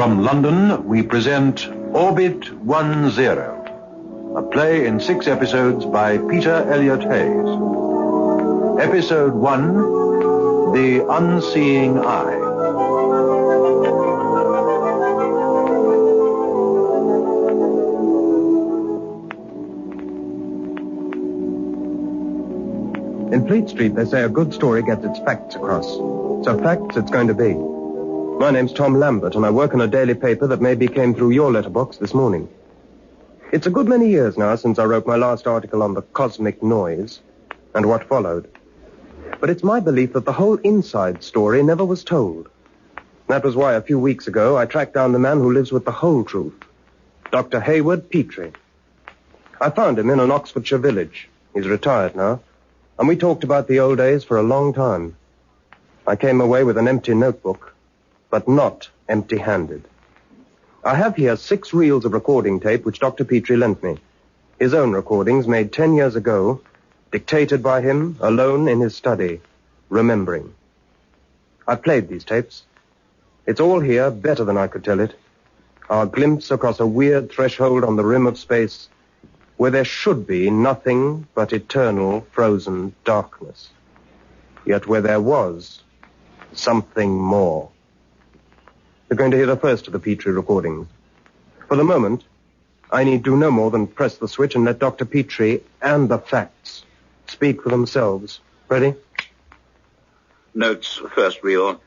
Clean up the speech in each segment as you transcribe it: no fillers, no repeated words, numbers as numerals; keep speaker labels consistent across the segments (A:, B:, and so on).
A: From London, we present Orbit 10, a play in 6 episodes by Peter Elliott Hayes. Episode 1, The Unseeing Eye.
B: In Fleet Street, they say a good story gets its facts across. So facts it's going to be. My name's Tom Lambert, and I work in a daily paper that maybe came through your letterbox this morning. It's a good many years now since I wrote my last article on the cosmic noise and what followed. But it's my belief that the whole inside story never was told. That was why a few weeks ago I tracked down the man who lives with the whole truth, Dr. Hayward Petrie. I found him in an Oxfordshire village. He's retired now, and we talked about the old days for a long time. I came away with an empty notebook, but not empty-handed. I have here 6 reels of recording tape which Dr. Petrie lent me. His own recordings made 10 years ago, dictated by him, alone in his study, remembering. I've played these tapes. It's all here, better than I could tell it. Our glimpse across a weird threshold on the rim of space, where there should be nothing but eternal, frozen darkness. Yet where there was something more. We're going to hear the first of the Petrie recordings. For the moment, I need do no more than press the switch and let Dr. Petrie and the facts speak for themselves. Ready?
C: Notes, first reel.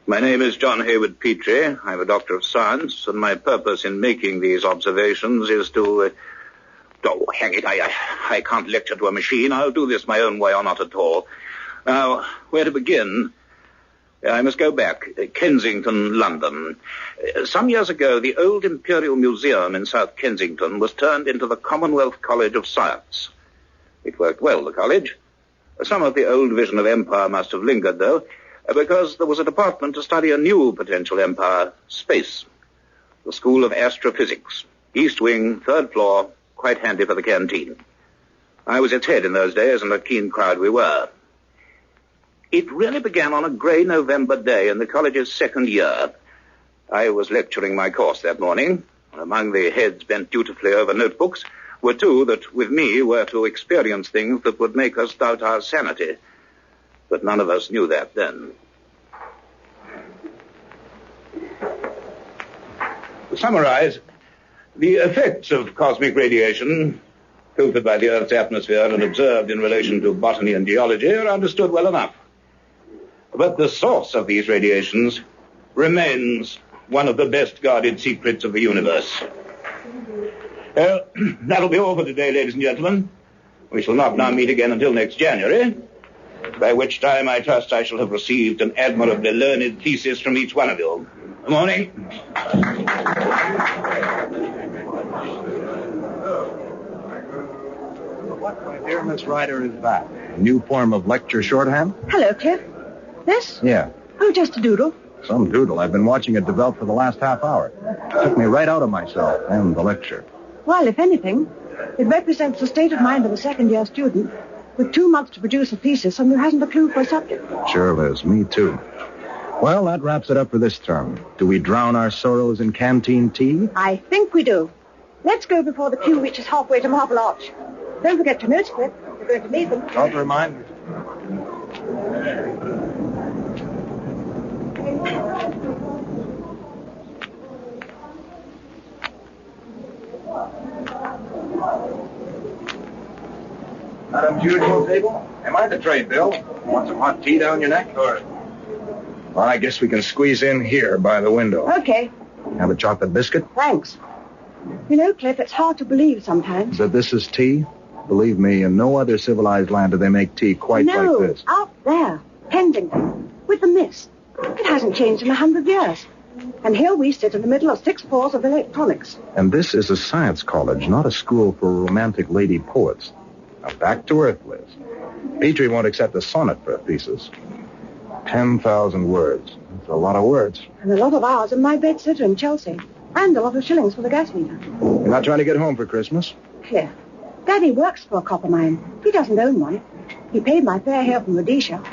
C: My name is John Hayward Petrie. I'm a doctor of science, and my purpose in making these observations is to... Oh, hang it, I can't lecture to a machine. I'll do this my own way or not at all. Now, where to begin? I must go back. Kensington, London. Some years ago, the old Imperial Museum in South Kensington was turned into the Commonwealth College of Science. It worked well, the college. Some of the old vision of empire must have lingered, though, because there was a department to study a new potential empire, space. The School of Astrophysics. East wing, 3rd floor, quite handy for the canteen. I was its head in those days, and a keen crowd we were. It really began on a grey November day in the college's 2nd year. I was lecturing my course that morning. Among the heads bent dutifully over notebooks were 2 that, with me, were to experience things that would make us doubt our sanity. But none of us knew that then. To summarize, the effects of cosmic radiation, filtered by the Earth's atmosphere and observed in relation to botany and geology, are understood well enough. But the source of these radiations remains one of the best-guarded secrets of the universe. That'll be all for today, ladies and gentlemen. We shall not now meet again until next January, by which time I trust I shall have received an admirably learned thesis from each one of you. Good morning.
D: What, my dear Miss Ryder, is that? A new form of lecture shorthand?
E: Hello, Cliff. This?
D: Yeah.
E: Oh, just a doodle.
D: Some doodle. I've been watching it develop for the last half hour. Took me right out of myself and the lecture.
E: Well, if anything, it represents the state of mind of a second-year student with 2 months to produce a thesis and who hasn't a clue for a subject.
D: Sure, Liz. Me too. Well, that wraps it up for this term. Do we drown our sorrows in canteen tea?
E: I think we do. Let's go before the queue reaches halfway to Marble Arch. Don't forget your notes, Cliff. We're going to need them.
D: Don't remind me. Madam's usual table? Am I the tray, Bill? Want some hot tea down your neck? Or... Well, I guess we can squeeze in here by the window.
E: Okay.
D: Have a chocolate biscuit?
E: Thanks. You know, Cliff, it's hard to believe sometimes.
D: That this is tea? Believe me, in no other civilized land do they make tea quite like this.
E: No, out there, Kensington, with the mist. It hasn't changed in 100 years. And here we sit in the middle of 6 floors of electronics.
D: And this is a science college, not a school for romantic lady poets. Now, back to earth, Liz. Petrie won't accept a sonnet for a thesis. 10,000 words. That's a lot of words.
E: And a lot of hours in my bed sitter in Chelsea. And a lot of shillings for the gas meter.
D: You're not trying to get home for Christmas?
E: Cliff, Daddy works for a copper mine. He doesn't own one. He paid my fare here from Rhodesia.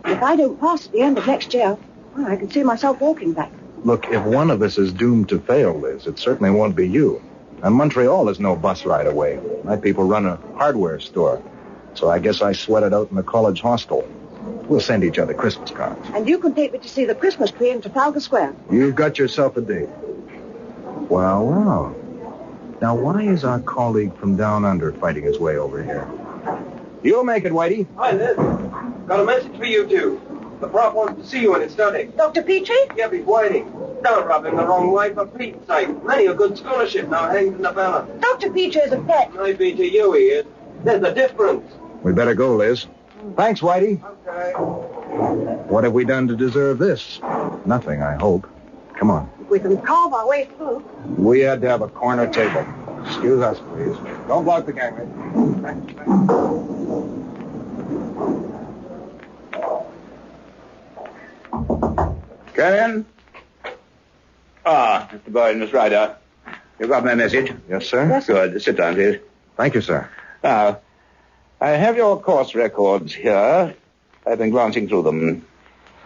E: If I don't pass at the end of next year, well, I can see myself walking back.
D: Look, if one of us is doomed to fail, Liz, it certainly won't be you. And Montreal is no bus ride away. My people run a hardware store. So I guess I sweated out in the college hostel. We'll send each other Christmas cards.
E: And you can take me to see the Christmas tree in Trafalgar Square.
D: You've got yourself a date. Well, well. Now, why is our colleague from down under fighting his way over here? You'll make it, Whitey.
B: Hi, Liz. Got a message for you two. The prof wants to see you in his study.
E: Dr. Petrie?
B: Yeah, he's waiting. Don't rub him the wrong way for Pete's sake. Many a good scholarship now hangs in the balance.
E: Dr. Petrie is a pet.
B: Maybe to you he is. There's a difference.
D: We better go, Liz. Thanks, Whitey.
B: Okay.
D: What have we done to deserve this? Nothing, I hope. Come on.
E: We can carve our way through.
D: We had to have a corner table. Excuse us, please. Don't block the gangway.
C: Come in. Ah, Mr. Boyd, Miss Ryder. You got my message?
D: Yes, sir?
E: Yes, sir.
C: Good. Sit down, please.
D: Thank you, sir.
C: Now, I have your course records here. I've been glancing through them.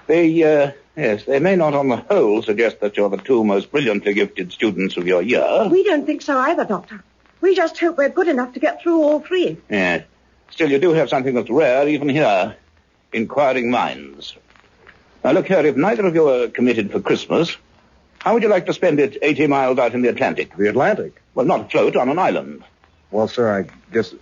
C: They may not on the whole suggest that you're the two most brilliantly gifted students of your year.
E: We don't think so either, Doctor. We just hope we're good enough to get through all three.
C: Yes. Still, you do have something that's rare even here. Inquiring minds. Now, look here, if neither of you are committed for Christmas, how would you like to spend it 80 miles out in the Atlantic?
D: The Atlantic?
C: Well, not afloat, on an island.
D: Well, sir, I guess...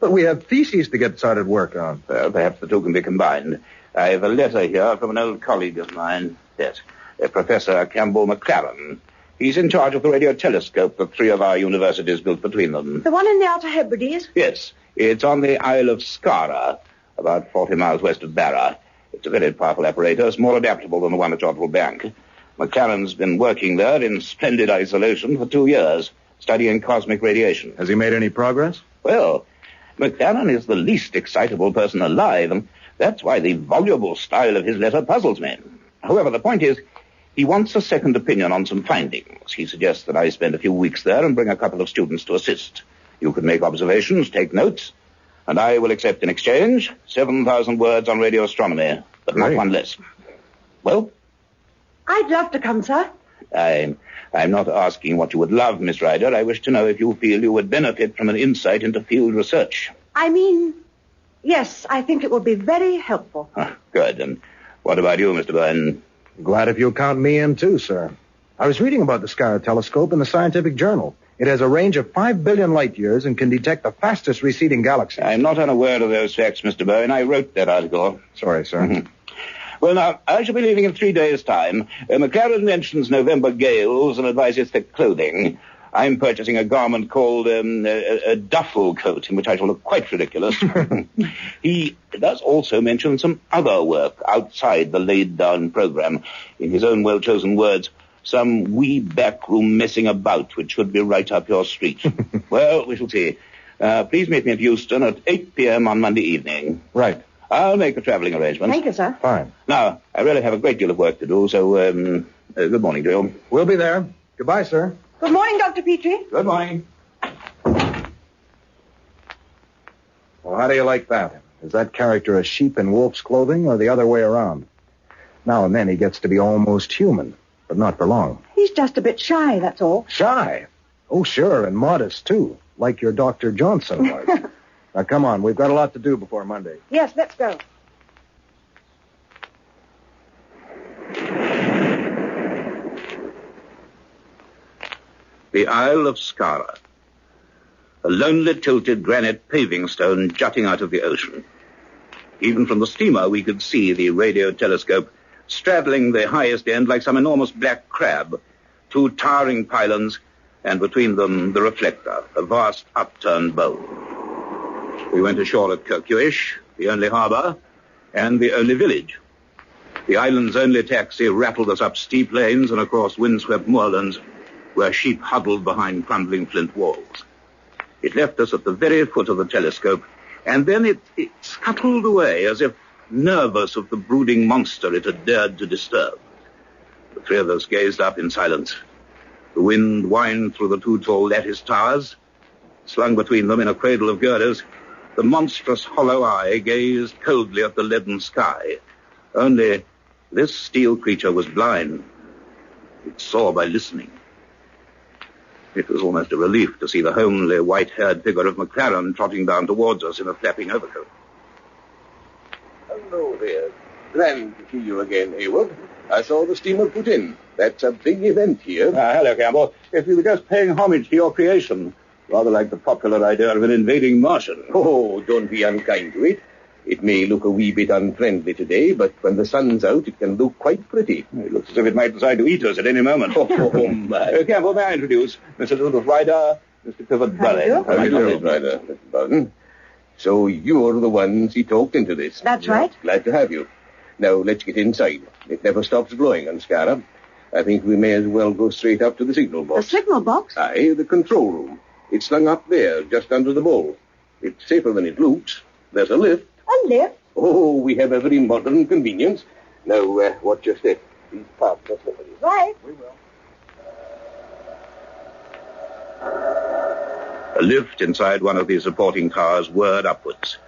D: But we have theses to get started work on.
C: Well, perhaps the two can be combined. I have a letter here from an old colleague of mine. Yes, Professor Campbell McLaren. He's in charge of the radio telescope that three of our universities built between them.
E: The one in the Outer Hebrides?
C: Yes, it's on the Isle of Skara, about 40 miles west of Barra. It's a very powerful apparatus, more adaptable than the one at Jodrell Bank. McLaren's been working there in splendid isolation for 2 years, studying cosmic radiation.
D: Has he made any progress?
C: Well, McLaren is the least excitable person alive, and that's why the voluble style of his letter puzzles me. However, the point is, he wants a second opinion on some findings. He suggests that I spend a few weeks there and bring a couple of students to assist. You can make observations, take notes, and I will accept in exchange 7,000 words on radio astronomy, but not
D: Great.
C: one less. Well?
E: I'd love to come, sir.
C: I'm not asking what you would love, Miss Ryder. I wish to know if you feel you would benefit from an insight into field research.
E: I mean, yes, I think it would be very helpful.
C: Good. And what about you, Mr. Byrne?
D: Glad if you'll count me in, too, sir. I was reading about the Skara telescope in the Scientific Journal. It has a range of 5 billion light years and can detect the fastest receding galaxies.
C: I'm not unaware of those facts, Mr. Byrne. I wrote that article.
D: Sorry, sir.
C: Mm-hmm. Well, now, I shall be leaving in 3 days' time. McLaren mentions November gales and advises thick clothing. I'm purchasing a garment called a duffel coat, in which I shall look quite ridiculous. He does also mention some other work outside the laid-down program. In his own well-chosen words, some wee backroom messing about, which should be right up your street. Well, we shall see. Please meet me at Euston at 8 p.m. on Monday evening.
D: Right.
C: I'll make the traveling arrangements.
E: Thank you, sir.
D: Fine.
C: Now, I really have a great deal of work to do, so good morning to you.
D: We'll be there. Goodbye, sir.
E: Good morning, Dr. Petrie.
C: Good morning.
D: Well, how do you like that? Is that character a sheep in wolf's clothing or the other way around? Now and then he gets to be almost human, but not for long.
E: He's just a bit shy, that's all.
D: Shy? Oh, sure, and modest, too, like your Dr. Johnson was. Now, come on. We've got a lot to do before Monday.
E: Yes, let's go.
C: The Isle of Skara. A lonely tilted granite paving stone jutting out of the ocean. Even from the steamer, we could see the radio telescope straddling the highest end like some enormous black crab. 2 towering pylons, and between them the reflector, a vast upturned bowl. We went ashore at Kirkuish, the only harbor, and the only village. The island's only taxi rattled us up steep lanes and across windswept moorlands where sheep huddled behind crumbling flint walls. It left us at the very foot of the telescope, and then it scuttled away as if nervous of the brooding monster it had dared to disturb. The 3 of us gazed up in silence. The wind whined through the 2 tall lattice towers. Slung between them in a cradle of girders, the monstrous hollow eye gazed coldly at the leaden sky. Only this steel creature was blind. It saw by listening. It was almost a relief to see the homely, white-haired figure of McLaren trotting down towards us in a flapping overcoat.
F: Hello there. Grand to see you again, Hayward. I saw the steamer put in. That's a big event here.
C: Hello, Campbell. If we were just paying homage to your creation, rather like the popular idea of an invading Martian.
F: Oh, don't be unkind to it. It may look a wee bit unfriendly today, but when the sun's out, it can look quite pretty.
C: It looks as if it might decide to eat us at any moment.
F: Oh, my.
C: Campbell, may I introduce Mr. Rudolph Ryder, Mr. Pivot Burley.
E: How
F: How do you do, Ryder, Mr. Bowden? So you're the ones he talked into this.
E: That's right.
F: Glad to have you. Now, let's get inside. It never stops blowing on Skara. I think we may as well go straight up to the signal
E: The
F: box.
E: signal box?
F: Aye, the control room. It's slung up there, just under the bowl. It's safer than it looks. There's a lift.
E: A lift?
F: Oh, we have every modern convenience. Now, watch your step. These parts are slippery.
E: Right.
F: We will.
C: A lift inside one of these supporting cars whirred upwards.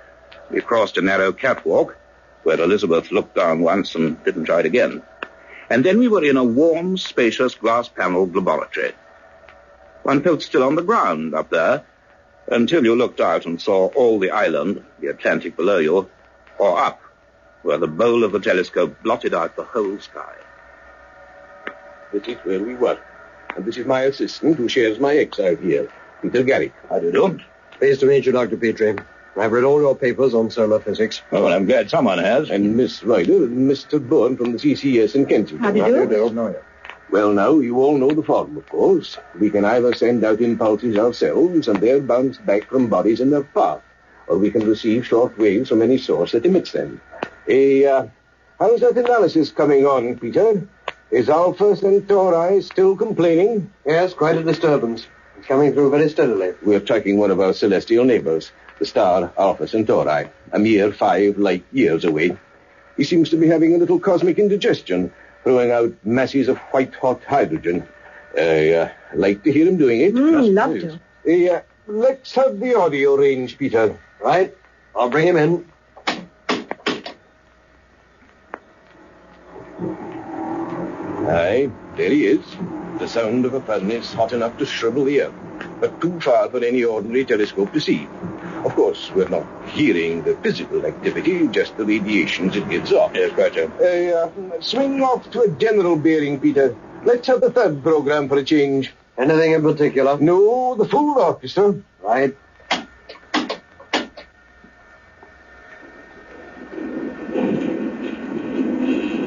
C: We crossed a narrow catwalk, where Elizabeth looked down once and didn't try it again. And then we were in a warm, spacious, glass-paneled laboratory. One felt still on the ground up there, until you looked out and saw all the island, the Atlantic below you, or up, where the bowl of the telescope blotted out the whole sky.
F: This is where we work. And this is my assistant who shares my ex out here, Peter Garrick.
C: How do you do?
B: Pleased to meet you, Dr. Petrie. I've read all your papers on solar physics.
C: Oh, well, I'm glad someone has.
F: And Miss Ryder and Mr. Bourne from the CCS in Kensington.
E: How do you do?
B: Know you.
F: Well, now, you all know the form, of course. We can either send out impulses ourselves, and they're bounced back from bodies in their path, or we can receive short waves from any source that emits them. How's that analysis coming on, Peter? Is Alpha Centauri still complaining?
B: Yes, quite a disturbance. It's coming through very steadily.
F: We're tracking one of our celestial neighbors, the star Alpha Centauri, a mere 5 light years away. He seems to be having a little cosmic indigestion, throwing out masses of white-hot hydrogen. Like to hear him doing it.
E: Love to.
F: Let's have the audio range, Peter.
B: Right. I'll bring him in.
F: Aye, there he is. The sound of a furnace hot enough to shrivel the earth, but too far for any ordinary telescope to see. Of course, we're not hearing the physical activity, just the radiations it gives off.
C: Yes, gotcha.
F: Swing off to a general bearing, Peter. Let's have the third program for a change.
B: Anything in particular?
F: No, the full orchestra.
B: Right.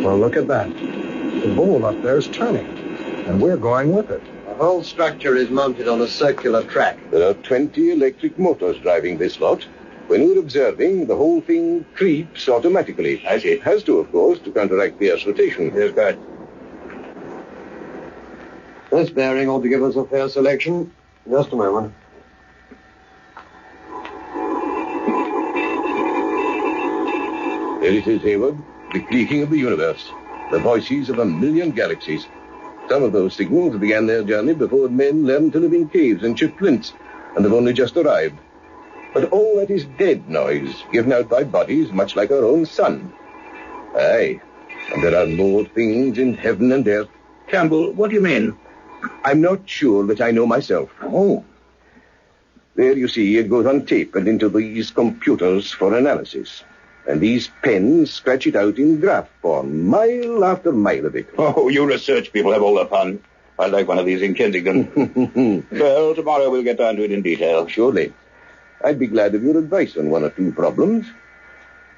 B: Well, look at that. The bowl up there is turning, and we're going with it. The whole structure is mounted on a circular track.
F: There are 20 electric motors driving this lot. When we're observing, the whole thing creeps automatically.
C: I see.
F: It has to, of course, to counteract the Earth's rotation.
C: Yes, good.
B: This bearing ought to give us a fair selection. Just a moment.
F: There it is, Hayward. The creaking of the universe. The voices of 1,000,000 galaxies. Some of those signals began their journey before men learned to live in caves and chip flints, and have only just arrived. But all that is dead noise, given out by bodies much like our own sun. Aye, and there are more things in heaven and earth.
C: Campbell, what do you mean?
F: I'm not sure that I know myself.
C: Oh.
F: There, you see, it goes on tape and into these computers for analysis. And these pens scratch it out in graph form, mile after mile of it.
C: Oh, you research people have all the fun. I'd like one of these in Kensington. Well, tomorrow we'll get down to it in detail.
F: Surely. I'd be glad of your advice on one or two problems.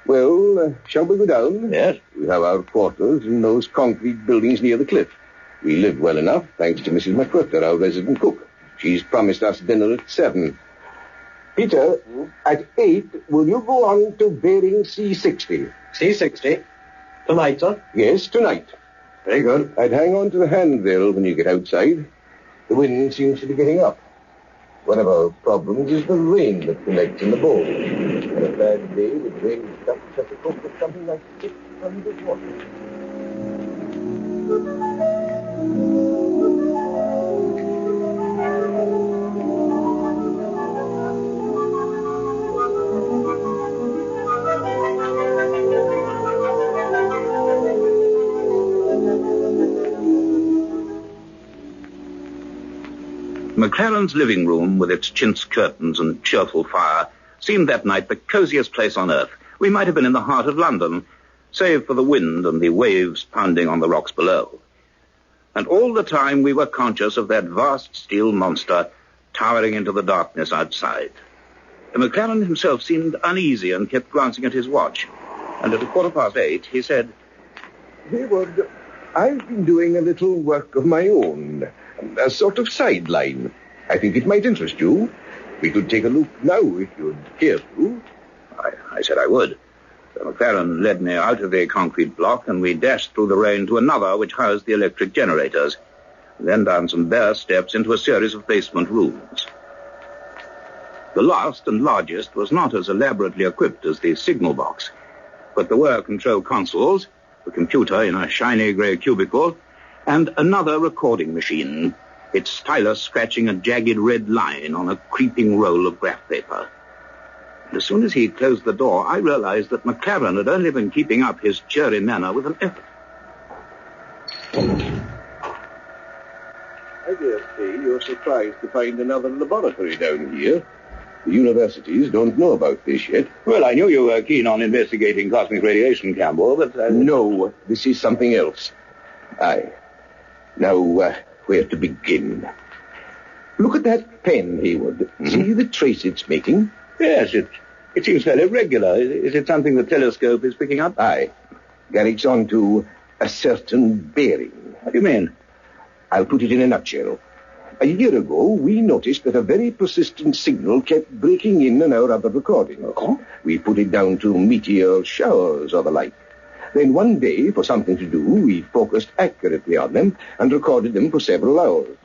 F: Well, shall we go down?
C: Yes.
F: We have our quarters in those concrete buildings near the cliff. We live well enough, thanks to Mrs. McWhirter, our resident cook. She's promised us dinner at 7. Peter, at 8, will you go on to bearing C60?
B: C60. Tonight, sir?
F: Yes, tonight.
B: Very good.
F: I'd hang on to the handrail when you get outside. The wind seems to be getting up. One of our problems is the rain that collects in the bowl. On a bad day, the rain ducts at the cook with something like 600 watts.
C: McLaren's living room, with its chintz curtains and cheerful fire, seemed that night the coziest place on earth. We might have been in the heart of London, save for the wind and the waves pounding on the rocks below. And all the time we were conscious of that vast steel monster towering into the darkness outside. McLaren himself seemed uneasy and kept glancing at his watch. And at 8:15, he said,
F: Hayward, I've been doing a little work of my own, a sort of sideline. I think it might interest you. We could take a look now if you'd care to.
C: I said I would. McLaren led me out of the concrete block, and we dashed through the rain to another which housed the electric generators, then down some bare steps into a series of basement rooms. The last and largest was not as elaborately equipped as the signal box, but there were control consoles, a computer in a shiny grey cubicle, and another recording machine, its stylus scratching a jagged red line on a creeping roll of graph paper. And as soon as he closed the door, I realized that McLaren had only been keeping up his cheery manner with an effort.
F: I dare say you're surprised to find another laboratory down here. The universities don't know about this yet.
C: Well, I knew you were keen on investigating cosmic radiation, Campbell, but...
F: No, this is something else. Aye. Now, where to begin? Look at that pen, Hayward.
C: Mm-hmm.
F: See the trace it's making?
C: Yes, it seems fairly regular. Is it something the telescope is picking up?
F: Aye. Garrick's on to a certain bearing.
C: What do you mean?
F: I'll put it in a nutshell. A year ago, we noticed that a very persistent signal kept breaking in our other recordings.
C: Oh?
F: We put it down to meteor showers or the like. Then one day, for something to do, we focused accurately on them and recorded them for several hours.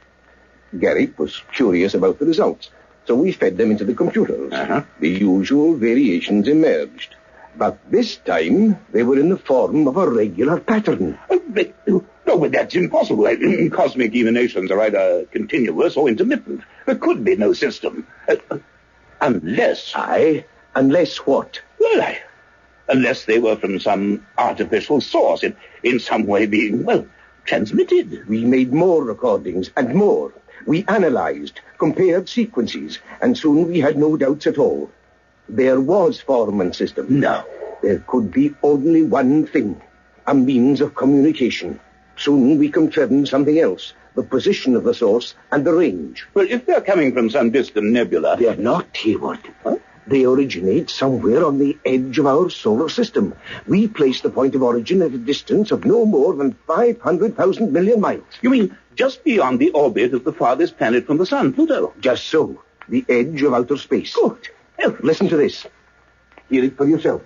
F: Garrick was curious about the results, so we fed them into the computers.
C: Uh-huh.
F: The usual variations emerged. But this time, they were in the form of a regular pattern.
C: But that's impossible. Cosmic emanations are either continuous or intermittent. There could be no system. Unless...
F: Aye, unless what?
C: Well, unless they were from some artificial source, in some way being, well, transmitted.
F: We made more recordings and more. We analyzed, compared sequences, and soon we had no doubts at all. There was form and system.
C: No.
F: There could be only one thing, a means of communication. Soon we confirmed something else, the position of the source and the range.
C: Well, if they're coming from some distant nebula...
F: They're not, Hayward.
C: Huh?
F: They originate somewhere on the edge of our solar system. We place the point of origin at a distance of no more than 500,000 million miles.
C: You mean just beyond the orbit of the farthest planet from the sun, Pluto?
F: Just so. The edge of outer space.
C: Good.
F: Well, listen to this. Hear it for yourself.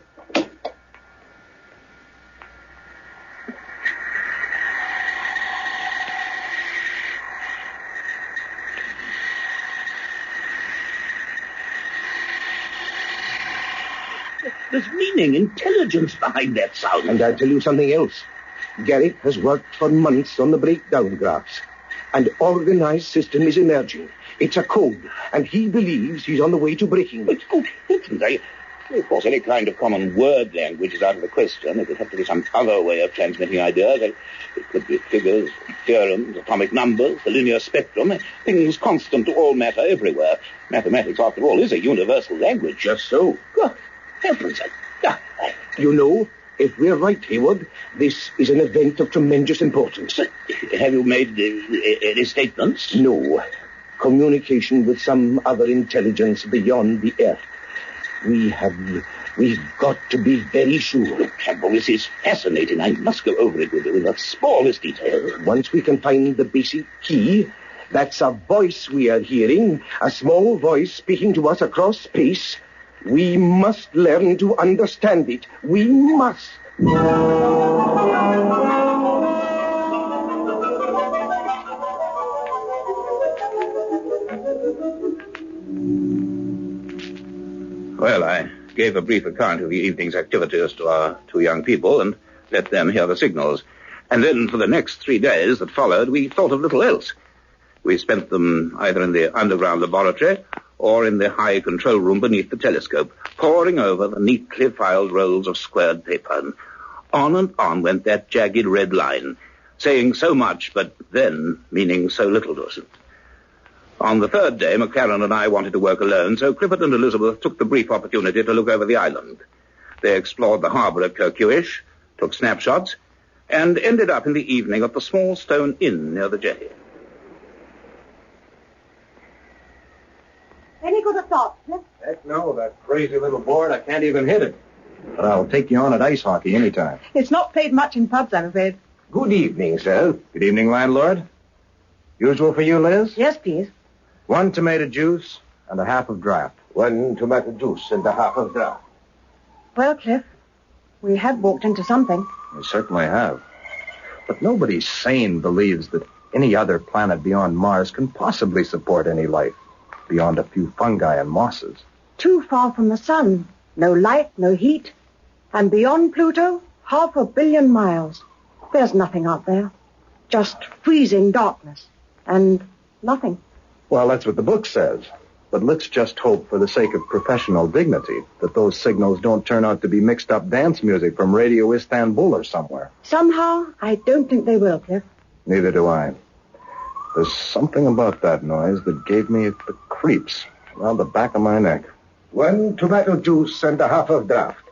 C: There's meaning, intelligence behind that sound.
F: And I'll tell you something else. Garrick has worked for months on the breakdown graphs. An organized system is emerging. It's a code, and he believes he's on the way to breaking it.
C: Of course, any kind of common word language is out of the question. It would have to be some other way of transmitting ideas. It could be figures, theorems, atomic numbers, the linear spectrum, things constant to all matter everywhere. Mathematics, after all, is a universal language.
F: Just so.
C: Oh, heavens,
F: You know, if we're right, Hayward, this is an event of tremendous importance.
C: Have you made any statements?
F: No. Communication with some other intelligence beyond the Earth. We've got to be very sure.
C: Campbell, this is fascinating. I must go over it with you in the smallest detail.
F: Once we can find the basic key, that's a voice we are hearing, a small voice speaking to us across space. We must learn to understand it. We must.
C: Well, I gave a brief account of the evening's activities to our two young people and let them hear the signals. And then for the next 3 days that followed, we thought of little else. We spent them either in the underground laboratory or in the high control room beneath the telescope, poring over the neatly filed rolls of squared paper. And on went that jagged red line, saying so much, but then meaning so little to us. On the third day, McLaren and I wanted to work alone, so Clifford and Elizabeth took the brief opportunity to look over the island. They explored the harbor at Kirkuish, took snapshots, and ended up in the evening at the small stone inn near the jetty.
E: Any good at that, Cliff?
D: Heck no, that crazy little board, I can't even hit it. But I'll take you on at ice hockey anytime.
E: It's not played much in pubs, I'm afraid.
D: Good evening, sir. Good evening, landlord. Usual for you, Liz?
E: Yes, please.
D: 1 tomato juice and a half of draft.
F: 1 tomato juice and a half of draft.
E: Well, Cliff, we have walked into something.
D: We certainly have. But nobody sane believes that any other planet beyond Mars can possibly support any life beyond a few fungi and mosses.
E: Too far from the sun. No light, no heat. And beyond Pluto, 500 million miles. There's nothing out there. Just freezing darkness. And nothing.
D: Well, that's what the book says. But let's just hope, for the sake of professional dignity, that those signals don't turn out to be mixed-up dance music from Radio Istanbul or somewhere.
E: Somehow, I don't think they will, Cliff.
D: Neither do I. There's something about that noise that gave me the creeps around the back of my neck.
F: 1 tomato juice and a half of draft.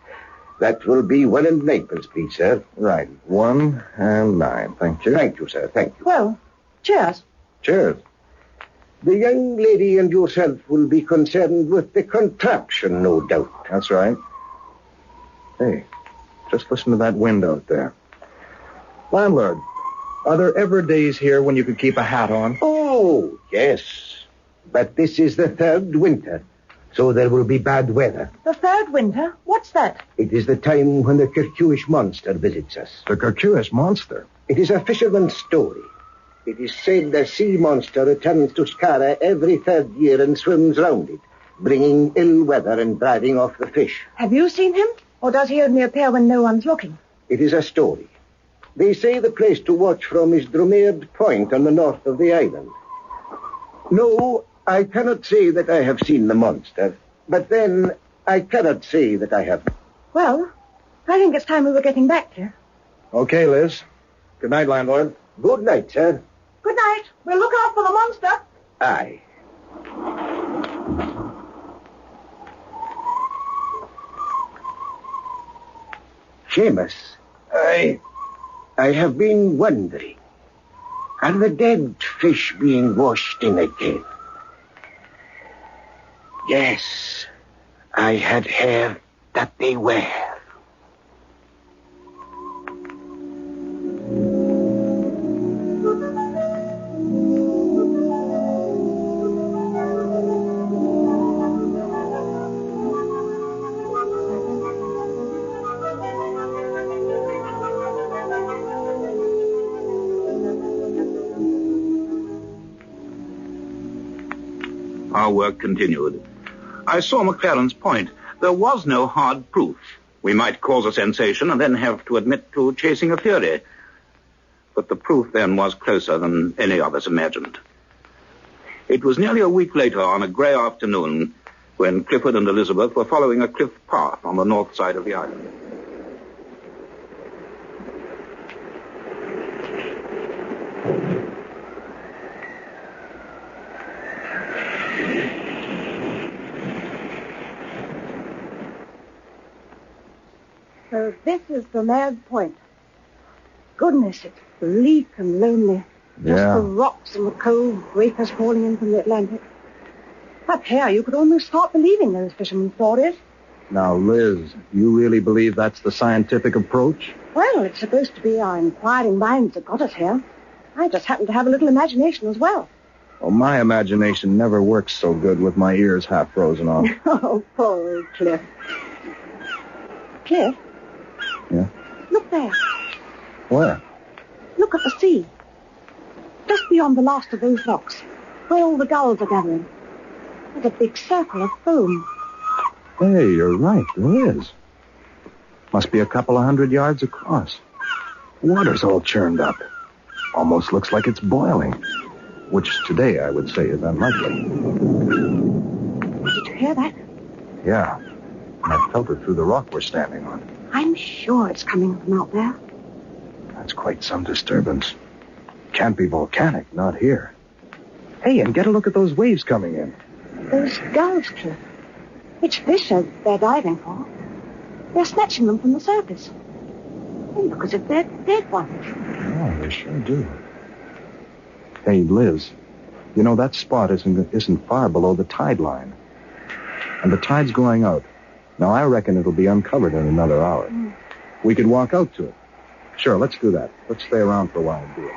F: That will be 1 and 9pence, please, sir.
D: Right. 1 and 9. Thank you.
F: Thank you, sir. Thank you.
E: Well, cheers.
D: Cheers.
F: The young lady and yourself will be concerned with the contraption, no doubt.
D: That's right. Hey, just listen to that wind out there. Landlord, are there ever days here when you could keep a hat on?
F: Oh, yes. But this is the 3rd winter, so there will be bad weather.
E: The 3rd winter? What's that?
F: It is the time when the Kirkuish monster visits us.
D: The Kirkuish monster?
F: It is a fisherman's story. It is said the sea monster returns to Skara every 3rd year and swims round it, bringing ill weather and driving off the fish.
E: Have you seen him? Or does he only appear when no one's looking?
F: It is a story. They say the place to watch from is Drumeard Point on the north of the island. No, I cannot say that I have seen the monster, but then I cannot say that I have.
E: Well, I think it's time we were getting back here.
D: Okay, Liz. Good night, landlord.
F: Good night, sir.
E: Good night. We'll look out for the monster.
F: Aye. Seamus, I have been wondering, are the dead fish being washed in again? Yes, I had heard that they were.
C: Our work continued. I saw McLaren's point. There was no hard proof. We might cause a sensation and then have to admit to chasing a theory. But the proof then was closer than any of us imagined. It was nearly a week later, on a grey afternoon, when Clifford and Elizabeth were following a cliff path on the north side of the island.
E: So this is Drumeard Point. Goodness, it's bleak and lonely. Just
D: Yeah.
E: the rocks and the cold breakers falling in from the Atlantic. Up here, you could almost start believing those fishermen's stories.
D: Now, Liz, you really believe that's the scientific approach?
E: Well, it's supposed to be our inquiring minds that got us here. I just happen to have a little imagination as well.
D: Well, my imagination never works so good with my ears half frozen off.
E: Oh, poor old Cliff. Cliff?
D: Yeah?
E: Look there.
D: Where?
E: Look at the sea. Just beyond the last of those rocks, where all the gulls are gathering. There's a big circle of foam.
D: Hey, you're right, there is. Must be a couple of 100 yards across. Water's all churned up. Almost looks like it's boiling. Which today I would say is unlikely.
E: Did you hear that?
D: Yeah. I felt it through the rock we're standing on.
E: I'm sure it's coming from out there.
D: That's quite some disturbance. Can't be volcanic, not here. Hey, and get a look at those waves coming in.
E: Those gulls, Cliff. It's fish they're diving for. They're snatching them from the surface. They look as if they're dead ones.
D: Oh, they sure do. Hey, Liz, you know, that spot isn't far below the tide line. And the tide's going out. Now, I reckon it'll be uncovered in another hour. We could walk out to it. Sure, let's do that. Let's stay around for a while and do it.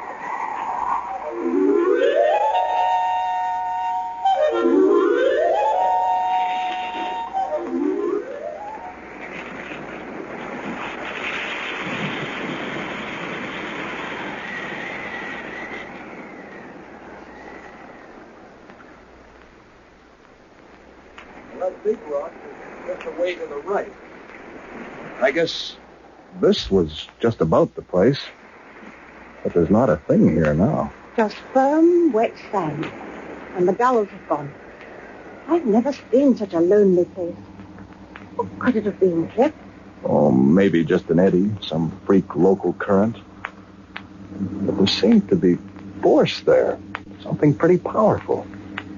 D: That big rock is just away to the right. I guess this was just about the place. But there's not a thing here now.
E: Just firm, wet sand. And the gulls have gone. I've never seen such a lonely place. What could it have been, Cliff?
D: Oh, maybe just an eddy, some freak local current. But there seemed to be force there. Something pretty powerful.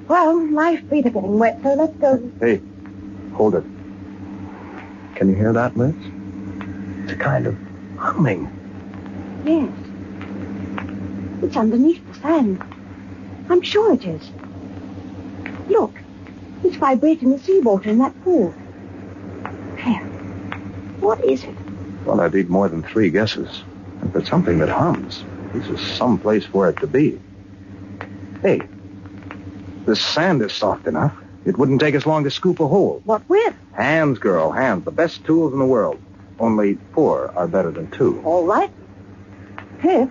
E: Well, my feet are getting wet, so let's go.
D: Hey, hold it. Can you hear that, Liz? It's a kind of humming.
E: Yes. It's underneath the sand. I'm sure it is. Look, it's vibrating the seawater in that pool. Cliff, what is it?
D: Well, I'd need more than 3 guesses. If it's something that hums, this is some place for it to be. Hey, this sand is soft enough. It wouldn't take us long to scoop a hole.
E: What with?
D: Hands, girl, hands. The best tools in the world. Only 4 are better than 2.
E: All right. Cliff,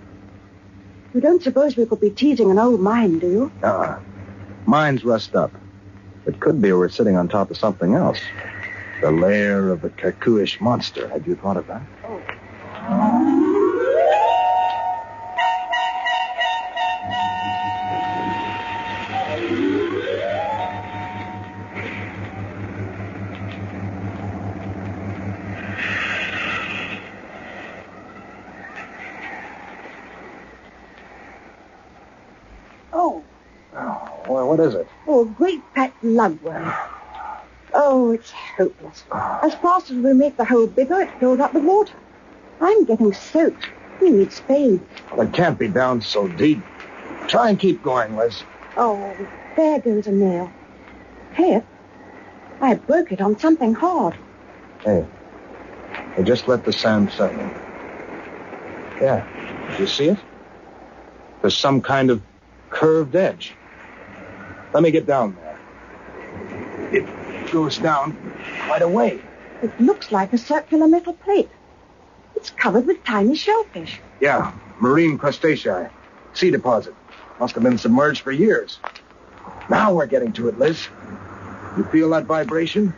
E: you don't suppose we could be teasing an old mine, do you?
D: Mine's rust up. It could be we're sitting on top of something else. The lair of the Kikuish monster. Had you thought of that? Well, what is it?
E: Oh, a great fat lugworm. Oh, it's hopeless. As fast as we make the hole bigger, it fills up with water. I'm getting soaked. We need spades.
D: Well, it can't be down so deep. Try and keep going, Liz.
E: Oh, there goes a nail. Cliff, I broke it on something hard.
D: Hey, just let the sand settle. Yeah, do you see it? There's some kind of curved edge. Let me get down there. It goes down quite a way.
E: It looks like a circular metal plate. It's covered with tiny shellfish.
D: Yeah, marine crustacea. Sea deposit. Must have been submerged for years. Now we're getting to it, Liz. You feel that vibration?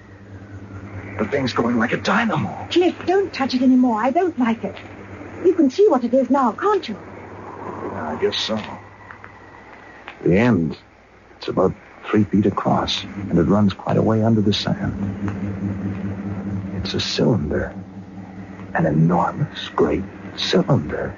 D: The thing's going like a dynamo.
E: Cliff, don't touch it anymore. I don't like it. You can see what it is now, can't you?
D: Yeah, I guess so. The end. It's about 3 feet across, and it runs quite a way under the sand. It's a cylinder. An enormous, great cylinder.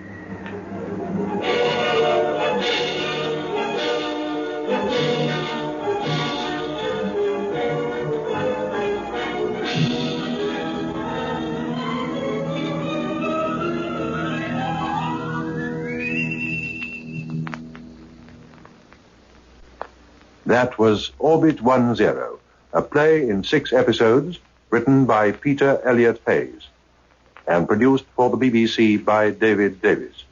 A: That was Orbit 10, a play in 6 episodes written by Peter Elliott Hayes and produced for the BBC by David Davis.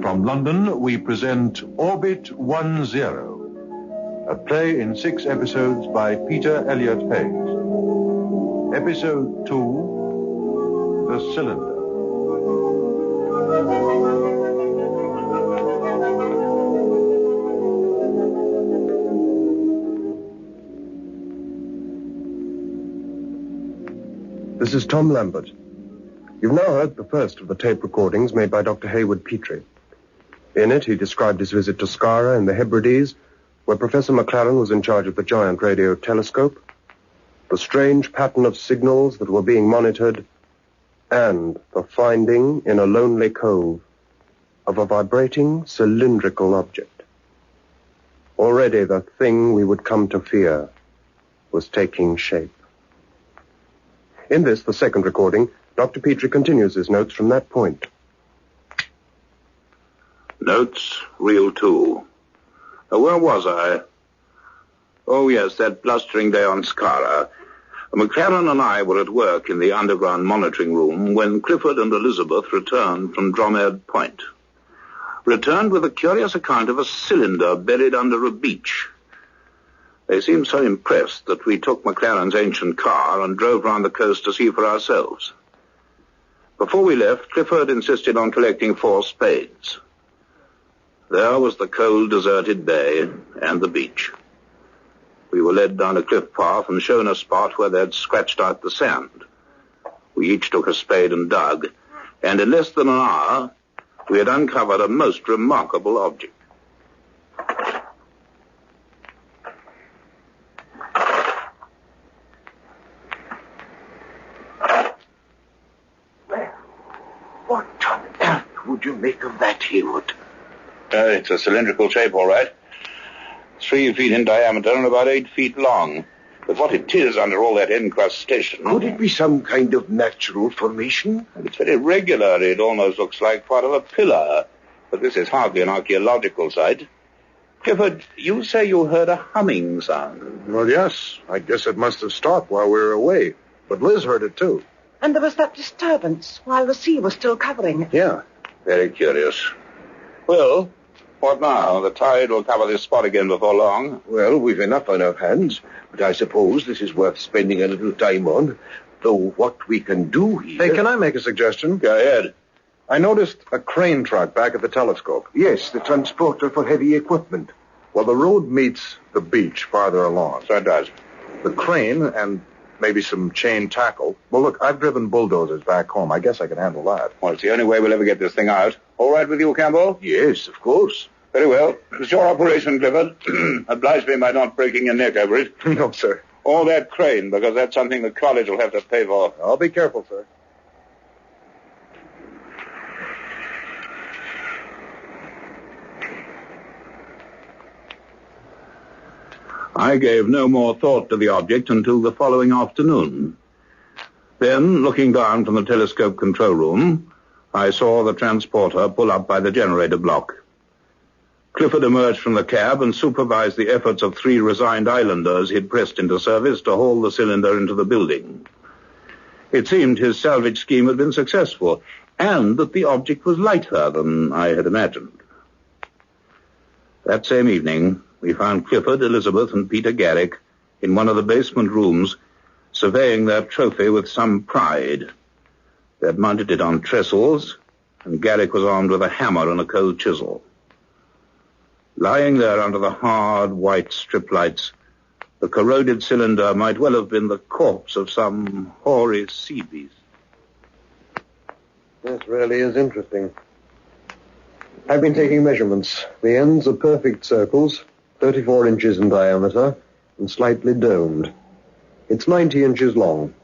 A: From London, we present Orbit 10, a play in 6 episodes by Peter Elliott Hayes. Episode 2, The Cylinder.
B: This is Tom Lambert. You've now heard the first of the tape recordings made by Dr. Hayward Petrie. In it, he described his visit to Skara in the Hebrides, where Professor McLaren was in charge of the giant radio telescope, the strange pattern of signals that were being monitored, and the finding in a lonely cove of a vibrating cylindrical object. Already the thing we would come to fear was taking shape. In this, the second recording, Dr. Petrie continues his notes from that point.
C: Notes, reel 2. Where was I? Oh, yes, that blustering day on Skara. McLaren and I were at work in the underground monitoring room when Clifford and Elizabeth returned from Dromede Point. Returned with a curious account of a cylinder buried under a beach. They seemed so impressed that we took McLaren's ancient car and drove round the coast to see for ourselves. Before we left, Clifford insisted on collecting 4 spades. There was the cold, deserted bay and the beach. We were led down a cliff path and shown a spot where they'd scratched out the sand. We each took a spade and dug, and in less than an hour, we had uncovered a most remarkable object.
F: What on earth would you make of that, Haywood?
C: It's a cylindrical shape, all right. 3 feet in diameter and about 8 feet long. But what it is under all that incrustation...
F: Could it be some kind of natural formation?
C: It's very regular. It almost looks like part of a pillar. But this is hardly an archaeological site. Clifford, you say you heard a humming sound.
D: Well, yes. I guess it must have stopped while we were away. But Liz heard it, too.
E: And there was that disturbance while the sea was still covering it.
C: Yeah, very curious. Well, what now? The tide will cover this spot again before long.
F: Well, we've enough on our hands, but I suppose this is worth spending a little time on. Though what we can do here...
D: Hey, can I make a suggestion?
C: Go ahead.
D: I noticed a crane truck back at the telescope.
F: Yes, the transporter for heavy equipment.
D: Well, the road meets the beach farther along.
C: So it does.
D: The crane and maybe some chain tackle. Well, look, I've driven bulldozers back home. I guess I can handle that.
C: Well, it's the only way we'll ever get this thing out. All right with you, Campbell?
F: Yes, of course.
C: Very well. It's your operation, Clifford. Oblige me by not breaking your neck over it.
D: No, sir.
C: Or that crane, because that's something the college will have to pay for.
D: I'll be careful, sir.
C: I gave no more thought to the object until the following afternoon. Then, looking down from the telescope control room, I saw the transporter pull up by the generator block. Clifford emerged from the cab and supervised the efforts of 3 resigned islanders he'd pressed into service to haul the cylinder into the building. It seemed his salvage scheme had been successful, and that the object was lighter than I had imagined. That same evening, we found Clifford, Elizabeth, and Peter Garrick in one of the basement rooms, surveying their trophy with some pride. They had mounted it on trestles, and Garrick was armed with a hammer and a cold chisel. Lying there under the hard, white strip lights, the corroded cylinder might well have been the corpse of some hoary sea beast.
B: This really is interesting. I've been taking measurements. The ends are perfect circles, 34 inches in diameter, and slightly domed. It's 90 inches long.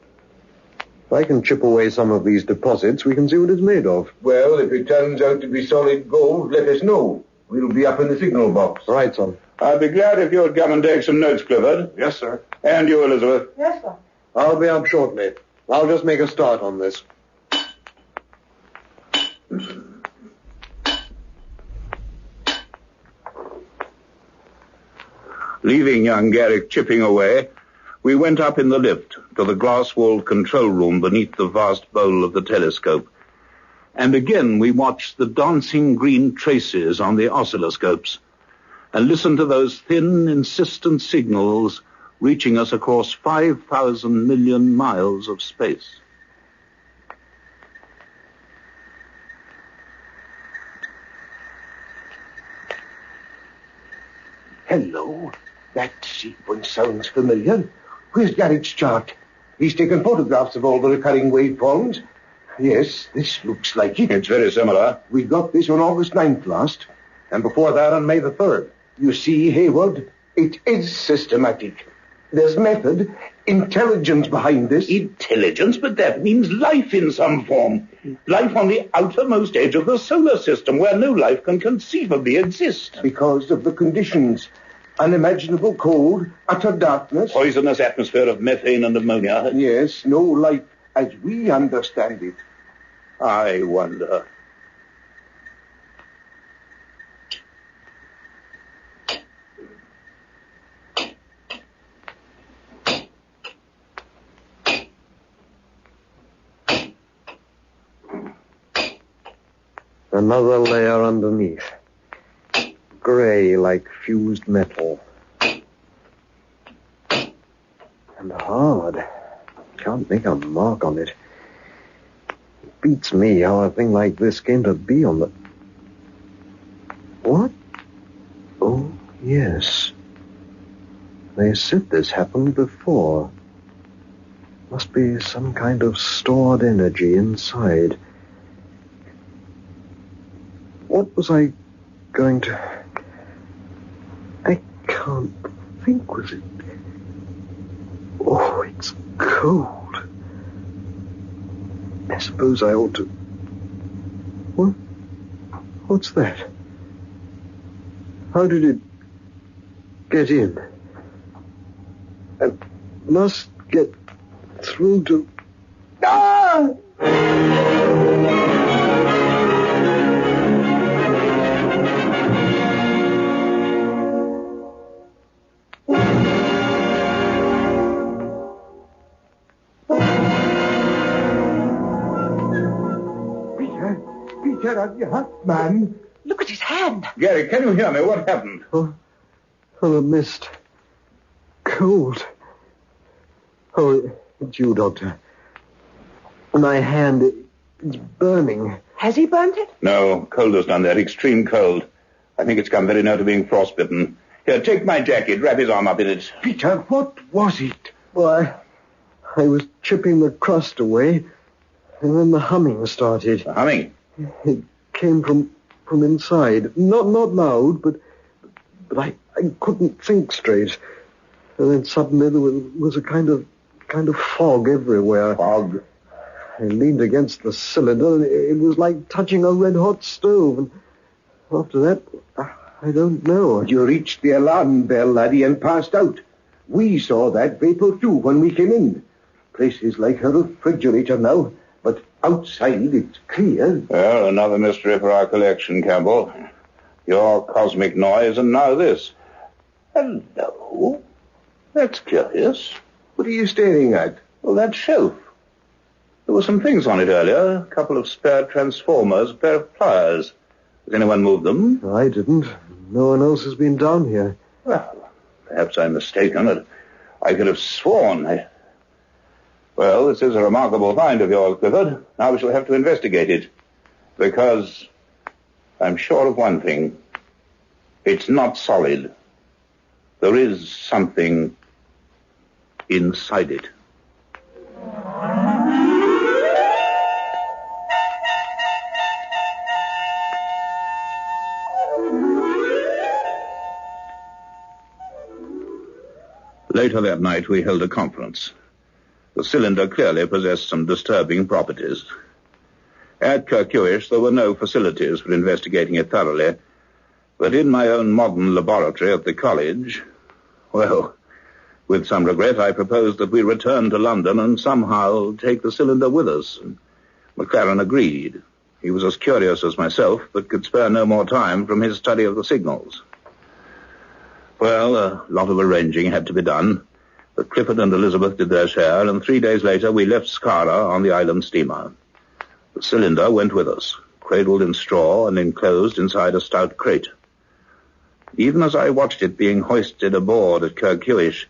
B: If I can chip away some of these deposits, we can see what it's made of.
F: Well, if it turns out to be solid gold, let us know. We'll be up in the signal box.
B: Right, son.
C: I'd be glad if you would come and take some notes, Clifford.
D: Yes, sir.
C: And you, Elizabeth.
E: Yes, sir.
B: I'll be up shortly. I'll just make a start on this.
C: Leaving young Garrick chipping away, we went up in the lift to the glass-walled control room beneath the vast bowl of the telescope. And again we watched the dancing green traces on the oscilloscopes and listened to those thin, insistent signals reaching us across 5,000 million miles of space.
F: Hello. That sequence sounds familiar. Where's Garrick's chart? He's taken photographs of all the recurring waveforms. Yes, this looks like it.
C: It's very similar.
F: We got this on August 9th last.
D: And before that on May the 3rd.
G: You see, Hayward, it is systematic. There's method, intelligence behind this.
C: Intelligence? But that means life in some form. Life on the outermost edge of the solar system, where no life can conceivably exist.
G: Because of the conditions. Unimaginable cold, utter darkness.
C: Poisonous atmosphere of methane and ammonia.
G: Yes, no life as we understand it.
C: I wonder.
B: Another layer underneath. Gray like fused metal. And hard. Can't make a mark on it. It beats me how a thing like this came to be on the... What? Oh, yes. They said this happened before. Must be some kind of stored energy inside. What was I going to... I can't think, was it... Oh, it's cold. I suppose I ought to... What? What's that? How did it get in? I must get through to... Ah!
G: Peter, are you hurt, man?
E: Look at his hand.
C: Gary, can you hear me? What happened?
B: Oh, the mist. Cold. Oh, it's you, Doctor. My hand, it's burning.
E: Has he burnt it?
C: No, cold has done that. Extreme cold. I think it's come very near to being frostbitten. Here, take my jacket. Wrap his arm up in it.
G: Peter, what was it?
B: Well, I was chipping the crust away, and then the humming started.
C: The humming?
B: It came from inside. Not loud, but I couldn't think straight. And then suddenly there was a kind of fog everywhere.
C: Fog?
B: I leaned against the cylinder, and it was like touching a red-hot stove. And after that, I don't know.
G: You reached the alarm bell, laddie, and passed out. We saw that vapor, too, when we came in. Place is like a refrigerator now, but outside it's clear.
C: Well, another mystery for our collection, Campbell. Your cosmic noise, and now this. Hello. That's curious.
G: What are you staring at?
C: Well, that shelf. There were some things on it earlier. A couple of spare transformers, a pair of pliers. Has anyone moved them?
B: I didn't. No one else has been down here.
C: Well, perhaps I'm mistaken. I could have sworn. Well, this is a remarkable find of yours, Clifford. Now we shall have to investigate it. Because I'm sure of one thing. It's not solid. There is something inside it. Later that night, we held a conference. The cylinder clearly possessed some disturbing properties. At Kirkhuish, there were no facilities for investigating it thoroughly, but in my own modern laboratory at the college, well, with some regret, I proposed that we return to London and somehow take the cylinder with us. McLaren agreed. He was as curious as myself, but could spare no more time from his study of the signals. Well, a lot of arranging had to be done, but Clifford and Elizabeth did their share, and 3 days later we left Skara on the island steamer. The cylinder went with us, cradled in straw and enclosed inside a stout crate. Even as I watched it being hoisted aboard at Kirkhuish,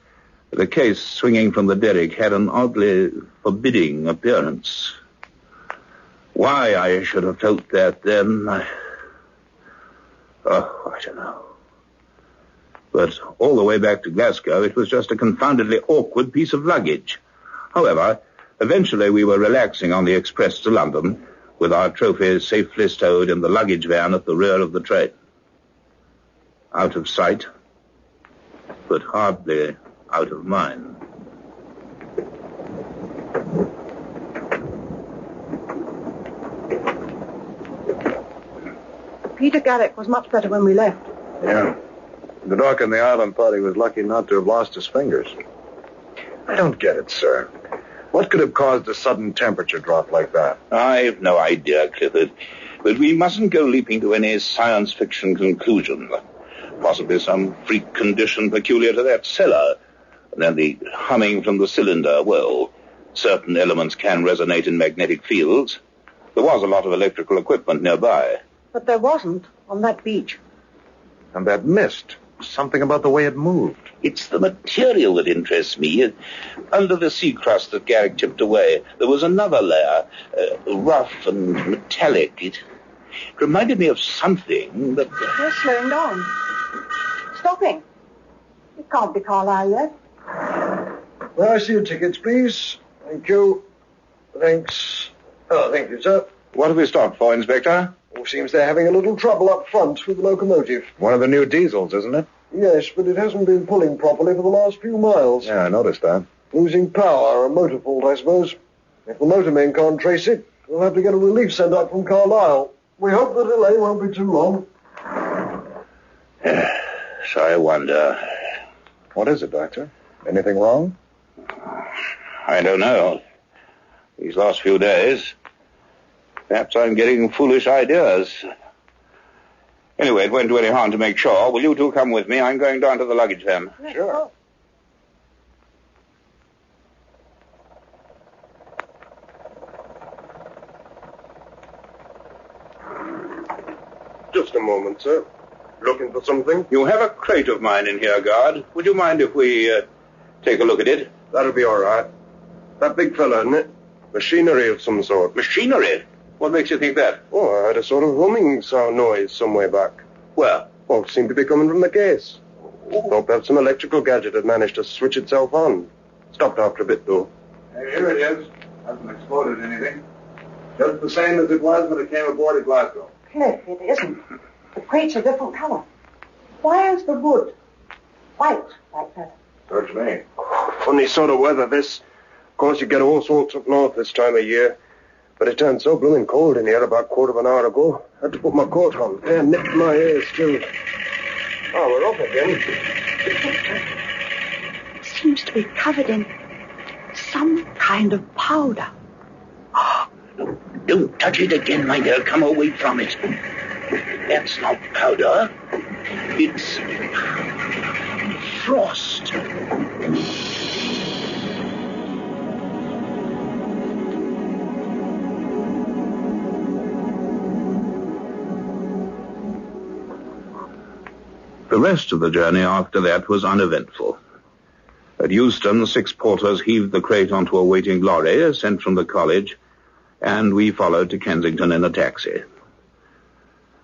C: the case swinging from the derrick had an oddly forbidding appearance. Why I should have felt that then, I don't know. But all the way back to Glasgow, it was just a confoundedly awkward piece of luggage. However, eventually we were relaxing on the express to London, with our trophies safely stowed in the luggage van at the rear of the train. Out of sight, but hardly out of mind.
E: Peter Garrick was much better when we left.
D: Yeah. The doc in the island thought he was lucky not to have lost his fingers. I don't get it, sir. What could have caused a sudden temperature drop like that?
C: I've no idea, Clifford. But we mustn't go leaping to any science fiction conclusion. Possibly some freak condition peculiar to that cellar. And then the humming from the cylinder. Well, certain elements can resonate in magnetic fields. There was a lot of electrical equipment nearby.
E: But there wasn't on that beach.
D: And that mist. Something about the way it moved.
C: It's the material that interests me. Under the sea crust that Garrick tipped away, there was another layer, rough and metallic. It reminded me of something, but...
E: We're slowing down. Stopping. It can't be Carlisle yet.
G: Well, I see your tickets, please. Thank you. Thanks. Oh, thank you, sir.
C: What have we stopped for, Inspector?
G: Oh, seems they're having a little trouble up front with the locomotive.
D: One of the new diesels, isn't it?
G: Yes, but it hasn't been pulling properly for the last few miles.
D: Yeah, I noticed that.
G: Losing power, a motor fault, I suppose. If the motormen can't trace it, we'll have to get a relief sent up from Carlisle. We hope the delay won't be too long.
C: So I wonder.
D: What is it, Doctor? Anything wrong?
C: I don't know. These last few days, perhaps I'm getting foolish ideas. Anyway, it won't do any harm to make sure. Will you two come with me? I'm going down to the luggage van.
D: Sure.
B: Just a moment, sir. Looking for something?
C: You have a crate of mine in here, guard. Would you mind if we take a look at it?
B: That'll be all right. That big fella, isn't it? Machinery of some sort.
C: Machinery? What makes you think that?
B: Oh, I heard a sort of humming sound noise some way back.
C: Where?
B: Oh, it seemed to be coming from the case. Thought perhaps some electrical gadget had managed to switch itself on. Stopped after a bit, though.
D: Here it is. Hasn't exploded anything. Just the same as it was when it came aboard at Glasgow.
E: Cliff, it isn't. The crate's a different color. Why is the wood white like that?
D: Search me.
B: Funny sort of weather, this. Of course, you get all sorts up north this time of year. But it turned so blooming cold in here about a quarter of an hour ago. I had to put my coat on. And nipped my ears, too. Oh, we're off again.
E: It seems to be covered in some kind of powder.
C: Don't touch it again, my dear. Come away from it. That's not powder. It's frost. The rest of the journey after that was uneventful. At Euston, 6 porters heaved the crate onto a waiting lorry sent from the college, and we followed to Kensington in a taxi.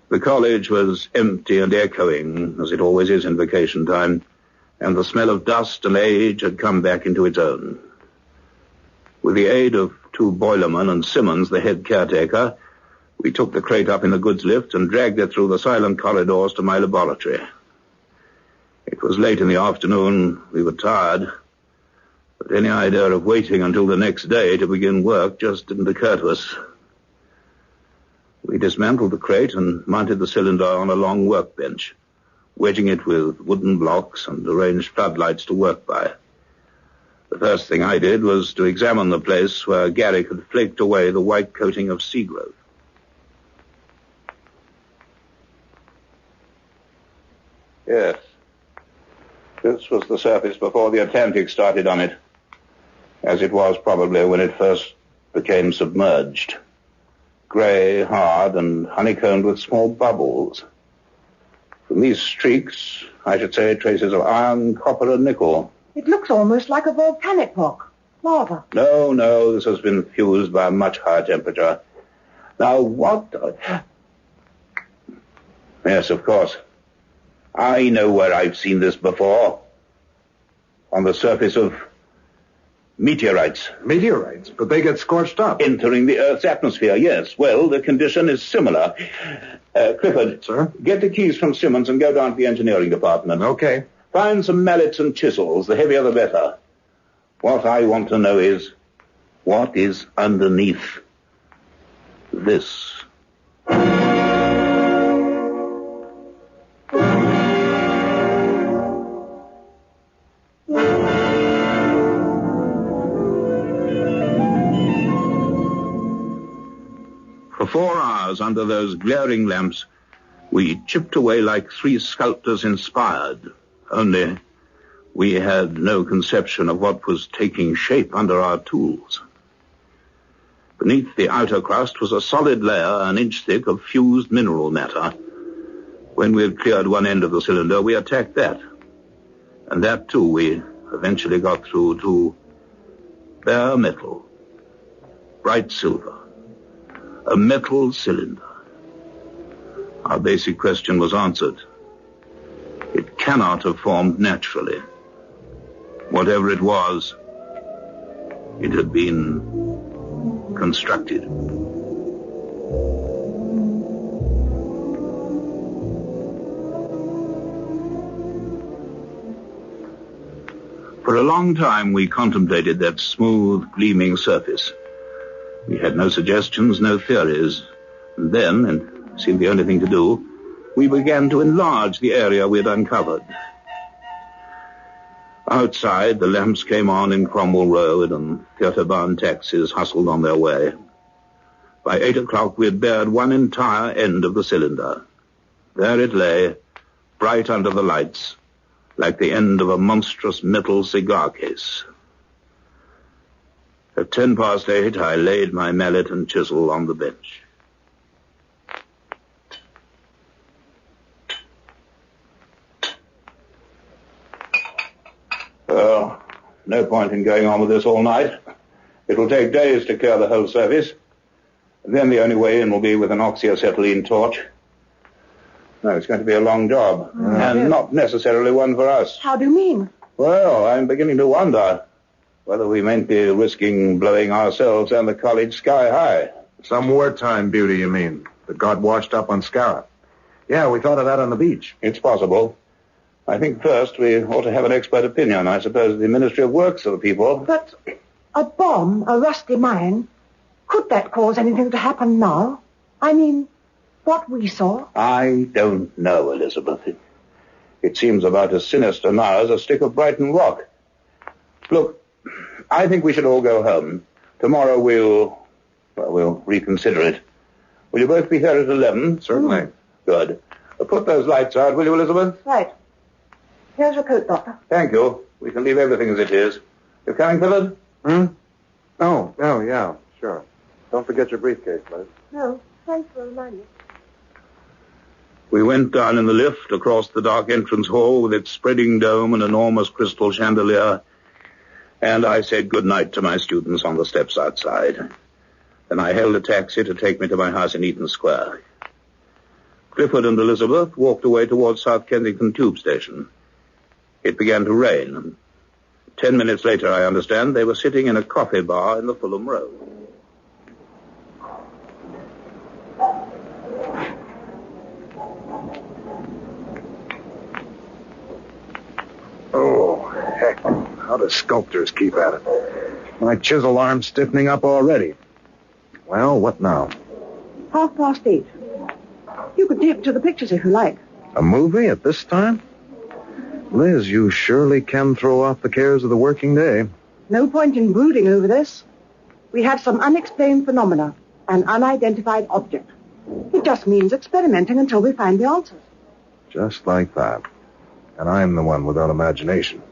C: The college was empty and echoing, as it always is in vacation time, and the smell of dust and age had come back into its own. With the aid of 2 boilermen and Simmons, the head caretaker, we took the crate up in the goods lift and dragged it through the silent corridors to my laboratory. It was late in the afternoon. We were tired, but any idea of waiting until the next day to begin work just didn't occur to us. We dismantled the crate and mounted the cylinder on a long workbench, wedging it with wooden blocks and arranged floodlights to work by. The first thing I did was to examine the place where Garrick had flaked away the white coating of sea growth. Yes. This was the surface before the Atlantic started on it, as it was probably when it first became submerged. Grey, hard, and honeycombed with small bubbles. From these streaks, I should say traces of iron, copper, and nickel.
E: It looks almost like a volcanic rock. Lava.
C: No, this has been fused by a much higher temperature. Now, what... Yes, of course. I know where I've seen this before. On the surface of Meteorites.
D: Meteorites? But they get scorched up.
C: Entering the Earth's atmosphere, yes. Well, the condition is similar. Clifford.
D: Sir?
C: Get the keys from Simmons and go down to the engineering department.
D: Okay.
C: Find some mallets and chisels. The heavier the better. What I want to know is, what is underneath this? For 4 hours under those glaring lamps, we chipped away like 3 sculptors inspired. Only we had no conception of what was taking shape under our tools. Beneath the outer crust was a solid layer, an inch thick, of fused mineral matter. When we had cleared one end of the cylinder, we attacked that. And that, too, we eventually got through to bare metal, bright silver. A metal cylinder. Our basic question was answered. It cannot have formed naturally. Whatever it was, it had been constructed. For a long time we contemplated that smooth, gleaming surface. We had no suggestions, no theories. And then, and it seemed the only thing to do, we began to enlarge the area we had uncovered. Outside, the lamps came on in Cromwell Road, and theatre-bound taxis hustled on their way. By 8 o'clock, we had bared one entire end of the cylinder. There it lay, bright under the lights, like the end of a monstrous metal cigar case. At 8:10, I laid my mallet and chisel on the bench. Well, no point in going on with this all night. It'll take days to clear the whole surface. Then the only way in will be with an oxyacetylene torch. No, it's going to be a long job, and not necessarily one for us.
E: How do you mean?
C: Well, I'm beginning to wonder whether we mayn't be risking blowing ourselves and the college sky high.
D: Some wartime beauty, you mean, that got washed up on Scarra. Yeah, we thought of that on the beach.
C: It's possible. I think first we ought to have an expert opinion. I suppose the Ministry of Works are the people.
E: But a bomb, a rusty mine, could that cause anything to happen now? I mean, what we saw?
C: I don't know, Elizabeth. It seems about as sinister now as a stick of Brighton rock. Look, I think we should all go home. Tomorrow we'll reconsider it. Will you both be here at 11?
D: Certainly.
C: Good. Put those lights out, will you, Elizabeth?
E: Right. Here's your coat, Doctor.
C: Thank you. We can leave everything as it is. You coming, Clifford?
D: Oh, yeah, sure. Don't forget your briefcase, Liz.
E: No, thanks for reminding me.
C: We went down in the lift across the dark entrance hall with its spreading dome and enormous crystal chandelier, and I said good night to my students on the steps outside. Then I hailed a taxi to take me to my house in Eaton Square. Clifford and Elizabeth walked away towards South Kensington Tube Station. It began to rain. 10 minutes later, I understand, they were sitting in a coffee bar in the Fulham Road.
D: Oh, heck. How do sculptors keep at it? My chisel arm's stiffening up already. Well, what now?
E: 8:30. You could dip to the pictures if you like.
D: A movie at this time? Liz, you surely can throw off the cares of the working day.
E: No point in brooding over this. We have some unexplained phenomena, an unidentified object. It just means experimenting until we find the answers.
D: Just like that. And I'm the one without imagination.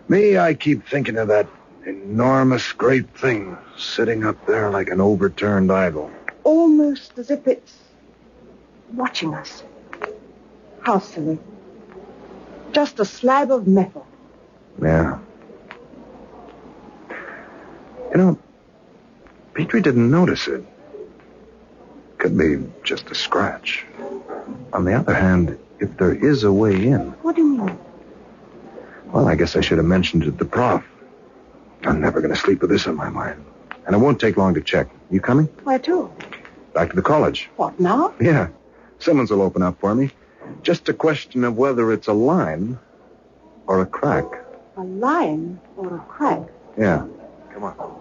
D: Me, I keep thinking of that enormous great thing sitting up there like an overturned idol.
E: Almost as if it's watching us. How silly. Just a slab of metal.
D: Yeah. You know, Petrie didn't notice it. Could be just a scratch. On the other hand, if there is a way in...
E: What do you mean?
D: Well, I guess I should have mentioned it to Prof. I'm never going to sleep with this on my mind. And it won't take long to check. You coming?
E: Where to?
D: Back to the college.
E: What, now?
D: Yeah. Simmons will open up for me. Just a question of whether it's a line or a crack.
E: A line or a crack?
D: Yeah. Come on.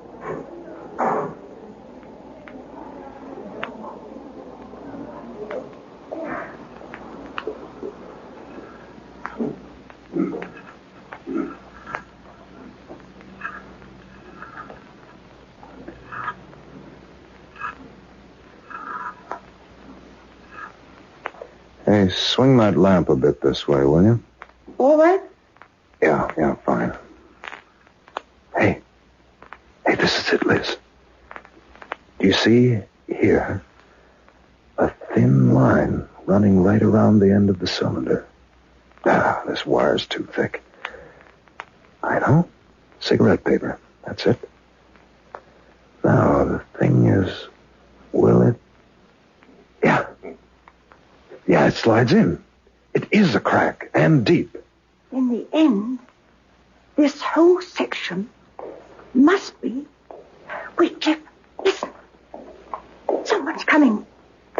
D: Hey, swing that lamp a bit this way, will you?
E: All right.
D: Yeah, fine. Hey, this is it, Liz. Do you see here a thin line running right around the end of the cylinder? This wire's too thick. I know. Cigarette paper. That's it. Now, the thing is, will it? Yeah, it slides in. It is a crack, and deep.
E: In the end, this whole section must be... Wait, Jeff, listen. Someone's coming.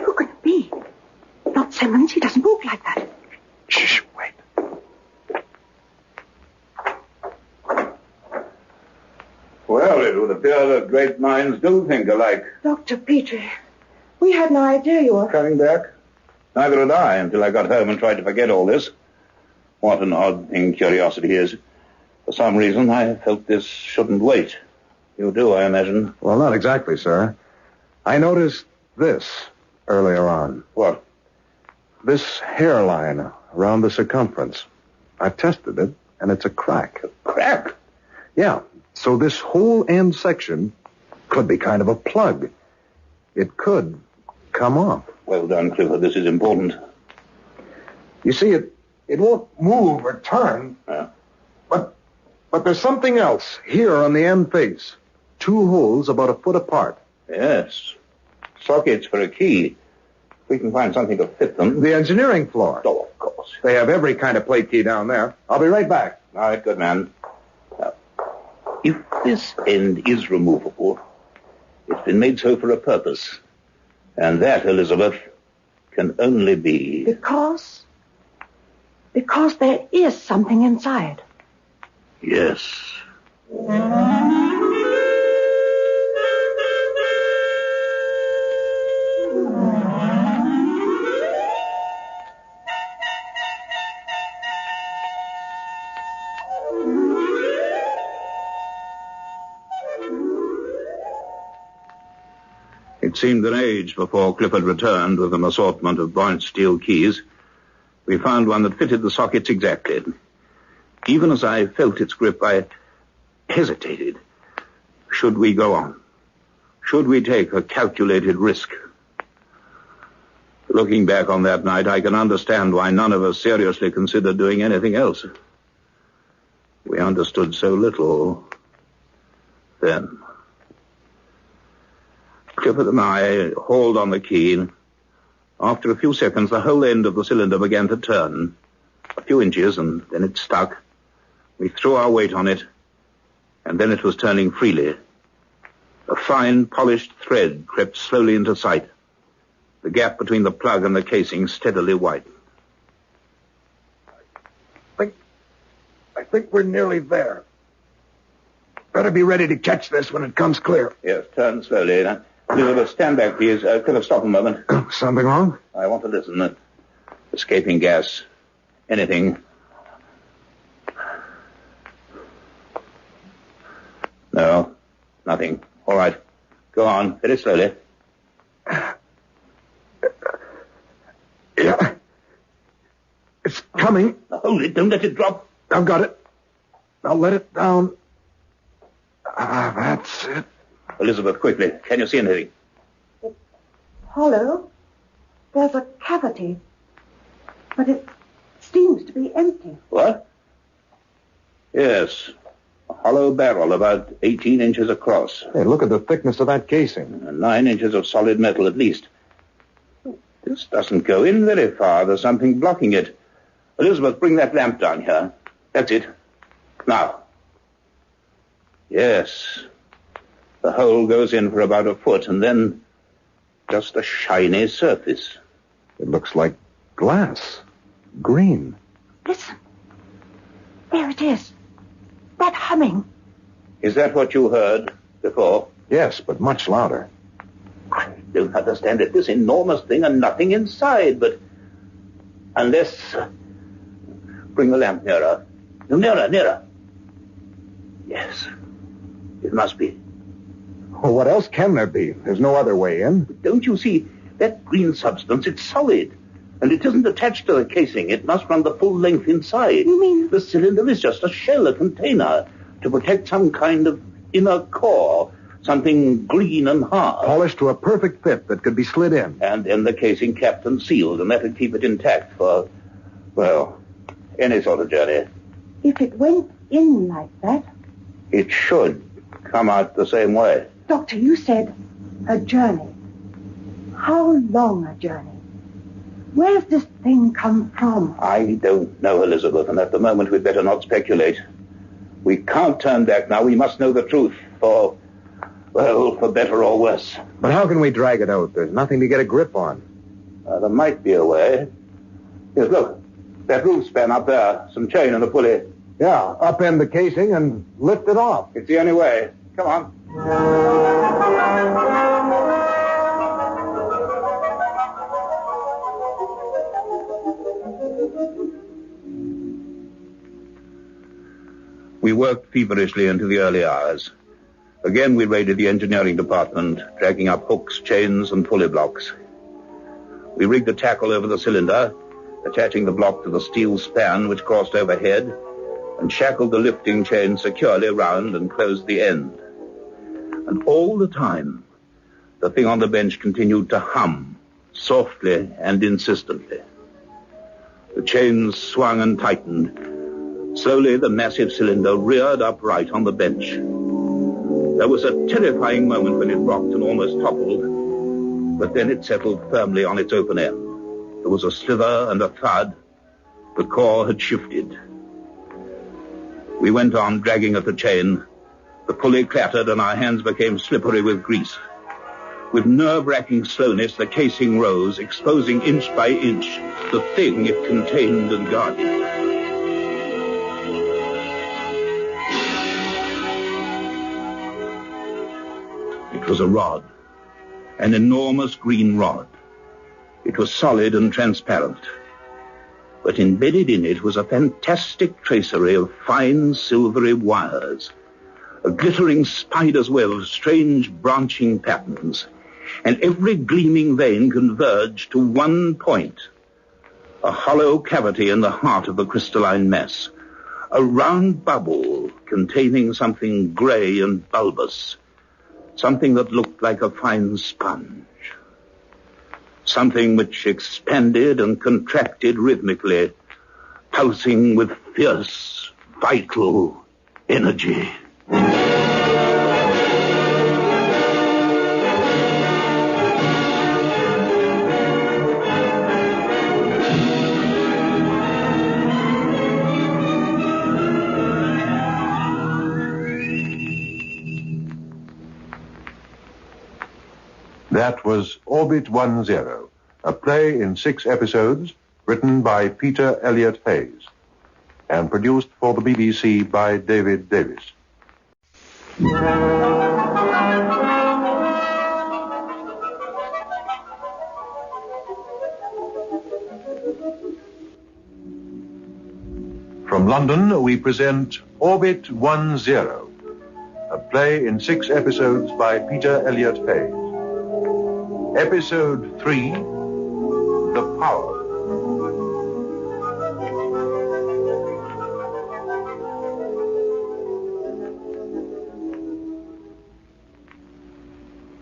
E: Who can it be? Not Simmons. He doesn't walk like that.
D: Shh, wait.
C: Well, it would appear that great minds do think alike.
E: Dr. Petrie, we had no idea you were...
C: Coming back? Neither had I until I got home and tried to forget all this. What an odd thing curiosity is. For some reason, I felt this shouldn't wait. You do, I imagine.
D: Well, not exactly, sir. I noticed this earlier on.
C: What?
D: This hairline around the circumference. I've tested it, and it's a crack.
C: A crack?
D: Yeah. So this whole end section could be kind of a plug. It could come off.
C: Well done, Clifford. This is important.
D: You see, it won't move or turn.
C: Yeah.
D: But there's something else here on the end face. 2 holes about a foot apart.
C: Yes. Sockets for a key. We can find something to fit them.
D: The engineering floor.
C: Oh, of course.
D: They have every kind of plate key down there. I'll be right back.
C: All right, good man. Now, if this end is removable, it's been made so for a purpose. And that, Elizabeth, can only be...
E: Because there is something inside.
C: Yes. It seemed an age before Clifford returned with an assortment of buoyant steel keys. We found one that fitted the sockets exactly. Even as I felt its grip, I hesitated. Should we go on? Should we take a calculated risk? Looking back on that night, I can understand why none of us seriously considered doing anything else. We understood so little then. Clifford and I hauled on the key, and after a few seconds, the whole end of the cylinder began to turn. A few inches, and then it stuck. We threw our weight on it, and then it was turning freely. A fine, polished thread crept slowly into sight. The gap between the plug and the casing steadily widened.
D: I think we're nearly there. Better be ready to catch this when it comes clear.
C: Yes, turn slowly. Now, Elizabeth, stand back, please. Clifford, stop a moment.
D: Something wrong?
C: I want to listen. Escaping gas. Anything. No, nothing. All right. Go on. Very slowly.
D: Yeah. It's coming.
C: Now, hold it. Don't let it drop.
D: I've got it. I'll let it down. That's it.
C: Elizabeth, quickly. Can you see anything?
E: It's hollow. There's a cavity. But it seems to be empty.
C: What? Yes. A hollow barrel about 18 inches across.
D: Hey, look at the thickness of that casing.
C: And 9 inches of solid metal at least. This doesn't go in very far. There's something blocking it. Elizabeth, bring that lamp down here. That's it. Now. Yes. The hole goes in for about a foot, and then just a shiny surface.
D: It looks like glass. Green.
E: Listen. There it is. That humming.
C: Is that what you heard before?
D: Yes, but much louder.
C: I don't understand it. This enormous thing and nothing inside, but unless... Bring the lamp nearer. No, nearer. Yes. It must be.
D: Well, what else can there be? There's no other way in.
C: But don't you see? That green substance, it's solid. And it isn't attached to the casing. It must run the full length inside.
E: You mean...
C: The cylinder is just a shell, a container, to protect some kind of inner core, something green and hard.
D: Polished to a perfect fit that could be slid in.
C: And then the casing capped and sealed, and that would keep it intact for, well, any sort of journey.
E: If it went in like that...
C: It should come out the same way.
E: Doctor, you said a journey. How long a journey? Where's this thing come from?
C: I don't know, Elizabeth, and at the moment we'd better not speculate. We can't turn back now. We must know the truth for better or worse.
D: But how can we drag it out? There's nothing to get a grip on.
C: There might be a way. Yes, look. That roof span up there. Some chain and a pulley.
D: Yeah, upend the casing and lift it off.
C: It's the only way. Come on. We worked feverishly into the early hours. Again, we raided the engineering department, dragging up hooks, chains, and pulley blocks. We rigged a tackle over the cylinder, attaching the block to the steel span which crossed overhead, and shackled the lifting chain securely round and closed the end. And all the time, the thing on the bench continued to hum, softly and insistently. The chains swung and tightened. Slowly, the massive cylinder reared upright on the bench. There was a terrifying moment when it rocked and almost toppled, but then it settled firmly on its open end. There was a slither and a thud. The core had shifted. We went on dragging at the chain. The pulley clattered and our hands became slippery with grease. With nerve-wracking slowness, the casing rose, exposing inch by inch the thing it contained and guarded. It was a rod, an enormous green rod. It was solid and transparent. But embedded in it was a fantastic tracery of fine silvery wires, a glittering spider's web of strange branching patterns, and every gleaming vein converged to one point, a hollow cavity in the heart of the crystalline mass, a round bubble containing something gray and bulbous, something that looked like a fine sponge. Something which expanded and contracted rhythmically, pulsing with fierce, vital energy.
A: That was Orbit 10, a play in 6 episodes written by Peter Elliott Hayes and produced for the BBC by David Davis. From London, we present Orbit 10, a play in 6 episodes by Peter Elliott Hayes. Episode 3, The Power.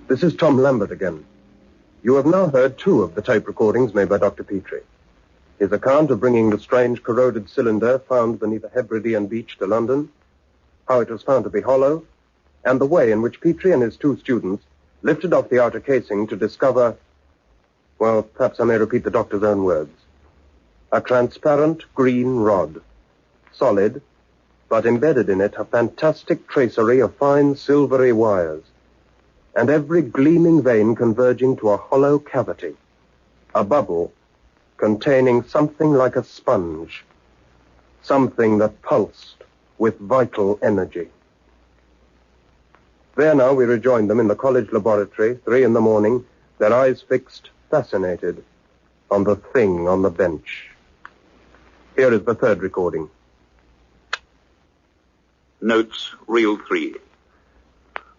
B: This is Tom Lambert again. You have now heard 2 of the tape recordings made by Dr. Petrie. His account of bringing the strange corroded cylinder found beneath the Hebridean beach to London, how it was found to be hollow, and the way in which Petrie and his 2 students lifted off the outer casing to discover, well, perhaps I may repeat the doctor's own words, a transparent green rod, solid, but embedded in it a fantastic tracery of fine silvery wires, and every gleaming vein converging to a hollow cavity, a bubble containing something like a sponge, something that pulsed with vital energy. There now we rejoined them in the college laboratory, 3 a.m, their eyes fixed, fascinated, on the thing on the bench. Here is the third recording.
C: Notes, reel 3.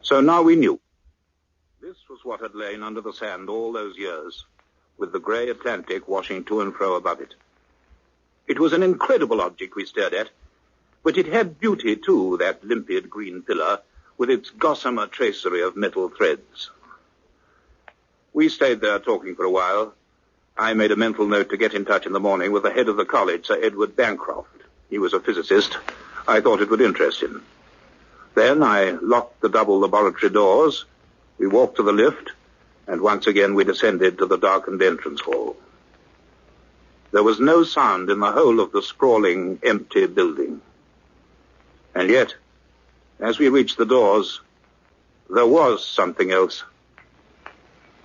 C: So now we knew. This was what had lain under the sand all those years, with the grey Atlantic washing to and fro above it. It was an incredible object we stared at, but it had beauty, too, that limpid green pillar, with its gossamer tracery of metal threads. We stayed there talking for a while. I made a mental note to get in touch in the morning with the head of the college, Sir Edward Bancroft. He was a physicist. I thought it would interest him. Then I locked the double laboratory doors. We walked to the lift, and once again we descended to the darkened entrance hall. There was no sound in the whole of the sprawling, empty building. And yet, as we reached the doors, there was something else.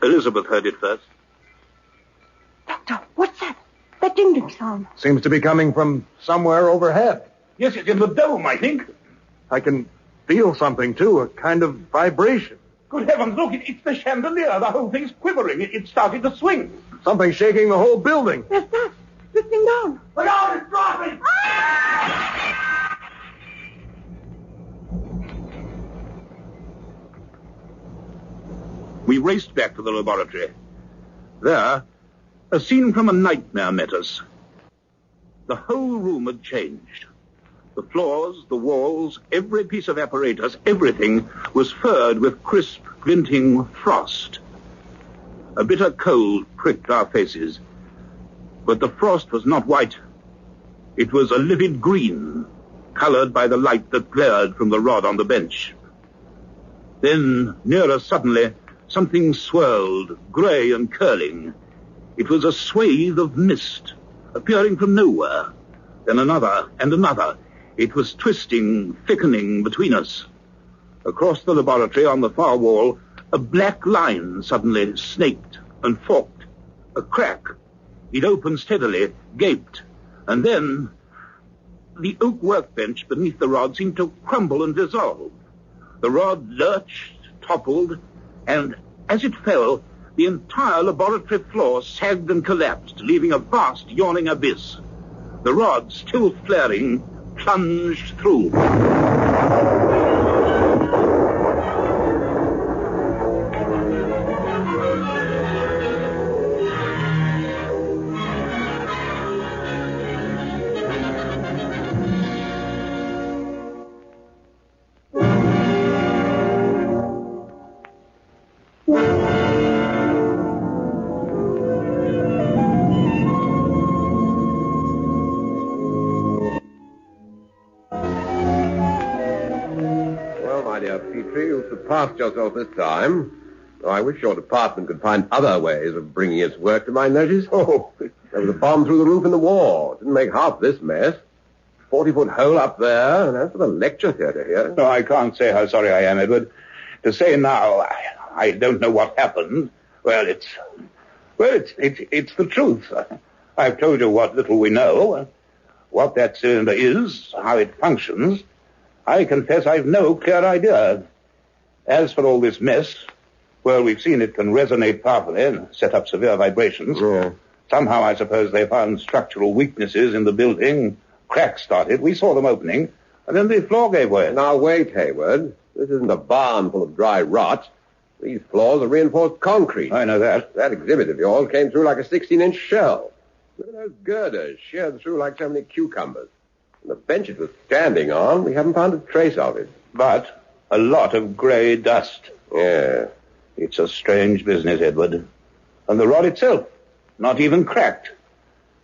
C: Elizabeth heard it first.
E: Doctor, what's that? That ding-ding sound.
D: Seems to be coming from somewhere overhead.
C: Yes, it's in the dome, I think.
D: I can feel something, too, a kind of vibration.
C: Good heavens, look, it's the chandelier. The whole thing's quivering. It started to swing.
D: Something shaking the whole building.
E: There's that. Drifting down.
C: Look out, it's dropping! We raced back to the laboratory. There, a scene from a nightmare met us. The whole room had changed. The floors, the walls, every piece of apparatus, everything was furred with crisp, glinting frost. A bitter cold pricked our faces. But the frost was not white. It was a livid green, colored by the light that glared from the rod on the bench. Then, near us suddenly, something swirled, grey and curling. It was a swathe of mist, appearing from nowhere. Then another and another. It was twisting, thickening between us. Across the laboratory on the far wall, a black line suddenly snaked and forked. A crack. It opened steadily, gaped, and then the oak workbench beneath the rod seemed to crumble and dissolve. The rod lurched, toppled, and as it fell, the entire laboratory floor sagged and collapsed, leaving a vast, yawning abyss. The rod, still flaring, plunged through.
F: You've surpassed yourself this time. Oh, I wish your department could find other ways of bringing its work to my notice. Oh, there was a bomb through the roof in the war. Didn't make half this mess. 40-foot hole up there, and as for the lecture theatre here...
C: No, I can't say how sorry I am, Edward. To say now, I don't know what happened. It's the truth. I've told you what little we know, what that cylinder is, how it functions. I confess I've no clear idea. As for all this mess, well, we've seen it can resonate powerfully and set up severe vibrations.
F: Yeah.
C: Somehow, I suppose, they found structural weaknesses in the building. Cracks started. We saw them opening, and then the floor gave way.
F: Now, wait, Hayward. This isn't a barn full of dry rot. These floors are reinforced concrete.
C: I know that.
F: That exhibit of yours came through like a 16-inch shell. Look at those girders sheared through like so many cucumbers. And the bench it was standing on, we haven't found a trace of it.
C: But a lot of grey dust.
F: Yeah.
C: It's a strange business, Edward. And the rod itself, not even cracked.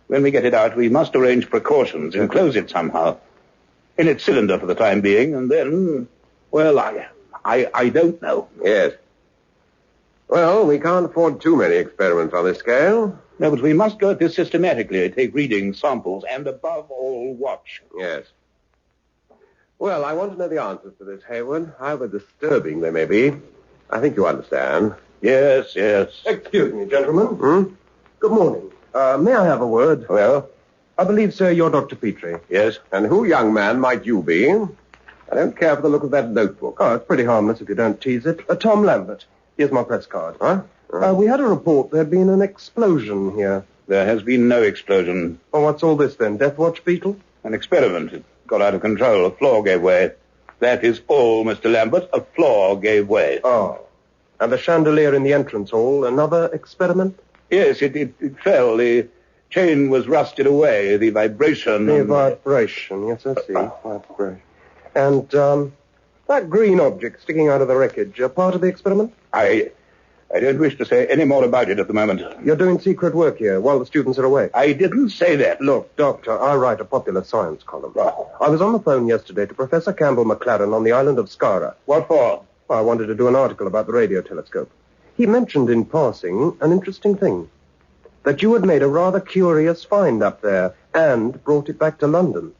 C: When we get it out, we must arrange precautions, enclose it somehow. In its cylinder for the time being, and then, well, I don't know.
F: Yes. Well, we can't afford too many experiments on this scale.
C: No, but we must go at this systematically, take readings, samples, and above all, watch.
F: Yes.
H: Well, I want to know the answers to this, Hayward, however disturbing they may be. I think you understand.
C: Yes.
B: Excuse me, gentlemen. Good morning. May I have a word?
H: Well?
B: I believe, sir, you're Dr. Petrie.
H: Yes. And who, young man, might you be? I don't care for the look of that notebook.
B: Oh, it's pretty harmless if you don't tease it. Tom Lambert. Here's my press card.
H: Huh?
B: We had a report there'd been an explosion here.
C: There has been no explosion.
B: Oh, what's all this then? Death Watch beetle?
C: An experiment. It got out of control. A floor gave way. That is all, Mr. Lambert. A floor gave way.
B: Oh. And the chandelier in the entrance hall, another experiment?
C: Yes, it fell. The chain was rusted away. The vibration...
B: The vibration, yes, I see. Vibration. And, that green object sticking out of the wreckage, a part of the experiment?
C: I don't wish to say any more about it at the moment.
B: You're doing secret work here while the students are away?
C: I didn't say that.
B: Look, Doctor, I write a popular science column. I was on the phone yesterday to Professor Campbell McLaren on the island of Skara.
C: What for?
B: I wanted to do an article about the radio telescope. He mentioned in passing an interesting thing. That you had made a rather curious find up there and brought it back to London.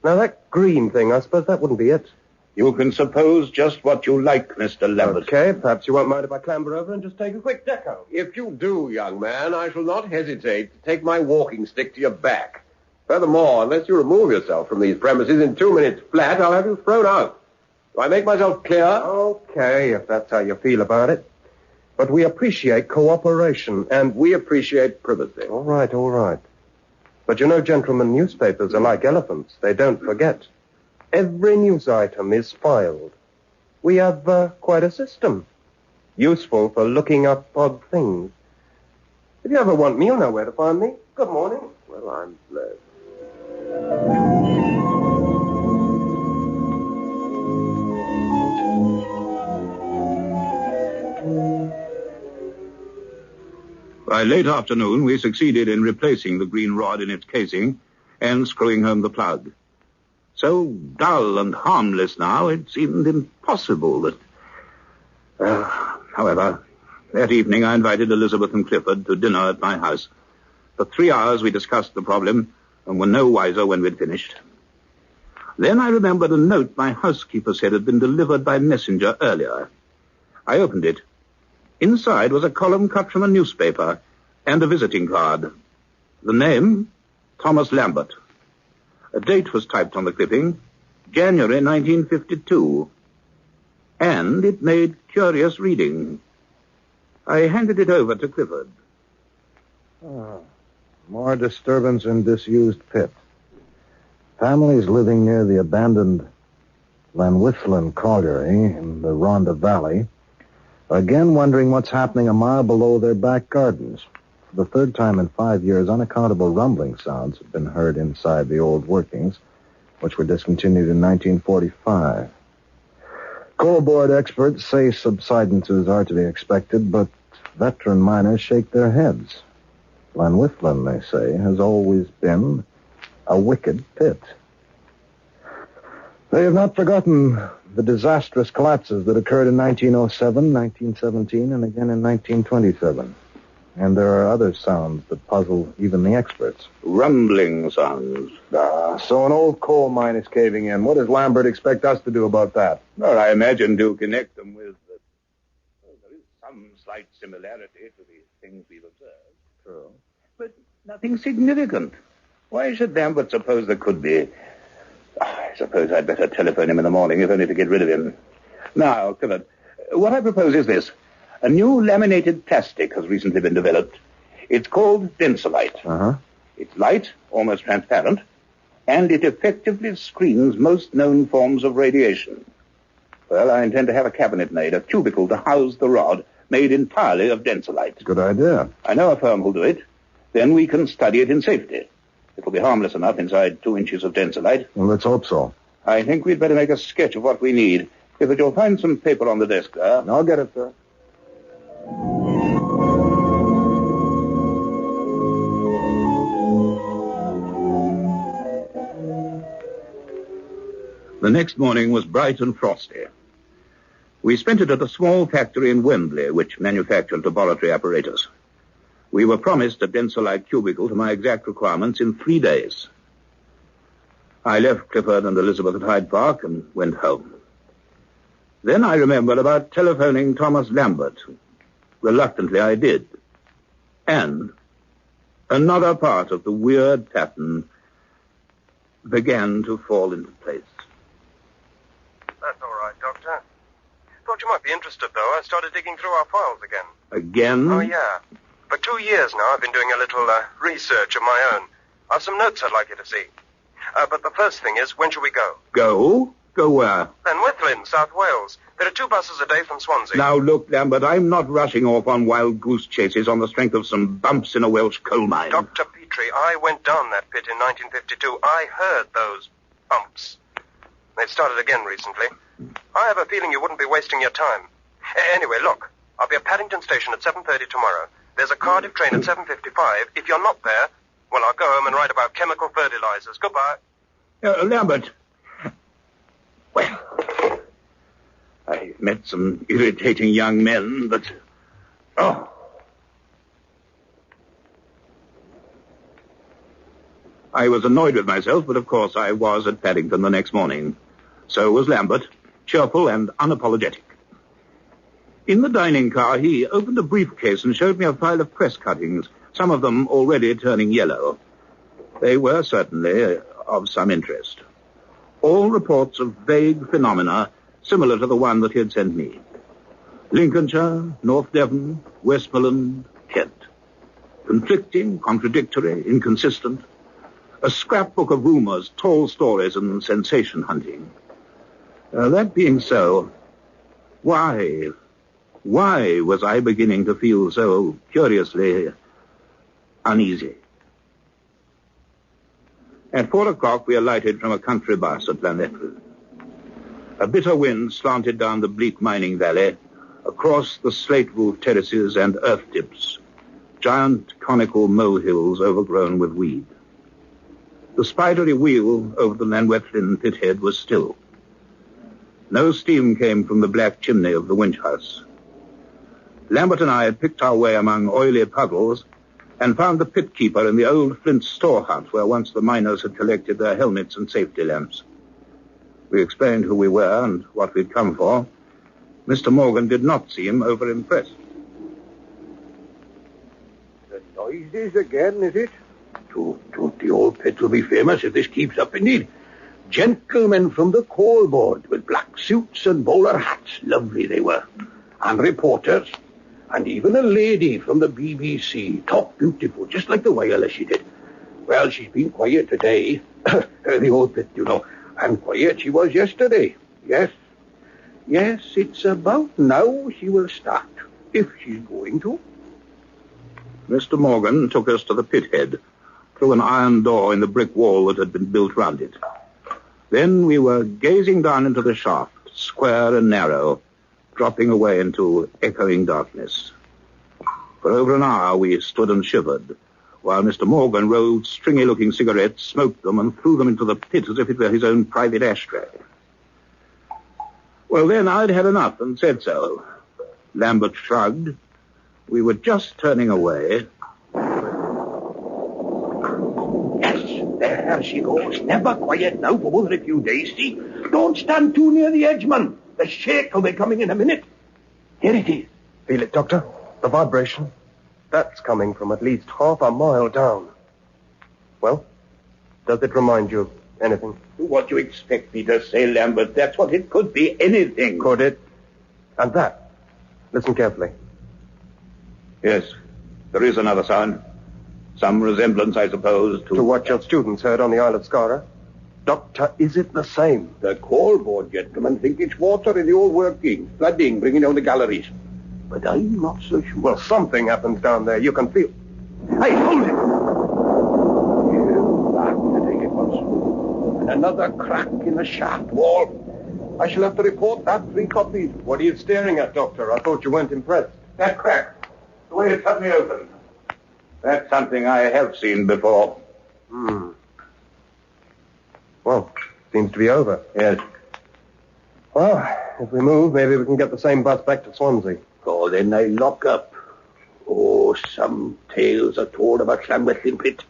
B: Now, that green thing, I suppose that wouldn't be it.
C: You can suppose just what you like, Mr. Lambert.
B: Okay, perhaps you won't mind if I clamber over and just take a quick deco.
H: If you do, young man, I shall not hesitate to take my walking stick to your back. Furthermore, unless you remove yourself from these premises in 2 minutes flat, I'll have you thrown out. Do I make myself clear?
B: Okay, if that's how you feel about it. But we appreciate cooperation, and
H: we appreciate privacy.
B: All right. But you know, gentlemen, newspapers are like elephants. They don't forget. Every news item is filed. We have quite a system. Useful for looking up odd things. If you ever want me, you'll know where to find me. Good morning.
H: Well, I'm blessed.
C: By late afternoon, we succeeded in replacing the green rod in its casing and screwing home the plug. So dull and harmless now, it seemed impossible that... However, that evening I invited Elizabeth and Clifford to dinner at my house. For 3 hours we discussed the problem and were no wiser when we'd finished. Then I remembered a note my housekeeper said had been delivered by messenger earlier. I opened it. Inside was a column cut from a newspaper and a visiting card. The name, Thomas Lambert. A date was typed on the clipping, January 1952. And it made curious reading. I handed it over to Clifford.
D: More disturbance in disused pit. Families living near the abandoned Llanwithlin colliery in the Rhondda Valley are again wondering what's happening a mile below their back gardens. For the third time in 5 years, unaccountable rumbling sounds have been heard inside the old workings, which were discontinued in 1945. Coal board experts say subsidences are to be expected, but veteran miners shake their heads. Llanwithlin, they say, has always been a wicked pit. They have not forgotten the disastrous collapses that occurred in 1907, 1917, and again in 1927. And there are other sounds that puzzle even the experts.
C: Rumbling sounds.
D: So an old coal mine is caving in. What does Lambert expect us to do about that?
C: Well, I imagine to connect them with... there is some slight similarity to the things we've observed.
D: True.
C: But nothing significant. Why should Lambert suppose there could be? I suppose I'd better telephone him in the morning, if only to get rid of him. Now, Clifford, what I propose is this. A new laminated plastic has recently been developed. It's called Densolite.
D: Uh-huh.
C: It's light, almost transparent, and it effectively screens most known forms of radiation. Well, I intend to have a cabinet made, a cubicle to house the rod, made entirely of Densolite.
D: Good idea.
C: I know a firm who'll do it. Then we can study it in safety. It'll be harmless enough inside 2 inches of Densolite.
D: Well, let's hope so.
C: I think we'd better make a sketch of what we need. If you'll find some paper on the desk there.
D: I'll get it, sir.
C: The next morning was bright and frosty. We spent it at a small factory in Wembley, which manufactured laboratory apparatus. We were promised a Densolite cubicle to my exact requirements in 3 days. I left Clifford and Elizabeth at Hyde Park and went home. Then I remembered about telephoning Thomas Lambert. Reluctantly, I did. And another part of the weird pattern began to fall into place.
B: That's all right, Doctor. Thought you might be interested, though. I started digging through our files again.
C: Again?
B: Oh, yeah. For 2 years now, I've been doing a little research of my own. I've some notes I'd like you to see. But the first thing is, when shall we go?
C: Go? Go where?
B: Llanwethlin, South Wales. There are 2 buses a day from Swansea.
C: Now, look, Lambert, I'm not rushing off on wild goose chases on the strength of some bumps in a Welsh coal mine.
B: Dr. Petrie, I went down that pit in 1952. I heard those bumps. They've started again recently. I have a feeling you wouldn't be wasting your time. Anyway, look, I'll be at Paddington Station at 7:30 tomorrow. There's a Cardiff train at 7:55. If you're not there, well, I'll go home and write about chemical fertilizers. Goodbye.
C: Lambert. Well, I've met some irritating young men, but... Oh. I was annoyed with myself, but of course I was at Paddington the next morning. So was Lambert, cheerful and unapologetic. In the dining car, he opened a briefcase and showed me a file of press cuttings, some of them already turning yellow. They were certainly of some interest. All reports of vague phenomena similar to the one that he had sent me. Lincolnshire, North Devon, Westmoreland, Kent. Conflicting, contradictory, inconsistent. A scrapbook of rumors, tall stories, and sensation hunting. That being so, why was I beginning to feel so curiously uneasy? At 4 o'clock, we alighted from a country bus at Llanwethlin. A bitter wind slanted down the bleak mining valley, across the slate-roof terraces and earth dips, giant conical molehills overgrown with weed. The spidery wheel over the Llanwethlin pithead was still. No steam came from the black chimney of the winch house. Lambert and I had picked our way among oily puddles and found the pit keeper in the old flint store hut where once the miners had collected their helmets and safety lamps. We explained who we were and what we'd come for. Mr. Morgan did not seem over-impressed.
G: The noises again, is it? The old pit will be famous if this keeps up, indeed. Gentlemen from the coal board with black suits and bowler hats. Lovely they were. And reporters. And even a lady from the BBC. Talked beautiful, just like the wireless she did. Well, she's been quiet today. The old pit, you know. And quiet she was yesterday. Yes, it's about now she will start. If she's going to.
C: Mr. Morgan took us to the pit head, through an iron door in the brick wall that had been built round it. Then we were gazing down into the shaft, square and narrow, dropping away into echoing darkness. For over an hour we stood and shivered, while Mr. Morgan rolled stringy-looking cigarettes, smoked them, and threw them into the pit as if it were his own private ashtray. Well, then I'd had enough and said so. Lambert shrugged. We were just turning away.
G: Yes, there she goes. Never quiet now for more than a few days, see? Don't stand too near the edge, man. The shake will be coming in a minute. Here it is.
B: Feel it, Doctor? The vibration? That's coming from at least half a mile down. Well, does it remind you of anything?
C: What do you expect me to say, Lambert? That's what it could be, anything.
B: Could it? And that? Listen carefully.
C: Yes, there is another sound. Some resemblance, I suppose,
B: To what your students heard on the Isle of Skara? Doctor, is it the same?
G: The coal board gentlemen think it's water in the old working, flooding, bringing down the galleries. But I'm not so sure.
B: Well, something happens down there. You can feel...
G: Hey, hold it! That, I think it was. And another crack in the shaft wall. I shall have to report that 3 copies.
B: What are you staring at, Doctor? I thought you weren't impressed.
C: That crack, the way it suddenly opened. That's something I have seen before.
B: Well, seems to be over.
C: Yes.
B: Well, if we move, maybe we can get the same bus back to Swansea.
G: Oh, then I lock up. Oh, some tales are told about Llanwethlin pit.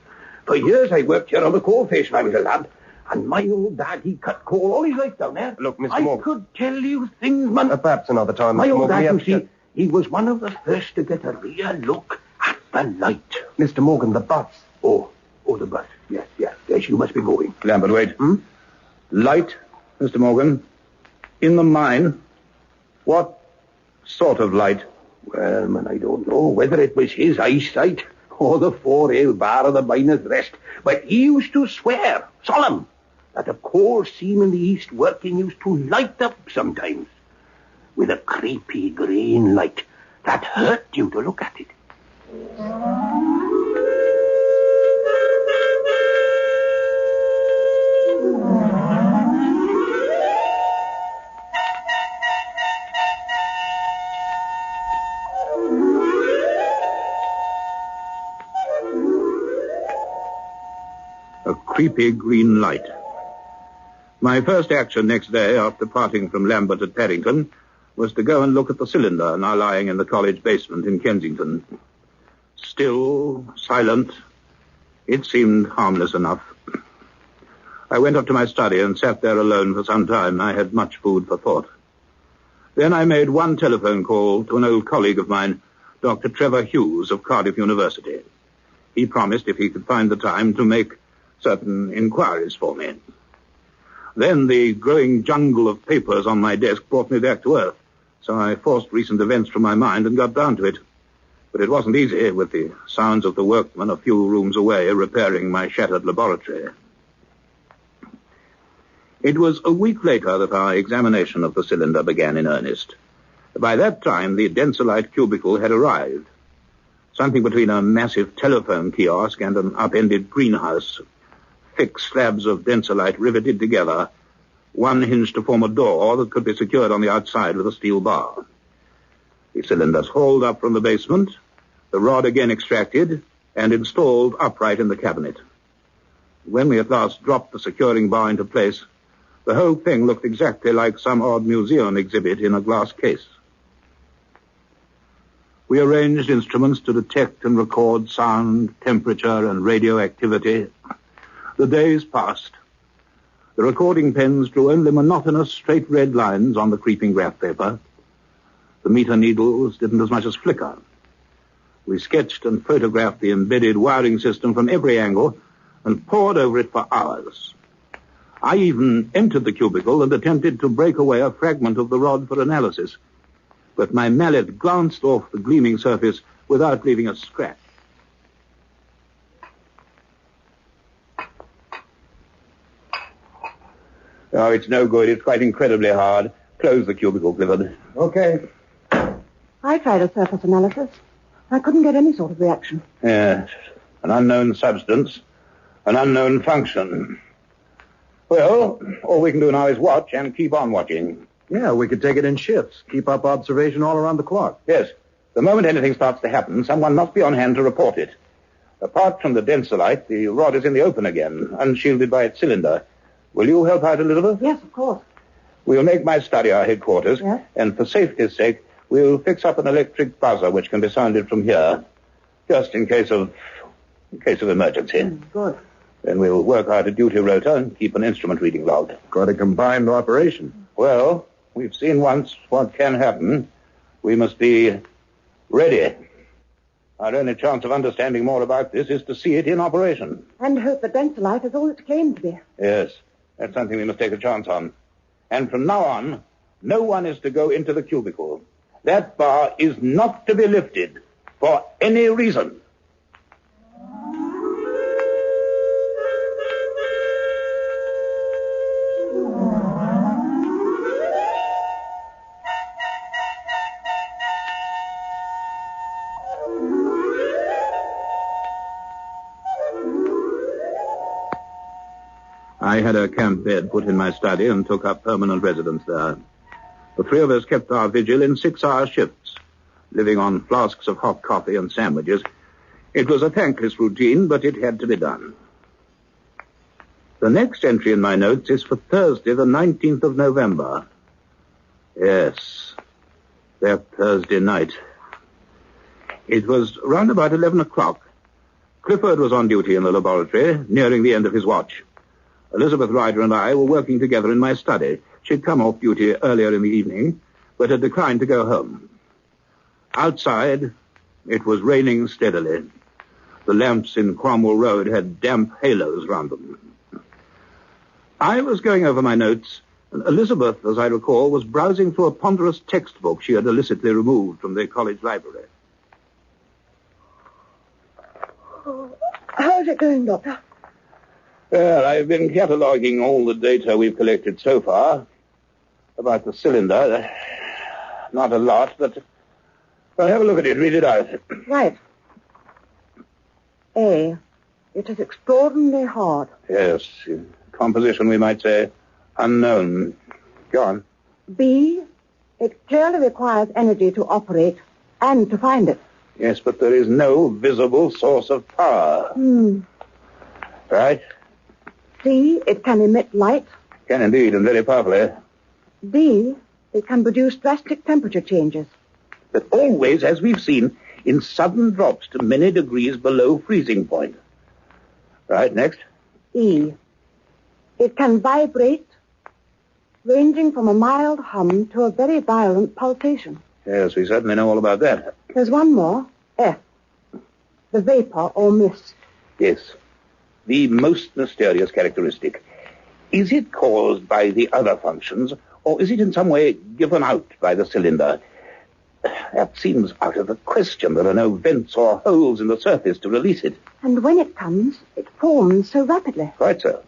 G: For years I worked here on the coalface when I was a lad, And my old dad, he cut coal all his life down there.
B: Look, Mr. Morgan.
G: I could tell you things, man.
B: Perhaps another time,
G: My
B: Mr.
G: old
B: Morgan.
G: dad, you see, he was one of the first to get a real look at the light.
B: Mr. Morgan, the bus.
G: Oh, the bus. Yes, you must be going.
C: Lambert, wait. Light, Mr. Morgan, in the mine. What sort of light?
G: Well, man, I don't know whether it was his eyesight or the 4-ale bar of the miner's rest, but he used to swear, solemn, that a coal seam in the east working used to light up sometimes with a creepy green light that hurt you to look at it.
C: A creepy green light. My first action next day, after parting from Lambert at Paddington, was to go and look at the cylinder now lying in the college basement in Kensington. Still, silent, it seemed harmless enough. I went up to my study and sat there alone for some time. I had much food for thought. Then I made one telephone call to an old colleague of mine, Dr. Trevor Hughes of Cardiff University. He promised, if he could find the time, to make certain inquiries for me. Then the growing jungle of papers on my desk brought me back to earth, so I forced recent events from my mind and got down to it. But it wasn't easy, with the sounds of the workmen a few rooms away repairing my shattered laboratory. It was a week later that our examination of the cylinder began in earnest. By that time, the Densolite cubicle had arrived. Something between a massive telephone kiosk and an upended greenhouse. Thick slabs of Densolite riveted together, one hinged to form a door that could be secured on the outside with a steel bar. The cylinders hauled up from the basement, the rod again extracted, and installed upright in the cabinet. When we at last dropped the securing bar into place, the whole thing looked exactly like some odd museum exhibit in a glass case. We arranged instruments to detect and record sound, temperature, and radioactivity. The days passed. The recording pens drew only monotonous, straight red lines on the creeping graph paper. The meter needles didn't as much as flicker. We sketched and photographed the embedded wiring system from every angle and pored over it for hours. I even entered the cubicle and attempted to break away a fragment of the rod for analysis, but my mallet glanced off the gleaming surface without leaving a scratch. Oh, it's no good. It's quite incredibly hard. Close the cubicle, Clifford.
B: Okay.
E: I tried a surface analysis. I couldn't get any sort of reaction.
C: Yes. An unknown substance. An unknown function. Well, all we can do now is watch and keep on watching.
D: Yeah, we could take it in shifts. Keep up observation all around the clock.
C: Yes. The moment anything starts to happen, someone must be on hand to report it. Apart from the Densolite, the rod is in the open again, unshielded by its cylinder. Will you help out, Elizabeth?
E: Yes, of course.
C: We'll make my study our headquarters,
E: Yes?
C: And for safety's sake, we'll fix up an electric buzzer which can be sounded from here, just in case of emergency.
E: Good.
C: Then we'll work out a duty rota and keep an instrument reading log.
D: Quite a combined operation.
C: Well, we've seen once what can happen. We must be ready. Our only chance of understanding more about this is to see it in operation.
E: And hope that Densolite is all it's claimed to be.
C: Yes, that's something we must take a chance on. And from now on, no one is to go into the cubicle. That bar is not to be lifted for any reason. I had a camp bed put in my study and took up permanent residence there. The three of us kept our vigil in 6-hour shifts, living on flasks of hot coffee and sandwiches. It was a thankless routine, but it had to be done. The next entry in my notes is for Thursday, the 19th of November. Yes, that Thursday night. It was round about 11 o'clock. Clifford was on duty in the laboratory, nearing the end of his watch. Elizabeth Ryder and I were working together in my study. She'd come off duty earlier in the evening, but had declined to go home. Outside, it was raining steadily. The lamps in Cromwell Road had damp halos round them. I was going over my notes, and Elizabeth, as I recall, was browsing through a ponderous textbook she had illicitly removed from the college library.
E: Oh, how's it going, Doctor?
C: Well, I've been cataloguing all the data we've collected so far about the cylinder. Not a lot, but I'll have a look at it. Read it out.
E: Right. A. It is extraordinarily hard.
C: Yes. Composition, we might say, unknown. Go on.
E: B. It clearly requires energy to operate and to find it.
C: Yes, but there is no visible source of power. Right?
E: C. It can emit light.
C: Can indeed, and very powerfully.
E: D. It can produce drastic temperature changes.
C: But always, as we've seen, in sudden drops to many degrees below freezing point. Right, next.
E: E. It can vibrate, ranging from a mild hum to a very violent pulsation.
C: Yes, we certainly know all about that.
E: There's one more. F. The vapor or mist.
C: Yes. The most mysterious characteristic. Is it caused by the other functions, or is it in some way given out by the cylinder? That seems out of the question. There are no vents or holes in the surface to release it.
E: And when it comes, it forms so rapidly.
C: Quite so.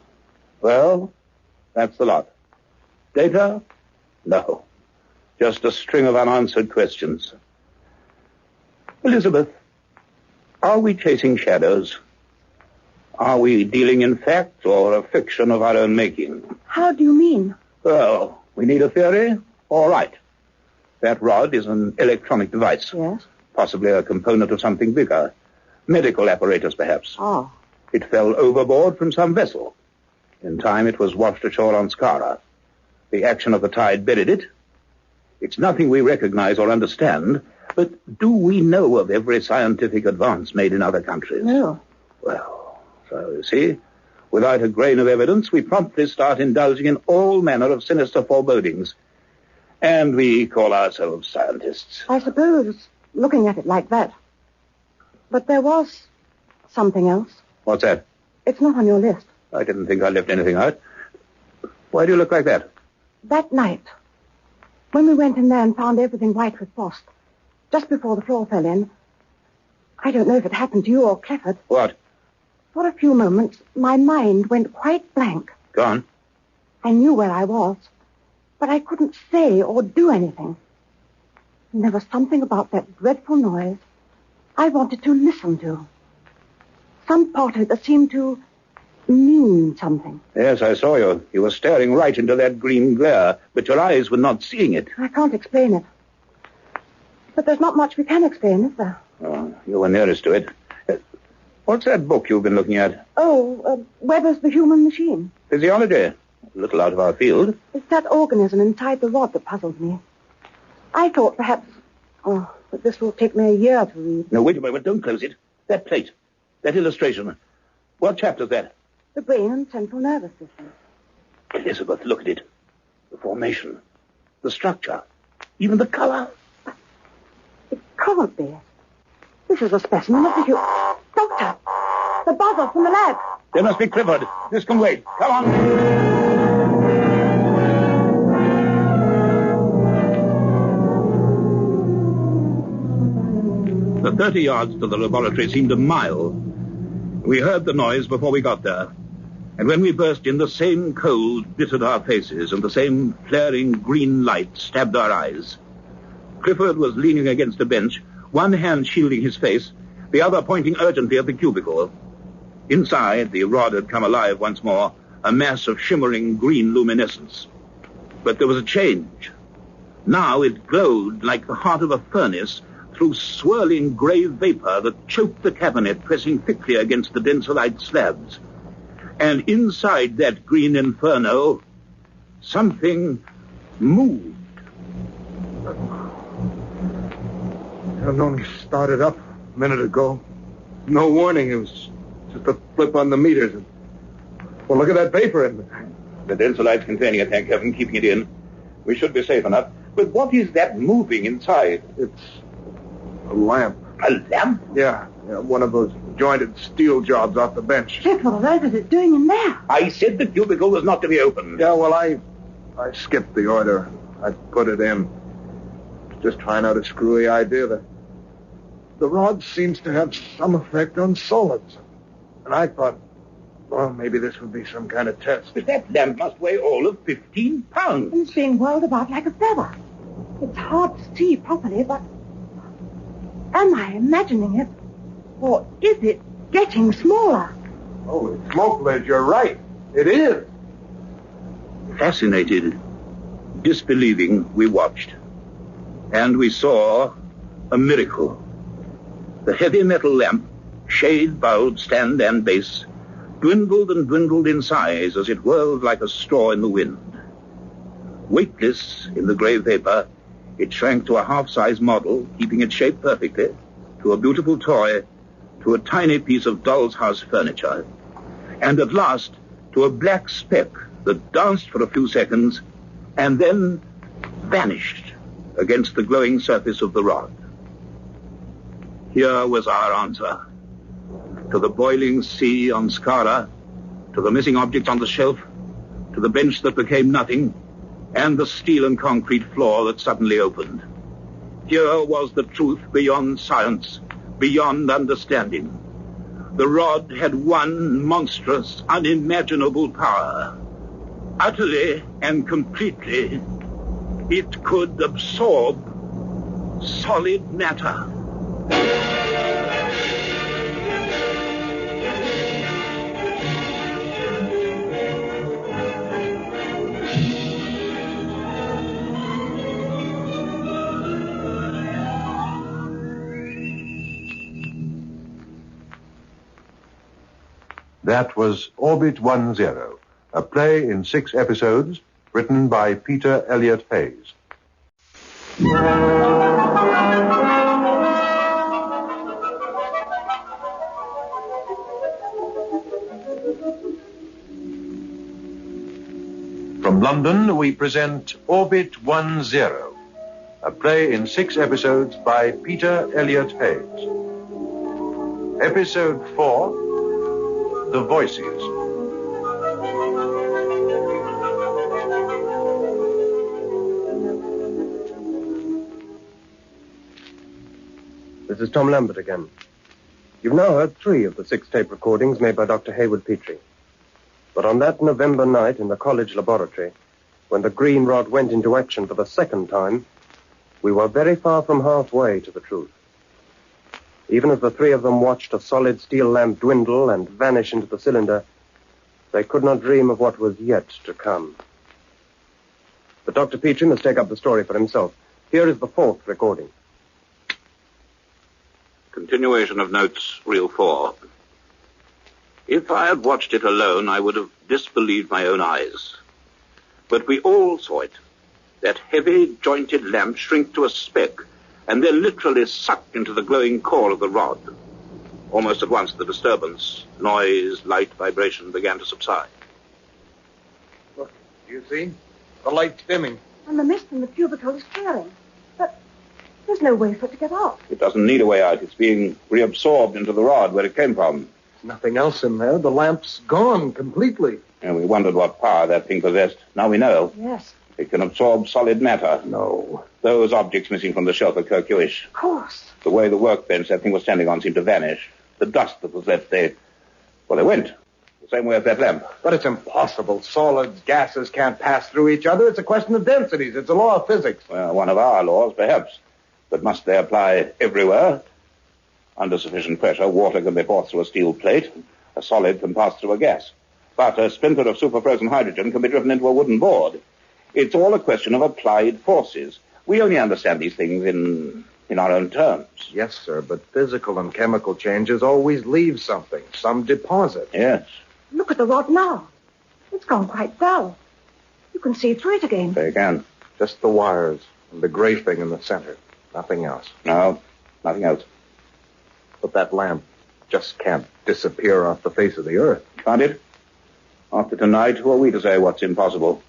C: Well, that's the lot. Data? No. Just a string of unanswered questions. Elizabeth, are we chasing shadows? Are we dealing in fact or a fiction of our own making?
E: How do you mean?
C: Well, we need a theory. All right. That rod is an electronic device.
E: Yes.
C: Possibly a component of something bigger. Medical apparatus, perhaps.
E: Oh.
C: It fell overboard from some vessel. In time, it was washed ashore on Skara. The action of the tide buried it. It's nothing we recognize or understand, but do we know of every scientific advance made in other countries?
E: No.
C: Well, so you see, without a grain of evidence, we promptly start indulging in all manner of sinister forebodings. And we call ourselves scientists.
E: I suppose, looking at it like that. But there was something else.
C: What's that?
E: It's not on your list.
C: I didn't think I left anything out. Why do you look like that?
E: That night, when we went in there and found everything white with frost, just before the floor fell in, I don't know if it happened to you or Clifford.
C: What?
E: For a few moments, my mind went quite blank.
C: Go on.
E: I knew where I was, but I couldn't say or do anything. And there was something about that dreadful noise I wanted to listen to. Some part of it that seemed to mean something.
C: Yes, I saw you. You were staring right into that green glare, but your eyes were not seeing it.
E: I can't explain it. But there's not much we can explain, is there?
C: Oh, you were nearest to it. What's that book you've been looking at?
E: Oh, Weber's The Human Machine.
C: Physiology. A little out of our field.
E: It's that organism inside the rod that puzzled me. I thought perhaps... Oh, but this will take me a year to read.
C: No, wait a moment. Don't close it. That plate. That illustration. What chapter's that?
E: The brain and central nervous system.
C: Elizabeth, look at it. The formation. The structure. Even the color.
E: It can't be. This is a specimen of the human... Doctor! The buzzer from the lab.
C: There must be Clifford. This can wait. Come on. The 30 yards to the laboratory seemed a mile. We heard the noise before we got there. And when we burst in, the same cold bittered our faces and the same flaring green light stabbed our eyes. Clifford was leaning against a bench, one hand shielding his face, the other pointing urgently at the cubicle. Inside, the rod had come alive once more, a mass of shimmering green luminescence. But there was a change. Now it glowed like the heart of a furnace through swirling grey vapor that choked the cabinet, pressing thickly against the densolite slabs. And inside that green inferno, something moved.
B: It only started up a minute ago. No warning. It was just a flip on the meters.
D: Well, look at that vapor in there.
C: The denser light containing it, thank heaven, keeping it in. We should be safe enough. But what is that moving inside?
D: It's a lamp.
C: A lamp?
D: Yeah, one of those jointed steel jobs off the bench.
E: Check what on earth is it doing in there?
C: I said the cubicle was not to be opened.
D: Yeah, well, I skipped the order. I put it in. Just trying out a screwy idea. The rod seems to have some effect on solids. And I thought, well, maybe this would be some kind of test.
C: But that lamp must weigh all of 15 pounds.
E: It's being whirled about like a feather. It's hard to see properly, but am I imagining it? Or is it getting smaller?
D: Oh, smoke, Liz, you're right. It is.
C: Fascinated, disbelieving, we watched. And we saw a miracle. The heavy metal lamp, shade, bulb, stand, and base, dwindled and dwindled in size as it whirled like a straw in the wind. Weightless in the gray vapor, it shrank to a half-size model, keeping its shape perfectly, to a beautiful toy, to a tiny piece of doll's house furniture, and at last to a black speck that danced for a few seconds and then vanished against the glowing surface of the rod. Here was our answer. To the boiling sea on Skara, to the missing objects on the shelf, to the bench that became nothing, and the steel and concrete floor that suddenly opened. Here was the truth beyond science, beyond understanding. The rod had one monstrous, unimaginable power. Utterly and completely, it could absorb solid matter.
A: That was Orbit 10, a play in 6 episodes written by Peter Elliott Hayes. From London, we present Orbit 10, a play in 6 episodes by Peter Elliott Hayes. Episode 4, The Voices.
B: This is Tom Lambert again. You've now heard 3 of the 6 tape recordings made by Dr. Hayward Petrie. But on that November night in the college laboratory, when the green rod went into action for the second time, we were very far from halfway to the truth. Even as the 3 of them watched a solid steel lamp dwindle and vanish into the cylinder, they could not dream of what was yet to come. But Dr. Petrie must take up the story for himself. Here is the 4th recording.
C: Continuation of notes, reel 4. If I had watched it alone, I would have disbelieved my own eyes. But we all saw it. That heavy, jointed lamp shrink to a speck and then literally sucked into the glowing core of the rod. Almost at once, the disturbance, noise, light, vibration began to subside.
D: Look, do you see? The light's dimming.
E: And the mist in the cubicle is clearing. But there's no way for it to get out.
C: It doesn't need a way out. It's being reabsorbed into the rod where it came from.
D: There's nothing else in there. The lamp's gone completely.
C: And we wondered what power that thing possessed. Now we know.
E: Yes.
C: It can absorb solid matter.
D: No.
C: Those objects missing from the shelf are Kirkhewish.
E: Of course.
C: The way the workbench that thing was standing on seemed to vanish. The dust that was left, they went. The same way as that lamp.
D: But it's impossible. Solids, gases can't pass through each other. It's a question of densities. It's a law of physics.
C: Well, one of our laws, perhaps. But must they apply everywhere? Under sufficient pressure, water can be forced through a steel plate. A solid can pass through a gas. But a splinter of superfrozen hydrogen can be driven into a wooden board. It's all a question of applied forces. We only understand these things in our own terms.
D: Yes, sir, but physical and chemical changes always leave something, some deposit.
C: Yes.
E: Look at the rod now. It's gone quite dull. You can see through it again.
C: They can.
D: Just the wires and the gray thing in the center. Nothing else.
C: No, nothing else.
D: But that lamp just can't disappear off the face of the earth.
C: Can't it? After tonight, who are we to say what's impossible?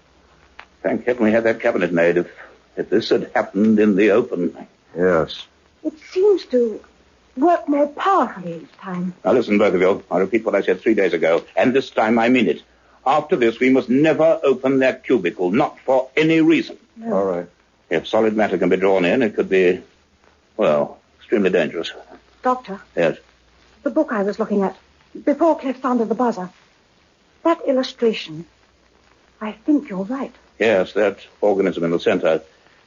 C: Thank heaven we had that cabinet made. If this had happened in the open.
D: Yes.
E: It seems to work more powerfully each time.
C: Now listen, both of you. I'll repeat what I said 3 days ago, and this time I mean it. After this, we must never open that cubicle, not for any reason.
E: No.
D: All right.
C: If solid matter can be drawn in, it could be, well, extremely dangerous.
E: Doctor,
C: Yes.
E: the book I was looking at, before Cliff sounded the buzzer, that illustration, I think you're right.
C: Yes, that organism in the center.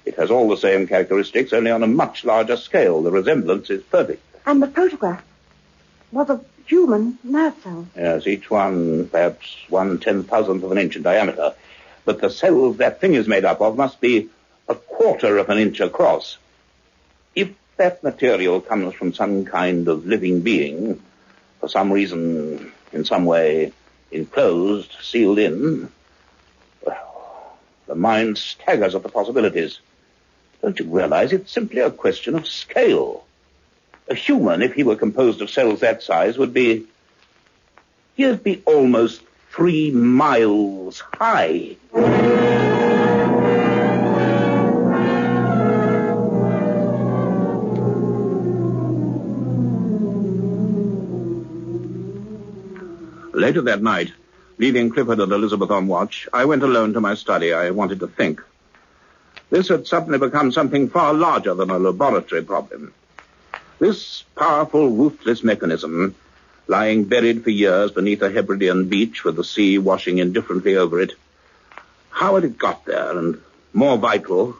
C: It has all the same characteristics, only on a much larger scale. The resemblance is perfect.
E: And the photograph was of human nerve cells.
C: Yes, each one perhaps 1/10,000th of an inch in diameter. But the cells that thing is made up of must be 1/4 of an inch across. If that material comes from some kind of living being, for some reason, in some way, enclosed, sealed in, well, the mind staggers at the possibilities. Don't you realize it's simply a question of scale? A human, if he were composed of cells that size, he'd be almost 3 miles high. Later that night, leaving Clifford and Elizabeth on watch, I went alone to my study. I wanted to think. This had suddenly become something far larger than a laboratory problem. This powerful, ruthless mechanism, lying buried for years beneath a Hebridean beach with the sea washing indifferently over it, how had it got there, and, more vital,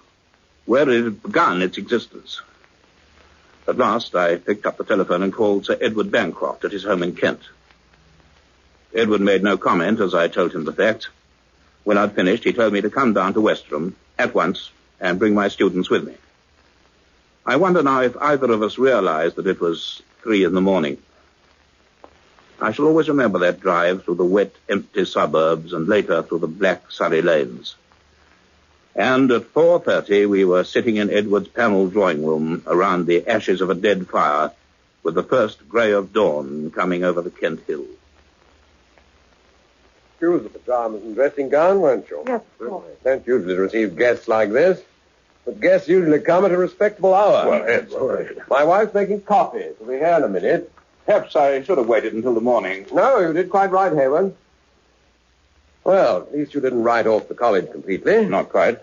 C: where it had begun its existence? At last, I picked up the telephone and called Sir Edward Bancroft at his home in Kent. Edward made no comment as I told him the facts. When I'd finished, he told me to come down to Westerham at once and bring my students with me. I wonder now if either of us realized that it was 3 a.m. I shall always remember that drive through the wet, empty suburbs and later through the black Surrey lanes. And at 4:30 we were sitting in Edward's panelled drawing room around the ashes of a dead fire with the first grey of dawn coming over the Kent hills.
H: Excuse the pajamas and dressing gown, weren't you?
E: Yes, of course.
H: Don't usually receive guests like this. But guests usually come at a respectable hour.
C: Well, Ed, sorry.
H: My wife's making coffee. She'll be here in a minute.
C: Perhaps I should have waited until the morning.
H: No, you did quite right, Hayward. Well, at least you didn't write off the college completely.
C: Not quite.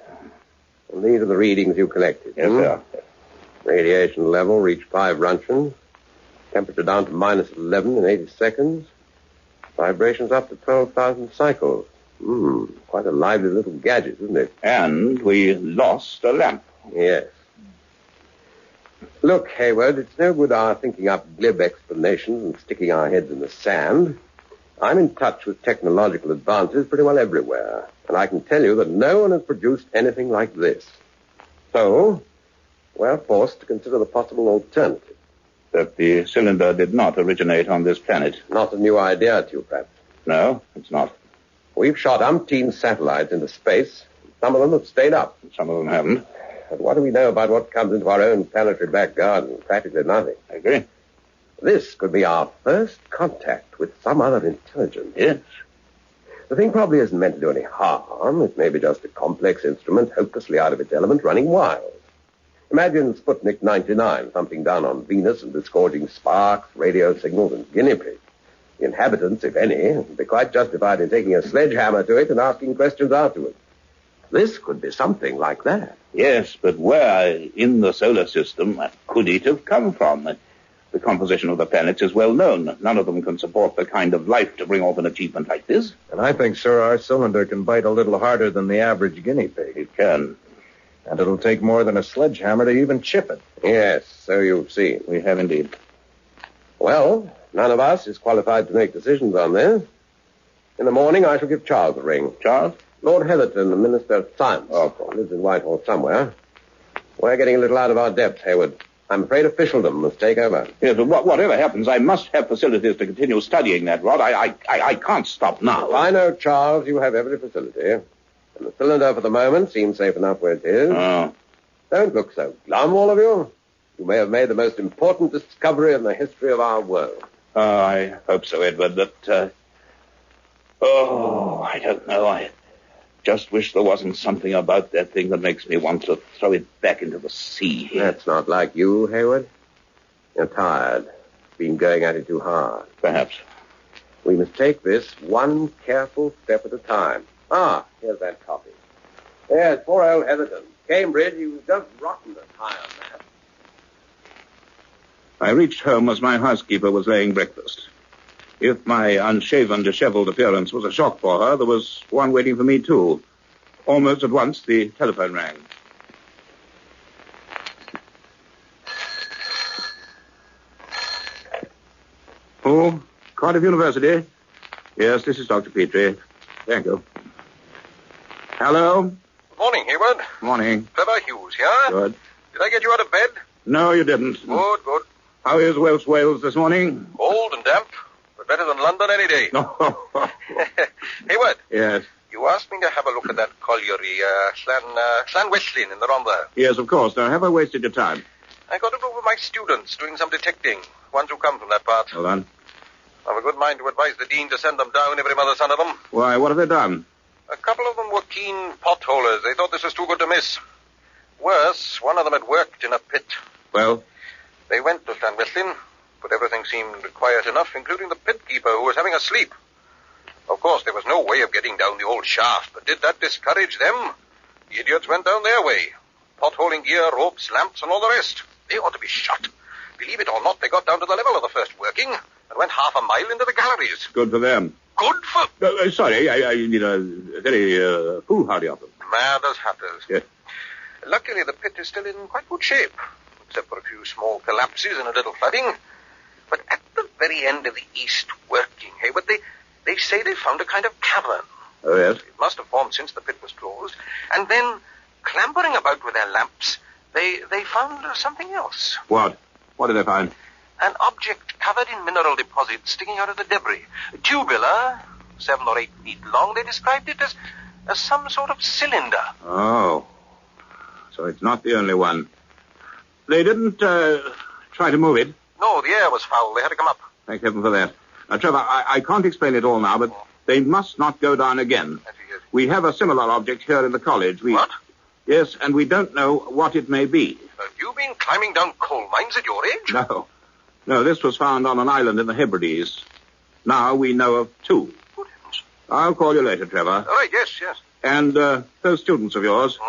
H: And these are the readings you collected.
C: Yes, sir.
H: Radiation level reached 5 Roentgen. Temperature down to -11 in 80 seconds. Vibrations up to 12,000 cycles. Quite a lively little gadget, isn't it?
C: And we lost a lamp.
H: Yes. Look, Hayward, it's no good our thinking up glib explanations and sticking our heads in the sand. I'm in touch with technological advances pretty well everywhere, and I can tell you that no one has produced anything like this. So, we're forced to consider the possible alternative.
C: That the cylinder did not originate on this planet.
H: Not a new idea to you, perhaps.
C: No, it's not.
H: We've shot umpteen satellites into space. Some of them have stayed up.
C: Some of them haven't.
H: But what do we know about what comes into our own planetary back garden? Practically nothing.
C: I agree.
H: This could be our first contact with some other intelligence.
C: Yes.
H: The thing probably isn't meant to do any harm. It may be just a complex instrument hopelessly out of its element running wild. Imagine Sputnik 99 thumping down on Venus and disgorging sparks, radio signals, and guinea pigs. The inhabitants, if any, would be quite justified in taking a sledgehammer to it and asking questions afterwards. This could be something like that.
C: Yes, but where in the solar system could it have come from? The composition of the planets is well known. None of them can support the kind of life to bring off an achievement like this.
D: And I think, sir, our cylinder can bite a little harder than the average guinea pig.
C: It can.
D: And it'll take more than a sledgehammer to even chip it.
H: Yes, so you've seen.
C: We have indeed.
H: Well, none of us is qualified to make decisions on this. In the morning, I shall give Charles a ring.
C: Charles?
H: Lord Heatherton, the Minister of Science.
C: Oh,
H: lives in Whitehall somewhere. We're getting a little out of our depth, Hayward. I'm afraid officialdom must take over.
C: Yes, but whatever happens, I must have facilities to continue studying that rod. I can't stop now.
H: I know, Charles, you have every facility. And the cylinder for the moment seems safe enough where it is.
C: Oh.
H: Don't look so glum, all of you. You may have made the most important discovery in the history of our world.
C: I hope so, Edward, but Oh, I don't know. I just wish there wasn't something about that thing that makes me want to throw it back into the sea.
H: That's not like you, Hayward. You're tired. Been going at it too hard.
C: Perhaps.
H: We must take this one careful step at a time. Ah, here's that copy. There's poor old Heatherton. Cambridge, he was just rotten as high on that.
C: I reached home as my housekeeper was laying breakfast. If my unshaven, disheveled appearance was a shock for her, there was one waiting for me, too. Almost at once, the telephone rang. Oh, Cardiff University. Yes, this is Dr. Petrie. Thank you. Hello?
I: Good morning, Hayward.
C: Morning.
I: Trevor Hughes here.
C: Good.
I: Did I get you out of bed?
C: No, you didn't.
I: Good.
C: How is Welsh Wales this morning?
I: Cold and damp, but better than London any day. Hayward.
C: Yes.
I: You asked me to have a look at that colliery, Llanwellyn in the Rhondda.
C: Yes, of course. Now, have I wasted your time?
I: I got it over my students doing some detecting, ones who come from that part.
C: Hold on.
I: I've a good mind to advise the dean to send them down, every mother son of them.
C: Why, what have they done?
I: A couple of them were keen potholers. They thought this was too good to miss. Worse, one of them had worked in a pit.
C: Well?
I: They went to Llanwellyn, but everything seemed quiet enough, including the pit keeper who was having a sleep. Of course, there was no way of getting down the old shaft, but did that discourage them? The idiots went down their way. Potholing gear, ropes, lamps, and all the rest. They ought to be shot. Believe it or not, they got down to the level of the first working and went half a mile into the galleries.
C: Good for them.
I: Good for...
C: Sorry, I need a very foolhardy of them.
I: Mad as hatters.
C: Yes.
I: Luckily, the pit is still in quite good shape, except for a few small collapses and a little flooding. But at the very end of the east working, Hayward, they say they found a kind of cavern.
C: Oh, yes?
I: It must have formed since the pit was closed. And then, clambering about with their lamps, they found something else.
C: What? What did they find?
I: An object covered in mineral deposits sticking out of the debris. Tubular, 7 or 8 feet long. They described it as some sort of cylinder.
C: Oh. So it's not the only one. They didn't try to move it?
I: No, the air was foul. They had to come up.
C: Thank heaven for that. Now, Trevor, I can't explain it all now, but they must not go down again. We have a similar object here in the college.
I: What?
C: Yes, and we don't know what it may be.
I: Have you been climbing down coal mines at your age?
C: No, this was found on an island in the Hebrides. Now we know of 2.
I: Good heavens.
C: I'll call you later, Trevor.
I: All right, yes.
C: And those students of yours,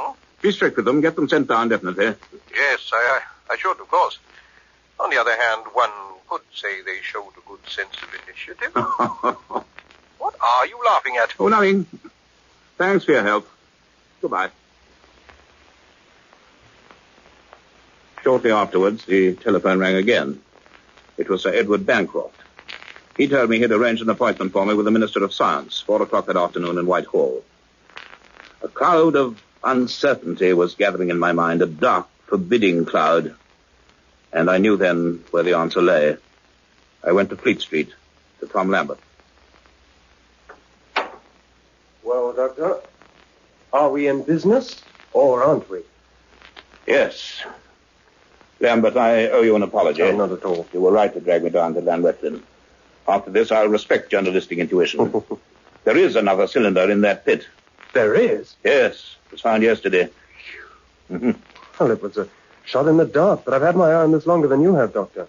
C: be strict with them. Get them sent down, definitely.
I: Yes, I should, of course. On the other hand, one could say they showed a good sense of initiative. What are you laughing at?
C: Oh, nothing. Thanks for your help. Goodbye. Shortly afterwards, the telephone rang again. It was Sir Edward Bancroft. He told me he'd arranged an appointment for me with the Minister of Science, 4 o'clock that afternoon in Whitehall. A cloud of uncertainty was gathering in my mind, a dark, forbidding cloud. And I knew then where the answer lay. I went to Fleet Street, to Tom Lambert.
B: Well, Doctor, are we in business, or aren't we?
C: Yes. Lambert, I owe you an apology.
B: No, not at all.
C: You were right to drag me down to Llanwellyn. After this, I'll respect journalistic intuition. There is another cylinder in that pit.
B: There is?
C: Yes. It was found yesterday.
B: Well, it was a shot in the dark, but I've had my eye on this longer than you have, Doctor.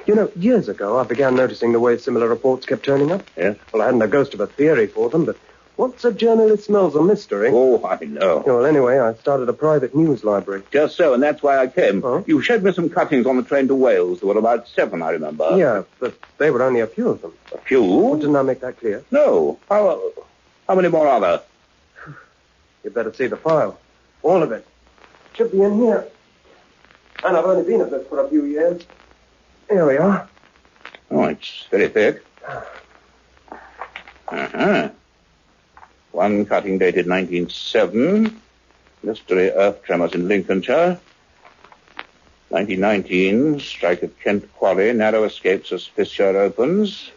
B: You know, years ago, I began noticing the way similar reports kept turning up.
C: Yes?
B: Well, I hadn't a ghost of a theory for them, but once a journalist smells a mystery...
C: Oh, I know.
B: Well, anyway, I started a private news library.
C: Just so, and that's why I came.
B: Huh?
C: You showed me some cuttings on the train to Wales. There were about 7, I remember.
B: Yeah, but they were only a few of them.
C: A few?
B: Well, didn't I make that clear?
C: No. How many more are there?
B: You'd better see the file. All of it. Should be in here. And I've only been at this for a few years. Here we are.
C: Oh, it's very thick. One cutting dated 1907. Mystery earth tremors in Lincolnshire. 1919. Strike at Kent Quarry. Narrow escapes as fissure opens.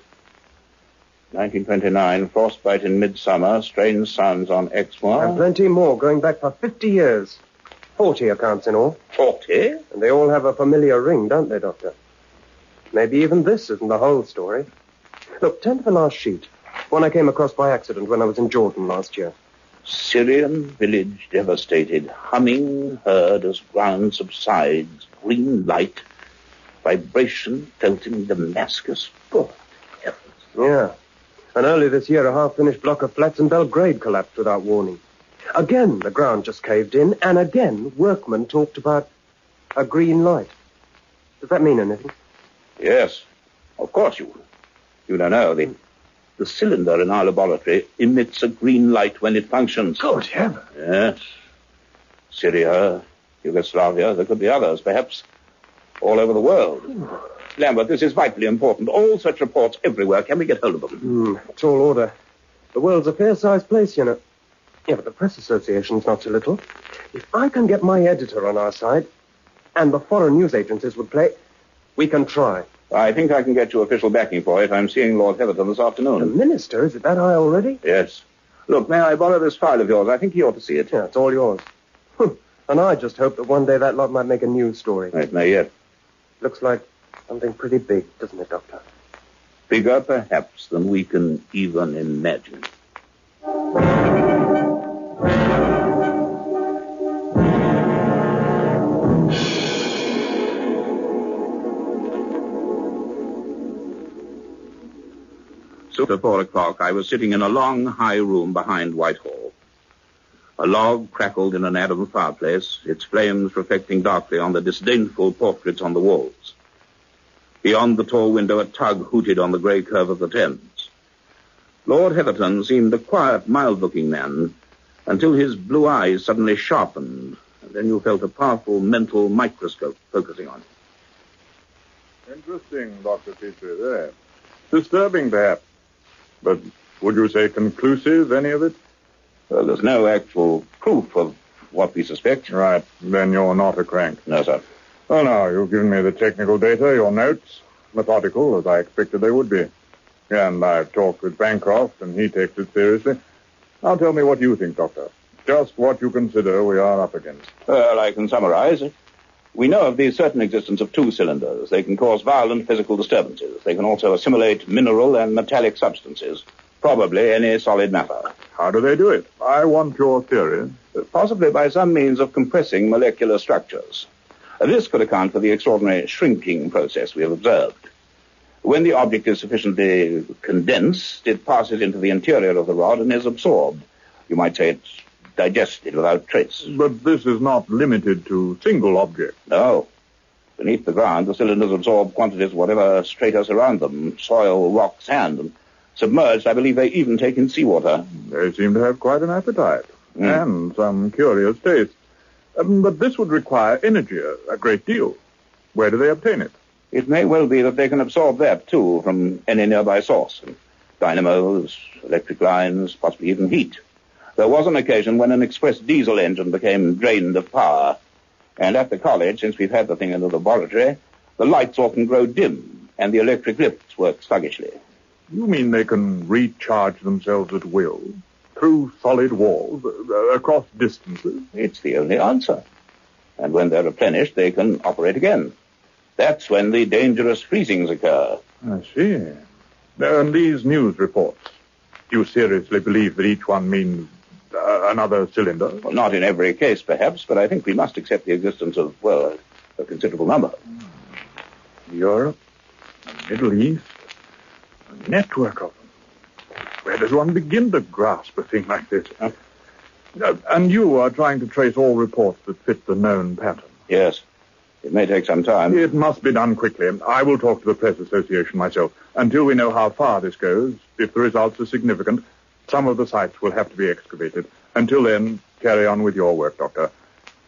C: 1929. Frostbite in midsummer. Strange sounds on Exmoor.
B: And plenty more, going back for 50 years. 40 accounts in all.
C: 40?
B: And they all have a familiar ring, don't they, Doctor? Maybe even this isn't the whole story. Look, turn to the last sheet. One I came across by accident when I was in Jordan last year.
C: Syrian village devastated. Humming heard as ground subsides. Green light. Vibration felt in Damascus. Good heavens.
B: Yeah. And early this year, a half-finished block of flats in Belgrade collapsed without warning. Again, the ground just caved in, and again, workmen talked about a green light. Does that mean anything?
C: Yes. Of course you don't know. The cylinder in our laboratory emits a green light when it functions.
G: Good heavens.
C: Yes. Syria, Yugoslavia, there could be others, perhaps all over the world. Lambert, this is vitally important. All such reports everywhere. Can we get hold of them?
B: Tall order. The world's a fair-sized place, you know. Yeah, but the Press Association's not so little. If I can get my editor on our side, and the foreign news agencies would play, we can try.
C: I think I can get you official backing for it. I'm seeing Lord Heatherton this afternoon.
B: The minister? Is it that high already?
C: Yes. Look, may I borrow this file of yours? I think he ought to see it.
B: Yeah, it's all yours. And I just hope that one day that lot might make a news story.
C: It may yet.
B: Looks like something pretty big, doesn't it, Doctor?
C: Bigger, perhaps, than we can even imagine. So at 4 o'clock, I was sitting in a long, high room behind Whitehall. A log crackled in an Adam fireplace, its flames reflecting darkly on the disdainful portraits on the walls. Beyond the tall window, a tug hooted on the grey curve of the Thames. Lord Heatherton seemed a quiet, mild-looking man until his blue eyes suddenly sharpened, and then you felt a powerful mental microscope focusing on him.
D: Interesting, Dr. Petrie, there. Disturbing, perhaps. But would you say conclusive, any of it?
C: Well, there's no actual proof of what we suspect.
D: Right. Then you're not a crank.
C: No, sir.
D: Oh, no, you've given me the technical data, your notes, methodical, as I expected they would be. And I've talked with Bancroft, and he takes it seriously. Now tell me what you think, Doctor. Just what you consider we are up against.
C: Well, I can summarize. We know of the certain existence of 2 cylinders. They can cause violent physical disturbances. They can also assimilate mineral and metallic substances, probably any solid matter.
D: How do they do it? I want your theory.
C: Possibly by some means of compressing molecular structures. This could account for the extraordinary shrinking process we have observed. When the object is sufficiently condensed, it passes into the interior of the rod and is absorbed. You might say it's digested without trace.
D: But this is not limited to single objects.
C: No. Beneath the ground, the cylinders absorb quantities of whatever stratus around them, soil, rock, sand, and submerged, I believe they even take in seawater.
D: They seem to have quite an appetite, and some curious taste. But this would require energy, a great deal. Where do they obtain it?
C: It may well be that they can absorb that, too, from any nearby source. Dynamos, electric lines, possibly even heat. There was an occasion when an express diesel engine became drained of power. And at the college, since we've had the thing in the laboratory, the lights often grow dim, and the electric lifts work sluggishly.
D: You mean they can recharge themselves at will, through solid walls, across distances?
C: It's the only answer. And when they're replenished, they can operate again. That's when the dangerous freezings occur.
D: I see. And these news reports, do you seriously believe that each one means another cylinder?
C: Well, not in every case, perhaps, but I think we must accept the existence of, well, a considerable number.
D: Europe, the Middle East, a network of them. Where does one begin to grasp a thing like this? And you are trying to trace all reports that fit the known pattern.
C: Yes. It may take some time.
D: It must be done quickly. I will talk to the Press Association myself. Until we know how far this goes, if the results are significant, some of the sites will have to be excavated. Until then, carry on with your work, Doctor.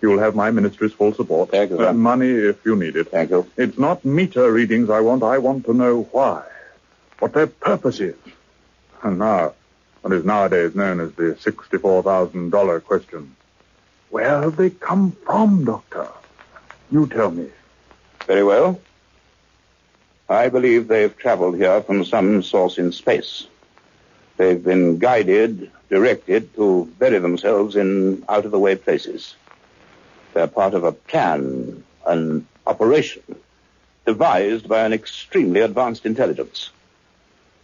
D: You'll have my ministry's full support.
C: Thank you.
D: Money if you need it.
C: Thank you.
D: It's not meter readings I want. I want to know why. What their purpose is. And now, what is nowadays known as the $64,000 question. Where have they come from, Doctor? You tell me.
C: Very well. I believe they've traveled here from some source in space. They've been guided, directed to bury themselves in out-of-the-way places. They're part of a plan, an operation, devised by an extremely advanced intelligence.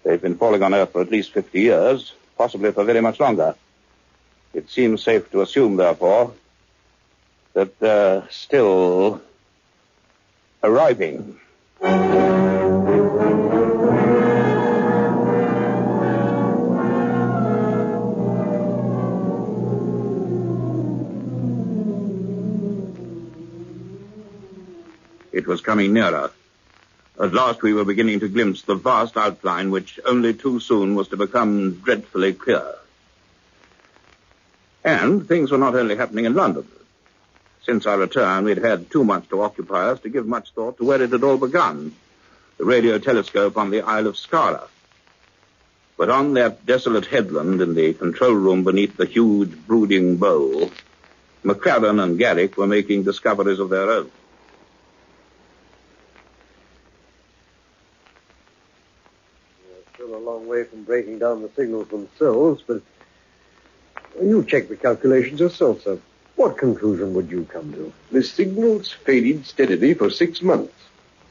C: They've been falling on Earth for at least 50 years, possibly for very much longer. It seems safe to assume, therefore, that they're still arriving. It was coming nearer. At last we were beginning to glimpse the vast outline which only too soon was to become dreadfully clear. And things were not only happening in London. Since our return, we'd had too much to occupy us to give much thought to where it had all begun, the radio telescope on the Isle of Skara. But on that desolate headland in the control room beneath the huge brooding bowl, McCradden and Garrick were making discoveries of their own.
J: Still a long way from breaking down the signals themselves, but you check the calculations yourself, sir. What conclusion would you come to?
H: The signals faded steadily for 6 months.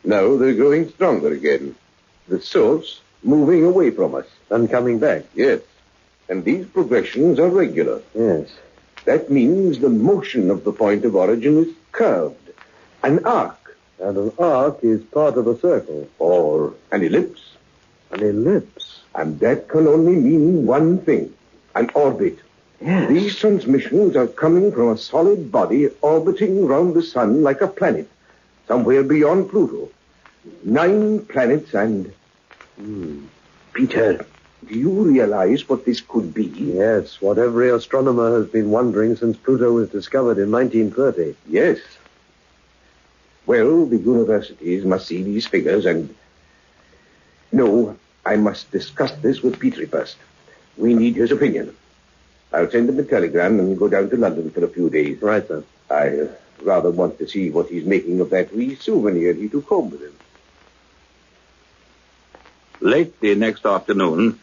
H: Now they're growing stronger again. The source moving away from us.
J: And coming back?
H: Yes. And these progressions are regular.
J: Yes.
H: That means the motion of the point of origin is curved. An arc.
J: And an arc is part of a circle.
H: Or an ellipse.
J: An ellipse.
H: And that can only mean one thing. An orbit.
J: Yes.
H: These transmissions are coming from a solid body orbiting around the sun like a planet, somewhere beyond Pluto. 9 planets and... Peter, do you realize what this could be?
J: Yes, what every astronomer has been wondering since Pluto was discovered in 1930.
H: Yes. Well, the universities must see these figures and... No, I must discuss this with Petrie first. We need his opinion. I'll send him a telegram and go down to London for a few days.
J: Right, sir.
H: I rather want to see what he's making of that wee souvenir he took home with him.
C: Late the next afternoon,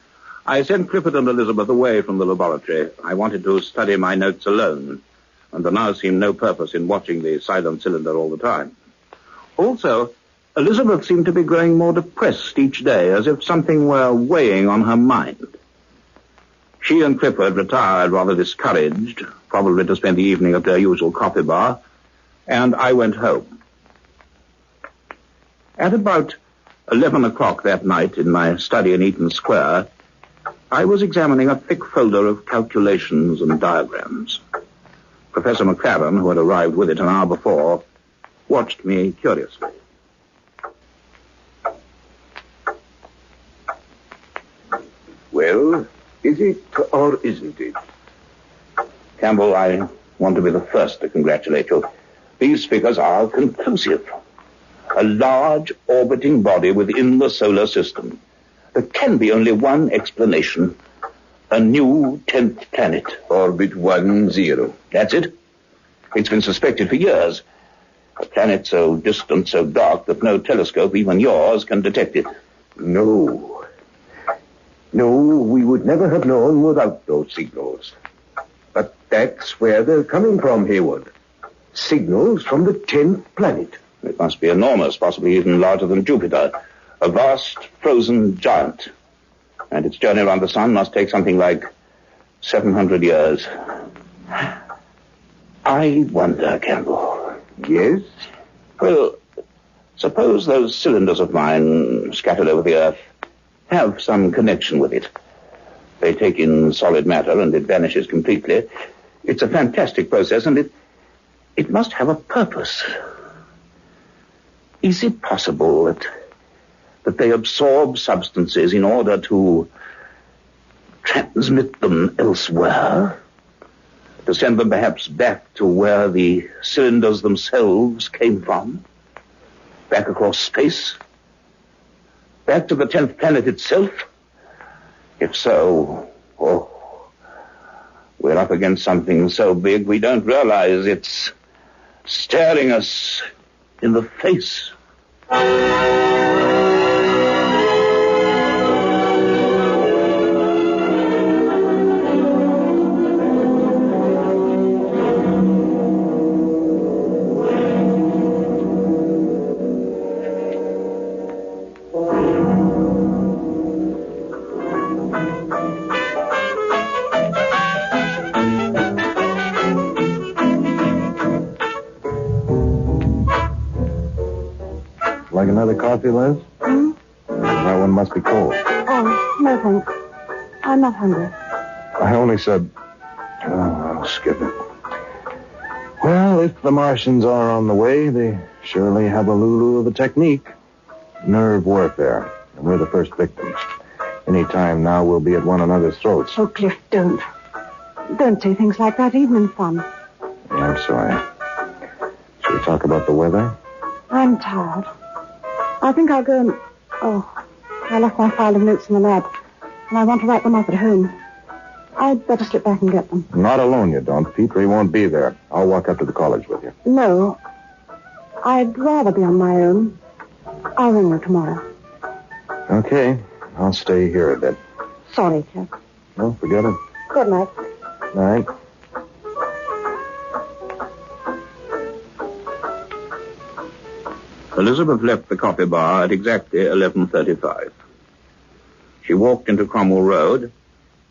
C: I sent Clifford and Elizabeth away from the laboratory. I wanted to study my notes alone, and there now seemed no purpose in watching the silent cylinder all the time. Also, Elizabeth seemed to be growing more depressed each day, as if something were weighing on her mind. She and Clifford retired rather discouraged, probably to spend the evening at their usual coffee bar, and I went home. At about 11 o'clock that night in my study in Eaton Square, I was examining a thick folder of calculations and diagrams. Professor McCradden, who had arrived with it an hour before, watched me curiously.
H: Well, is it or isn't it?
C: Campbell, I want to be the first to congratulate you. These figures are conclusive. A large orbiting body within the solar system. There can be only one explanation. A new 10th planet.
H: Orbit 10.
C: That's it. It's been suspected for years. A planet so distant, so dark, that no telescope, even yours, can detect it.
H: No, we would never have known without those signals. But that's where they're coming from, Hayward. Signals from the 10th planet.
C: It must be enormous, possibly even larger than Jupiter. A vast, frozen giant. And its journey around the sun must take something like 700 years. I wonder, Campbell.
H: Yes?
C: Well, suppose those cylinders of mine scattered over the Earth have some connection with it. They take in solid matter and it vanishes completely. It's a fantastic process, and it must have a purpose. Is it possible that they absorb substances in order to transmit them elsewhere? To send them perhaps back to where the cylinders themselves came from? Back across space? Back to the 10th planet itself? If so, we're up against something so big we don't realize it's staring us in the face.
D: another coffee, Liz? That one must be cold.
E: Oh, no thanks. I'm not hungry.
D: I only said... Oh, I'll skip it. Well, if the Martians are on the way, they surely have a Lulu of a technique. Nerve warfare. And we're the first victims. Any time now, we'll be at one another's throats.
E: Oh, Cliff, don't. Don't say things like that, even in fun.
D: Yeah, I'm sorry. Shall we talk about the weather?
E: I'm tired. I think I'll go and... Oh, I left my file of notes in the lab, and I want to write them up at home. I'd better slip back and get them.
D: Not alone, you don't. Petrie won't be there. I'll walk up to the college with you.
E: No. I'd rather be on my own. I'll ring you tomorrow.
D: Okay. I'll stay here a bit.
E: Sorry, Cliff.
D: No, forget it.
E: Good night.
D: Night.
C: Elizabeth left the coffee bar at exactly 11:35. She walked into Cromwell Road,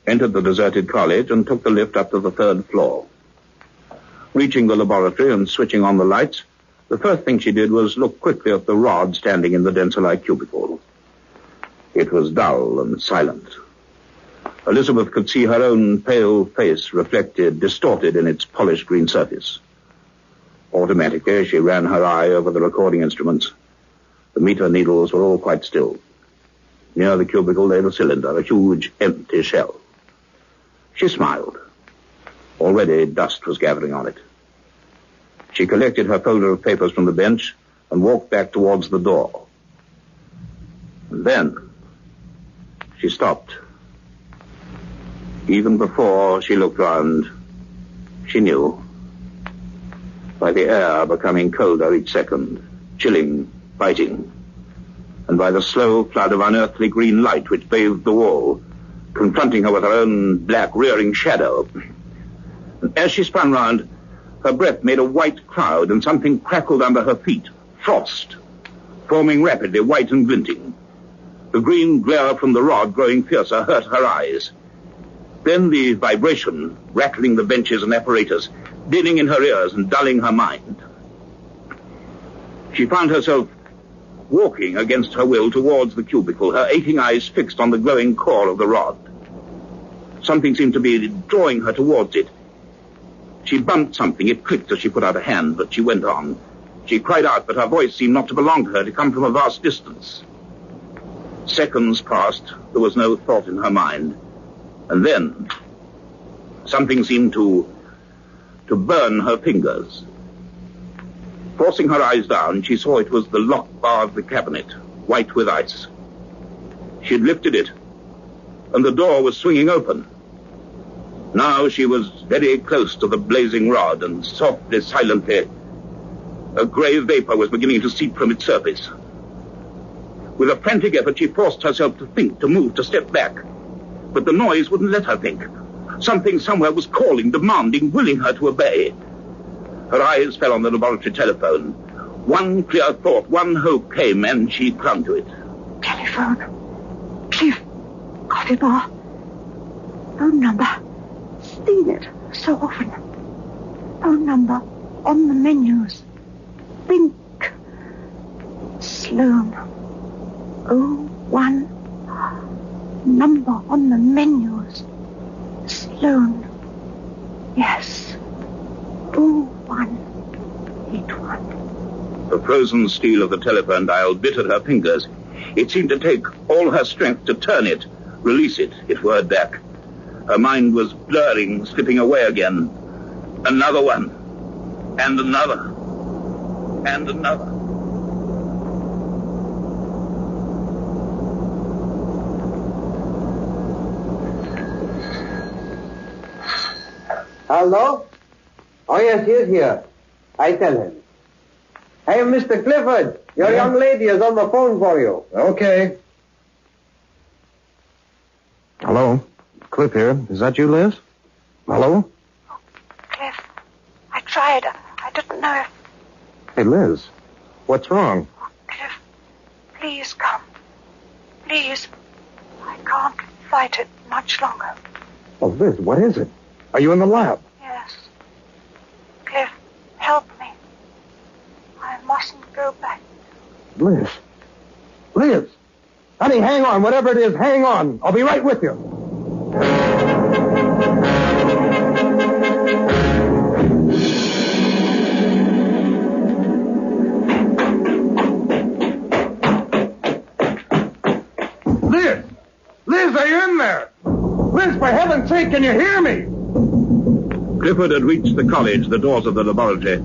C: entered the deserted college, and took the lift up to the 3rd floor. Reaching the laboratory and switching on the lights, the first thing she did was look quickly at the rod standing in the Densolite cubicle. It was dull and silent. Elizabeth could see her own pale face reflected, distorted in its polished green surface. Automatically, she ran her eye over the recording instruments. The meter needles were all quite still. Near the cubicle lay the cylinder, a huge, empty shell. She smiled. Already dust was gathering on it. She collected her folder of papers from the bench and walked back towards the door. And then she stopped. Even before she looked round, she knew. By the air becoming colder each second, chilling, biting, and by the slow flood of unearthly green light which bathed the wall, confronting her with her own black rearing shadow. And as she spun round, her breath made a white cloud and something crackled under her feet. Frost, forming rapidly, white and glinting. The green glare from the rod, growing fiercer, hurt her eyes. Then the vibration, rattling the benches and apparatus, dinning in her ears and dulling her mind. She found herself walking against her will towards the cubicle, her aching eyes fixed on the glowing core of the rod. Something seemed to be drawing her towards it. She bumped something. It clicked as she put out a hand, but she went on. She cried out, but her voice seemed not to belong to her, to come from a vast distance. Seconds passed. There was no thought in her mind. And then something seemed to burn her fingers. Forcing her eyes down, she saw it was the lock bar of the cabinet, white with ice. She had lifted it, and the door was swinging open. Now she was very close to the blazing rod, and softly, silently, a grey vapor was beginning to seep from its surface. With a frantic effort, she forced herself to think, to move, to step back. But the noise wouldn't let her think. Something somewhere was calling, demanding, willing her to obey. Her eyes fell on the laboratory telephone. One clear thought, one hope came, and she clung to it.
E: Telephone. Cliff. Coffee bar. Phone number. Seen it so often. Phone number on the menus. Think. Sloan. 01. Number on the menus. Sloan. Yes. 0181.
C: The frozen steel of the telephone dial bit at her fingers. It seemed to take all her strength to turn it, release it. It whirred back. Her mind was blurring, slipping away again. Another one. And another. And another.
J: Hello? Oh, yes, he is here. I tell him. Hey, Mr. Clifford, your young lady is on the phone for you.
D: Okay. Hello? Cliff here. Is that you, Liz? Hello?
E: Cliff, I tried. I didn't know if...
D: Hey, Liz. What's wrong?
E: Cliff, please come. Please. I can't fight it much longer.
D: Oh, Liz, what is it? Are you in the lab?
E: Yes. Cliff, help me. I mustn't go back.
D: Liz,
G: Liz! Honey, hang on. Whatever it is, hang on. I'll be right with you. Liz! Liz, are you in there? Liz, for heaven's sake, can you hear me?
C: Clifford had reached the college, the doors of the laboratory.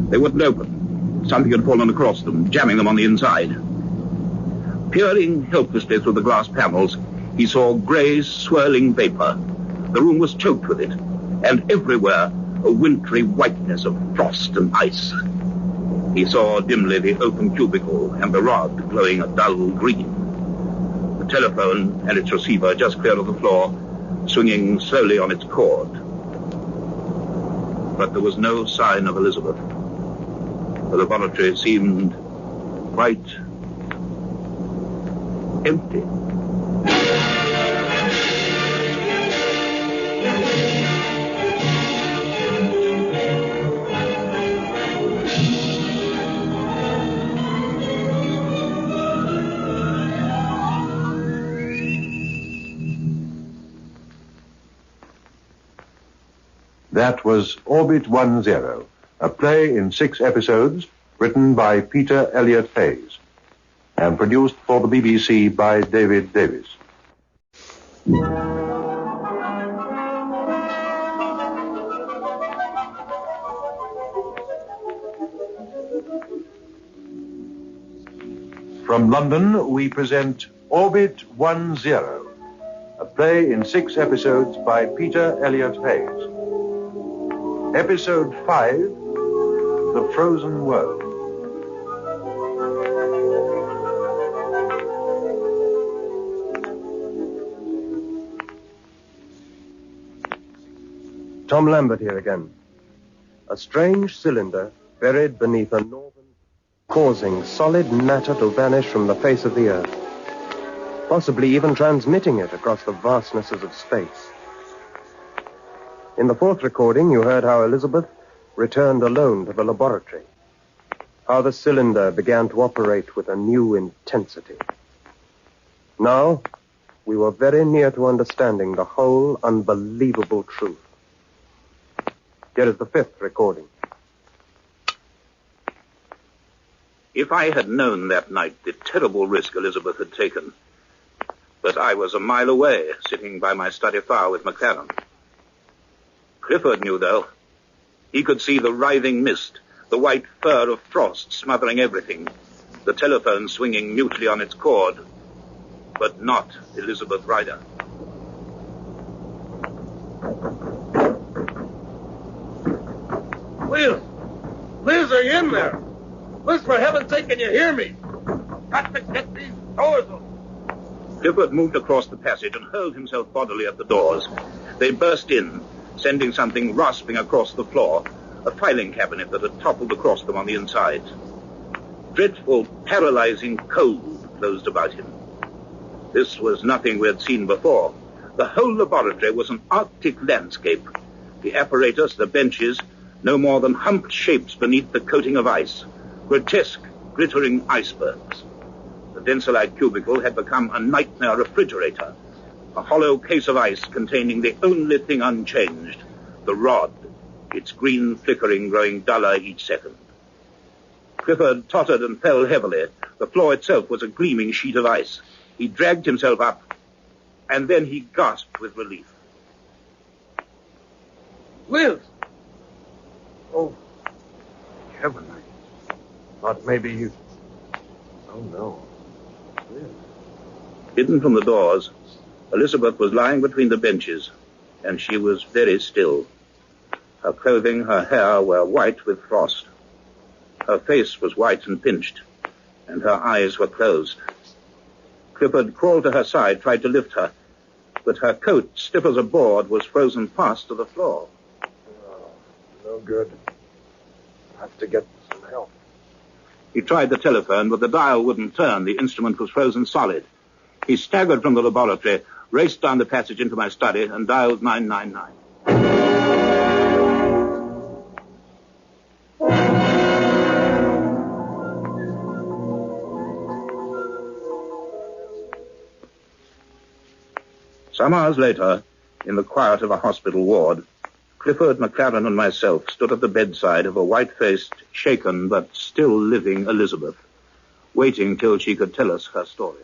C: They wouldn't open. Something had fallen across them, jamming them on the inside. Peering helplessly through the glass panels, he saw grey, swirling vapor. The room was choked with it, and everywhere a wintry whiteness of frost and ice. He saw dimly the open cubicle and the rod glowing a dull green. The telephone and its receiver just clear of the floor, swinging slowly on its cord. But there was no sign of Elizabeth. The laboratory seemed quite empty.
A: That was Orbit 10, a play in 6 episodes written by Peter Elliott Hayes and produced for the BBC by David Davis. From London, we present Orbit 10, a play in 6 episodes by Peter Elliott Hayes. Episode 5, The Frozen World.
B: Tom Lambert here again. A strange cylinder buried beneath a northern, causing solid matter to vanish from the face of the earth, possibly even transmitting it across the vastnesses of space. In the 4th recording, you heard how Elizabeth returned alone to the laboratory, how the cylinder began to operate with a new intensity. Now, we were very near to understanding the whole unbelievable truth. Here is the 5th recording.
C: If I had known that night the terrible risk Elizabeth had taken, but I was a mile away, sitting by my study fire with McLaren. Clifford knew, though. He could see the writhing mist, the white fur of frost smothering everything, the telephone swinging mutely on its cord, but not Elizabeth Ryder.
G: Liz! Liz, are you in there? Liz, for heaven's sake, can you hear me? Got to get these doors open.
C: Clifford moved across the passage and hurled himself bodily at the doors. They burst in, sending something rasping across the floor, a filing cabinet that had toppled across them on the inside. Dreadful, paralyzing cold closed about him. This was nothing we had seen before. The whole laboratory was an Arctic landscape. The apparatus, the benches, no more than humped shapes beneath the coating of ice, grotesque, glittering icebergs. The densolite cubicle had become a nightmare refrigerator, a hollow case of ice containing the only thing unchanged, the rod, its green flickering growing duller each second. Clifford tottered and fell heavily. The floor itself was a gleaming sheet of ice. He dragged himself up, and then he gasped with relief.
G: Liz! Oh, heaven, I thought maybe you... Oh, no. Liz.
C: Hidden from the doors, Elizabeth was lying between the benches, and she was very still. Her clothing, her hair were white with frost. Her face was white and pinched, and her eyes were closed. Clifford crawled to her side, tried to lift her, but her coat, stiff as a board, was frozen fast to the floor.
G: Oh, no good. I have to get some help.
C: He tried the telephone, but the dial wouldn't turn. The instrument was frozen solid. He staggered from the laboratory, raced down the passage into my study, and dialed 999. Some hours later, in the quiet of a hospital ward, Clifford, McLaren, and myself stood at the bedside of a white-faced, shaken, but still living Elizabeth, waiting till she could tell us her story.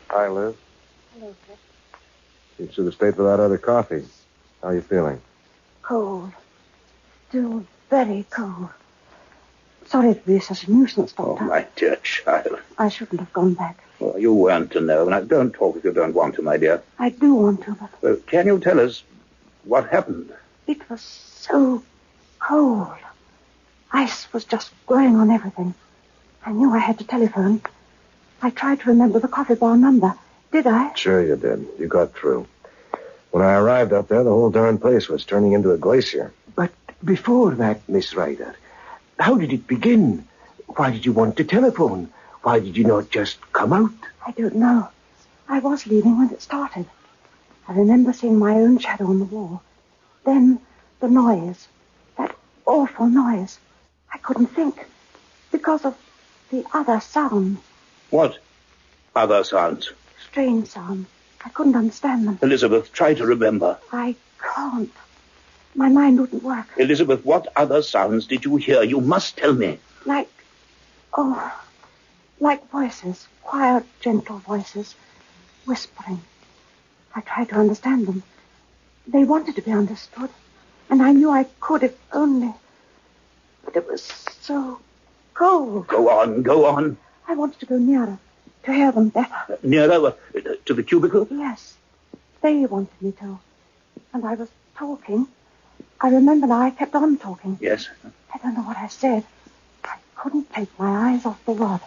D: Hi, Liz.
E: Hello, sir.
D: You should have stayed for that other coffee. How are you feeling?
E: Cold. Still very cold. Sorry to be such a nuisance, Doctor.
C: Oh, my dear child.
E: I shouldn't have gone back.
C: Well, you weren't to know. Now, don't talk if you don't want to, my dear.
E: I do want to, but
C: Well, can you tell us what happened?
E: it was so cold. Ice was just growing on everything. I knew I had to telephone. I tried to remember the coffee bar number. Did I?
D: Sure you did. You got through. When I arrived up there, the whole darn place was turning into a glacier.
G: But before that, Miss Ryder, how did it begin? Why did you want to telephone? Why did you not just come out?
E: I don't know. I was leaving when it started. I remember seeing my own shadow on the wall. Then the noise. That awful noise. I couldn't think. Because of the other sounds.
C: What other sounds?
E: Strange sounds. I couldn't understand them.
C: Elizabeth, try to remember.
E: I can't. My mind wouldn't work.
C: Elizabeth, what other sounds did you hear? You must tell me.
E: Like voices. Quiet, gentle voices. Whispering. I tried to understand them. They wanted to be understood. And I knew I could if only. But it was so cold.
C: Go on, go on.
E: I wanted to go nearer, to hear them better.
C: Nearer to the cubicle?
E: Yes. They wanted me to. And I was talking. I remember now I kept on talking.
C: Yes.
E: I don't know what I said. I couldn't take my eyes off the rod.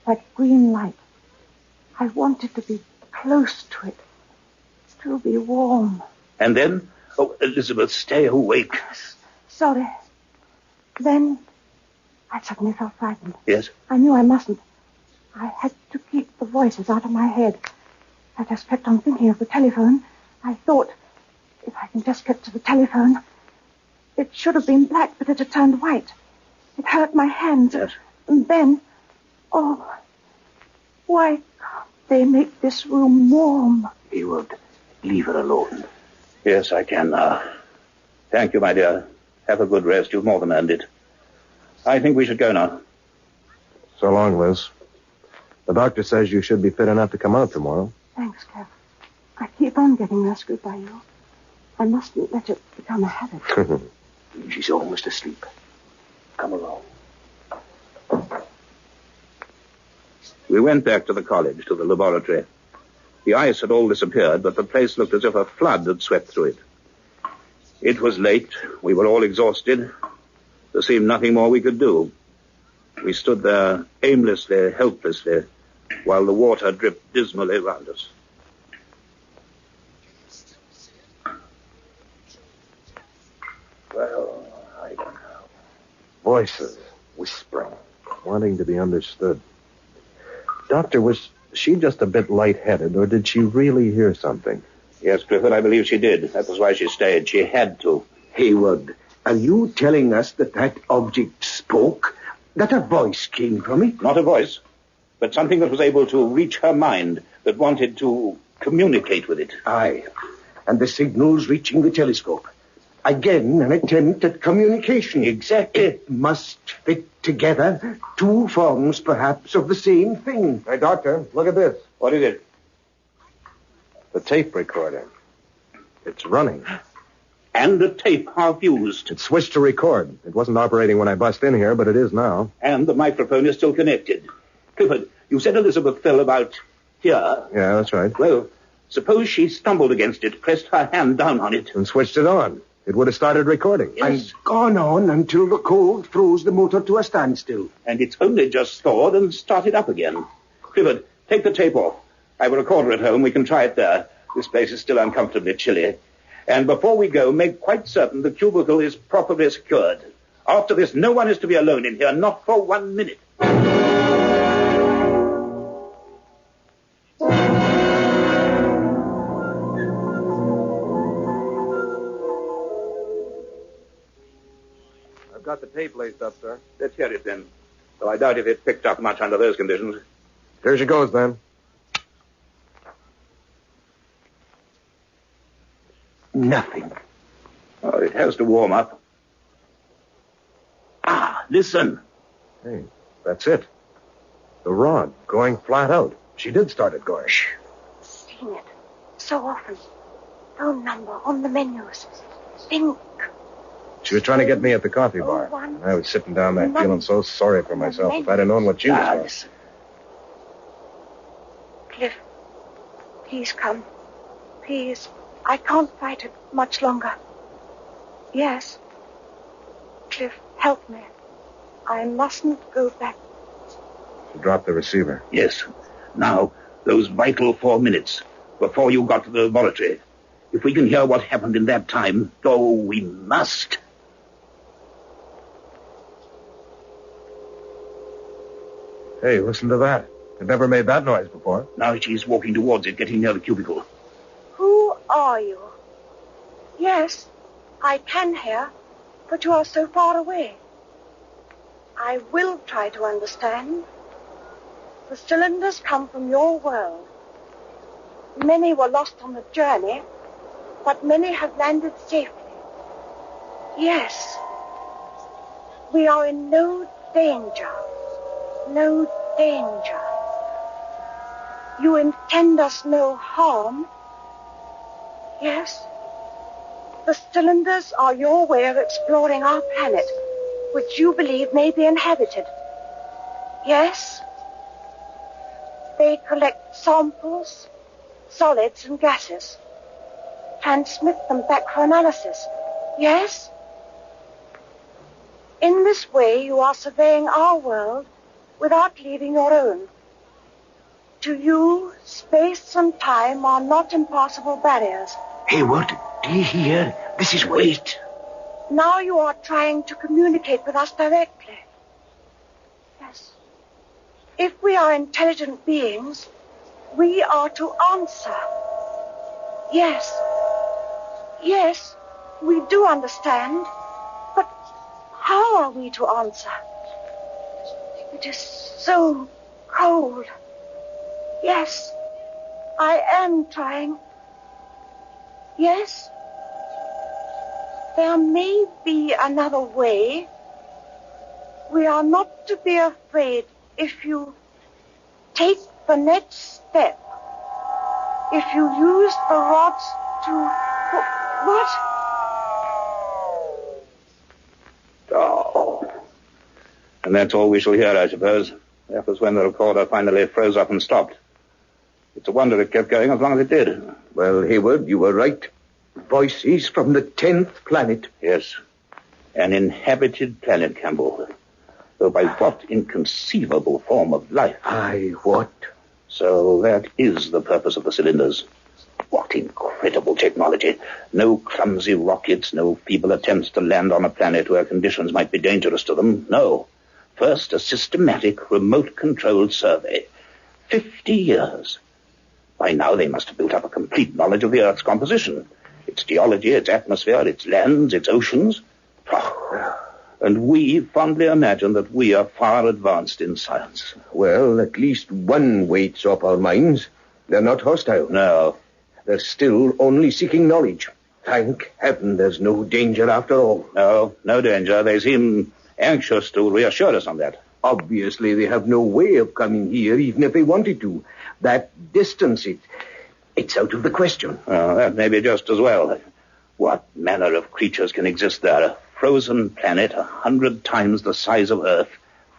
E: Like green light. I wanted to be close to it. Still be warm.
C: And then? Oh, Elizabeth, stay awake.
E: Sorry. Then I suddenly felt frightened.
C: Yes?
E: I knew I mustn't. I had to keep the voices out of my head. I just kept on thinking of the telephone. I thought, if I can just get to the telephone. It should have been black, but it had turned white. It hurt my hands.
C: Yes.
E: And then, why can't they make this room warm?
G: He would leave her alone.
C: Yes, I can now. Thank you, my dear. Have a good rest. You've more than earned it. I think we should go now.
D: So long, Liz. The doctor says you should be fit enough to come out tomorrow.
E: Thanks, Kev. I keep on getting rescued by you. I mustn't let it become a habit.
G: She's almost asleep. Come along.
C: We went back to the college, to the laboratory. The ice had all disappeared, but the place looked as if a flood had swept through it. It was late. We were all exhausted. There seemed nothing more we could do. We stood there aimlessly, helplessly, while the water dripped dismally round us.
G: Well, I don't know.
D: Voices, whispering, wanting to be understood. Doctor, was she just a bit lightheaded, or did she really hear something?
C: Yes, Clifford, I believe she did. That was why she stayed. She had to.
G: Hayward, are you telling us that object spoke? That a voice came from it?
C: Not a voice, but something that was able to reach her mind, that wanted to communicate with it.
G: Aye, and the signals reaching the telescope. Again, an attempt at communication.
C: Exactly.
G: It must fit together. Two forms, perhaps, of the same thing.
D: Hey, Doctor, look at this.
C: What is it?
D: The tape recorder. It's running.
C: And the tape half used.
D: It switched to record. It wasn't operating when I bust in here, but it is now.
C: And the microphone is still connected. Clifford, you said Elizabeth fell about here.
D: Yeah, that's right.
C: Well, suppose she stumbled against it, pressed her hand down on it.
D: And switched it on. It would have started recording.
C: Yes.
G: And gone on until the cold froze the motor to a standstill.
C: And it's only just thawed and started up again. Clifford, take the tape off. I have a recorder at home. We can try it there. This place is still uncomfortably chilly. And before we go, make quite certain the cubicle is properly secured. After this, no one is to be alone in here, not for 1 minute.
D: I've got the tape laced up, sir.
C: Let's hear it then. Though I doubt if it picked up much under those conditions.
D: Here she goes, then.
G: Nothing.
C: Oh, it has to warm up. Listen.
D: Hey, that's it. The rod going flat out. She did start it going.
E: Shh. Seen it. So often. Phone number on the menus. Think.
D: She was trying to get me at the coffee bar. I was sitting down there feeling so sorry for myself. If I'd have known what she was doing.
E: Listen. Cliff, please come. Please. I can't fight it much longer. Yes. Cliff, help me. I mustn't go back.
D: She dropped the receiver.
C: Yes. Now, those vital 4 minutes before you got to the laboratory. If we can hear what happened in that time, though we must.
D: Hey, listen to that. It never made that noise before.
C: Now she's walking towards it, getting near the cubicle.
E: Who are you? Yes, I can hear, but you are so far away. I will try to understand. The cylinders come from your world. Many were lost on the journey, but many have landed safely. Yes, we are in no danger. No danger. You intend us no harm. Yes. The cylinders are your way of exploring our planet, which you believe may be inhabited. Yes. They collect samples, solids and gases, transmit them back for analysis. Yes. In this way, you are surveying our world without leaving your own. To you, space and time are not impassable barriers.
G: Hayward, do you hear? This is Wait.
E: Now you are trying to communicate with us directly. Yes. If we are intelligent beings, we are to answer. Yes. Yes, we do understand. But how are we to answer? It is so cold. Yes, I am trying. Yes. There may be another way. We are not to be afraid if you take the next step. If you use the rods to... What?
C: Oh. And that's all we shall hear, I suppose. That was when the recorder finally froze up and stopped. It's a wonder it kept going as long as it did.
G: Well, Hayward, you were right. Voices from the 10th planet.
C: Yes. An inhabited planet, Campbell. Though by what inconceivable form of life?
G: Aye, what?
C: So that is the purpose of the cylinders. What incredible technology. No clumsy rockets, no feeble attempts to land on a planet where conditions might be dangerous to them. No. First, a systematic, remote-controlled survey. 50 years. By now, they must have built up a complete knowledge of the Earth's composition. Its geology, its atmosphere, its lands, its oceans. Oh. And we fondly imagine that we are far advanced in science.
G: Well, at least one weights off our minds. They're not hostile.
C: No.
G: They're still only seeking knowledge. Thank heaven there's no danger after all.
C: No danger. They seem anxious to reassure us on that.
G: Obviously, they have no way of coming here, even if they wanted to. That distance, it's out of the question.
C: That may be just as well. What manner of creatures can exist there? A frozen planet 100 times the size of Earth,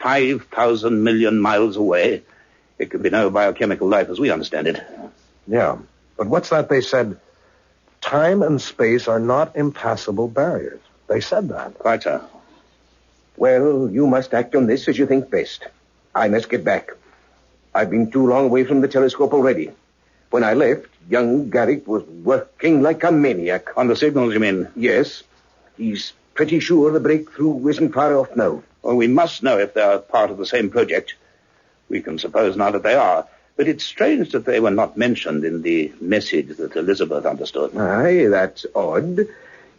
C: 5,000 million miles away. It could be no biochemical life as we understand it.
D: Yeah, but what's that they said? Time and space are not impassable barriers. They said that.
C: Quite so.
G: Well, you must act on this as you think best. I must get back. I've been too long away from the telescope already. When I left, young Garrick was working like a maniac.
C: On the signals, you mean?
G: Yes. He's pretty sure the breakthrough isn't far off now.
C: Well, we must know if they're part of the same project. We can suppose now that they are. But it's strange that they were not mentioned in the message that Elizabeth understood.
G: Aye, that's odd.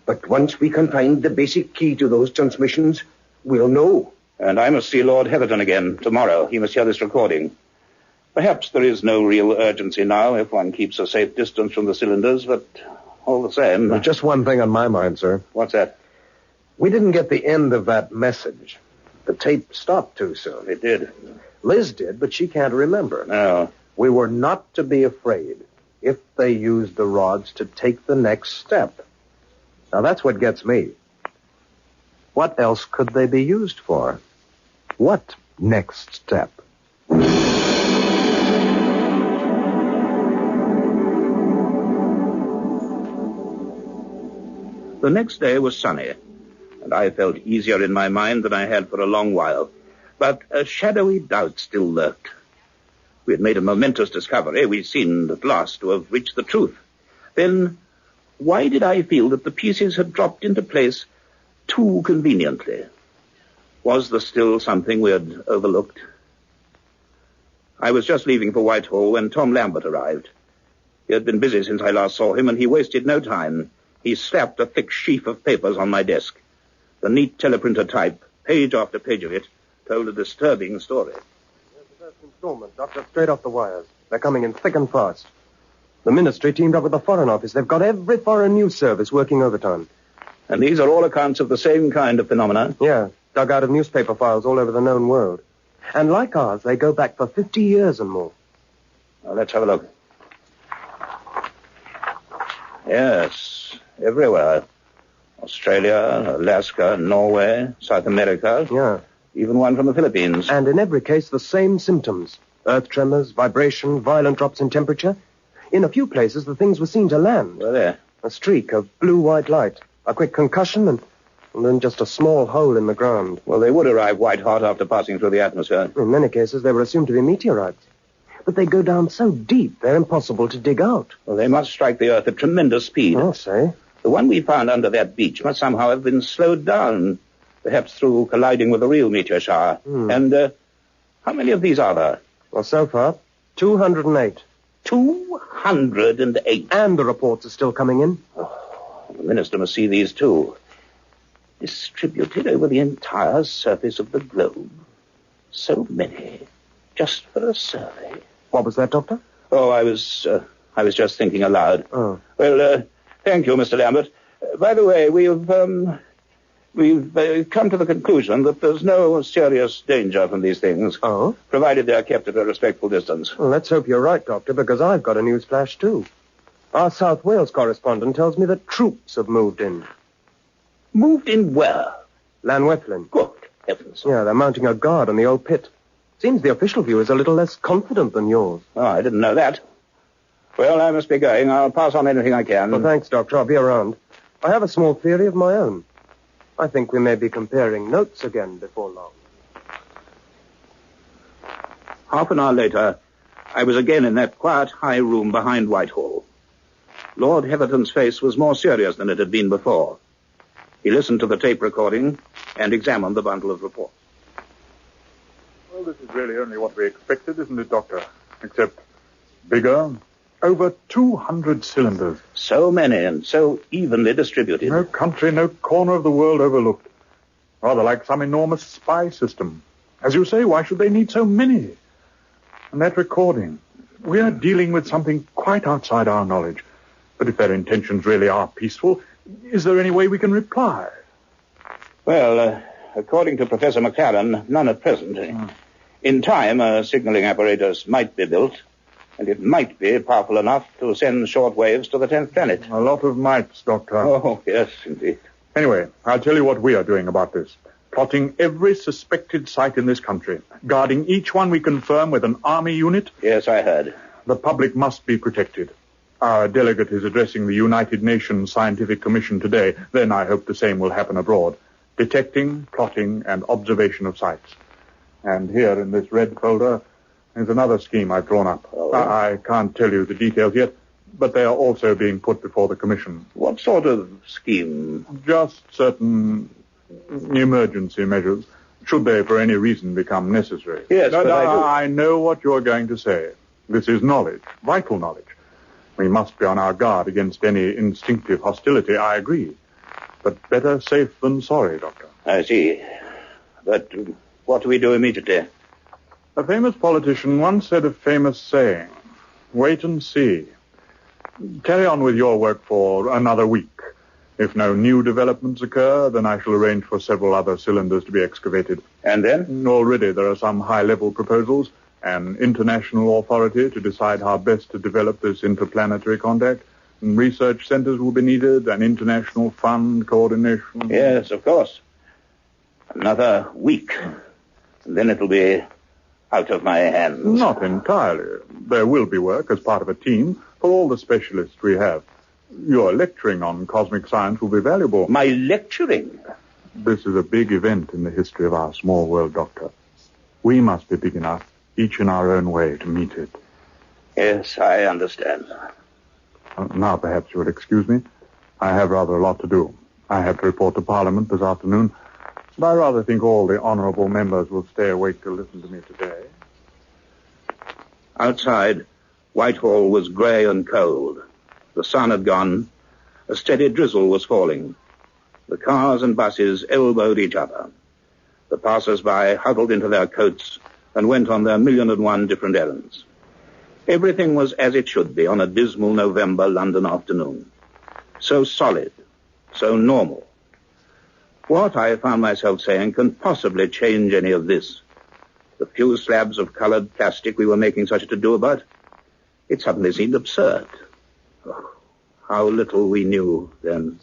G: But once we can find the basic key to those transmissions, we'll know.
C: And I must see Lord Heatherton again tomorrow. He must hear this recording. Perhaps there is no real urgency now if one keeps a safe distance from the cylinders, but all the same.
B: There's just one thing on my mind, sir.
C: What's that?
B: We didn't get the end of that message. The tape stopped too soon.
C: It did.
B: Liz did, but she can't remember.
C: No.
B: We were not to be afraid if they used the rods to take the next step. Now, that's what gets me. What else could they be used for? What next step?
C: The next day was sunny, and I felt easier in my mind than I had for a long while. But a shadowy doubt still lurked. We had made a momentous discovery. We seemed at last to have reached the truth. Then, why did I feel that the pieces had dropped into place too conveniently? Was there still something we had overlooked? I was just leaving for Whitehall when Tom Lambert arrived. He had been busy since I last saw him, and he wasted no time. He slapped a thick sheaf of papers on my desk. The neat teleprinter type, page after page of it, told a disturbing story.
B: Here's the first installment, Doctor, straight off the wires. They're coming in thick and fast. The ministry teamed up with the Foreign Office. They've got every foreign news service working overtime.
C: And these are all accounts of the same kind of phenomena?
B: Yeah, dug out of newspaper files all over the known world. And like ours, they go back for 50 years and more.
C: Now, let's have a look. Yes, everywhere. Australia, Alaska, Norway, South America.
B: Yeah.
C: Even one from the Philippines.
B: And in every case, the same symptoms. Earth tremors, vibration, violent drops in temperature. In a few places, the things were seen to land.
C: Where there?
B: A streak of blue-white light. A quick concussion and then just a small hole in the ground.
C: Well, they would arrive white-hot after passing through the atmosphere.
B: In many cases, they were assumed to be meteorites. But they go down so deep, they're impossible to dig out.
C: Well, they must strike the Earth at tremendous speed.
B: I'll say.
C: The one we found under that beach must somehow have been slowed down, perhaps through colliding with a real meteor shower. And how many of these are there?
B: Well, so far, 208.
C: 208?
B: And the reports are still coming in.
C: Oh, the minister must see these, too. Distributed over the entire surface of the globe. So many. Just for a survey.
B: What was that, Doctor?
C: Oh, I was just thinking aloud.
B: Oh.
C: Well, thank you, Mr. Lambert. By the way, we've come to the conclusion that there's no serious danger from these things.
B: Oh?
C: Provided they're kept at a respectful distance.
B: Well, let's hope you're right, Doctor, because I've got a news flash, too. Our South Wales correspondent tells me that troops have moved in.
C: Moved in where?
B: Llanwethlin.
C: Good heavens.
B: Yeah, they're mounting a guard on the old pit. Seems the official view is a little less confident than yours.
C: Oh, I didn't know that. Well, I must be going. I'll pass on anything I can.
B: Well, thanks, Doctor. I'll be around. I have a small theory of my own. I think we may be comparing notes again before long.
C: Half an hour later, I was again in that quiet high room behind Whitehall. Lord Heatherton's face was more serious than it had been before. He listened to the tape recording and examined the bundle of reports.
K: Well, this is really only what we expected, isn't it, Doctor? Except bigger. Over 200 cylinders.
C: So many and so evenly distributed.
K: No country, no corner of the world overlooked. Rather like some enormous spy system. As you say, why should they need so many? And that recording. We are dealing with something quite outside our knowledge. But if their intentions really are peaceful, is there any way we can reply?
C: Well, according to Professor McLaren, none at present. In time, a signaling apparatus might be built, and it might be powerful enough to send short waves to the 10th planet.
K: A lot of mights, Doctor.
C: Oh, yes, indeed.
K: Anyway, I'll tell you what we are doing about this. Plotting every suspected site in this country. Guarding each one we confirm with an army unit.
C: Yes, I heard.
K: The public must be protected. Our delegate is addressing the United Nations Scientific Commission today. Then I hope the same will happen abroad. Detecting, plotting, and observation of sites. And here in this red folder is another scheme I've drawn up.
C: Oh.
K: I can't tell you the details yet, but they are also being put before the Commission.
C: What sort of scheme?
K: Just certain emergency measures, should they for any reason become necessary.
C: Yes, but
K: I know what you're going to say. This is knowledge, vital knowledge. We must be on our guard against any instinctive hostility, I agree. But better safe than sorry, Doctor.
C: I see. But what do we do immediately?
K: A famous politician once said a famous saying, wait and see. carry on with your work for another week. If no new developments occur, then I shall arrange for several other cylinders to be excavated.
C: And then?
K: Already there are some high-level proposals, an international authority to decide how best to develop this interplanetary contact. And research centers will be needed, an international fund coordination.
C: Yes, of course. Another week. And then it'll be out of my hands.
K: Not entirely. There will be work as part of a team for all the specialists we have. Your lecturing on cosmic science will be valuable.
C: My lecturing?
K: This is a big event in the history of our small world, Doctor. We must be big enough, each in our own way, to meet it.
C: Yes, I understand.
K: Now, perhaps you will excuse me. I have rather a lot to do. I have to report to Parliament this afternoon, but I rather think all the honourable members will stay awake to listen to me today.
C: Outside, Whitehall was grey and cold. The sun had gone. A steady drizzle was falling. The cars and buses elbowed each other. The passers-by huddled into their coats and went on their 1,000,001 different errands. Everything was as it should be on a dismal November London afternoon. So solid, so normal. What, I found myself saying, can possibly change any of this? The few slabs of colored plastic we were making such a to-do about? It suddenly seemed absurd. Oh, how little we knew then.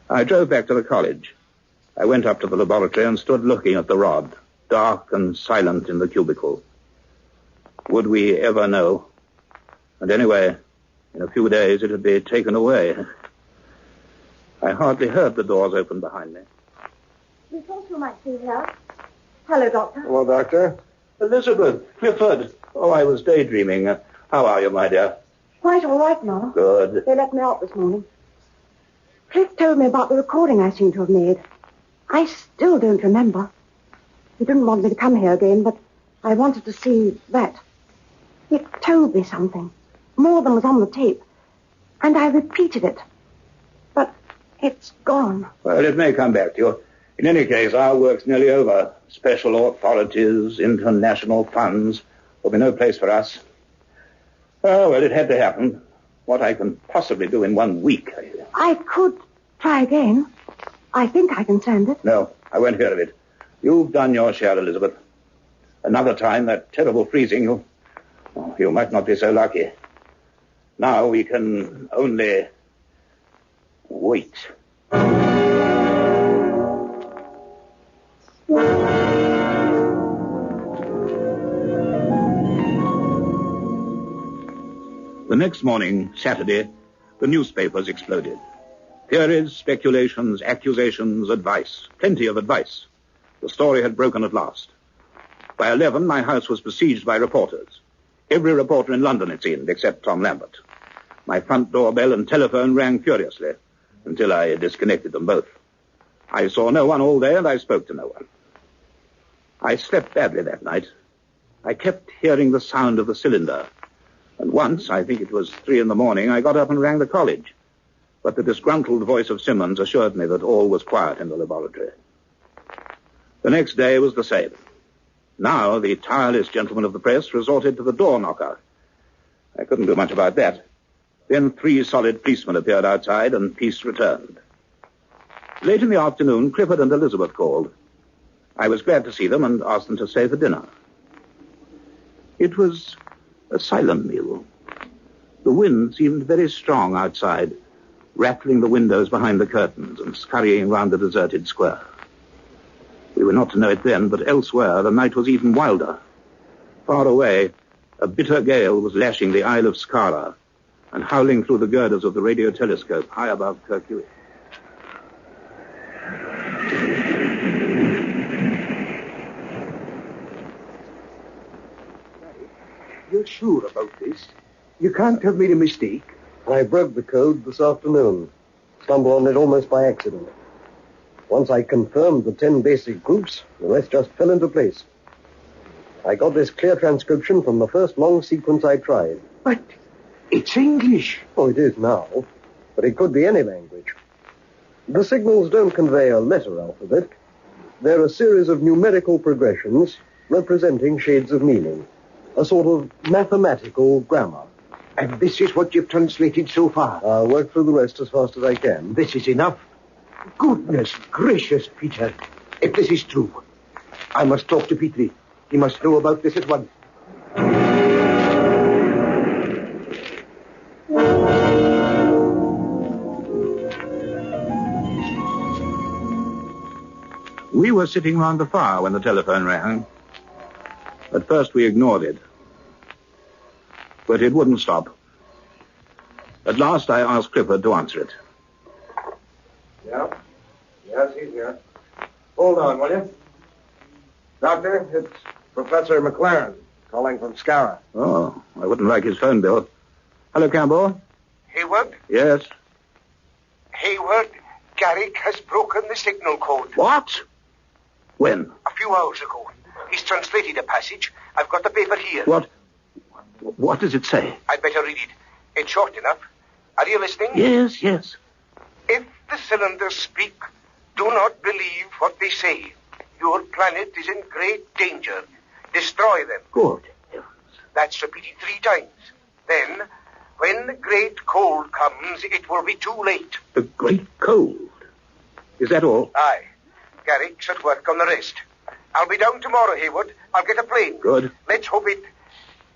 C: I drove back to the college. I went up to the laboratory and stood looking at the rod, dark and silent in the cubicle. Would we ever know? And anyway, in a few days it would be taken away. I hardly heard the doors open behind me.
E: We thought you might be here. Hello, Doctor.
J: Hello, Doctor.
C: Elizabeth, Clifford. Oh, I was daydreaming. How are you, my dear?
E: Quite all right now.
C: Good.
E: They let me out this morning. Cliff told me about the recording I seem to have made. I still don't remember. He didn't want me to come here again, but I wanted to see that. It told me something, more than was on the tape, and I repeated it. But it's gone.
C: Well, it may come back to you. In any case, our work's nearly over. Special authorities, international funds. There'll be no place for us. Oh, well, it had to happen. What I can possibly do in 1 week.
E: I could try again. I think I can stand it.
C: No, I won't hear of it. You've done your share, Elizabeth. Another time, that terrible freezing, you might not be so lucky. Now we can only wait. The next morning, Saturday, the newspapers exploded. Theories, speculations, accusations, advice. Plenty of advice. The story had broken at last. By 11, my house was besieged by reporters. Every reporter in London, it seemed, except Tom Lambert. My front door bell and telephone rang furiously until I disconnected them both. I saw no one all day, and I spoke to no one. I slept badly that night. I kept hearing the sound of the cylinder. And once, I think it was 3 a.m, I got up and rang the college. But the disgruntled voice of Simmons assured me that all was quiet in the laboratory. The next day was the same. Now, the tireless gentleman of the press resorted to the door knocker. I couldn't do much about that. Then 3 solid policemen appeared outside, and peace returned. Late in the afternoon, Clifford and Elizabeth called. I was glad to see them and asked them to stay for dinner. It was a silent meal. The wind seemed very strong outside, rattling the windows behind the curtains and scurrying round the deserted square. We were not to know it then, but elsewhere the night was even wilder. Far away, a bitter gale was lashing the Isle of Skara and howling through the girders of the radio telescope high above Kirkuk.
G: You're sure about this? You can't have made a mistake?
J: I broke the code this afternoon. Stumbled on it almost by accident. Once I confirmed the 10 basic groups, the rest just fell into place. I got this clear transcription from the first long sequence I tried.
G: But it's English.
J: Oh, it is now, but it could be any language. The signals don't convey a letter alphabet. They're a series of numerical progressions representing shades of meaning, a sort of mathematical grammar.
G: And this is what you've translated so far?
J: I'll work through the rest as fast as I can.
G: This is enough? Goodness gracious, Peter. If this is true, I must talk to Petrie. He must know about this at once.
C: We were sitting round the fire when the telephone rang. At first we ignored it. But it wouldn't stop. At last I asked Clifford to answer it.
B: Yeah? Yes, he's here. Hold on, will you? Doctor, it's Professor McLaren calling from Skara.
C: Oh, I wouldn't like his phone bill. Hello, Campbell.
L: Hayward?
C: Yes?
L: Hayward, Garrick has broken the signal code.
C: What? When?
L: A few hours ago. He's translated a passage. I've got the paper here.
C: What does it say?
L: I'd better read it. It's short enough. Are you listening?
C: Yes, yes.
L: If the cylinders speak, do not believe what they say. Your planet is in great danger. Destroy them.
C: Good heavens.
L: That's repeated 3 times. Then, when the great cold comes, it will be too late.
C: The great cold? Is that all?
L: Aye. Garrick's at work on the rest. I'll be down tomorrow, Hayward. I'll get a plane.
C: Good.
L: Let's hope it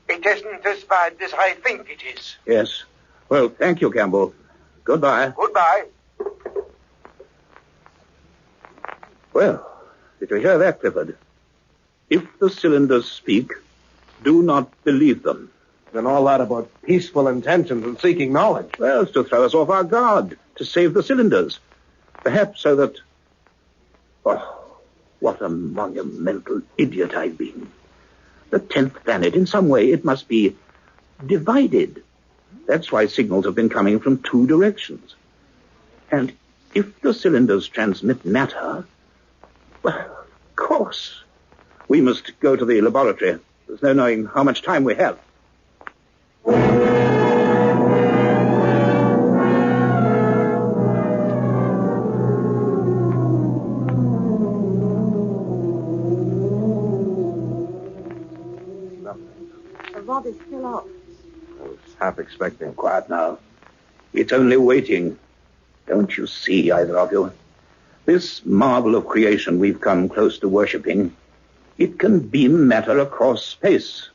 L: isn't as bad as I think it is.
C: Yes. Well, thank you, Campbell. Goodbye.
L: Goodbye.
C: Well, did you hear that, Clifford? If the cylinders speak, do not believe them.
B: And all that about peaceful intentions and seeking knowledge.
C: Well, it's to throw us off our guard, to save the cylinders. Perhaps so that... Oh, what a monumental idiot I've been. The 10th planet, in some way, it must be divided. That's why signals have been coming from 2 directions. And if the cylinders transmit matter, well, of course, we must go to the laboratory. There's no knowing how much time we have.
E: The rod is still up.
B: I was half expecting.
C: Quiet now. It's only waiting. Don't you see, either of you? This marvel of creation we've come close to worshipping, it can beam matter across space.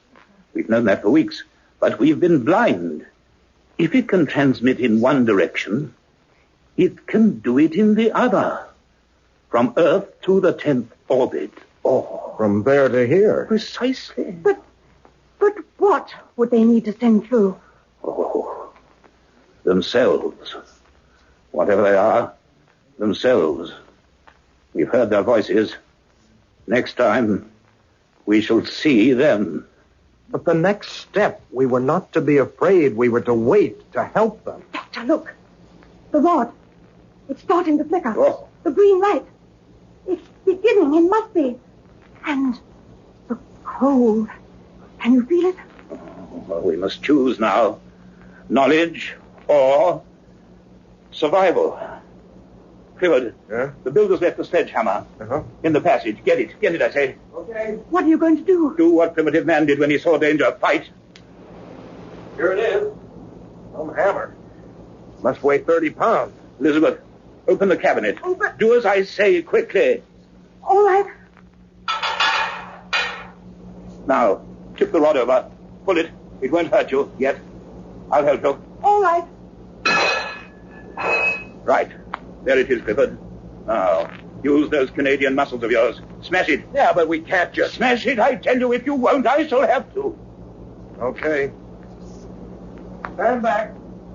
C: We've known that for weeks, but we've been blind. If it can transmit in one direction, it can do it in the other. From Earth to the 10th orbit. Oh.
B: From there to here.
C: Precisely.
E: But what would they need to send through?
C: Oh, themselves. Whatever they are, themselves. We've heard their voices. Next time, we shall see them.
B: But the next step, we were not to be afraid. We were to wait, to help them.
E: Doctor, look. The rod. It's starting to flicker.
C: Oh.
E: The green light. It's beginning. It must be. And the cold. Can you feel it?
C: Well, we must choose now. Knowledge or survival. Clifford,
B: Yeah?
C: the builders left the sledgehammer in the passage. Get it, I say.
B: Okay.
E: What are you going to do?
C: Do what primitive man did when he saw danger. Fight.
B: Here it is. Some hammer. Must weigh 30 pounds.
C: Elizabeth, open the cabinet.
E: Open.
C: Do as I say, quickly.
E: All right.
C: Now, tip the rod over. Pull it. It won't hurt you yet. I'll help you.
E: All right.
C: Right. There it is, Clifford. Now, use those Canadian muscles of yours. Smash it.
B: Yeah, but we can't just...
C: Smash it, I tell you. If you won't, I shall have to.
B: Okay. Stand back.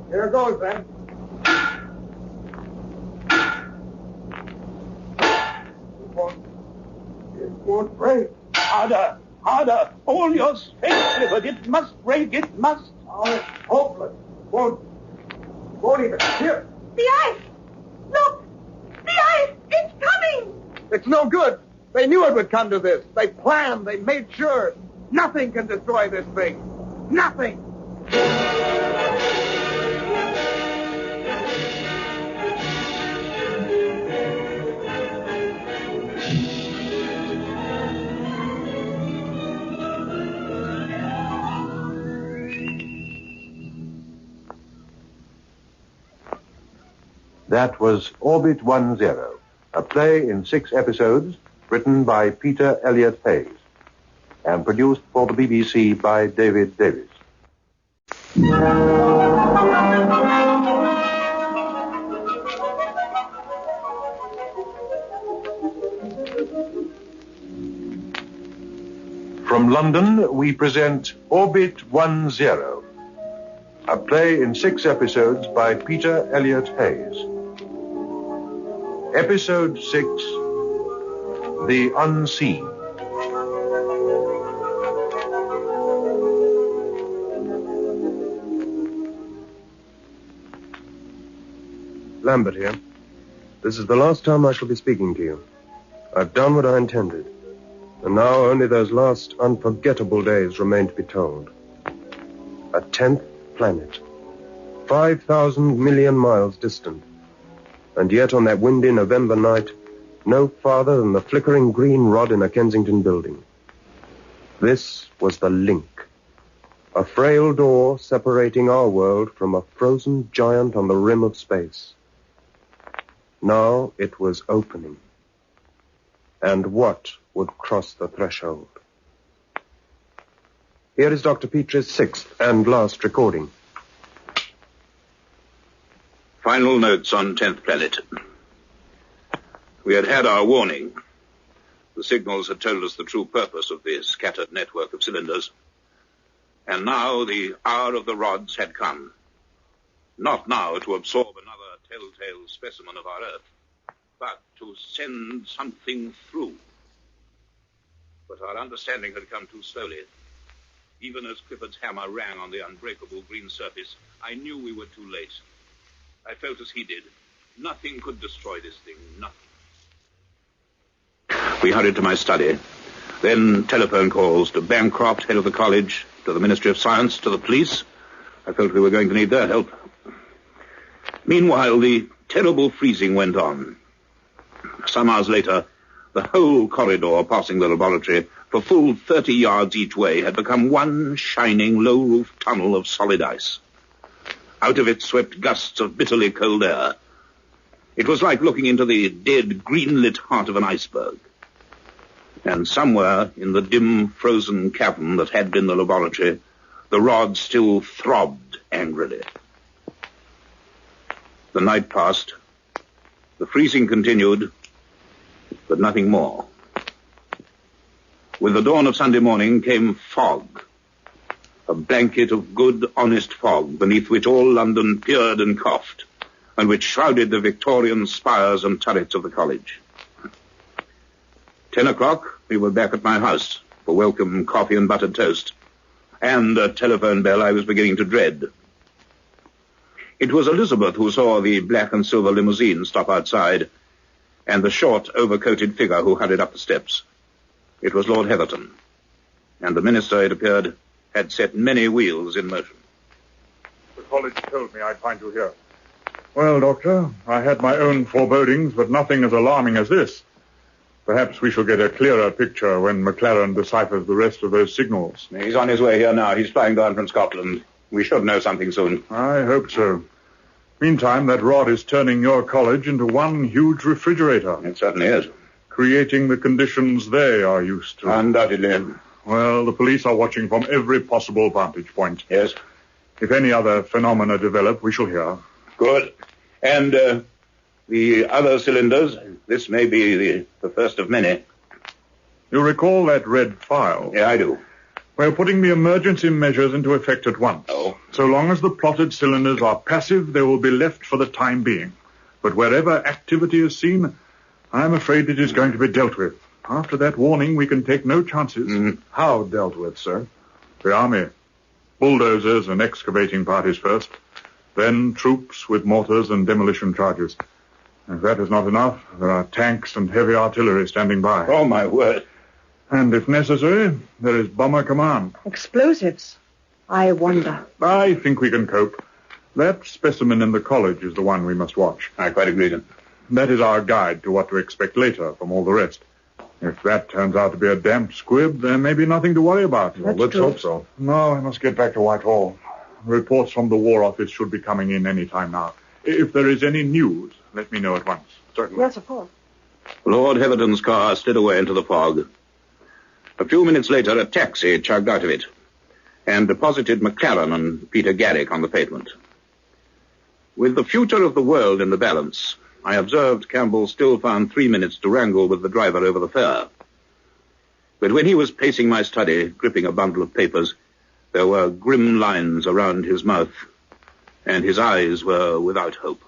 B: Here goes, then. It won't break.
C: Harder. All your strength, Clifford. It must break. It must.
B: Oh, it's hopeless. Won't even hit.
E: The ice. Look. The ice. It's coming.
B: It's no good. They knew it would come to this. They planned. They made sure. Nothing can destroy this thing. Nothing.
A: That was Orbit 10, a play in 6 episodes written by Peter Elliott Hayes and produced for the BBC by David Davis. From London, we present Orbit 10, a play in 6 episodes by Peter Elliott Hayes. Episode 6, The Unseen.
B: Lambert here. This is the last time I shall be speaking to you. I've done what I intended. And now only those last unforgettable days remain to be told. A 10th planet. 5,000 million miles distant. And yet on that windy November night, no farther than the flickering green rod in a Kensington building. This was the link. A frail door separating our world from a frozen giant on the rim of space. Now it was opening. And what would cross the threshold? Here is Dr. Petrie's 6th and last recording.
C: Final notes on 10th planet. We had had our warning. The signals had told us the true purpose of the scattered network of cylinders. And now the hour of the rods had come. Not now to absorb another telltale specimen of our Earth, but to send something through. But our understanding had come too slowly. Even as Clifford's hammer rang on the unbreakable green surface, I knew we were too late. I felt as he did. Nothing could destroy this thing, nothing. We hurried to my study. Then telephone calls to Bancroft, head of the college, to the Ministry of Science, to the police. I felt we were going to need their help. Meanwhile, the terrible freezing went on. Some hours later, the whole corridor passing the laboratory for full 30 yards each way had become one shining low-roofed tunnel of solid ice. Out of it swept gusts of bitterly cold air. It was like looking into the dead, green-lit heart of an iceberg. And somewhere in the dim, frozen cavern that had been the laboratory, the rod still throbbed angrily. The night passed. The freezing continued, but nothing more. With the dawn of Sunday morning came fog. A blanket of good, honest fog beneath which all London peered and coughed, and which shrouded the Victorian spires and turrets of the college. 10 o'clock, we were back at my house for welcome coffee and buttered toast, and a telephone bell I was beginning to dread. It was Elizabeth who saw the black and silver limousine stop outside, and the short, overcoated figure who hurried up the steps. It was Lord Heatherton, and the minister, it appeared, had set many wheels in motion.
K: The college told me I'd find you here. Well, Doctor, I had my own forebodings, but nothing as alarming as this. Perhaps we shall get a clearer picture when McLaren deciphers the rest of those signals.
C: He's on his way here now. He's flying down from Scotland. We should know something soon.
K: I hope so. Meantime, that rod is turning your college into one huge refrigerator.
C: It certainly is.
K: Creating the conditions they are used to.
C: Undoubtedly.
K: Well, the police are watching from every possible vantage point.
C: Yes.
K: If any other phenomena develop, we shall hear.
C: Good. And the other cylinders, this may be the first of many.
K: You recall that red file?
C: Yeah, I do.
K: We're putting the emergency measures into effect at once.
C: Oh.
K: So long as the plotted cylinders are passive, they will be left for the time being. But wherever activity is seen, I'm afraid it is going to be dealt with. After that warning, we can take no chances.
B: How dealt with, sir?
K: The army. Bulldozers and excavating parties first. Then troops with mortars and demolition charges. If that is not enough, there are tanks and heavy artillery standing by.
C: Oh, my word.
K: And if necessary, there is bomber command.
E: Explosives? I wonder.
K: I think we can cope. That specimen in the college is the one we must watch.
C: I quite agree.
K: That is our guide to what to expect later from all the rest. If that turns out to be a damp squib, there may be nothing to worry about.
E: That's
K: Let's
E: true.
K: hope so. No, I must get back to Whitehall. Reports from the War Office should be coming in any time now. If there is any news, let me know at once.
B: Certainly.
E: Yes, of course.
C: Lord Heatherton's car slid away into the fog. A few minutes later, a taxi chugged out of it and deposited McLaren and Peter Garrick on the pavement. With the future of the world in the balance, I observed Campbell still found 3 minutes to wrangle with the driver over the fare. But when he was pacing my study, gripping a bundle of papers, there were grim lines around his mouth, and his eyes were without hope.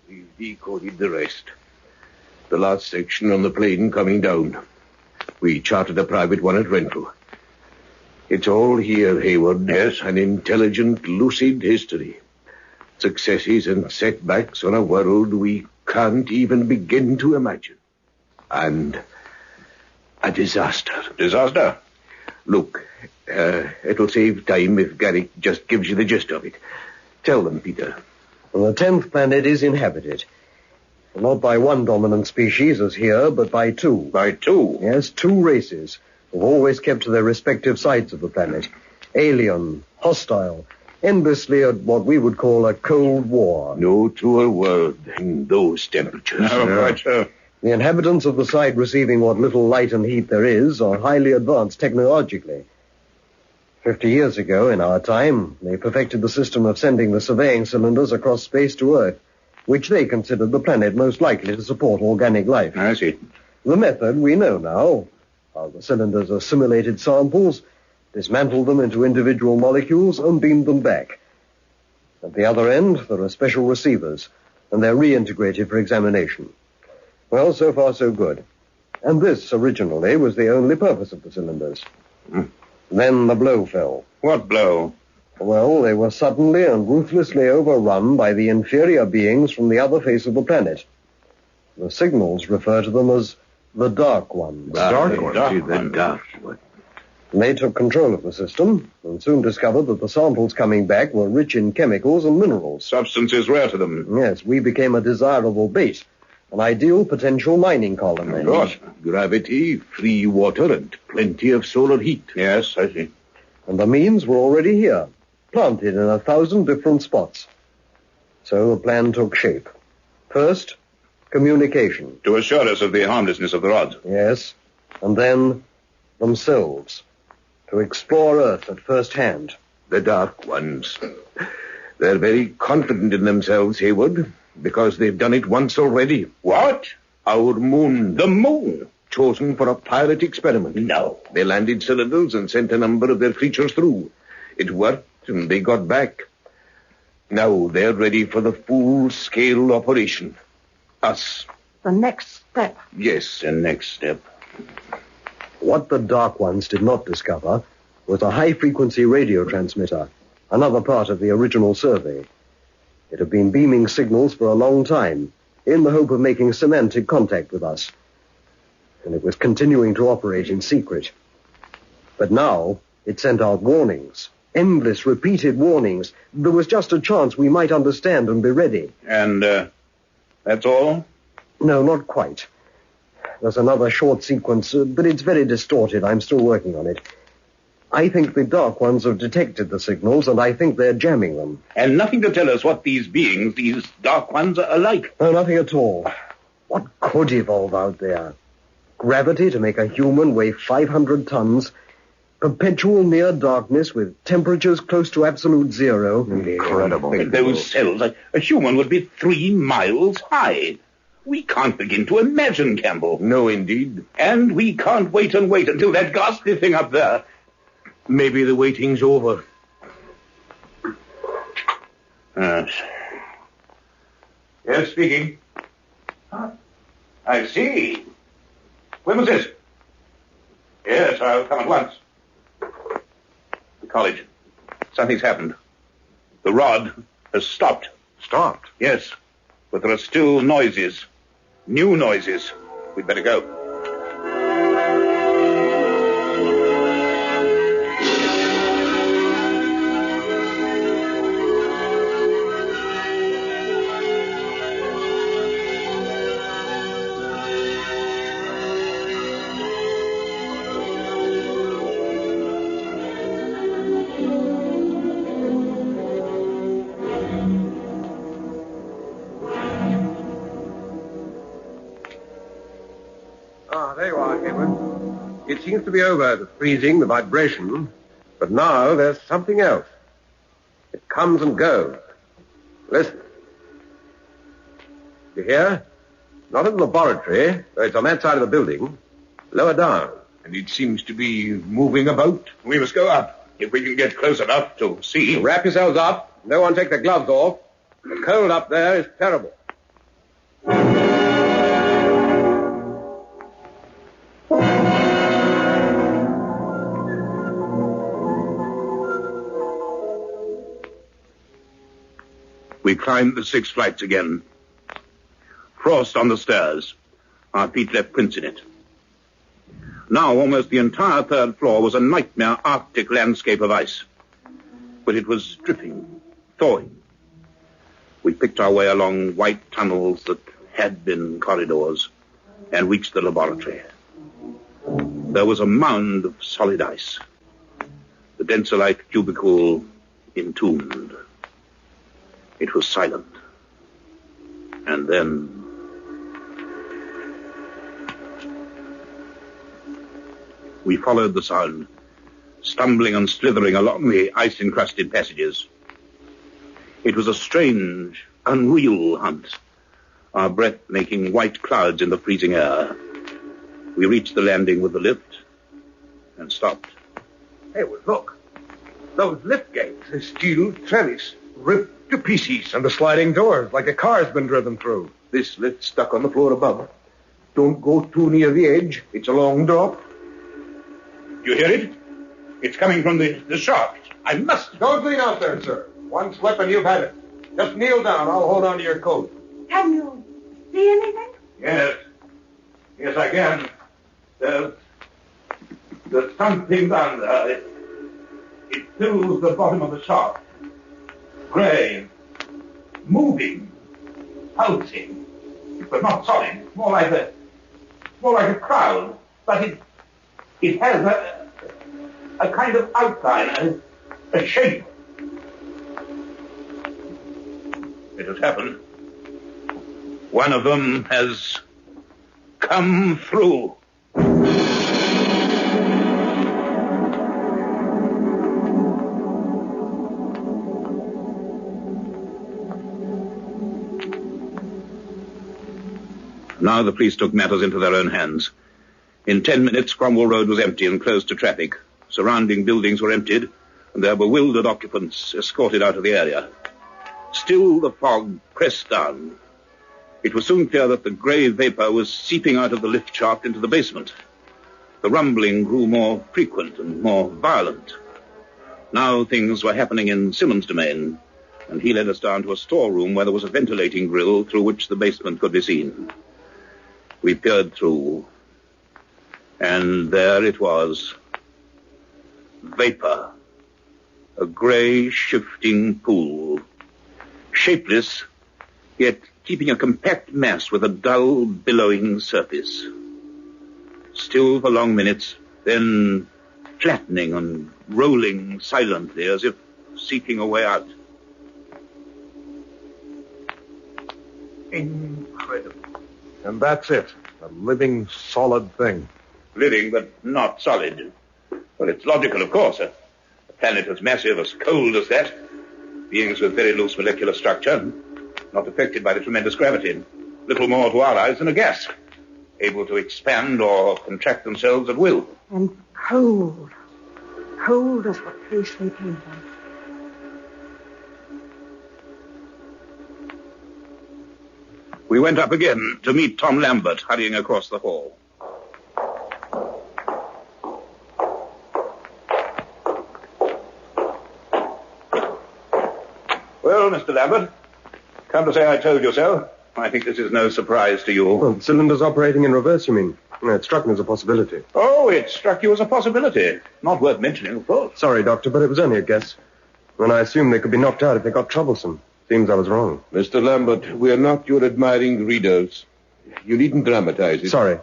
F: We've decoded the rest. The last section on the plane coming down. We chartered a private one at rental. It's all here, Hayward. Yes, an intelligent, lucid history. Successes and setbacks on a world we can't even begin to imagine. And a disaster.
C: Disaster?
F: Look, it'll save time if Garrick just gives you the gist of it. Tell them, Peter.
J: Well, the 10th planet is inhabited. Not by one dominant species as here, but by two.
C: By two?
J: Yes, two races who've always kept to their respective sides of the planet. Alien, hostile, endlessly at what we would call a Cold War.
F: No truer word in those temperatures.
C: Quite so.
J: The inhabitants of the side receiving what little light and heat there is are highly advanced technologically. 50 years ago, in our time, they perfected the system of sending the surveying cylinders across space to Earth, which they considered the planet most likely to support organic life.
C: I see.
J: The method we know now. How the cylinders assimilated samples, dismantled them into individual molecules, and beamed them back. At the other end, there are special receivers, and they're reintegrated for examination. Well, so far so good. And this, originally, was the only purpose of the cylinders. Then the blow fell.
C: What blow?
J: Well, they were suddenly and ruthlessly overrun by the inferior beings from the other face of the planet. The signals refer to them as the Dark Ones.
F: The Dark One.
J: They took control of the system and soon discovered that the samples coming back were rich in chemicals and minerals.
C: Substances rare to them.
J: Yes, we became a desirable bait, an ideal potential mining colony.
C: Of course.
F: Gravity, free water, and plenty of solar heat.
C: Yes, I see.
J: And the means were already here, planted in 1,000 different spots. So the plan took shape. First, communication.
C: To assure us of the harmlessness of the rods.
J: Yes. And then themselves. To explore Earth at first hand.
F: The Dark Ones. They're very confident in themselves, Hayward, because they've done it once already.
C: What?
F: Our moon.
C: The moon?
F: Chosen for a pilot experiment.
C: No.
F: They landed cylinders and sent a number of their creatures through. It worked, and they got back. Now they're ready for the full-scale operation. Us.
E: The next step.
F: Yes,
C: The next step.
J: What the Dark Ones did not discover was a high-frequency radio transmitter, another part of the original survey. It had been beaming signals for a long time, in the hope of making semantic contact with us. And it was continuing to operate in secret. But now, it sent out warnings, endless, repeated warnings. There was just a chance we might understand and be ready.
C: And, that's all?
J: No, not quite. There's another short sequence, but it's very distorted. I'm still working on it. I think the Dark Ones have detected the signals, and I think they're jamming them.
C: And nothing to tell us what these beings, these Dark Ones, are like?
J: No, nothing at all. What could evolve out there? Gravity to make a human weigh 500 tons, perpetual near darkness with temperatures close to absolute zero.
C: Incredible. Those cells, a human would be 3 miles high. We can't begin to imagine, Campbell.
F: No, indeed.
C: And we can't wait until that ghastly thing up there.
F: Maybe the waiting's over.
C: Yes. Yes, speaking. I see. When was this? Yes, I'll come at once. The college. Something's happened. The rod has stopped.
K: Stopped?
C: Yes, but there are still noises. New noises. We'd better go.
H: Hayward. It seems to be over, the freezing, the vibration. But now there's something else. It comes and goes. Listen. You hear? Not in the laboratory, though it's on that side of the building. Lower down.
C: And it seems to be moving about. We must go up, if we can get close enough to see.
H: Wrap yourselves up. No one take their gloves off. The cold up there is terrible.
C: We climbed the 6 flights again. Frost on the stairs. Our feet left prints in it. Now almost the entire 3rd floor was a nightmare Arctic landscape of ice. But it was dripping, thawing. We picked our way along white tunnels that had been corridors and reached the laboratory. There was a mound of solid ice. The densolite cubicle entombed. It was silent. And then... we followed the sound, stumbling and slithering along the ice-encrusted passages. It was a strange, unreal hunt, our breath making white clouds in the freezing air. We reached the landing with the lift and stopped.
G: Hey, well, look. Those lift gates, the steel trellis, ripped to pieces.
B: And the sliding doors, like a car's been driven through.
G: This lift stuck on the floor above. Don't go too near the edge. It's a long drop.
C: You hear it? It's coming from the shaft. I must...
B: Don't lean out there, sir. One slip and you've had it. Just kneel down. I'll hold on to your coat.
E: Can you see anything?
C: Yes. Yes, I can. There's something down there. It fills the bottom of the shaft. Gray. Moving. Pulsing. But not solid. More like a crowd. But it has a kind of outline, a shape. It has happened. One of them has come through. Now the police took matters into their own hands. In 10 minutes, Cromwell Road was empty and closed to traffic. Surrounding buildings were emptied, and their bewildered occupants escorted out of the area. Still, the fog pressed down. It was soon clear that the grey vapor was seeping out of the lift shaft into the basement. The rumbling grew more frequent and more violent. Now things were happening in Simmons' domain, and he led us down to a storeroom where there was a ventilating grill through which the basement could be seen. We peered through, and there it was. Vapor. A grey, shifting pool. Shapeless, yet keeping a compact mass with a dull, billowing surface. Still for long minutes, then flattening and rolling silently as if seeking a way out.
G: Incredible.
B: And that's it. A living, solid thing.
C: Living, but not solid. Well, it's logical, of course. A planet as massive, as cold as that. Beings with very loose molecular structure, not affected by the tremendous gravity. Little more to our eyes than a gas. Able to expand or contract themselves at will.
E: And cold. Cold as the place they came from.
C: We went up again to meet Tom Lambert hurrying across the hall. Well, Mr. Lambert, come to say I told you so. I think this is no surprise to you.
B: Well, the cylinder's operating in reverse, you mean? It struck me as a possibility.
C: Oh, it struck you as a possibility. Not worth mentioning, of course.
B: Sorry, Doctor, but it was only a guess. When I assumed they could be knocked out if they got troublesome. Seems I was wrong.
F: Mr. Lambert, we are not your admiring readers. You needn't dramatize it.
B: Sorry.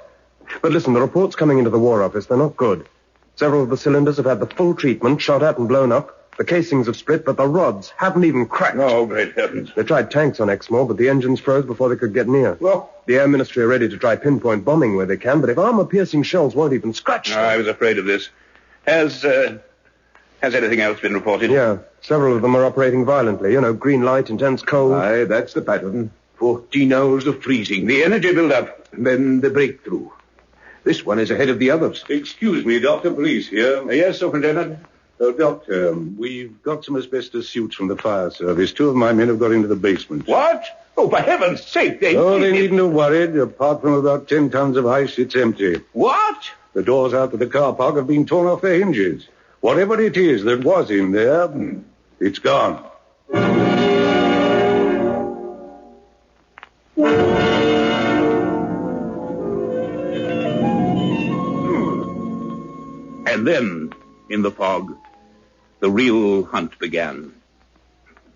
B: But listen, the reports coming into the War Office, they're not good. Several of the cylinders have had the full treatment, shot at and blown up, The casings have split, but the rods haven't even cracked.
F: Oh, great heavens.
B: They tried tanks on Exmoor, but the engines froze before they could get near.
F: Well,
B: the Air Ministry are ready to try pinpoint bombing where they can, but if armor-piercing shells won't even scratch them...
F: I was afraid of this. Has anything else been reported?
B: Yeah, several of them are operating violently. You know, green light, intense cold.
G: Aye, that's the pattern. 14 hours of freezing. The energy build-up, then the breakthrough. This one is ahead of the others.
F: Excuse me, Dr. Police here.
G: Yes, Superintendent?
F: Doctor, we've got some asbestos suits from the fire service. 2 of my men have got into the basement.
G: What? Oh, for heaven's sake, they
F: needn't have worried. Apart from about 10 tons of ice, it's empty.
G: What?
F: The doors out to the car park have been torn off their hinges. Whatever it is that was in there, it's gone.
C: And then, in the fog, the real hunt began.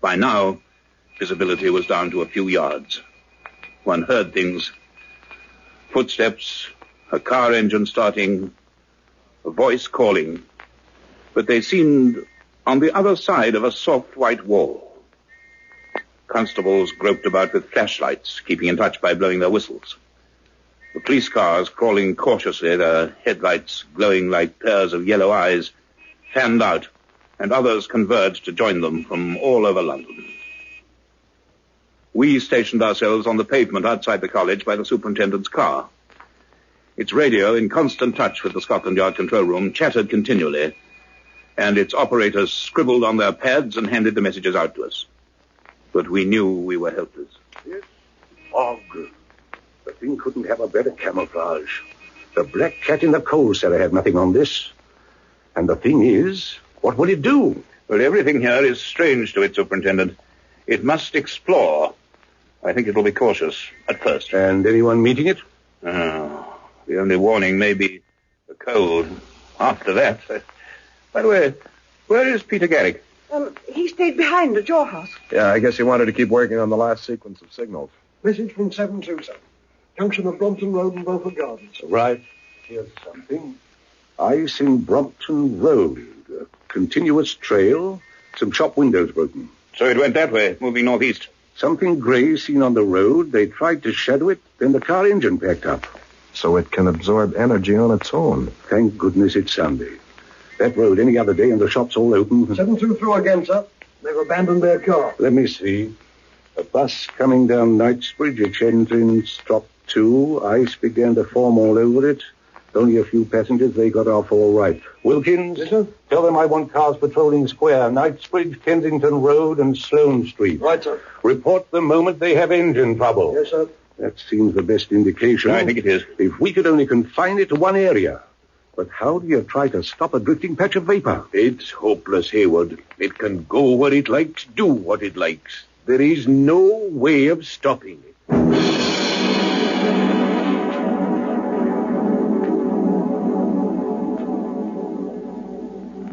C: By now, visibility was down to a few yards. One heard things. Footsteps, a car engine starting, a voice calling. But they seemed on the other side of a soft white wall. Constables groped about with flashlights, keeping in touch by blowing their whistles. The police cars, crawling cautiously, their headlights glowing like pairs of yellow eyes, fanned out, and others converged to join them from all over London. We stationed ourselves on the pavement outside the college by the superintendent's car. Its radio, in constant touch with the Scotland Yard control room, chattered continually, and its operators scribbled on their pads and handed the messages out to us. But we knew we were helpless.
G: Yes, fog. The thing couldn't have a better camouflage. The black cat in the coal cellar had nothing on this. And the thing is, what will it do?
C: Well, everything here is strange to it, Superintendent. It must explore. I think it will be cautious at first.
G: And anyone meeting it?
C: Oh, the only warning may be the cold. After that... By the way, where is Peter Garrick?
E: He stayed behind at your house.
D: Yeah, I guess he wanted to keep working on the last sequence of signals.
J: Message from 727. Junction of Brompton Road and Beaufort Gardens.
G: Right. Here's something. Ice in Brompton Road. A continuous trail. Some shop windows broken.
C: So it went that way, moving northeast.
G: Something grey seen on the road. They tried to shadow it, then the car engine packed up.
D: So it can absorb energy on its own.
G: Thank goodness it's Sunday. That road any other day and the shop's all open.
J: 723 again, sir. They've abandoned their car.
G: Let me see. A bus coming down Knightsbridge, its engine stopped too. Ice began to form all over it. Only a few passengers. They got off all right. Wilkins,
J: yes, sir?
G: Tell them I want cars patrolling Square, Knightsbridge, Kensington Road, and Sloane Street.
J: Right, sir.
G: Report the moment they have engine trouble.
J: Yes, sir.
G: That seems the best indication.
C: I think it is.
G: If we could only confine it to one area. But how do you try to stop a drifting patch of vapor?
F: It's hopeless, Hayward. It can go where it likes, do what it likes. There is no way of stopping it.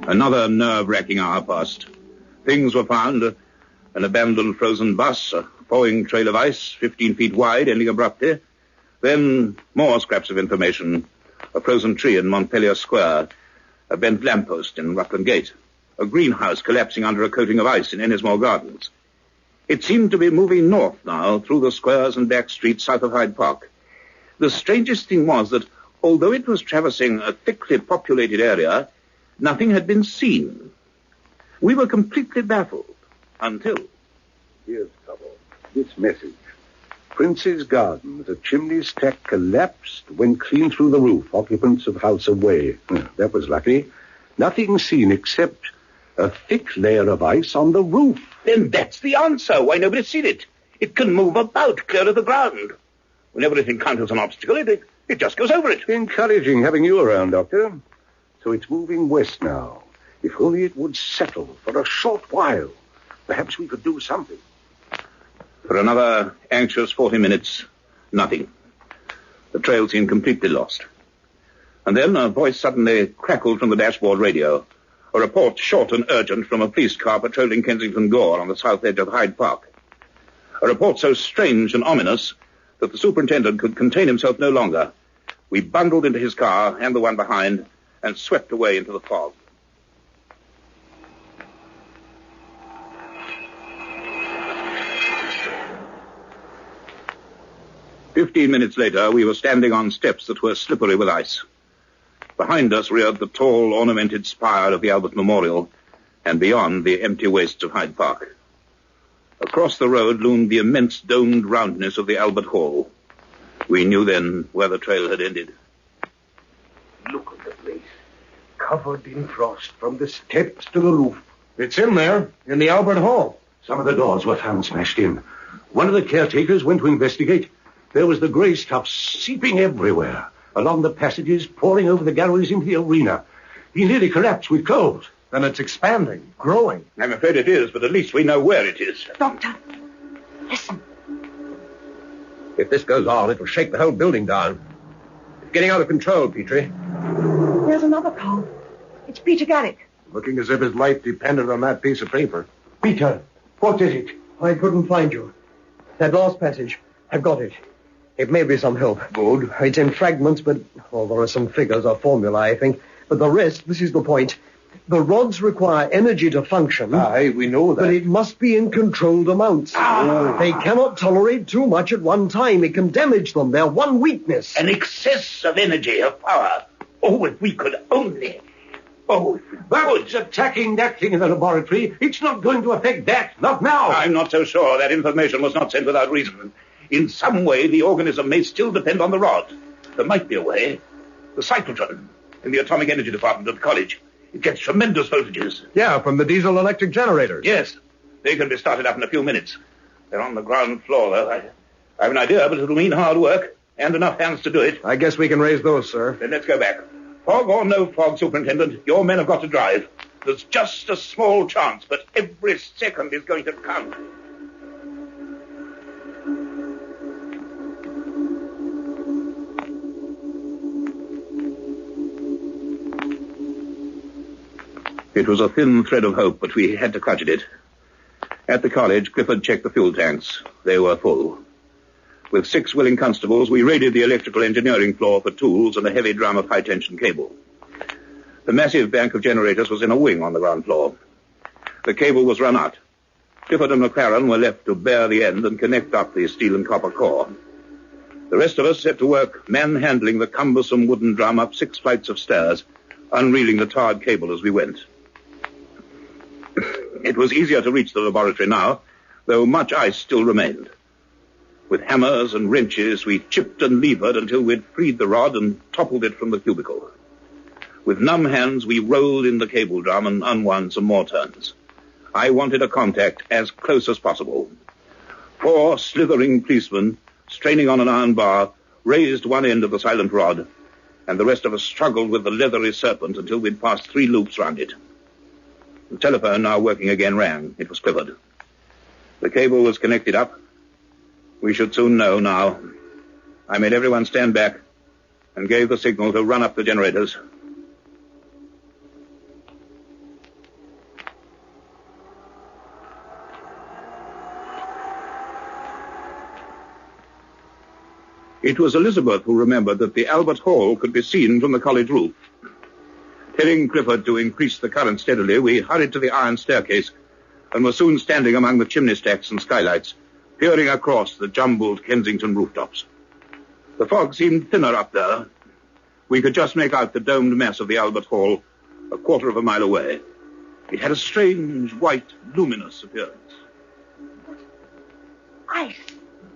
C: Another nerve-wracking hour passed. Things were found. An abandoned frozen bus, a thawing trail of ice, 15 feet wide, ending abruptly. Then more scraps of information. A frozen tree in Montpellier Square. A bent lamppost in Rutland Gate. A greenhouse collapsing under a coating of ice in Ennismore Gardens. It seemed to be moving north now, through the squares and back streets south of Hyde Park. The strangest thing was that, although it was traversing a thickly populated area, nothing had been seen. We were completely baffled, until...
G: Here's trouble. This message. Prince's Gardens, a chimney stack collapsed, went clean through the roof. Occupants of house away. That was lucky. Nothing seen except a thick layer of ice on the roof.
C: Then that's the answer. Why nobody's seen it? It can move about, clear of the ground. Whenever it encounters an obstacle, it just goes over it.
G: Encouraging having you around, Doctor. So it's moving west now. If only it would settle for a short while. Perhaps we could do something.
C: For another anxious 40 minutes, nothing. The trail seemed completely lost. And then a voice suddenly crackled from the dashboard radio. A report, short and urgent, from a police car patrolling Kensington Gore on the south edge of Hyde Park. A report so strange and ominous that the superintendent could contain himself no longer. We bundled into his car and the one behind and swept away into the fog. 15 minutes later, we were standing on steps that were slippery with ice. Behind us reared the tall, ornamented spire of the Albert Memorial, and beyond the empty wastes of Hyde Park. Across the road loomed the immense domed roundness of the Albert Hall. We knew then where the trail had ended.
G: Look at the place. Covered in frost from the steps to the roof.
J: It's in there, in the Albert Hall.
G: Some of the doors were found smashed in. One of the caretakers went to investigate. There was the gray stuff seeping everywhere, along the passages, pouring over the galleries into the arena. He nearly collapsed with cold.
J: Then it's expanding, growing.
C: I'm afraid it is, but at least we know where it is.
E: Doctor, listen.
H: If this goes on, it'll shake the whole building down. It's getting out of control, Petrie.
E: There's another car. It's Peter Garrick.
J: Looking as if his life depended on that piece of paper.
G: Peter, what is it?
J: I couldn't find you. That last passage, I've got it. It may be some help.
G: Good.
J: It's in fragments, but there are some figures or formula, I think. But the rest, this is the point. The rods require energy to function.
G: Aye, we know that.
J: But it must be in controlled amounts. They cannot tolerate too much at one time. It can damage them. They're one weakness.
G: An excess of energy, of power. Oh, if we could only... Oh, Babbitt's attacking that thing in the laboratory. It's not going to affect that. Not now.
C: I'm not so sure. That information was not sent without reason. In some way, the organism may still depend on the rod. There might be a way. The cyclotron in the atomic energy department of the college. It gets tremendous voltages.
J: Yeah, from the diesel electric generators.
C: Yes. They can be started up in a few minutes. They're on the ground floor, though. I have an idea, but it'll mean hard work and enough hands to do it.
J: I guess we can raise those, sir.
C: Then let's go back. Fog or no fog, Superintendent, your men have got to drive. There's just a small chance, but every second is going to count. It was a thin thread of hope, but we had to clutch at it. At the college, Clifford checked the fuel tanks. They were full. With 6 willing constables, we raided the electrical engineering floor for tools and a heavy drum of high-tension cable. The massive bank of generators was in a wing on the ground floor. The cable was run out. Clifford and McLaren were left to bear the end and connect up the steel and copper core. The rest of us set to work manhandling the cumbersome wooden drum up 6 flights of stairs, unreeling the tarred cable as we went. It was easier to reach the laboratory now, though much ice still remained. With hammers and wrenches, we chipped and levered until we'd freed the rod and toppled it from the cubicle. With numb hands, we rolled in the cable drum and unwound some more turns. I wanted a contact as close as possible. 4 slithering policemen, straining on an iron bar, raised one end of the silent rod, and the rest of us struggled with the leathery serpent until we'd passed 3 loops round it. The telephone, now working again, rang. It was Clifford. The cable was connected up. We should soon know now. I made everyone stand back and gave the signal to run up the generators. It was Elizabeth who remembered that the Albert Hall could be seen from the college roof. Telling Clifford to increase the current steadily, we hurried to the iron staircase and were soon standing among the chimney stacks and skylights, peering across the jumbled Kensington rooftops. The fog seemed thinner up there. We could just make out the domed mass of the Albert Hall a quarter of a mile away. It had a strange, white, luminous appearance.
E: Ice.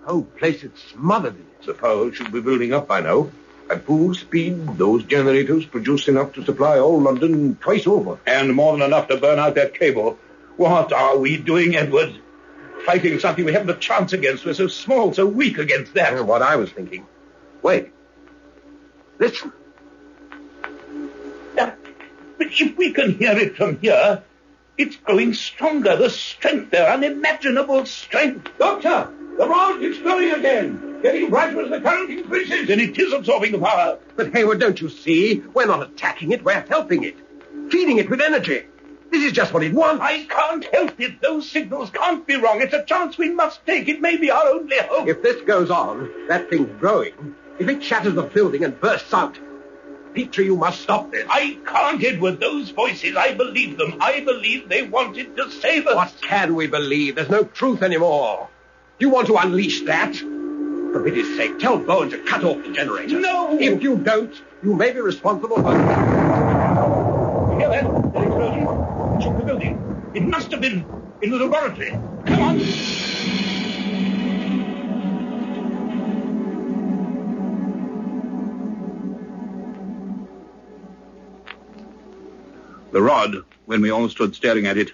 G: The whole place is smothered in it. The power should be building up by now. At full speed, those generators produce enough to supply all London twice over.
C: And more than enough to burn out that cable. What are we doing, Edward? Fighting something we haven't a chance against. We're so small, so weak against that.
H: What I was thinking. Wait. Listen.
C: But if we can hear it from here, it's growing stronger. The strength there, unimaginable strength.
G: Doctor, the rod is flowing again. Getting brighter as the current increases.
C: Then it is absorbing the power.
H: But Hayward, don't you see? We're not attacking it, we're helping it. Feeding it with energy. This is just what it wants.
C: I can't help it. Those signals can't be wrong. It's a chance we must take. It may be our only hope.
H: If this goes on, that thing's growing. If it shatters the building and bursts out, Petrie, you must stop this.
C: I can't, Edward. Those voices, I believe them. I believe they wanted to save us.
H: What can we believe? There's no truth anymore. You want to unleash that?
G: For pity's sake, tell Bowen to cut off the generator.
L: No!
G: If you don't, you may be responsible for...
L: You hear that? That explosion? It shook the building. It must have been in the laboratory. Come on!
C: The rod, when we all stood staring at it,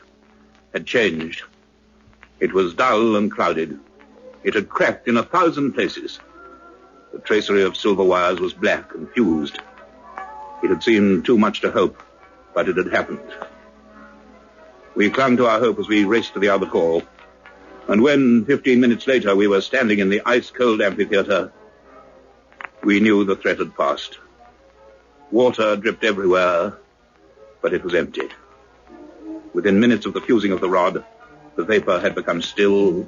C: had changed. It was dull and clouded. It had cracked in 1,000 places. The tracery of silver wires was black and fused. It had seemed too much to hope, but it had happened. We clung to our hope as we raced to the Albert Hall. And when, 15 minutes later, we were standing in the ice-cold amphitheater, we knew the threat had passed. Water dripped everywhere, but it was empty. Within minutes of the fusing of the rod, the vapor had become still,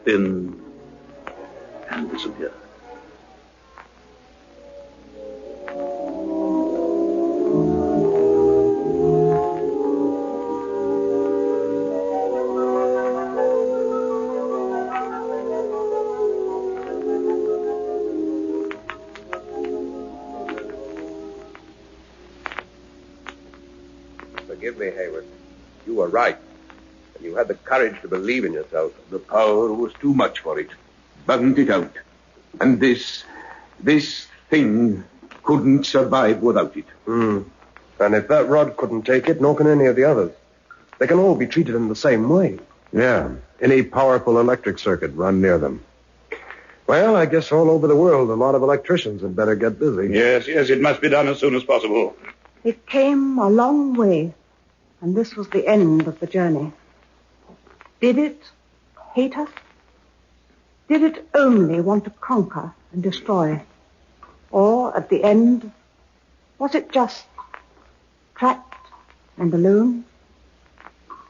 C: thin, and disappeared.
H: Forgive me, Hayward. You were right. And you had the courage to believe in yourself.
F: The power was too much for it. Burned it out. And this thing couldn't survive without it.
B: And if that rod couldn't take it, nor can any of the others. They can all be treated in the same way.
D: Yeah, any powerful electric circuit run near them. Well, I guess all over the world, a lot of electricians had better get busy.
C: Yes, it must be done as soon as possible.
E: It came a long way, and this was the end of the journey. Did it hate us? Did it only want to conquer and destroy? Or, at the end, was it just trapped and alone?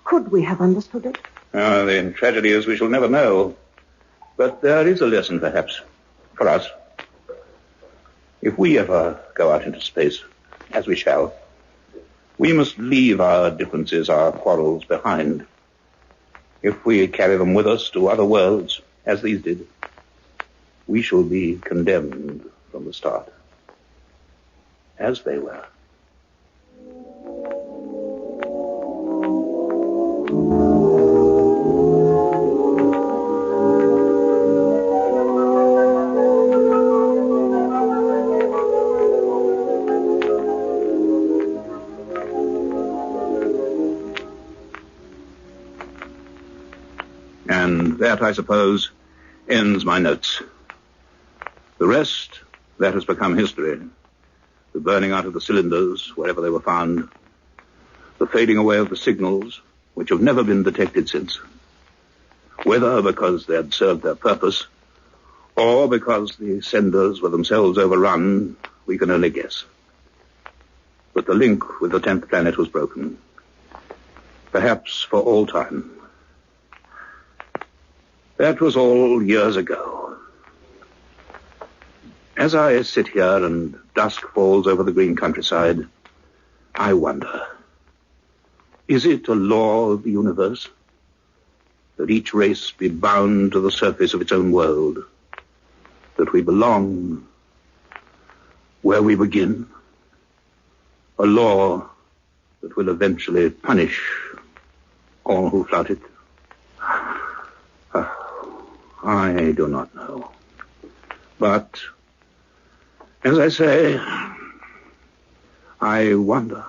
E: Could we have understood it?
C: The tragedy is we shall never know. But there is a lesson, perhaps, for us. If we ever go out into space, as we shall, we must leave our differences, our quarrels behind. If we carry them with us to other worlds, as these did, we shall be condemned from the start, as they were. And that, I suppose, ends my notes. The rest, that has become history. The burning out of the cylinders, wherever they were found. The fading away of the signals, which have never been detected since. Whether because they had served their purpose, or because the senders were themselves overrun, we can only guess. But the link with the 10th planet was broken. Perhaps for all time. That was all years ago. As I sit here and dusk falls over the green countryside, I wonder, is it a law of the universe that each race be bound to the surface of its own world, that we belong where we begin, a law that will eventually punish all who flout it? I do not know. But, as I say, I wonder.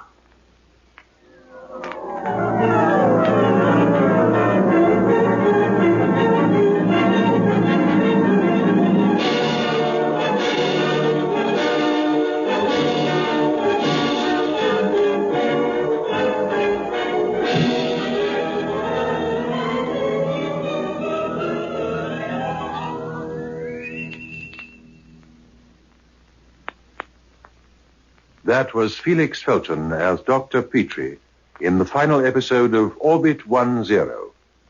A: That was Felix Felton as Dr. Petrie in the final episode of Orbit 10,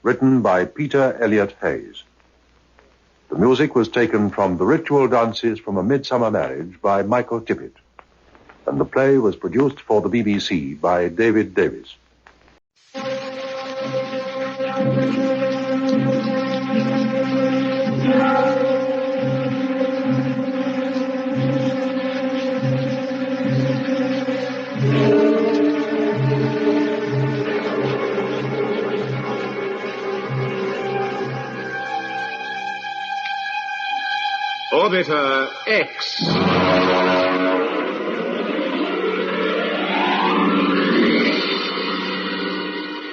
A: written by Peter Elliott Hayes. The music was taken from The Ritual Dances from a Midsummer Marriage by Michael Tippett, and the play was produced for the BBC by David Davis.
M: Orbiter X.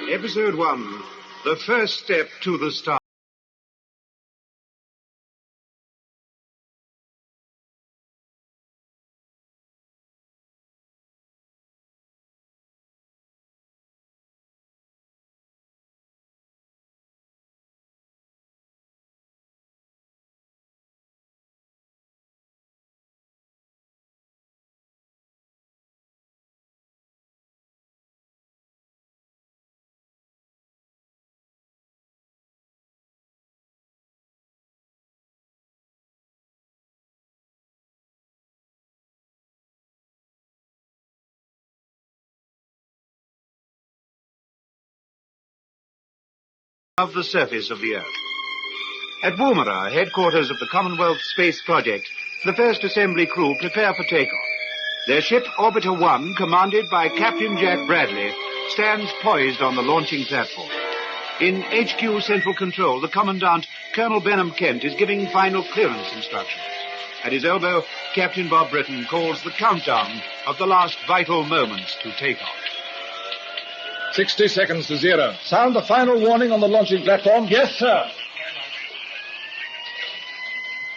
M: Episode 1, the first step to the star. Of the surface of the Earth. At Woomera, headquarters of the Commonwealth Space Project, the first assembly crew prepare for takeoff. Their ship, Orbiter 1, commanded by Captain Jack Bradley, stands poised on the launching platform. In HQ Central Control, the Commandant, Colonel Benham Kent, is giving final clearance instructions. At his elbow, Captain Bob Britton calls the countdown of the last vital moments to takeoff.
N: 60 seconds to 0. Sound the final warning on the launching platform. Yes, sir.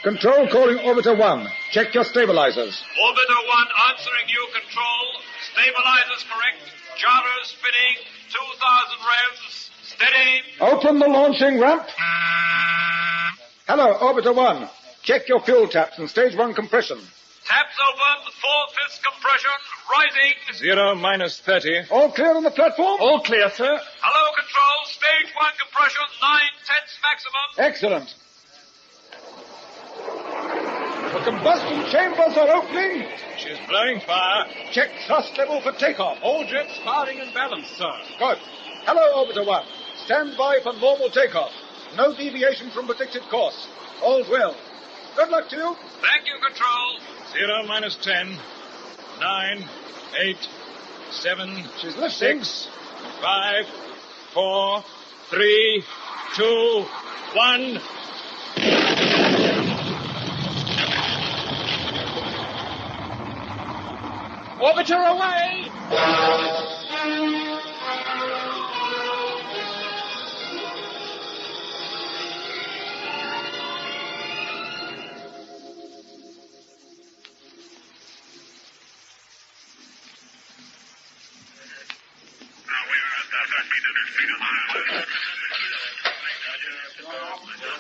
N: Control calling Orbiter 1. Check your stabilizers.
O: Orbiter 1 answering you, Control. Stabilizers correct. Gyros spinning. 2,000 revs. Steady.
N: Open the launching ramp. Hello, Orbiter 1. Check your fuel taps and stage 1 compression.
O: Taps open. 4/5 compression. Rising.
N: 0 minus 30. All clear on the platform? All clear, sir.
O: Hello, Control. Stage 1 compression. 9/10 maximum.
N: Excellent. The combustion chambers are opening.
O: She's blowing fire.
N: Check thrust level for takeoff.
O: All jets firing in balance, sir.
N: Good. Hello, Orbiter 1. Stand by for normal takeoff. No deviation from predicted course. All's well. Good luck to you.
O: Thank you, Control.
N: 0 minus 10. 9, 8, 7, she's lifting. 6, 5, 4, 3, 2, 1.
O: Orbiter away!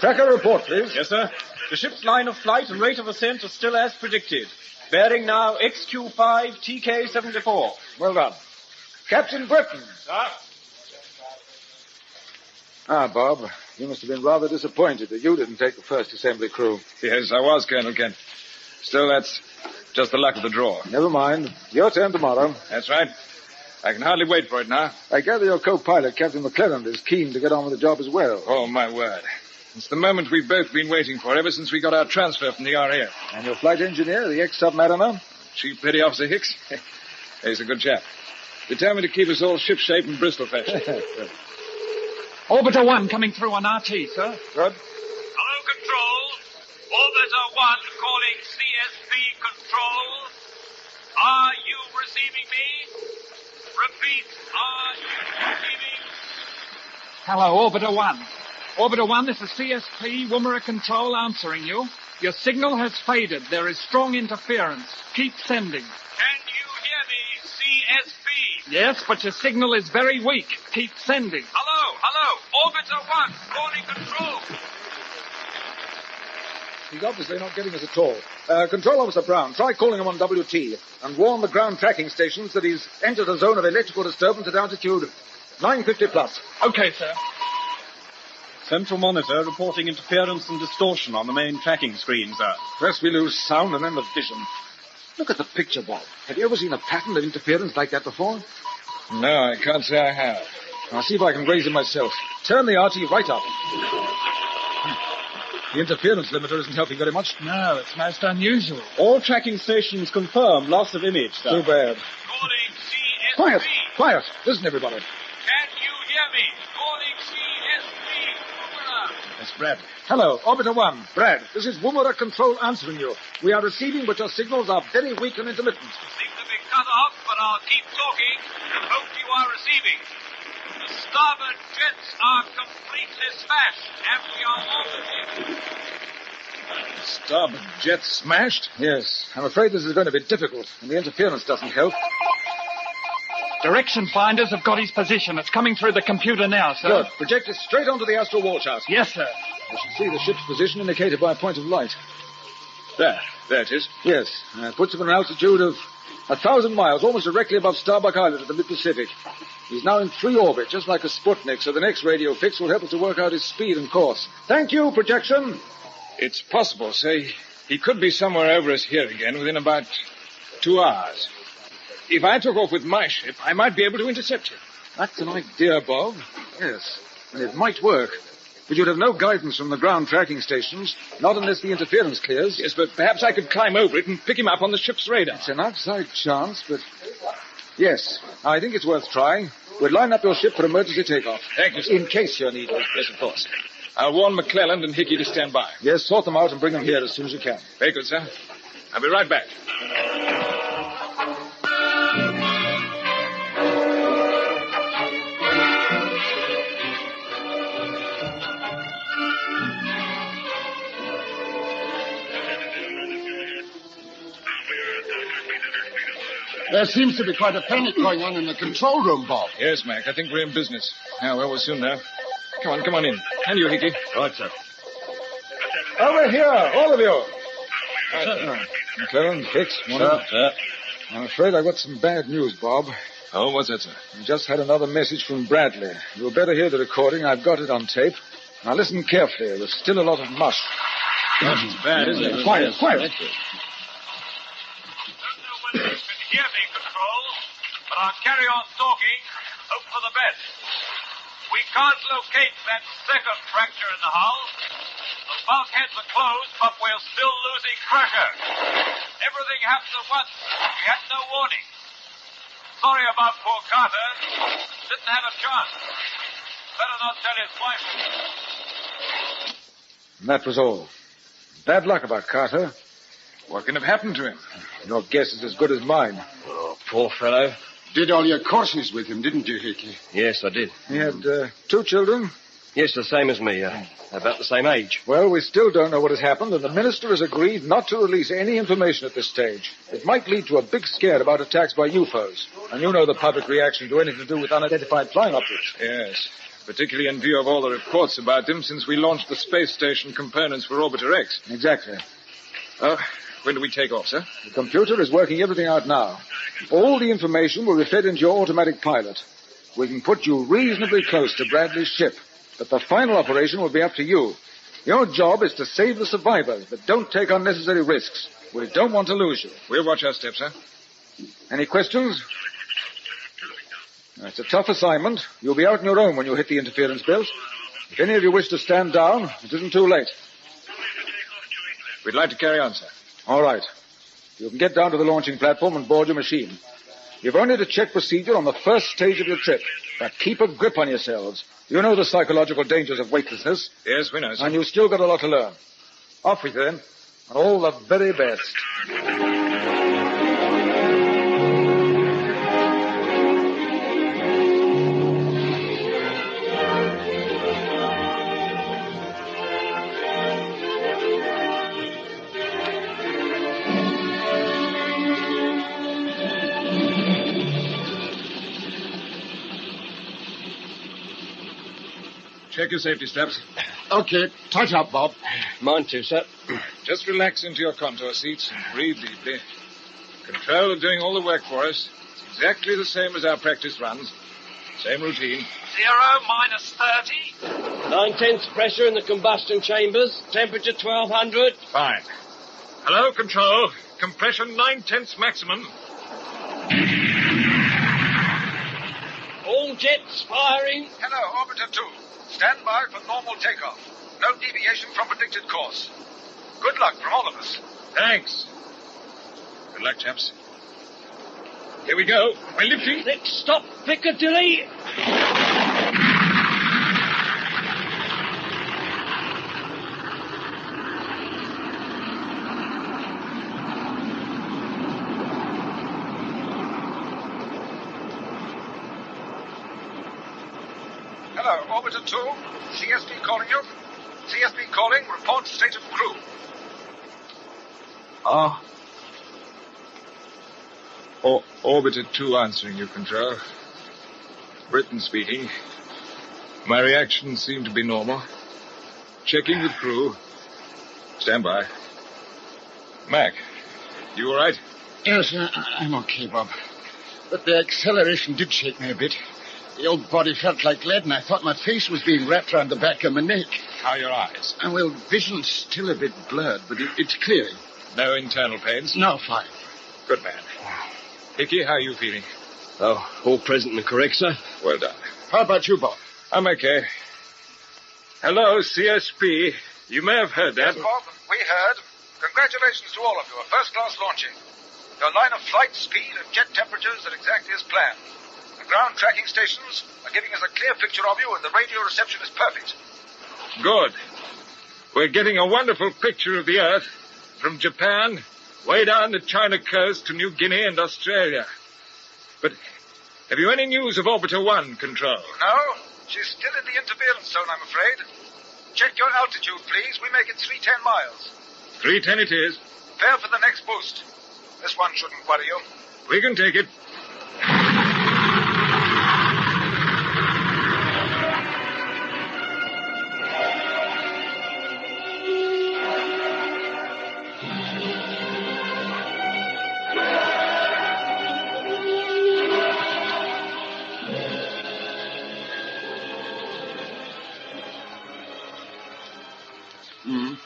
N: Tracker report, please.
P: Yes, sir. The ship's line of flight and rate of ascent are still as predicted. Bearing now XQ5 TK74.
N: Well done. Captain Britton.
P: Sir?
N: Bob, you must have been rather disappointed that you didn't take the first assembly crew.
Q: Yes, I was, Colonel Kent. Still, that's just the luck of the draw.
N: Never mind. Your turn tomorrow.
Q: That's right. I can hardly wait for it now.
N: I gather your co-pilot, Captain McClelland, is keen to get on with the job as well.
Q: Oh, my word. It's the moment we've both been waiting for ever since we got our transfer from the RAF.
N: And your flight engineer, the ex-submariner?
Q: Chief Petty Officer Hicks? He's a good chap. Determined to keep us all shipshape and Bristol fashion.
P: Orbiter 1 coming through on RT, sir.
N: Good.
O: Hello, Control. Orbiter 1 calling CSP Control. Are you receiving me? Repeat, are you receiving?
P: Hello, Orbiter 1. Orbiter 1, this is CSP, Woomera Control answering you. Your signal has faded. There is strong interference. Keep sending.
O: Can you hear me, CSP?
P: Yes, but your signal is very weak. Keep sending.
O: Hello. Orbiter 1, calling Control.
N: He's obviously not getting us at all. Control Officer Brown, try calling him on WT and warn the ground tracking stations that he's entered a zone of electrical disturbance at altitude 950 plus.
P: Okay, sir. Central monitor reporting interference and distortion on the main tracking screen, sir.
N: First we lose sound and then the vision. Look at the picture, Bob. Have you ever seen a pattern of interference like that before?
Q: No, I can't say I have.
N: I'll see if I can raise it myself. Turn the RT right up. The interference limiter isn't helping very much.
P: No, it's most unusual.
R: All tracking stations confirm loss of image, sir.
N: Too bad.
O: Calling CSP.
N: Quiet. Listen, everybody.
O: Can you hear me? Calling CSP.
Q: That's Bradley.
N: Hello, Orbiter 1. Brad, this is Woomera Control answering you. We are receiving, but your signals are very weak and intermittent.
O: Seem to be cut off, but I'll keep talking and hope you are receiving. The starboard jets are completely smashed, and we are orbiting.
N: Starboard jet smashed? Yes. I'm afraid this is going to be difficult, and the interference doesn't help.
P: Direction finders have got his position. It's coming through the computer now, sir.
N: Good. Project it straight onto the astral wall chart.
P: Yes, sir.
N: You should see the ship's position indicated by a point of light. There it is. Yes. It puts him at an altitude of 1,000 miles, almost directly above Starbuck Island in the mid-Pacific. He's now in free orbit, just like a Sputnik, so the next radio fix will help us to work out his speed and course. Thank you, projection.
Q: It's possible, say, he could be somewhere over us here again within about 2 hours. If I took off with my ship, I might be able to intercept him.
N: That's an idea, Bob. Yes, and it might work. But you'd have no guidance from the ground tracking stations, not unless the interference clears.
Q: Yes, but perhaps I could climb over it and pick him up on the ship's radar.
N: It's an outside chance, but... Yes, I think it's worth trying. We'll line up your ship for emergency takeoff.
Q: Thank you, sir.
N: In case you're needed.
Q: Yes, of course. I'll warn McClelland and Hickey to stand by.
N: Yes, sort them out and bring them here as soon as you can.
Q: Very good, sir. I'll be right back.
S: There seems to be quite a panic going on in the control room, Bob.
Q: Yes, Mac. I think we're in business. Now, well, we'll soon know. Come on in. And you, Hickey.
S: Right, sir.
N: Over here, all of you. McClelland, Hicks, morning.
S: Sir.
N: I'm afraid I've got some bad news, Bob.
Q: Oh, what's that, sir?
N: I just had another message from Bradley. You'll better hear the recording. I've got it on tape. Now listen carefully. There's still a lot of mush.
Q: Gosh, it's bad, isn't it?
N: Quiet.
O: Hear me, Control, but I'll carry on talking, hope for the best. We can't locate that second fracture in the hull. The bulkheads are closed, but we're still losing pressure. Everything happened at once. We had no warning. Sorry about poor Carter. Didn't have a chance. Better not tell his wife.
N: And that was all. Bad luck about Carter.
Q: What can have happened to him?
N: Your guess is as good as mine.
S: Oh, poor fellow. Did all your courses with him, didn't you, Hickey?
B: Yes, I did.
N: He had 2 children?
B: Yes, the same as me. About the same age.
N: Well, we still don't know what has happened, and the minister has agreed not to release any information at this stage. It might lead to a big scare about attacks by UFOs. And you know the public reaction to anything to do with unidentified flying objects.
Q: Yes, particularly in view of all the reports about them since we launched the space station components for Orbiter X.
N: Exactly.
Q: When do we take off, sir?
N: The computer is working everything out now. All the information will be fed into your automatic pilot. We can put you reasonably close to Bradley's ship, but the final operation will be up to you. Your job is to save the survivors, but don't take unnecessary risks. We don't want to lose you.
Q: We'll watch our steps, sir.
N: Any questions? It's a tough assignment. You'll be out on your own when you hit the interference belt. If any of you wish to stand down, it isn't too late.
Q: We'd like to carry on, sir.
N: All right. You can get down to the launching platform and board your machine. You've only to check procedure on the first stage of your trip. But keep a grip on yourselves. You know the psychological dangers of weightlessness.
Q: Yes, we know, sir.
N: And you've still got a lot to learn. Off with you, then. And all the very best.
Q: Check your safety straps.
S: Okay, tight up, Bob.
B: Mine too, sir.
Q: Just relax into your contour seats and breathe deeply. Control are doing all the work for us. It's exactly the same as our practice runs. Same routine.
O: 0 minus 30.
B: 9/10 pressure in the combustion chambers. Temperature 1200.
Q: Fine. Hello, Control. Compression 9/10 maximum.
B: All jets firing.
N: Hello, Orbiter 2. Stand by for normal takeoff. No deviation from predicted course. Good luck from all of us.
Q: Thanks. Good luck, chaps. Here we go. We're lifting.
B: Next stop, Piccadilly.
Q: Orbiter 2. CSP calling you. CSP calling. Report state of crew. Orbiter 2 answering you, Control. Britain speaking. My reactions seem to be normal. Checking with crew. Stand by. Mac, you all right?
S: Yes, I'm okay, Bob. But the acceleration did shake me a bit. The old body felt like lead, and I thought my face was being wrapped around the back of my neck.
Q: How are your eyes?
S: Well, vision's still a bit blurred, but it's clearing.
Q: No internal pains?
S: No, fine.
Q: Good man. Hickey, how are you feeling?
T: Oh, all present and correct, sir.
Q: Well done.
S: How about you, Bob?
Q: I'm okay. Hello, CSP. You may have heard that.
I: Yes, Bob, we heard. Congratulations to all of you. A first-class launching. Your line of flight, speed, and jet temperatures are exactly as planned. The ground tracking stations are giving us a clear picture of you, and the radio reception is perfect.
Q: Good. We're getting a wonderful picture of the Earth from Japan, way down the China coast to New Guinea and Australia. But have you any news of Orbiter 1, Control?
I: No, she's still in the interference zone, I'm afraid. Check your altitude, please. We make it 310 miles.
Q: 310 it is.
I: Prepare for the next boost. This one shouldn't worry you.
Q: We can take it.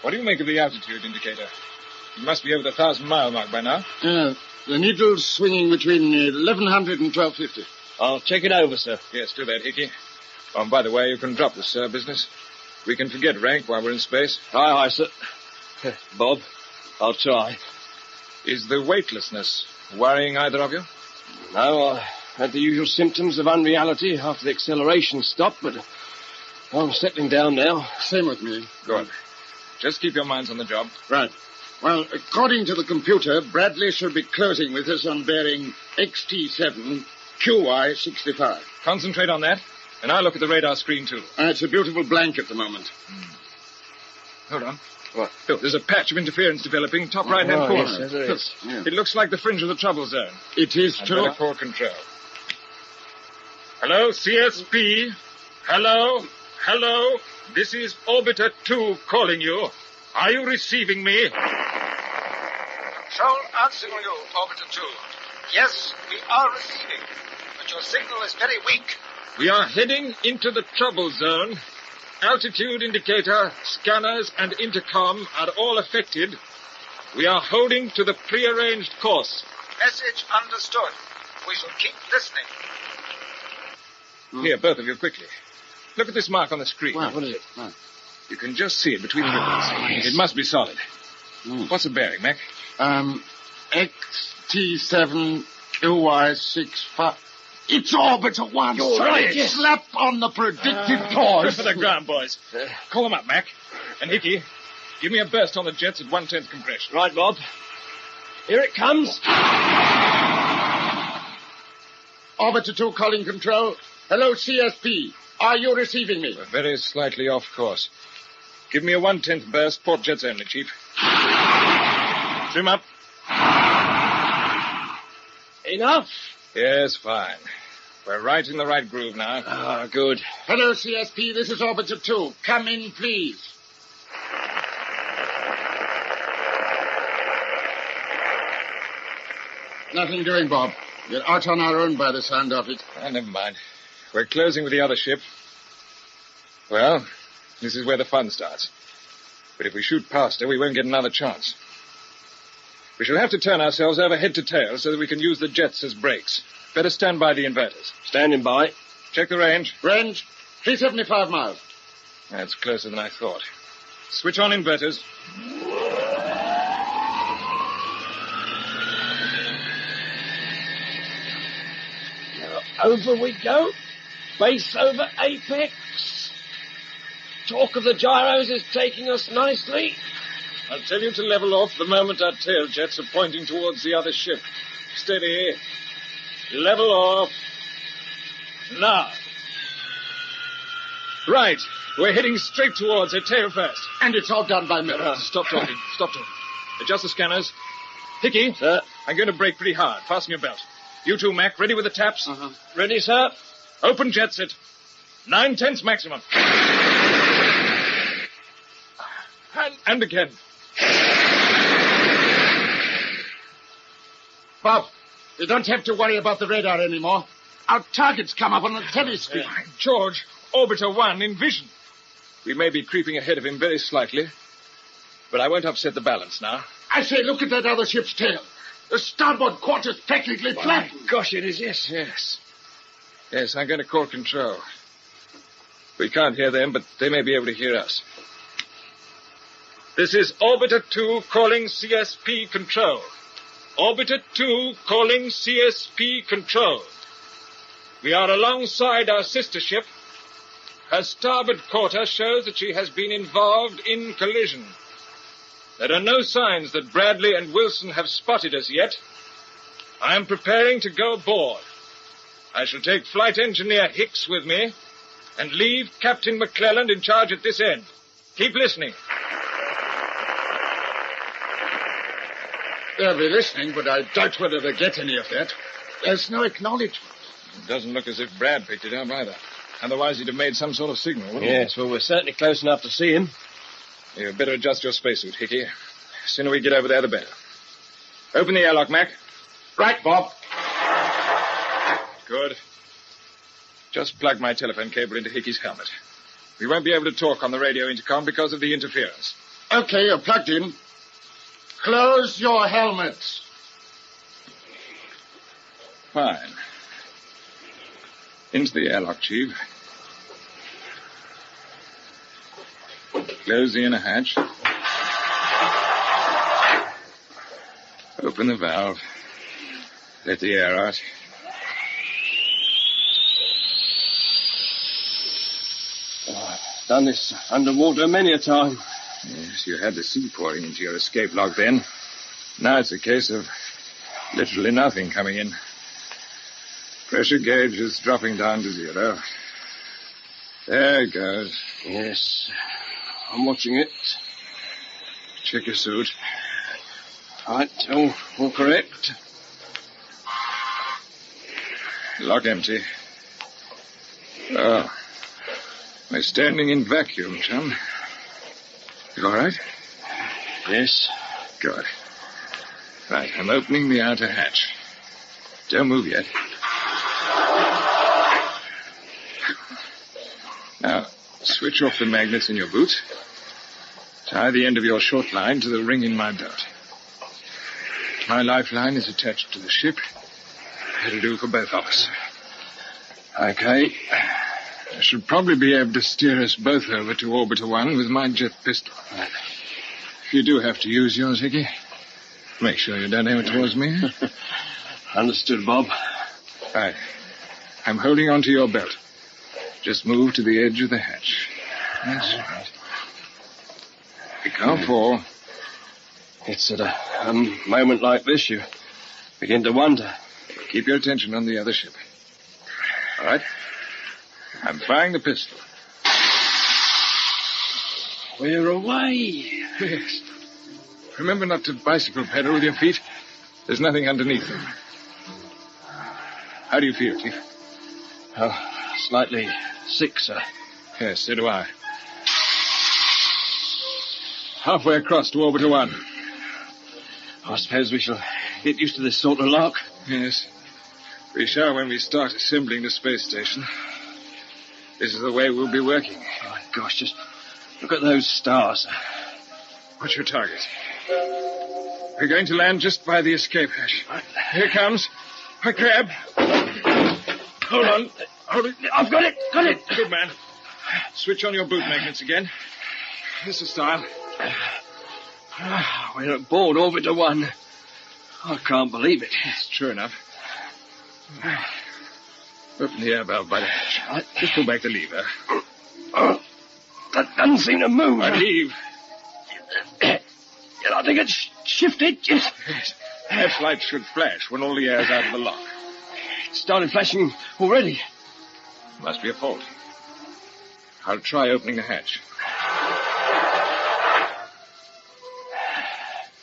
Q: What do you make of the altitude indicator? You must be over the 1,000-mile mark by now.
S: The needle's swinging between 1,100 and 1,250.
T: I'll check it over, sir.
Q: Yes, do that, Hickey. Oh, by the way, you can drop the sir business. We can forget rank while we're in space.
T: Aye, sir. Bob, I'll try.
Q: Is the weightlessness worrying either of you?
T: No, I had the usual symptoms of unreality after the acceleration stopped, but I'm settling down now.
S: Same with me.
Q: Good. Just keep your minds on the job.
S: Right. Well, according to the computer, Bradley should be closing with us on bearing XT7 QY65.
Q: Concentrate on that, and I'll look at the radar screen, too.
S: It's a beautiful blank at the moment.
Q: Hold on. What? Look, there's a patch of interference developing top right-hand corner.
T: Yes, there is.
Q: Look, it looks like the fringe of the trouble zone.
S: It is,
Q: I'd
S: too.
Q: better call control. Hello, CSP. Hello? Hello? This is Orbiter 2 calling you. Are you receiving me?
I: Control answering you, Orbiter 2. Yes, we are receiving, but your signal is very weak.
Q: We are heading into the trouble zone. Altitude indicator, scanners, and intercom are all affected. We are holding to the prearranged course.
I: Message understood. We shall keep listening.
Q: Here, both of you, quickly. Look at this mark on the screen.
S: What is it?
Q: You can just see it between the ribbons.
S: Yes.
Q: It must be solid. What's the bearing, Mac?
S: XT7 QY65. It's Orbiter 1.
T: You're right.
S: Yes. Slap on the predicted course.
Q: Good for the ground, boys. Call them up, Mac. And Hickey, give me a burst on the jets at 1/10 compression.
T: Right, Bob. Here it comes.
S: Orbiter 2 calling control. Hello, CSP. Are you receiving me?
Q: We're very slightly off course. Give me a 1/10 burst, port jets only, Chief. Trim up.
T: Enough?
Q: Yes, fine. We're right in the right groove now.
T: Ah, good.
S: Hello, CSP. This is Orbiter 2. Come in, please. Nothing doing, Bob. We're out on our own by the sound of it.
Q: Never mind. We're closing with the other ship. Well, this is where the fun starts. But if we shoot past her, we won't get another chance. We shall have to turn ourselves over head to tail so that we can use the jets as brakes. Better stand by the inverters.
T: Standing by.
Q: Check the range.
S: Range, 375 miles.
Q: That's closer than I thought. Switch on inverters.
T: Over we go. Base over apex. Torque of the gyros is taking us nicely.
Q: I'll tell you to level off the moment our tail jets are pointing towards the other ship. Steady. Level off. Now. Right. We're heading straight towards her, tail first.
S: And it's all done by mirror.
Q: Stop talking. Stop talking. Adjust the scanners. Hickey,
T: sir.
Q: I'm going to brake pretty hard. Fasten your belt. You too, Mac. Ready with the taps?
T: Ready, sir.
Q: Open jet set. 9/10 maximum. And again.
S: Bob, you don't have to worry about the radar anymore. Our targets come up on the telescreen.
Q: George, Orbiter 1 in vision. We may be creeping ahead of him very slightly, but I won't upset the balance now.
S: I say, look at that other ship's tail. The starboard quarter's technically flattened.
T: Gosh, it is, yes.
Q: Yes, I'm going to call control. We can't hear them, but they may be able to hear us. This is Orbiter 2 calling CSP control. Orbiter 2 calling CSP control. We are alongside our sister ship. Her starboard quarter shows that she has been involved in collision. There are no signs that Bradley and Wilson have spotted us yet. I am preparing to go aboard. I shall take Flight Engineer Hicks with me and leave Captain McClelland in charge at this end. Keep listening.
S: They'll be listening, but I doubt whether they get any of that. There's no acknowledgement.
Q: It doesn't look as if Brad picked it up either. Otherwise, he'd have made some sort of signal, wouldn't he?
T: Yes, well, we're certainly close enough to see him.
Q: You'd better adjust your spacesuit, Hickey. The sooner we get over there, the better. Open the airlock, Mac.
S: Right, Bob.
Q: Good. Just plug my telephone cable into Hickey's helmet. We won't be able to talk on the radio intercom because of the interference.
S: Okay, you're plugged in. Close your helmets.
Q: Fine. Into the airlock, Chief. Close the inner hatch. Open the valve. Let the air out.
T: Done this underwater many a time.
Q: Yes, you had the sea pouring into your escape lock then. Now it's a case of literally nothing coming in. Pressure gauge is dropping down to 0. There it goes.
T: Yes, I'm watching it.
Q: Check your suit.
T: Right, all correct.
Q: Lock empty. Oh. We're standing in vacuum, chum. You all right?
T: Yes.
Q: Good. Right, I'm opening the outer hatch. Don't move yet. Now, switch off the magnets in your boots. Tie the end of your short line to the ring in my belt. My lifeline is attached to the ship. It'll do for both of us.
T: Okay.
Q: I should probably be able to steer us both over to Orbiter 1 with my jet pistol. If you do have to use yours, Hickey, make sure you don't aim it towards me.
T: Understood, Bob.
Q: Right. I'm holding onto your belt. Just move to the edge of the hatch. That's right. You can't fall.
T: It's at a moment like this you begin to wonder.
Q: Keep your attention on the other ship. All right? I'm firing the pistol.
T: We're away.
Q: Yes. Remember not to bicycle pedal with your feet. There's nothing underneath them. How do you feel, Chief?
T: Oh, slightly sick, sir.
Q: Yes, so do I. Halfway across to Orbiter 1.
T: I suppose we shall get used to this sort of lark.
Q: Yes. We shall when we start assembling the space station. This is the way we'll be working.
T: Oh, gosh, just look at those stars.
Q: What's your target? We're going to land just by the escape hatch. Here it comes. A crab. Hold on. Hold it.
T: I've got it. Got it.
Q: Good man. Switch on your boot magnets again. This is style.
T: We're aboard Orbiter 1. I can't believe it.
Q: It's true enough. Open the air valve by the hatch. Just pull back the lever.
T: That doesn't seem to move.
Q: I leave.
T: I think it's shifted.
Q: Yes. Hatch light should flash when all the air's out of the lock.
T: It started flashing already.
Q: Must be a fault. I'll try opening the hatch.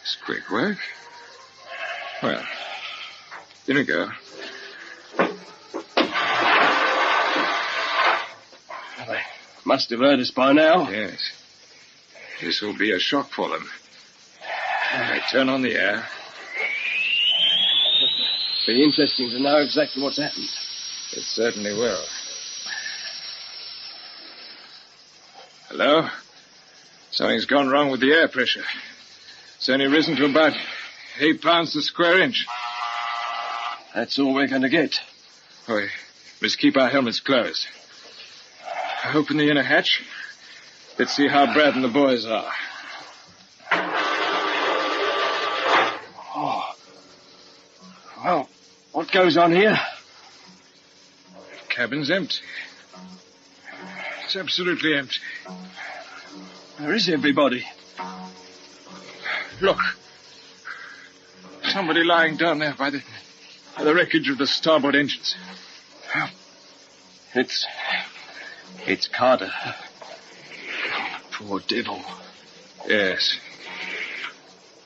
Q: It's quick work. Well, here we go.
T: They must have heard us by now.
Q: Yes. This will be a shock for them. I turn on the air.
T: Be interesting to know exactly what's happened.
Q: It certainly will. Hello? Something's gone wrong with the air pressure. It's only risen to about 8 pounds the square inch.
T: That's all we're going to get.
Q: We must keep our helmets closed. Open the inner hatch. Let's see how Brad and the boys are.
T: Oh. Well, what goes on here?
Q: The cabin's empty. It's absolutely empty.
T: Where is everybody?
Q: Look. Somebody lying down there by the wreckage of the starboard engines.
T: It's Carter. Poor devil.
Q: Yes.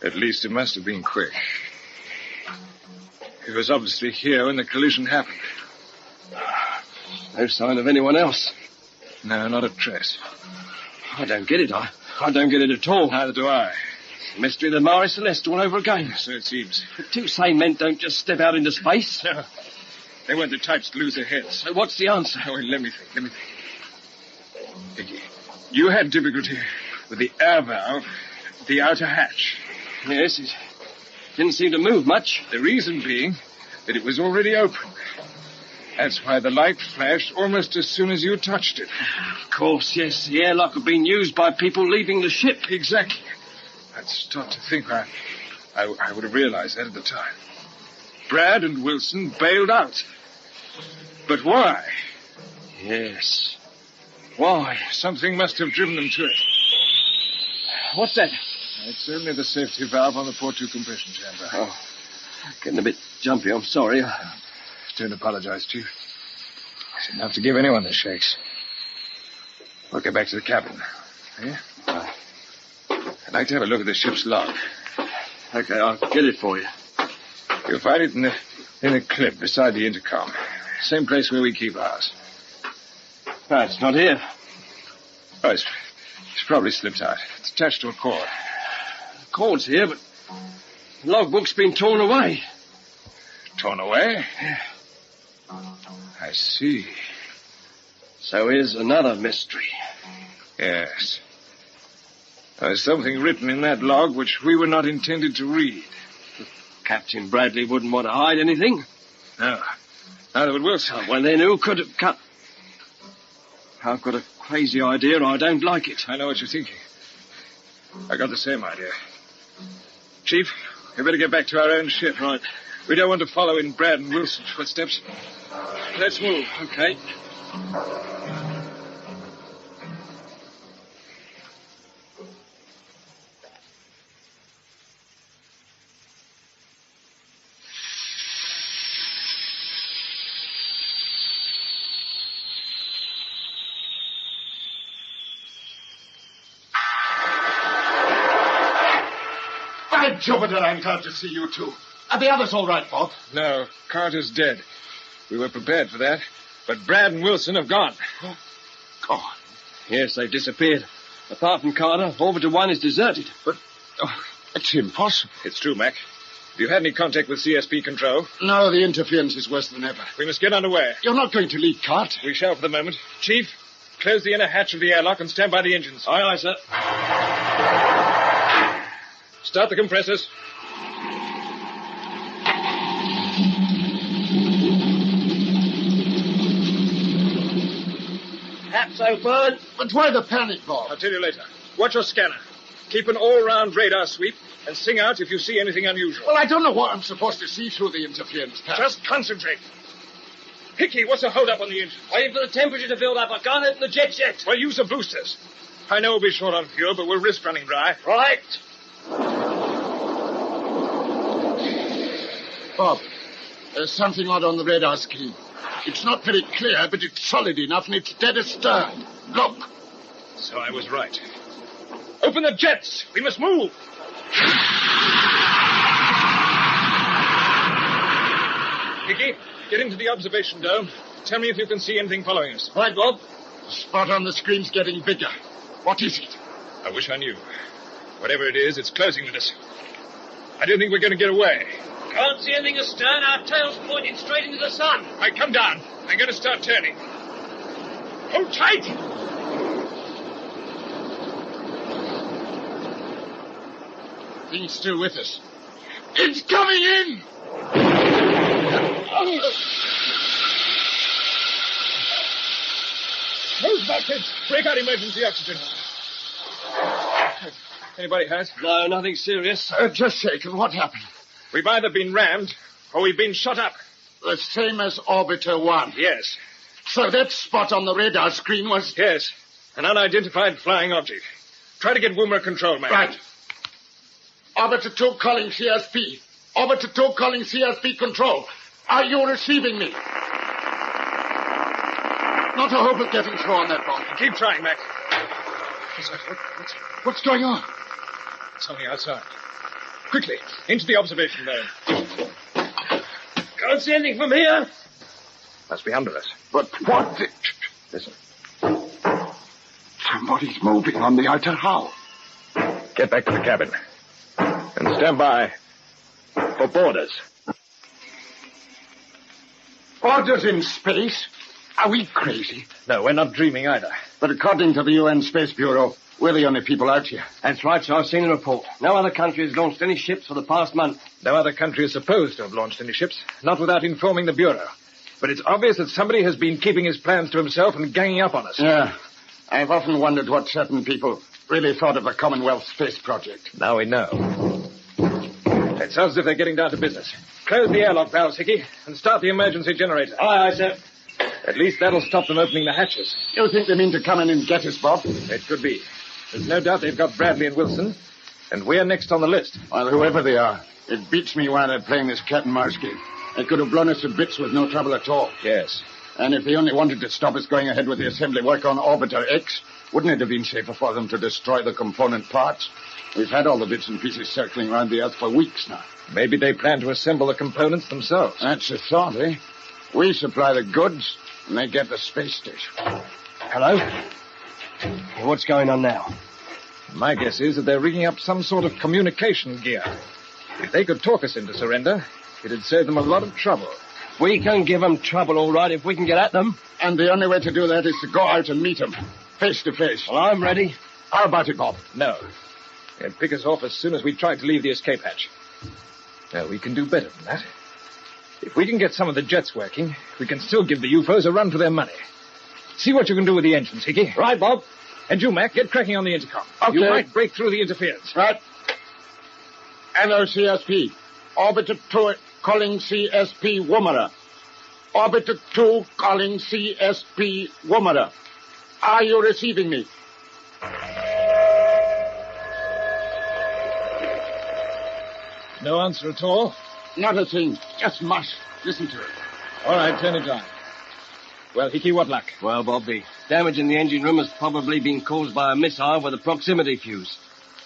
Q: At least it must have been quick. He was obviously here when the collision happened.
T: No sign of anyone else.
Q: No, not a trace.
T: I don't get it. I don't get it at all.
Q: Neither do I.
T: The mystery of the Mare Celeste all over again.
Q: So it seems.
T: But 2 sane men don't just step out into space.
Q: No. They weren't the types to lose their heads.
T: So what's the answer?
Q: Oh, let me think. Vicky, you had difficulty with the air valve, the outer hatch.
T: Yes, it didn't seem to move much.
Q: The reason being that it was already open. That's why the light flashed almost as soon as you touched it.
T: Of course, yes. The airlock had been used by people leaving the ship.
Q: Exactly. I'd start to think I would have realized that at the time. Brad and Wilson bailed out. But why?
T: Yes. Why?
Q: Something must have driven them to it.
T: What's that?
Q: It's only the safety valve on the port 2 compression chamber.
T: Oh, getting a bit jumpy. I'm sorry.
Q: Don't apologize, Chief. It's enough to give anyone the shakes. We'll get back to the cabin. Yeah? I'd like to have a look at the ship's log.
T: Okay, I'll get it for you.
Q: You'll find it in the clip beside the intercom. Same place where we keep ours.
T: No, it's not here.
Q: Oh, it's probably slipped out. It's attached to a cord.
T: The cord's here, but the logbook's been torn away.
Q: Torn away? Yeah. I see.
T: So here's another mystery.
Q: Yes. There's something written in that log which we were not intended to read.
T: Captain Bradley wouldn't want to hide anything.
Q: No. Neither would Wilson.
T: Well, then who could have cut... I've got a crazy idea. I don't like it.
Q: I know what you're thinking. I got the same idea. Chief, we better get back to our own ship.
T: Right.
Q: We don't want to follow in Brad and Wilson's footsteps. Let's move.
T: Okay.
S: By Jupiter, I'm glad to see you two. Are the others all right, Bob?
Q: No, Carter's dead. We were prepared for that, but Brad and Wilson have gone.
S: Oh, gone?
T: Yes, they've disappeared. Apart from Carter, Orbiter 1 is deserted.
S: But it's impossible.
Q: It's true, Mac. Have you had any contact with CSP control?
S: No, the interference is worse than ever.
Q: We must get underway.
S: You're not going to leave Cart?
Q: We shall for the moment. Chief, close the inner hatch of the airlock and stand by the engines.
T: Aye, aye, sir.
Q: Start the compressors.
T: Hatch open.
S: But why the panic, Bob?
Q: I'll tell you later. Watch your scanner. Keep an all-round radar sweep and sing out if you see anything unusual.
S: Well, I don't know what I'm supposed to see through the interference, Pat.
Q: Just concentrate. Hickey, what's the hold-up on the engine?
T: Waiting for the temperature to build up. I can't open the jets yet.
Q: Well, use the boosters. I know we'll be short on fuel, but we'll risk running dry.
T: Right.
S: Bob, there's something odd on the radar screen. It's not very clear, but it's solid enough and it's dead astern. Look.
Q: So I was right. Open the jets! We must move! Hickey, get into the observation dome. Tell me if you can see anything following us.
S: Right, Bob. The spot on the screen's getting bigger. What is it?
Q: I wish I knew. Whatever it is, it's closing with us. I don't think we're going to get away.
T: Can't see anything astern. Our tail's pointing straight into the sun.
Q: All right, come down. I'm going to start turning. Hold tight!
S: Thing's still with us. It's coming in!
Q: Move back, kids. Break out emergency oxygen. Anybody hurt?
T: No, nothing serious.
S: Just shaken. What happened?
Q: We've either been rammed or we've been shot up.
S: The same as Orbiter 1.
Q: Yes.
S: So that spot on the radar screen was...
Q: Yes. An unidentified flying object. Try to get Woomer control, man.
S: Right. Orbiter 2 calling CSP. Orbiter 2 calling CSP control. Are you receiving me? Not a hope of getting through on that bomb.
Q: Keep trying, Mac.
S: What's going on?
Q: It's only outside. Quickly, into the observation dome.
T: Can't see anything from here.
Q: Must be under us.
S: But what?
Q: Listen.
S: Somebody's moving on the outer hull.
Q: Get back to the cabin. And stand by for boarders.
S: Orders in space? Are we crazy?
Q: No, we're not dreaming either.
S: But according to the UN Space Bureau, we're the only people out here.
T: That's right, sir. I've seen the report. No other country has launched any ships for the past month.
Q: No other country is supposed to have launched any ships, not without informing the Bureau. But it's obvious that somebody has been keeping his plans to himself and ganging up on us.
S: Yeah. I've often wondered what certain people really thought of the Commonwealth Space Project.
Q: Now we know. It sounds as if they're getting down to business. Close the airlock valves, Hickey, and start the emergency generator.
T: Aye, aye, sir.
Q: At least that'll stop them opening the hatches.
S: You think they mean to come in and get us, Bob?
Q: It could be. There's no doubt they've got Bradley and Wilson, and we're next on the list.
S: Well, whoever they are, it beats me why they're playing this cat and mouse game. They could have blown us to bits with no trouble at all.
Q: Yes.
S: And if they only wanted to stop us going ahead with the assembly work on Orbiter X, wouldn't it have been safer for them to destroy the component parts? We've had all the bits and pieces circling around the Earth for weeks now.
Q: Maybe they plan to assemble the components themselves.
S: That's the thought, eh? We supply the goods, and they get the space station.
T: Hello? What's going on now?
Q: My guess is that they're rigging up some sort of communication gear. If they could talk us into surrender, it'd save them a lot of trouble.
T: We can give them trouble, all right, if we can get at them.
S: And the only way to do that is to go out and meet them, face to face.
T: Well, I'm ready.
S: How about it, Bob?
Q: No. They'd pick us off as soon as we tried to leave the escape hatch. No, we can do better than that. If we can get some of the jets working, we can still give the UFOs a run for their money. See what you can do with the engines, Hickey.
T: Right, Bob.
Q: And you, Mac, get cracking on the intercom.
S: Okay.
Q: You might break through the interference.
S: Right. LOCSP. Orbiter 2 calling CSP Woomera. Orbiter 2 calling CSP Woomera. Are you receiving me?
Q: No answer at all?
S: Not a thing. Just mush. Listen to it.
Q: All right, turn it on. Well, Hickey, what luck?
T: Well, Bob, the damage in the engine room has probably been caused by a missile with a proximity fuse.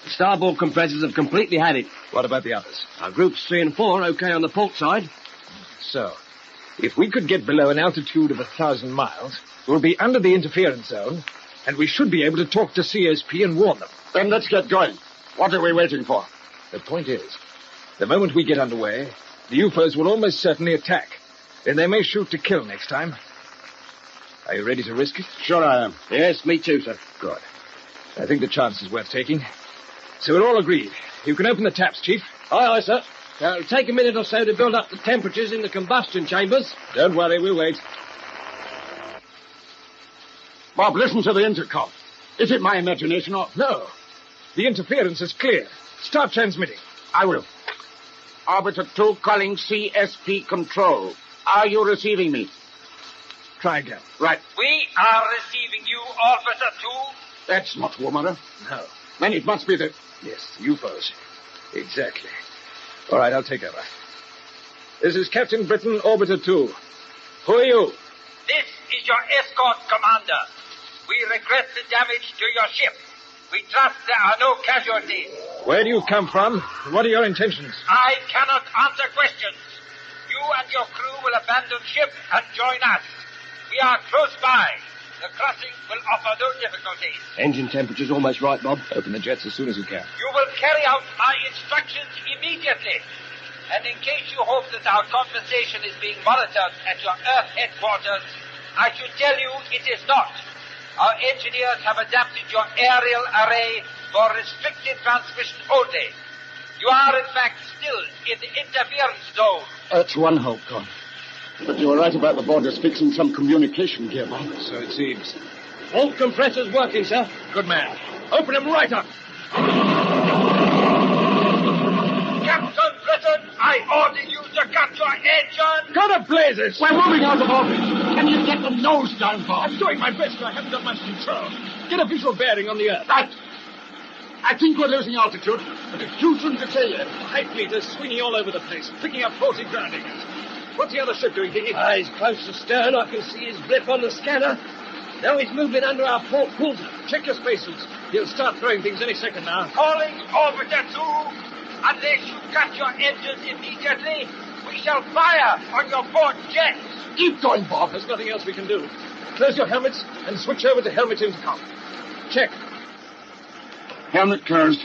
T: The starboard compressors have completely had it.
Q: What about the others?
T: Our groups 3 and 4 are okay on the port side.
Q: So, if we could get below an altitude of 1,000 miles, we'll be under the interference zone, and we should be able to talk to CSP and warn them.
S: Then let's get going. What are we waiting for?
Q: The point is, the moment we get underway, the UFOs will almost certainly attack. Then they may shoot to kill next time. Are you ready to risk it?
S: Sure I am.
T: Yes, me too, sir.
Q: Good. I think the chance is worth taking. So we're all agreed. You can open the taps, Chief.
T: Aye, aye, sir. It'll take a minute or so to build up the temperatures in the combustion chambers.
Q: Don't worry, we'll wait.
S: Bob, listen to the intercom. Is it my imagination or...
Q: No. The interference is clear. Start transmitting.
S: I will. Orbiter 2 calling CSP control. Are you receiving me?
Q: Try again.
S: Right.
O: We are receiving you, Orbiter 2.
S: That's not Woomera.
Q: No.
S: Then it must be the...
Q: Yes, the UFOs. Exactly. All right, I'll take over. This is Captain Britain, Orbiter 2. Who are you?
O: This is your escort commander.
U: We regret the damage to your ship. We trust there are no casualties.
Q: Where do you come from? What are your intentions?
U: I cannot answer questions. You and your crew will abandon ship and join us. We are close by. The crossing will offer no difficulties.
T: Engine temperature's almost right, Bob.
Q: Open the jets as soon as you can.
U: You will carry out my instructions immediately. And in case you hope that our conversation is being monitored at your Earth headquarters, I should tell you it is not. Our engineers have adapted your aerial array for restricted transmission only. You are, in fact, still in the interference zone.
S: That's one hope, Con. But you were right about the boarders fixing some communication gear, Bob.
Q: So it seems.
T: All compressors working, sir.
Q: Good man. Open them right up.
U: Captain Britain, I order you to cut your engine.
Q: Go to blazes.
S: We're moving out of orbit. Can you get the nose down, Bob?
Q: I'm doing my best, but I haven't got much control. Get a visual bearing on the Earth.
S: Right. I think we're losing altitude, but it's too soon to say yet.
Q: High fleet is swinging all over the place, picking up faulty groundings. What's the other ship doing, Dickie?
T: He's close to stern. I can see his blip on the scanner. Now he's moving under our port quarter.
Q: Check your spacesuits. He'll start throwing things any second now.
U: Calling Orbiter 2. Unless you cut your engines immediately, we shall fire on your port jets.
S: Keep going, Bob.
Q: There's nothing else we can do. Close your helmets and switch over to helmet intercom. Check.
S: Helmet closed.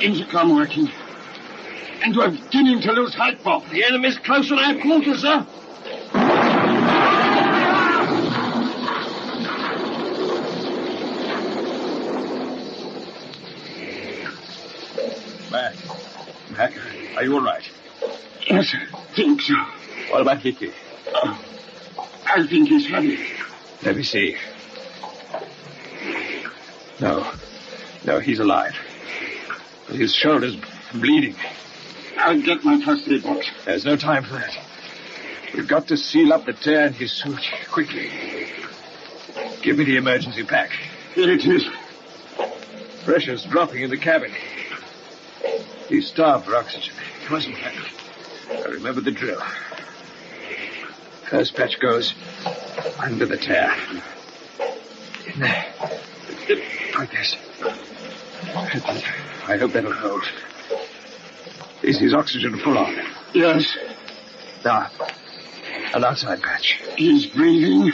S: Intercom working. And we're beginning to lose height, Bob.
T: The enemy's close on our quarter, sir.
Q: Mac, are you all right?
S: Yes, I think so.
Q: What about Hickey?
S: I think he's heavy.
Q: Let me see. No, he's alive. But his shoulder's bleeding.
S: I'll get my first aid box.
Q: There's no time for that. We've got to seal up the tear in his suit quickly. Give me the emergency pack.
S: Here it is.
Q: Pressure's dropping in the cabin. He's starved for oxygen. He mustn't panic. I remember the drill. First patch goes under the tear. In there. Like this. I hope that'll hold. Is his oxygen full on?
S: Yes.
Q: Now, an outside patch.
S: He's breathing.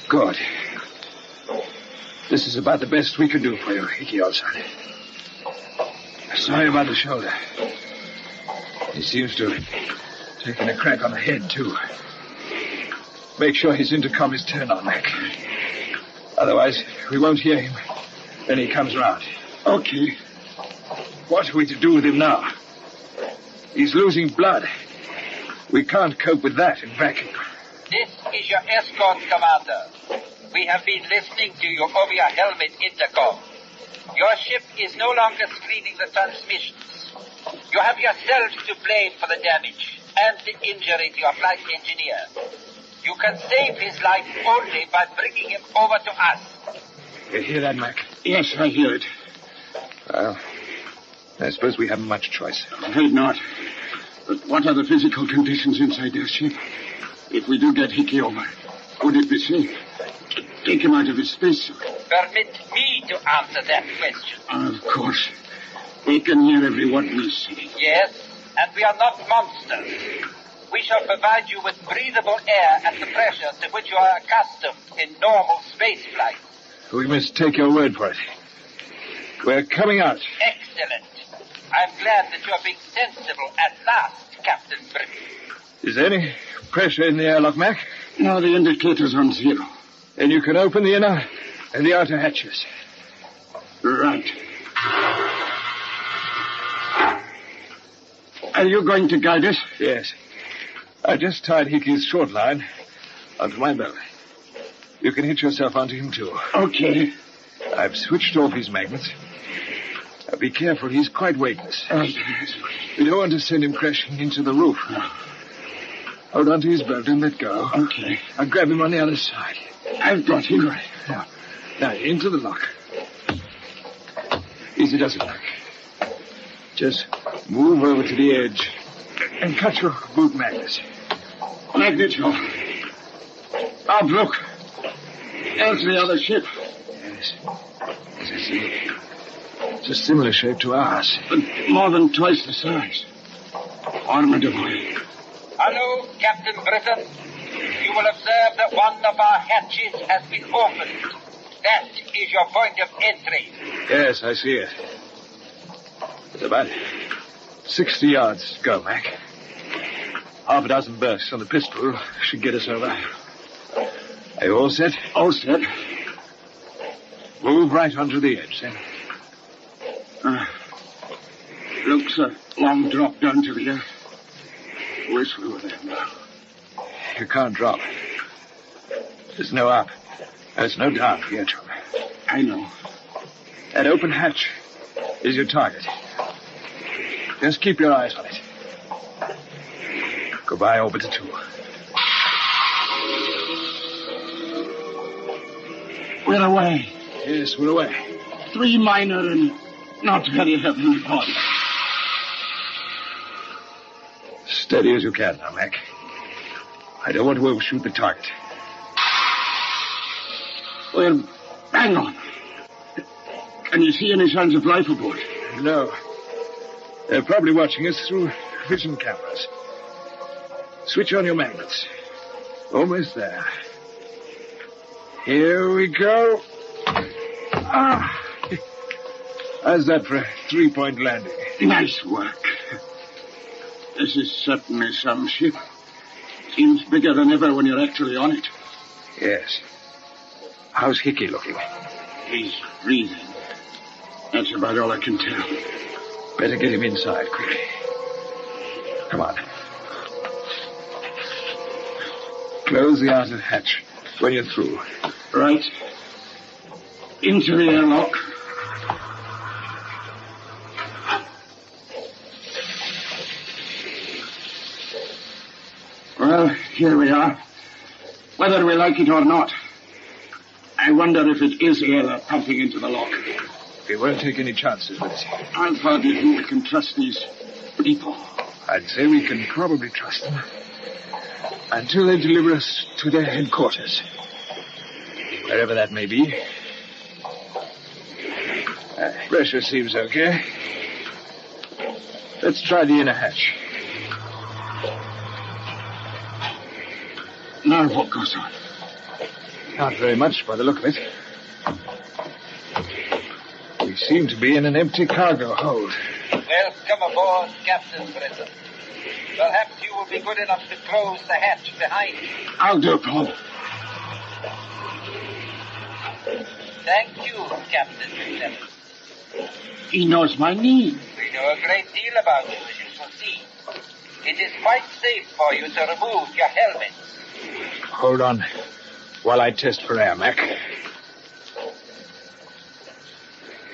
Q: Good. This is about the best we can do for you, Hickey, old son. Sorry about the shoulder. He seems to have taken a crack on the head, too. Make sure his intercom is turned on, Mac. Otherwise, we won't hear him when he comes round.
S: Okay.
Q: What are we to do with him now? He's losing blood. We can't cope with that in vacuum.
U: This is your escort, Commander. We have been listening to you over your helmet intercom. Your ship is no longer screening the transmissions. You have yourselves to blame for the damage and the injury to your flight engineer. You can save his life only by bringing him over to us.
Q: You hear that, Mac?
S: Yes, I hear it.
Q: Well, I suppose we haven't much choice.
S: I'm afraid not. But what are the physical conditions inside their ship? If we do get Hickey over, would it be safe to take him out of his spacesuit?
U: Permit me to answer that question.
S: Of course. They can hear every word we say.
U: Yes, and we are not monsters. We shall provide you with breathable air at the pressure to which you are accustomed in normal space flight.
Q: We must take your word for it. We're coming out.
U: Excellent. I'm glad that you're being sensible at last, Captain Britain.
Q: Is there any pressure in the airlock, Mac?
S: No, the indicator's on zero.
Q: Then you can open the inner and the outer hatches.
S: Right. Are you going to guide us?
Q: Yes. I just tied Hickey's short line onto my belt. You can hitch yourself onto him, too.
S: Okay.
Q: I've switched off his magnets. Now be careful, he's quite weightless. We don't want to send him crashing into the roof. Hold on to his belt and let go.
S: Okay.
Q: I'll grab him on the other side.
S: I've got him.
Q: Right. Now, into the lock. Easy does it, Mac. Just move over to the edge and cut your boot magnets.
S: Magnets off. Bob, look. There's the other ship.
N: Yes. Yes, I see. It's a similar shape to ours.
S: But more than twice the size. Formidable.
U: Hello, Captain Britton. You will observe that one of our hatches has been opened. That is your point of entry.
N: Yes, I see it. It's about 60 yards to go, Mac. Half a dozen bursts on the pistol should get us over. Are you all set?
S: All set.
N: Move right onto the edge, then.
S: Looks a long drop down to the earth. Wish we were there now.
N: You can't drop. There's no up. There's no down here, John.
S: I know.
N: That open hatch is your target. Just keep your eyes on it. Goodbye, Orbiter 2.
S: We're away.
N: Yes, we're away.
S: 3 minor and not very heavily polished.
N: Steady as you can now, Mac. I don't want to overshoot the target.
S: Well, hang on. Can you see any signs of life aboard?
N: No. They're probably watching us through vision cameras. Switch on your magnets. Almost there. Here we go. How's that for a 3-point landing?
S: Nice work. This is certainly some ship. Seems bigger than ever when you're actually on it.
N: Yes. How's Hickey looking?
S: He's breathing. That's about all I can tell.
N: Better get him inside quickly. Come on. Close the outer hatch when you're through.
S: Right. Into the airlock. Well, here we are. Whether we like it or not, I wonder if it is air pumping into the lock.
N: We won't take any chances with it.
S: I've hardly think we can trust these people.
N: I'd say we can probably trust them until they deliver us to their headquarters, wherever that may be. Pressure seems okay. Let's try the inner hatch.
S: Now what goes on?
N: Not very much by the look of it. We seem to be in an empty cargo hold.
U: Welcome aboard, Captain Britton. Perhaps you will be good enough to close the hatch behind you.
S: I'll do it, Paul.
U: Thank you, Captain Lieutenant.
S: He knows my name.
U: We know a great deal about you, as you shall see. It is quite safe for you to remove your helmet.
N: Hold on while I test for air, Mac.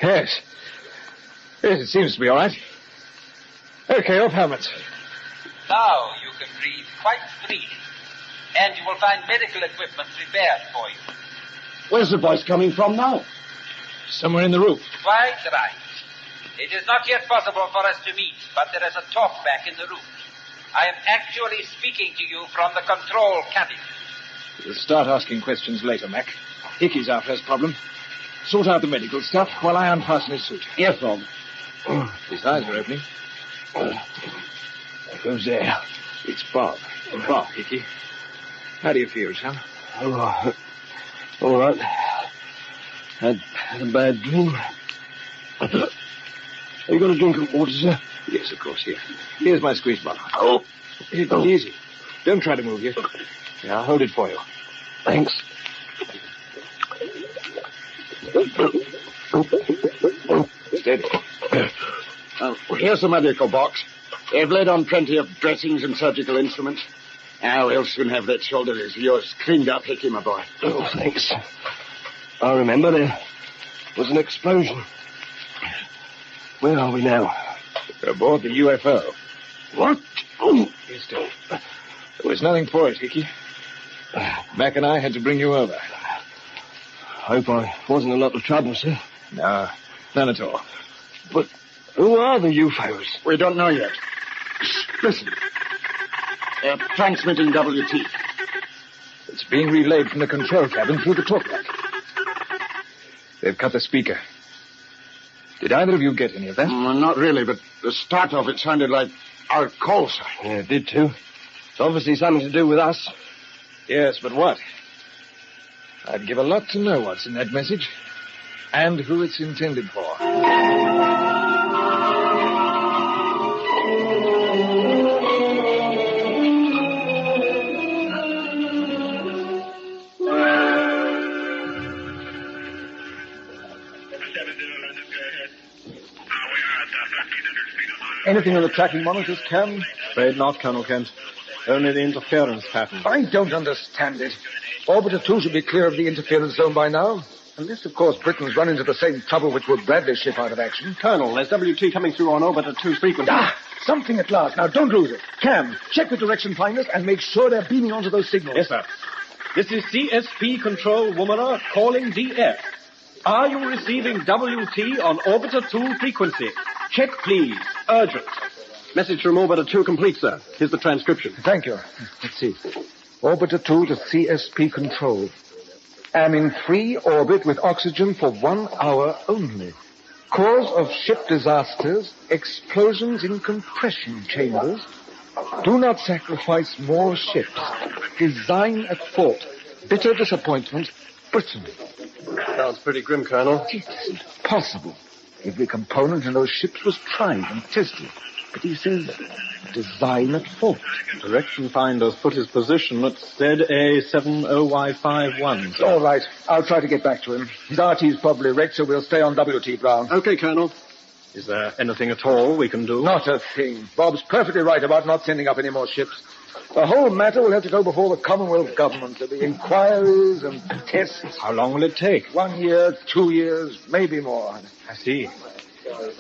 N: Yes. Yes, it seems to be all right. Okay, off helmets.
U: Now you can breathe quite freely, and you will find medical equipment prepared for you.
S: Where's the voice coming from now?
N: Somewhere in the roof.
U: Quite right. It is not yet possible for us to meet, but there is a talkback in the room. I am actually speaking to you from the control cabin.
N: We'll start asking questions later, Mac. Hickey's our first problem. Sort out the medical stuff while I unfasten his suit.
S: Yes, Bob.
N: His eyes are opening. Who's there? It's Bob. Bob, Hickey. How do you feel, son?
J: Oh, all right. Had a bad dream. Have you got a drink of water, sir?
N: Yes, of course, here. Here's my squeeze bottle.
J: Oh.
N: Easy. Don't try to move yet. Yeah, I'll hold it for you.
J: Thanks.
N: Steady.
S: Here's the medical box. They've laid on plenty of dressings and surgical instruments. Now we'll soon have that shoulder of yours cleaned up, Hickey, my boy.
J: Oh, thanks. I remember there was an explosion. Where are we now?
N: Aboard the UFO.
J: What?
N: Here still. There was nothing for it, Hickey. Mac and I had to bring you over.
J: Hope I wasn't a lot of trouble, sir.
N: No, none at all.
J: But who are the UFOs?
S: We don't know yet. Listen. They're transmitting WT.
N: It's being relayed from the control cabin through the talkback.
Q: They've cut the speaker. Did either of you get any of that?
S: Not really, but the start of it sounded like our call sign.
T: Yeah, it did too. It's obviously something to do with us.
Q: Yes, but what? I'd give a lot to know what's in that message and who it's intended for.
R: Anything on the tracking monitors, Cam? Afraid not, Colonel Kent. Only the interference pattern.
Q: I don't understand it. Orbiter 2 should be clear of the interference zone by now. Unless, of course, Britain's run into the same trouble which put Bradley's ship out of action.
R: Colonel, there's WT coming through on Orbiter 2's frequency.
Q: Something at last. Now, don't lose it. Cam, check the direction finders and make sure they're beaming onto those signals.
R: Yes, sir. This is CSP Control Woomera calling DF. Are you receiving WT on Orbiter 2 frequency? Check, please. Urgent. Message from Orbiter 2 complete, sir. Here's the transcription.
Q: Thank you. Let's see. Orbiter 2 to CSP Control. Am in free orbit with oxygen for 1 hour only. Cause of ship disasters, explosions in compression chambers. Do not sacrifice more ships. Design at fault. Bitter disappointment. Britain.
R: Sounds pretty grim, Colonel.
Q: It isn't possible. Every component in those ships was tried and tested. But he says, design at fault.
R: Direction finders put his position at ZA70Y51.
Q: All right. I'll try to get back to him. His RT's probably wrecked, so we'll stay on WT Brown.
R: Okay, Colonel. Is there anything at all we can do?
Q: Not a thing. Bob's perfectly right about not sending up any more ships. The whole matter will have to go before the Commonwealth government. There'll be inquiries and tests.
R: How long will it take?
Q: 1 year, 2 years, maybe more.
R: I see.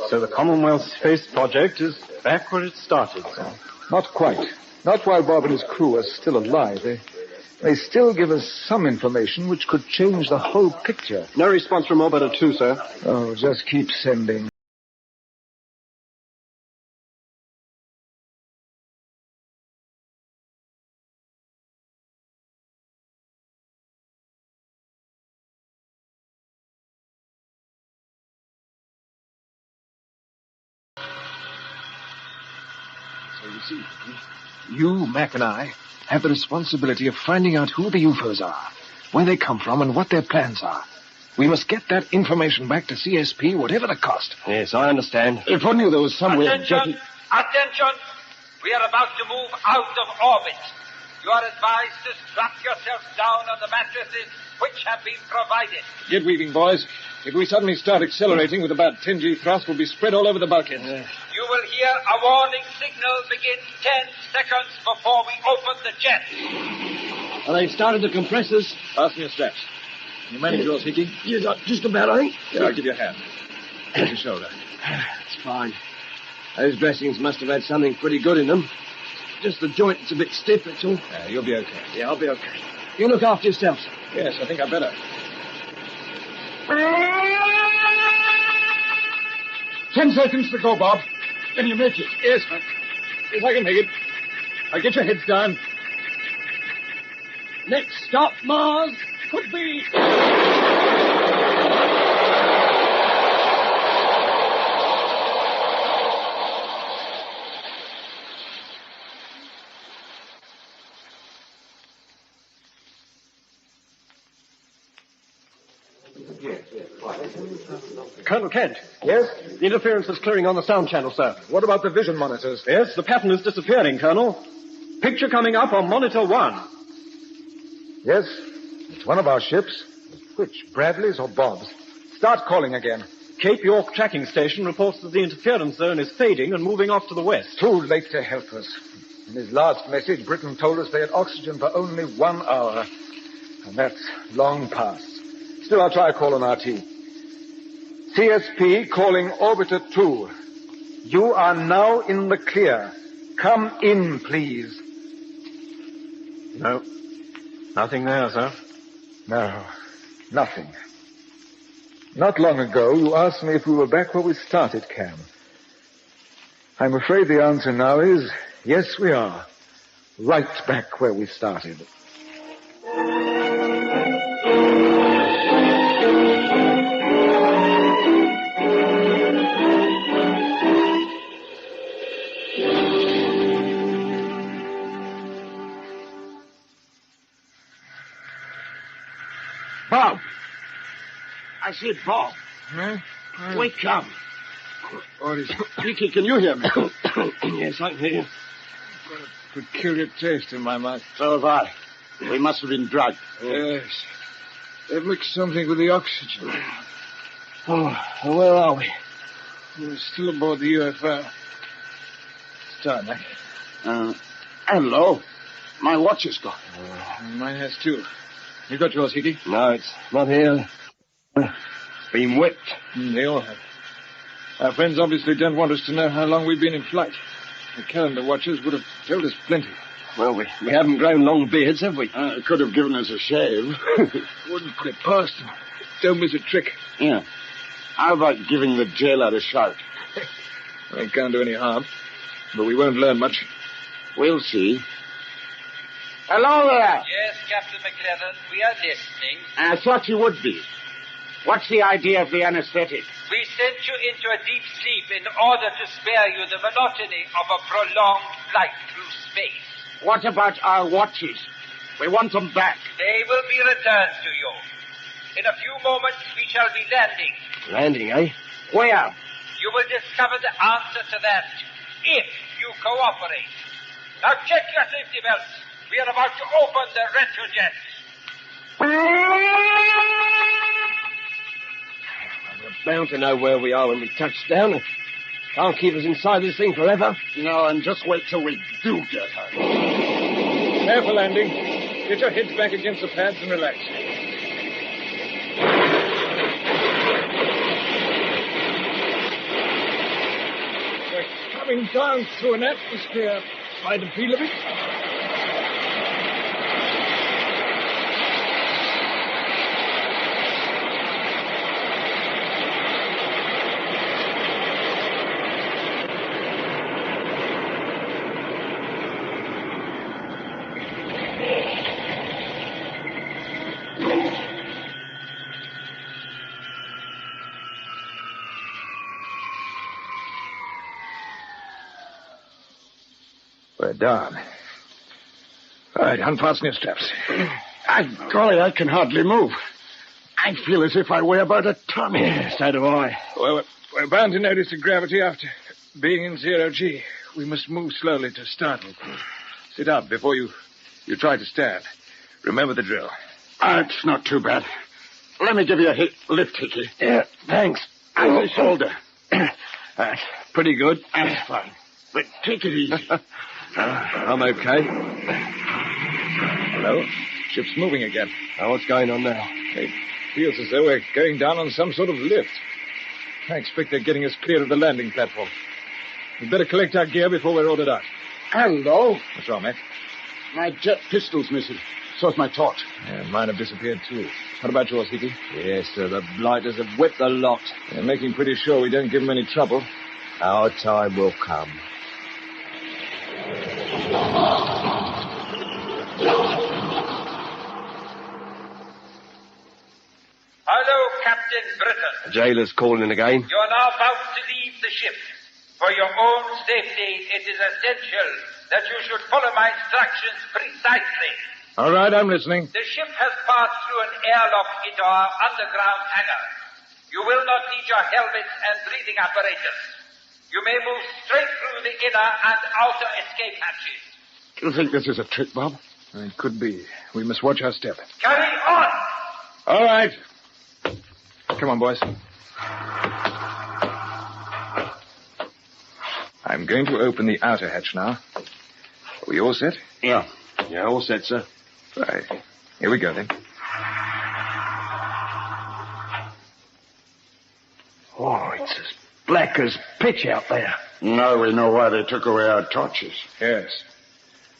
R: So the Commonwealth Space Project is back where it started, sir?
Q: Not quite. Not while Bob and his crew are still alive. They still give us some information which could change the whole picture.
R: No response from Orbiter 2, sir.
Q: Oh, just keep sending. So you see, you, Mac, and I have the responsibility of finding out who the UFOs are, where they come from, and what their plans are. We must get that information back to CSP, whatever the cost.
T: Yes, I understand.
Q: If only there was somewhere...
U: Attention! We are about to move out of orbit. You are advised to strap yourselves down on the mattresses which have been provided.
Q: Get weaving, boys. If we suddenly start accelerating with about 10G thrust, we'll be spread all over the bulkhead.
U: You will hear a warning signal begin 10 seconds before we open the jet.
T: Well, they've started the compressors.
Q: Fasten your straps. Can you manage yours, Hickey?
T: Yes, just about, I think.
Q: Yeah, I'll give you a hand. Here's your shoulder.
T: It's fine. Those dressings must have had something pretty good in them. Just the joint's a bit stiff, that's all.
Q: You'll be okay.
T: Yeah, I'll be okay. You look after yourself, sir.
Q: Yes, I think I better.
S: 10 seconds to go, Bob. Can you make it?
Q: Yes, I can make it. I'll get your heads down.
T: Next stop, Mars, could be...
R: Colonel Kent.
Q: Yes?
R: The interference is clearing on the sound channel, sir.
Q: What about the vision monitors?
R: Yes, the pattern is disappearing, Colonel. Picture coming up on monitor 1.
Q: Yes, it's one of our ships. Which, Bradley's or Bob's? Start calling again.
R: Cape York tracking station reports that the interference zone is fading and moving off to the west.
Q: Too late to help us. In his last message, Britain told us they had oxygen for only 1 hour. And that's long past. Still, I'll try a call on RT. CSP calling Orbiter 2. You are now in the clear. Come in, please.
R: No. Nothing there, sir.
Q: No, nothing. Not long ago, you asked me if we were back where we started, Cam. I'm afraid the answer now is, yes, we are. Right back where we started.
S: I said, Bob.
Q: Huh?
S: Wake up.
Q: What is it?
S: Peaky, can you hear me?
T: Yes, I can hear you.
Q: I've got a peculiar taste in my mouth.
S: So have I. We must have been drugged.
Q: Yes. They've mixed something with the oxygen.
T: Oh, where are we?
Q: We're still aboard the UFO. It's time, Mac.
S: Hello. My watch is gone.
Q: Mine has too. You got yours, Hickey?
T: No, it's not here. It's been whipped.
Q: They all have. Our friends obviously don't want us to know how long we've been in flight. The calendar watchers would have told us plenty.
T: Well, we haven't grown long beards, have we?
S: Could have given us a shave.
Q: Wouldn't put it past them. Don't miss a trick.
S: Yeah. How about giving the jailer a shout?
Q: They can't do any harm, but we won't learn much.
S: We'll see. Hello there.
U: Yes, Captain McLennan, we are listening.
S: I thought you would be. What's the idea of the anesthetic?
U: We sent you into a deep sleep in order to spare you the monotony of a prolonged flight through space.
S: What about our watches? We want them back.
U: They will be returned to you. In a few moments, we shall be landing.
T: Landing, eh?
S: Where?
U: You will discover the answer to that if you cooperate. Now check your safety belts. We are about to open the retrojets.
T: We're bound to know where we are when we touch down. Can't keep us inside this thing forever.
S: No, and just wait till we do get her.
Q: Careful landing. Get your heads back against the pads and relax. We're coming down through an atmosphere by the feel of it. We're down. All right, unfasten your straps.
S: Golly, I can hardly move. I feel as if I weigh about a ton.
T: So do I.
Q: Well, we're bound to notice the gravity after being in 0G. We must move slowly to start with. Sit up before you try to stand. Remember the drill.
S: It's not too bad. Let me give you a lift, Hickey.
T: Yeah, thanks.
S: On the shoulder.
T: That's pretty good.
S: That's fine. But take it easy.
T: I'm okay.
Q: Hello? Ship's moving again.
T: Now, what's going on now?
Q: It feels as though we're going down on some sort of lift. I expect they're getting us clear of the landing platform. We'd better collect our gear before we're ordered out.
S: Hello.
Q: What's wrong, Mac?
S: My jet pistol's missing. So's my torch.
Q: Yeah, mine have disappeared, too. What about yours, Hickey?
T: Yes, sir. The blighters have whipped the lot.
Q: They're making pretty sure we don't give them any trouble.
T: Our time will come.
U: Hello, Captain Britain.
T: The jailer's calling again.
U: You are now about to leave the ship. For your own safety, it is essential that you should follow my instructions precisely.
Q: All right, I'm listening.
U: The ship has passed through an airlock into our underground hangar. You will not need your helmets and breathing apparatus. You may move straight through the inner and outer escape hatches.
S: Do you think this is a trick, Bob?
Q: It could be. We must watch our step.
U: Carry on!
Q: All right. Come on, boys. I'm going to open the outer hatch now. Are we all set?
T: Yeah. Yeah, all set, sir.
Q: Right. Here we go, then.
T: Oh, it's as black as pitch out there.
S: Now we know why they took away our torches.
Q: Yes.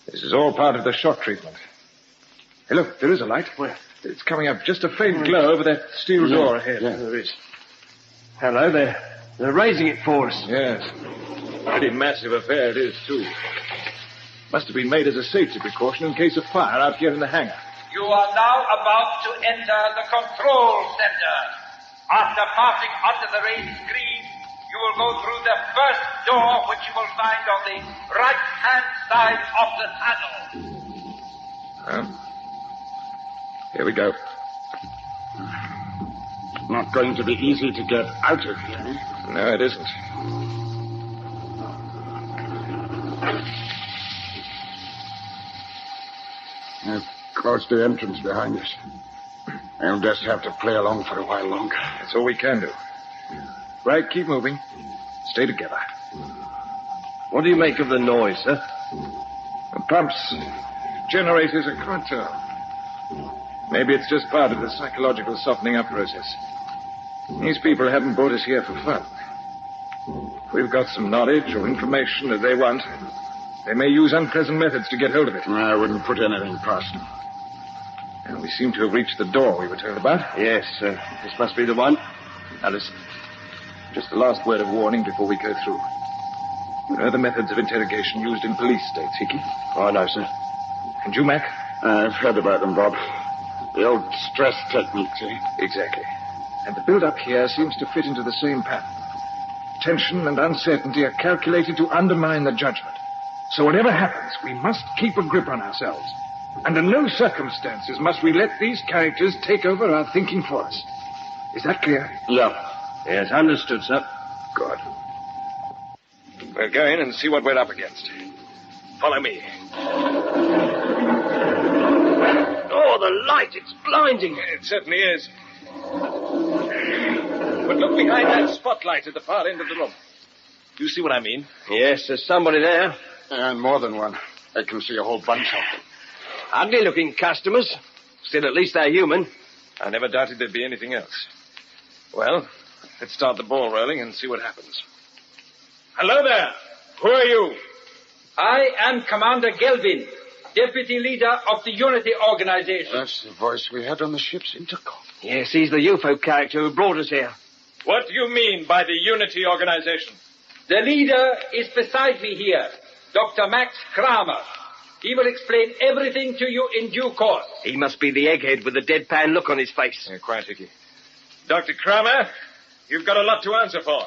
Q: This is all part of the shock treatment. Hey, look, there is a light.
T: Where?
Q: It's coming up. Just a faint glow over that steel door ahead.
T: Yeah, there is. Hello, they're raising it for us.
Q: Yes. Pretty massive affair it is, too. Must have been made as a safety precaution in case of fire out here in the hangar.
U: You are now about to enter the control center. After passing under the raised screen, you will go through the first door, which you will find on the right-hand side of the tunnel.
Q: Here we go.
S: Not going to be easy to get out of here.
Q: No, it isn't.
S: They've closed the entrance behind us. We'll just have to play along for a while longer.
Q: That's all we can do. Right, keep moving. Stay together.
T: What do you make of the noise, sir?
Q: The pumps, generators, I can't tell. Maybe it's just part of the psychological softening up process. These people haven't brought us here for fun. If we've got some knowledge or information that they want, they may use unpleasant methods to get hold of it.
S: I wouldn't put anything past them.
Q: And we seem to have reached the door we were told about.
T: Yes, sir. This must be the one.
Q: Now listen. Just the last word of warning before we go through. You know the methods of interrogation used in police states, Hickey?
T: Oh, no, sir.
Q: And you, Mac?
S: I've heard about them, Bob. The old stress techniques, eh?
Q: Exactly. And the build-up here seems to fit into the same pattern. Tension and uncertainty are calculated to undermine the judgment. So whatever happens, we must keep a grip on ourselves. Under no circumstances must we let these characters take over our thinking for us. Is that clear?
T: Yeah. Yes, understood, sir.
Q: Good. We'll go in and see what we're up against. Follow me.
T: Oh, the light, it's blinding.
Q: It certainly is. But look behind that spotlight at the far end of the room. You see what I mean?
T: Yes, there's somebody there.
S: And more than one. I can see a whole bunch of them.
T: Ugly-looking customers. Still, at least they're human.
Q: I never doubted there'd be anything else. Well, let's start the ball rolling and see what happens. Hello there. Who are you?
U: I am Commander Gelvin, Deputy Leader of the Unity Organization.
S: That's the voice we had on the ship's intercom.
T: Yes, he's the UFO character who brought us here.
Q: What do you mean by the Unity Organization?
U: The leader is beside me here, Dr. Max Kramer. He will explain everything to you in due course.
T: He must be the egghead with the deadpan look on his face.
Q: Quiet, Hickey. Dr. Kramer, you've got a lot to answer for.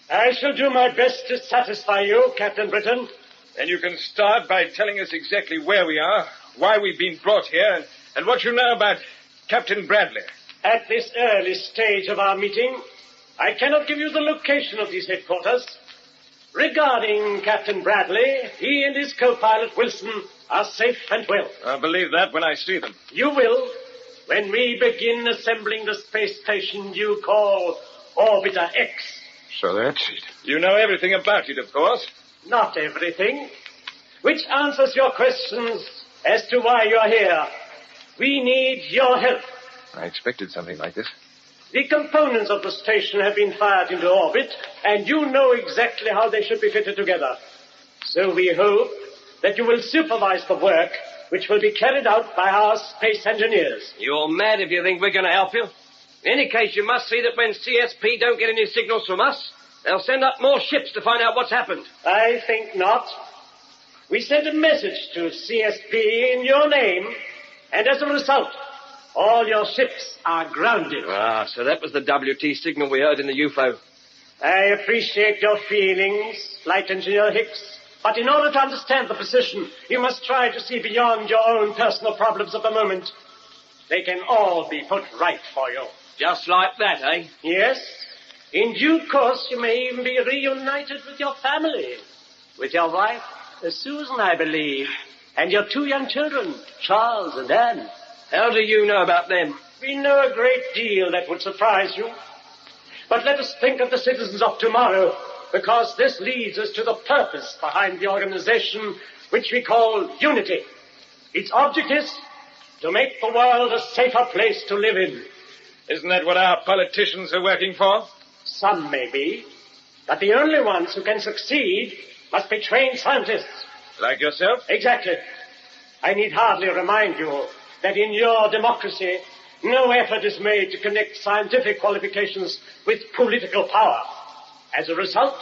K: I shall do my best to satisfy you, Captain Britton.
Q: Then you can start by telling us exactly where we are, why we've been brought here, and what you know about Captain Bradley.
K: At this early stage of our meeting, I cannot give you the location of these headquarters. Regarding Captain Bradley, he and his co-pilot Wilson are safe and well.
Q: I'll believe that when I see them.
K: You will, when we begin assembling the space station you call Orbiter X.
S: So that's it.
Q: You know everything about it, of course.
K: Not everything. Which answers your questions as to why you're here. We need your help.
Q: I expected something like this.
K: The components of the station have been fired into orbit, and you know exactly how they should be fitted together. So we hope that you will supervise the work, which will be carried out by our space engineers.
T: You're mad if you think we're going to help you. In any case, you must see that when CSP don't get any signals from us, they'll send up more ships to find out what's happened.
K: I think not. We sent a message to CSP in your name, and as a result, all your ships are grounded.
T: Ah, so that was the WT signal we heard in the UFO.
K: I appreciate your feelings, Flight Engineer Hicks, but in order to understand the position, you must try to see beyond your own personal problems of the moment. They can all be put right for you.
T: Just like that, eh?
K: Yes. In due course, you may even be reunited with your family. With your wife, Susan, I believe, and your 2 young children, Charles and Anne.
T: How do you know about them?
K: We know a great deal that would surprise you. But let us think of the citizens of tomorrow, because this leads us to the purpose behind the organization which we call Unity. Its object is to make the world a safer place to live in.
Q: Isn't that what our politicians are working for?
K: Some may be, but the only ones who can succeed must be trained scientists.
Q: Like yourself?
K: Exactly. I need hardly remind you that in your democracy, no effort is made to connect scientific qualifications with political power. As a result,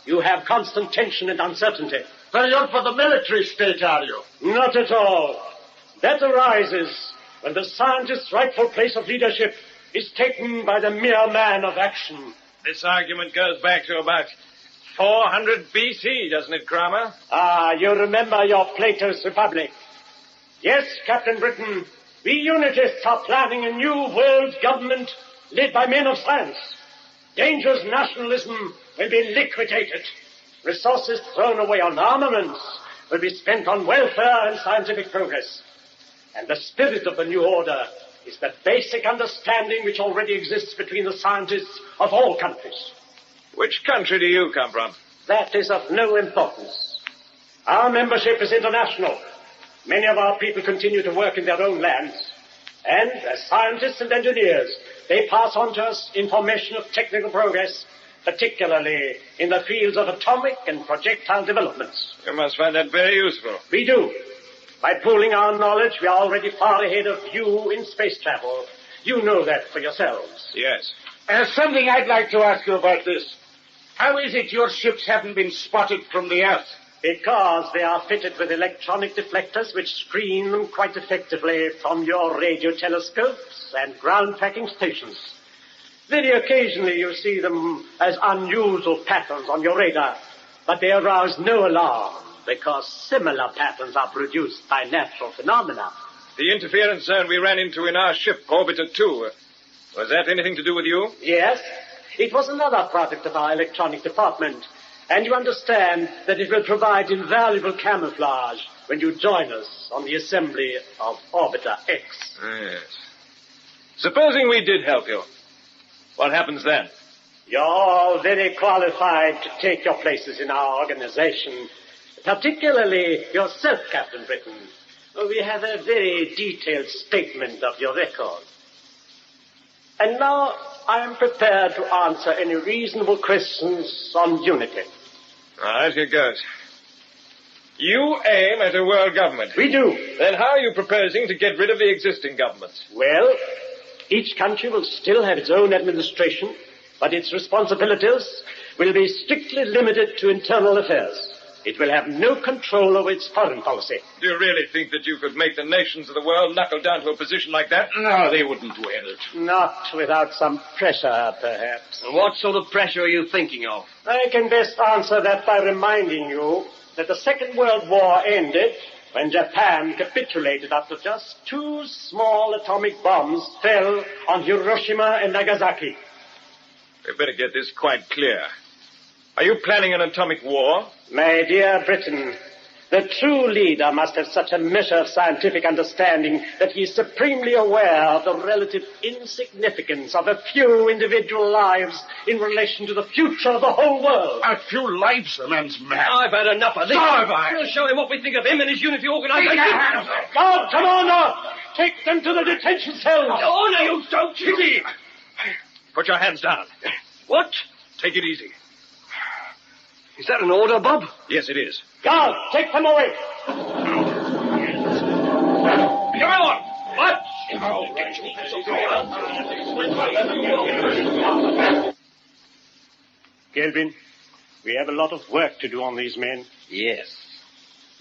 K: you have constant tension and uncertainty.
S: But you're for the military state, are you?
K: Not at all. That arises when the scientist's rightful place of leadership is taken by the mere man of action.
Q: This argument goes back to about 400 BC, doesn't it, Kramer?
K: Ah, you remember your Plato's Republic. Yes, Captain Britton, we Unitists are planning a new world government led by men of science. Dangerous nationalism will be liquidated. Resources thrown away on armaments will be spent on welfare and scientific progress. And the spirit of the new order is the basic understanding which already exists between the scientists of all countries.
O: Which country do you come from?
K: That is of no importance. Our membership is international. Many of our people continue to work in their own lands. And as scientists and engineers, they pass on to us information of technical progress, particularly in the fields of atomic and projectile developments.
O: You must find that very useful.
K: We do. By pooling our knowledge, we are already far ahead of you in space travel. You know that for yourselves.
O: Yes.
L: Something I'd like to ask you about this. How is it your ships haven't been spotted from the Earth?
K: Because they are fitted with electronic deflectors which screen them quite effectively from your radio telescopes and ground tracking stations. Very occasionally you see them as unusual patterns on your radar, but they arouse no alarm because similar patterns are produced by natural phenomena.
O: The interference zone we ran into in our ship, Orbiter 2, was that anything to do with you?
K: Yes. It was another product of our electronic department, and you understand that it will provide invaluable camouflage when you join us on the assembly of Orbiter X.
O: Yes. Supposing we did help you, what happens then?
K: You're all very qualified to take your places in our organization, particularly yourself, Captain Britain. We have a very detailed statement of your record. And now I am prepared to answer any reasonable questions on unity.
O: All right, here goes. You aim at a world government.
K: We do.
O: Then how are you proposing to get rid of the existing governments?
K: Well, each country will still have its own administration, but its responsibilities will be strictly limited to internal affairs. It will have no control over its foreign policy.
O: Do you really think that you could make the nations of the world knuckle down to a position like that?
L: No, they wouldn't do it.
K: Not without some pressure, perhaps.
R: What sort of pressure are you thinking of?
K: I can best answer that by reminding you that the Second World War ended when Japan capitulated after just 2 small atomic bombs fell on Hiroshima and Nagasaki.
O: We better get this quite clear. Are you planning an atomic war?
K: My dear Britain, the true leader must have such a measure of scientific understanding that he is supremely aware of the relative insignificance of a few individual lives in relation to the future of the whole world.
S: A few lives, the man's mad.
R: I've had enough of this.
S: So have I.
R: We'll show him what we think of him and his unity organization.
K: God, come on now! Take them to the detention cells!
R: Oh, no, you don't,
O: Kitty! Put your hands down.
R: What?
O: Take it easy.
R: Is that an order, Bob?
O: Yes, it is.
K: Guard, take them away!
R: Come on! What?
K: Kelvin, we have a lot of work to do on these men.
G: Yes.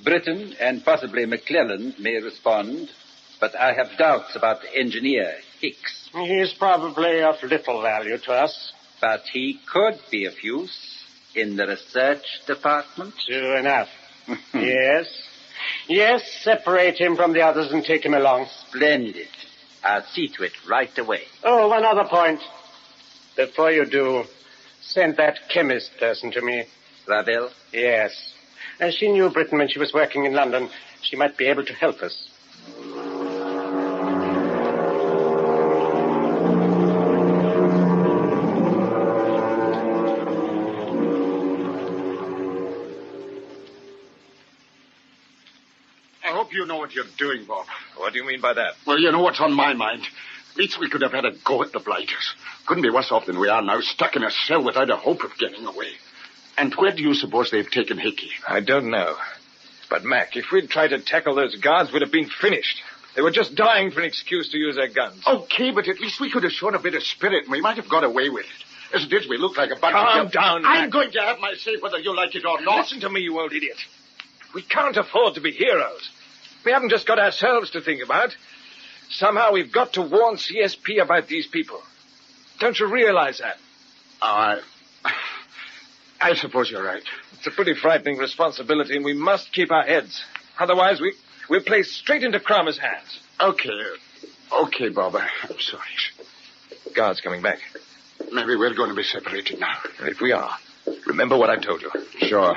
G: Britain and possibly McClellan may respond, but I have doubts about the engineer, Hicks.
K: He is probably of little value to us.
G: But he could be of use in the research department.
K: True enough. Yes. Yes, separate him from the others and take him along.
G: Splendid. I'll see to it right away.
K: Oh, one other point. Before you do, send that chemist person to me.
G: Ravel?
K: Yes. As she knew Britain when she was working in London, she might be able to help us.
S: I hope you know what you're doing, Bob.
O: What do you mean by that?
S: Well, you know what's on my mind. At least we could have had a go at the blighters. Couldn't be worse off than we are now, stuck in a cell without a hope of getting away. And where do you suppose they've taken Hickey?
O: I don't know. But, Mac, if we'd tried to tackle those guards, we'd have been finished. They were just dying for an excuse to use their guns.
S: Okay, but at least we could have shown a bit of spirit, and we might have got away with it. As it is, we look like a bunch of...
O: Calm down, Mac.
S: I'm going to have my say whether you like it or not.
O: Listen to me, you old idiot. We can't afford to be heroes. We haven't just got ourselves to think about. Somehow we've got to warn CSP about these people. Don't you realize that?
S: I suppose you're right.
O: It's a pretty frightening responsibility, and we must keep our heads. Otherwise, we'll play straight into Kramer's hands.
S: Okay, Bob. I'm sorry.
Q: The guard's coming back.
S: Maybe we're going to be separated now.
Q: If we are, remember what I told you.
S: Sure.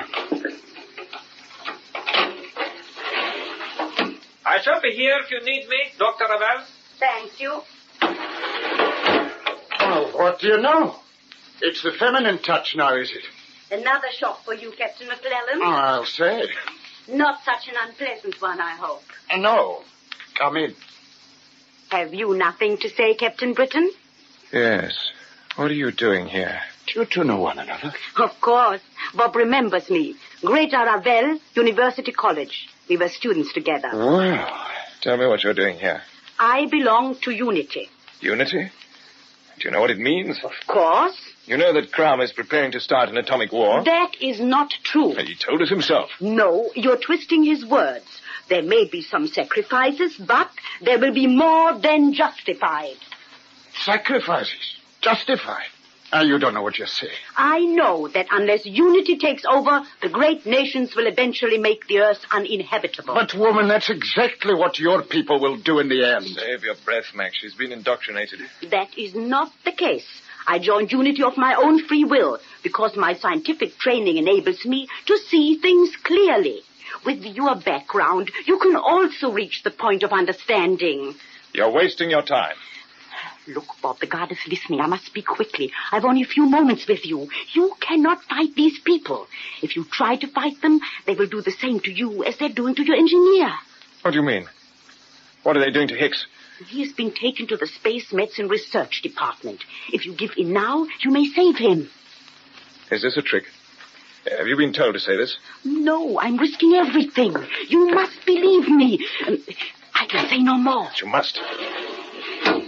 U: I shall be here if you need me, Dr. Ravel.
H: Thank you.
S: Well, what do you know? It's the feminine touch now, is it?
H: Another shock for you, Captain McClellan.
S: Oh, I'll say.
H: Not such an unpleasant one, I hope.
S: No. Come in.
H: Have you nothing to say, Captain Britton?
Q: Yes. What are you doing here?
S: Do you two know one another?
H: Of course. Bob remembers me. Greater Ravel, University College. We were students together.
Q: Well, tell me what you're doing here.
H: I belong to Unity.
Q: Unity? Do you know what it means?
H: Of course.
Q: You know that Crom is preparing to start an atomic war?
H: That is not true.
Q: He told us himself.
H: No, you're twisting his words. There may be some sacrifices, but there will be more than justified.
S: Sacrifices? Justified? You don't know what you're saying.
H: I know that unless unity takes over, the great nations will eventually make the earth uninhabitable.
S: But, woman, that's exactly what your people will do in the end.
Q: Save your breath, Max. She's been indoctrinated.
H: That is not the case. I joined Unity of my own free will because my scientific training enables me to see things clearly. With your background, you can also reach the point of understanding.
Q: You're wasting your time.
H: Look, Bob, the guard is listening. I must speak quickly. I've only a few moments with you. You cannot fight these people. If you try to fight them, they will do the same to you as they're doing to your engineer.
Q: What do you mean? What are they doing to Hicks?
H: He has been taken to the Space Medicine Research Department. If you give in now, you may save him.
Q: Is this a trick? Have you been told to say this?
H: No, I'm risking everything. You must believe me. I can say no more.
Q: You must.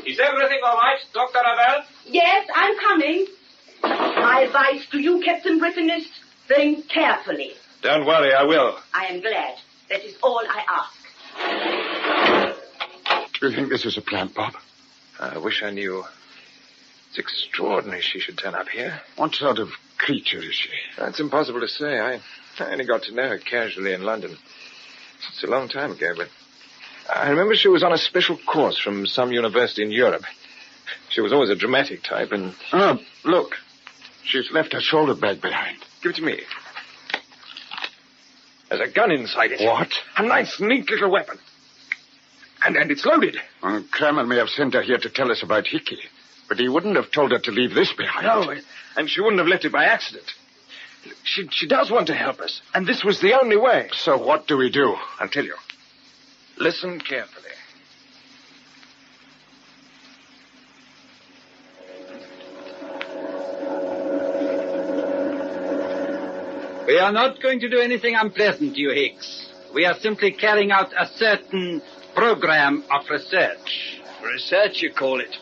U: Is everything all right, Dr. Ravel?
H: Yes, I'm coming. My advice to you, Captain Britton, is think carefully.
Q: Don't worry, I will.
H: I am glad. That is all I ask.
S: Do you think this is a plant, Bob?
Q: I wish I knew. It's extraordinary she should turn up here.
S: What sort of creature is she?
Q: That's impossible to say. I only got to know her casually in London. It's a long time ago, but I remember she was on a special course from some university in Europe. She was always a dramatic type, and...
S: Oh, look. She's left her shoulder bag behind.
Q: Give it to me. There's a gun inside it.
S: What?
Q: A nice, neat little weapon. And it's loaded.
S: Kramer may have sent her here to tell us about Hickey, but he wouldn't have told her to leave this behind.
Q: No, and she wouldn't have left it by accident. She does want to help us, and this was the only way.
S: So what do we do?
Q: I'll tell you. Listen carefully.
G: We are not going to do anything unpleasant to you, Hicks. We are simply carrying out a certain program of research.
T: Research, you call it?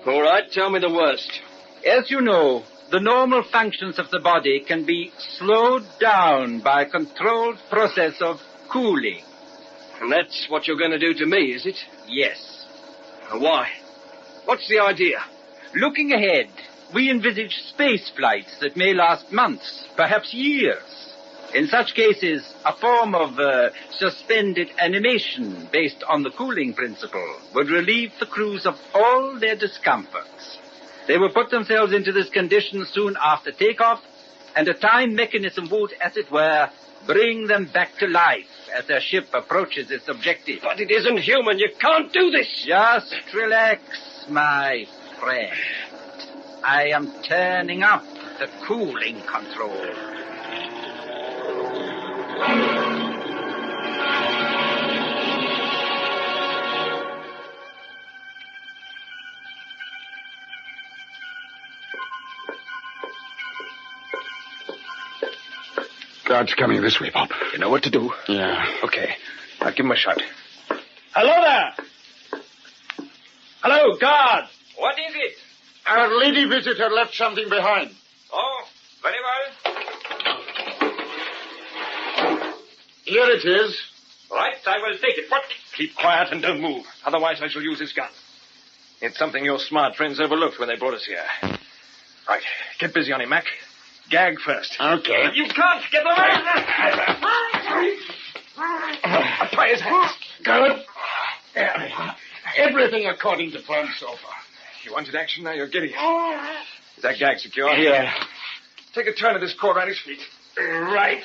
T: All right, tell me the worst.
G: As you know, the normal functions of the body can be slowed down by a controlled process of cooling.
T: And that's what you're going to do to me, is it?
G: Yes.
T: Why? What's the idea?
G: Looking ahead, we envisage space flights that may last months, perhaps years. In such cases, a form of suspended animation based on the cooling principle would relieve the crews of all their discomforts. They will put themselves into this condition soon after takeoff, and a time mechanism would, as it were, bring them back to life as their ship approaches its objective.
T: But it isn't human. You can't do this.
G: Just relax, my friend. I am turning up the cooling control.
S: Guard's coming this way, Bob.
Q: You know what to do?
S: Yeah.
Q: Okay. I'll give him a shot.
U: Hello there! Hello, guard! What is it?
S: Our lady visitor left something behind.
U: Oh, very well.
S: Here it is.
U: Right, I will take it. What?
Q: Keep quiet and don't move. Otherwise I shall use this gun. It's something your smart friends overlooked when they brought us here. Right. Get busy on him, Mac. Gag first.
S: Okay.
U: You can't get away.
S: Tie his hands. Good. Everything according to plan so far.
Q: You wanted action, now you're giddy. Is that gag secure?
S: Yeah.
Q: Take a turn of this cord around his feet.
S: Right.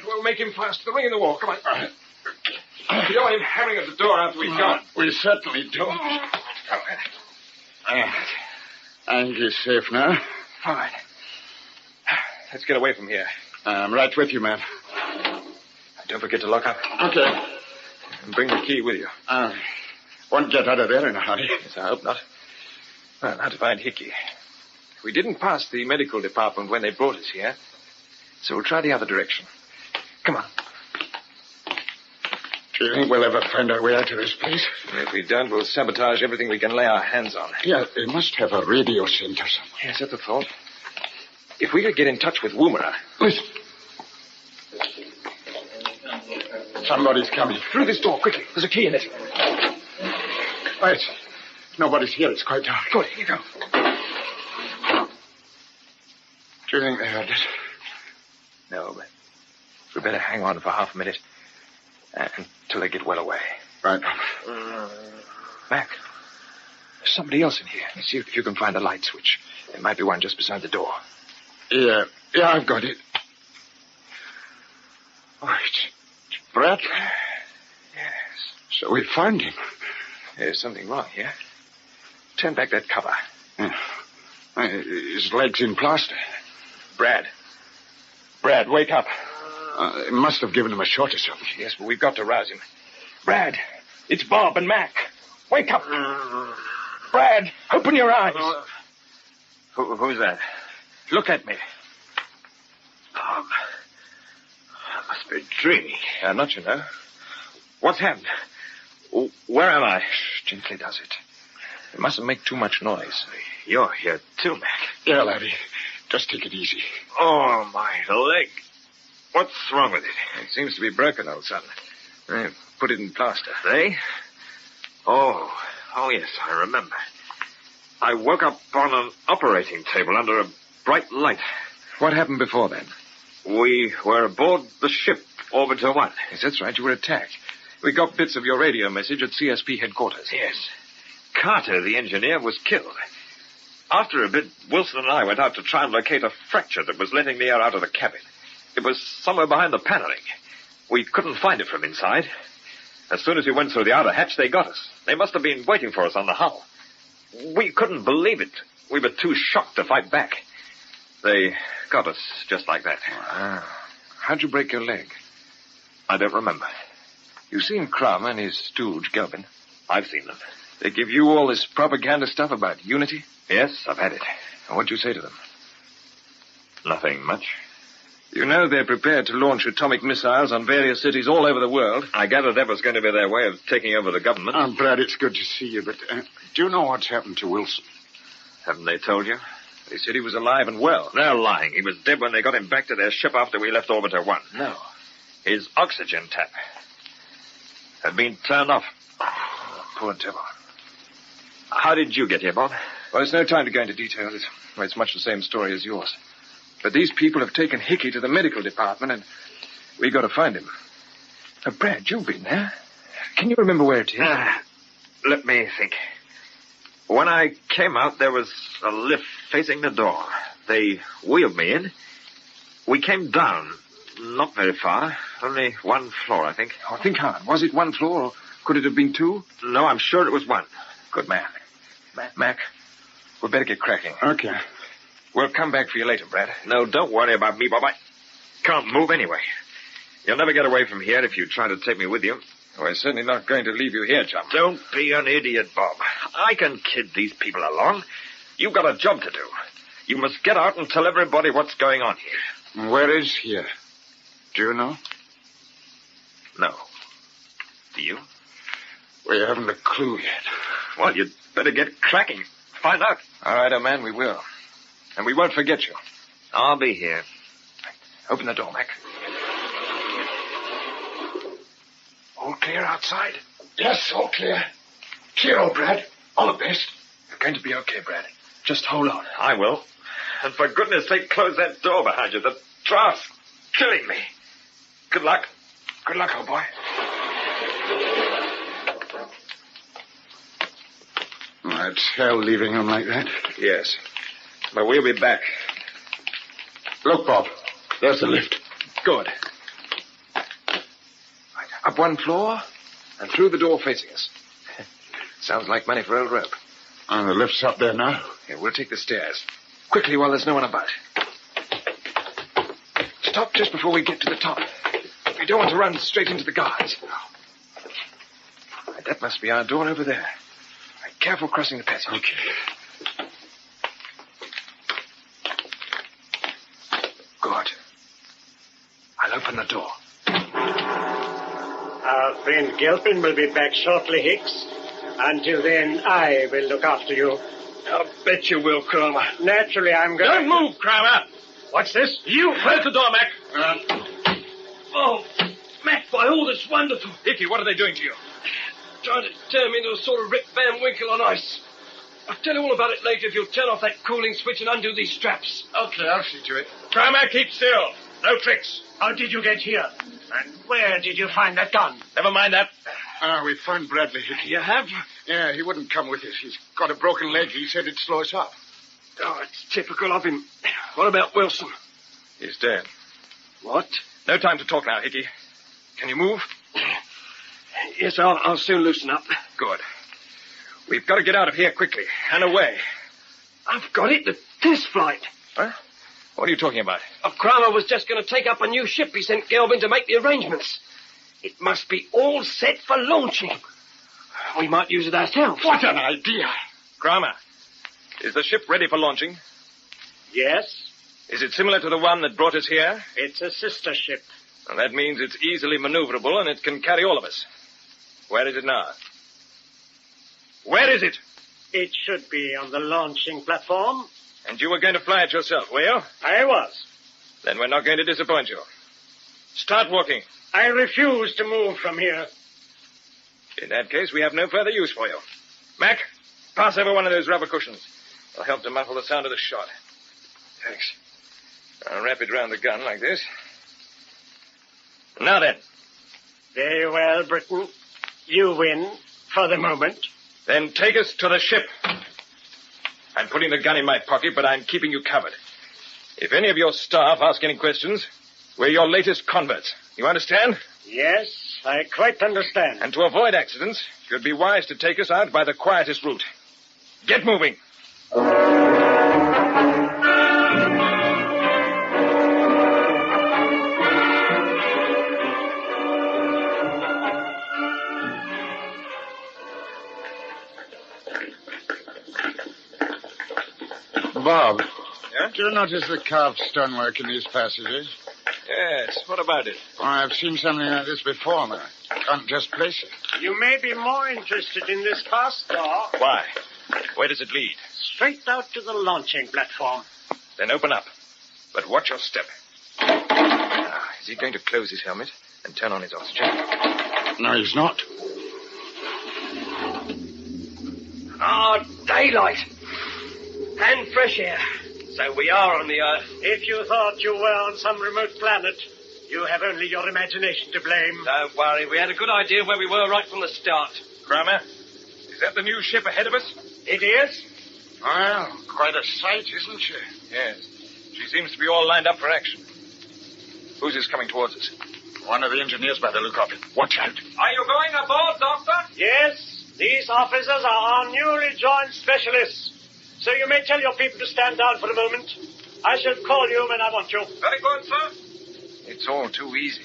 Q: We'll make him fast to the ring in the wall. Come on. You don't want him hammering at the door after we've gone.
S: We certainly don't. I think he's safe now.
Q: Fine. Let's get away from here.
S: I'm right with you, man.
Q: Don't forget to lock up.
S: Okay.
Q: And bring the key with you.
S: Won't get out of there in a hurry.
Q: Yes, I hope not. Well, how to find Hickey. We didn't pass the medical department when they brought us here, so we'll try the other direction. Come on.
S: Do you think we'll ever find our way out of this place?
Q: If we don't, we'll sabotage everything we can lay our hands on.
S: Yeah, they must have a radio center somewhere.
Q: Yes, that's the thought. If we could get in touch with Woomera.
S: Listen. Somebody's coming.
Q: Through this door, quickly. There's a key in it.
S: Right. Nobody's here. It's quite dark.
Q: Good, here you go.
S: Do you think they heard it?
Q: No, but we better hang on for half a minute until they get well away.
S: Right.
Q: Mac, there's somebody else in here. See if you can find a light switch. There might be one just beside the door.
S: Yeah, I've got it. Oh, it's Brett.
Q: Yes.
S: So we found him.
Q: There's something wrong here. Turn back that cover.
S: Yeah. His leg's in plaster.
Q: Brad, wake up.
S: It must have given him a shot or something.
Q: Yes, but we've got to rouse him. Brad, it's Bob and Mac. Wake up. Brad, open your eyes.
G: Who's that?
Q: Look at me.
G: Bob. I must be dreaming.
Q: Not, you know.
G: What's happened? Where am I?
Q: Gently does it. You mustn't make too much noise.
G: You're here too, Mac.
S: Yeah, laddie. Just take it easy.
G: Oh, my leg. What's wrong with it?
Q: It seems to be broken, old son. Put it in plaster.
G: Eh? Oh, yes, I remember. I woke up on an operating table under a bright light.
Q: What happened before then?
G: We were aboard the ship, Orbiter 1.
Q: Yes, that's right. You were attacked. We got bits of your radio message at CSP headquarters.
G: Yes. Carter, the engineer, was killed. After a bit, Wilson and I went out to try and locate a fracture that was letting the air out of the cabin. It was somewhere behind the paneling. We couldn't find it from inside. As soon as we went through the outer hatch, they got us. They must have been waiting for us on the hull. We couldn't believe it. We were too shocked to fight back. They got us just like that.
Q: How'd you break your leg?
G: I don't remember.
Q: You've seen Crum and his stooge, Gelbin.
G: I've seen them.
Q: They give you all this propaganda stuff about unity?
G: Yes, I've had it.
Q: And what'd you say to them?
G: Nothing much.
Q: You know they're prepared to launch atomic missiles on various cities all over the world.
G: I gathered that was going to be their way of taking over the government.
S: I'm glad it's good to see you, but do you know what's happened to Wilson?
G: Haven't they told you?
Q: They said he was alive and well.
G: They're lying. He was dead when they got him back to their ship after we left Orbiter 1.
Q: No.
G: His oxygen tap had been turned off.
Q: Poor devil.
G: How did you get here, Bob?
Q: Well, there's no time to go into details. It's much the same story as yours. But these people have taken Hickey to the medical department, and we got to find him. Brad, you've been there. Can you remember where it is?
G: Let me think. When I came out, there was a lift facing the door. They wheeled me in. We came down. Not very far. Only one floor, I think.
Q: Oh, think hard. Was it one floor, or could it have been two?
G: No, I'm sure it was one.
Q: Good man. Mac, we'd better get cracking.
S: Okay.
Q: We'll come back for you later, Brad.
G: No, don't worry about me, Bob. I can't move anyway. You'll never get away from here if you try to take me with you.
Q: We're certainly not going to leave you here, chum.
G: Don't be an idiot, Bob. I can kid these people along. You've got a job to do. You must get out and tell everybody what's going on here.
S: Where is here? Do you know?
G: No. Do you?
S: We haven't a clue yet.
G: Well, you'd better get cracking. Find out.
Q: All right, old man, we will. And we won't forget you.
G: I'll be here.
Q: Open the door, Mac. All clear outside?
S: Yes, all clear. Clear, old Brad. All the best.
Q: You're going to be okay, Brad. Just hold on.
G: I will. And for goodness sake, close that door behind you. The draft's killing me. Good luck.
Q: Good luck, old boy.
S: Oh, it's hell leaving them like that.
Q: Yes. But we'll be back.
S: Look, Bob. There's the lift.
Q: Good. Right, up one floor and through the door facing us. Sounds like money for old rope.
S: And the lift's up there now.
Q: Yeah, we'll take the stairs. Quickly while there's no one about. Stop just before we get to the top. We don't want to run straight into the guards. Right, that must be our door over there. Right, careful crossing the passage.
S: Okay.
Q: Good. I'll open the door.
K: Our friend Gilpin will be back shortly, Hicks. Until then, I will look after you.
T: I'll bet you will, Kramer.
K: Naturally, I'm going
T: Don't move, Kramer.
K: What's this?
T: You close the door, Mac. Oh, Mac, by all that's wonderful.
Q: Hickey, what are they doing to you?
T: Trying to turn me into a sort of Rip Van Winkle on ice. I'll tell you all about it later if you'll turn off that cooling switch and undo these straps.
S: Okay, I'll see to it.
Q: Kramer, keep still. No tricks.
K: How did you get here? And where did you find that gun?
Q: Never mind that.
S: We found Bradley, Hickey.
T: You have?
S: Yeah, he wouldn't come with us. He's got a broken leg. He said it'd slow us up.
T: Oh, it's typical of him. What about Wilson?
Q: He's dead.
T: What?
Q: No time to talk now, Hickey. Can you move?
T: Yes, I'll soon loosen up.
Q: Good. We've got to get out of here quickly and away.
T: I've got it. The test flight.
Q: Huh? What are you talking about?
T: Kramer was just going to take up a new ship he sent Gelbin to make the arrangements. It must be all set for launching. We might use it ourselves.
S: What an idea.
Q: Kramer, is the ship ready for launching?
K: Yes.
Q: Is it similar to the one that brought us here?
K: It's a sister ship.
Q: Well, that means it's easily maneuverable and it can carry all of us. Where is it now? Where is it?
K: It should be on the launching platform.
Q: And you were going to fly it yourself, were you?
K: I was.
Q: Then we're not going to disappoint you. Start walking.
K: I refuse to move from here.
Q: In that case, we have no further use for you. Mac, pass over one of those rubber cushions. It'll help to muffle the sound of the shot. Thanks. I'll wrap it round the gun like this. Now then.
K: Very well, Britain. You win for the moment.
Q: Then take us to the ship. I'm putting the gun in my pocket, but I'm keeping you covered. If any of your staff ask any questions, we're your latest converts. You understand?
K: Yes, I quite understand.
Q: And to avoid accidents, you'd be wise to take us out by the quietest route. Get moving.
S: Bob.
Q: Yeah?
S: Do you notice the carved stonework in these passages?
Q: Yes, what about it?
S: I've seen something like this before, man. I can't just place it.
K: You may be more interested in this past door.
Q: Why? Where does it lead?
K: Straight out to the launching platform.
Q: Then open up. But watch your step. Is he going to close his helmet and turn on his oxygen?
S: No, he's not.
T: Daylight. And fresh air. So we are on the Earth.
K: If you thought you were on some remote planet, you have only your imagination to blame.
T: Don't worry, we had a good idea where we were right from the start.
Q: Kramer, is that the new ship ahead of us?
K: It is.
S: Well, quite a sight, isn't she?
Q: Yes. She seems to be all lined up for action. Who's this coming towards us?
S: One of the engineers by the look of it. Watch out.
U: Are you going aboard, Doctor?
K: Yes. These officers are our newly joined specialists. So you may tell your people to stand down for a moment. I shall call you when I want you.
U: Very good, sir.
Q: It's all too easy.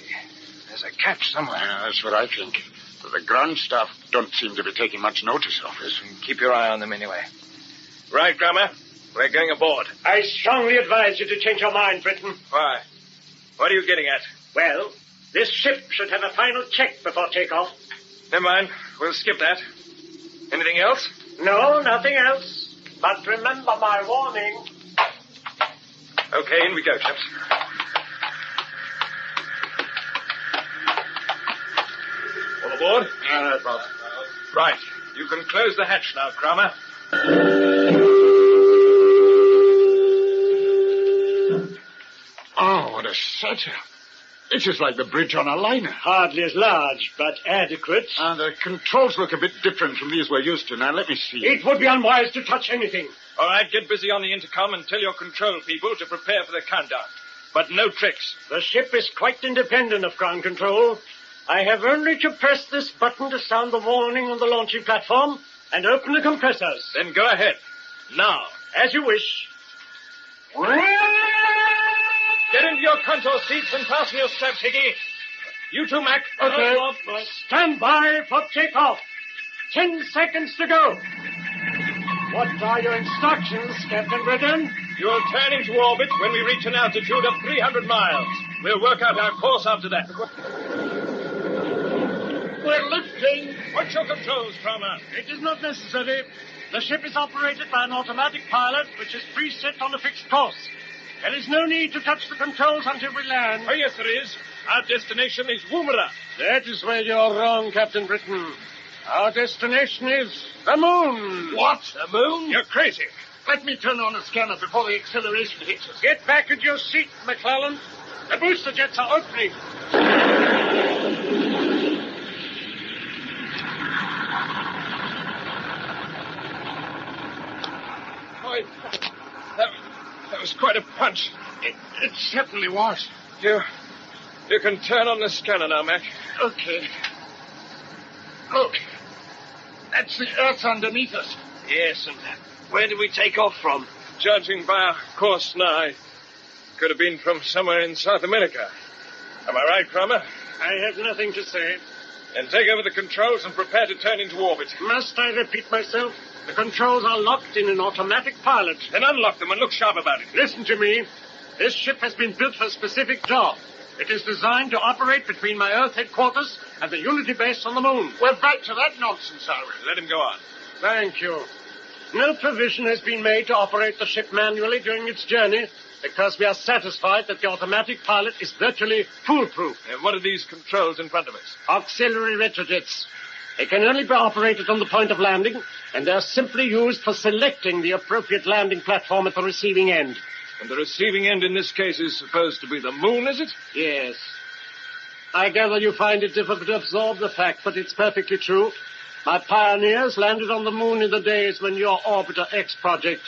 Q: There's a catch somewhere.
S: Yeah, that's what I think. But the ground staff don't seem to be taking much notice of us.
Q: Keep your eye on them anyway. Right, Kramer. We're going aboard.
K: I strongly advise you to change your mind, Britain.
Q: Why? What are you getting at?
K: Well, this ship should have a final check before takeoff.
Q: Never mind. We'll skip that. Anything else?
K: No, nothing else. But remember my warning.
Q: Okay, in we go, chaps. All aboard?
S: All right, Bob.
Q: Right. You can close the hatch now, Kramer.
S: Oh, what a setup. This is like the bridge on a liner.
K: Hardly as large, but adequate.
S: And the controls look a bit different from these we're used to. Now, let me see.
K: It would be unwise to touch anything.
O: All right, get busy on the intercom and tell your control people to prepare for the countdown. But no tricks.
K: The ship is quite independent of ground control. I have only to press this button to sound the warning on the launching platform and open the compressors.
O: Then go ahead. Now.
K: As you wish.
O: Get into your control seats and fasten your straps, Hickey. You too, Mac.
K: Okay. Stand by for takeoff. 10 seconds to go. What are your instructions, Captain Britton?
O: You'll turn into orbit when we reach an altitude of 300 miles. We'll work out our course after that.
K: We're lifting.
O: What's your controls, Cromer?
K: It is not necessary. The ship is operated by an automatic pilot, which is preset on a fixed course. There is no need to touch the controls until we land.
O: Oh, yes, there is. Our destination is Woomera.
K: That is where you're wrong, Captain Britton. Our destination is the moon.
S: What?
O: The moon? You're crazy.
S: Let me turn on the scanner before the acceleration hits us.
K: Get back at your seat, McClellan. The booster jets are opening.
O: Boy, that was quite a punch.
S: It certainly was.
O: You can turn on the scanner now, Mac.
S: Okay. Look. That's the Earth underneath us.
T: Yes, and where did we take off from?
O: Judging by our course now, it could have been from somewhere in South America. Am I right, Cromer?
K: I have nothing to say.
O: Then take over the controls and prepare to turn into orbit.
K: Must I repeat myself? The controls are locked in an automatic pilot.
O: Then unlock them and look sharp about it.
K: Listen to me. This ship has been built for a specific job. It is designed to operate between my Earth headquarters and the Unity base on the moon.
S: We're back to that nonsense, are we?
O: Let him go on.
K: Thank you. No provision has been made to operate the ship manually during its journey because we are satisfied that the automatic pilot is virtually foolproof.
O: And what are these controls in front of us?
K: Auxiliary retrojets. They can only be operated on the point of landing, and they're simply used for selecting the appropriate landing platform at the receiving end.
O: And the receiving end in this case is supposed to be the moon, is it?
K: Yes. I gather you find it difficult to absorb the fact, but it's perfectly true. My pioneers landed on the moon in the days when your Orbiter X project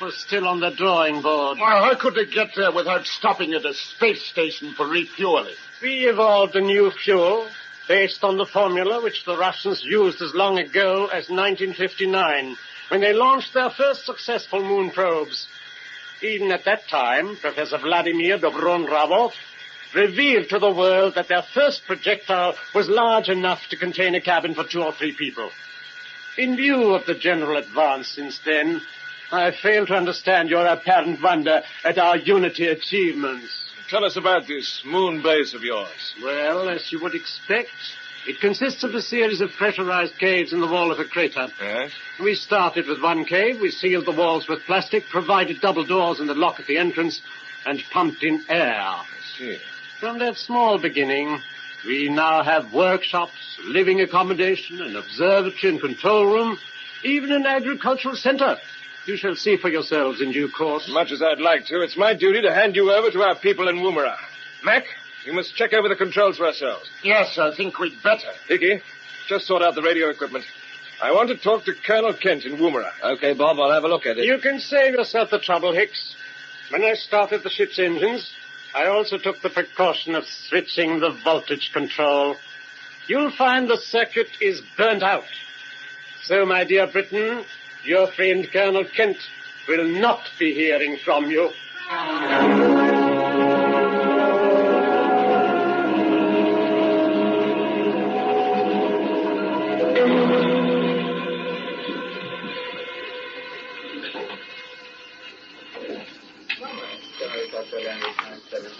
K: was still on the drawing board.
S: Well, how could they get there without stopping at a space station for refueling?
K: We evolved a new fuel based on the formula which the Russians used as long ago as 1959, when they launched their first successful moon probes. Even at that time, Professor Vladimir Dobronravov revealed to the world that their first projectile was large enough to contain a cabin for 2 or 3 people. In view of the general advance since then, I fail to understand your apparent wonder at our Unity achievements.
O: Tell us about this moon base of yours.
K: Well, as you would expect, it consists of a series of pressurized caves in the wall of a crater.
O: Yes?
K: We started with one cave. We sealed the walls with plastic, provided double doors and a lock at the entrance, and pumped in air.
O: I see.
K: From that small beginning, we now have workshops, living accommodation, an observatory and control room, even an agricultural center. You shall see for yourselves in due course.
O: Much as I'd like to, it's my duty to hand you over to our people in Woomera. Mac, you must check over the controls for ourselves.
S: Yes, I think we'd better.
O: Hickey, just sort out the radio equipment. I want to talk to Colonel Kent in Woomera.
T: Okay, Bob, I'll have a look at it.
K: You can save yourself the trouble, Hicks. When I started the ship's engines, I also took the precaution of switching the voltage control. You'll find the circuit is burnt out. So, my dear Britain, your friend Colonel Kent will not be hearing from you.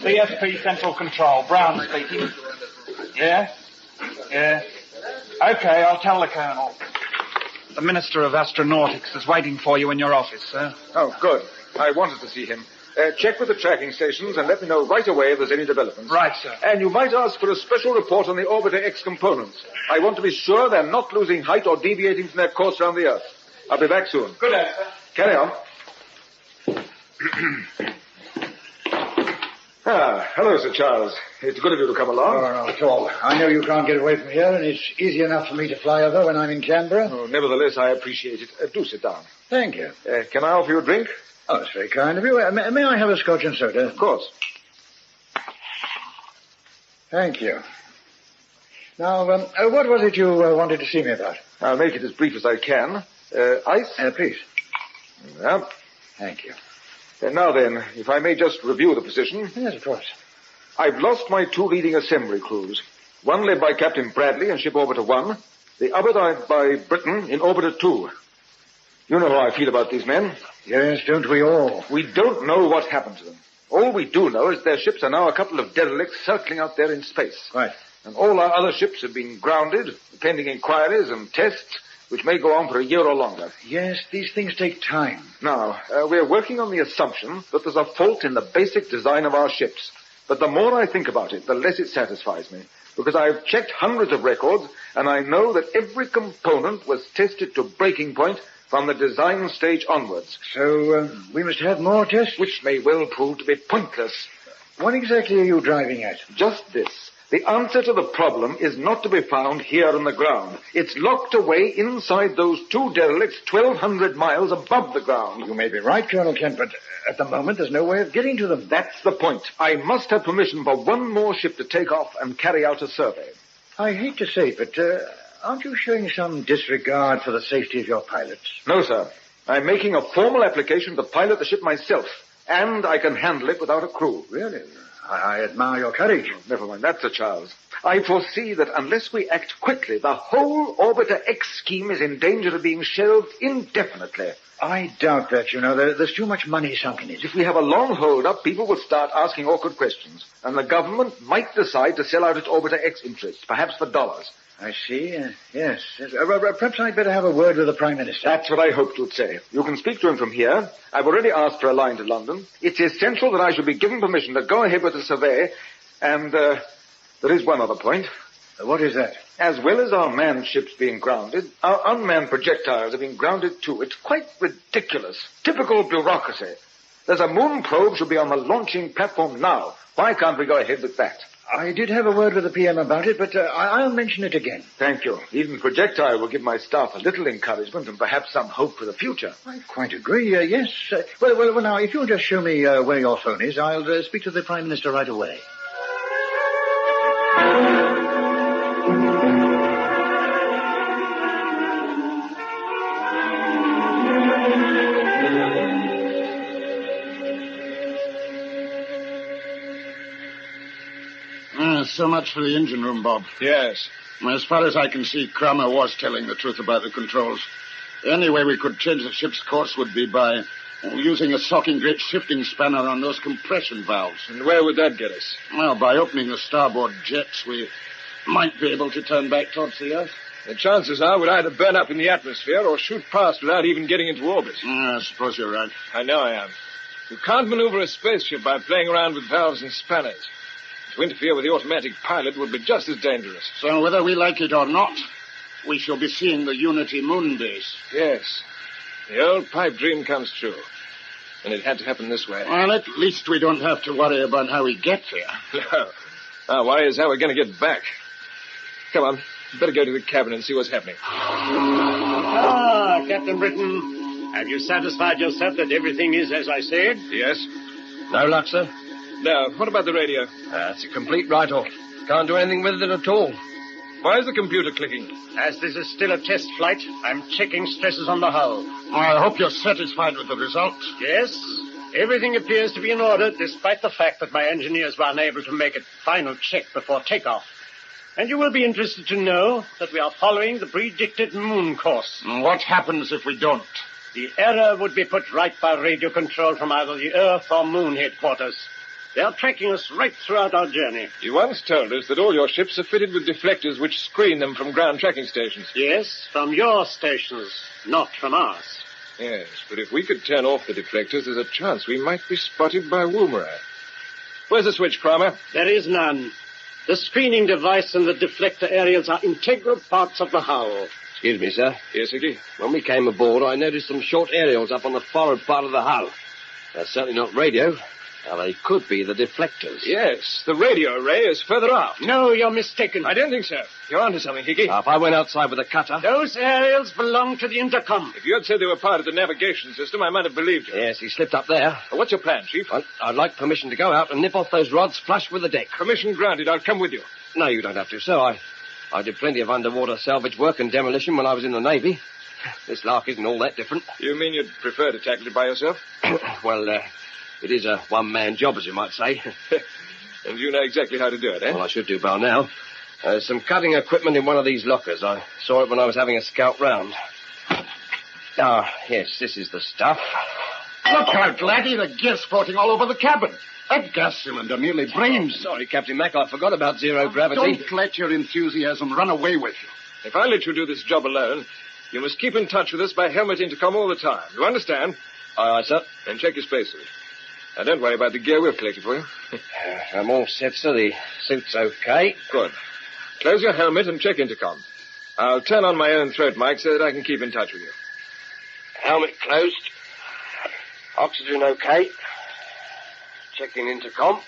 P: CSP Central Control, Brown speaking. Yeah? Yeah. Okay, I'll tell the Colonel. The Minister of Astronautics is waiting for you in your office, sir.
Q: Oh, good. I wanted to see him. Check with the tracking stations and let me know right away if there's any developments.
P: Right, sir.
Q: And you might ask for a special report on the Orbiter X components. I want to be sure they're not losing height or deviating from their course around the Earth. I'll be back soon.
P: Good day, sir.
Q: Carry on. Hello, Sir Charles. It's good of you to come along.
F: Oh, not at all. I know you can't get away from here, and it's easy enough for me to fly over when I'm in Canberra.
Q: Oh, nevertheless, I appreciate it. Do sit down.
F: Thank you.
Q: Can I offer you a drink?
F: Oh, that's very kind of you. May I have a scotch and soda?
Q: Of course.
F: Thank you. Now, what was it you wanted to see me about?
Q: I'll make it as brief as I can. Ice?
F: Please.
Q: Yeah.
F: Thank you.
Q: Now then, if I may just review the position.
F: Yes, of course.
Q: I've lost my 2 leading assembly crews. One led by Captain Bradley in Ship Orbiter 1, the other by Britain in Orbiter 2. You know how I feel about these men.
F: Yes, don't we all?
Q: We don't know what happened to them. All we do know is their ships are now a couple of derelicts circling out there in space.
F: Right.
Q: And all our other ships have been grounded, pending inquiries and tests, which may go on for a year or longer.
F: Yes, these things take time.
Q: Now, we're working on the assumption that there's a fault in the basic design of our ships. But the more I think about it, the less it satisfies me. Because I've checked hundreds of records, and I know that every component was tested to breaking point from the design stage onwards.
F: So, we must have more tests?
Q: Which may well prove to be pointless.
F: What exactly are you driving at?
Q: Just this. The answer to the problem is not to be found here on the ground. It's locked away inside those 2 derelicts 1,200 miles above the ground.
F: You may be right, Colonel Kent, but at the moment there's no way of getting to them.
Q: That's the point. I must have permission for one more ship to take off and carry out a survey.
F: I hate to say it, but aren't you showing some disregard for the safety of your pilots?
Q: No, sir. I'm making a formal application to pilot the ship myself, and I can handle it without a crew.
F: Really? I admire your courage.
Q: Never mind that, Sir Charles. I foresee that unless we act quickly, the whole Orbiter X scheme is in danger of being shelved indefinitely.
F: I doubt that, you know. There's too much money sunk in it.
Q: If we have a long hold-up, people will start asking awkward questions, and the government might decide to sell out its Orbiter X interests, perhaps for dollars.
F: I see. Yes. Perhaps I'd better have a word with the Prime Minister.
Q: That's what I hoped you'd say. You can speak to him from here. I've already asked for a line to London. It's essential that I should be given permission to go ahead with the survey. And there is one other point.
F: What is that?
Q: As well as our manned ships being grounded, our unmanned projectiles have been grounded too. It's quite ridiculous. Typical bureaucracy. There's a moon probe should be on the launching platform now. Why can't we go ahead with that?
F: I did have a word with the PM about it, but I'll mention it again.
Q: Thank you. Even projectile will give my staff a little encouragement and perhaps some hope for the future.
F: I quite agree, yes. Well, now, if you'll just show me where your phone is, I'll speak to the Prime Minister right away.
S: So much for the engine room, Bob.
Q: Yes.
S: As far as I can see, Kramer was telling the truth about the controls. The only way we could change the ship's course would be by using a socking great shifting spanner on those compression valves.
Q: And where would that get us?
S: Well, by opening the starboard jets, we might be able to turn back towards the Earth.
Q: The chances are we'd either burn up in the atmosphere or shoot past without even getting into orbit.
S: I suppose you're right.
Q: I know I am. You can't maneuver a spaceship by playing around with valves and spanners. To interfere with the automatic pilot would be just as dangerous.
S: So whether we like it or not, we shall be seeing the Unity moon base.
Q: Yes. The old pipe dream comes true. And it had to happen this way.
S: Well, at least we don't have to worry about how we get there.
Q: No. Our worry is how we're going to get back. Come on. Better go to the cabin and see what's happening.
K: Captain Britton. Have you satisfied yourself that everything is as I said?
Q: Yes.
R: No luck, sir?
Q: No. What about the radio?
R: It's a complete write-off. Can't do anything with it at all.
Q: Why is the computer clicking?
K: As this is still a test flight, I'm checking stresses on the hull.
S: I hope you're satisfied with the results.
K: Yes. Everything appears to be in order, despite the fact that my engineers were unable to make a final check before takeoff. And you will be interested to know that we are following the predicted moon course.
S: What happens if we don't?
K: The error would be put right by radio control from either the Earth or Moon headquarters. They are tracking us right throughout our journey.
Q: You once told us that all your ships are fitted with deflectors which screen them from ground tracking stations.
K: Yes, from your stations, not from ours.
Q: Yes, but if we could turn off the deflectors, there's a chance we might be spotted by Woomera. Where's the switch, Kramer?
K: There is none. The screening device and the deflector aerials are integral parts of the hull.
R: Excuse me, sir.
Q: Yes, Hickey?
R: When we came aboard, I noticed some short aerials up on the forward part of the hull. That's certainly not radio.
T: Now, they could be the deflectors.
Q: Yes, the radio array is further out.
K: No, you're mistaken.
Q: I don't think so. You're onto something, Hickey.
T: Now, if I went outside with a cutter...
K: Those aerials belong to the intercom.
Q: If you had said they were part of the navigation system, I might have believed you.
T: Yes, he slipped up there.
Q: Well, what's your plan, Chief?
T: Well, I'd like permission to go out and nip off those rods flush with the deck.
Q: Permission granted. I'll come with you.
T: No, you don't have to, sir. I did plenty of underwater salvage work and demolition when I was in the Navy. This lark isn't all that different.
Q: You mean you'd prefer to tackle it by yourself?
T: Well, it is a one-man job, as you might say.
Q: And you know exactly how to do it, eh?
T: Well, I should do by now. There's some cutting equipment in one of these lockers. I saw it when I was having a scout round. Ah, yes, this is the stuff.
S: Look out, laddie, the gas floating all over the cabin. That gas cylinder nearly brains.
T: Sorry, Captain Mac, I forgot about zero gravity.
S: Don't let your enthusiasm run away with you.
Q: If I let you do this job alone, you must keep in touch with us by helmet intercom all the time. You understand?
T: Aye, aye, sir.
Q: And check your spacesuit. Now, don't worry about the gear we've collected for you.
T: I'm all set, sir. The suit's okay.
Q: Good. Close your helmet and check intercom. I'll turn on my own throat mic so that I can keep in touch with you.
T: Helmet closed. Oxygen okay. Checking intercom.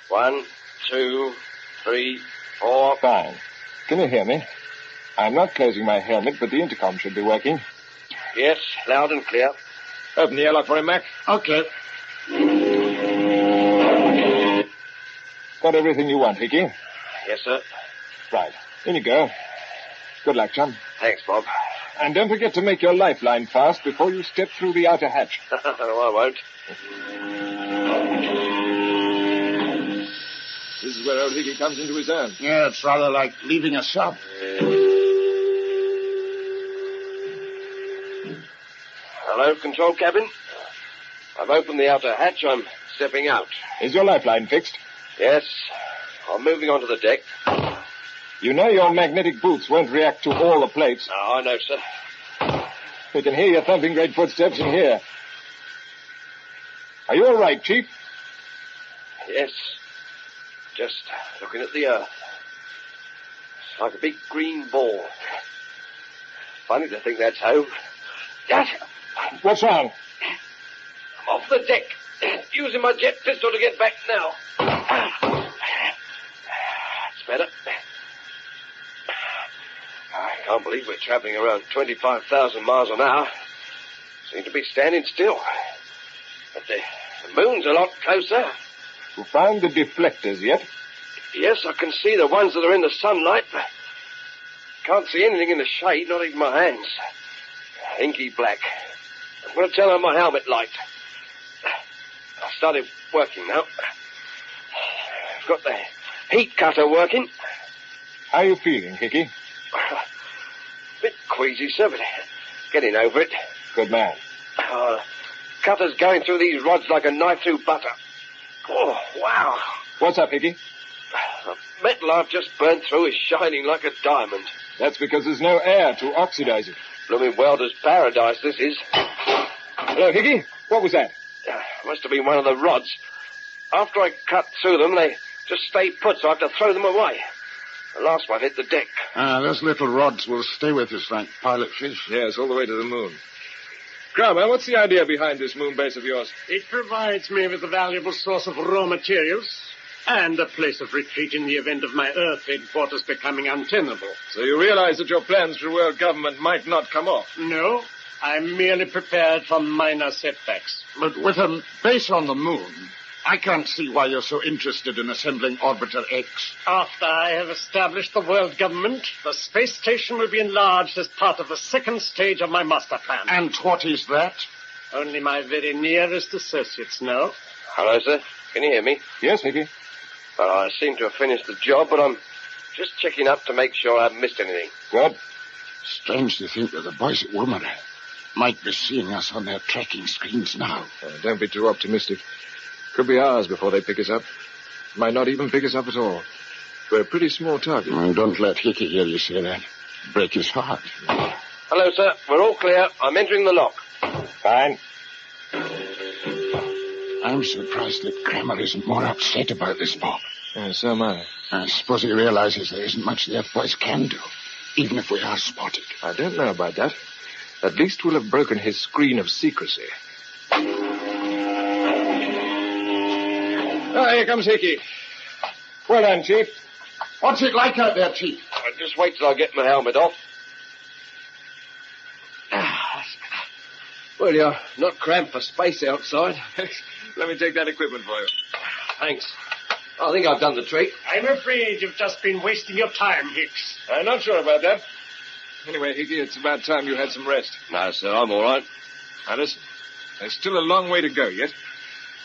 T: 1, 2, 3, 4.
Q: Fine. Can you hear me? I'm not closing my helmet, but the intercom should be working.
T: Yes, loud and clear.
Q: Open the airlock for him, Mac.
S: Okay.
Q: Got everything you want, Hickey?
T: Yes, sir.
Q: Right. In you go. Good luck, chum.
T: Thanks, Bob.
Q: And don't forget to make your lifeline fast before you step through the outer hatch.
T: No, I won't.
Q: This is where old Hickey comes into his own.
S: Yeah, it's rather like leaving a sub.
T: Hello, control cabin. I've opened the outer hatch. I'm stepping out.
Q: Is your lifeline fixed?
T: Yes. I'm moving onto the deck.
Q: You know your magnetic boots won't react to all the plates.
T: Oh, I know, sir.
Q: We can hear your thumping great footsteps in here. Are you all right, Chief?
T: Yes. Just looking at the earth. It's like a big green ball. Funny to think that's home. Yes.
Q: What's wrong?
T: I'm off the deck. Using my jet pistol to get back now. That's better. I can't believe we're traveling around 25,000 miles an hour. Seem to be standing still. But the moon's a lot closer.
Q: You found the deflectors yet?
T: Yes, I can see the ones that are in the sunlight, but can't see anything in the shade, not even my hands. Inky black. I'm going to turn on my helmet light. I've started working now. I've got the heat cutter working.
Q: How are you feeling, Hickey?
T: Bit queasy, sir, but getting over it.
Q: Good man.
T: Cutter's going through these rods like a knife through butter. Oh, wow.
Q: What's up, Hickey?
T: The metal I've just burned through is shining like a diamond.
Q: That's because there's no air to oxidize it.
T: Blooming welder's paradise, this is.
Q: Hello, Hickey. What was that?
T: Must have been one of the rods. After I cut through them, they just stay put, so I have to throw them away. The last one hit the deck.
S: Those little rods will stay with us like pilot fish.
Q: Yes, all the way to the moon. Grandma, what's the idea behind this moon base of yours?
K: It provides me with a valuable source of raw materials and a place of retreat in the event of my Earth headquarters becoming untenable.
Q: So you realize that your plans for world government might not come off?
K: No, I'm merely prepared for minor setbacks.
S: But with a base on the moon, I can't see why you're so interested in assembling Orbiter X.
K: After I have established the world government, the space station will be enlarged as part of the second stage of my master plan.
S: And what is that?
K: Only my very nearest associates know.
T: Hello, sir. Can you hear me?
Q: Yes, Hickey.
T: Well, I seem to have finished the job, but I'm just checking up to make sure I haven't missed anything.
Q: Good.
S: Strange to think that the boys at Woomera might be seeing us on their tracking screens now.
Q: Don't be too optimistic. Could be hours before they pick us up. Might not even pick us up at all. We're a pretty small target.
S: Don't let Hickey hear you say that. Break his heart.
T: Hello, sir. We're all clear. I'm entering the lock.
Q: Fine.
S: I'm surprised that Kramer isn't more upset about this, Bob.
Q: So am I.
S: I suppose he realizes there isn't much the F-boys can do, even if we are spotted.
Q: I don't know about that. At least we'll have broken his screen of secrecy. here comes Hickey. Well done, Chief.
S: What's it like out there, Chief?
T: Just wait till I get my helmet off. Well, you're not cramped for space outside.
Q: Let me take that equipment for you.
T: Thanks. I think I've done the trick.
K: I'm afraid you've just been wasting your time, Hicks.
Q: I'm not sure about that. Anyway, Hickey, it's about time you had some rest.
T: No, sir, I'm all right.
Q: Now, listen. There's still a long way to go yet.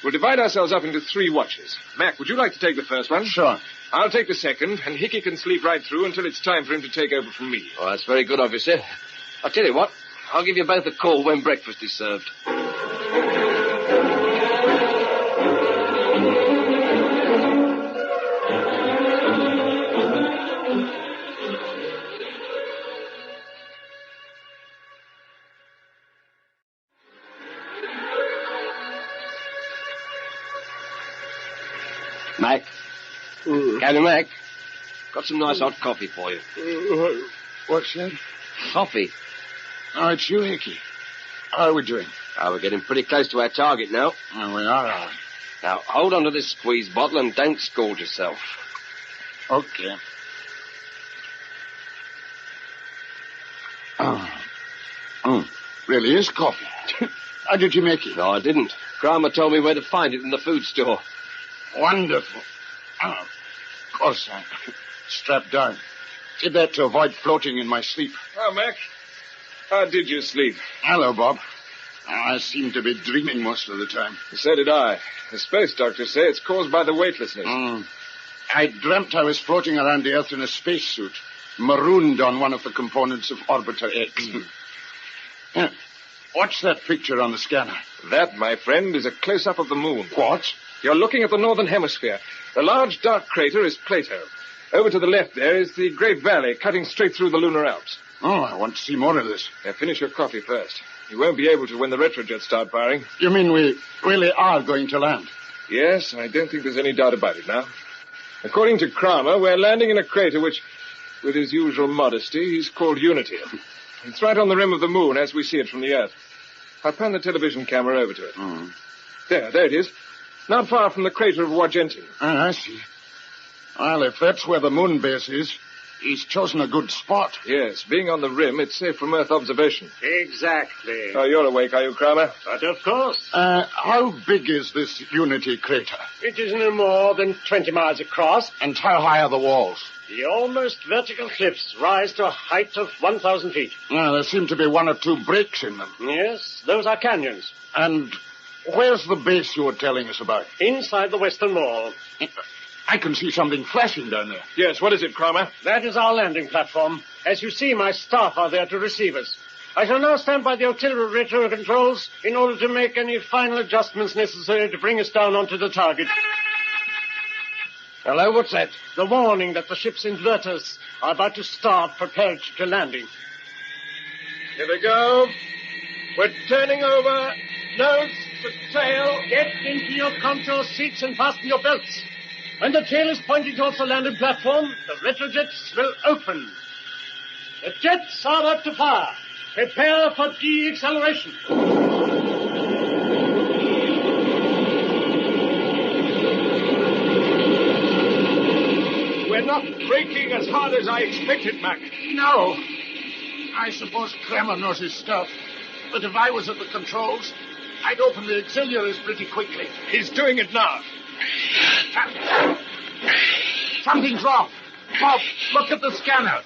Q: We'll divide ourselves up into 3 watches. Mac, would you like to take the first one?
S: Sure.
Q: I'll take the second, and Hickey can sleep right through until it's time for him to take over from me.
T: Oh, that's very good of you, sir. I'll tell you what. I'll give you both a call when breakfast is served. Mac. Captain Mac. Got some nice hot coffee for you.
S: What's that?
T: Coffee.
S: Oh, it's you, Hickey. How are we doing?
T: We're getting pretty close to our target now.
S: Oh, we are.
T: Now, hold on to this squeeze bottle and don't scald yourself.
S: Okay. Really is coffee. How did you make it?
T: No, I didn't. Kramer told me where to find it in the food store.
S: Wonderful. Oh, of course, I'm strapped down. Did that to avoid floating in my sleep.
Q: Oh, Mac. How did you sleep?
S: Hello, Bob. I seem to be dreaming most of the time.
Q: So did I. The space doctors say it's caused by the weightlessness.
S: I dreamt I was floating around the Earth in a spacesuit, marooned on one of the components of Orbiter X. Yeah. What's that picture on the scanner?
Q: That, my friend, is a close-up of the moon.
S: What?
Q: You're looking at the northern hemisphere. The large dark crater is Plato. Over to the left there is the great valley cutting straight through the lunar Alps.
S: Oh, I want to see more of this.
Q: Now, finish your coffee first. You won't be able to when the retrojets start firing.
S: You mean we really are going to land?
Q: Yes, I don't think there's any doubt about it now. According to Kramer, we're landing in a crater which, with his usual modesty, he's called Unity. It's right on the rim of the moon as we see it from the Earth. I'll pan the television camera over to it. There it is. Not far from the crater of Wargentin.
S: I see. Well, if that's where the moon base is, he's chosen a good spot.
Q: Yes, being on the rim, it's safe from Earth observation.
K: Exactly.
Q: Oh, you're awake, are you, Kramer?
K: But of course.
S: How big is this Unity crater?
K: It is no more than 20 miles across.
S: And how high are the walls?
K: The almost vertical cliffs rise to a height of 1,000 feet.
S: There seem to be 1 or 2 breaks in them.
K: Yes, those are canyons.
S: And where's the base you were telling us about?
K: Inside the western wall.
S: I can see something flashing down there.
Q: Yes, what is it, Kramer?
K: That is our landing platform. As you see, my staff are there to receive us. I shall now stand by the auxiliary retro controls in order to make any final adjustments necessary to bring us down onto the target.
T: Hello, what's that?
K: The warning that the ship's inverters are about to start prepared to landing.
Q: Here we go. We're turning over. Nose to tail.
K: Get into your control seats and fasten your belts. When the tail is pointing towards the landing platform, the retrojets will open. The jets are about to fire. Prepare for deceleration.
Q: We're not braking as hard as I expected, Mac.
S: No. I suppose Kramer knows his stuff. But if I was at the controls, I'd open the auxiliaries pretty quickly.
Q: He's doing it now.
S: Something's wrong. Bob, look at the scanner.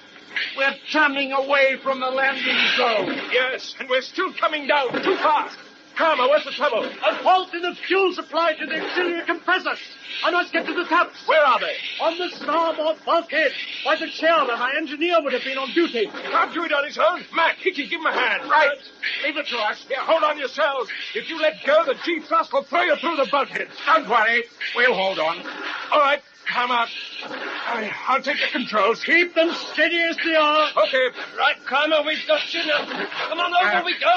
S: We're turning away from the landing zone.
Q: Yes, and we're still coming down too fast. Kramer, what's the trouble?
K: A fault in the fuel supply to the auxiliary compressors. I must get to the taps.
Q: Where are they?
K: On the starboard bulkhead. Why, the chairman, my engineer, would have been on duty.
Q: Can't do it on his own. Mac, Hickey, give him a hand.
S: Right. Leave it to us.
Q: Yeah, hold on yourselves. If you let go, the G-thrust will throw you through the bulkhead.
S: Don't worry. We'll hold on.
Q: All right, come out. I'll take the controls.
K: Keep them steady as they are.
Q: Okay.
K: Right, Kramer, we've got you now. Come on, over we go.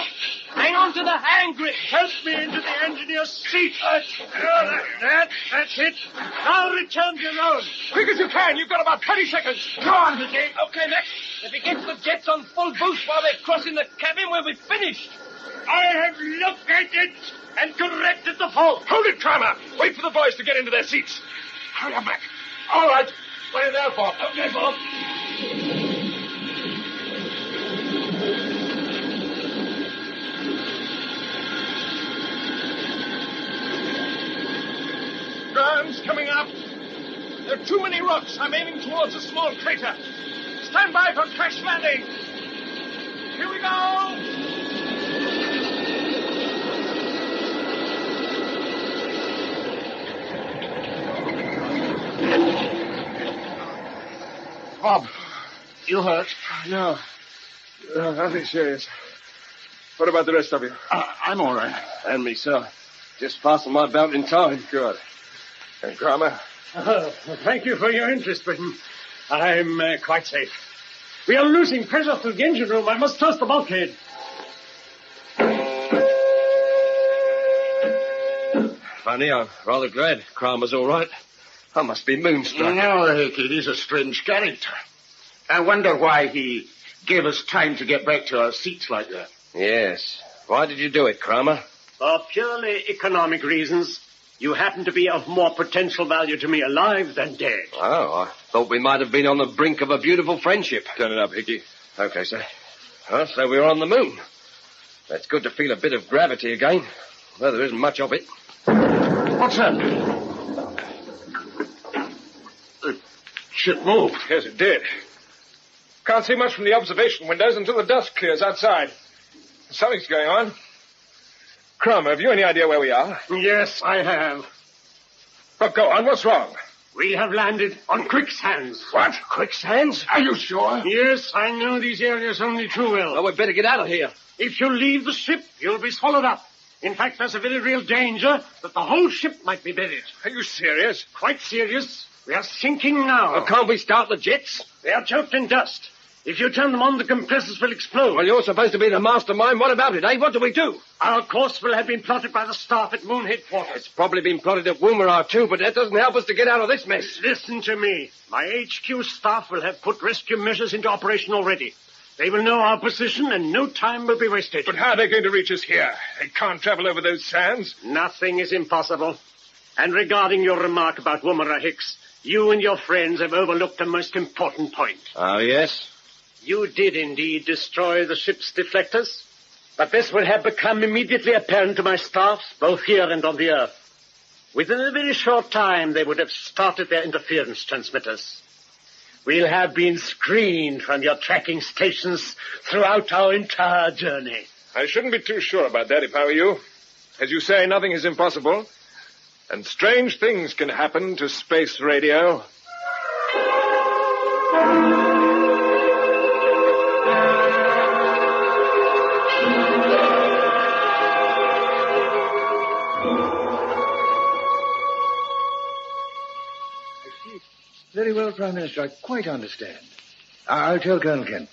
K: Hang on to the hand grip. Help me into the engineer's seat. That's it. Now return to your own.
Q: Quick as you can. You've got about 30 seconds.
K: Go on, Hickey. Okay, Max. If he gets the jets on full boost while they're crossing the cabin, we'll be finished. I have looked at it.
T: and corrected the fault.
Q: Hold it, Kramer. Wait for the boys to get into their seats. Hurry up, Mac.
T: All right. What are you there for? Okay, Bob.
Q: Guns coming up. There are too many rocks. I'm aiming towards a small crater. Stand by for crash landing. Here we go.
T: Bob, you hurt?
Q: No, nothing serious. What about the rest of you?
T: I'm all right. And me, sir. Just fastened my belt in time.
Q: Good. And Kramer?
K: Thank you for your interest, Britain. I'm quite safe. We are losing pressure through the engine room. I must toss the bulkhead.
T: Funny, I'm rather glad Kramer's all right. I must be moonstruck.
S: No, Hickey, he's a strange character. I wonder why he gave us time to get back to our seats like that.
T: Yes. Why did you do it, Kramer?
K: For purely economic reasons. You happen to be of more potential value to me alive than dead.
T: Oh, I thought we might have been on the brink of a beautiful friendship.
Q: Turn it up, Hickey.
T: Okay, sir. Well, so we're on the moon. It's good to feel a bit of gravity again, though there isn't much of it.
S: What's that? The ship moved.
Q: Yes, it did. Can't see much from the observation windows until the dust clears outside. Something's going on. Kramer, have you any idea where we are?
K: Yes, I have.
Q: But go on, what's wrong?
K: We have landed on quicksands.
Q: What?
T: Quicksands?
S: Are you sure?
K: Yes, I know these areas only too well.
T: Well, we'd better get out of here.
K: If you leave the ship, you'll be swallowed up. In fact, there's a very real danger that the whole ship might be buried.
Q: Are you serious?
K: Quite serious. We are sinking now.
T: Well, can't we start the jets?
K: They are choked in dust. If you turn them on, the compressors will explode.
T: Well, you're supposed to be the mastermind. What about it, eh? What do we do?
K: Our course will have been plotted by the staff at Moon Headquarters.
T: It's probably been plotted at Woomera, too, but that doesn't help us to get out of this mess.
K: Listen to me. My HQ staff will have put rescue measures into operation already. They will know our position, and no time will be wasted.
Q: But how are they going to reach us here? They can't travel over those sands.
K: Nothing is impossible. And regarding your remark about Woomera, Hicks, you and your friends have overlooked a most important point.
T: Oh, yes?
K: You did indeed destroy the ship's deflectors, but this would have become immediately apparent to my staffs, both here and on the Earth. Within a very short time, they would have started their interference transmitters. We'll have been screened from your tracking stations throughout our entire journey.
Q: I shouldn't be too sure about that if I were you. As you say, nothing is impossible, and strange things can happen to space radio.
F: Very well, Prime Minister. I quite understand. I'll tell Colonel Kent.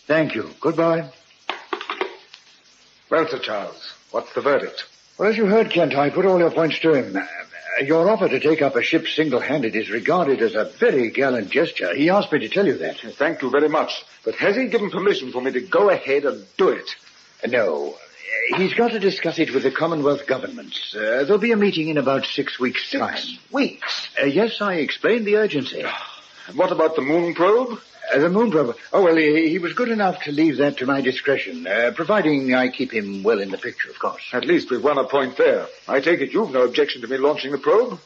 F: Thank you. Goodbye.
Q: Well, Sir Charles, what's the verdict?
F: Well, as you heard, Kent, I put all your points to him. Your offer to take up a ship single-handed is regarded as a very gallant gesture. He asked me to tell you that.
Q: Thank you very much. But has he given permission for me to go ahead and do it?
F: No. He's got to discuss it with the Commonwealth governments. There'll be a meeting in about 6 weeks' time.
Q: 6 weeks?
F: Yes, I explained the urgency.
Q: And what about the moon probe?
F: The moon probe? Oh, well, he was good enough to leave that to my discretion, providing I keep him well in the picture, of course.
Q: At least we've won a point there. I take it you've no objection to me launching the probe?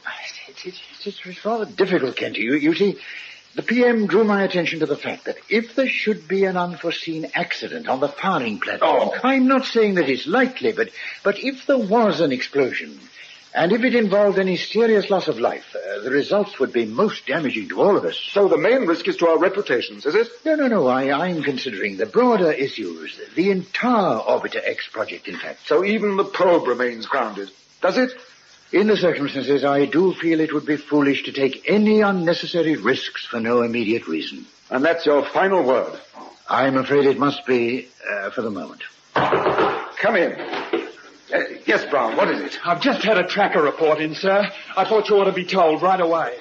F: It's rather difficult, Kent. You see, the PM drew my attention to the fact that if there should be an unforeseen accident on the firing platform, I'm not saying that it's likely, but if there was an explosion, and if it involved any serious loss of life, the results would be most damaging to all of us.
Q: So the main risk is to our reputations, is it?
F: No. I'm considering the broader issues, the entire Orbiter X project, in fact.
Q: So even the probe remains grounded, does it?
F: In the circumstances, I do feel it would be foolish to take any unnecessary risks for no immediate reason.
Q: And that's your final word?
F: I'm afraid it must be, for the moment.
Q: Come in. Yes, Brown, what is it?
P: I've just had a tracker report in, sir. I thought you ought to be told right away.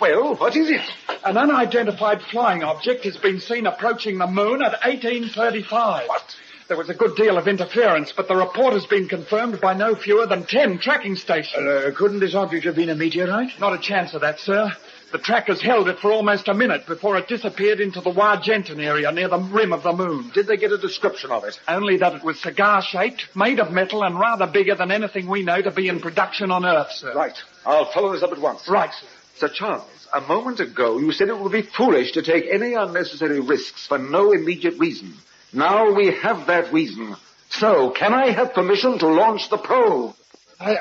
Q: Well, what is it?
P: An unidentified flying object has been seen approaching the moon at 18:35.
Q: What?
P: There was a good deal of interference, but the report has been confirmed by no fewer than 10 tracking stations.
F: Couldn't this object have been a meteorite?
P: Not a chance of that, sir. The trackers held it for almost a minute before it disappeared into the Wargentin area near the rim of the moon.
F: Did they get a description of it?
P: Only that it was cigar-shaped, made of metal, and rather bigger than anything we know to be in production on Earth, sir.
F: Right. I'll follow this up at once.
P: Right, sir.
F: Sir Charles, a moment ago you said it would be foolish to take any unnecessary risks for no immediate reason. Now we have that reason. So, can I have permission to launch the probe?
D: I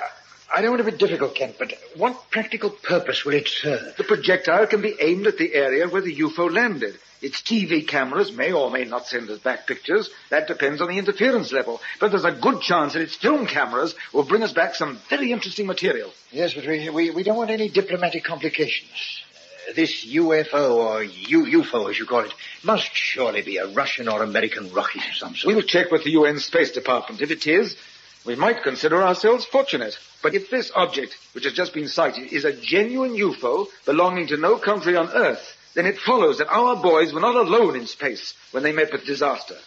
D: don't want to be difficult, Kent, but what practical purpose will it serve?
F: The projectile can be aimed at the area where the UFO landed. Its TV cameras may or may not send us back pictures. That depends on the interference level. But there's a good chance that its film cameras will bring us back some very interesting material.
D: Yes, but we don't want any diplomatic complications. This UFO, or UFO as you call it, must surely be a Russian or American rocket of some sort.
F: We'll check with the UN Space Department. If it is, we might consider ourselves fortunate. But if this object, which has just been sighted, is a genuine UFO belonging to no country on Earth, then it follows that our boys were not alone in space when they met with disaster.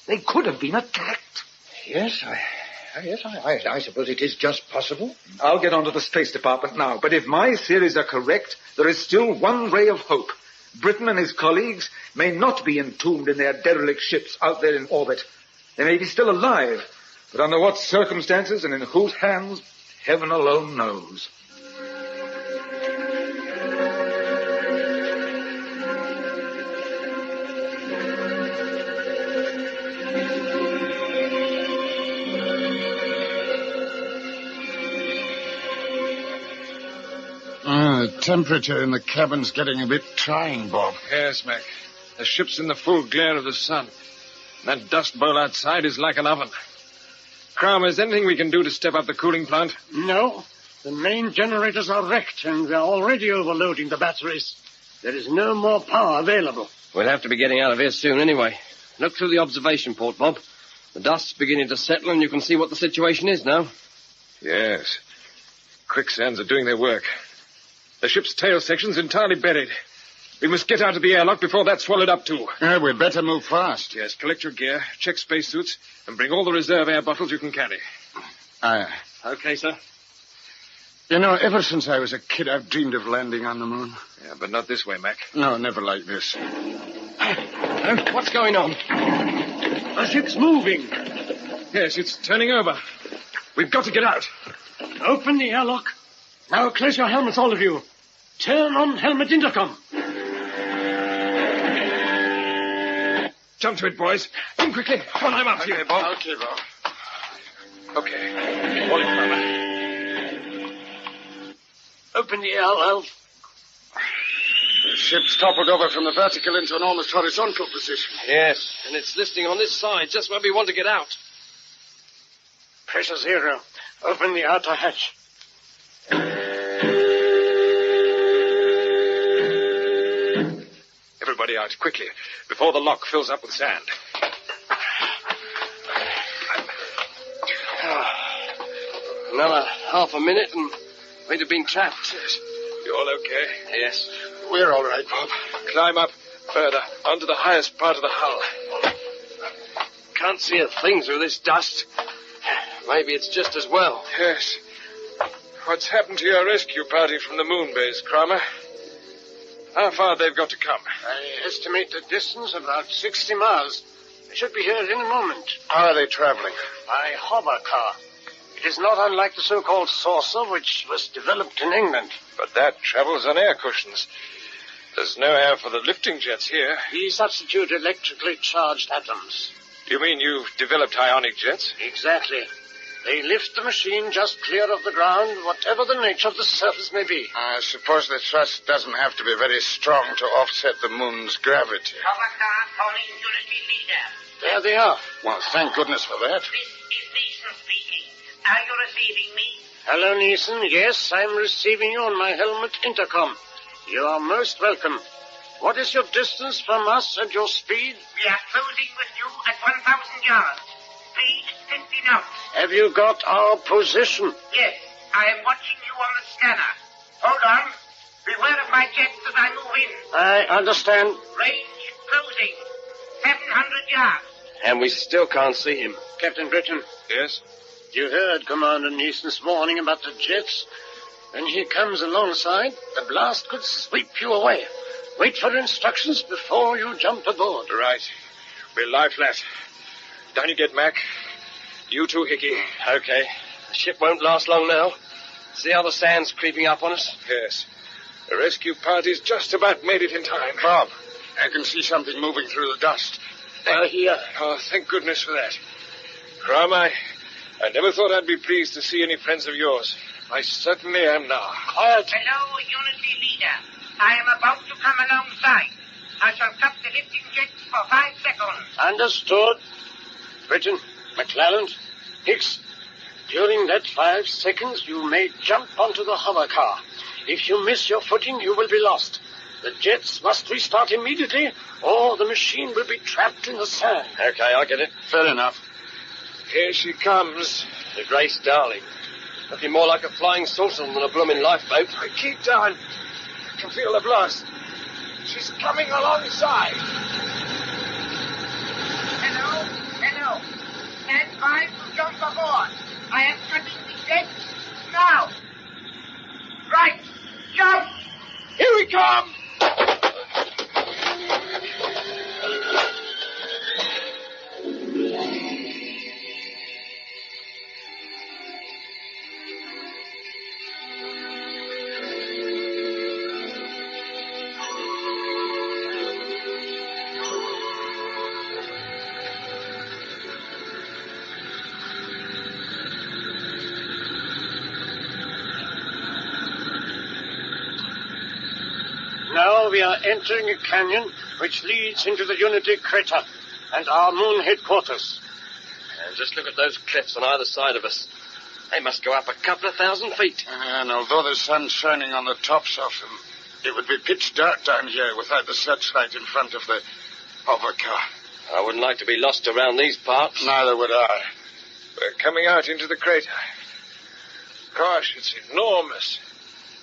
F: They could have been attacked.
D: Yes, I suppose it is just possible.
F: I'll get onto the Space Department now, but if my theories are correct, there is still one ray of hope. Britain and his colleagues may not be entombed in their derelict ships out there in orbit. They may be still alive, but under what circumstances and in whose hands, heaven alone knows.
S: The temperature in the cabin's getting a bit trying, Bob.
Q: Yes, Mac. The ship's in the full glare of the sun. That dust bowl outside is like an oven. Kramer, is there anything we can do to step up the cooling plant?
K: No. The main generators are wrecked, and they're already overloading the batteries. There is no more power available.
R: We'll have to be getting out of here soon anyway. Look through the observation port, Bob. The dust's beginning to settle, and you can see what the situation is now.
Q: Yes. Quicksands are doing their work. The ship's tail section's entirely buried. We must get out of the airlock before that's swallowed up too.
S: We'd better move fast.
Q: Yes, collect your gear, check spacesuits, and bring all the reserve air bottles you can carry.
S: Aye.
R: Okay, sir.
S: You know, ever since I was a kid, I've dreamed of landing on the moon.
Q: Yeah, but not this way, Mac.
S: No, never like this.
R: What's going on?
K: The ship's moving.
Q: Yes, it's turning over. We've got to get out.
K: Open the airlock. Now close your helmets, all of you. Turn on helmet intercom.
Q: Jump to it, boys. In quickly. Come on, I'm after you.
S: Bob. Okay, Bob.
Q: Okay. Hold it, Kramer.
K: Open the air valve.
S: The ship's toppled over from the vertical into an almost horizontal position.
R: Yes, and it's listing on this side, just where we want to get out.
K: Pressure 0. Open the outer hatch.
Q: Everybody out, quickly, before the lock fills up with sand.
R: Another half a minute and we'd have been trapped.
Q: Yes. You all okay?
R: Yes.
S: We're all right, Bob.
Q: Climb up further, onto the highest part of the hull.
R: Can't see a thing through this dust. Maybe it's just as well.
Q: Yes. What's happened to your rescue party from the moon base, Kramer? How far they've got to come?
K: I estimate the distance of about 60 miles. They should be here in a moment.
S: How are they traveling?
K: By hover car. It is not unlike the so-called saucer, which was developed in England.
Q: But that travels on air cushions. There's no air for the lifting jets here.
K: We substitute electrically charged atoms.
Q: Do you mean you've developed ionic jets?
K: Exactly. They lift the machine just clear of the ground, whatever the nature of the surface may be.
S: I suppose the thrust doesn't have to be very strong to offset the moon's gravity.
V: Hover car calling Unity Leader.
K: There they are.
S: Well, thank goodness for that.
V: This is Neeson speaking. Are you receiving me?
K: Hello, Neeson. Yes, I'm receiving you on my helmet intercom. You are most welcome. What is your distance from us and your speed?
V: We are closing with you at 1,000 yards. Speed 50 knots.
K: Have you got our position?
V: Yes, I am watching you on the scanner. Hold on. Beware of my jets as I move in.
K: I understand.
V: Range closing. 700 yards.
T: And we still can't see him.
C: Captain Britton.
Q: Yes?
C: You heard Commander Neeson's warning about the jets. When he comes alongside, the blast could sweep you away. Wait for instructions before you jump aboard.
Q: Right. We'll lie flat. Down you get, Mac. You too, Hickey.
T: Okay. The ship won't last long now. See how the sand's creeping up on us?
Q: Yes. The rescue party's just about made it in time.
S: Bob, I can see something moving through the dust.
C: Here.
Q: Oh, thank goodness for that. Crum, I never thought I'd be pleased to see any friends of yours. I certainly am now.
C: Quiet.
V: Hello, Unity leader. I am about to come alongside. I shall cut the lifting jets for 5 seconds.
C: Understood. Britton, McClelland, Hicks. During that 5 seconds, you may jump onto the hover car. If you miss your footing, you will be lost. The jets must restart immediately, or the machine will be trapped in the sand.
T: Okay, I get it.
S: Fair enough.
Q: Here she comes.
T: The Grace Darling. Looking more like a flying saucer than a blooming lifeboat.
Q: Keep down. I can feel the blast. She's coming alongside.
V: Hello. Stand by to jump aboard. I am cutting the jets now. Right. Jump.
Q: Here we come.
C: Now we are entering a canyon which leads into the Unity crater and our moon headquarters.
T: And just look at those cliffs on either side of us. They must go up a couple of 1,000 feet.
S: And although the sun's shining on the tops of them, it would be pitch dark down here without the searchlight in front of the hover car.
T: I wouldn't like to be lost around these parts.
S: Neither would I.
Q: We're coming out into the crater. Gosh, it's enormous.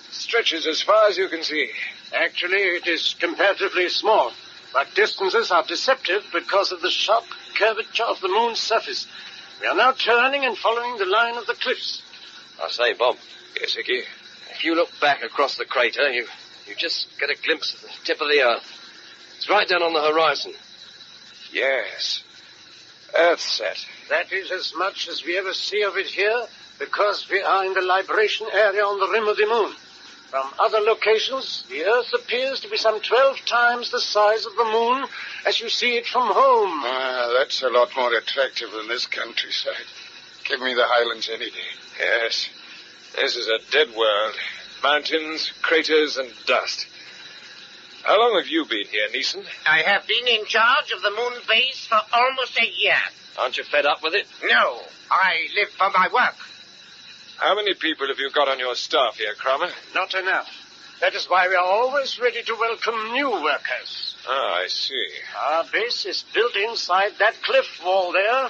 Q: Stretches as far as you can see.
C: Actually, it is comparatively small, but distances are deceptive because of the sharp curvature of the moon's surface. We are now turning and following the line of the cliffs.
T: I say, Bob.
Q: Yes, Hickey?
T: If you look back across the crater, you just get a glimpse of the tip of the Earth. It's right down on the horizon.
Q: Yes. Earthset.
C: That is as much as we ever see of it here, because we are in the libration area on the rim of the moon. From other locations, the Earth appears to be some 12 times the size of the moon as you see it from home.
S: That's a lot more attractive than this countryside. Give me the highlands any day.
Q: Yes. This is a dead world. Mountains, craters, and dust. How long have you been here, Neeson?
V: I have been in charge of the moon base for almost a year.
T: Aren't you fed up with it?
V: No, I live for my work.
Q: How many people have you got on your staff here, Cromer?
C: Not enough. That is why we are always ready to welcome new workers.
Q: Ah, I see.
C: Our base is built inside that cliff wall there,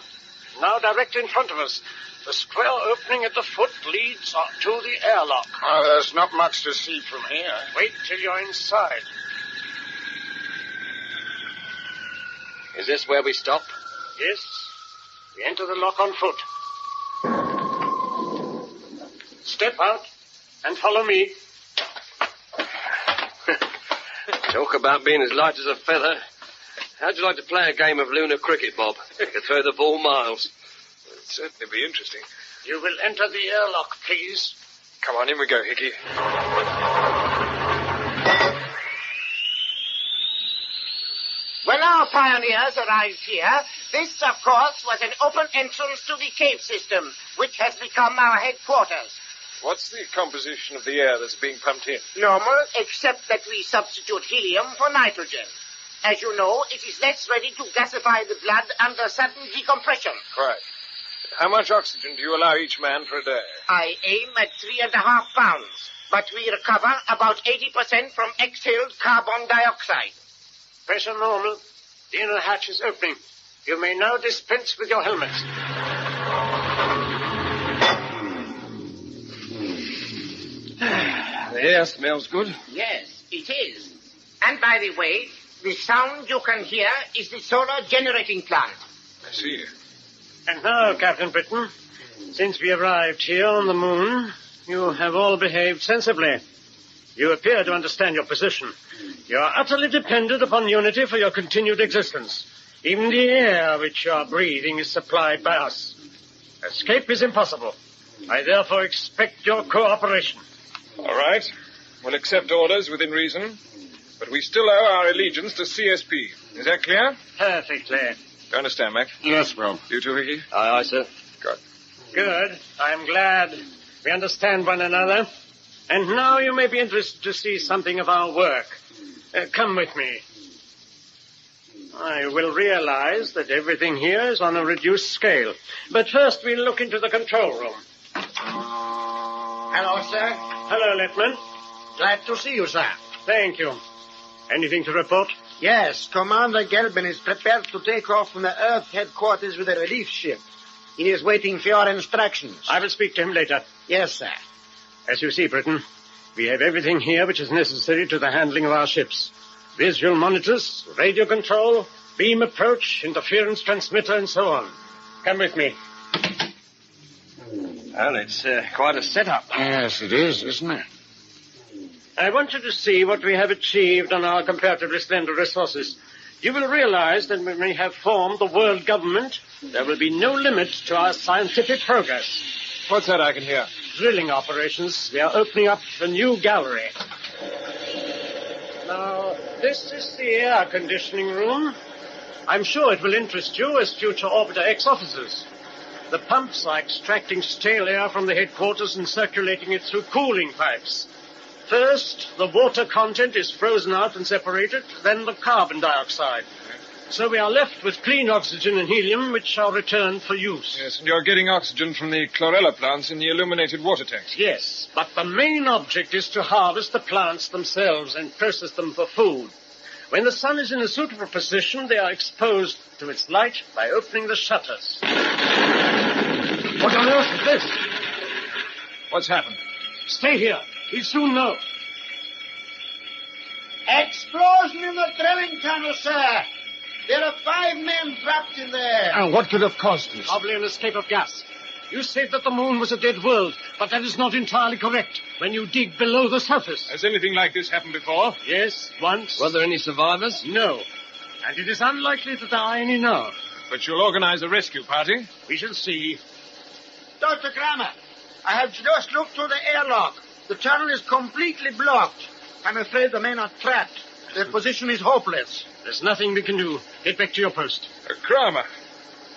C: now directly in front of us. The square opening at the foot leads to the airlock.
S: There's not much to see from here.
C: Wait till you're inside.
T: Is this where we stop?
C: Yes. We enter the lock on foot. Step out and follow me.
T: Talk about being as light as a feather. How'd you like to play a game of lunar cricket, Bob? You could throw the ball miles.
Q: It'd certainly be interesting.
C: You will enter the airlock, please.
Q: Come on, in we go, Hickey.
V: When our pioneers arrived here, this, of course, was an open entrance to the cave system, which has become our headquarters.
Q: What's the composition of the air that's being pumped in?
V: Normal, except that we substitute helium for nitrogen. As you know, it is less ready to gasify the blood under sudden decompression.
Q: Right. How much oxygen do you allow each man for a day?
V: I aim at 3.5 pounds, but we recover about 80% from exhaled carbon dioxide.
C: Pressure normal. The inner hatch is opening. You may now dispense with your helmet.
T: The air smells good.
V: Yes, it is. And by the way, the sound you can hear is the solar generating plant.
Q: I see.
C: And now, Captain Britton, since we arrived here on the moon, you have all behaved sensibly. You appear to understand your position. You are utterly dependent upon Unity for your continued existence. Even the air which you are breathing is supplied by us. Escape is impossible. I therefore expect your cooperation.
Q: All right. We'll accept orders within reason, but we still owe our allegiance to CSP. Is that clear?
C: Perfectly.
Q: You understand, Mac?
S: Yes, well.
Q: You too, Hickey?
T: Aye, sir.
Q: Good.
C: Good. I'm glad we understand one another. And now you may be interested to see something of our work. Come with me. I will realize that everything here is on a reduced scale. But first we'll look into the control room.
V: Hello, sir.
C: Hello, Lieutenant.
V: Glad to see you, sir.
C: Thank you. Anything to report?
V: Yes, Commander Gelbin is prepared to take off from the Earth headquarters with a relief ship. He is waiting for your instructions.
C: I will speak to him later.
V: Yes, sir.
C: As you see, Britain, we have everything here which is necessary to the handling of our ships. Visual monitors, radio control, beam approach, interference transmitter, and so on. Come with me.
T: Well, it's quite a setup.
S: Yes, it is, isn't it?
C: I want you to see what we have achieved on our comparatively slender resources. You will realize that when we have formed the world government, there will be no limit to our scientific progress.
Q: What's that I can hear?
C: Drilling operations. We are opening up a new gallery. Now, this is the air conditioning room. I'm sure it will interest you as future Orbiter X officers. The pumps are extracting stale air from the headquarters and circulating it through cooling pipes. First, the water content is frozen out and separated, then the carbon dioxide. So we are left with clean oxygen and helium, which are returned for use.
Q: Yes, and you're getting oxygen from the chlorella plants in the illuminated water tanks.
C: Yes, but the main object is to harvest the plants themselves and process them for food. When the sun is in a suitable position, they are exposed to its light by opening the shutters. What on earth is this?
Q: What's happened?
C: Stay here. We'll soon know.
V: Explosion in the drilling tunnel, sir. There are 5 men trapped in there.
S: And what could have caused this?
C: Probably an escape of gas. You said that the moon was a dead world, but that is not entirely correct when you dig below the surface.
Q: Has anything like this happened before?
C: Yes, once.
T: Were there any survivors?
C: No. And it is unlikely that there are any now.
Q: But you'll organize a rescue party?
C: We shall see.
V: Dr. Kramer, I have just looked through the airlock. The tunnel is completely blocked. I'm afraid the men are trapped. Their position is hopeless.
C: There's nothing we can do. Get back to your post.
Q: Kramer,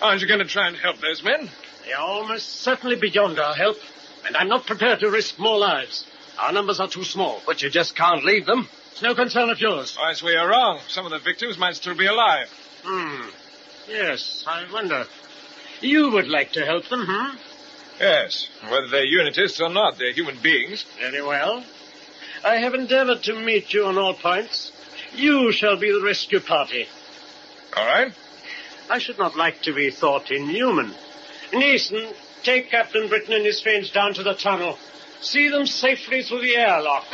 Q: aren't you going to try and help those men?
C: They are almost certainly beyond our help, and I'm not prepared to risk more lives. Our numbers are too small.
T: But you just can't leave them.
C: It's no concern of yours.
Q: I swear you're wrong. Some of the victims might still be alive.
C: Yes, I wonder. You would like to help them,
Q: Yes, whether they're unitists or not, they're human beings.
C: Very well. I have endeavored to meet you on all points. You shall be the rescue party.
Q: All right.
C: I should not like to be thought inhuman. Neeson, take Captain Britton and his friends down to the tunnel. See them safely through the airlock.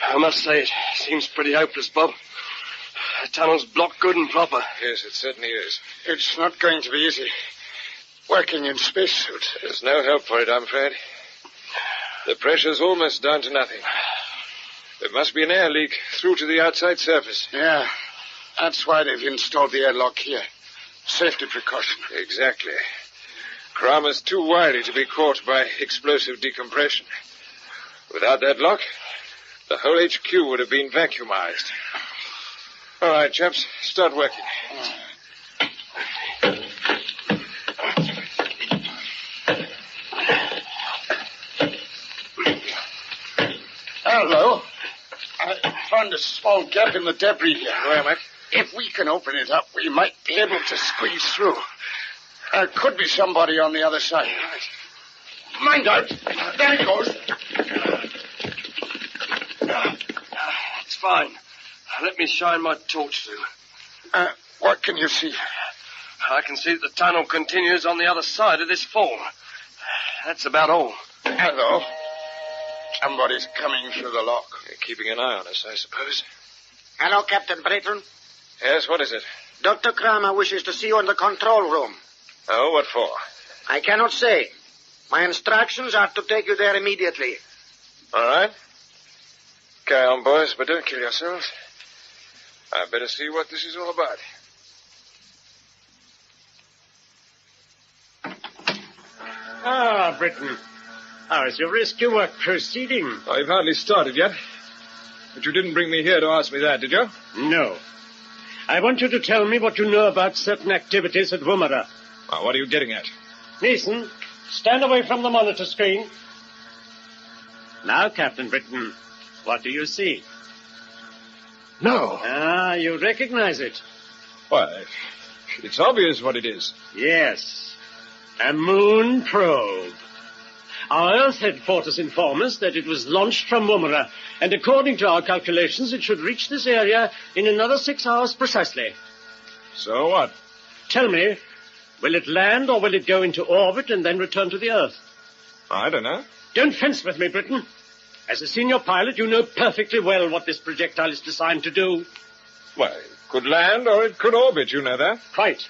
T: I must say, it seems pretty hopeless, Bob. The tunnel's blocked good and proper.
Q: Yes, it certainly is.
S: It's not going to be easy. Working in spacesuit.
Q: There's no help for it, I'm afraid. The pressure's almost down to nothing. There must be an air leak through to the outside surface.
S: Yeah, that's why they've installed the airlock here. Safety precaution.
Q: Exactly. Kramer's too wily to be caught by explosive decompression. Without that lock, the whole HQ would have been vacuumized. All right, chaps, start working.
S: Hello. I found a small gap in the debris here.
Q: Where, Mac?
S: If we can open it up, we might be able to squeeze through. There could be somebody on the other side. Mind out. There it goes.
T: fine. Let me shine my torch through.
S: What can you see?
T: I can see that the tunnel continues on the other side of this fall. That's about all.
S: Hello. Somebody's coming through the lock.
Q: You're keeping an eye on us, I suppose.
V: Hello, Captain Britton.
Q: Yes, what is it?
V: Dr. Kramer wishes to see you in the control room.
Q: Oh, what for?
V: I cannot say. My instructions are to take you there immediately.
Q: All right. Carry on, boys, but don't kill yourselves. I'd better see what this is all about.
K: Ah, Britton. How is your rescue work proceeding?
Q: Oh, you've hardly started yet. But you didn't bring me here to ask me that, did you?
K: No. I want you to tell me what you know about certain activities at Woomera.
Q: Well, what are you getting at?
K: Neeson, stand away from the monitor screen. Now, Captain Britton, what do you see?
S: No.
K: Ah, you recognize it.
Q: Why, it's obvious what it is.
K: Yes. A moon probe. Our Earth headquarters inform us that it was launched from Woomera, and according to our calculations, it should reach this area in another 6 hours precisely.
Q: So what?
K: Tell me, will it land or will it go into orbit and then return to the Earth?
Q: I don't know.
K: Don't fence with me, Britton. As a senior pilot, you know perfectly well what this projectile is designed to do.
Q: Well, it could land or it could orbit, you know that.
K: Quite.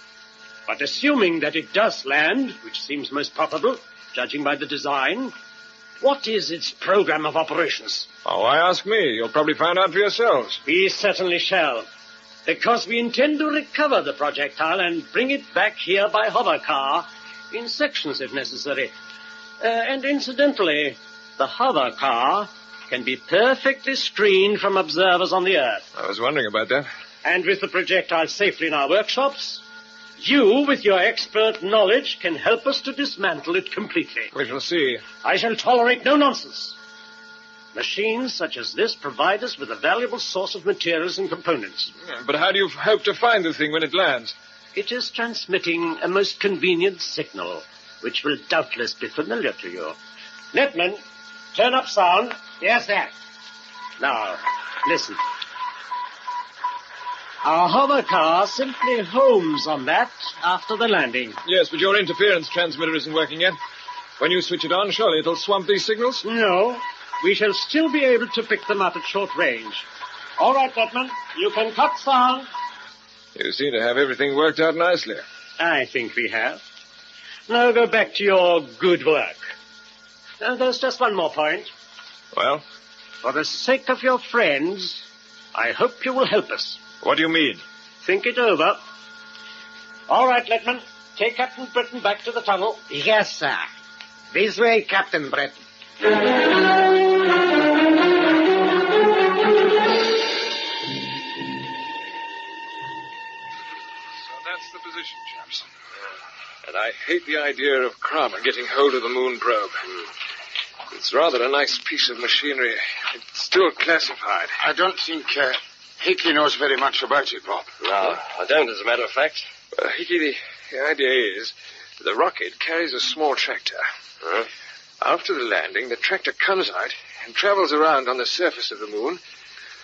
K: But assuming that it does land, which seems most probable, judging by the design, what is its program of operations?
Q: Oh, why ask me? You'll probably find out for yourselves.
K: We certainly shall. Because we intend to recover the projectile and bring it back here by hover car, in sections if necessary. And incidentally, the hover car can be perfectly screened from observers on the Earth.
Q: I was wondering about that.
K: And with the projectile safely in our workshops, you, with your expert knowledge, can help us to dismantle it completely.
Q: We shall see.
K: I shall tolerate no nonsense. Machines such as this provide us with a valuable source of materials and components.
Q: But how do you hope to find the thing when it lands?
K: It is transmitting a most convenient signal, which will doubtless be familiar to you. Netman, turn up sound.
V: Yes, sir.
K: Now, listen. Our hover car simply homes on that after the landing.
Q: Yes, but your interference transmitter isn't working yet. When you switch it on, surely it'll swamp these signals?
K: No. We shall still be able to pick them up at short range. All right, Batman. You can cut sound.
Q: You seem to have everything worked out nicely.
K: I think we have. Now go back to your good work. There's just one more point.
Q: Well?
K: For the sake of your friends, I hope you will help us.
Q: What do you mean?
K: Think it over. All right, Letman. Take Captain Britton back to the tunnel.
V: Yes, sir. This way, Captain Britton.
Q: So that's the position, chaps. And I hate the idea of Kramer getting hold of the moon probe. It's rather a nice piece of machinery. It's still classified.
S: I don't think Hickey knows very much about it, Bob.
T: No, I don't, as a matter of fact.
Q: Well, Hickey, the idea is the rocket carries a small tractor.
T: Huh?
Q: After the landing, the tractor comes out and travels around on the surface of the moon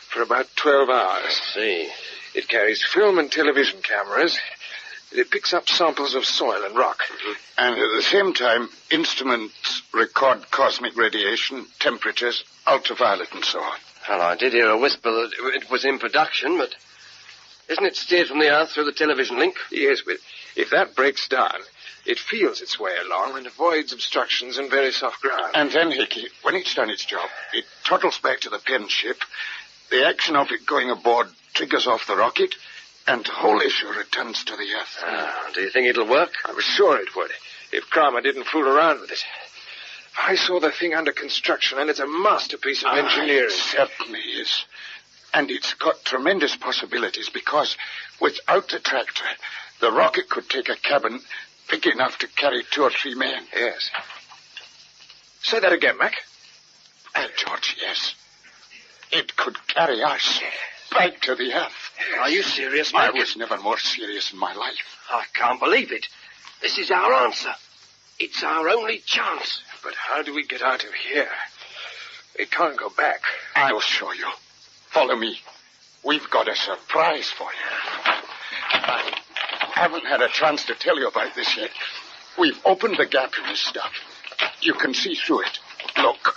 Q: for about 12 hours.
T: I see.
Q: It carries film and television cameras. It picks up samples of soil and rock.
S: And at the same time, instruments record cosmic radiation, temperatures, ultraviolet, and so on.
T: Well, I did hear a whisper that it was in production, but isn't it steered from the Earth through the television link?
Q: Yes, but if that breaks down, it feels its way along and avoids obstructions and very soft ground.
S: And then, Hickey, when it's done its job, it throttles back to the pen ship. The action of it going aboard triggers off the rocket, and the whole issue returns to the Earth.
T: Do you think it'll work?
Q: I was sure it would, if Kramer didn't fool around with it. I saw the thing under construction, and it's a masterpiece of engineering.
S: It certainly is. And it's got tremendous possibilities, because without the tractor, the rocket could take a cabin big enough to carry 2 or 3 men.
Q: Yes. Say that again, Mac.
S: George, yes. It could carry us back to the Earth.
T: Are you serious, Mac?
S: I was never more serious in my life.
T: I can't believe it. This is our answer. It's our only chance.
Q: But how do we get out of here? We can't go back.
S: I'll show you. Follow me. We've got a surprise for you. I haven't had a chance to tell you about this yet. We've opened the gap in this stuff. You can see through it. Look.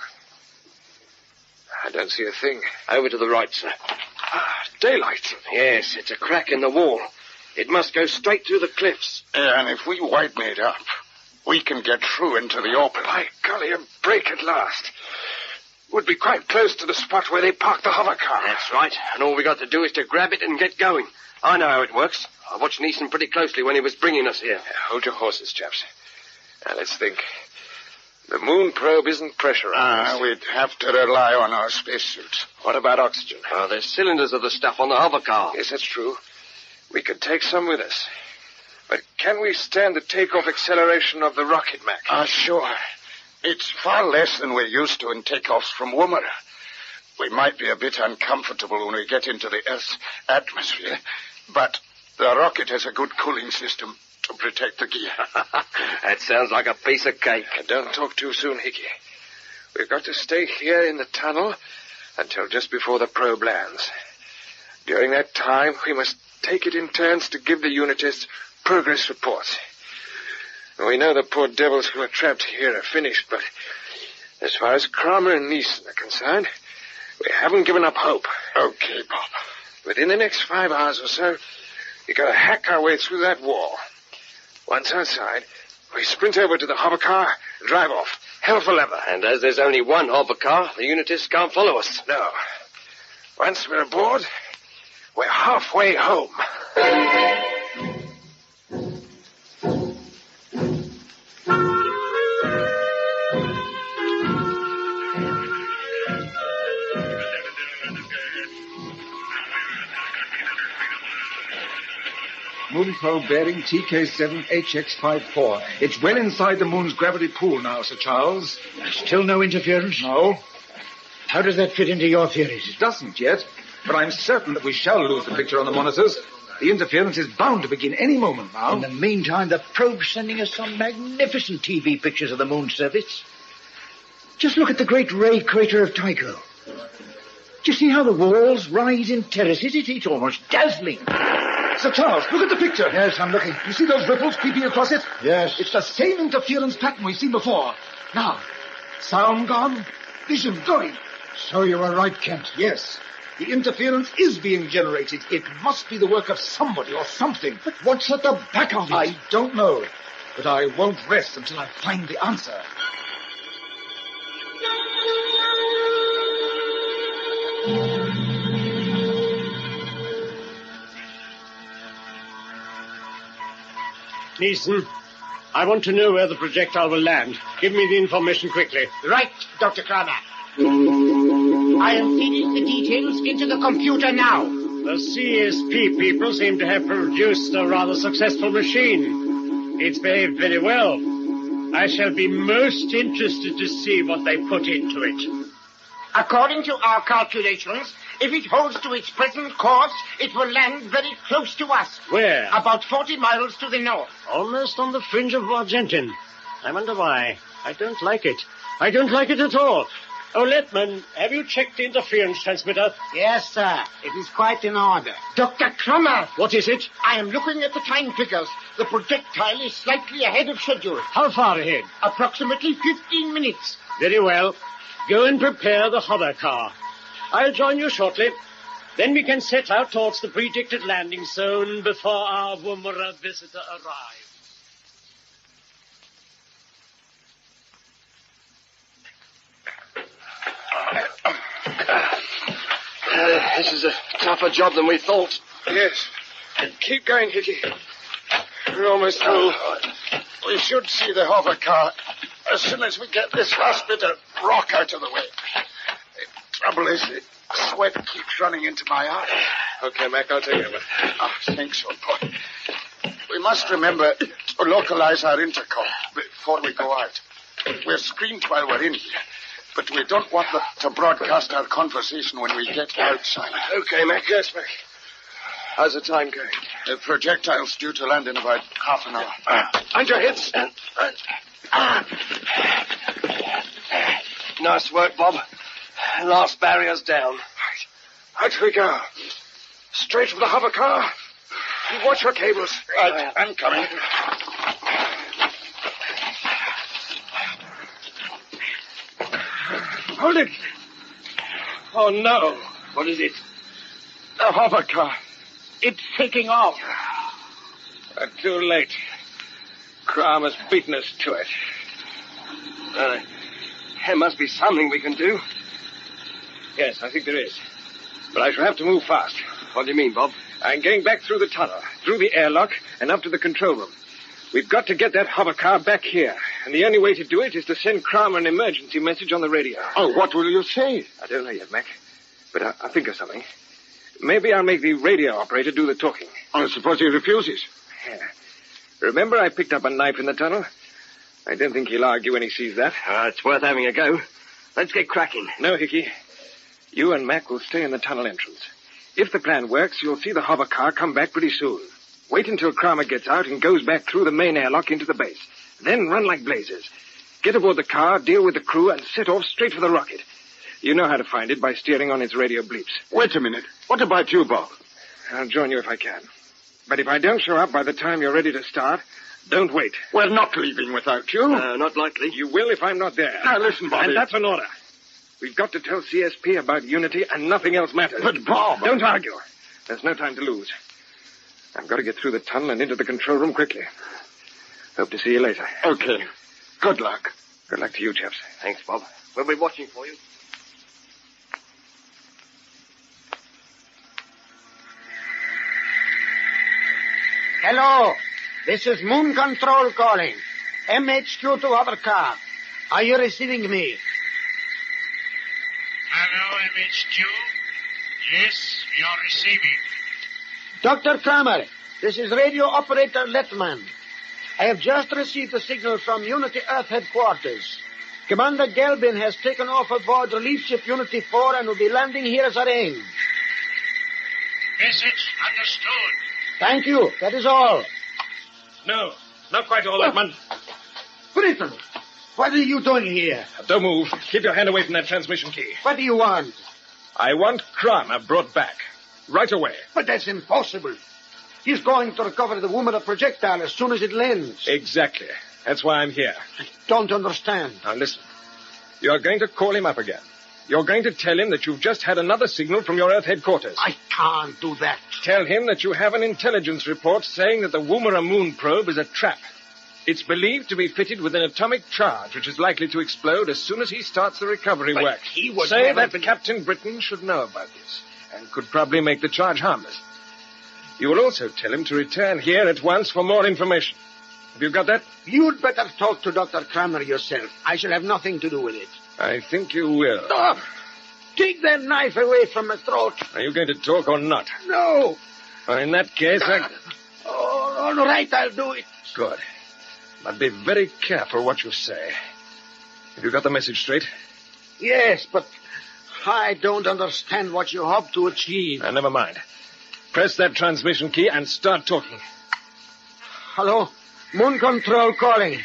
T: I don't see a thing. Over to the right, sir. Daylight. Yes, it's a crack in the wall. It must go straight through the cliffs.
S: Yeah, and if we widen it up, we can get through into the open.
T: By golly, a break at last. Would be quite close to the spot where they parked the hover car. That's right. And all we got to do is to grab it and get going. I know how it works. I watched Neeson pretty closely when he was bringing us here.
Q: Hold your horses, chaps. Now, let's think. The moon probe isn't pressurized.
S: We'd have to rely on our spacesuits.
Q: What about oxygen?
T: There's cylinders of the stuff on the hover car.
Q: Yes, that's true. We could take some with us. But can we stand the takeoff acceleration of the rocket, Mac?
S: Sure. It's far less than we're used to in takeoffs from Woomera. We might be a bit uncomfortable when we get into the Earth's atmosphere, but the rocket has a good cooling system to protect the gear.
T: That sounds like a piece of cake.
Q: Don't talk too soon, Hickey. We've got to stay here in the tunnel until just before the probe lands. During that time, we must take it in turns to give the unitists progress reports. We know the poor devils who are trapped here are finished, but as far as Cromer and Neeson are concerned, we haven't given up hope.
S: Okay, Bob.
Q: Within the next 5 hours or so, we've got to hack our way through that wall. Once outside, we sprint over to the hover car and drive off. Hell for leather.
T: And as there's only one hover car, the unitists can't follow us.
Q: No. Once we're aboard, we're halfway home.
N: Moon probe bearing TK7HX54. It's well inside the moon's gravity pool now, Sir Charles.
F: Still no interference?
N: No.
F: How does that fit into your theories?
N: It doesn't yet, but I'm certain that we shall lose the picture on the monitors. The interference is bound to begin any moment now.
F: In the meantime, the probe's sending us some magnificent TV pictures of the moon's surface. Just look at the great ray crater of Tycho. Do you see how the walls rise in terraces? It's almost dazzling.
N: Sir Charles, look at the picture.
F: Yes, I'm looking.
N: You see those ripples creeping across it?
F: Yes.
N: It's the same interference pattern we've seen before. Now, sound gone, vision going.
F: So you were right, Kent.
N: Yes. The interference is being generated. It must be the work of somebody or something.
F: But what's at the back of it?
N: I don't know. But I won't rest until I find the answer.
K: Neeson, I want to know where the projectile will land. Give me the information quickly.
V: Right, Dr. Kramer. I am feeding the details into the computer now.
K: The CSP people seem to have produced a rather successful machine. It's behaved very well. I shall be most interested to see what they put into it.
V: According to our calculations, if it holds to its present course, it will land very close to us.
K: Where?
V: About 40 miles to the north.
K: Almost on the fringe of Argentin. I wonder why. I don't like it. I don't like it at all. Oh, Letman, have you checked the interference transmitter?
V: Yes, sir. It is quite in order. Dr. Krummer!
K: What is it?
V: I am looking at the time figures. The projectile is slightly ahead of schedule.
K: How far ahead?
V: Approximately 15 minutes.
K: Very well. Go and prepare the hover car. I'll join you shortly. Then we can set out towards the predicted landing zone before our Woomera visitor arrives.
T: This is a tougher job than we thought.
Q: Yes. Keep going, Hickey. We're almost through.
S: We should see the hover car as soon as we get this last bit of rock out of the way. The trouble is, the sweat keeps running into my eye.
Q: Okay, Mac, I'll take over.
S: Thanks, old boy. We must remember to localize our intercom before we go out. We're screened while we're in here, but we don't want them to broadcast our conversation when we get outside.
Q: Okay, Mac. Yes, Mac. How's the time going?
S: The projectile's due to land in about half an hour.
Q: On your hits.
T: Nice work, Bob. Last barrier's down. Out we go. Straight for the hover car. And watch your cables.
S: Right, I'm coming.
T: Hold it. Oh, no. What is it? The hover car. It's taking off. Too late. Crom has beaten us to it. There must be something we can do. Yes, I think there is. But I shall have to move fast. What do you mean, Bob? I'm going back through the tunnel, through the airlock, and up to the control room. We've got to get that hover car back here. And the only way to do it is to send Crom an emergency message on the radio.
S: Oh, what will you say?
T: I don't know yet, Mac. But I'll think of something. Maybe I'll make the radio operator do the talking.
S: I suppose he refuses.
T: Yeah. Remember I picked up a knife in the tunnel? I don't think he'll argue when he sees that. It's worth having a go. Let's get cracking. No, Hickey. You and Mac will stay in the tunnel entrance. If the plan works, you'll see the hover car come back pretty soon. Wait until Cromer gets out and goes back through the main airlock into the base. Then run like blazes. Get aboard the car, deal with the crew, and set off straight for the rocket. You know how to find it by steering on its radio bleeps.
S: Wait a minute. What about you, Bob?
T: I'll join you if I can. But if I don't show up by the time you're ready to start, don't wait.
S: We're not leaving without you.
T: Not likely. You will if I'm not there.
S: Now, listen, Bobby.
T: And that's an order. We've got to tell CSP about Unity and nothing else matters.
S: But, Bob...
T: Don't argue. There's no time to lose. I've got to get through the tunnel and into the control room quickly. Hope to see you later.
S: Okay. Good luck.
T: Good luck to you, chaps.
C: Thanks, Bob. We'll be watching for you.
V: Hello. This is Moon Control calling. MHQ to hover car. Are you receiving me?
O: Hello, MHQ. Yes, we are receiving.
V: Dr. Kramer, this is radio operator Lettman. I have just received a signal from Unity Earth headquarters. Commander Gelbin has taken off aboard relief ship Unity 4 and will be landing here as arranged.
O: Message understood.
V: Thank you. That is all.
T: No, not quite all, Lettman.
V: Britton, what are you doing here?
T: Don't move. Keep your hand away from that transmission key.
V: What do you want?
T: I want Kramer brought back. Right away.
V: But that's impossible. He's going to recover the Woomera projectile as soon as it lands.
T: Exactly. That's why I'm here.
V: I don't understand.
T: Now listen. You're going to call him up again. You're going to tell him that you've just had another signal from your Earth headquarters.
V: I can't do that.
T: Tell him that you have an intelligence report saying that the Woomera moon probe is a trap. It's believed to be fitted with an atomic charge, which is likely to explode as soon as he starts the recovery work.
V: He would
T: Say
V: never
T: that Captain Britain should know about this, and could probably make the charge harmless. You will also tell him to return here at once for more information. Have you got that?
V: You'd better talk to Dr. Kramer yourself. I shall have nothing to do with it.
T: I think you will.
V: Stop! Take that knife away from my throat.
T: Are you going to talk or not?
V: No.
T: Well, in that case,
V: all right, I'll do it.
T: Good. But be very careful what you say. Have you got the message straight?
V: Yes, but I don't understand what you hope to achieve.
T: Never mind. Press that transmission key and start talking.
V: Hello? Moon Control calling.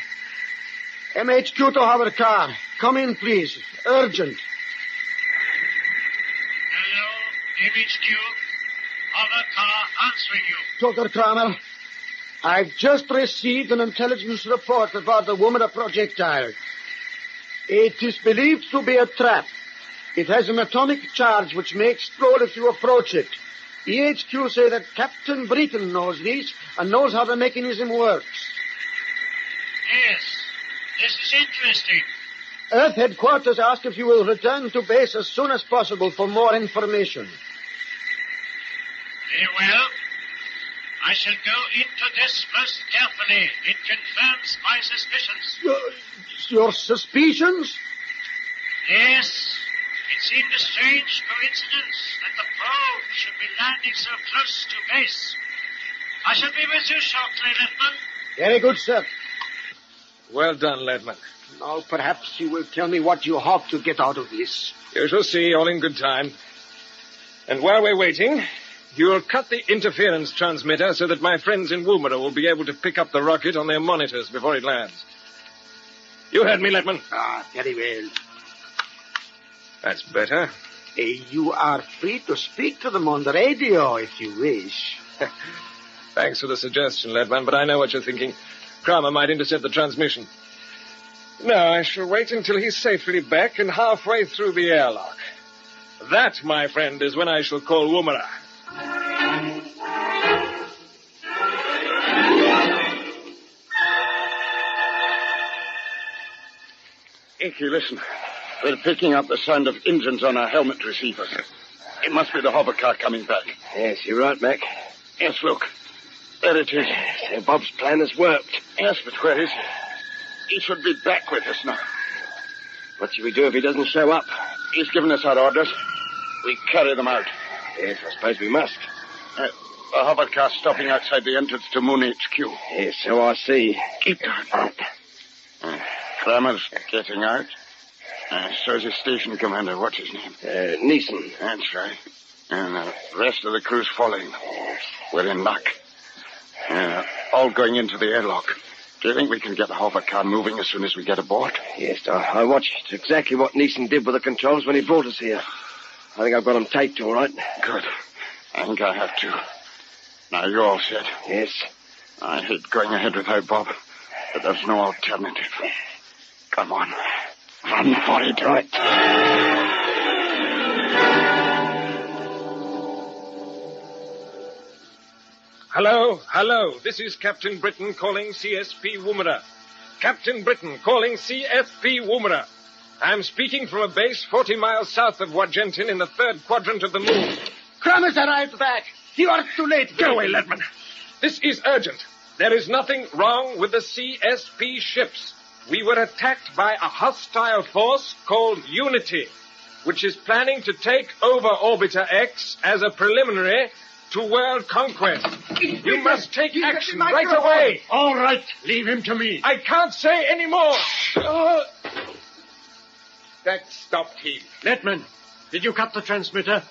V: MHQ to hover car. Come in, please. Urgent.
O: Hello, MHQ. Hover car answering you.
V: Dr. Kramer, I've just received an intelligence report about the Woomera projectile. It is believed to be a trap. It has an atomic charge which may explode if you approach it. EHQ say that Captain Britain knows this and knows how the mechanism works.
O: Yes, this is interesting.
V: Earth headquarters ask if you will return to base as soon as possible for more information.
O: Very well. I shall go into this most carefully. It confirms my suspicions.
V: Your suspicions?
O: Yes. It seemed a strange coincidence that the probe should be landing so close to base. I shall be with you shortly, Lieutenant.
V: Very good, sir.
T: Well done, Ledman.
V: Now, perhaps you will tell me what you hope to get out of this.
T: You shall see, all in good time. And while we're waiting, you'll cut the interference transmitter so that my friends in Woomera will be able to pick up the rocket on their monitors before it lands. You heard me, Letman.
V: Very well.
T: That's better.
V: You are free to speak to them on the radio if you wish.
Q: Thanks for the suggestion, Ledman, but I know what you're thinking. Kramer might intercept the transmission. No, I shall wait until he's safely back and halfway through the airlock. That, my friend, is when I shall call Woomera.
S: Icky, listen. We're picking up the sound of engines on our helmet receivers. It must be the hover car coming back.
T: Yes, you're right, Mac.
S: Yes, look. There it is.
T: So Bob's plan has worked.
S: Yes, but where is he? He should be back with us now.
T: What should we do if he doesn't show up?
S: He's given us our orders. We carry them out.
T: Yes, I suppose we must.
S: The hover car's stopping outside the entrance to Moon HQ.
T: Yes, so I see.
S: Keep going. Kramer's getting out. So's his station commander. What's his name?
T: Neeson.
S: That's right. And the rest of the crew's following. We're in luck. All going into the airlock. Do you think we can get the hover car moving as soon as we get aboard?
T: Yes, I watched exactly what Neeson did with the controls when he brought us here. I think I've got them taped all right.
S: Good. I think I have to. Now, you're all set.
T: Yes.
S: I hate going ahead without Bob, but there's no alternative. Come on. Run for it.
T: Right.
Q: Hello. This is Captain Britain calling CSP Woomera. Captain Britain calling CSP Woomera. I'm speaking from a base 40 miles south of Wargentin in the third quadrant of the moon.
V: Kramer's arrived back. You are too late.
Q: Get away, Ledman. This is urgent. There is nothing wrong with the CSP ships. We were attacked by a hostile force called Unity, which is planning to take over Orbiter X as a preliminary to world conquest. You must take action right away.
K: All right, leave him to me.
Q: I can't say any more. That stopped him.
K: Letman, did you cut the transmitter?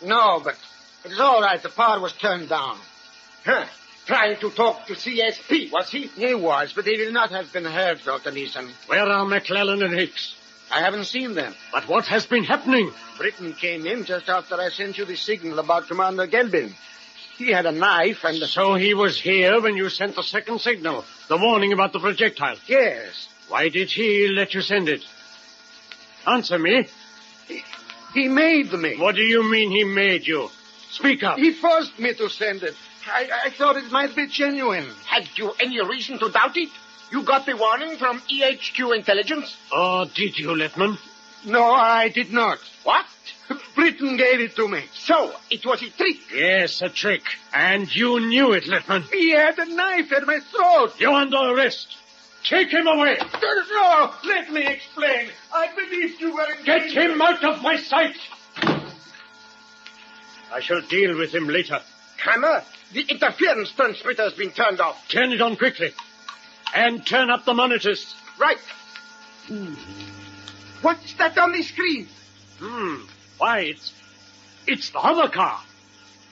V: No, but it's all right. The power was turned down. Huh. Trying to talk to CSP, was he? He was, but he will not have been heard, Dr. Neeson.
K: Where are McClellan and Hicks?
V: I haven't seen them.
K: But what has been happening?
V: Britain came in just after I sent you the signal about Commander Gelbin. He had a knife and...
K: So he was here when you sent the second signal, the warning about the projectile?
V: Yes.
K: Why did he let you send it? Answer me.
V: He made me.
K: What do you mean he made you? Speak up.
V: He forced me to send it. I thought it might be genuine.
A: Had you any reason to doubt it? You got the warning from EHQ intelligence?
K: Oh, did you, Letman?
V: No, I did not.
A: What?
V: Britain gave it to me.
A: So, it was a trick?
K: Yes, a trick. And you knew it, Letman.
V: He had a knife at my throat.
K: You're under arrest. Take him away.
V: No, let me explain. I believed you were engaged.
K: Get him out of my sight. I shall deal with him later.
A: Kramer, the interference transmitter has been turned off.
K: Turn it on quickly. And turn up the monitors.
A: Right. What's that on the screen?
K: Why, it's the hover car.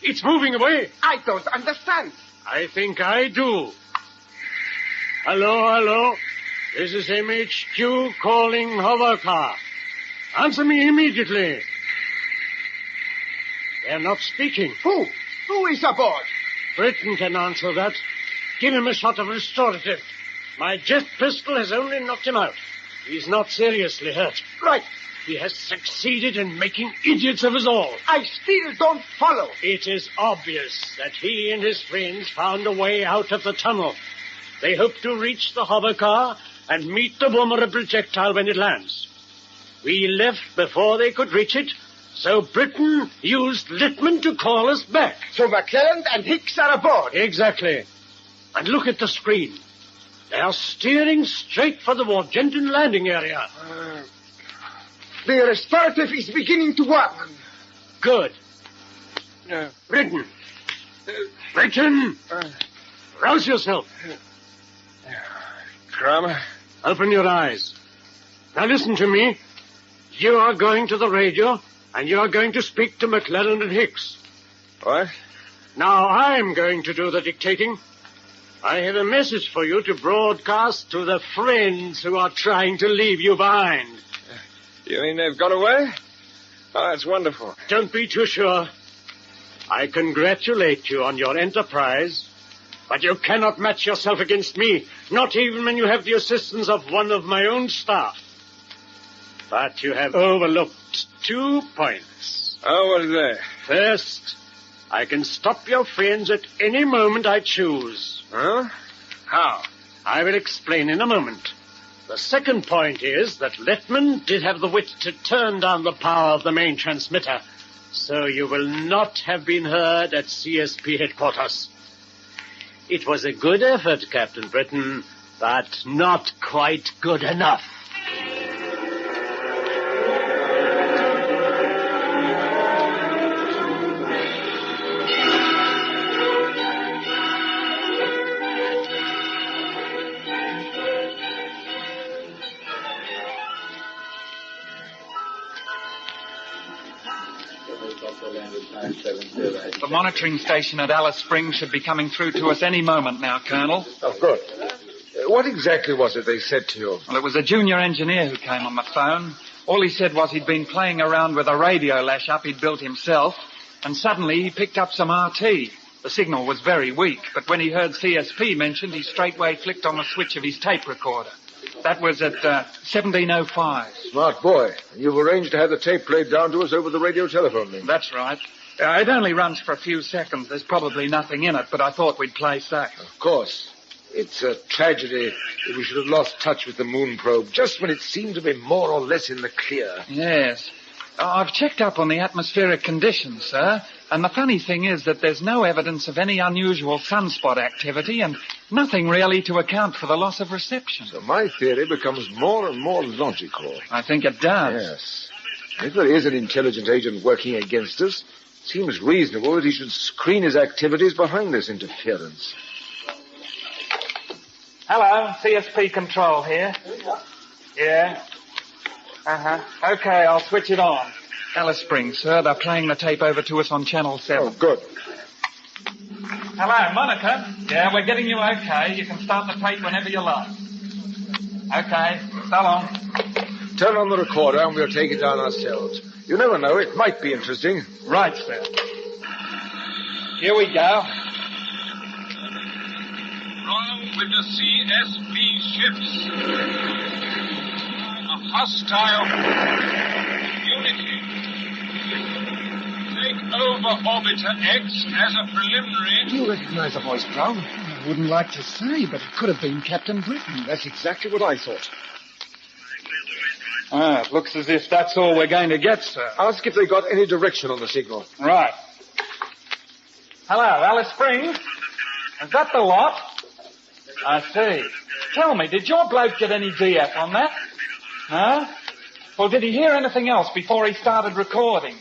K: It's moving away.
A: I don't understand.
K: I think I do. Hello. This is MHQ calling hover car. Answer me immediately. They're not speaking.
A: Who is aboard?
K: Britain can answer that. Give him a shot of restorative. My jet pistol has only knocked him out. He's not seriously hurt.
A: Right.
K: He has succeeded in making idiots of us all.
A: I still don't follow.
K: It is obvious that he and his friends found a way out of the tunnel. They hope to reach the hover car and meet the Woomera projectile when it lands. We left before they could reach it, so Britain used Littman to call us back.
A: So McClellan and Hicks are aboard?
K: Exactly. And look at the screen. They are steering straight for the Wargentin landing area.
A: The restorative is beginning to work.
K: Good. Britain. Britain! Rouse yourself.
Q: Kramer?
K: Open your eyes. Now listen to me. You are going to the radio, and you are going to speak to McClellan and Hicks.
Q: What?
K: Now I'm going to do the dictating. I have a message for you to broadcast to the friends who are trying to leave you behind.
Q: You mean they've got away? Oh, that's wonderful.
K: Don't be too sure. I congratulate you on your enterprise, but you cannot match yourself against me, not even when you have the assistance of one of my own staff. But you have overlooked 2 points.
Q: Oh, what is that?
K: First, I can stop your friends at any moment I choose.
Q: Huh?
K: How? I will explain in a moment. The second point is that Letman did have the wit to turn down the power of the main transmitter, so you will not have been heard at CSP headquarters. It was a good effort, Captain Britain, but not quite good enough.
P: The monitoring station at Alice Springs should be coming through to us any moment now, Colonel.
N: Oh, good. What exactly was it they said to you?
P: Well, it was a junior engineer who came on the phone. All he said was he'd been playing around with a radio lash-up he'd built himself, and suddenly he picked up some RT. The signal was very weak, but when he heard CSP mentioned, he straightway flicked on the switch of his tape recorder. That was at 17:05.
N: Smart boy. You've arranged to have the tape played down to us over the radio telephone link.
P: That's right. It only runs for a few seconds. There's probably nothing in it, but I thought we'd play safe.
N: Of course. It's a tragedy that we should have lost touch with the moon probe just when it seemed to be more or less in the clear.
P: Yes. I've checked up on the atmospheric conditions, sir, and the funny thing is that there's no evidence of any unusual sunspot activity and nothing really to account for the loss of reception.
N: So my theory becomes more and more logical.
P: I think it does.
N: Yes. If there is an intelligent agent working against us, it seems reasonable that he should screen his activities behind this interference.
P: Hello, CSP Control here. Yeah. Okay, I'll switch it on. Alice Springs, sir. They're playing the tape over to us on Channel 7.
N: Oh, good.
P: Hello, Monica. Yeah, we're getting you okay. You can start the tape whenever you like. Okay, so long.
N: Turn on the recorder and we'll take it down ourselves. You never know, it might be interesting.
P: Right, sir. Here we go.
O: Wrong with the CSP ships. A hostile unity. Take over Orbiter X as a preliminary.
E: Do you recognize the voice, Brown? I wouldn't like to say, but it could have been Captain Britain.
N: That's exactly what I thought.
P: It looks as if that's all we're going to get, sir.
N: Ask if they got any direction on the signal.
P: Right. Hello, Alice Springs. Is that the lot? I see. Tell me, did your bloke get any DF on that? Huh? Well, did he hear anything else before he started recording?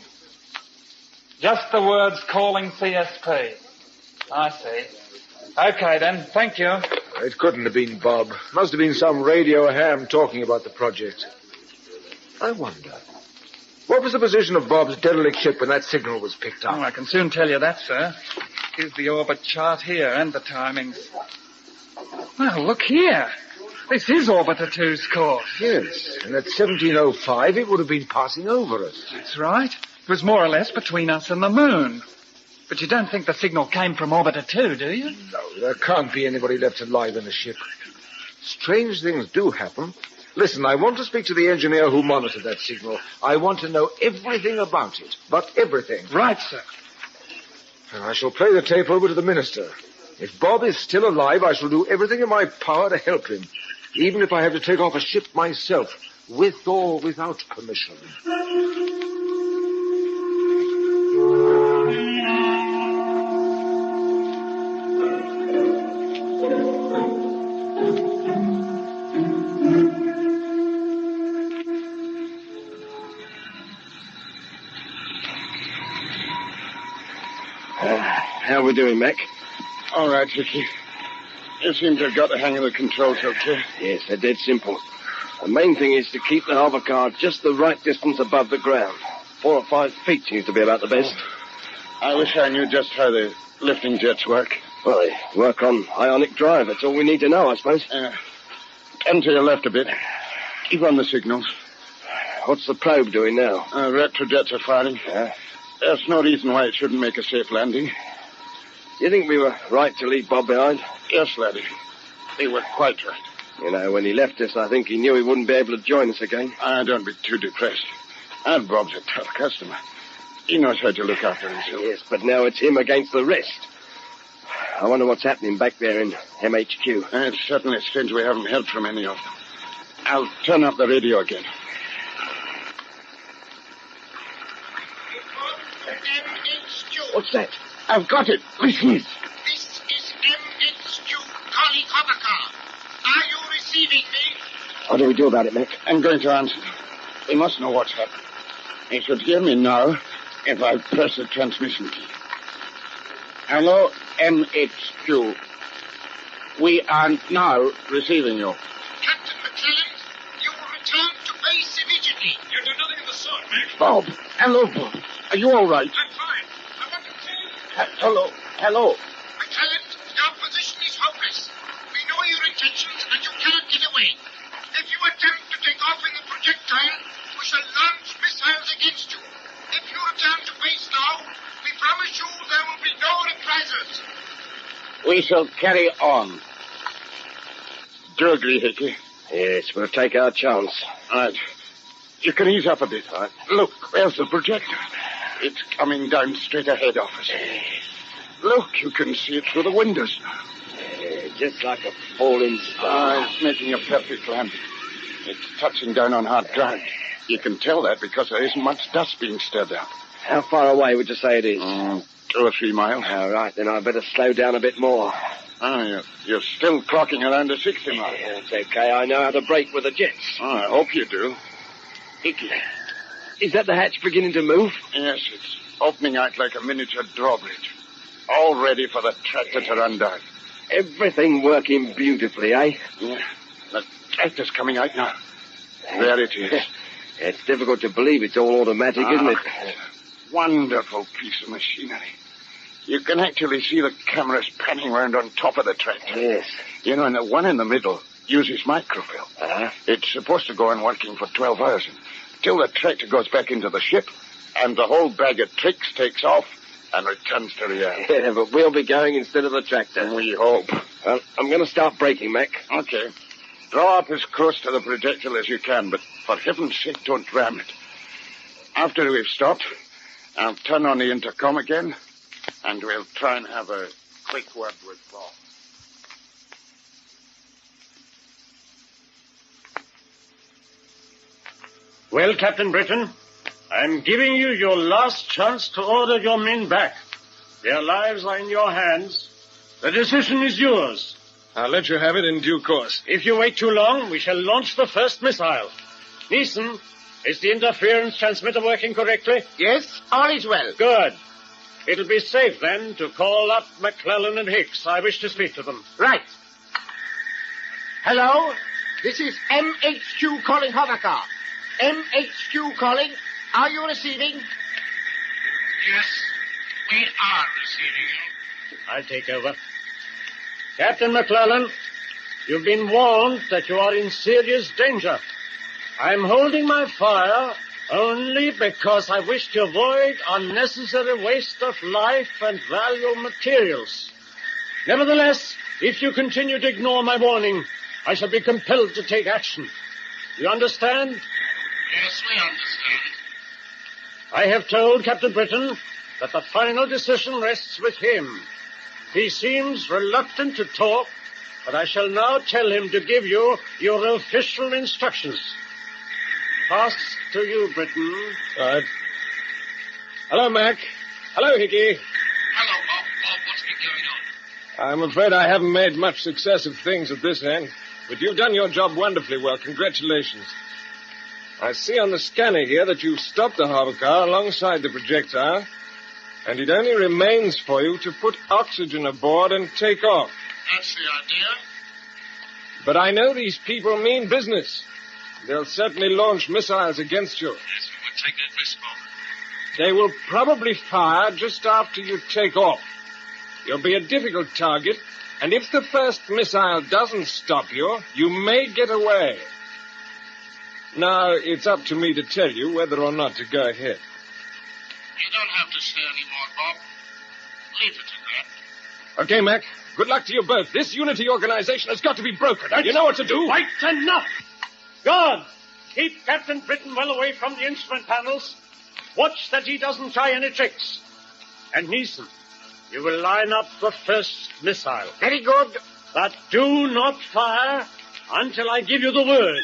P: Just the words calling CSP. I see. Okay, then. Thank you.
N: It couldn't have been Bob. Must have been some radio ham talking about the project. I wonder, what was the position of Bob's derelict ship when that signal was picked up?
P: Oh, I can soon tell you that, sir. Here's the orbit chart here and the timings. Well, look here. This is Orbiter 2's course.
N: Yes, and at 17:05 it would have been passing over us.
P: That's right. It was more or less between us and the moon. But you don't think the signal came from Orbiter 2, do you?
N: No, there can't be anybody left alive in the ship. Strange things do happen. Listen, I want to speak to the engineer who monitored that signal. I want to know everything about it, but everything.
P: Right, sir.
N: And I shall play the tape over to the minister. If Bob is still alive, I shall do everything in my power to help him, even if I have to take off a ship myself, with or without permission.
C: How are we doing, Mac?
L: All right, Vicky. You seem to have got the hang of the controls, okay?
C: Yes, they're dead simple. The main thing is to keep the hover car just the right distance above the ground. 4 or 5 feet seems to be about the best.
L: I wish I knew just how the lifting jets work.
C: Well, they work on ionic drive. That's all we need to know, I suppose.
L: Turn to your left a bit. Keep on the signals.
T: What's the probe doing now?
S: Retrojets are firing.
T: Yeah?
S: There's no reason why it shouldn't make a safe landing.
T: Do you think we were right to leave Bob behind?
S: Yes, laddie. They were quite right.
T: You know, when he left us, I think he knew he wouldn't be able to join us again.
S: Don't be too depressed. And Bob's a tough customer. He knows how to look after himself.
T: Yes, but now it's him against the rest. I wonder what's happening back there in MHQ.
S: It's certainly strange we haven't heard from any of them. I'll turn up the radio again.
T: What's that?
S: I've got it. Listen.
A: This is MHQ calling hovercar. Are you receiving me?
T: What do we do about it, Mac?
S: I'm going to answer. They must know what's happened. They should hear me now if I press the transmission key. Hello, MHQ. We are now receiving you.
A: Captain McClellan, you will return to base immediately.
O: You do nothing of the sort, Mac.
S: Bob. Hello, Bob. Are you all right?
O: I'm fine. I want to tell you...
S: Hello.
A: McClellan, your position is hopeless. We know your intentions and you cannot get away. If you attempt to take off in the projectile, we shall launch missiles against you. If you return to base now, we promise you there will be no reprisals.
S: We shall carry on. Do you agree, Hickey?
T: Yes, we'll take our chance.
S: All right. You can ease up a bit, all right? Look, there's the projector. It's coming down straight ahead of us. Look, you can see it through the windows now.
T: Just like a falling star.
S: It's making a perfect landing. It's touching down on hard ground. You can tell that because there isn't much dust being stirred up.
T: How far away would you say it is?
S: 2 or 3 miles.
T: All right, then I'd better slow down a bit more.
S: You're still clocking around the 60 miles.
T: It's okay. I know how to brake with the jets.
S: I hope you do.
T: Hickey, is that the hatch beginning to move?
S: Yes, it's opening out like a miniature drawbridge. All ready for the tractor to run down.
T: Everything working beautifully, eh?
S: Yeah. The tractor's coming out now. There it is.
T: It's difficult to believe it's all automatic, isn't it?
S: Wonderful piece of machinery. You can actually see the cameras panning around on top of the tractor.
T: Yes.
S: You know, and the one in the middle uses microfilm. It's supposed to go on working for 12 hours until the tractor goes back into the ship and the whole bag of tricks takes off and returns to reality.
T: Yeah, but we'll be going instead of the tractor.
S: We hope.
T: Well, I'm going to start braking, Mac.
S: Okay. Draw up as close to the projectile as you can, but for heaven's sake, don't ram it. After we've stopped, I'll turn on the intercom again, and we'll try and have a quick word with Bob.
K: Well, Captain Britain, I'm giving you your last chance to order your men back. Their lives are in your hands. The decision is yours.
Q: I'll let you have it in due course.
K: If you wait too long, we shall launch the first missile. Neeson, is the interference transmitter working correctly?
A: Yes, all is well.
K: Good. It'll be safe, then, to call up McClellan and Hicks. I wish to speak to them.
A: Right. Hello? This is MHQ calling hovercar. MHQ calling. Are you receiving?
L: Yes, we are receiving.
K: I'll take over. Captain McClellan, you've been warned that you are in serious danger. I'm holding my fire only because I wish to avoid unnecessary waste of life and valuable materials. Nevertheless, if you continue to ignore my warning, I shall be compelled to take action. You understand?
L: Yes, we understand.
K: I have told Captain Britain that the final decision rests with him. He seems reluctant to talk, but I shall now tell him to give you your official instructions. Pass to you, Britain.
Q: Right. Hello, Mac. Hello, Hickey.
L: Hello, Bob. Bob, what's been going on?
Q: I'm afraid I haven't made much success of things at this end, but you've done your job wonderfully well. Congratulations. I see on the scanner here that you've stopped the harbor car alongside the projectile, and it only remains for you to put oxygen aboard and take off.
L: That's the idea.
Q: But I know these people mean business. They'll certainly launch missiles against you.
L: Yes, we would take that risk, Bob.
Q: They will probably fire just after you take off. You'll be a difficult target, and if the first missile doesn't stop you, you may get away. Now, it's up to me to tell you whether or not to go ahead.
A: You don't have to say any more, Bob. Leave it at that.
Q: Okay, Mac. Good luck to you both. This Unity organization has got to be broken. You know what to do?
K: Quite enough! Guards, keep Captain Britain well away from the instrument panels. Watch that he doesn't try any tricks. And Neeson, you will line up the first missile.
L: Very good.
K: But do not fire until I give you the word.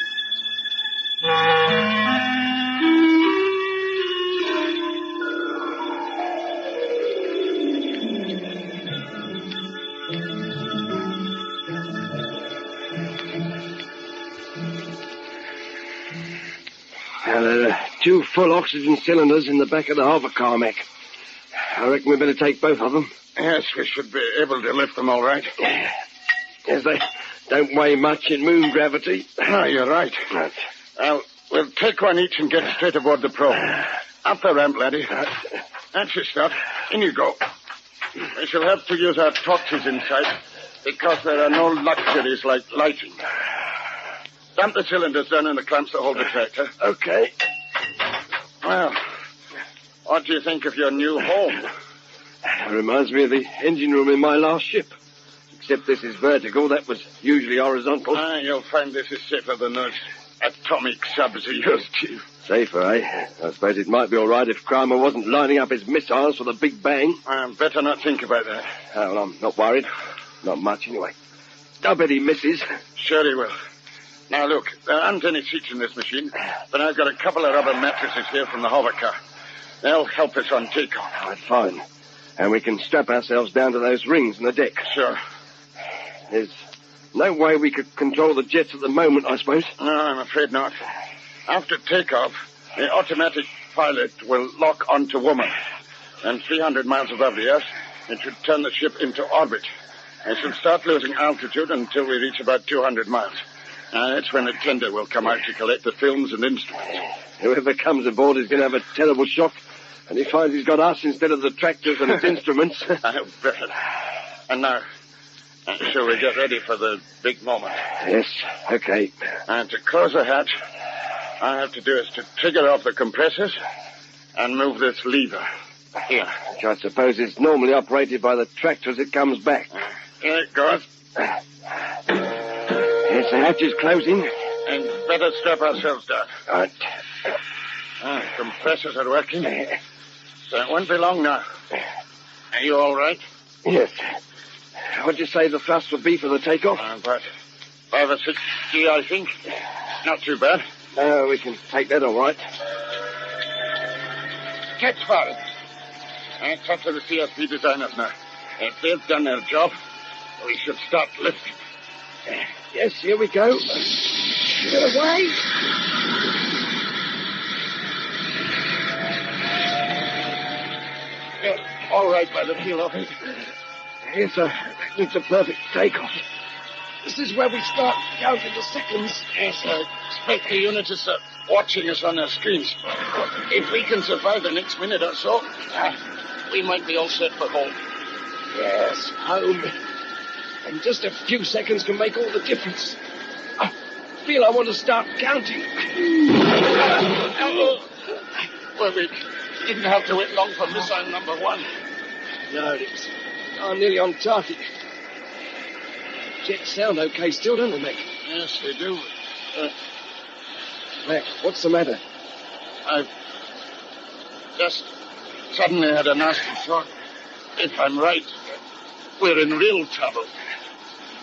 T: There are 2 full oxygen cylinders in the back of the hover car, Mac. I reckon we better take both of them.
S: Yes, we should be able to lift them all right.
T: Yes, they don't weigh much in moon gravity.
S: No, you're right. Well, we'll take one each and get straight aboard the probe. Up the ramp, laddie. That's your stuff. In you go. We shall have to use our torches inside because there are no luxuries like lighting. Dump the cylinders down in the clamps that hold the tractor.
T: Okay.
S: Well, what do you think of your new home?
T: It reminds me of the engine room in my last ship. Except this is vertical. That was usually horizontal.
S: You'll find this is safer than those atomic subs of yours, Chief.
T: Safer, eh? I suppose it might be all right if Kramer wasn't lining up his missiles for the Big Bang.
S: Better not think about that.
T: Well, I'm not worried. Not much, anyway. I bet he misses.
S: Sure he will. Now, look, there aren't any seats in this machine, but I've got a couple of rubber mattresses here from the hover car. They'll help us on takeoff.
T: Oh, fine. And we can strap ourselves down to those rings in the deck.
S: Sure.
T: There's no way we could control the jets at the moment, I suppose.
S: No, I'm afraid not. After takeoff, the automatic pilot will lock onto woman. And 300 miles above the Earth, it should turn the ship into orbit. It should start losing altitude until we reach about 200 miles. That's when the tender will come out to collect the films and instruments.
T: Whoever comes aboard is going to have a terrible shock. And he finds he's got us instead of the tractors and its instruments.
S: I bet. And now, shall we get ready for the big moment?
T: Yes, okay.
S: And to close the hatch, all I have to do is to trigger off the compressors and move this lever. Here.
T: Which I suppose is normally operated by the tractor as it comes back.
S: Here it goes.
T: Yes, the hatch is closing.
S: And better strap ourselves down.
T: Right.
S: Compressors are working. So it won't be long now. Are you all right?
T: Yes. What'd you say the thrust would be for the takeoff?
S: About 5 or 6 G, I think. Not too bad.
T: We can take that all right.
S: Catch fire. I talk to the CSP designers now. If they've done their job, we should start lifting.
T: Yes, here we go. Get away.
S: All right by the feel of it.
T: It's a perfect takeoff. This is where we start counting the seconds.
S: Yes, I expect the unitists are watching us on their screens. If we can survive the next minute or so, we might be all set for home.
T: Yes, home. And just a few seconds can make all the difference. I feel I want to start counting.
S: Well, we didn't have to wait long for missile number 1.
T: No, it's nearly on target. Jets sound okay still, don't they, Mac?
S: Yes, they do.
T: Mac, what's the matter?
S: I've just suddenly had a nasty thought. If I'm right, we're in real trouble.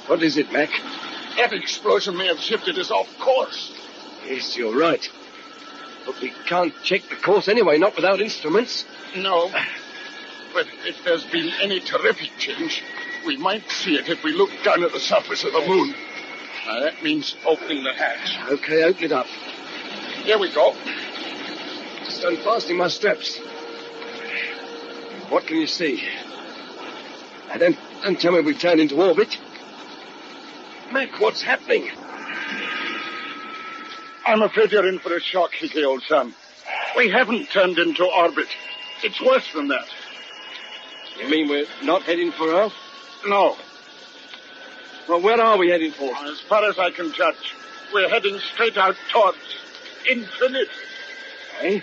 T: What is it, Mac?
S: That explosion may have shifted us off course.
T: Yes, you're right. But we can't check the course anyway, not without instruments.
S: No. But if there's been any terrific change, we might see it if we look down at the surface of the moon. Now, that means opening the hatch.
T: Okay, open it up.
S: Here we go.
T: Just unfastening my straps. What can you see? Don't tell me we've turned into orbit. Mac, what's happening?
S: I'm afraid you're in for a shock, Hickey, old son. We haven't turned into orbit. It's worse than that.
T: You mean we're not heading for Earth?
S: No.
T: Well, where are we heading for?
S: As far as I can judge, we're heading straight out towards infinite.
T: Eh?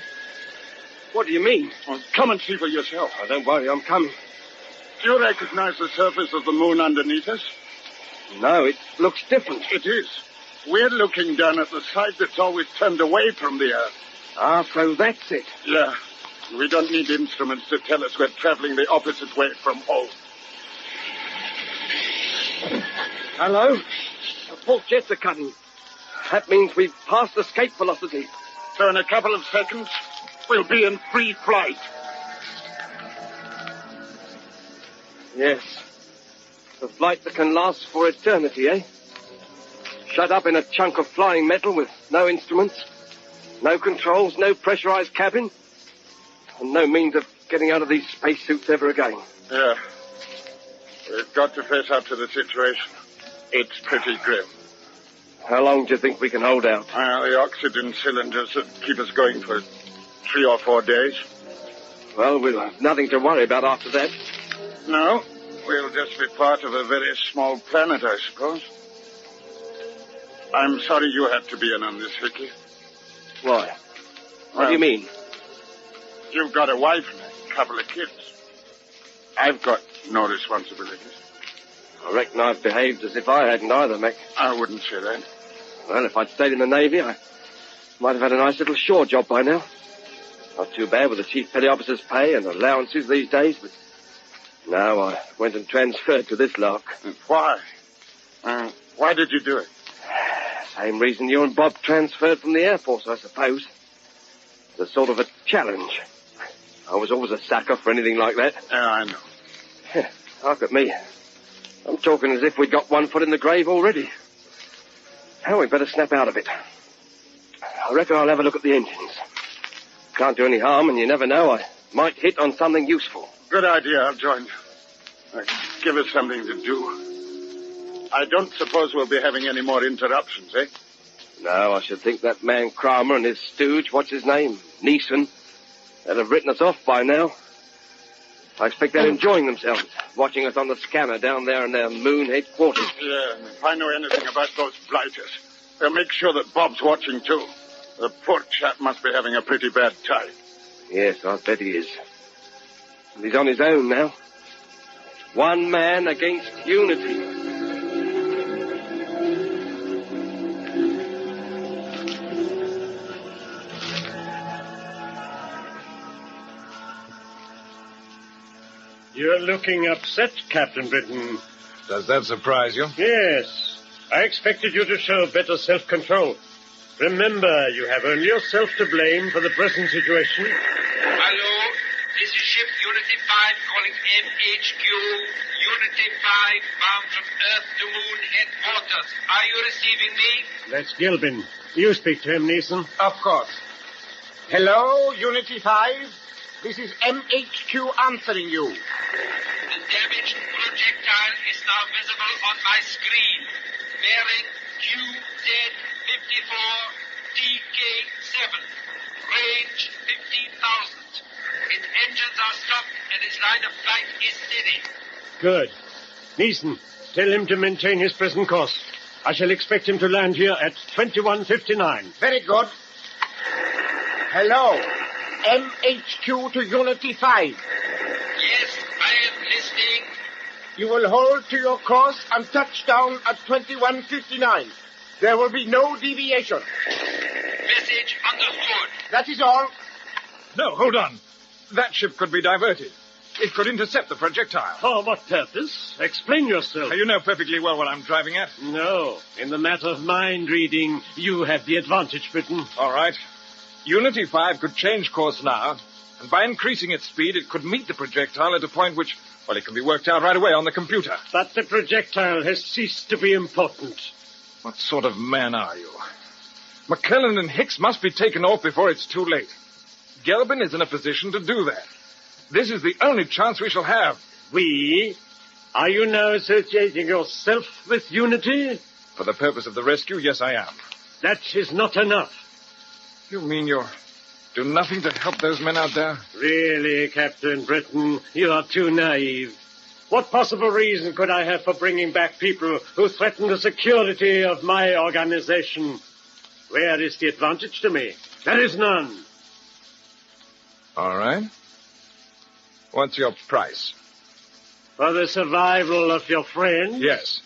T: What do you mean?
S: Well, come and see for yourself.
T: Oh, don't worry, I'm coming.
S: Do you recognize the surface of the moon underneath us?
T: No, it looks different.
S: It is. We're looking down at the side that's always turned away from the Earth.
T: Ah, so that's it.
S: Yeah. We don't need instruments to tell us we're traveling the opposite way from home.
T: Hello? The port jets are cutting. That means we've passed escape velocity.
S: So in a couple of seconds, we'll be in free flight.
T: Yes. The flight that can last for eternity, eh? Shut up in a chunk of flying metal with no instruments, no controls, no pressurized cabin, and no means of getting out of these spacesuits ever again.
S: Yeah. We've got to face up to the situation. It's pretty grim.
T: How long do you think we can hold out?
S: The oxygen cylinders that keep us going for 3 or 4 days.
T: Well, we'll have nothing to worry about after that.
S: No, we'll just be part of a very small planet, I suppose. I'm sorry you had to be in on this, Vicky.
T: Why? What do you mean?
S: You've got a wife and a couple of kids. I've got no responsibilities.
T: I reckon I've behaved as if I hadn't either, Mac.
S: I wouldn't say that.
T: Well, if I'd stayed in the Navy, I might have had a nice little shore job by now. Not too bad with the chief petty officer's pay and allowances these days, but no, I went and transferred to this lark.
S: Why? Why did you do it?
T: Same reason you and Bob transferred from the Air Force, I suppose. It's a sort of a challenge. I was always a sucker for anything like that.
S: Yeah, I know.
T: Look at me. I'm talking as if we'd got one foot in the grave already. Now we'd better snap out of it. I reckon I'll have a look at the engines. Can't do any harm, and you never know. I might hit on something useful.
S: Good idea. I'll join you. Give us something to do. I don't suppose we'll be having any more interruptions, eh?
T: No, I should think that man Kramer and his stooge, what's his name, Neeson, they'd have written us off by now. I expect they're enjoying themselves, watching us on the scanner down there in their moon headquarters.
S: Yeah, and if I know anything about those blighters, they'll make sure that Bob's watching, too. The poor chap must be having a pretty bad time.
T: Yes, I bet he is. And he's on his own now. One man against unity.
K: You're looking upset, Captain Britain.
Q: Does that surprise you?
K: Yes. I expected you to show better self-control. Remember, you have only yourself to blame for the present situation.
U: Hello, this is ship Unity 5 calling MHQ. Unity 5 bound from Earth to Moon headquarters. Are you receiving me?
K: That's Gilbin. You speak to him, Neeson.
B: Of course. Hello, Unity 5. This is MHQ answering you.
U: The damaged projectile is now visible on my screen. Bearing QZ54 DK7. Range 15,000. Its engines are stopped and its line of flight is steady.
K: Good. Neeson, tell him to maintain his present course. I shall expect him to land here at 21:59.
B: Very good. Hello. MHQ to Unity 5.
U: Yes, I am listening.
B: You will hold to your course and touch down at 21:59. There will be no deviation.
U: Message understood.
B: That is all.
Q: No, hold on. That ship could be diverted. It could intercept the projectile.
K: For what purpose? Explain yourself.
Q: You know perfectly well what I'm driving at.
K: No. In the matter of mind reading, you have the advantage, Britain.
Q: All right. Unity 5 could change course now, and by increasing its speed, it could meet the projectile at a point which, well, it can be worked out right away on the computer.
K: But the projectile has ceased to be important.
Q: What sort of man are you? McClellan and Hicks must be taken off before it's too late. Gelbin is in a position to do that. This is the only chance we shall have.
K: We? Are you now associating yourself with Unity?
Q: For the purpose of the rescue, yes, I am.
K: That is not enough.
Q: You mean you'll do nothing to help those men out there?
K: Really, Captain Britain, you are too naive. What possible reason could I have for bringing back people who threaten the security of my organization? Where is the advantage to me? There is none.
Q: All right. What's your price?
K: For the survival of your friend?
Q: Yes.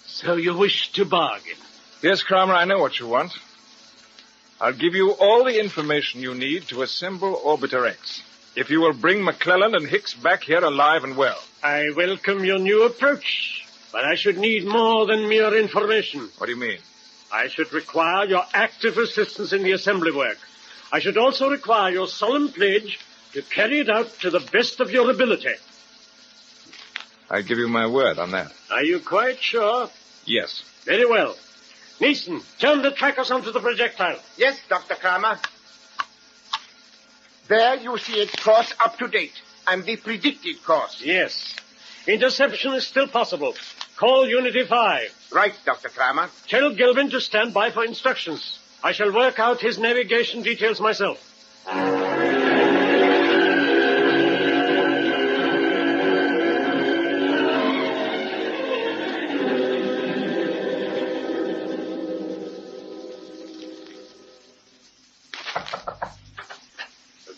K: So you wish to bargain?
Q: Yes, Kramer, I know what you want. I'll give you all the information you need to assemble Orbiter X, if you will bring McClellan and Hicks back here alive and well.
K: I welcome your new approach, but I should need more than mere information.
Q: What do you mean?
K: I should require your active assistance in the assembly work. I should also require your solemn pledge to carry it out to the best of your ability.
Q: I give you my word on that.
K: Are you quite sure?
Q: Yes.
K: Very well. Neeson, turn the trackers onto the projectile.
B: Yes, Dr. Kramer. There you see its course up to date, and the predicted course.
K: Yes. Interception is still possible. Call Unity 5.
B: Right, Dr. Kramer.
K: Tell Gilvin to stand by for instructions. I shall work out his navigation details myself.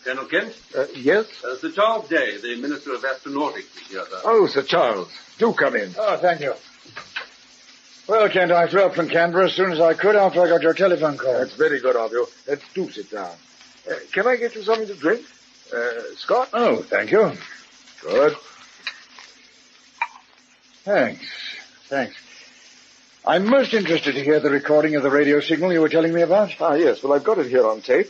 R: Colonel Kent?
N: Yes?
R: Sir Charles Day, the Minister of Astronautics, is here, sir.
N: Oh, Sir Charles. Do come in.
F: Oh, thank you. Well, Kent, I flew up from Canberra as soon as I could after I got your telephone call.
N: That's very good of you. Do sit down. Can I get you something to drink? Scott?
F: Oh, thank you.
N: Good.
F: Thanks. I'm most interested to hear the recording of the radio signal you were telling me about.
N: Ah, yes. Well, I've got it here on tape.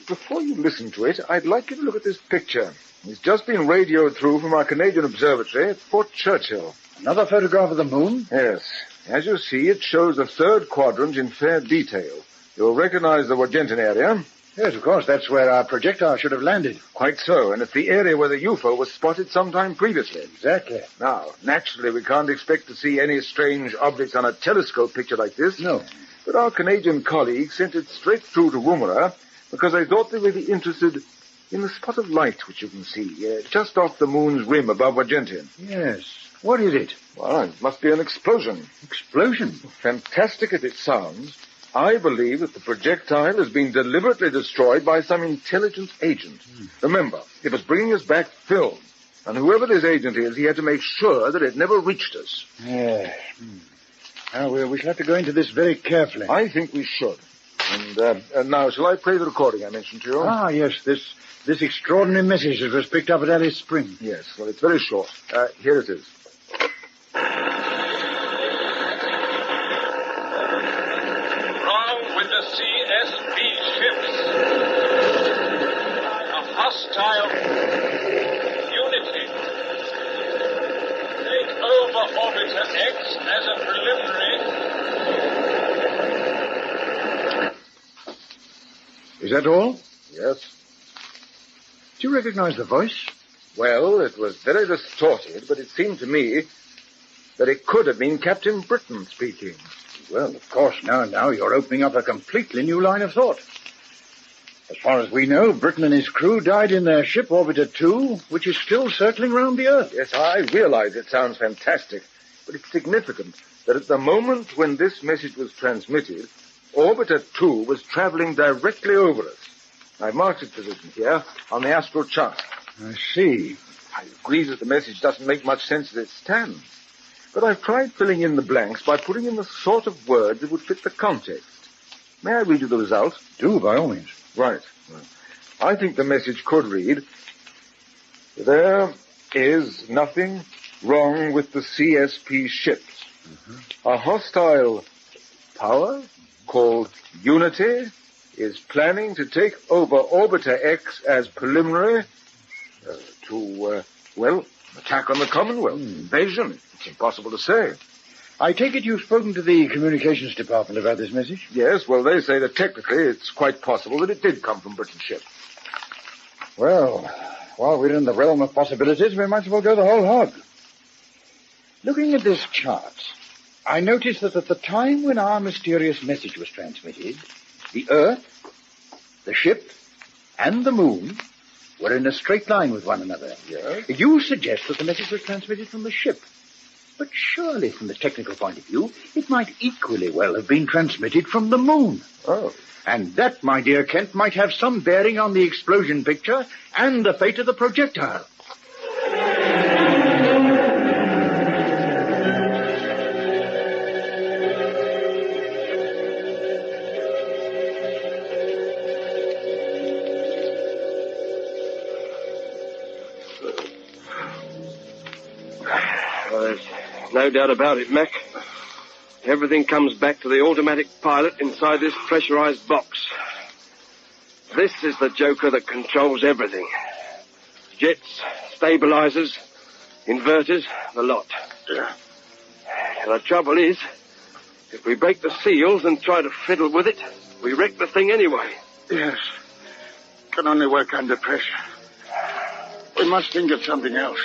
N: Before you listen to it, I'd like you to look at this picture. It's just been radioed through from our Canadian observatory at Fort Churchill.
F: Another photograph of the moon?
N: Yes. As you see, it shows the third quadrant in fair detail. You'll recognize the Wargentin area.
F: Yes, of course. That's where our projectile should have landed.
N: Quite so, and it's the area where the UFO was spotted sometime previously.
F: Exactly.
N: Now, naturally, we can't expect to see any strange objects on a telescope picture like this.
F: No.
N: But our Canadian colleagues sent it straight through to Woomera because they thought they would be interested in the spot of light which you can see just off the moon's rim above Wargentin.
F: Yes. What is it?
N: Well, it must be an explosion.
F: Explosion?
N: Fantastic as it sounds, I believe that the projectile has been deliberately destroyed by some intelligence agent. Remember, it was bringing us back film, and whoever this agent is, he had to make sure that it never reached us.
F: Yes. Now, we shall have to go into this very carefully.
N: I think we should. And now, shall I play the recording I mentioned to you?
F: Ah, yes, this extraordinary message that was picked up at Alice Springs.
N: Yes, well, it's very short. Here it is.
O: Wrong with the CSP ships. A hostile Unity. Take over Orbiter X as a preliminary.
F: Is that all?
N: Yes.
F: Do you recognize the voice?
N: Well, it was very distorted, but it seemed to me that it could have been Captain Britain speaking.
F: Well, of course, now you're opening up a completely new line of thought. As far as we know, Britain and his crew died in their ship Orbiter 2, which is still circling around the Earth.
N: Yes, I realize it sounds fantastic, but it's significant that at the moment when this message was transmitted, Orbiter 2 was traveling directly over us. I've marked its position here on the astral chart.
F: I see.
N: I agree that the message doesn't make much sense as it stands. But I've tried filling in the blanks by putting in the sort of words that would fit the context. May I read you the result?
F: Do, by all means.
N: Right. I think the message could read, there is nothing wrong with the CSP ships. A hostile power called Unity is planning to take over Orbiter X as preliminary to attack on the Commonwealth. Invasion. It's impossible to say.
F: I take it you've spoken to the communications department about this message?
N: Yes, well, they say that technically it's quite possible that it did come from Britain's ship.
F: Well, while we're in the realm of possibilities, we might as well go the whole hog. Looking at this chart, I noticed that at the time when our mysterious message was transmitted, the Earth, the ship, and the moon were in a straight line with one another.
N: Yes?
F: You suggest that the message was transmitted from the ship. But surely, from the technical point of view, it might equally well have been transmitted from the moon.
J: Oh.
F: And that, my dear Kent, might have some bearing on the explosion picture and the fate of the projectile.
T: Well, there's no doubt about it, Mac. Everything comes back to the automatic pilot inside this pressurized box. This is the joker that controls everything. Jets, stabilizers, inverters, the lot.
S: Yeah.
T: And the trouble is, if we break the seals and try to fiddle with it, we wreck the thing anyway.
S: Yes. Can only work under pressure. We must think of something else.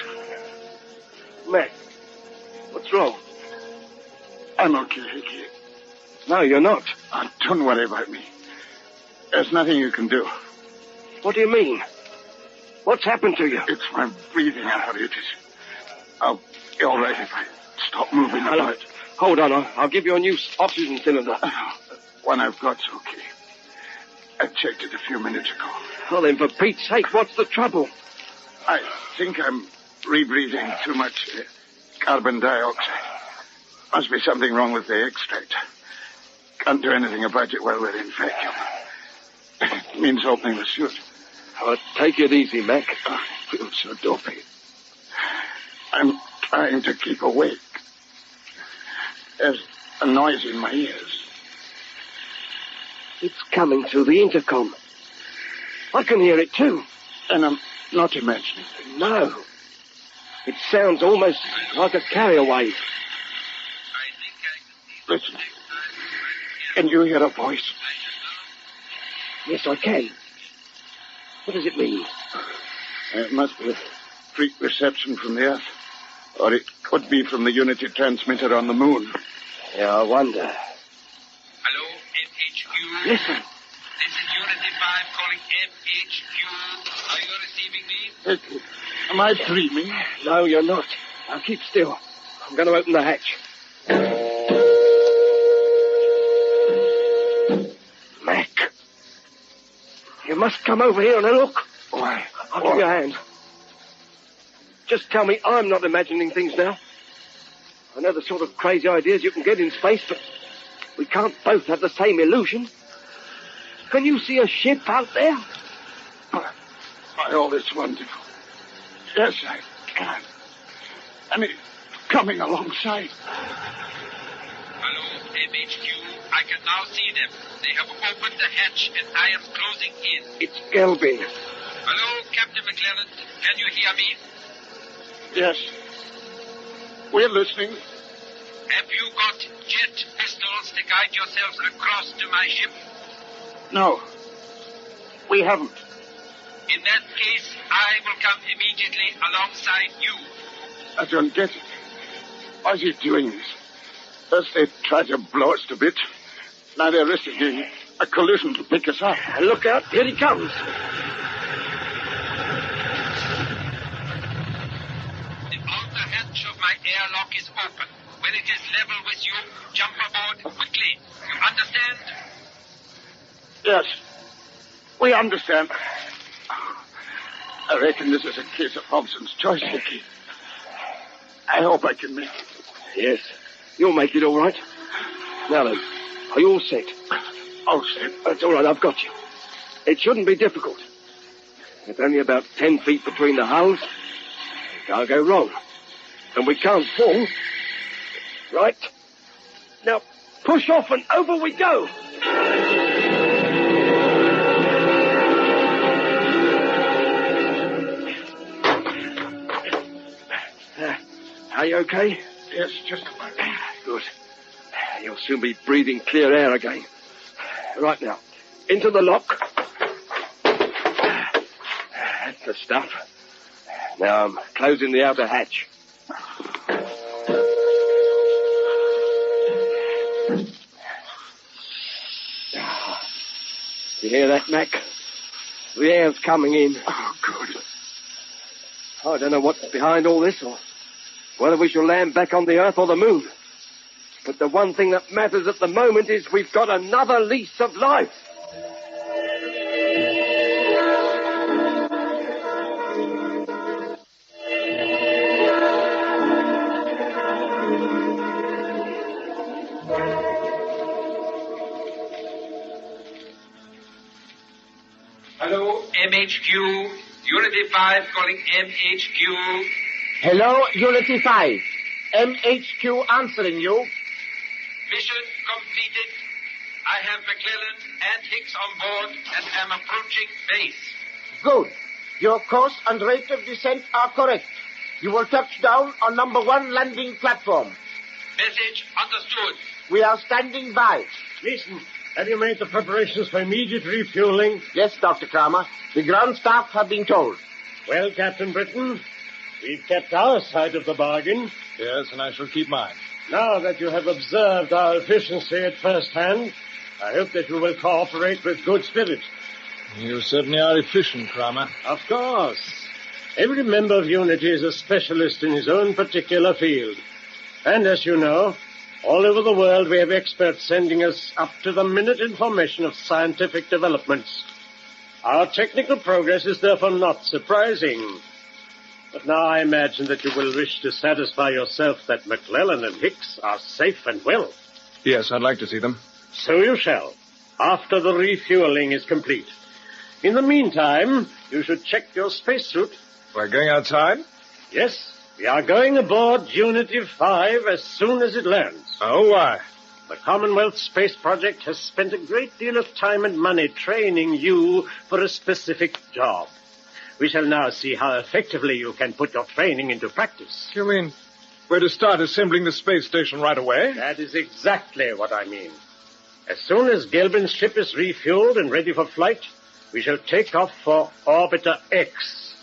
T: Mac, what's wrong?
S: I'm okay, Hickey.
T: No, you're not.
S: Oh, don't worry about me. There's nothing you can do.
T: What do you mean? What's happened to you?
S: It's my breathing, I hurry it is. I'll be all right if I stop moving about.
T: Hold on, I'll give you a new oxygen cylinder.
S: One I've got's okay. I checked it a few minutes ago.
T: Well, then, for Pete's sake, what's the trouble?
S: I think I'm rebreathing too much carbon dioxide. Must be something wrong with the extract. Can't do anything about it while we're in vacuum. It means opening the chute.
T: Oh, take it easy, Mac.
S: I feel so dopey. I'm trying to keep awake. There's a noise in my ears.
T: It's coming through the intercom. I can hear it, too.
S: And I'm not imagining.
T: No. It sounds almost like a carrier wave.
S: Listen. Can you hear a voice?
T: Yes, I can. What does it mean?
S: It must be a freak reception from the Earth. Or it could be from the Unity transmitter on the moon.
T: Yeah, I wonder.
U: Hello, MHQ.
T: Listen.
U: This is Unity 5 calling MHQ. Are you receiving me?
S: Am I dreaming?
T: No, you're not. Now keep still. I'm going to open the hatch. Mac. You must come over here and look.
S: Why?
T: I'll give you a hand. Just tell me I'm not imagining things now. I know the sort of crazy ideas you can get in space, but we can't both have the same illusion. Can you see a ship out there?
S: By all, it's wonderful. Yes, I can. And it's coming alongside.
U: Hello, MHQ. I can now see them. They have opened the hatch and I am closing in.
T: It's Gelby.
U: Hello, Captain McClelland. Can you hear me?
S: Yes. We're listening.
U: Have you got jet pistols to guide yourselves across to my ship?
S: No. We haven't.
U: In that case, I will come immediately alongside you.
S: I don't get it. Why is he doing this? First they try to blow us to bits. Now they're risking a collision to pick us up.
T: And look out, here he comes.
U: The outer hatch of my airlock is open. When it is level with you, jump aboard quickly. You understand?
S: Yes. We understand. I reckon this is a case of Hobson's choice, Vicky. I hope I can make it.
T: Yes, you'll make it all right. Now then, are you all set?
S: All set.
T: That's all right, I've got you. It shouldn't be difficult. It's only about 10 feet between the hulls. It can't go wrong. And we can't fall. Right. Now, push off and over we go. Are you okay?
S: Yes, just about.
T: Good. You'll soon be breathing clear air again. Right now, into the lock. That's the stuff. Now I'm closing the outer hatch. You hear that, Mac? The air's coming in.
S: Oh, good.
T: I don't know what's behind all this, or whether we shall land back on the Earth or the Moon. But the one thing that matters at the moment is we've got another lease of life.
U: Hello, MHQ. Unity 5 calling MHQ.
B: Hello, Unity 5. MHQ answering you.
U: Mission completed. I have McClellan and Hicks on board and am approaching base.
B: Good. Your course and rate of descent are correct. You will touch down on number 1 landing platform.
U: Message understood.
B: We are standing by.
K: Listen, have you made the preparations for immediate refueling?
B: Yes, Dr. Kramer. The ground staff have been told.
K: Well, Captain Britton, we've kept our side of the bargain.
Q: Yes, and I shall keep mine.
K: Now that you have observed our efficiency at first hand, I hope that you will cooperate with good spirit.
Q: You certainly are efficient, Kramer.
K: Of course. Every member of Unity is a specialist in his own particular field. And as you know, all over the world we have experts sending us up-to-the-minute information of scientific developments. Our technical progress is therefore not surprising. But now I imagine that you will wish to satisfy yourself that McClellan and Hicks are safe and well.
Q: Yes, I'd like to see them.
K: So you shall, after the refueling is complete. In the meantime, you should check your spacesuit.
Q: We're going outside?
K: Yes, we are going aboard Unity 5 as soon as it lands.
Q: Oh, why?
K: The Commonwealth Space Project has spent a great deal of time and money training you for a specific job. We shall now see how effectively you can put your training into practice.
Q: You mean we're to start assembling the space station right away?
K: That is exactly what I mean. As soon as Gelbin's ship is refueled and ready for flight, we shall take off for Orbiter X.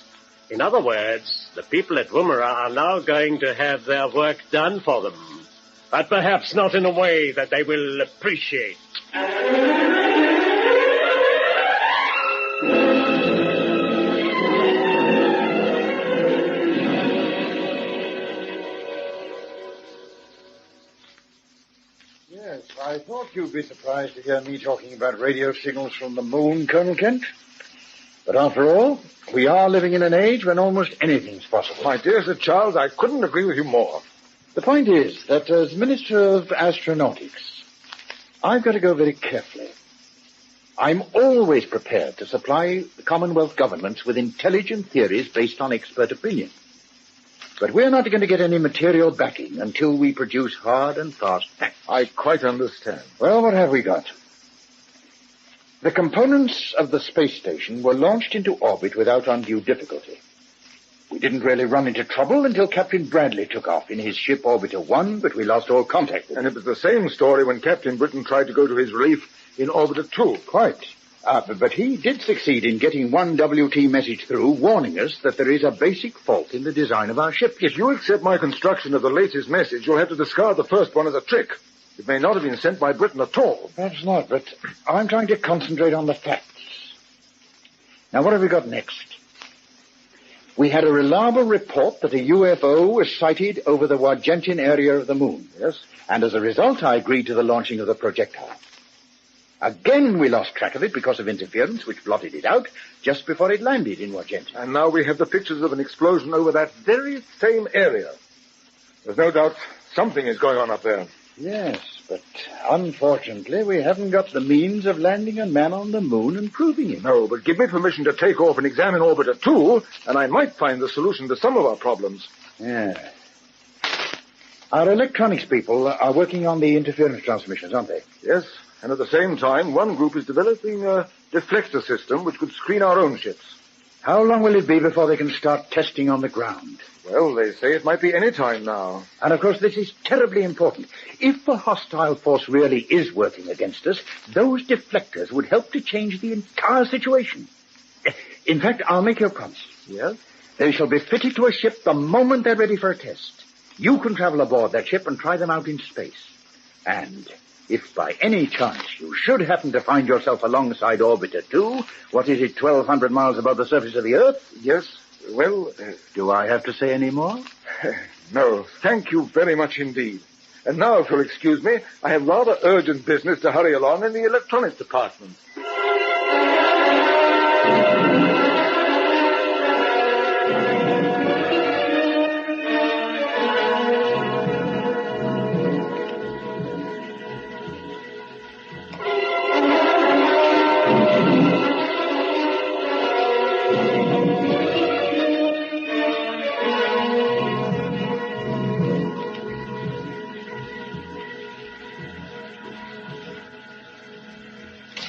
K: In other words, the people at Woomera are now going to have their work done for them. But perhaps not in a way that they will appreciate.
F: Yes, I thought you'd be surprised to hear me talking about radio signals from the moon, Colonel Kent. But after all, we are living in an age when almost anything's possible.
N: My dear Sir Charles, I couldn't agree with you more.
F: The point is that as Minister of Astronautics, I've got to go very carefully. I'm always prepared to supply the Commonwealth governments with intelligent theories based on expert opinion. But we're not going to get any material backing until we produce hard and fast facts.
N: I quite understand.
F: Well, what have we got? The components of the space station were launched into orbit without undue difficulty. We didn't really run into trouble until Captain Bradley took off in his ship Orbiter 1, but we lost all contact with him.
N: And it was the same story when Captain Britton tried to go to his relief in Orbiter 2.
F: Quite. But he did succeed in getting one WT message through, warning us that there is a basic fault in the design of our ship.
N: If you accept my construction of the latest message, you'll have to discard the first one as a trick. It may not have been sent by Britain at all.
F: Perhaps not, but I'm trying to concentrate on the facts. Now, what have we got next? We had a reliable report that a UFO was sighted over the Wargentin area of the moon.
N: Yes.
F: And as a result, I agreed to the launching of the projectile. Again, we lost track of it because of interference, which blotted it out just before it landed in Wargentin.
N: And now we have the pictures of an explosion over that very same area. There's no doubt something is going on up there.
F: Yes, but unfortunately, we haven't got the means of landing a man on the moon and proving it.
N: No, but give me permission to take off and examine Orbiter 2, and I might find the solution to some of our problems.
F: Yeah. Our electronics people are working on the interference transmissions, aren't they?
N: Yes, and at the same time, one group is developing a deflector system which could screen our own ships.
F: How long will it be before they can start testing on the ground?
N: Well, they say it might be any time now.
F: And, of course, this is terribly important. If a hostile force really is working against us, those deflectors would help to change the entire situation. In fact, I'll make you a promise.
N: Yes?
F: They shall be fitted to a ship the moment they're ready for a test. You can travel aboard that ship and try them out in space. And if by any chance you should happen to find yourself alongside Orbiter 2, what is it, 1,200 miles above the surface of the Earth?
N: Yes. Well,
F: do I have to say any more?
N: No, thank you very much indeed. And now, if you'll excuse me, I have rather urgent business to hurry along in the electronics department.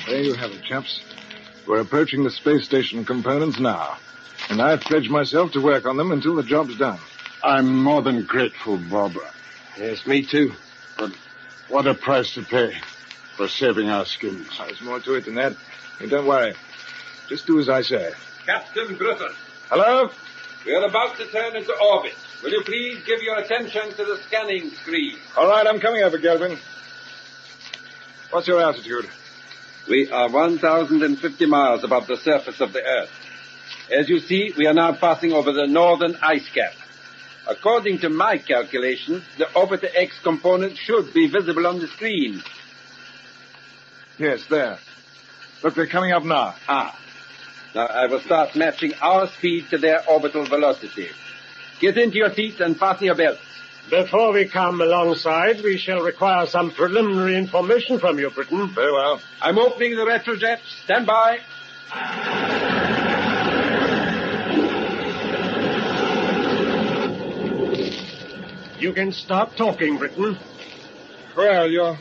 N: There you have it, chaps. We're approaching the space station components now, and I've pledged myself to work on them until the job's done.
B: I'm more than grateful, Bob.
T: Yes, me too.
B: But what a price to pay for saving our skins.
N: There's more to it than that. And don't worry. Just do as I say.
R: Captain Griffin.
N: Hello?
R: We are about to turn into orbit. Will you please give your attention to the scanning screen?
N: All right, I'm coming over, Gelvin. What's your altitude?
R: We are 1,050 miles above the surface of the Earth. As you see, we are now passing over the northern ice cap. According to my calculation, the Orbiter X component should be visible on the screen.
N: Yes, there. Look, they're coming up now.
R: Now I will start matching our speed to their orbital velocity. Get into your seats and fasten your belts.
K: Before we come alongside, we shall require some preliminary information from you, Britain.
N: Very well.
R: I'm opening the retrojet. Stand by.
K: You can start talking, Britain.
N: Well, you're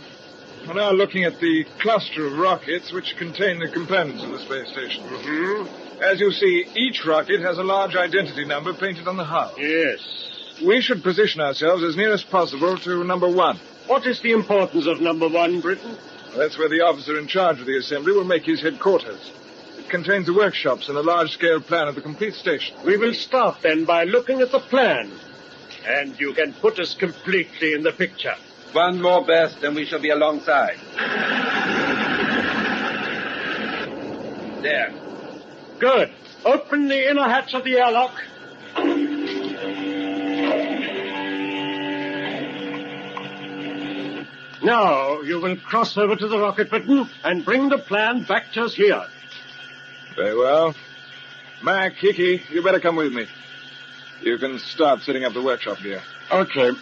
N: now looking at the cluster of rockets which contain the components of the space station.
K: Mm-hmm.
N: As you see, each rocket has a large identity number painted on the hull.
K: Yes.
N: We should position ourselves as near as possible to number 1.
K: What is the importance of number 1, Britain?
N: That's where the officer in charge of the assembly will make his headquarters. It contains the workshops and a large-scale plan of the complete station.
K: We will start, then, by looking at the plan. And you can put us completely in the picture.
R: One more burst and we shall be alongside. There.
K: Good. Open the inner hatch of the airlock. Now, you will cross over to the rocket, Britain, and bring the plan back to us here.
N: Very well. Mac, Hickey, you better come with me. You can start setting up the workshop gear.
K: Okay.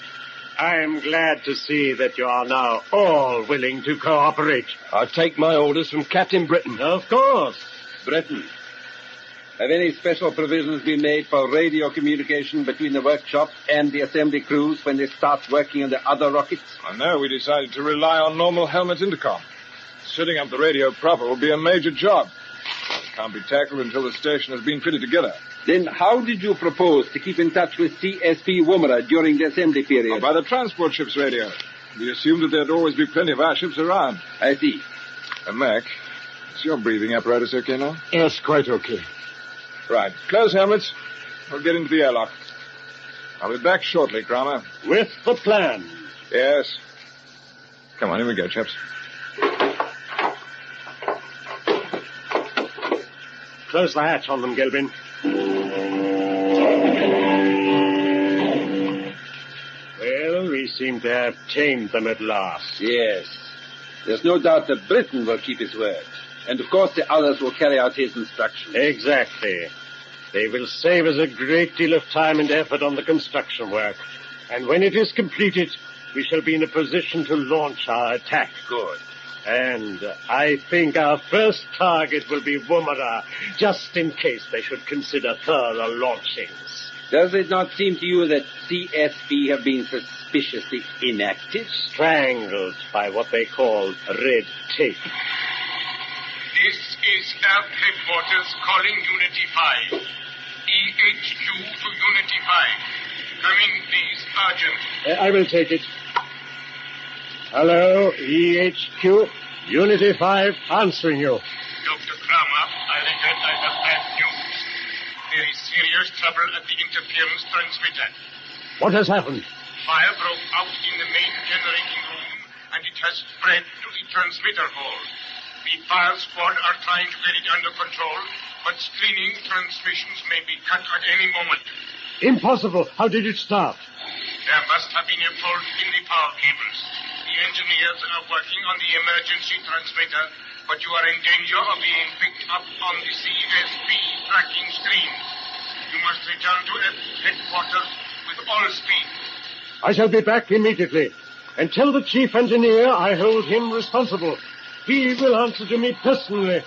K: I am glad to see that you are now all willing to cooperate.
T: I take my orders from Captain Britain.
K: Of course.
R: Britain, have any special provisions been made for radio communication between the workshop and the assembly crews when they start working on the other rockets?
N: No, we decided to rely on normal helmet intercom. Setting up the radio proper will be a major job. It can't be tackled until the station has been fitted together.
R: Then how did you propose to keep in touch with CSP Woomera during the assembly period?
N: By the transport ship's radio. We assumed that there'd always be plenty of our ships around.
R: I see.
N: Mac, is your breathing apparatus okay now?
B: Yes, quite okay.
N: Right. Close helmets. We'll get into the airlock. I'll be back shortly, Kramer.
K: With the plan.
N: Yes. Come on, here we go, chaps.
K: Close the hatch on them, Gelvin. Well, we seem to have tamed them at last.
R: Yes. There's no doubt that Britain will keep his word. And, of course, the others will carry out his instructions.
K: Exactly. They will save us a great deal of time and effort on the construction work. And when it is completed, we shall be in a position to launch our attack.
R: Good.
K: And I think our first target will be Woomera, just in case they should consider further launchings.
R: Does it not seem to you that CSP have been suspiciously inactive?
K: Strangled by what they call red tape.
A: This is Earth Headquarters calling Unity 5. EHQ to Unity 5. Come in, please, urgent.
K: I will take it. Hello, EHQ. Unity 5 answering you.
A: Dr. Kramer, I regret I have bad news. There is serious trouble at the interference transmitter.
K: What has happened?
A: Fire broke out in the main generating room, and it has spread to the transmitter hall. The fire squad are trying to get it under control, but screening transmissions may be cut at any moment.
B: Impossible. How did it start?
A: There must have been a fault in the power cables. The engineers are working on the emergency transmitter, but you are in danger of being picked up on the CSP tracking screens. You must return to F headquarters with all speed.
B: I shall be back immediately. And tell the chief engineer I hold him responsible. He will answer to me personally.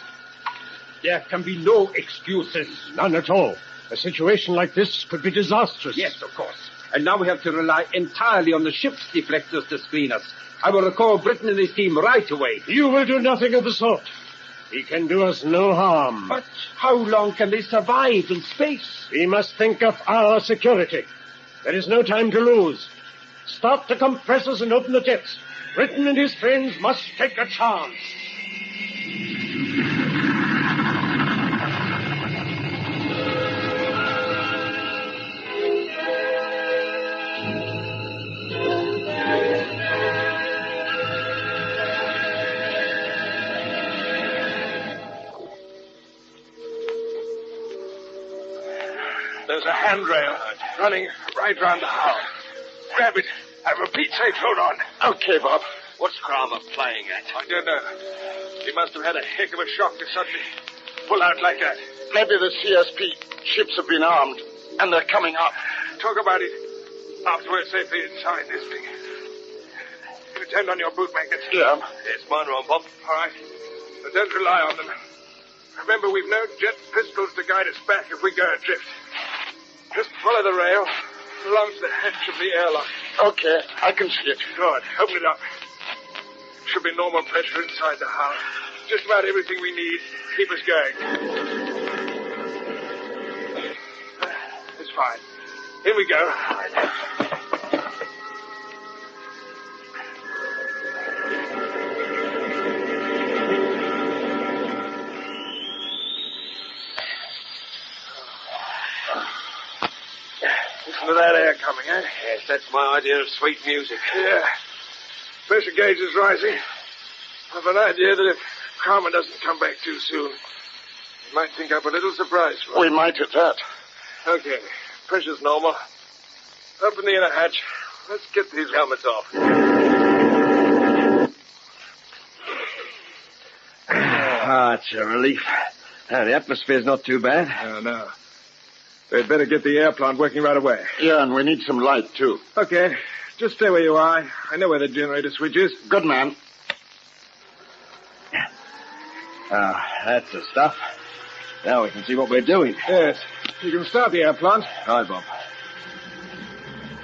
R: There can be no excuses.
B: None at all. A situation like this could be disastrous.
R: Yes, of course. And now we have to rely entirely on the ship's deflectors to screen us. I will recall Britton and his team right away.
B: You will do nothing of the sort. He can do us no harm.
R: But how long can they survive in space?
B: We must think of our security. There is no time to lose. Start the compressors and open the jets. Britton and his friends must take a chance.
T: There's a handrail running right round the hull. Grab it. I repeat, say, hold on.
S: Okay, Bob.
T: What's Kramer playing at?
S: I don't know. He must have had a heck of a shock to suddenly pull out like that. Maybe the CSP ships have been armed, and they're coming up. Talk about it after we're safely inside this thing. You turned on your bootmakers?
T: Yeah. Yes, mine are on, Bob.
S: All right. But don't rely on them. Remember, we've no jet pistols to guide us back if we go adrift. Just follow the rail along to the hatch of the airlock. Okay, I can see it. Good. Open it up. Should be normal pressure inside the hull. Just about everything we need to keep us going. It's fine. Here we go. Listen to that air coming, eh?
T: Yes, that's my idea of sweet music.
S: Yeah. Pressure gauge is rising. I've an idea that if Kramer doesn't come back too soon, he might think up a little surprise for us.
T: We might at that.
S: Okay. Pressure's normal. Open the inner hatch. Let's get these helmets off.
T: Ah, it's a relief. The atmosphere's not too bad.
S: No. They'd better get the air plant working right away.
T: Yeah, and we need some light, too.
S: Okay. Just stay where you are. I know where the generator switch is.
T: Good man. That's the stuff. Now we can see what we're doing.
S: Yes. You can start the air plant.
T: Right, Bob.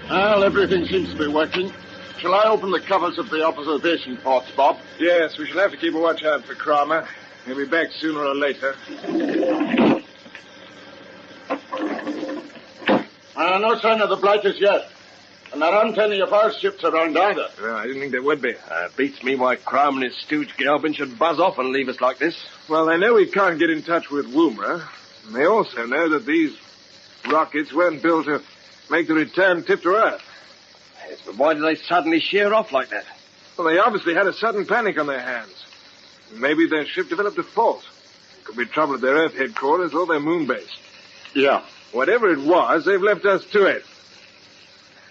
S: Well, everything seems to be working. Shall I open the covers of the observation ports, Bob? Yes, we shall have to keep a watch out for Kramer. He'll be back sooner or later. No sign of the blighters yet. And there aren't any of our ships around either.
T: Well, I didn't think there would be. Beats me why Kramer and his stooge Gelbin should buzz off and leave us like this.
S: Well, they know we can't get in touch with Woomera. And they also know that these rockets weren't built to make the return trip to Earth.
T: Yes, but why did they suddenly sheer off like that?
S: Well, they obviously had a sudden panic on their hands. Maybe their ship developed a fault. Could be trouble at their Earth headquarters or their moon base.
T: Yeah.
S: Whatever it was, they've left us to it.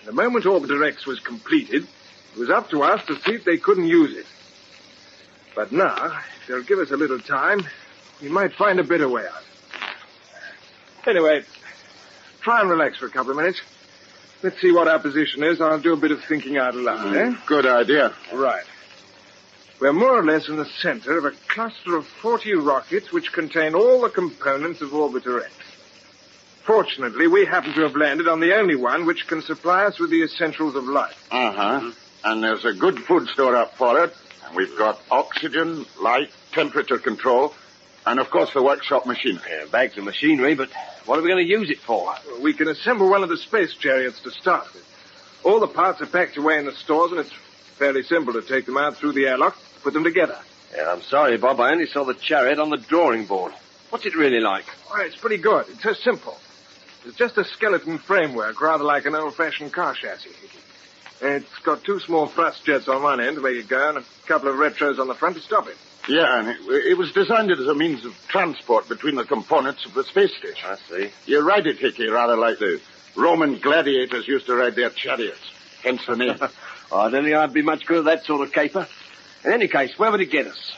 S: The moment Orbiter X was completed, it was up to us to see if they couldn't use it. But now, if they'll give us a little time, we might find a better way out. Anyway, try and relax for a couple of minutes. Let's see what our position is. I'll do a bit of thinking out loud, eh?
T: Good idea.
S: Right. We're more or less in the center of a cluster of 40 rockets which contain all the components of Orbiter X. Fortunately, we happen to have landed on the only one which can supply us with the essentials of life.
T: Uh-huh. And there's a good food store up for it. And we've got oxygen, light, temperature control, and, of course, the workshop machinery. Yeah, bags of machinery, but what are we going to use it for?
S: Well, we can assemble one of the space chariots to start with. All the parts are packed away in the stores, and it's fairly simple to take them out through the airlock, put them together.
T: Yeah, I'm sorry, Bob. I only saw the chariot on the drawing board. What's it really like?
S: Why, it's pretty good. It's so simple. It's just a skeleton framework, rather like an old-fashioned car chassis. It's got two small thrust jets on one end to make it go, and a couple of retros on the front to stop it. Yeah, and it was designed as a means of transport between the components of the space station.
T: I see.
S: You ride it, Hickey, rather like the Roman gladiators used to ride their chariots. Hence the name.
T: I don't think I'd be much good at that sort of caper. In any case, where would it get us?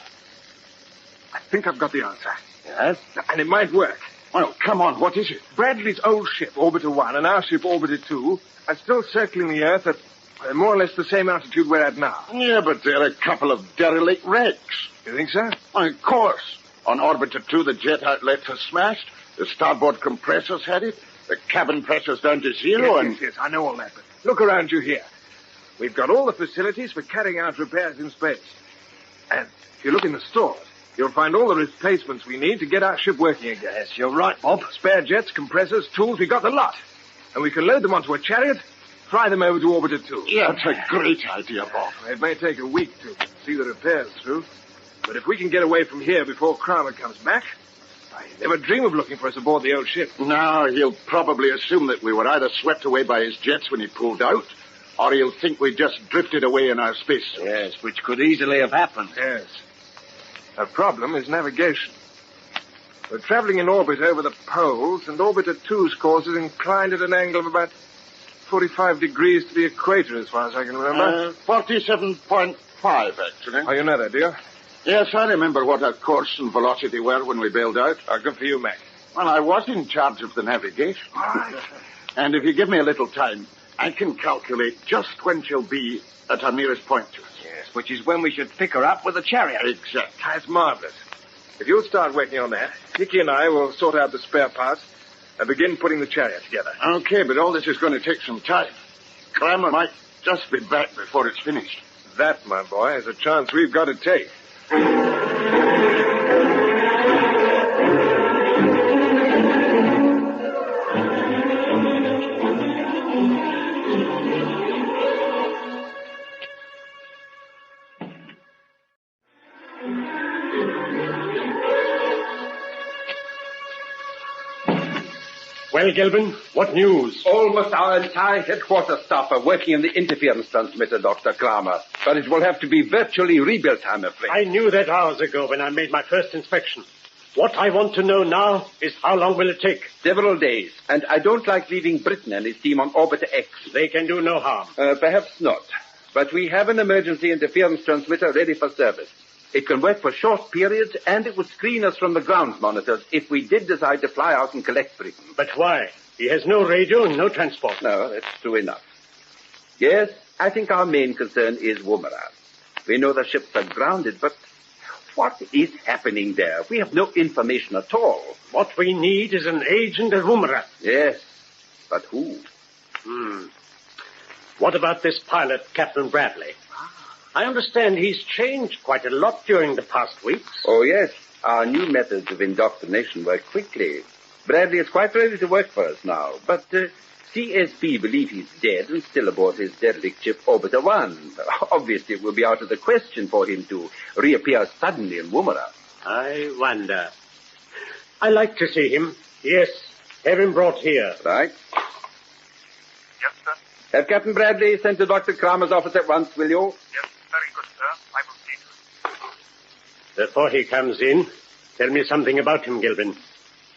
I: I think I've got the answer.
T: Yes?
I: And it might work.
S: Well, come on, what is it?
I: Bradley's old ship, Orbiter 1, and our ship, Orbiter 2, are still circling the Earth at more or less the same altitude we're at now.
S: Yeah, but they're a couple of derelict wrecks.
I: You think so?
S: Well, of course. On Orbiter 2, the jet outlets are smashed. The starboard compressors had it. The cabin pressure's down to zero,
I: Yes, I know all that, but look around you here. We've got all the facilities for carrying out repairs in space. And if you look in the stores, you'll find all the replacements we need to get our ship working again.
T: Yes, you're right, Bob.
I: Spare jets, compressors, tools, we got the lot. And we can load them onto a chariot, fly them over to Orbiter 2.
S: Yeah, that's a great idea, Bob.
I: It may take a week to see the repairs through. But if we can get away from here before Kramer comes back, I never dream of looking for us aboard the old ship.
S: No, he'll probably assume that we were either swept away by his jets when he pulled out, or he'll think we just drifted away in our spacesuits.
T: Yes, which could easily have happened.
I: Yes. The problem is navigation. We're traveling in orbit over the poles, and Orbiter 2's course is inclined at an angle of about 45 degrees to the equator, as far as I can remember.
S: 47.5, actually.
I: Oh, you know that, do you?
S: Yes, I remember what our course and velocity were when we bailed out.
I: Oh, good for you, Mac.
S: Well, I was in charge of the navigation.
I: Right.
S: And if you give me a little time, I can calculate just when she'll be at our nearest point to us.
T: Yes, which is when we should pick her up with a chariot.
S: Exactly.
I: That's marvelous. If you'll start working on that, Hickey and I will sort out the spare parts and begin putting the chariot together.
S: Okay, but all this is going to take some time. Kramer might just be back before it's finished.
I: That, my boy, is a chance we've got to take.
B: Well, Gelben, what news?
G: Almost our entire headquarters staff are working on the interference transmitter, Dr. Kramer. But it will have to be virtually rebuilt, I'm afraid.
B: I knew that hours ago when I made my first inspection. What I want to know now is how long will it take?
G: Several days. And I don't like leaving Britain and his team on Orbiter X.
B: They can do no harm.
G: Perhaps not. But we have an emergency interference transmitter ready for service. It can work for short periods, and it would screen us from the ground monitors if we did decide to fly out and collect Britain.
B: But why? He has no radio and no transport.
G: No, that's true enough. Yes, I think our main concern is Woomera. We know the ships are grounded, but what is happening there? We have no information at all.
B: What we need is an agent at Woomera.
G: Yes, but who?
B: What about this pilot, Captain Bradley? I understand he's changed quite a lot during the past weeks.
G: Oh, yes. Our new methods of indoctrination work quickly. Bradley is quite ready to work for us now, but CSP believe he's dead and still aboard his derelict ship Orbiter 1. Obviously, it will be out of the question for him to reappear suddenly in Woomera.
B: I wonder. I like to see him. Yes, have him brought here.
G: Right.
O: Yes, sir.
G: Have Captain Bradley sent to Dr. Kramer's office at once, will you?
O: Yes, very good, sir. I will see to it.
B: Before he comes in, tell me something about him, Gilvin.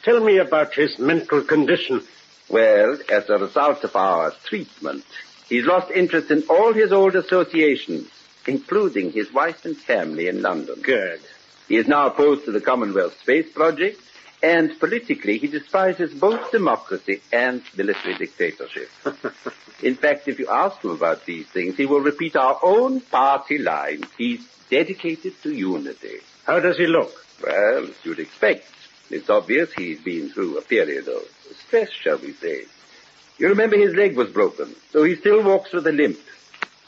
B: Tell me about his mental condition.
G: Well, as a result of our treatment, he's lost interest in all his old associations, including his wife and family in London.
B: Good.
G: He is now opposed to the Commonwealth Space Project, and politically he despises both democracy and military dictatorship. In fact, if you ask him about these things, he will repeat our own party line. He's dedicated to unity.
B: How does he look?
G: Well, as you'd expect. It's obvious he's been through a period of stress, shall we say. You remember his leg was broken, so he still walks with a limp.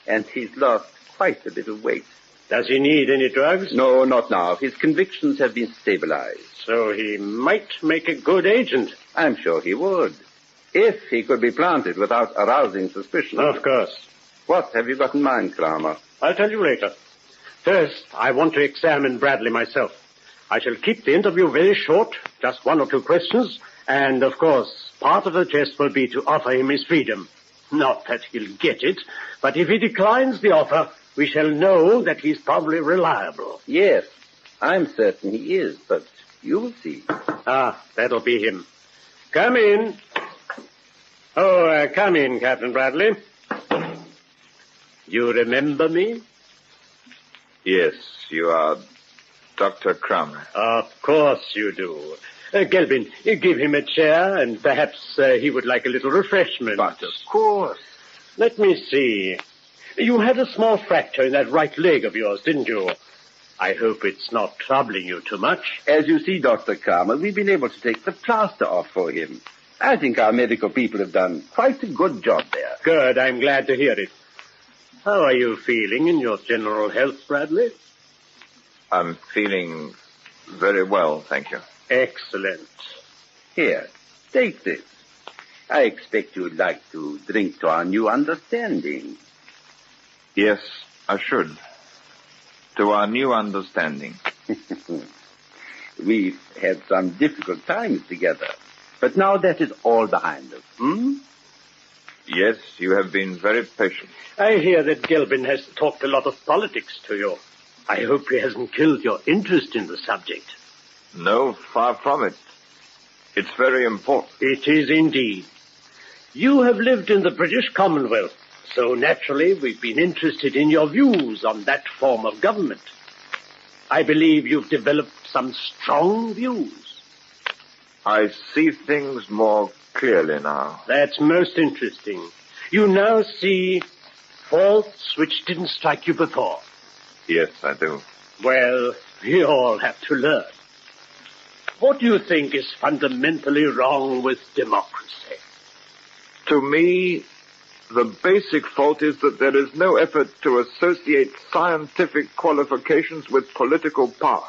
G: And he's lost quite a little weight.
B: Does he need any drugs?
G: No, not now. His convictions have been stabilized.
B: So he might make a good agent.
G: I'm sure he would. If he could be planted without arousing suspicion.
B: Of course.
G: What have you got in mind, Kramer?
B: I'll tell you later. First, I want to examine Bradley myself. I shall keep the interview very short, just 1 or 2 questions, and, of course, part of the jest will be to offer him his freedom. Not that he'll get it, but if he declines the offer, we shall know that he's probably reliable.
G: Yes, I'm certain he is, but you'll see.
B: Ah, that'll be him. Come in. Oh, come in, Captain Bradley. You remember me?
H: Yes, you are Dr. Kramer.
B: Of course you do. Gelbin, give him a chair, and perhaps he would like a little refreshment.
H: But of course.
B: Let me see. You had a small fracture in that right leg of yours, didn't you? I hope it's not troubling you too much.
G: As you see, Dr. Kramer, we've been able to take the plaster off for him. I think our medical people have done quite a good job there.
B: Good, I'm glad to hear it. How are you feeling in your general health, Bradley?
H: I'm feeling very well, thank you.
B: Excellent.
G: Here, take this. I expect you'd like to drink to our new understanding.
H: Yes, I should. To our new understanding.
G: We've had some difficult times together, but now that is all behind us,
H: Yes, you have been very patient.
B: I hear that Gelbin has talked a lot of politics to you. I hope he hasn't killed your interest in the subject.
H: No, far from it. It's very important.
B: It is indeed. You have lived in the British Commonwealth, so naturally we've been interested in your views on that form of government. I believe you've developed some strong views.
H: I see things more clearly now.
B: That's most interesting. You now see faults which didn't strike you before.
H: Yes, I do.
B: Well, we all have to learn. What do you think is fundamentally wrong with democracy?
H: To me, the basic fault is that there is no effort to associate scientific qualifications with political power.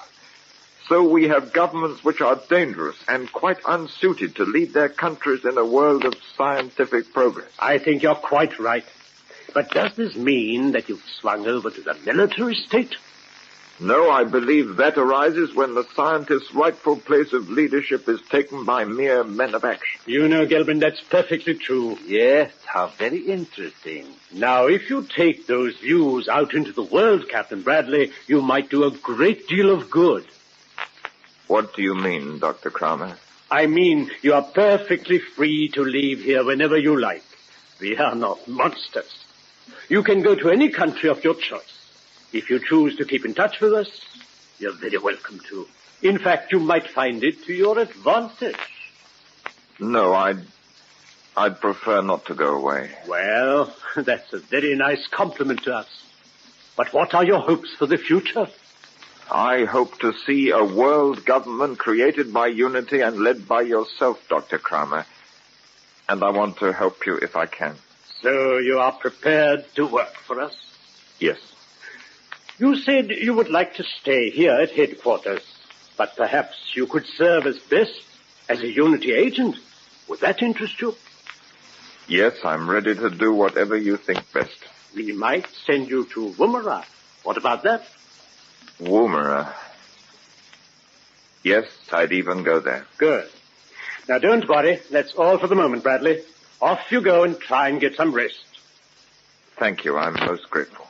H: So we have governments which are dangerous and quite unsuited to lead their countries in a world of scientific progress.
B: I think you're quite right. But does this mean that you've swung over to the military state?
H: No, I believe that arises when the scientist's rightful place of leadership is taken by mere men of action.
B: You know, Gelbin, that's perfectly true.
G: Yes, how very interesting.
B: Now, if you take those views out into the world, Captain Bradley, you might do a great deal of good.
H: What do you mean, Dr. Kramer?
B: I mean, you are perfectly free to leave here whenever you like. We are not monsters. You can go to any country of your choice. If you choose to keep in touch with us, you're very welcome to. In fact, you might find it to your advantage.
H: No, I'd prefer not to go away.
B: Well, that's a very nice compliment to us. But what are your hopes for the future?
H: I hope to see a world government created by unity and led by yourself, Dr. Kramer. And I want to help you if I can.
B: So you are prepared to work for us?
H: Yes.
B: You said you would like to stay here at headquarters, but perhaps you could serve as best as a unity agent. Would that interest you?
H: Yes, I'm ready to do whatever you think best.
B: We might send you to Woomera. What about that?
H: Woomera. Yes, I'd even go there.
B: Good. Now, don't worry. That's all for the moment, Bradley. Off you go and try and get some rest.
H: Thank you. I'm most grateful.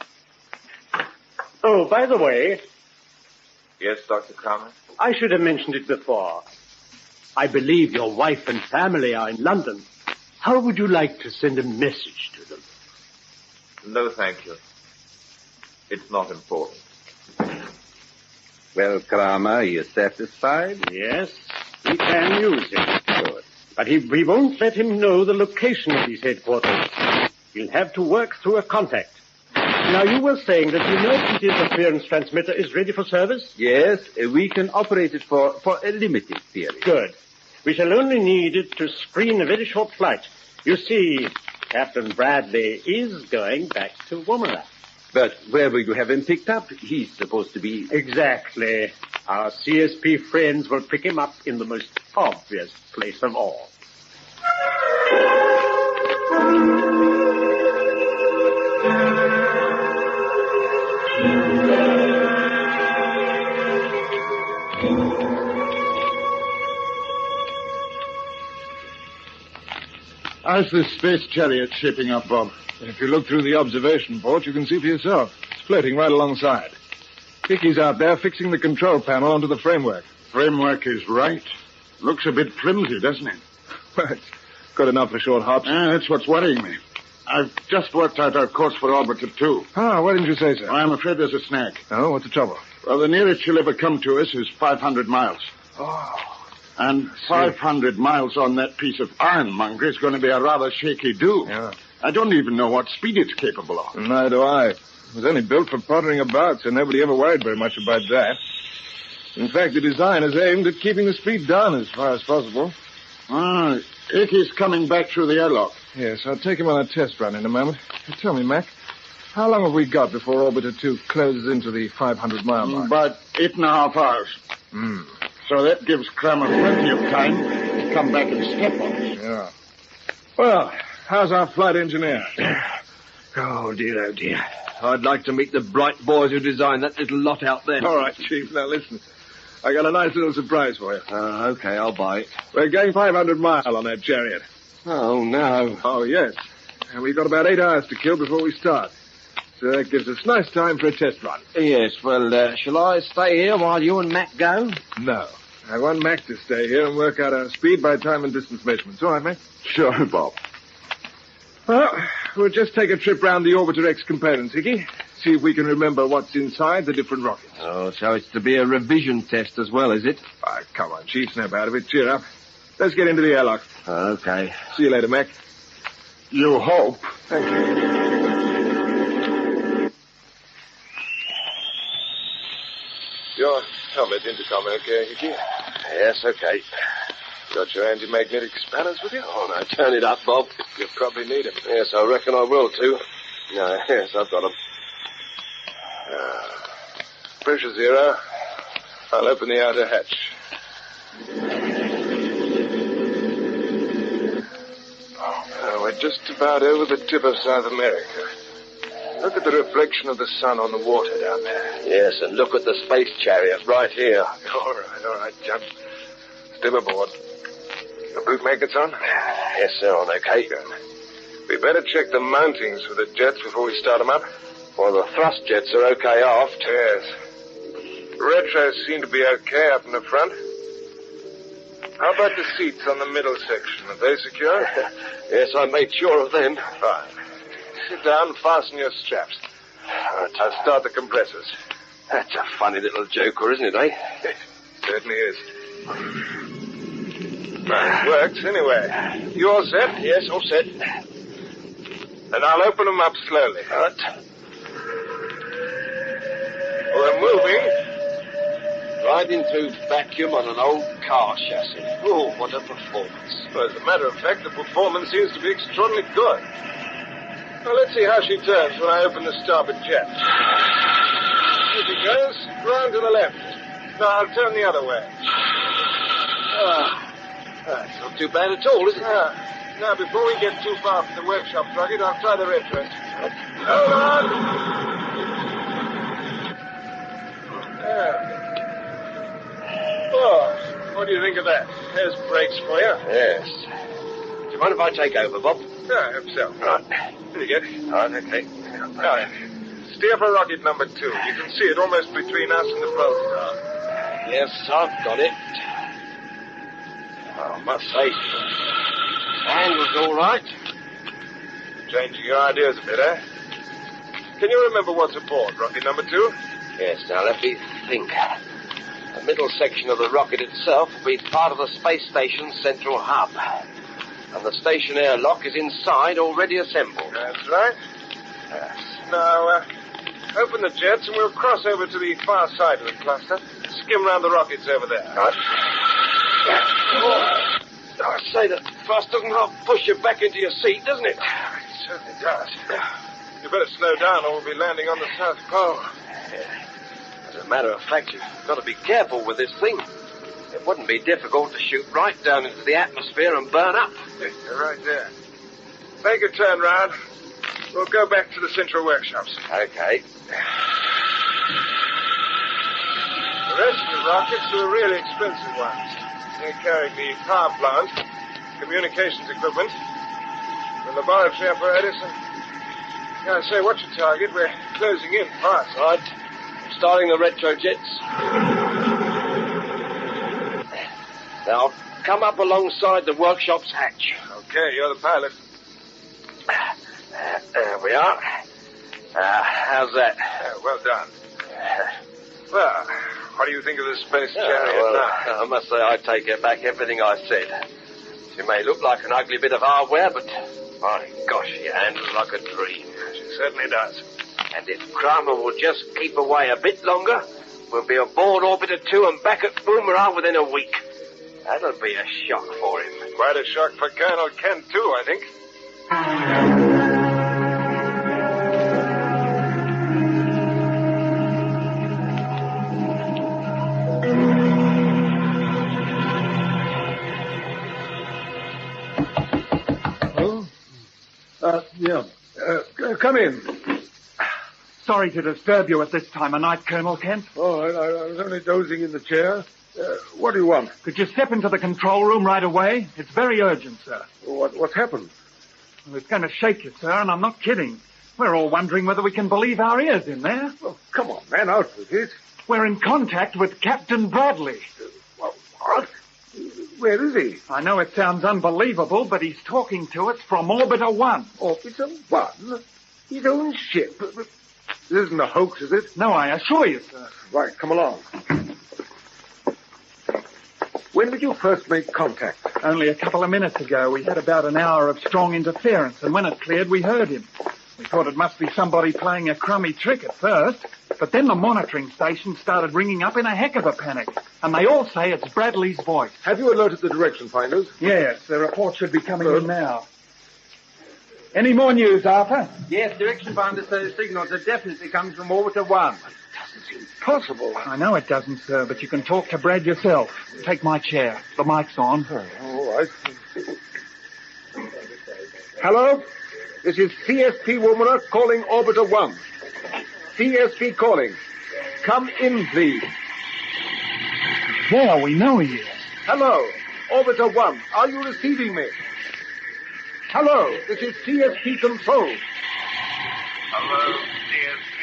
B: Oh, by the way...
H: Yes, Dr. Kramer?
B: I should have mentioned it before. I believe your wife and family are in London. How would you like to send a message to them?
H: No, thank you. It's not important.
G: Well, Kramer, are you satisfied?
B: Yes, we can use him. Good. But we won't let him know the location of these headquarters. He'll have to work through a contact. Now, you were saying that the emergency interference transmitter is ready for service?
G: Yes, we can operate it for a limited period.
B: Good. We shall only need it to screen a very short flight. You see, Captain Bradley is going back to Woomera.
G: But where will you have him picked up? He's supposed to be...
B: Exactly. Our CSP friends will pick him up in the most obvious place of all.
N: How's this space chariot shaping up, Bob? If you look through the observation port, you can see for yourself. It's floating right alongside.
H: Hickey's out there fixing the control panel onto the framework.
D: Framework is right. Looks a bit flimsy, doesn't it?
H: Well, it's good enough for short hops.
D: That's what's worrying me. I've just worked out our course for Orbiter 2.
H: Ah, why didn't you say so?
D: I'm afraid there's a snag.
H: Oh, what's the trouble?
D: Well, the nearest she'll ever come to us is 500 miles.
H: Oh.
D: And 500 miles on that piece of ironmonger is going to be a rather shaky do.
H: Yeah.
D: I don't even know what speed it's capable of.
H: Neither do I. It was only built for pottering about, so nobody ever worried very much about that. In fact, the design is aimed at keeping the speed down as far as possible.
D: Ah, Hickey's coming back through the airlock.
H: Yes, I'll take him on a test run in a moment. Tell me, Mac, how long have we got before Orbiter 2 closes into the 500-mile mark?
D: About 8.5 hours. So that gives Kramer plenty of time to come back and step on us.
H: Yeah. Well, how's our flight engineer?
T: Oh, dear. I'd like to meet the bright boys who designed that little lot out there.
H: All right, Chief. Now, listen. I got a nice little surprise for you.
T: Okay, I'll buy it.
H: We're going 500 miles on that chariot.
T: Oh, no.
H: Oh, yes. And we've got about 8 hours to kill before we start. So that gives us nice time for a test run.
T: Yes, well, shall I stay here while you and Mac go?
H: No. I want Mac to stay here and work out our speed by time and distance measurements. All right, Mac?
D: Sure, Bob.
H: Well, we'll just take a trip round the Orbiter X components, Hickey. See if we can remember what's inside the different rockets.
T: Oh, so it's to be a revision test as well, is it?
H: Ah, come on, Chief. Snap out of it. Cheer up. Let's get into the airlock.
T: Okay.
H: See you later, Mac.
D: You hope.
H: Thank you. Your helmet intercom okay, Hickey?
T: Yes, okay.
H: Got your anti-magnetic spanners with you?
T: Oh, no, turn it up, Bob.
H: You probably need them.
T: Yes, I reckon I will, too. No, yes, I've got them.
H: Pressure 0. I'll open the outer hatch. We're just about over the tip of South America. Look at the reflection of the sun on the water down there.
T: Yes, and look at the space chariot right here.
H: All right, John. Step aboard. The bootmakers on?
T: Yes, they're on okay.
H: Good. We better check the mountings for the jets before we start them up.
T: Well, the thrust jets are okay aft.
H: Yes. Retros seem to be okay up in the front. How about the seats on the middle section? Are they secure?
T: Yes, I made sure of them.
H: Fine. Sit down and fasten your straps. I'll start the compressors.
T: That's a funny little joker, isn't it, eh?
H: Certainly is. It works anyway. You all set?
T: Yes, all set.
H: Then I'll open them up slowly.
T: All right.
H: We're moving.
T: Right into vacuum on an old car chassis. Oh, what a performance.
H: Well, as a matter of fact, the performance seems to be extraordinarily good. Well, let's see how she turns when I open the starboard jet. Here she goes. Round to the left. No, I'll turn the other way.
T: That's not too bad at all, is it?
H: Now, before we get too far from the workshop rocket, I'll try the retro. Hold on! Oh, what do you think of that? There's brakes for you.
T: Yes. Do you mind if I take over, Bob?
H: Yeah, I hope so.
T: Right.
H: Here you go.
T: All right, okay.
H: Now, steer for rocket number 2. You can see it almost between us and the pole star.
T: Yes, I've got it. I must say, angle's all right.
H: Changing your ideas a bit, eh? Can you remember what's aboard rocket number 2?
T: Yes, now let me think. The middle section of the rocket itself will be part of the space station's central hub. And the station airlock is inside, already assembled.
H: That's right.
T: Yes.
H: Now, open the jets and we'll cross over to the far side of the cluster. Skim round the rockets over there.
T: Right. Oh, I say, that thrust doesn't half push you back into your seat, doesn't it?
H: It certainly does. You better slow down or we'll be landing on the South Pole.
T: As a matter of fact, you've got to be careful with this thing. It wouldn't be difficult to shoot right down into the atmosphere and burn up.
H: You're right there. Make a turn round. We'll go back to the central workshops.
T: Okay.
H: The rest of the rockets are the really expensive ones. They're carrying the power plant, communications equipment, the laboratory apparatus, and... Yeah, say, what's your target? We're closing in fast.
T: Right. Starting the retrojets. Now, come up alongside the workshop's hatch.
I: Okay, you're the pilot.
T: There we are. How's that?
I: Well done. Well, what do you think of this space chariot now?
T: I must say I take back everything I said. She may look like an ugly bit of hardware, but my gosh, she handles like a dream.
I: She certainly does.
T: And if Kramer will just keep away a bit longer, we'll be aboard Orbiter 2 and back at Boomerang within a week. That'll be a shock for him.
I: Quite a shock for Colonel Kent, too, I think.
M: Come in.
P: Sorry to disturb you at this time of night, Colonel Kent.
M: Oh, I was only dozing in the chair. What do you want?
P: Could you step into the control room right away? It's very urgent, sir.
M: What's happened?
P: Well, it's going to shake you, sir, and I'm not kidding. We're all wondering whether we can believe our ears in there.
M: Oh, come on, man, out with it.
P: We're in contact with Captain Bradley.
M: What? Where is he?
P: I know it sounds unbelievable, but he's talking to us from Orbiter 1.
M: Orbiter 1? His own ship? This isn't a hoax, is it?
P: No, I assure you, sir.
M: Right, come along. When did you first make contact?
P: Only a couple of minutes ago. We had about an hour of strong interference, and when it cleared, we heard him. We thought it must be somebody playing a crummy trick at first, but then the monitoring station started ringing up in a heck of a panic, and they all say it's Bradley's voice.
M: Have you alerted the direction finders?
P: Yes, the report should be coming in now. Any more news, Arthur?
G: Yes, direction finder says signals are definitely coming from Orbiter 1.
M: Possible.
P: I know it doesn't, sir, but you can talk to Brad yourself. Take my chair. The mic's on.
M: Oh, all right. Hello? This is CSP Womaner calling Orbiter 1. CSP calling. Come in, please.
P: There, we know he is.
M: Hello, Orbiter 1. Are you receiving me? Hello, this is CSP Control.
O: Hello, CSP.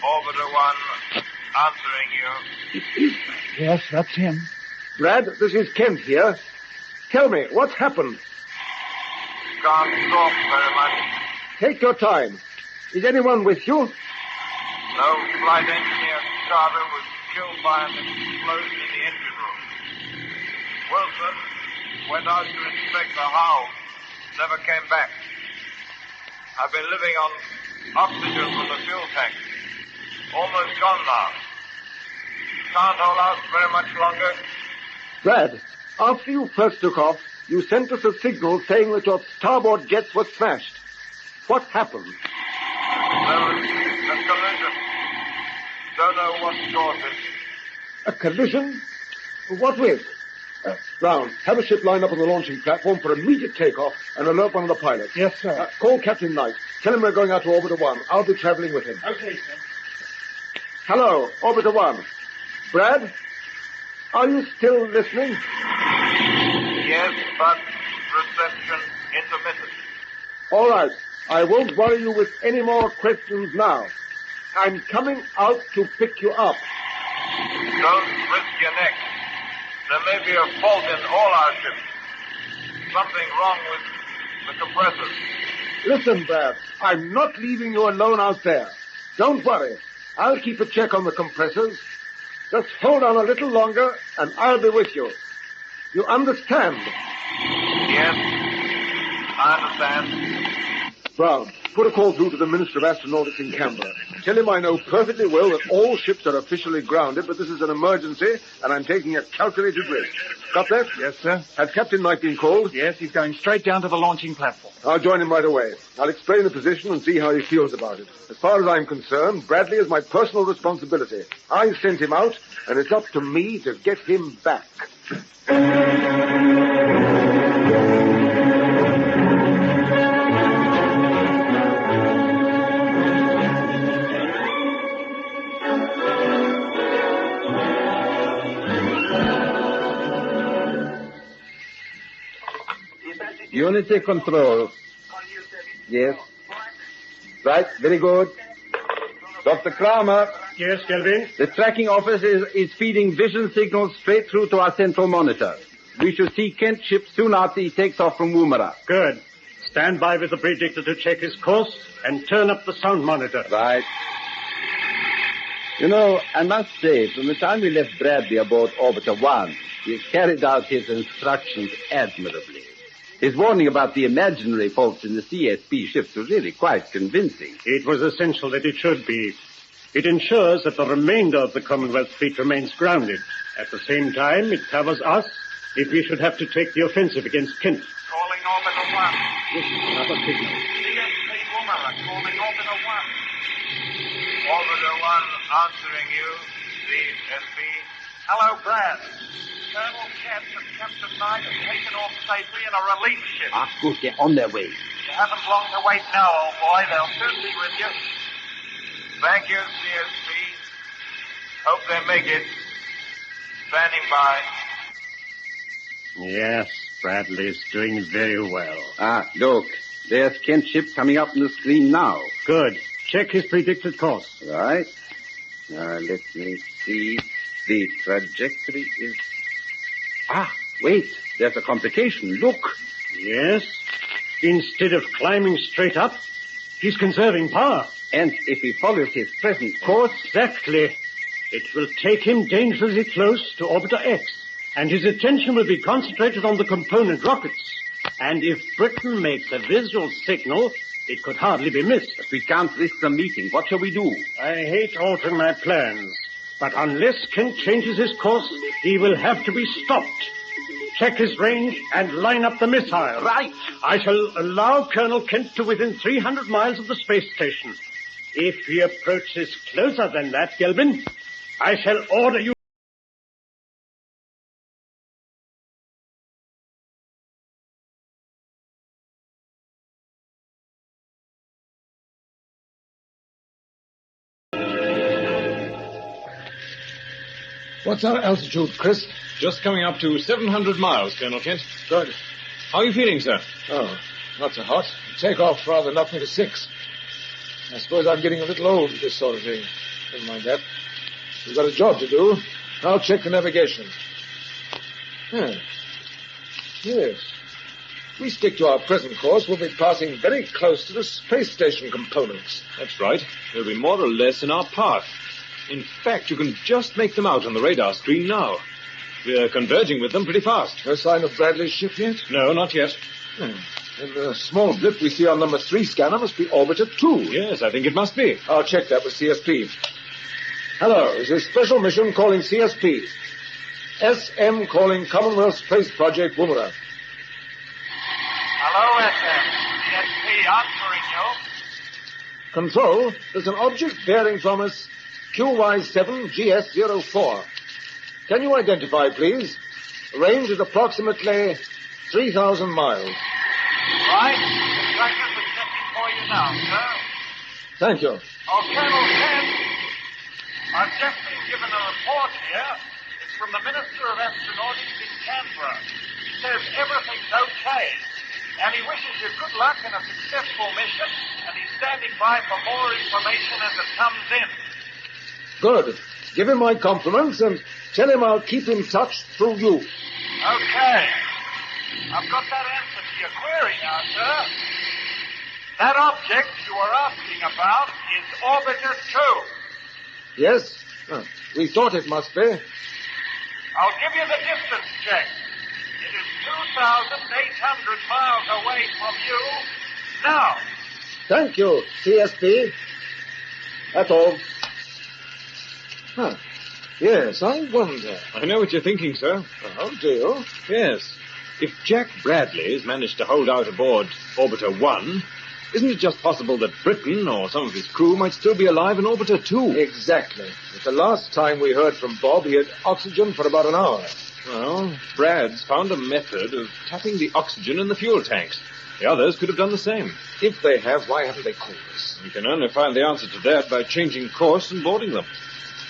O: Orbiter 1, answering you.
P: Yes, that's him.
M: Brad, this is Kent here. Tell me, what's happened?
O: Can't talk very much.
M: Take your time. Is anyone with you?
O: No flight engineer Carter was killed by an explosion in the engine room. Wilson went out to inspect the hull. Never came back. I've been living on oxygen from the fuel tank. Almost gone now. Can't hold out very much longer.
M: Brad, after you first took off, you sent us a signal saying that your starboard jets were smashed. What happened?
O: There was a collision. Don't know what caused it.
M: A collision? What with? Brown, have a ship lined up on the launching platform for immediate takeoff and alert one of the pilots.
P: Yes, sir.
M: Call Captain Knight. Tell him we're going out to Orbiter 1. I'll be traveling with him.
P: Okay, sir.
M: Hello, Orbiter 1. Brad, are you still listening?
O: Yes, but reception intermittent.
M: All right. I won't worry you with any more questions now. I'm coming out to pick you up.
O: Don't risk your neck. There may be a fault in all our ships. Something wrong with the compressors.
M: Listen, Brad, I'm not leaving you alone out there. Don't worry. I'll keep a check on the compressors. Just hold on a little longer, and I'll be with you. You understand?
O: Yes, I understand.
M: Brown, put a call through to the Minister of Astronautics in Canberra. Tell him I know perfectly well that all ships are officially grounded, but this is an emergency, and I'm taking a calculated risk. Got that?
P: Yes, sir.
M: Has Captain Knight been called?
P: Yes, he's going straight down to the launching platform.
M: I'll join him right away. I'll explain the position and see how he feels about it. As far as I'm concerned, Bradley is my personal responsibility. I sent him out, and it's up to me to get him back.
G: Unity control. Yes. Right, very good. Dr. Kramer.
B: Yes, Kelvin?
G: The tracking office is feeding vision signals straight through to our central monitor. We should see Kent's ship soon after he takes off from Woomera.
B: Good. Stand by with the predictor to check his course and turn up the sound monitor.
G: Right. You know, I must say, from the time we left Bradley aboard Orbiter 1, he carried out his instructions admirably. His warning about the imaginary faults in the CSP ships was really quite convincing.
B: It was essential that it should be. It ensures that the remainder of the Commonwealth fleet remains grounded. At the same time, it covers us if we should have to take the offensive against Kent.
O: Calling Orbiter 1.
B: This is another signal.
O: CSP Woomera calling Orbiter 1. Orbiter 1 answering you, CSP. Hello, Brad. Colonel Kent and Captain Knight have taken off safely in a relief ship.
G: Good, they're on their way.
O: You haven't long to wait now, old boy. They'll soon be with you. Thank you, CSP. Hope they make it. Standing by.
B: Yes, Bradley's doing very well.
G: Look. There's Kent's ship coming up on the screen now.
B: Good. Check his predicted course.
G: Right. Now, let me see. The trajectory is... wait. There's a complication. Look.
B: Yes. Instead of climbing straight up, he's conserving power.
G: And if he follows his present course...
B: Exactly. It will take him dangerously close to Orbiter X, and his attention will be concentrated on the component rockets. And if Britain makes a visual signal, it could hardly be missed.
G: But we can't risk the meeting. What shall we do?
B: I hate altering my plans, but unless Kent changes his course, he will have to be stopped. Check his range and line up the missile.
G: Right.
B: I shall allow Colonel Kent to within 300 miles of the space station. If he approaches closer than that, Gelbin, I shall order you...
N: What's our altitude, Chris?
Q: Just coming up to 700 miles, Colonel Kent.
N: Good.
Q: How are you feeling, sir?
N: Oh, not so hot. Takeoff rather knocked me to 6. I suppose I'm getting a little old for this sort of thing. Never mind that. We've got a job to do. I'll check the navigation. Yes. If we stick to our present course, we'll be passing very close to the space station components.
Q: That's right. They'll be more or less in our path. In fact, you can just make them out on the radar screen now. We're converging with them pretty fast.
N: No sign of Bradley's ship yet?
Q: No, not yet.
N: And the small blip we see on number 3 scanner must be Orbiter 2.
Q: Yes, I think it must be.
N: I'll check that with CSP. Hello, this is Special Mission calling CSP. SM calling Commonwealth Space Project Woomera.
O: Hello, SM. CSP answering you.
N: Control, there's an object bearing from us QY7GS04. Can you identify, please? Range is approximately 3,000 miles.
O: Right. The trackers are checking for you now, sir.
N: Thank you.
O: Oh, Colonel Kent, I've just been given a report here. It's from the Minister of Astronautics in Canberra. He says everything's okay. And he wishes you good luck in a successful mission, and he's standing by for more information as it comes in.
N: Good. Give him my compliments and tell him I'll keep in touch through you.
O: Okay. I've got that answer to your query now, sir. That object you were asking about is Orbiter 2.
N: Yes? We thought it must be.
O: I'll give you the distance check. It is 2,800 miles away from you now.
N: Thank you, CSP. That's all. Yes, I wonder.
Q: I know what you're thinking, sir.
N: Oh, do you?
Q: Yes. If Jack Bradley's managed to hold out aboard Orbiter 1, isn't it just possible that Britain or some of his crew might still be alive in Orbiter 2?
N: Exactly. But the last time we heard from Bob, he had oxygen for about an hour.
Q: Well, Brad's found a method of tapping the oxygen in the fuel tanks. The others could have done the same.
N: If they have, why haven't they called us?
Q: We can only find the answer to that by changing course and boarding them.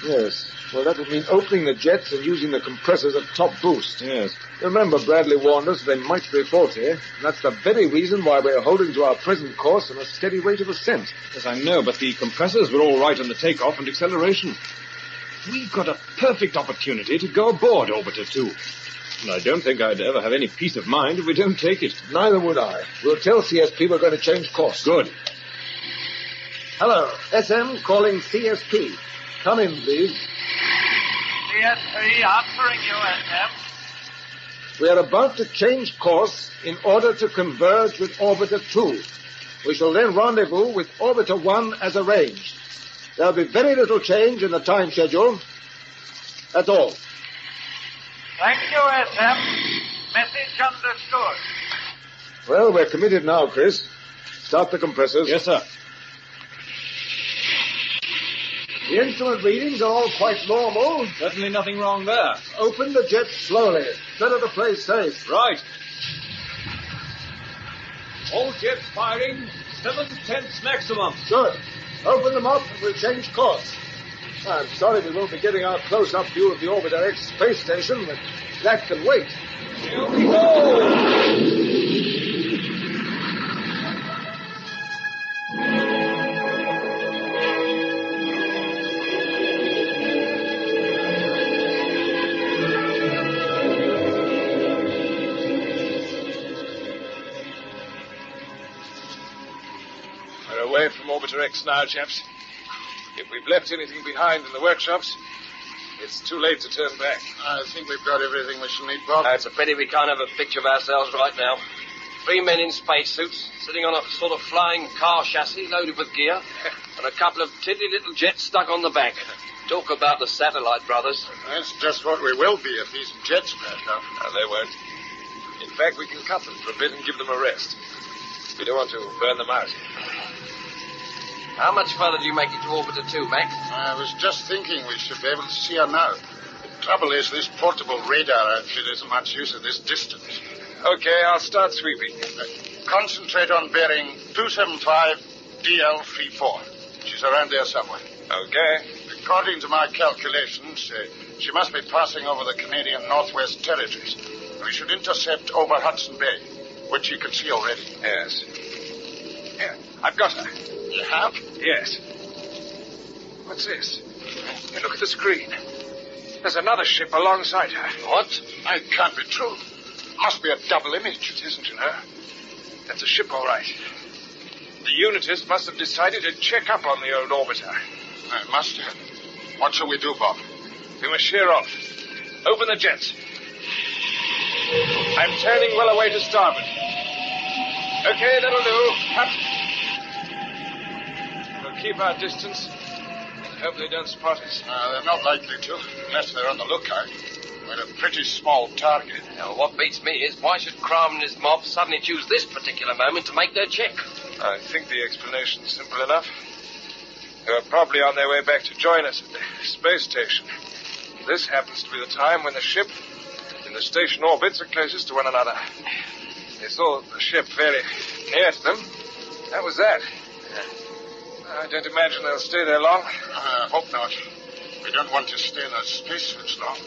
H: Yes. Well, that would mean opening the jets and using the compressors at top boost. Yes. Remember, Bradley warned us they might be faulty. And that's the very reason why we're holding to our present course and a steady rate of ascent.
Q: Yes, I know, but the compressors were all right on the takeoff and acceleration. We've got a perfect opportunity to go aboard Orbiter 2. And I don't think I'd ever have any peace of mind if we don't take it.
H: Neither would I. We'll tell CSP we're going to change course.
Q: Good.
M: Hello, SM calling CSP. Come in, please.
O: CSP answering you, SM.
H: We are about to change course in order to converge with Orbiter 2. We shall then rendezvous with Orbiter 1 as arranged. There'll be very little change in the time schedule. That's all.
O: Thank you, SM. Message understood.
H: Well, we're committed now, Chris. Start the compressors.
Q: Yes, sir.
H: The instrument readings are all quite normal.
Q: Certainly nothing wrong there.
H: Open the jets slowly. Better to play safe.
Q: Right. All jets firing. 7/10 maximum.
H: Good. Open them up and we'll change course. I'm sorry we won't be getting our close-up view of the Orbiter X space station, but that can wait.
Q: Here we go!
I: We're away from Orbiter X now, chaps. If we've left anything behind in the workshops, it's too late to turn back.
S: I think we've got everything we shall need, Bob.
T: It's a pity we can't have a picture of ourselves right now. 3 men in spacesuits, sitting on a sort of flying car chassis loaded with gear, and a couple of tiddly little jets stuck on the back. Talk about the Satellite Brothers.
S: That's just what we will be if these jets crash off.
I: No, they won't. In fact, we can cut them for a bit and give them a rest. We don't want to burn them out.
T: How much further do you make it to Orbiter 2, Mac?
S: I was just thinking we should be able to see her now. The trouble is this portable radar outfit isn't much use at this distance.
I: Okay, I'll start sweeping.
S: Concentrate on bearing 275 DL34. She's around there somewhere.
I: Okay.
S: According to my calculations, she must be passing over the Canadian Northwest Territories. We should intercept over Hudson Bay, which you can see already.
I: Yes. Here, I've got her.
S: You have?
I: Yes. What's this? Hey, look at the screen. There's another ship alongside her.
S: What? It can't be true. Must be a double image.
I: It isn't, you know. That's a ship, all right. The Unitists must have decided to check up on the old orbiter.
S: It must have. What shall we do, Bob?
I: We must sheer off. Open the jets. I'm turning well away to starboard. Okay, that'll do. Cut. We'll keep our distance and hope they don't spot us.
S: They're not likely to, unless they're on the lookout. We're a pretty small target.
T: Now, what beats me is why should Crum and his mob suddenly choose this particular moment to make their check?
I: I think the explanation's simple enough. They were probably on their way back to join us at the space station. This happens to be the time when the ship and the station orbits are closest to one another. They saw the ship very near to them. That was that. I don't imagine they'll stay there long.
S: I hope not. We don't want to stay in those spacesuits long.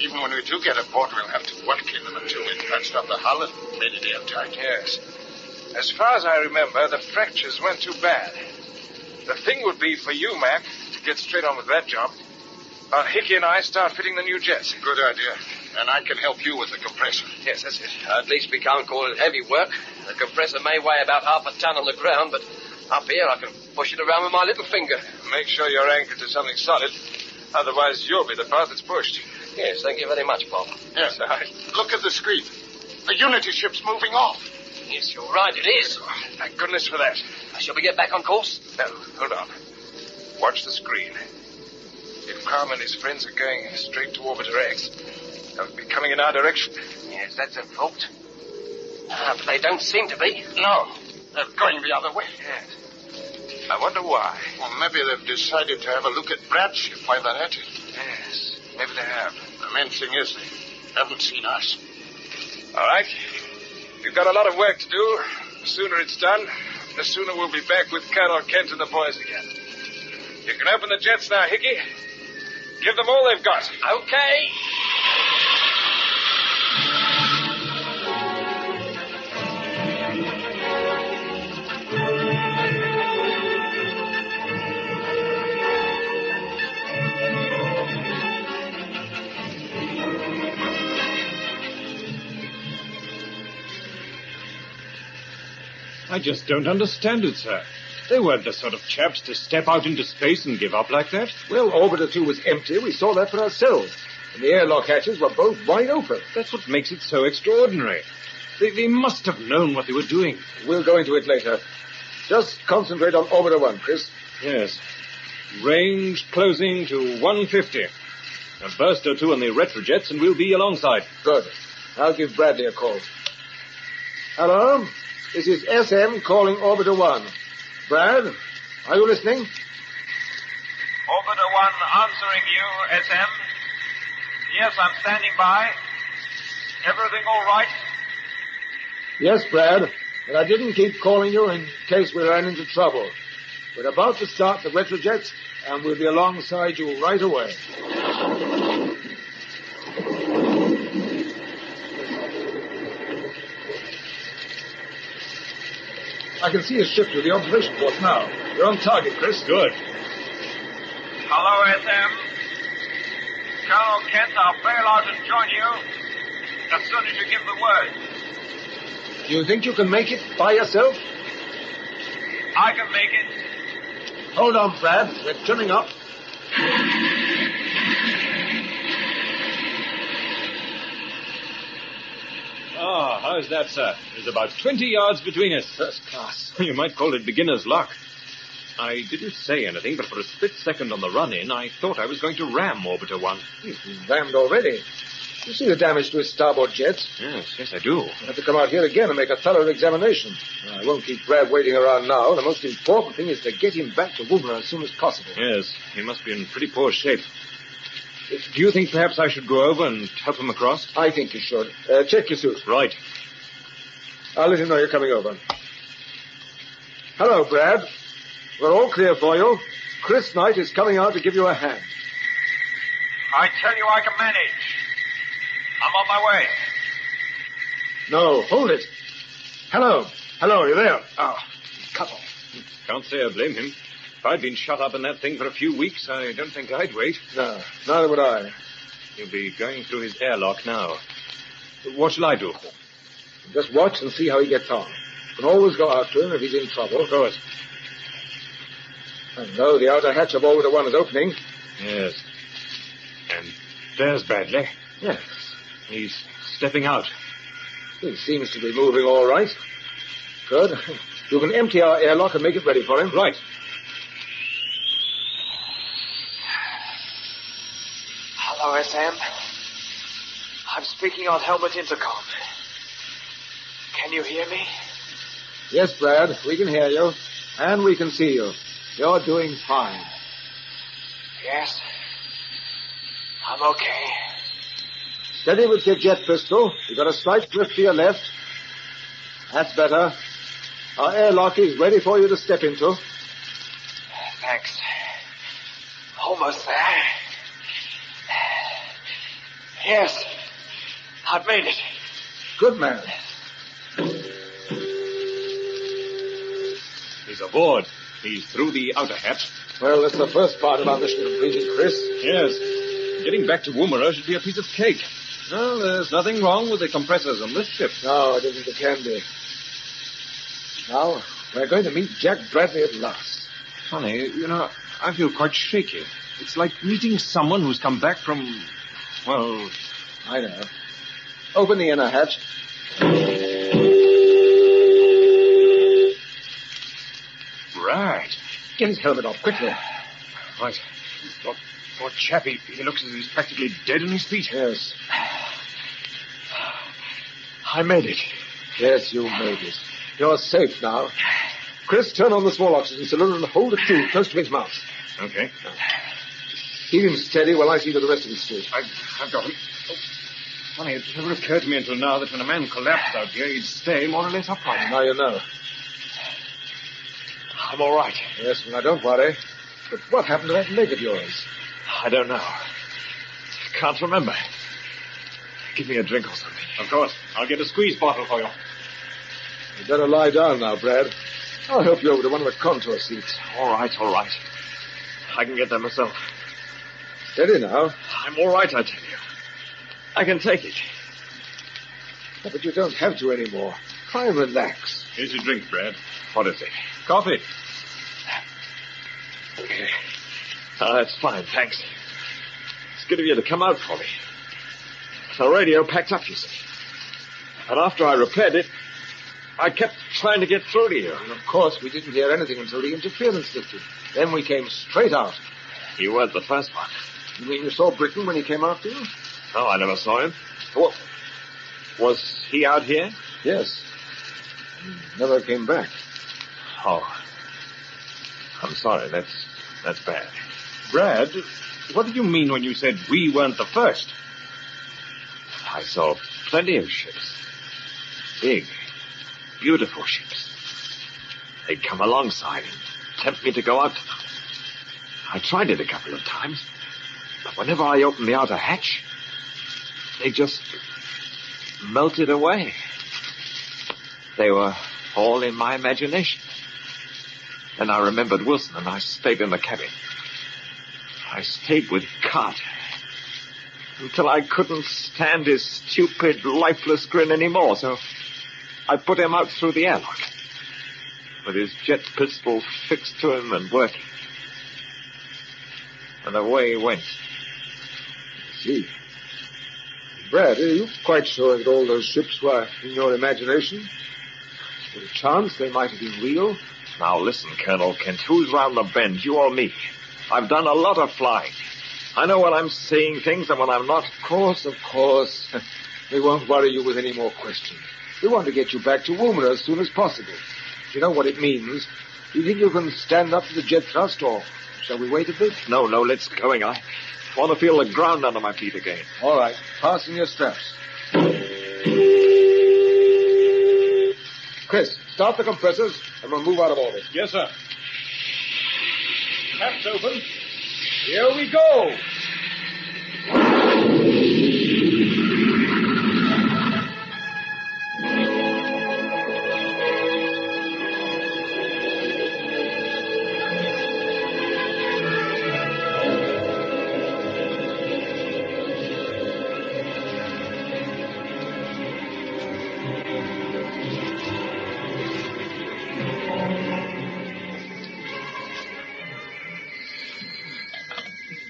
S: Even when we do get aboard, we'll have to work in them until we've patched up the hull and made it airtight.
I: Yes. As far as I remember, the fractures weren't too bad. The thing would be for you, Mac, to get straight on with that job, while Hickey and I start fitting the new jets.
S: Good idea. And I can help you with the compressor.
T: Yes, that's it. At least we can't call it heavy work. The compressor may weigh about half a ton on the ground, but up here I can push it around with my little finger.
I: Make sure you're anchored to something solid. Otherwise, you'll be the part that's pushed.
T: Yes, thank you very much, Bob.
S: Yes. Look at the screen. The Unity ship's moving off.
T: Yes, you're right, it is.
I: Thank goodness for that.
T: Shall we get back on course?
I: No, hold on. Watch the screen. If Carm and his friends are going straight to Orbiter X, they'll be coming in our direction.
T: Yes, that's a fault. But they don't seem to be.
S: No, they're going the other way.
I: Yes. I wonder why.
S: Well, maybe they've decided to have a look at Brad's ship while they're at it.
I: Yes, maybe they have.
S: The main thing is they haven't seen us.
I: All right. We've got a lot of work to do. The sooner it's done, the sooner we'll be back with Colonel Kent and the boys again. You can open the jets now, Hickey.
Q: Give them all they've got.
U: Okay.
E: I just don't understand it, sir. They weren't the sort of chaps to step out into space and give up like that.
I: Well, Orbiter 2 was empty. We saw that for ourselves. And the airlock hatches were both wide open.
E: That's what makes it so extraordinary. They must have known what they were doing.
I: We'll go into it later. Just concentrate on Orbiter 1, Chris.
E: Yes. Range closing to 150. A burst or two on the retrojets and we'll be alongside.
I: Good. I'll give Bradley a call. Hello? This is SM calling Orbiter 1. Brad, are you listening?
O: Orbiter 1 answering you, SM. Yes, I'm standing by. Everything all right?
I: Yes, Brad, but I didn't keep calling you in case we ran into trouble. We're about to start the retrojets, and we'll be alongside you right away. I can see a ship through the observation port now. You're on target, Chris.
E: Good.
O: Hello, SM. Colonel Kent, I'll bail out and join you as soon as you give the word.
I: Do you think you can make it by yourself?
O: I can make it.
I: Hold on, Brad. We're trimming up.
E: Ah, how's that, sir? There's about 20 yards between us.
I: First class.
E: You might call it beginner's luck. I didn't say anything, but for a split second on the run-in, I thought I was going to ram Orbiter 1.
I: He's rammed already. You see the damage to his starboard jets?
E: Yes, I do.
I: We'll have to come out here again and make a thorough examination. I won't keep Brad waiting around now. The most important thing is to get him back to Woomera as soon as possible.
E: Yes, he must be in pretty poor shape. Do you think perhaps I should go over and help him across?
I: I think you should. Check your suit.
E: Right.
I: I'll let him know you're coming over. Hello, Brad. We're all clear for you. Chris Knight is coming out to give you a hand.
O: I tell you I can manage. I'm on my way.
I: No, hold it. Hello. Hello, you there? Oh, cut off.
E: Can't say I blame him. If I'd been shut up in that thing for a few weeks, I don't think I'd wait.
I: No, neither would I.
E: He'll be going through his airlock now. What shall I do?
I: Just watch and see how he gets on. You can always go after him if he's in trouble.
E: Go it.
I: I know the outer hatch of Orbiter 1 is opening.
E: Yes. And there's Bradley.
I: Yes.
E: He's stepping out.
I: He seems to be moving all right. Good. You can empty our airlock and make it ready for him.
E: Right.
V: Hello, SM. I'm speaking on helmet intercom. Can you hear me?
I: Yes, Brad, we can hear you. And we can see you. You're doing fine.
V: Yes. I'm okay.
I: Steady with your jet pistol. You've got a slight drift to your left. That's better. Our airlock is ready for you to step into.
V: Thanks. Almost there. Yes. I've made it.
I: Good man.
E: He's aboard. He's through the outer hatch.
I: Well, that's the first part of our mission completed, Chris.
E: Yes. Getting back to Woomera should be a piece of cake. No, there's nothing wrong with the compressors on this ship.
I: No, it isn't. It can be. Now, we're going to meet Jack Bradley at last.
E: Funny, I feel quite shaky. It's like meeting someone who's come back from, well...
I: I know. Open the inner hatch.
E: Right.
I: Get his helmet off, quickly.
E: Right. Poor chap, he looks as if he's practically dead on his feet.
I: Yes.
V: I made it.
I: Yes, you made it. You're safe now. Chris, turn on the small oxygen cylinder and hold it true, close to his mouth.
E: Okay.
I: Keep him steady while I see to the rest of his suit.
E: I've got him. Oh, funny, it never occurred to me until now that when a man collapsed out here, he'd stay more or less upright.
I: Now you know.
V: I'm all right.
I: Yes, well, now don't worry. But what happened to that leg of yours?
V: I don't know.
Q: can't remember. Give me a drink or something.
E: Of course. I'll get a squeeze bottle for you.
V: You better lie down now, Brad. I'll help you over to one of the contour seats.
Q: All right. I can get there myself.
V: Steady now.
Q: I'm all right, I tell you. I can take it.
V: Yeah, but you don't have to anymore. Try and relax.
E: Here's your drink, Brad.
Q: What is it?
E: Coffee.
Q: Okay. Oh, that's fine, thanks. It's good of you to come out for me. The radio packed up, you see. And after I repaired it, I kept trying to get through to you.
V: And of course, we didn't hear anything until the interference lifted. Then we came straight out.
Q: You weren't the first one.
V: You mean you saw Britton when he came after you?
Q: No, I never saw him. What? Was he out here?
V: Yes. He never came back.
Q: Oh. I'm sorry. That's bad.
E: Brad, what did you mean when you said we weren't the first?
Q: I saw plenty of ships. Big, beautiful ships. They'd come alongside and tempt me to go out to them. I tried it a couple of times, but whenever I opened the outer hatch, they just melted away. They were all in my imagination. Then I remembered Wilson and I stayed in the cabin. I stayed with Carter until I couldn't stand his stupid, lifeless grin anymore, so I put him out through the airlock with his jet pistol fixed to him and working. And away he went.
V: See. Brad, are you quite sure that all those ships were in your imagination? There's a chance they might have been real?
Q: Now listen, Colonel Kent, who's round the bend, you or me? I've done a lot of flying. I know when I'm saying things and when I'm not.
V: Of course. We won't worry you with any more questions. We want to get you back to Woomera as soon as possible. You know what it means. Do you think you can stand up to the jet thrust, or shall we wait a bit?
Q: No, let's going. I want to feel the ground under my feet again.
V: All right. Fasten your straps. Chris, start the compressors, and we'll move out of orbit.
E: Yes, sir. Taps open. Here we go.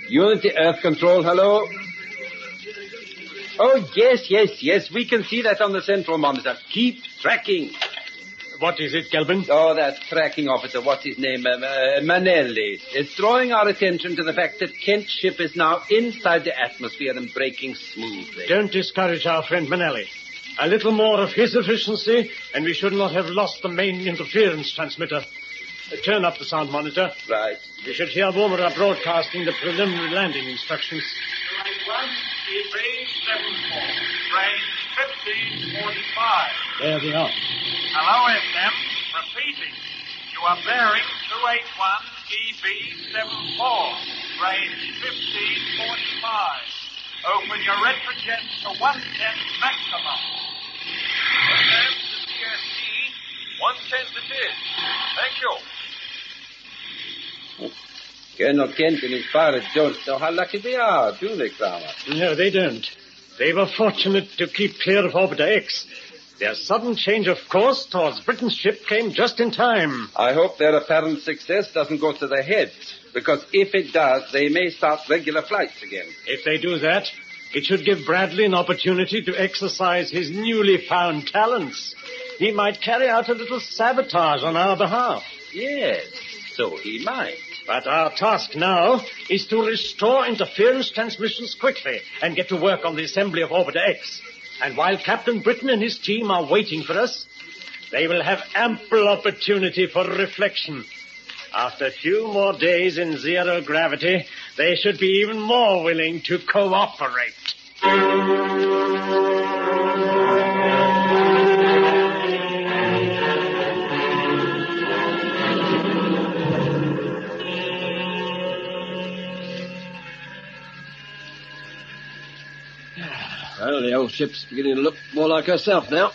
G: Unity Earth Control, hello? Oh, yes. We can see that on the central monitor. Keep tracking.
E: What is it, Kelvin?
G: Oh, that tracking officer, what's his name? Manelli. Is drawing our attention to the fact that Kent's ship is now inside the atmosphere and braking smoothly.
B: Don't discourage our friend Manelli. A little more of his efficiency, and we should not have lost the main interference transmitter. Turn up the sound monitor.
G: Right.
B: We should hear Woomera broadcasting the preliminary landing instructions.
O: Right 1, keep range 74, range 1545.
B: There they are.
O: Hello, SM. Repeating. You are bearing 281 EB 74, range 1545. Open your retrojets to 110 maximum. SM to CST, 110 it is. Thank you.
G: Colonel Kent and his pilots don't know how lucky they are, do they, Kramer?
B: No, they don't. They were fortunate to keep clear of Orbiter X. Their sudden change of course towards Britain's ship came just in time.
G: I hope their apparent success doesn't go to their heads, because if it does, they may start regular flights again.
B: If they do that, it should give Bradley an opportunity to exercise his newly found talents. He might carry out a little sabotage on our behalf.
G: Yes, so he might.
B: But our task now is to restore interference transmissions quickly and get to work on the assembly of Orbiter X. And while Captain Britton and his team are waiting for us, they will have ample opportunity for reflection. After a few more days in zero gravity, they should be even more willing to cooperate.
K: Well, the old ship's beginning to look more like herself now.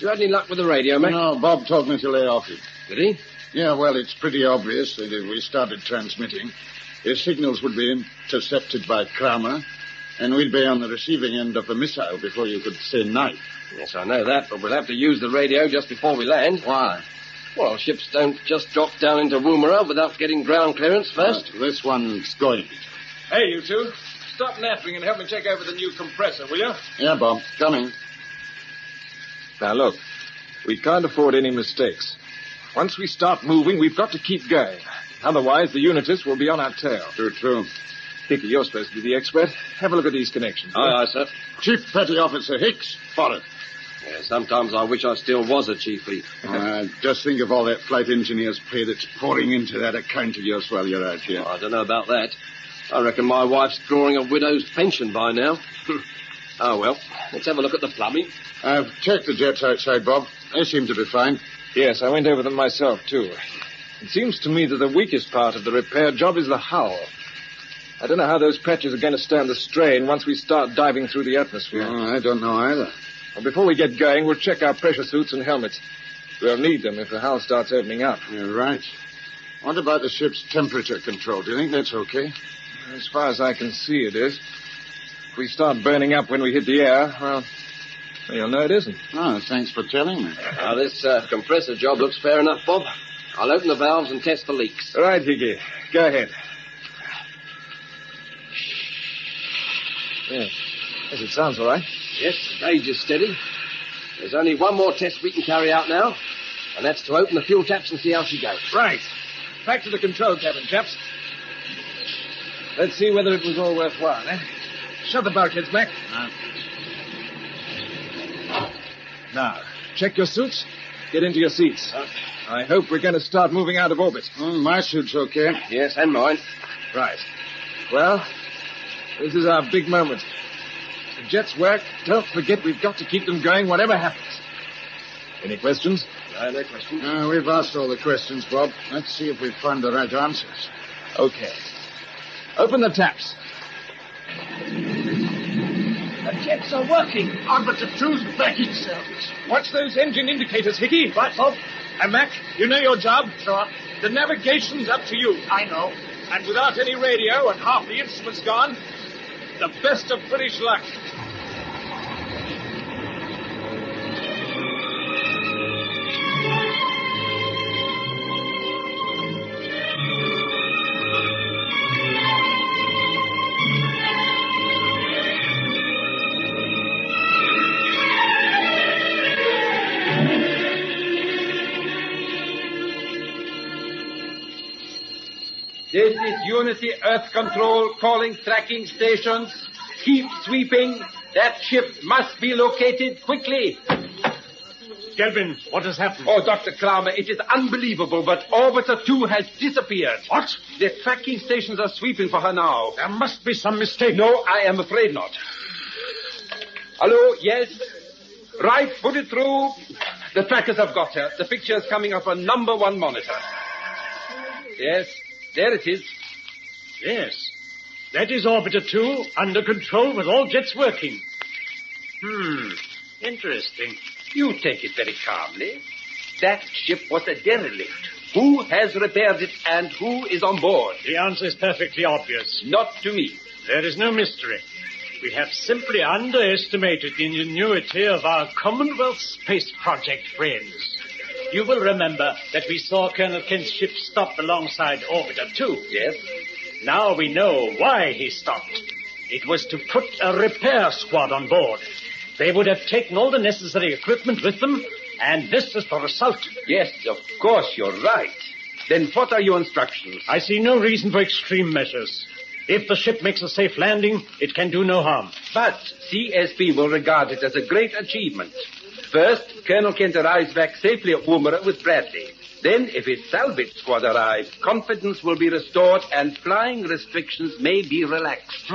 K: You had any luck with the radio, mate?
D: No, Bob told me to lay off it.
K: Did he?
D: Yeah, well, it's pretty obvious that if we started transmitting, his signals would be intercepted by Kramer, and we'd be on the receiving end of the missile before you could say night.
K: Yes, I know that, but we'll have to use the radio just before we land.
D: Why?
K: Well, ships don't just drop down into Woomera without getting ground clearance first.
D: This one's going.
E: Hey, you two. Stop napping and help me check over the new compressor, will you?
D: Yeah, Bob. Coming.
Q: Now, look. We can't afford any mistakes. Once we start moving, we've got to keep going. Otherwise, the unitists will be on our tail.
D: True.
Q: Hickey, you're supposed to be the expert. Have a look at these connections.
K: Aye, sir.
D: Chief Petty Officer Hicks, for it.
K: Yeah, sometimes I wish I still was a chiefly.
D: Just think of all that flight engineer's pay that's pouring into that account of yours while you're out here.
K: I don't know about that. I reckon my wife's drawing a widow's pension by now. Oh, well, let's have a look at the plumbing.
D: I've checked the jets outside, Bob. They seem to be fine.
Q: Yes, I went over them myself, too. It seems to me that the weakest part of the repair job is the hull. I don't know how those patches are going to stand the strain once we start diving through the atmosphere.
D: Oh, I don't know either.
Q: Well, before we get going, we'll check our pressure suits and helmets. We'll need them if the hull starts opening up.
D: You're right. What about the ship's temperature control? Do you think that's okay?
Q: As far as I can see, it is. If we start burning up when we hit the air, well, you'll know it isn't.
D: Oh, thanks for telling me.
K: Now, this compressor job looks fair enough, Bob. I'll open the valves and test for leaks.
Q: All right, Hickey. Go ahead. Yes, it sounds all right.
K: Yes, the gauge is steady. There's only one more test we can carry out now, and that's to open the fuel taps and see how she goes.
Q: Right. Back to the control cabin, chaps. Let's see whether it was all worthwhile, eh? Shut the bulkheads back. Now, check your suits. Get into your seats. I hope we're going to start moving out of orbit.
D: My suit's okay.
K: Yes, and mine.
Q: Right. Well, this is our big moment. The jets work. Don't forget we've got to keep them going whatever happens. Any questions?
K: No questions.
D: We've asked all the questions, Bob. Let's see if we've found the right answers.
Q: Okay. Open the taps.
K: The jets are working.
M: Orbiter 2's back itself.
Q: Watch those engine indicators, Hickey.
M: Right, Bob?
Q: And Mac, you know your job.
M: Sure.
Q: The navigation's up to you.
M: I know.
Q: And without any radio and half the instruments gone, the best of British luck.
G: This is Unity Earth Control calling tracking stations. Keep sweeping. That ship must be located quickly.
B: Kelvin, what has happened?
G: Oh, Dr. Kramer, it is unbelievable, but Orbiter 2 has disappeared.
B: What?
G: The tracking stations are sweeping for her now.
B: There must be some mistake.
G: No, I am afraid not. Hello, yes? Right, put it through. The trackers have got her. The picture is coming up on number 1 monitor. Yes, there it is.
B: Yes. That is Orbiter 2, under control with all jets working. Interesting.
G: You take it very calmly. That ship was a derelict. Who has repaired it and who is on board?
B: The answer is perfectly obvious.
G: Not to me.
B: There is no mystery. We have simply underestimated the ingenuity of our Commonwealth Space Project friends. You will remember that we saw Colonel Kent's ship stop alongside Orbiter 2.
G: Yes.
B: Now we know why he stopped. It was to put a repair squad on board. They would have taken all the necessary equipment with them, and this is the result.
G: Yes, of course, you're right. Then what are your instructions?
B: I see no reason for extreme measures. If the ship makes a safe landing, it can do no harm.
G: But CSP will regard it as a great achievement. First, Colonel Kent arrives back safely at Woomera with Bradley. Then, if its salvage squad arrive, confidence will be restored and flying restrictions may be relaxed.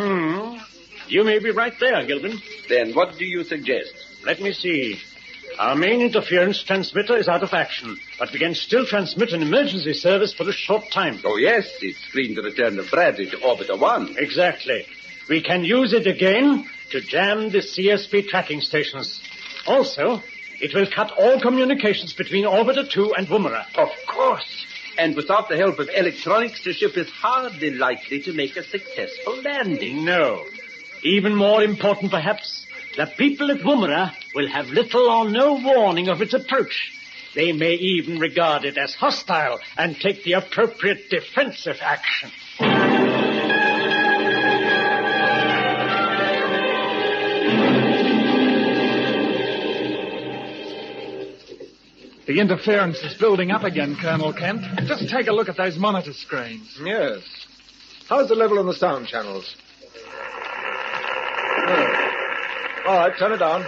B: You may be right there, Gilvin.
G: Then what do you suggest?
B: Let me see. Our main interference transmitter is out of action, but we can still transmit an emergency service for a short time.
G: Oh, yes, it's screened the return of Bradley to Orbiter 1.
B: Exactly. We can use it again to jam the CSP tracking stations. Also, it will cut all communications between Orbiter 2 and Woomera.
G: Of course. And without the help of electronics, the ship is hardly likely to make a successful landing.
B: No. Even more important, perhaps, the people at Woomera will have little or no warning of its approach. They may even regard it as hostile and take the appropriate defensive action.
P: The interference is building up again, Colonel Kent. Just take a look at those monitor screens.
V: Yes. How's the level on the sound channels? All right, turn it down.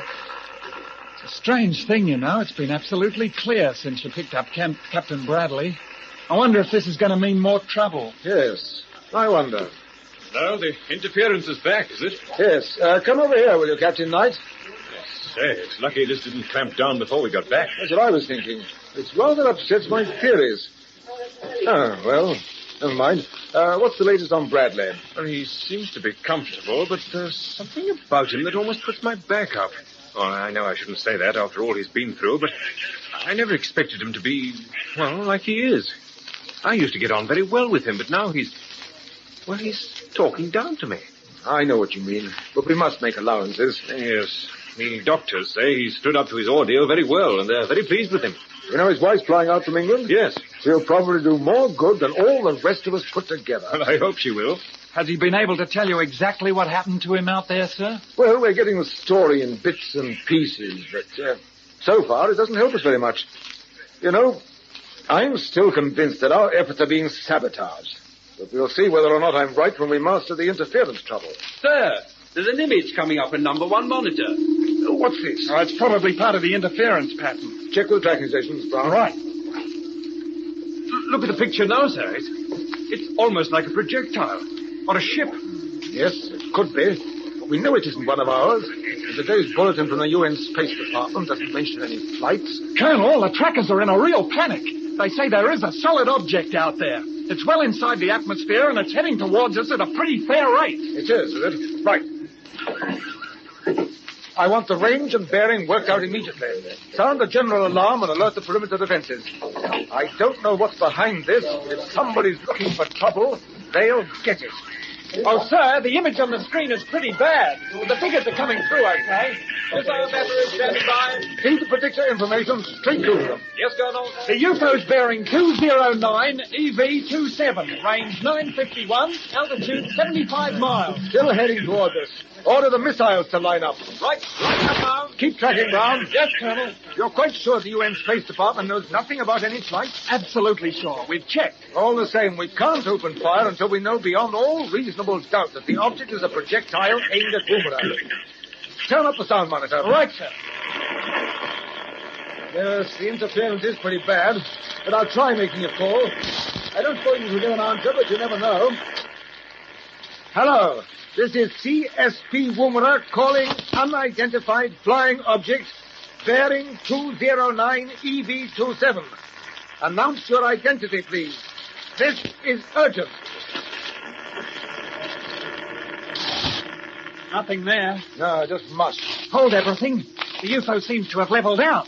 P: It's a strange thing, you know. It's been absolutely clear since you picked up Captain Bradley. I wonder if this is going to mean more trouble.
V: Yes, I wonder.
E: No, the interference is back, is it?
V: Yes. Come over here, will you, Captain Knight?
E: Say, it's lucky this didn't clamp down before we got back.
V: That's what I was thinking. It's rather upsets my theories. Oh, well, never mind. What's the latest on Bradley?
E: Well, he seems to be comfortable, but there's something about him that almost puts my back up. Oh, I know I shouldn't say that after all he's been through, but I never expected him to be, well, like he is. I used to get on very well with him, but now he's talking down to me.
V: I know what you mean, but we must make allowances.
E: Yes. The doctors say he stood up to his ordeal very well, and they're very pleased with him.
V: You know his wife's flying out from England?
E: Yes.
V: She'll probably do more good than all the rest of us put together.
E: Well, I hope she will.
P: Has he been able to tell you exactly what happened to him out there, sir?
V: Well, we're getting the story in bits and pieces, but so far it doesn't help us very much. You know, I'm still convinced that our efforts are being sabotaged. But we'll see whether or not I'm right when we master the interference trouble.
G: Sir, there's an image coming up in number 1 monitor.
V: What's this?
P: Oh, it's probably part of the interference pattern.
V: Check with the tracking stations, Brown.
P: All right.
E: Look at the picture now, sir. It's almost like a projectile. Or a ship.
V: Yes, it could be. But we know it isn't one of ours. And today's bulletin from the UN Space Department doesn't mention any flights.
P: Colonel, the trackers are in a real panic. They say there is a solid object out there. It's well inside the atmosphere, and it's heading towards us at a pretty fair rate.
V: It is it? Right. I want the range and bearing worked out immediately. Sound the general alarm and alert the perimeter defenses. I don't know what's behind this. If somebody's looking for trouble, they'll get it.
P: Oh, sir, the image on the screen is pretty bad. The figures are coming through okay.
V: Missile battery standing by. Feed the predictor information straight to them.
E: Yes, Colonel.
P: The UFO's bearing 209 EV27, range 951, altitude 75 miles.
V: Still heading toward us. Order the missiles to line up.
P: Right up, Brown.
V: Keep tracking, Brown.
P: Yes, Colonel.
V: You're quite sure the UN Space Department knows nothing about any flights?
P: Absolutely sure. We've checked.
V: All the same, we can't open fire until we know beyond all reasonable doubt that the object is a projectile aimed at Woomera. Turn up the sound monitor.
P: Right, sir.
V: Yes, the interference is pretty bad, but I'll try making it fall. I don't suppose you will get an answer, but you never know. Hello. This is CSP Woomera calling unidentified flying object bearing 209 EV27. Announce your identity, please. This is urgent.
P: Nothing there.
V: No, just mush.
P: Hold everything. The UFO seems to have leveled out.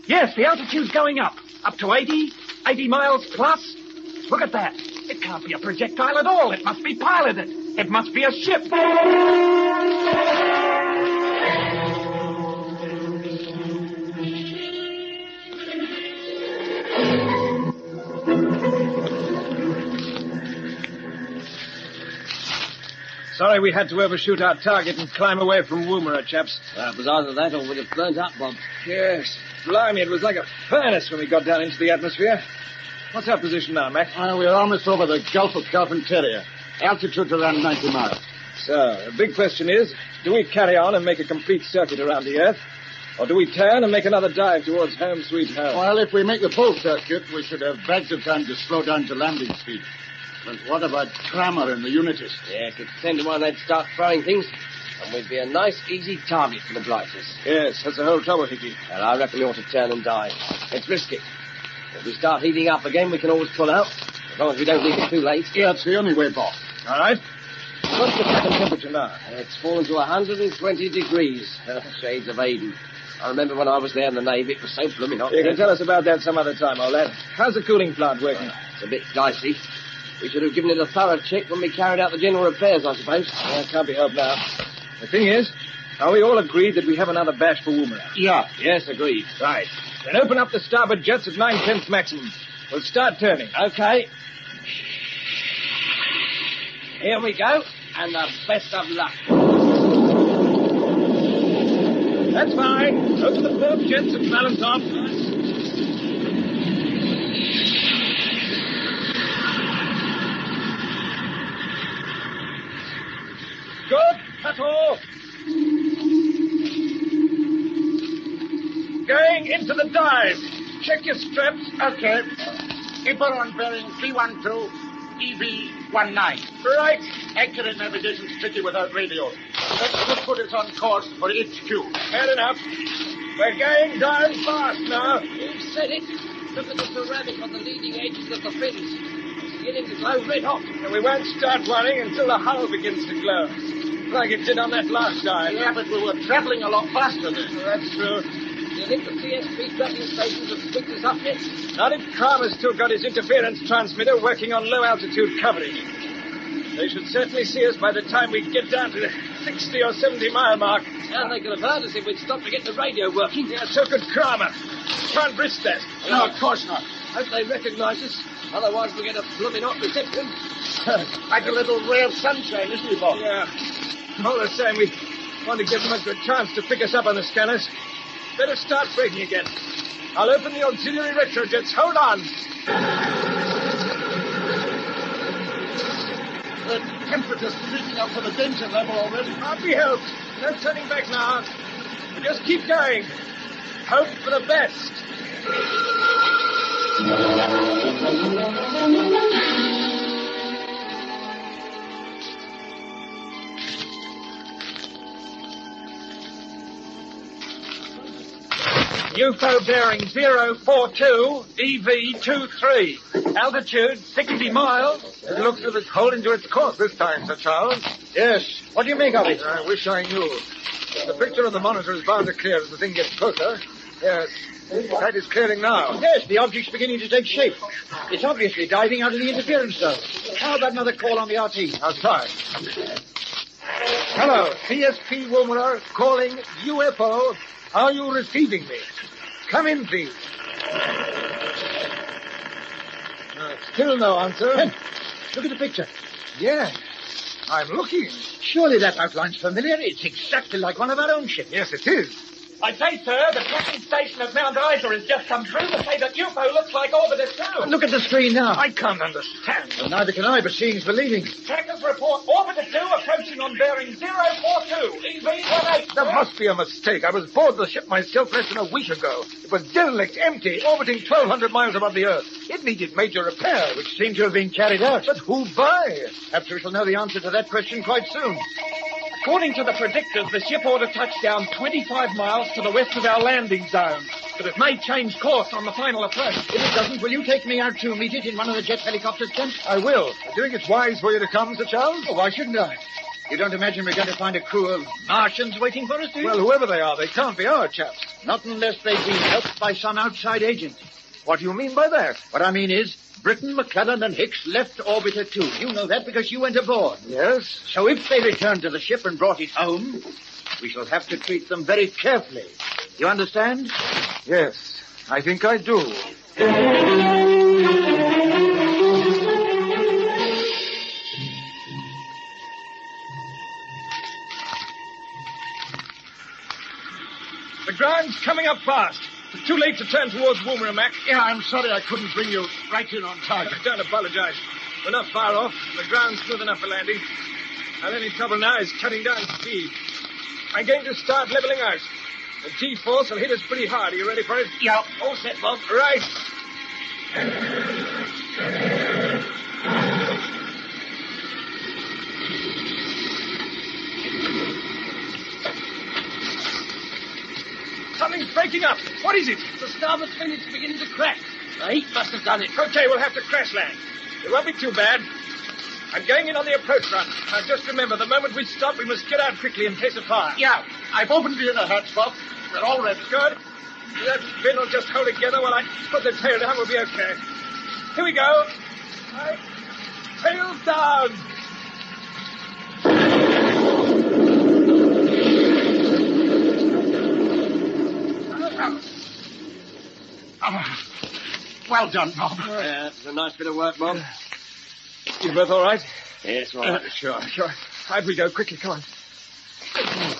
P: Yes, the altitude's going up. Up to 80 miles plus. Look at that. It can't be a projectile at all. It must be piloted. It must be a ship.
R: Sorry we had to overshoot our target and climb away from Woomera, chaps.
C: It was either that or we'd have burnt up, Bob.
R: Yes. Blimey, it was like a furnace when we got down into the atmosphere. What's our position now, Mac?
D: We're almost over the Gulf of Carpentaria. Altitude around 90 miles.
R: So, the big question is, do we carry on and make a complete circuit around the Earth? Or do we turn and make another dive towards home sweet home?
D: Well, if we make the full circuit, we should have bags of time to slow down to landing speed. But what about Kramer and the Unitist?
C: Yes, it's 10 to 1 they'd start throwing things, and we'd be a nice, easy target for the blighters.
R: Yes, that's the whole trouble, Hickey.
C: And I reckon we ought to turn and dive. It's risky. If we start heating up again, we can always pull out, as long as we don't leave it too late.
D: Yeah, it's the only way, Bob.
R: All right.
V: What's the cabin temperature now?
C: It's fallen to 120 degrees. Shades of Aden. I remember when I was there in the Navy, it was so blooming hot.
V: You can tell us about that some other time, old lad. How's the cooling plant working?
C: It's a bit dicey. We should have given it a thorough check when we carried out the general repairs, I suppose.
V: It can't be helped now. The thing is, are we all agreed that we have another bash for Woomera?
C: Yeah. Yes, agreed.
V: Right. Then open up the starboard jets at 9/10 maximum. We'll start turning.
C: Okay. Here we go, and the best of luck.
V: That's fine. Open the port jets and balance off. Good. Cut off. Going into the dive. Check your straps.
A: Okay. Skipper on bearing 312, EV19.
V: Right.
A: Accurate navigation's tricky without radio. Let's just put it on course for HQ.
V: Fair enough. We're going down fast now.
C: You've said it. Look at the ceramic on the leading edges of the fins. It's beginning to glow red hot.
V: And we won't start worrying until the hull begins to glow. Like it did on that last dive.
A: Yeah, but we were traveling a lot faster then.
V: That's true.
C: Do you think the CSP tracking stations have picked us up yet?
V: Not if Kramer's still got his interference transmitter working on low-altitude coverage. They should certainly see us by the time we get down to the 60 or 70-mile mark.
C: And they could have heard us if we'd stopped to get the radio working.
V: Yeah, so could Kramer. Can't risk that.
A: No, of course not.
C: Hope they recognise us. Otherwise we'll get a blooming hot reception.
A: Like a little ray of sunshine, isn't it, Bob?
V: Yeah. All the same, we want to give them a good chance to pick us up on the scanners. Better start braking again. I'll open the auxiliary retrojets. Hold on.
A: The temperature's creeping up to the danger level already.
V: Can't be helped. No turning back now. We just keep going. Hope for the best. UFO bearing 042, EV23. Altitude 60 miles. It looks as if it's holding to its course this time, Sir Charles.
F: Yes. What do you make of it?
V: I wish I knew. The picture on the monitor is bound to clear as the thing gets closer. Yes. That is clearing now.
F: Yes, the object's beginning to take shape. It's obviously diving out of the interference zone. How about another call on the RT?
V: I'll try. Hello, CSP Woomera calling UFO. Are you receiving me? Come in, please. Still no answer.
F: Ken, look at the picture.
V: Yeah, I'm looking.
F: Surely that outline's familiar. It's exactly like one of our own ships.
V: Yes, it is.
P: I say, sir, the tracking station of Mount Isa has just come through to say that UFO looks like Orbiter 2.
F: Look at the screen now.
V: I can't understand.
F: Well, neither can I, but seeing's believing.
P: Trackers report Orbiter 2 approaching on bearing 042, EV18.
V: There must be a mistake. I was aboard the ship myself less than a week ago. It was derelict, empty, orbiting 1,200 miles above the Earth. It needed major repair.
F: Which seemed to have been carried out.
V: But who by?
F: Perhaps we shall know the answer to that question quite soon.
P: According to the predictors, the ship ought to touch down 25 miles to the west of our landing zone. But it may change course on the final approach.
F: If it doesn't, will you take me out to meet it in one of the jet helicopters, Kent?
V: I will. Do you think it's wise for you to come, Sir Charles?
F: Oh, why shouldn't I? You don't imagine we're going to find a crew of Martians waiting for us, do you?
V: Well, whoever they are, they can't be our chaps.
F: Not unless they've been helped by some outside agent.
V: What do you mean by that?
F: What I mean is, Britton, McClellan, and Hicks left Orbiter 2. You know that because you went aboard.
V: Yes?
F: So if they returned to the ship and brought it home, we shall have to treat them very carefully. You understand?
V: Yes, I think I do. The ground's coming up fast. It's too late to turn towards Woomera, Mac.
A: Yeah, I'm sorry I couldn't bring you right in on target.
V: Don't apologize. We're not far off. The ground's smooth enough for landing. Our only trouble now is cutting down speed. I'm going to start leveling out. The G-force will hit us pretty hard. Are you ready for it?
A: Yeah, all set, Bob.
V: Right. Something's breaking up. What is it?
C: The starboard fin is beginning to crack. The heat must have done it.
V: Okay, we'll have to crash land. It won't be too bad.
E: I'm going in on the approach run. Now, just remember, the moment we stop, we must get out quickly in case of fire.
D: Yeah, I've opened the inner hatch, Bob. We're all ready.
E: Good. That fin will just hold together while I put the tail down. We'll be okay. Here we go. Tail down.
D: Well done, Bob.
C: Yeah, it's a nice bit of work, Bob.
E: You both all right?
C: Yes, all right.
D: Sure.
E: Out we go. Quickly, come on.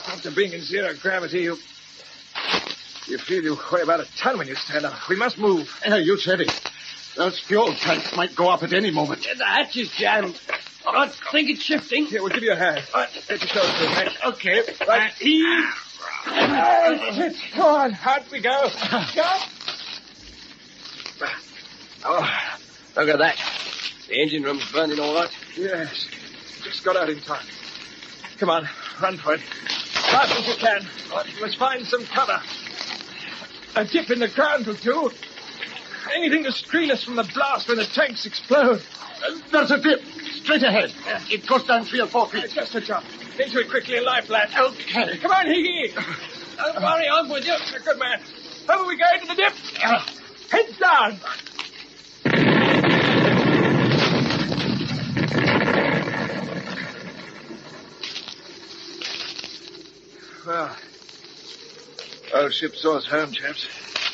E: After being in zero gravity, you feel you weigh about a ton when you stand up. We must move.
D: Yeah, you said it. Those fuel tanks might go up at any moment.
C: The hatch is jammed. I think it's shifting.
E: Here, we'll give you a hand. Get your shoulders to it, mate.
D: Okay.
E: Right, heave. That's it. Go on. Out we go. Jump.
C: Oh, look at that. The engine room's burning all right.
E: Yes. Just got out in time. Come on. Run for it. Fast as you can. Let's find some cover. A dip in the ground will do. Anything to screen us from the blast when the tanks explode.
D: There's a dip. Straight ahead. It goes down 3 or 4 feet.
E: Just a jump. Into it quickly and life, lad.
D: Okay.
E: Come on, Higgy. Don't worry, I'm with you. You're a good man. Over we go into the dip. Heads down. Well, old ship saw us home, chaps.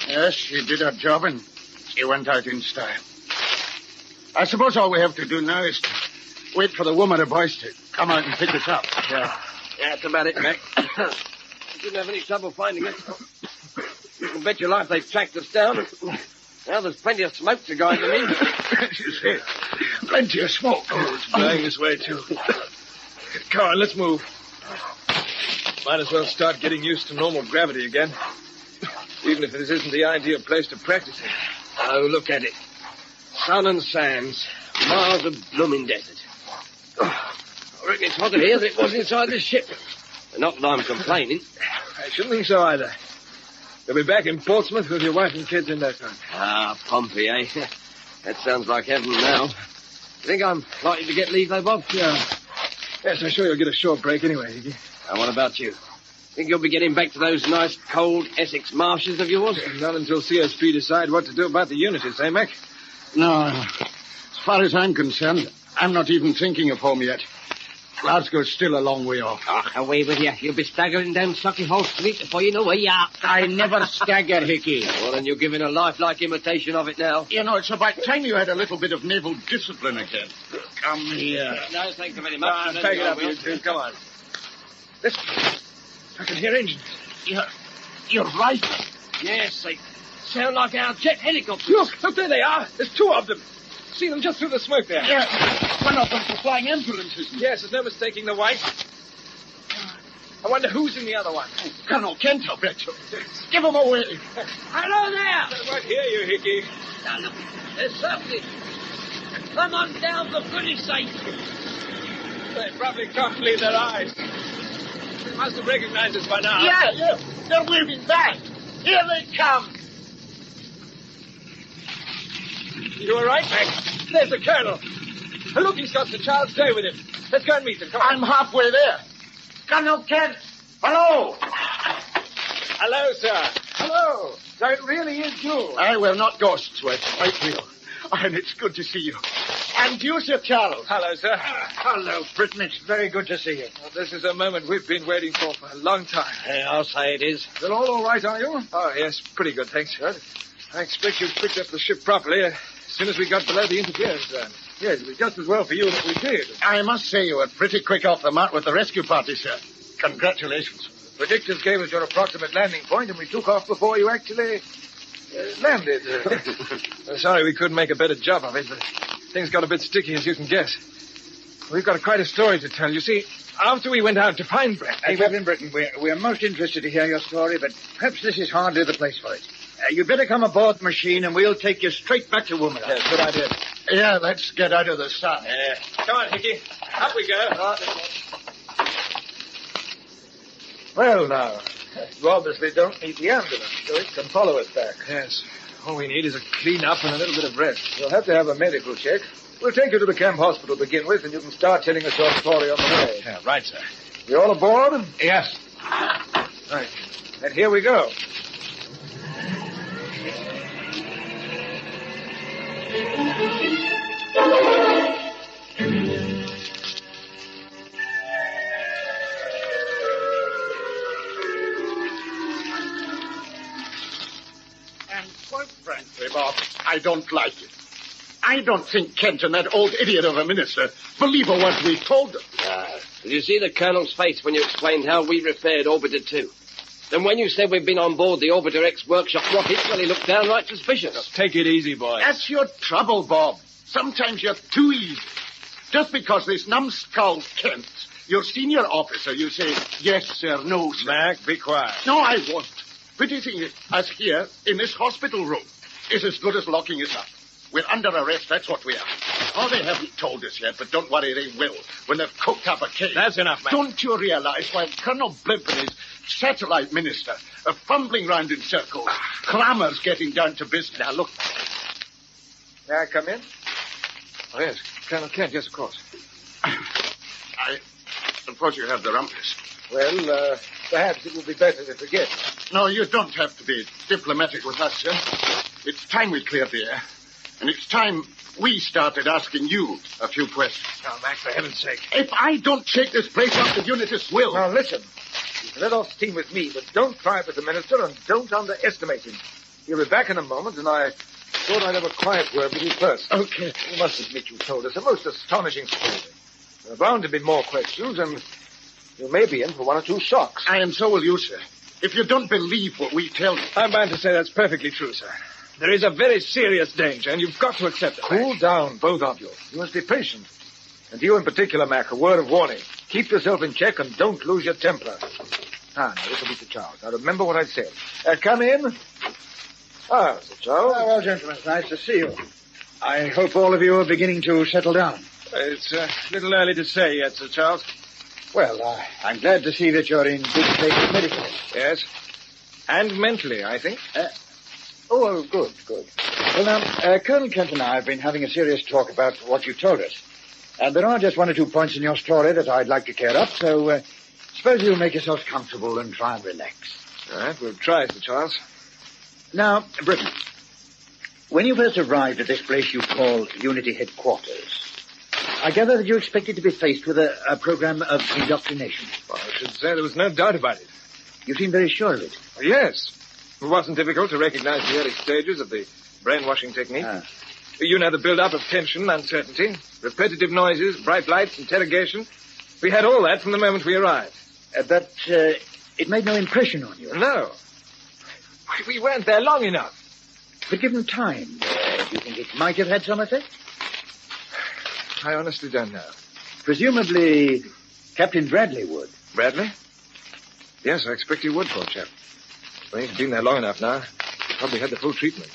D: Yes, she did her job and she went out in style. I suppose all we have to do now is to wait for the Woomera boys to come out and pick us up.
C: Yeah, that's about it, Mac. We didn't have any trouble finding us. You can bet your life they've tracked us down. Now there's plenty of smoke to guide them in.
D: You see, plenty of smoke.
E: Oh, it's blowing this way, too. Come on, let's move. Might as well start getting used to normal gravity again. Even if this isn't the ideal place to practice it.
C: Oh, look at it. Sun and sands. Miles of blooming desert. Oh, I reckon it's hotter here than it was inside this ship. Not that I'm complaining.
E: I shouldn't think so either. You'll be back in Portsmouth with your wife and kids in no time.
C: Ah, Pompey, eh? That sounds like heaven now. You think I'm likely to get leave, though, Bob?
E: Yeah. Yes, I'm sure you'll get a short break anyway, Higgy.
C: And what about you? Think you'll be getting back to those nice, cold Essex marshes of yours?
E: Not until CSP decide what to do about the unities, eh, Mac?
D: No. As far as I'm concerned, I'm not even thinking of home yet. Glasgow's still a long way off.
C: Oh, away with you. You'll be staggering down Sauchiehall Street before you know where you are.
D: I never stagger, Hickey.
C: Well, then you're giving a lifelike imitation of it now.
D: You know, it's about time you had a little bit of naval discipline again. Come here.
C: No, thank you very much.
E: Take it up, you two. Come on. Listen. I can hear engines.
D: You're right.
C: Yes, they sound like our jet helicopters.
E: Look, there they are. There's 2 of them. See them just through the smoke there.
D: Yeah, one of them for flying ambulances.
E: Yes, there's no mistaking the white. I wonder who's in the other one.
D: Colonel Kent, I'll bet you. Give him away.
C: Hello there.
E: I won't hear you, Hickey.
C: Now, look, they're circling. Come on down, for goodness sake.
E: They probably can't believe their eyes. They must have recognized us by now.
D: Yeah. They're waving back. Here they come.
E: You all right, Mac? There's the colonel. Look, he's got the child's day with him. Let's go and meet him. Come on.
D: I'm halfway there. Colonel Kent. Hello.
E: Hello, sir.
D: Hello. So it really is you. We're not ghosts, we're quite real. And it's good to see you. And you, Sir Charles.
E: Hello, sir.
F: Hello, Britain. It's very good to see you.
E: Well, this is a moment we've been waiting for a long time.
C: I'll say it is.
V: They're all right, are you?
E: Oh, yes. Pretty good, thanks. Good. I expect you picked up the ship properly as soon as we got below the interference zone.
V: Yes, it was just as well for you that we did.
D: I must say you were pretty quick off the mark with the rescue party, sir. Congratulations.
V: Predictors gave us your approximate landing point, and we took off before you actually landed.
E: Sorry we couldn't make a better job of it, but things got a bit sticky, as you can guess. We've got quite a story to tell. You see, after we went out to find Brett...
F: Captain Britain, we're most interested to hear your story, but perhaps this is hardly the place for it. You'd better come aboard the machine, and we'll take you straight back to Woomera.
E: Yeah, good idea.
D: Yeah, let's get out of the sun.
E: Come on, Hickey. Up we go.
V: Well, now, you obviously don't need the ambulance, so it can follow us back.
E: Yes. All we need is a clean-up and a little bit of rest.
V: You'll have to have a medical check. We'll take you to the camp hospital to begin with, and you can start telling us your story on the way.
E: Yeah, right, sir.
V: You all aboard?
E: Yes.
V: Right. And here we go.
D: And quite frankly, Bob, I don't like it. I don't think Kent and that old idiot of a minister believe a word we told them.
C: Did you see the Colonel's face when you explained how we repaired Orbiter 2? Then when you said we'd been on board the Orbiter X workshop rocket, well, he looked downright suspicious.
E: Just take it easy, boy.
D: That's your trouble, Bob. Sometimes you're too easy. Just because this numbskull Kent, your senior officer, you say, yes, sir, no, sir.
E: Mac, be quiet.
D: No, I won't. Putting us here in this hospital room is as good as locking us up. We're under arrest, that's what we are. Oh, they haven't told us yet, but don't worry, they will when they've cooked up a case.
E: That's enough, Mac.
D: Don't you realize while Colonel Blimp and his satellite minister are fumbling round in circles, Kramer's getting down to business.
E: Now, look.
V: May I come in?
E: Oh, yes. Colonel Kent, yes, of course.
D: I suppose you have the rumpus.
V: Well, perhaps it would be better to forget.
D: No, you don't have to be diplomatic with us, sir. It's time we cleared the air. And it's time we started asking you a few questions.
E: Now, Mac, for heaven's sake.
D: If I don't shake this place up, the Unitists will.
V: Now, listen. You can let off steam with me, but don't try it with the minister, and don't underestimate him. He'll be back in a moment, and I thought I'd have a quiet word with you first.
D: Okay.
V: You must admit you told us a most astonishing story. There are bound to be more questions, and you may be in for one or two shocks.
D: And so will you, sir. If you don't believe what we tell you.
E: I'm bound to say that's perfectly true, sir. There is a very serious danger, and you've got to accept it.
V: Cool down, both of you. You must be patient. And you in particular, Mac, a word of warning. Keep yourself in check and don't lose your temper. Now, this will be Sir Charles. Now, remember what I said. Come in. Ah, Sir Charles.
F: Well, gentlemen, it's nice to see you. I hope all of you are beginning to settle down.
E: It's a little early to say yet, Sir Charles.
F: Well, I'm glad to see that you're in good shape medically.
E: Yes. And mentally, I think.
F: Oh, good. Well, now, Colonel Kent and I have been having a serious talk about what you told us. And there are just one or two points in your story that I'd like to clear up, so suppose you make yourselves comfortable and try and relax.
E: All right, we'll try, Sir Charles.
F: Now, Britton, when you first arrived at this place you call Unity Headquarters, I gather that you expected to be faced with a program of indoctrination.
E: Well, I should say there was no doubt about it.
F: You seem very sure of it.
E: Oh, yes. It wasn't difficult to recognize the early stages of the brainwashing technique. You know, the build-up of tension, uncertainty, repetitive noises, bright lights, interrogation. We had all that from the moment we arrived.
F: But it made no impression on you.
E: No. We weren't there long enough.
F: But given time, do you think it might have had some effect?
E: I honestly don't know.
F: Presumably, Captain Bradley would.
E: Bradley? Yes, I expect he would, poor chap. Well, he's been there long enough now. Probably had the full treatment.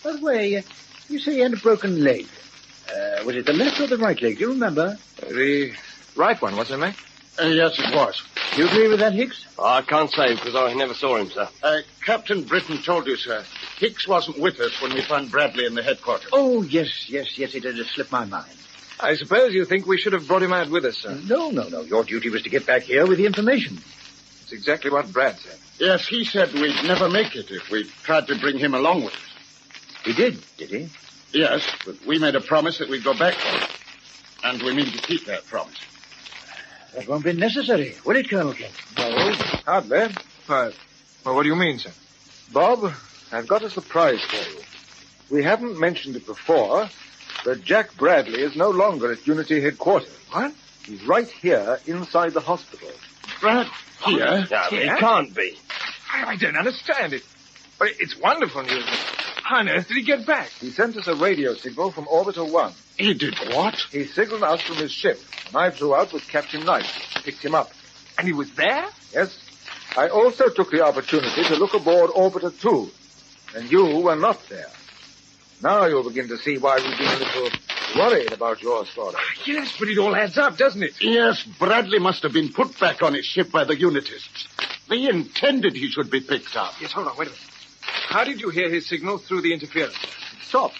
F: By the way, you say he had a broken leg. Was it the left or the right leg? Do you remember?
E: The right one, wasn't it, Mac?
D: Yes, it was.
F: Do you agree with that, Hicks?
C: Oh, I can't say because I never saw him, sir.
D: Captain Britton told you, sir. Hicks wasn't with us when we found Bradley in the headquarters.
F: Oh, yes, it had just slipped my mind.
E: I suppose you think we should have brought him out with us, sir.
F: No. Your duty was to get back here with the information.
E: It's exactly what Brad said.
D: Yes, he said we'd never make it if we tried to bring him along with us.
F: He did he?
D: Yes, but we made a promise that we'd go back for him. And we mean to keep that promise.
F: That won't be necessary, will it, Colonel Kent?
V: No, hardly.
E: Well, what do you mean, sir?
V: Bob, I've got a surprise for you. We haven't mentioned it before, but Jack Bradley is no longer at Unity Headquarters.
E: What?
V: He's right here inside the hospital.
D: Brad, here?
C: No, it can't be.
E: I don't understand it. But it's wonderful news. How on earth did he get back?
V: He sent us a radio signal from Orbiter 1.
D: He did what?
V: He signaled us from his ship, and I flew out with Captain Knight, picked him up.
E: And he was there?
V: Yes. I also took the opportunity to look aboard Orbiter 2, and you were not there. Now you'll begin to see why we've been a little worried about your story.
E: Yes, but it all adds up, doesn't it?
D: Yes, Bradley must have been put back on his ship by the Unitists. They intended he should be picked up.
E: Yes, hold on, wait a minute.
I: How did you hear his signal through the interference? Stop.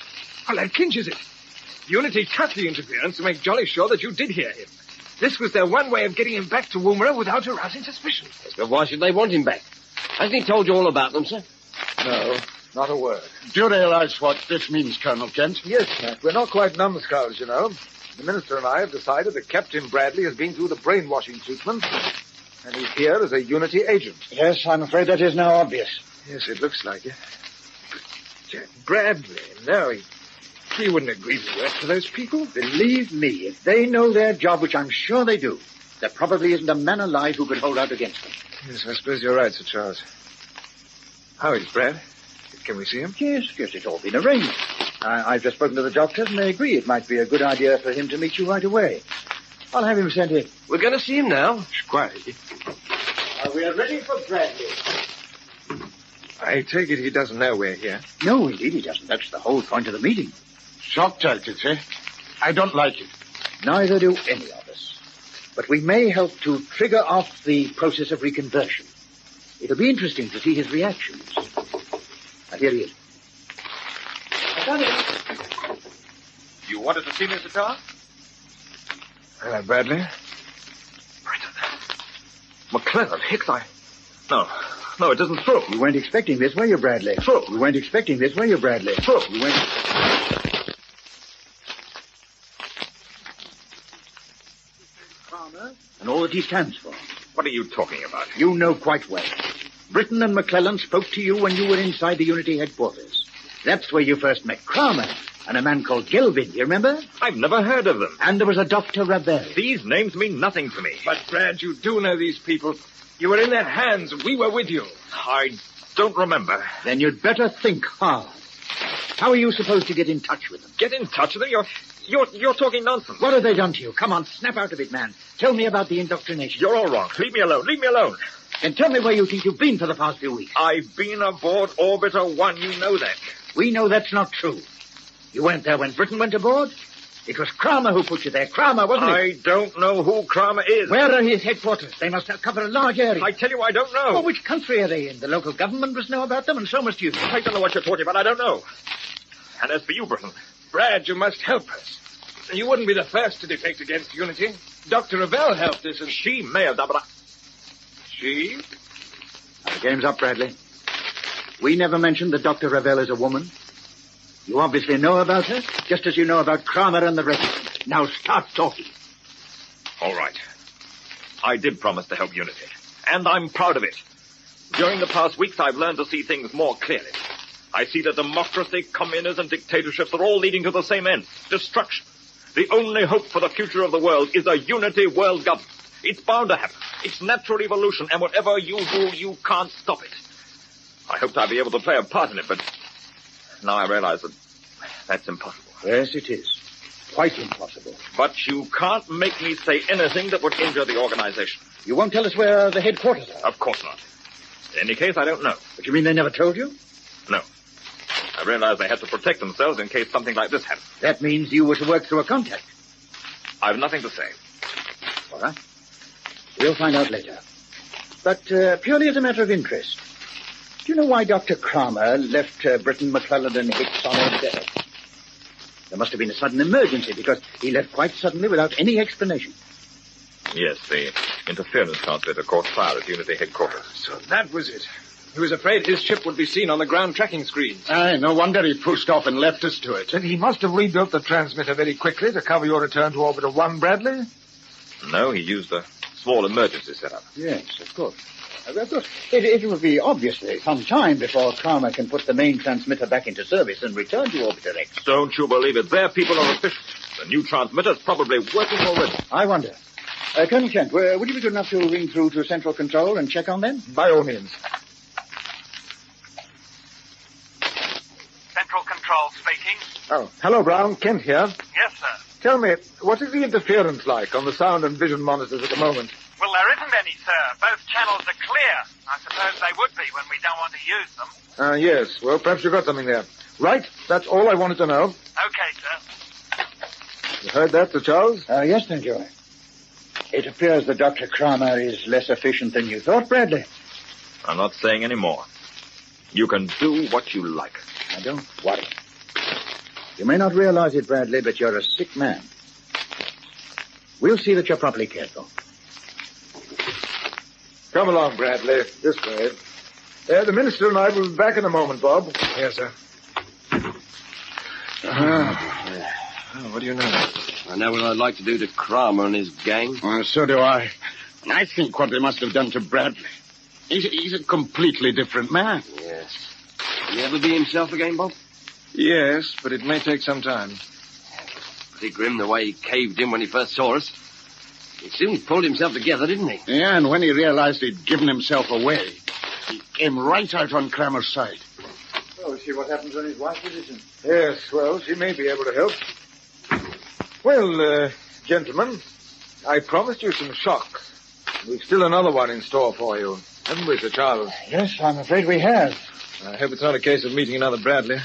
I: Well, that clinches it. Unity cut the interference to make jolly sure that you did hear him. This was their one way of getting him back to Woomera without arousing suspicion.
C: Yes, but why should they want him back? Hasn't he told you all about them, sir?
V: No, not a word.
D: Do you realize what this means, Colonel Kent?
V: Yes, Matt. We're not quite numbskulls, you know. The minister and I have decided that Captain Bradley has been through the brainwashing treatment, and he's here as a Unity agent.
F: Yes, I'm afraid that is now obvious.
V: Yes, it looks like it. But Bradley, no, he wouldn't agree to work for those people.
F: Believe me, if they know their job, which I'm sure they do, there probably isn't a man alive who could hold out against them.
V: Yes, I suppose you're right, Sir Charles. How is Brad? Can we see him?
F: Yes, it's all been arranged. I've just spoken to the doctors, and they agree it might be a good idea for him to meet you right away. I'll have him sent in.
C: We're going to see him now.
V: Quietly.
F: We are ready for Bradley.
V: I take it he doesn't know we're here.
F: No, indeed he doesn't. That's the whole point of the meeting.
D: Shock tactics, eh? I don't like it.
F: Neither do any of us. But we may help to trigger off the process of reconversion. It'll be interesting to see his reactions. Now, here he is.
E: You wanted to see me, Mr. Tower?
V: Hello, Bradley.
E: McClellan, Hicks, No, it isn't true.
F: You weren't expecting this, were you, Bradley?
E: True.
F: You weren't expecting this, were you, Bradley?
E: True.
F: You weren't... Farmer, and all that he stands for.
E: What are you talking about?
F: You know quite well. Britton and McClellan spoke to you when you were inside the Unity headquarters. That's where you first met Kramer and a man called Gelvin, you remember?
E: I've never heard of them.
F: And there was a Dr. Ravel.
E: These names mean nothing to me.
V: But, Brad, you do know these people. You were in their hands. We were with you.
E: I don't remember.
F: Then you'd better think hard. How are you supposed to get in touch with them?
E: Get in touch with them? You're talking nonsense.
F: What have they done to you? Come on, snap out of it, man. Tell me about the indoctrination.
E: You're all wrong. Leave me alone. Leave me alone.
F: Then tell me where you think you've been for the past few weeks.
E: I've been aboard Orbiter 1. You know that.
F: We know that's not true. You weren't there when Britain went aboard. It was Kramer who put you there. Kramer, wasn't it?
E: I don't know who Kramer is.
F: Where are his headquarters? They must have covered a large area.
E: I tell you, I don't know.
F: Well, which country are they in? The local government must know about them, and so must you.
E: I don't know what you're talking about. I don't know. And as for you, Britain,
V: Brad, you must help us. You wouldn't be the first to defect against Unity. Dr. Ravel helped us, and
E: she may have done, but
V: She?
F: Now, the game's up, Bradley. We never mentioned that Dr. Ravel is a woman. You obviously know about her, just as you know about Kramer and the rest. Now start talking.
E: All right. I did promise to help Unity, and I'm proud of it. During the past weeks, I've learned to see things more clearly. I see that democracy, communism, dictatorships are all leading to the same end, destruction. The only hope for the future of the world is a unity world government. It's bound to happen. It's natural evolution, and whatever you do, you can't stop it. I hoped I'd be able to play a part in it, but now I realize that that's impossible.
F: Yes, it is. Quite impossible.
E: But you can't make me say anything that would injure the organization.
F: You won't tell us where the headquarters are?
E: Of course not. In any case, I don't know.
F: But you mean they never told you?
E: No. I realized they had to protect themselves in case something like this happened.
F: That means you were to work through a contact.
E: I've nothing to say.
F: All right. We'll find out later. But purely as a matter of interest, do you know why Dr. Kramer left Britton, McClellan, and Hicks on their deck? There must have been a sudden emergency, because he left quite suddenly without any explanation.
E: Yes, the interference transmitter caught fire at Unity headquarters.
V: So that was it. He was afraid his ship would be seen on the ground tracking screens.
D: Aye, no wonder he pushed off and left us to it.
V: Then he must have rebuilt the transmitter very quickly to cover your return to Orbiter 1, Bradley.
E: No, he used a small emergency setup.
F: Yes, of course. Of course. It will be obviously some time before Kramer can put the main transmitter back into service and return to Orbiter X.
E: Don't you believe it? Their people are efficient. The new transmitter's probably working already.
F: I wonder. Colonel Kent, would you be good enough to ring through to Central Control and check on them?
V: By all means.
O: Central Control speaking.
V: Oh, hello, Brown. Kent here.
O: Yes, sir.
V: Tell me, what is the interference like on the sound and vision monitors at the moment?
O: Well, there isn't any, sir. Both channels are clear. I suppose they would be when we don't want to use them.
V: Yes. Well, perhaps you've got something there. Right. That's all I wanted to know.
O: Okay, sir.
V: You heard that, Sir Charles?
F: Yes, thank you. It appears that Dr. Kramer is less efficient than you thought, Bradley.
E: I'm not saying any more.
Q: You can do what you like.
F: Now, don't worry. You may not realize it, Bradley, but you're a sick man. We'll see that you're properly cared for.
V: Come along, Bradley. This way. The minister and I will be back in a moment, Bob.
Q: Yes, sir. What do you know?
C: I know what I'd like to do to Kramer and his gang.
D: Well, so do I. I think what they must have done to Bradley. He's a completely different man.
C: Yes. Will he ever be himself again, Bob?
Q: Yes, but it may take some time.
C: Pretty grim the way he caved in when he first saw us. He soon pulled himself together, didn't he?
D: Yeah, and when he realized he'd given himself away, he came right out on Kramer's side.
F: Oh, we'll see what happens when his wife visits.
V: Yes, well, she may be able to help. Well, gentlemen, I promised you some shock. We've still another one in store for you. Haven't we, Sir Charles?
F: Yes, I'm afraid we have.
Q: I hope it's not a case of meeting another Bradley.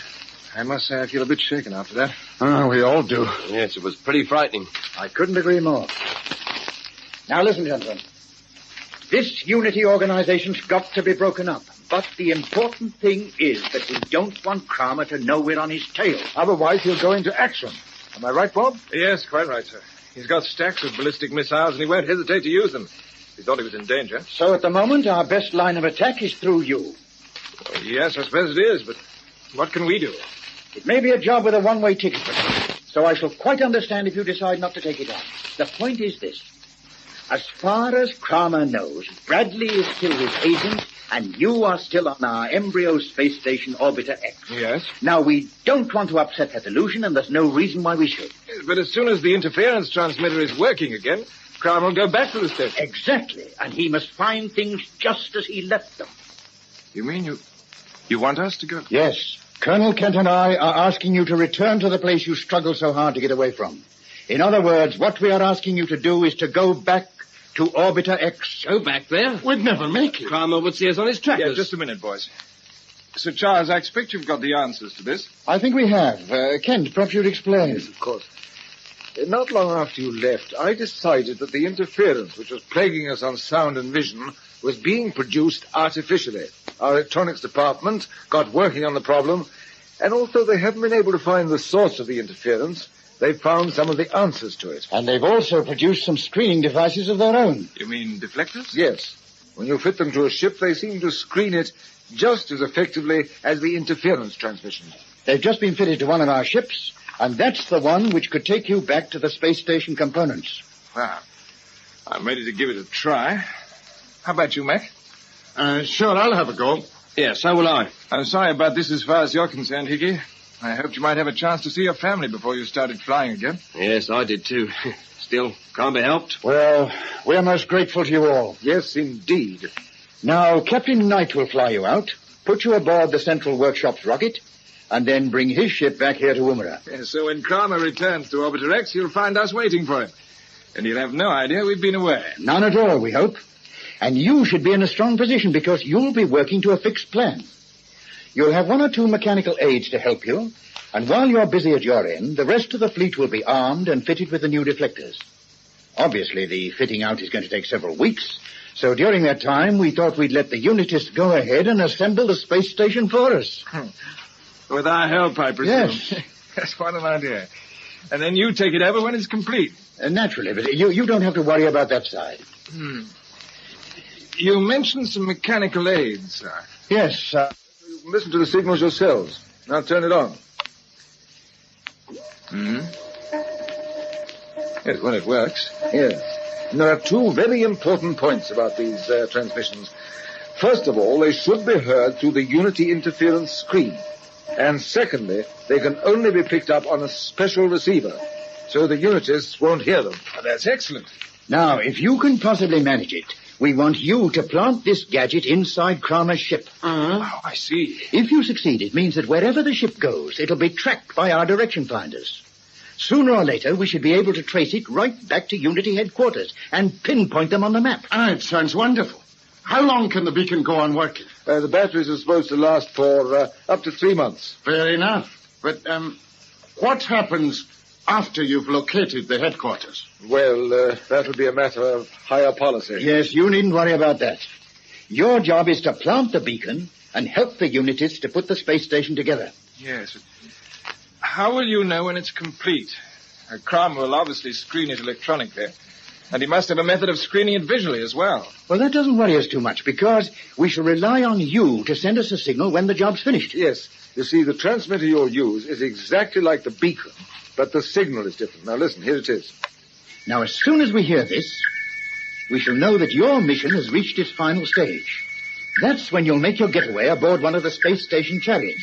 Q: I must say I feel a bit shaken after that.
D: Oh, we all do.
C: Yes, it was pretty frightening.
F: I couldn't agree more. Now listen, gentlemen. This unity organization's got to be broken up. But the important thing is that we don't want Kramer to know we're on his tail.
V: Otherwise, he'll go into action. Am I right, Bob?
Q: Yes, quite right, sir. He's got stacks of ballistic missiles, and he won't hesitate to use them. He thought he was in danger.
F: So at the moment, our best line of attack is through you.
Q: Well, yes, I suppose it is, but what can we do?
F: It may be a job with a one-way ticket, so I shall quite understand if you decide not to take it on. The point is this. As far as Kramer knows, Bradley is still his agent, and you are still on our embryo space station Orbiter X.
Q: Yes?
F: Now, we don't want to upset that illusion, and there's no reason why we should.
Q: But as soon as the interference transmitter is working again, Kramer will go back to the station.
F: Exactly, and he must find things just as he left them.
Q: You mean you want us to go?
F: Yes. Colonel Kent and I are asking you to return to the place you struggled so hard to get away from. In other words, what we are asking you to do is to go back to Orbiter X.
C: Go back there?
D: We'd never make it.
C: Kramer would see us on his trackers.
Q: Yeah, just a minute, boys. Sir Charles, I expect you've got the answers to this.
F: I think we have. Kent, perhaps you'd explain.
V: Yes, of course. Not long after you left, I decided that the interference which was plaguing us on sound and vision was being produced artificially. Our electronics department got working on the problem, and although they haven't been able to find the source of the interference, they've found some of the answers to it.
F: And they've also produced some screening devices of their own.
Q: You mean deflectors?
V: Yes. When you fit them to a ship, they seem to screen it just as effectively as the interference transmission.
F: They've just been fitted to one of our ships, and that's the one which could take you back to the space station components.
Q: Well, I'm ready to give it a try. How about you, Mac?
D: Sure, I'll have a go.
C: Yeah, so will I.
Q: I'm sorry about this as far as you're concerned, Hickey. I hoped you might have a chance to see your family before you started flying again.
C: Yes, I did too. Still, can't be helped.
F: Well, we're most grateful to you all.
V: Yes, indeed.
F: Now, Captain Knight will fly you out, put you aboard the Central Workshop's rocket, and then bring his ship back here to Woomera.
Q: Yes, so when Kramer returns to Orbiter X, you'll find us waiting for him. And he'll have no idea we've been away.
F: None at all, we hope. And you should be in a strong position because you'll be working to a fixed plan. You'll have one or two mechanical aids to help you, and while you're busy at your end, the rest of the fleet will be armed and fitted with the new deflectors. Obviously, the fitting out is going to take several weeks, so during that time, we thought we'd let the Unitists go ahead and assemble the space station for us.
Q: With our help, I presume.
F: Yes.
Q: That's quite an idea. And then you take it over when it's complete.
F: Naturally, but you don't have to worry about that side.
Q: You mentioned some mechanical aids, sir.
F: Yes,
V: Listen to the signals yourselves. Now turn it on.
Q: Yes, well, it works.
V: Yes. And there are two very important points about these transmissions. First of all, they should be heard through the Unity interference screen. And secondly, they can only be picked up on a special receiver, so the Unitists won't hear them.
Q: Oh, that's excellent.
F: Now, if you can possibly manage it, we want you to plant this gadget inside Kramer's ship.
Q: Oh, I see.
F: If you succeed, it means that wherever the ship goes, it'll be tracked by our direction finders. Sooner or later, we should be able to trace it right back to Unity headquarters and pinpoint them on the map.
D: It sounds wonderful. How long can the beacon go on working?
V: The batteries are supposed to last for up to 3 months.
D: Fair enough. But, what happens after you've located the headquarters?
V: Well, that'll be a matter of higher policy.
F: Yes, you needn't worry about that. Your job is to plant the beacon and help the Unities to put the space station together.
Q: Yes. How will you know when it's complete? Crom will obviously screen it electronically. And he must have a method of screening it visually as well.
F: Well, that doesn't worry us too much, because we shall rely on you to send us a signal when the job's finished.
V: Yes. You see, the transmitter you'll use is exactly like the beacon, but the signal is different. Now, listen, here it is.
F: Now, as soon as we hear this, we shall know that your mission has reached its final stage. That's when you'll make your getaway aboard one of the space station chariots.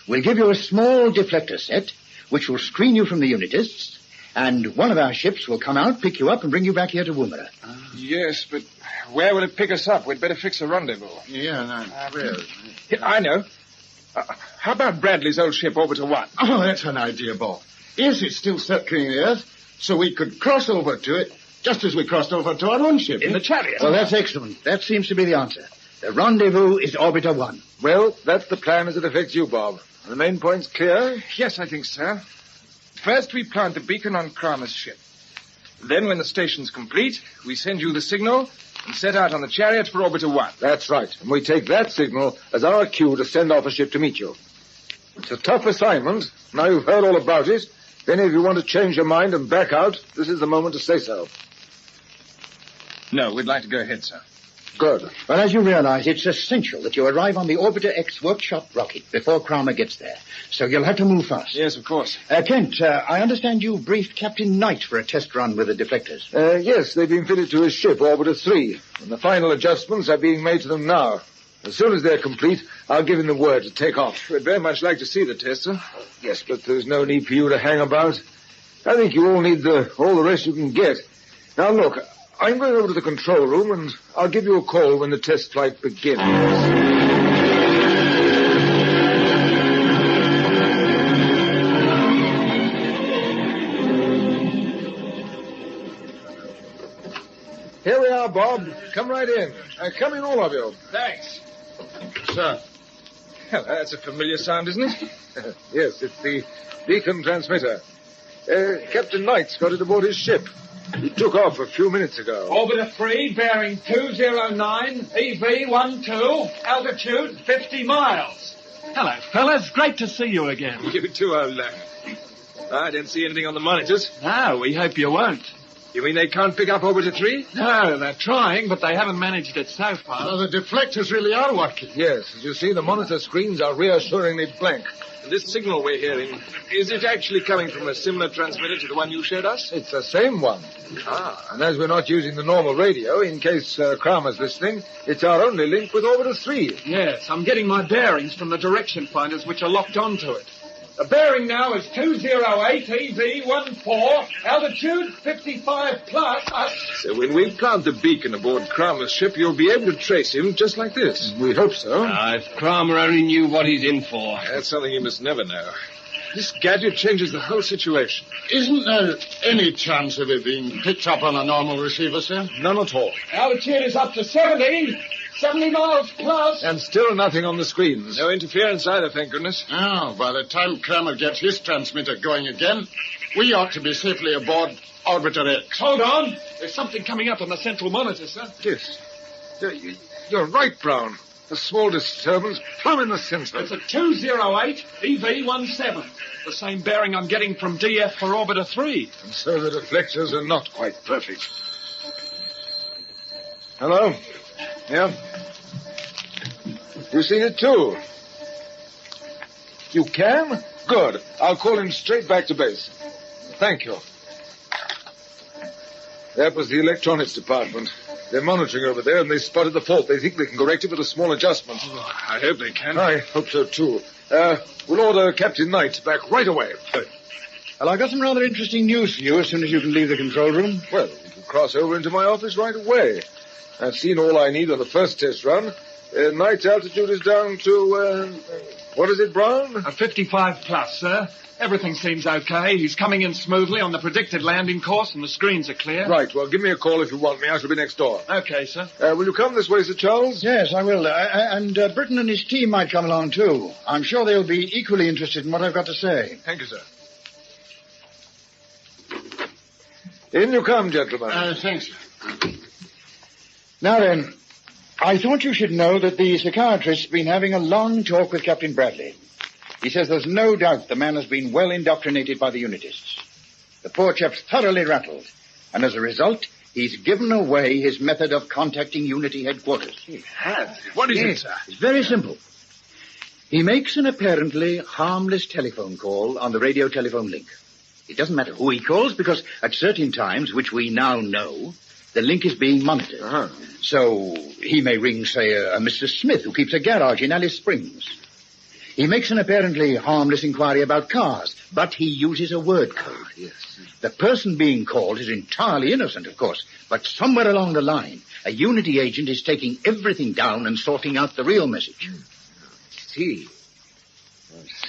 F: We'll give you a small deflector set, which will screen you from the Unitists, and one of our ships will come out, pick you up, and bring you back here to Woomera.
Q: Yes, but where will it pick us up? We'd better fix a rendezvous. I know. How about Bradley's old ship, Orbiter 1?
D: Oh, that's an idea, Bob. Yes, it's still circling the Earth, so we could cross over to it just as we crossed over to our own ship.
P: In the chariot.
F: Well, that's excellent. That seems to be the answer. The rendezvous is Orbiter 1.
V: Well, that's the plan as it affects you, Bob. The main point's clear?
Q: Yes, I think so. First, we plant the beacon on Kramer's ship. Then, when the station's complete, we send you the signal and set out on the chariot for Orbiter 1.
V: That's right. And we take that signal as our cue to send off a ship to meet you. It's a tough assignment. Now you've heard all about it. If any of you want to change your mind and back out, this is the moment to say so.
Q: No, we'd like to go ahead, sir.
F: Good. Well, as you realize, it's essential that you arrive on the Orbiter X workshop rocket before Kramer gets there. So you'll have to move fast.
Q: Yes, of course.
F: Kent, I understand you briefed Captain Knight for a test run with the deflectors.
V: Yes, they've been fitted to his ship, Orbiter 3, and the final adjustments are being made to them now. As soon as they're complete, I'll give him the word to take off.
Q: We'd very much like to see the test, sir.
V: Yes, but there's no need for you to hang about. I think you all need all the rest you can get. Now, look, I'm going over to the control room, and I'll give you a call when the test flight begins. Here we are, Bob. Come right in. Come in, all of you.
Q: Thanks.
V: Sir.
Q: Well, that's a familiar sound, isn't it?
V: Yes, it's the beacon transmitter. Captain Knight's got it aboard his ship. He took off a few minutes ago.
P: Orbiter 3, bearing 209, EV12, altitude 50 miles. Hello, fellas. Great to see you again.
Q: You too, old lad. I didn't see anything on the monitors.
P: No, we hope you won't.
Q: You mean they can't pick up Orbiter 3?
P: No, they're trying, but they haven't managed it so far.
D: Well, the deflectors really are working.
V: Yes, as you see, the monitor screens are reassuringly blank.
Q: This signal we're hearing, is it actually coming from a similar transmitter to the one you showed us?
V: It's the same one. And as we're not using the normal radio, in case Kramer's listening, it's our only link with Orbiter 3.
P: Yes, I'm getting my bearings from the direction finders which are locked onto it. The bearing now is 208 EV14, altitude 55 plus.
Q: So when we plant the beacon aboard Kramer's ship, you'll be able to trace him just like this.
V: We hope so.
C: If Kramer only knew what he's in for.
Q: That's something you must never know. This gadget changes the whole situation.
D: Isn't there any chance of it being picked up on a normal receiver, sir?
V: None at all.
P: Altitude is up to 70 miles plus.
V: And still nothing on the screens.
Q: No interference either, thank goodness.
D: Oh, by the time Kramer gets his transmitter going again, we ought to be safely aboard Orbiter X.
P: Hold on. There's something coming up on the central monitor, sir.
V: Yes. You're right, Brown. A small disturbance plumb in the center.
P: It's a 208 EV17. The same bearing I'm getting from DF for Orbiter 3.
V: And so the deflectors are not quite perfect. Hello? Yeah? You seen it too? You can? Good. I'll call him straight back to base. Thank you. That was the electronics department. They're monitoring over there, and they spotted the fault. They think they can correct it with a small adjustment.
Q: Oh, I hope they can.
V: I hope so, too. We'll order Captain Knight back right away.
F: Well, I've got some rather interesting news for you as soon as you can leave the control room.
V: Well, you can cross over into my office right away. I've seen all I need on the first test run. Knight's altitude is down to, what is it, Brown?
P: 55 plus, sir. Everything seems okay. He's coming in smoothly on the predicted landing course, and the screens are clear.
V: Right. Well, give me a call if you want me. I shall be next door.
P: Okay, sir.
V: Will you come this way, Sir Charles?
F: Yes, I will. And Britton and his team might come along, too. I'm sure they'll be equally interested in what I've got to say.
V: Thank you, sir. In you come, gentlemen.
D: Thanks.
F: Now then, I thought you should know that the psychiatrist's been having a long talk with Captain Bradley. He says there's no doubt the man has been well indoctrinated by the Unitists. The poor chap's thoroughly rattled, and as a result, he's given away his method of contacting Unity headquarters.
I: He has? What is it, sir?
F: It's very simple. He makes an apparently harmless telephone call on the radio telephone link. It doesn't matter who he calls, because at certain times, which we now know, the link is being monitored.
I: Uh-huh.
F: So he may ring, say, a Mr. Smith, who keeps a garage in Alice Springs. He makes an apparently harmless inquiry about cars, but he uses a word code.
I: Yes.
F: The person being called is entirely innocent, of course, but somewhere along the line, a Unity agent is taking everything down and sorting out the real message.
I: I see.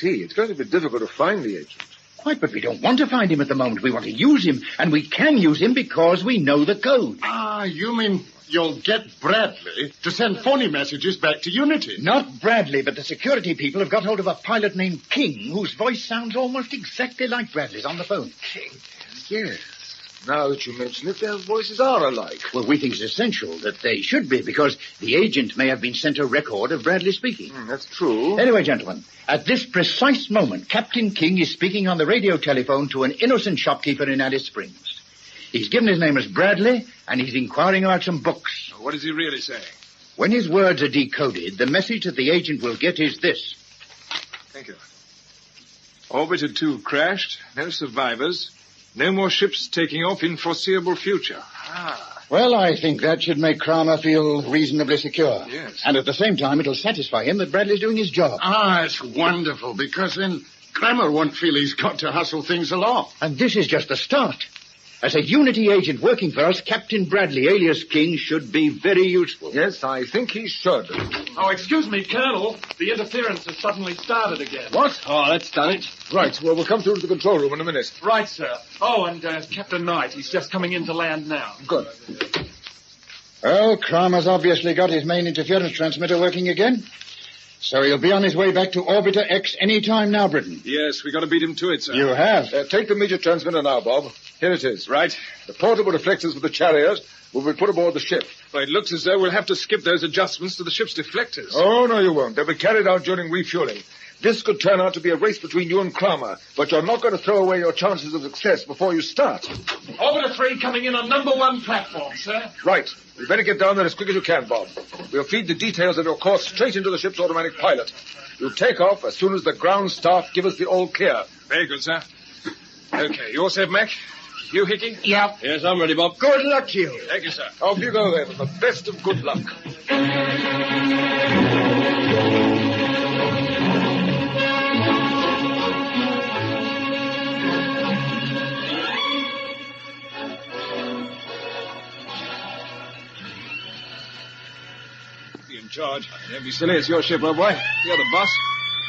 I: It's going to be difficult to find the agent.
F: Quite, but we don't want to find him at the moment. We want to use him, and we can use him because we know the code.
D: Ah, you mean you'll get Bradley to send phony messages back to Unity?
F: Not Bradley, but the security people have got hold of a pilot named King, whose voice sounds almost exactly like Bradley's on the phone.
I: King? Yes. Now that you mention it, their voices are alike.
F: Well, we think it's essential that they should be, because the agent may have been sent a record of Bradley speaking.
I: That's true.
F: Anyway, gentlemen, at this precise moment, Captain King is speaking on the radio telephone to an innocent shopkeeper in Alice Springs. He's given his name as Bradley, and he's inquiring about some books.
I: What is he really saying?
F: When his words are decoded, the message that the agent will get is this.
I: Thank you. Orbiter 2 crashed. No survivors. No more ships taking off in foreseeable future.
F: Well, I think that should make Kramer feel reasonably secure.
I: Yes.
F: And at the same time, it'll satisfy him that Bradley's doing his job.
D: Ah, it's wonderful, because then Kramer won't feel he's got to hustle things along.
F: And this is just the start. As a Unity agent working for us, Captain Bradley, alias King, should be very useful.
I: Yes, I think he should.
P: Oh, excuse me, Colonel. The interference has suddenly started again.
I: What?
C: Oh, that's done it.
I: Right, well, we'll come through to the control room in a minute.
P: Right, sir. Oh, and Captain Knight, he's just coming in to land now.
I: Good.
F: Well, Kramer's obviously got his main interference transmitter working again. So he'll be on his way back to Orbiter X any time now, Britain.
I: Yes, we got to beat him to it, sir.
F: You have.
I: Take the media transmitter now, Bob. Here it is. Right. The portable reflectors for the chariot will be put aboard the ship. Well, it looks as though we'll have to skip those adjustments to the ship's deflectors. Oh, no, you won't. They'll be carried out during refueling. This could turn out to be a race between you and Kramer, but you're not going to throw away your chances of success before you start.
P: Orbiter 3 coming in on number 1 platform, sir.
I: Right. You better get down there as quick as you can, Bob. We'll feed the details of your course straight into the ship's automatic pilot. You'll take off as soon as the ground staff give us the all clear. Very good, sir. Okay, you all set, Mac? You, Hickey?
C: Yeah. Yes, I'm ready, Bob.
F: Good luck to you.
I: Thank you, sir. Off you go, then. The best of good luck. Be in charge. Don't be silly. It's your ship, old boy. You're the boss.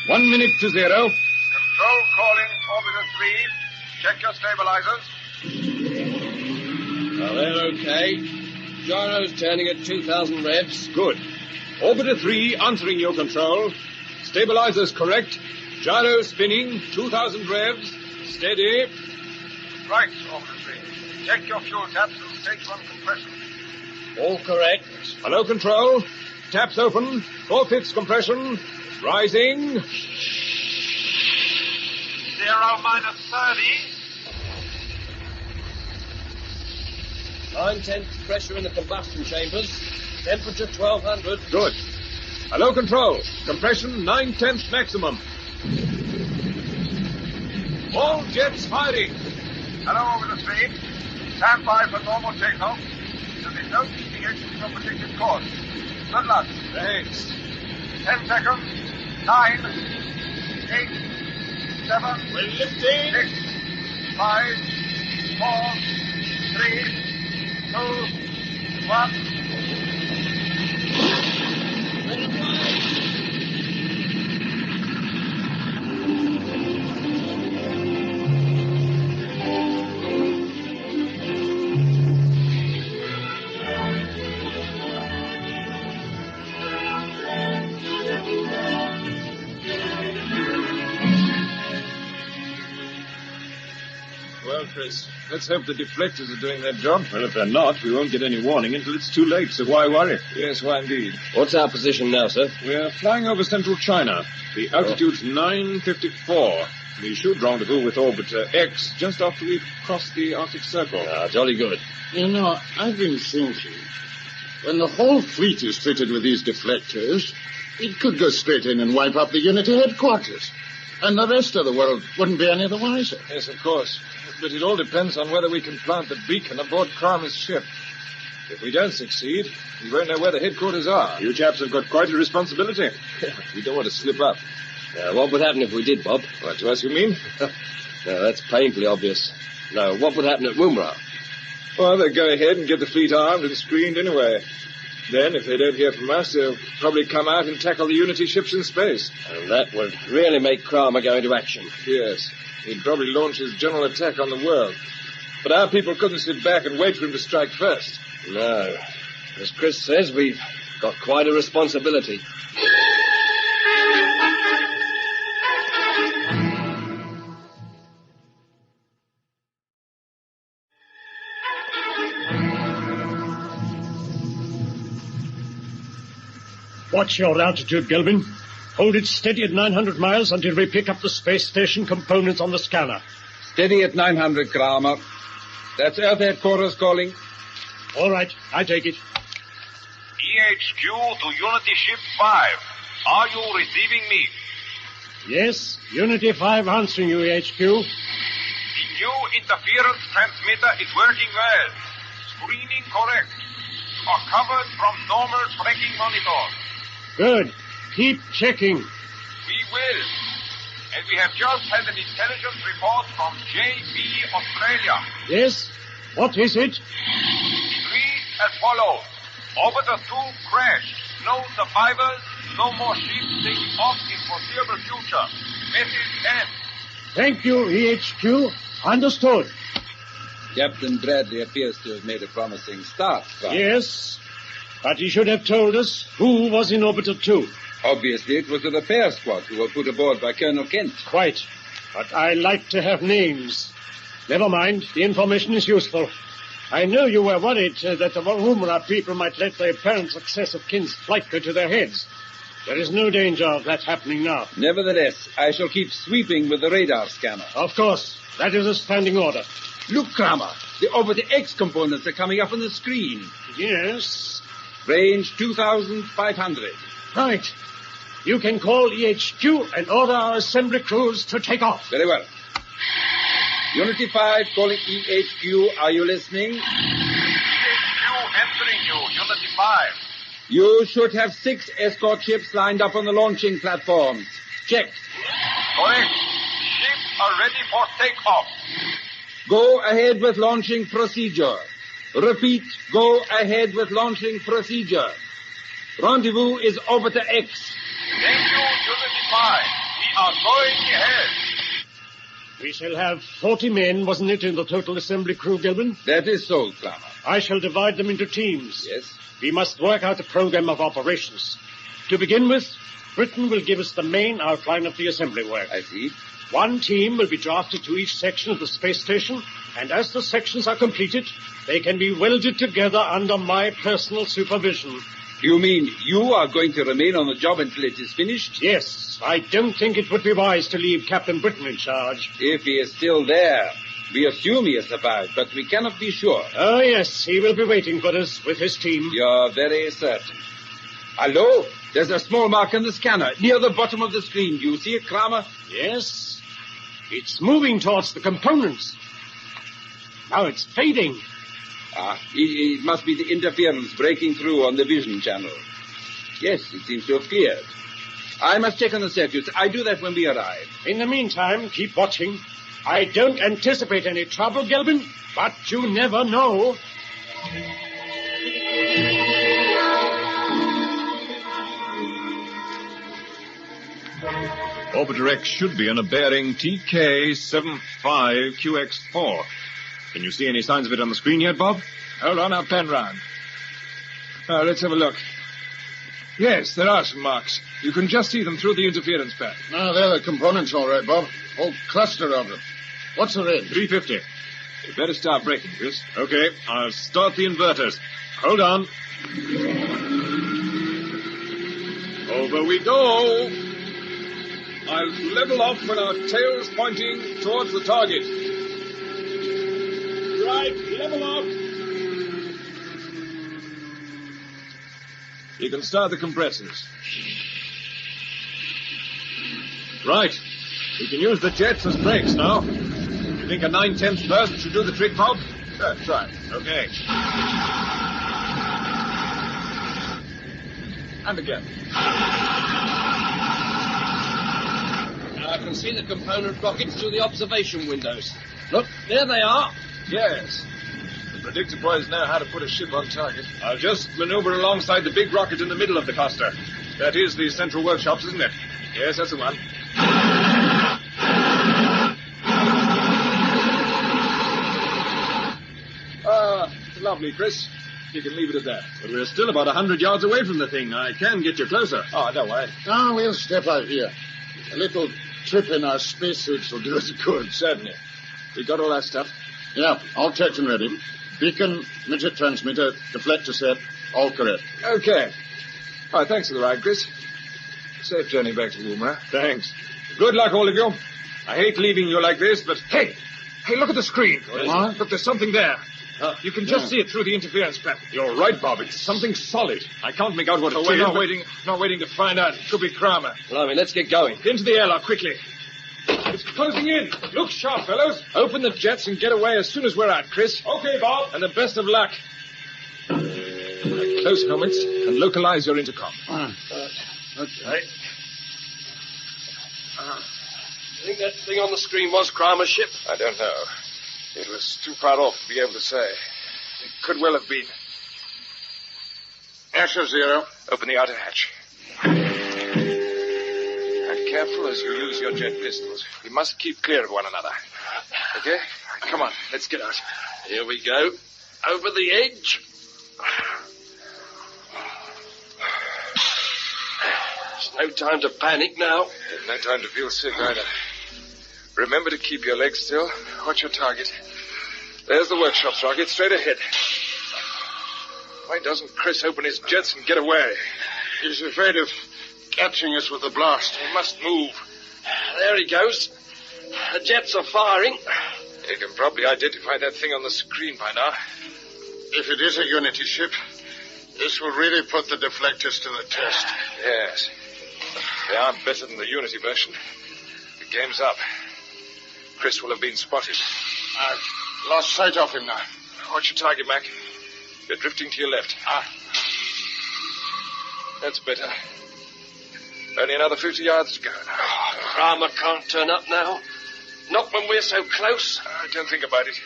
I: 1 minute to 0.
H: Control calling Orbiter 3. Check your stabilizers.
C: Oh, they're okay. Gyro's turning at 2,000 revs.
I: Good. Orbiter 3 answering your control. Stabilizers correct. Gyro spinning. 2,000 revs. Steady.
H: Right, Orbiter 3. Check your fuel taps and stage 1 compression.
C: All correct.
I: Hello, control. Taps open. 4/5 compression. Rising.
O: 0 minus 30.
C: 9/10 pressure in the combustion chambers. Temperature 1200.
I: Good. Hello, control. Compression 9/10 maximum. All jets firing.
H: Hello, Orbiter 3. Stand by for normal takeoff. There'll be no deviation from predicted course. Good luck.
I: Thanks.
H: 10 seconds. 9, 8, 7,
I: We're lifting.
H: 6, 5, 4, 3, 2, 1.
I: Well, Chris,
Q: Let's hope the deflectors are doing their job.
E: Well, if they're not, we won't get any warning until it's too late, so why worry?
Q: Yes, why indeed.
C: What's our position now, sir?
E: We're flying over central China. The altitude's 954. We should rendezvous with orbiter X just after we've crossed the Arctic Circle.
C: Ah, jolly good.
D: You know, I've been thinking, when the whole fleet is fitted with these deflectors, it could go straight in and wipe up the Unity headquarters. And the rest of the world wouldn't be any the wiser.
Q: Yes, of course. But it all depends on whether we can plant the beacon aboard Kramer's ship. If we don't succeed, we won't know where the headquarters are.
E: You chaps have got quite a responsibility.
Q: We don't want to slip up.
C: What would happen if we did, Bob?
Q: What, to us, you mean?
C: No, that's painfully obvious. No, what would happen at Woomera?
Q: Well, they'll go ahead and get the fleet armed and screened anyway. Then, if they don't hear from us, they'll probably come out and tackle the Unity ships in space.
C: And that would really make Kramer go into action.
Q: Yes. He'd probably launch his general attack on the world. But our people couldn't sit back and wait for him to strike first.
C: No. As Chris says, we've got quite a responsibility.
B: Watch your altitude, Gilbin. Hold it steady at 900 miles until we pick up the space station components on the scanner.
P: Steady at 900, Kramer. That's Earth headquarters calling.
B: All right, I take it.
O: EHQ to Unity Ship 5. Are you receiving me?
B: Yes, Unity 5 answering you, EHQ.
O: The new interference transmitter is working well. Screening correct. You are covered from normal tracking monitors.
B: Good. Keep checking.
O: We will. And we have just had an intelligence report from JB Australia.
B: Yes? What is it?
O: It reads as follows. Orbiter 2 crashed. No survivors. No more ships taking off in foreseeable future. Message end.
B: Thank you, EHQ. Understood.
P: Captain Bradley appears to have made a promising start, Kramer.
B: Yes, but he should have told us who was in Orbiter 2.
P: Obviously, it was the repair squad who were put aboard by Colonel Kent.
B: Quite. But I like to have names. Never mind. The information is useful. I know you were worried that the Woomera people might let the apparent success of Kent's flight go to their heads. There is no danger of that happening now.
P: Nevertheless, I shall keep sweeping with the radar scanner.
B: Of course. That is a standing order.
P: Look, Kramer. The Orbiter X components are coming up on the screen.
B: Yes.
P: Range 2,500.
B: Right. You can call EHQ and order our assembly crews to take off.
P: Very well. Unity 5 calling EHQ. Are you listening?
O: EHQ answering you, Unity 5.
P: You should have 6 escort ships lined up on the launching platforms. Check.
O: Correct. Ships are ready for takeoff.
P: Go ahead with launching procedure. Repeat, go ahead with launching procedure. Rendezvous is Orbiter X.
O: Thank you, Unity 5. We are going ahead.
B: We shall have 40 men, wasn't it, in the total assembly crew, Gilbin?
P: That is so, Kramer.
B: I shall divide them into teams.
P: Yes.
B: We must work out a program of operations. To begin with, Britain will give us the main outline of the assembly work.
P: I see.
B: One team will be drafted to each section of the space station, and as the sections are completed, they can be welded together under my personal supervision.
P: You mean you are going to remain on the job until it is finished?
B: Yes. I don't think it would be wise to leave Captain Britain in charge.
P: If he is still there. We assume he has survived, but we cannot be sure.
B: Oh, yes. He will be waiting for us with his team.
P: You're very certain. Hello? There's a small mark on the scanner near the bottom of the screen. Do you see it, Kramer?
B: Yes. It's moving towards the components. Now it's fading.
P: It must be the interference breaking through on the vision channel. Yes, it seems to have cleared. I must check on the circuits. I do that when we arrive.
B: In the meantime, keep watching. I don't anticipate any trouble, Gelbin, but you never know.
E: Orbiter X should be on a bearing TK75QX4. Can you see any signs of it on the screen yet, Bob?
Q: Hold on, I'll pan round. Let's have a look. Yes, there are some marks. You can just see them through the interference pad.
D: They're the components, all right, Bob. Whole cluster of them. What's the range?
E: 350. You'd better start braking, Chris. Okay, I'll start the inverters. Hold on. Over we go. I'll level off when our tail's pointing towards the target. Right, level off. You can start the compressors. Right. We can use the jets as brakes now. You think a 9/10 burst should do the trick, Bob?
V: That's right.
E: Okay.
V: And again.
C: I can see the component rockets through the observation windows. Look, there they are.
V: Yes. The predictor boys know how to put a ship on target.
E: I'll just maneuver alongside the big rocket in the middle of the cluster. That is the central workshops, isn't it?
V: Yes, that's the one. Lovely, Chris. You can leave it at that.
E: But we're still about 100 yards away from the thing. I can get you closer.
V: Oh, don't worry.
D: Now we'll step out here. A little trip in our spacesuits will do us good.
V: Certainly. We got all that stuff?
D: Yeah, all checked and ready. Beacon, midget transmitter, deflector set, all correct.
V: Okay. All right, thanks for the ride, Chris. Safe journey back to Woomera.
E: Thanks. Good luck, all of you. I hate leaving you like this, but...
V: Hey, look at the screen.
D: What?
V: Look, there's something there. You can just see it through the interference pattern.
E: You're right, Bob. It's something solid. I can't make out what it is.
V: We're not waiting to find out. It could be Kramer.
C: Blimey, let's get going.
V: Into the airlock, quickly. It's closing in. Look sharp, fellows. Open the jets and get away as soon as we're out, Chris.
E: Okay, Bob.
V: And the best of luck. Close helmets and localize your intercom.
C: Okay. You think that thing on the screen was Kramer's ship?
V: I don't know. It was too far off to be able to say. It could well have been.
D: Asher 0.
V: Open the outer hatch. And careful as you use your jet pistols. We must keep clear of one another. Okay? Come on, let's get out.
C: Here we go. Over the edge. There's no time to panic now.
V: No time to feel sick either. Remember to keep your legs still. Watch your target. There's the workshop's rocket, straight ahead. Why doesn't Chris open his jets and get away?
D: He's afraid of catching us with the blast.
V: He must move.
C: There he goes. The jets are firing.
V: You can probably identify that thing on the screen by now.
D: If it is a Unity ship, this will really put the deflectors to the test.
V: Yes. They aren't better than the Unity version. The game's up. Chris will have been spotted.
D: I've lost sight of him now.
V: Watch your target, Mac. You're drifting to your left. That's better. Only another 50 yards to go now.
C: Kramer can't turn up now. Not when we're so close.
V: Don't think about it.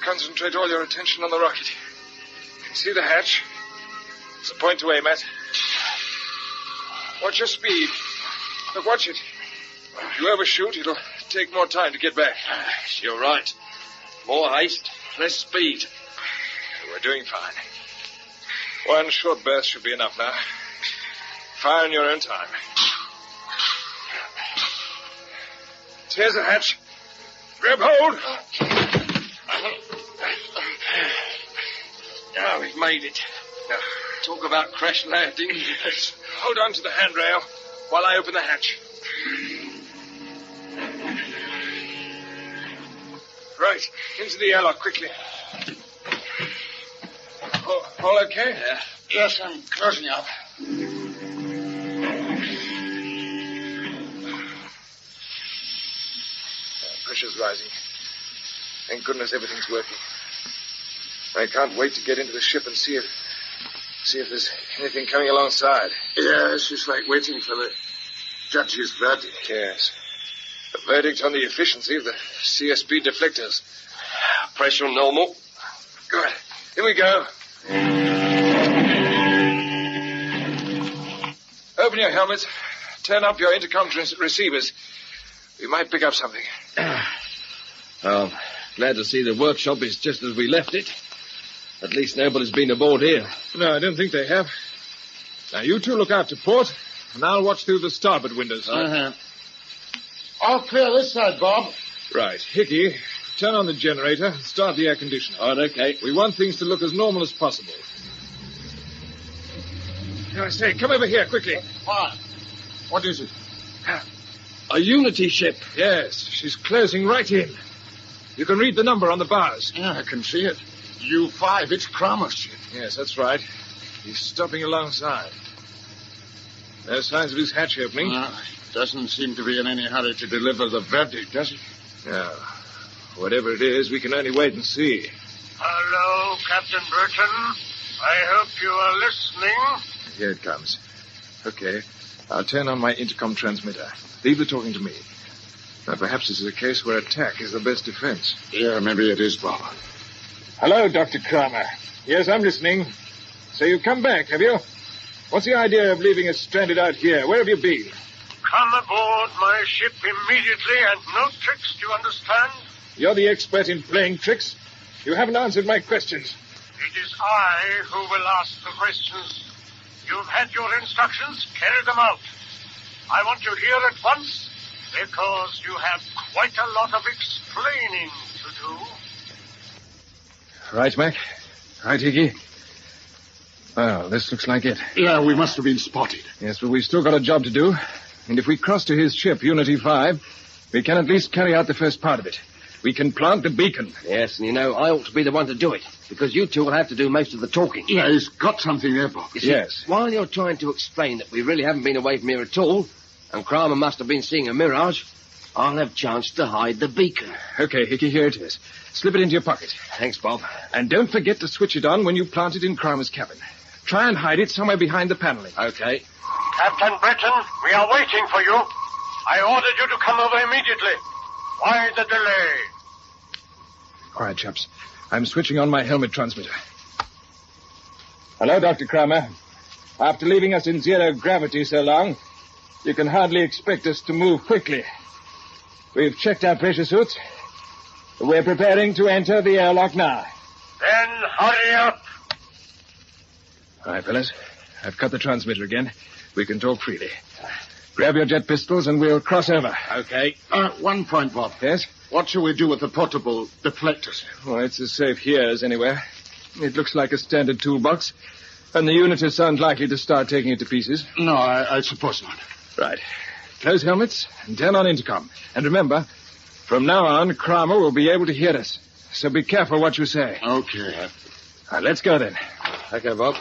V: Concentrate all your attention on the rocket. You can see the hatch. It's a point to aim at. Watch your speed. Look, watch it. If you overshoot, it'll take more time to get back.
C: You're right. More haste, less speed.
V: We're doing fine. One short burst should be enough now. Fire in your own time. Here's the hatch. Grab hold.
C: Now we've made it. Now, talk about crash landing.
V: Hold on to the handrail while I open the hatch. Right, into the airlock quickly. All okay?
D: Yeah. Yes, I'm closing up.
V: Pressure's rising. Thank goodness everything's working. I can't wait to get into the ship and see if there's anything coming alongside.
D: Yeah, it's just like waiting for the judge's verdict.
V: Yes. The verdict on the efficiency of the CSP deflectors.
C: Pressure normal.
V: Good. Here we go. Open your helmets. Turn up your intercom receivers. We might pick up something.
C: Oh, glad to see the workshop is just as we left it. At least nobody's been aboard here.
V: No, I don't think they have. Now, you two look out to port, and I'll watch through the starboard windows.
D: Uh-huh. All clear this side, Bob.
V: Right. Hickey,
Q: turn on the generator and start the air conditioner.
C: Oh, okay.
Q: We want things to look as normal as possible. I say, come over here, quickly.
D: Why? What is it?
C: A Unity ship.
Q: Yes, she's closing right in. You can read the number on the bars.
D: Yeah, I can see it. U5, it's Kramer's ship.
Q: Yes, that's right. He's stopping alongside. No signs of his hatch opening.
D: Doesn't seem to be in any hurry to deliver the verdict, does he?
Q: No. Whatever it is, we can only wait and see.
J: Hello, Captain Burton. I hope you are listening.
Q: Here it comes. Okay. I'll turn on my intercom transmitter. Leave the talking to me. Now, perhaps this is a case where attack is the best defense.
D: Yeah, maybe it is, Bob.
Q: Hello, Dr. Kramer. Yes, I'm listening. So you've come back, have you? What's the idea of leaving us stranded out here? Where have you been?
J: Come aboard my ship immediately, and no tricks, do you understand?
Q: You're the expert in playing tricks. You haven't answered my questions.
J: It is I who will ask the questions. You've had your instructions. Carry them out. I want you here at once because you have quite a lot of explaining to do.
Q: Right, Mac. Right, Hickey. Well, this looks like it.
D: Yeah, we must have been spotted.
Q: Yes, but we've still got a job to do. And if we cross to his ship, Unity 5, we can at least carry out the first part of it. We can plant the beacon.
C: Yes, and I ought to be the one to do it, because you two will have to do most of the talking.
D: Yeah, he's got something there, Bob.
C: You see, while you're trying to explain that we really haven't been away from here at all, and Kramer must have been seeing a mirage, I'll have chance to hide the beacon.
Q: Okay, Hickey, here it is. Slip it into your pocket.
C: Thanks, Bob.
Q: And don't forget to switch it on when you plant it in Kramer's cabin. Try and hide it somewhere behind the paneling.
C: Okay.
J: Captain Breton, we are waiting for you. I ordered you to come over immediately. Why the delay?
Q: All right, chaps. I'm switching on my helmet transmitter. Hello, Dr. Kramer. After leaving us in zero gravity so long, you can hardly expect us to move quickly. We've checked our pressure suits. We're preparing to enter the airlock now.
J: Then hurry up.
Q: All right, fellas. I've cut the transmitter again. We can talk freely. Grab your jet pistols and we'll cross over.
C: Okay.
D: One point, Bob.
Q: Yes?
D: What shall we do with the portable deflectors?
Q: Well, it's as safe here as anywhere. It looks like a standard toolbox, and the unitists aren't likely to start taking it to pieces.
D: No, I suppose not.
Q: Right. Close helmets and turn on intercom. And remember, from now on, Kramer will be able to hear us. So be careful what you say.
D: Okay.
Q: All right, let's go then.
C: Okay, Bob.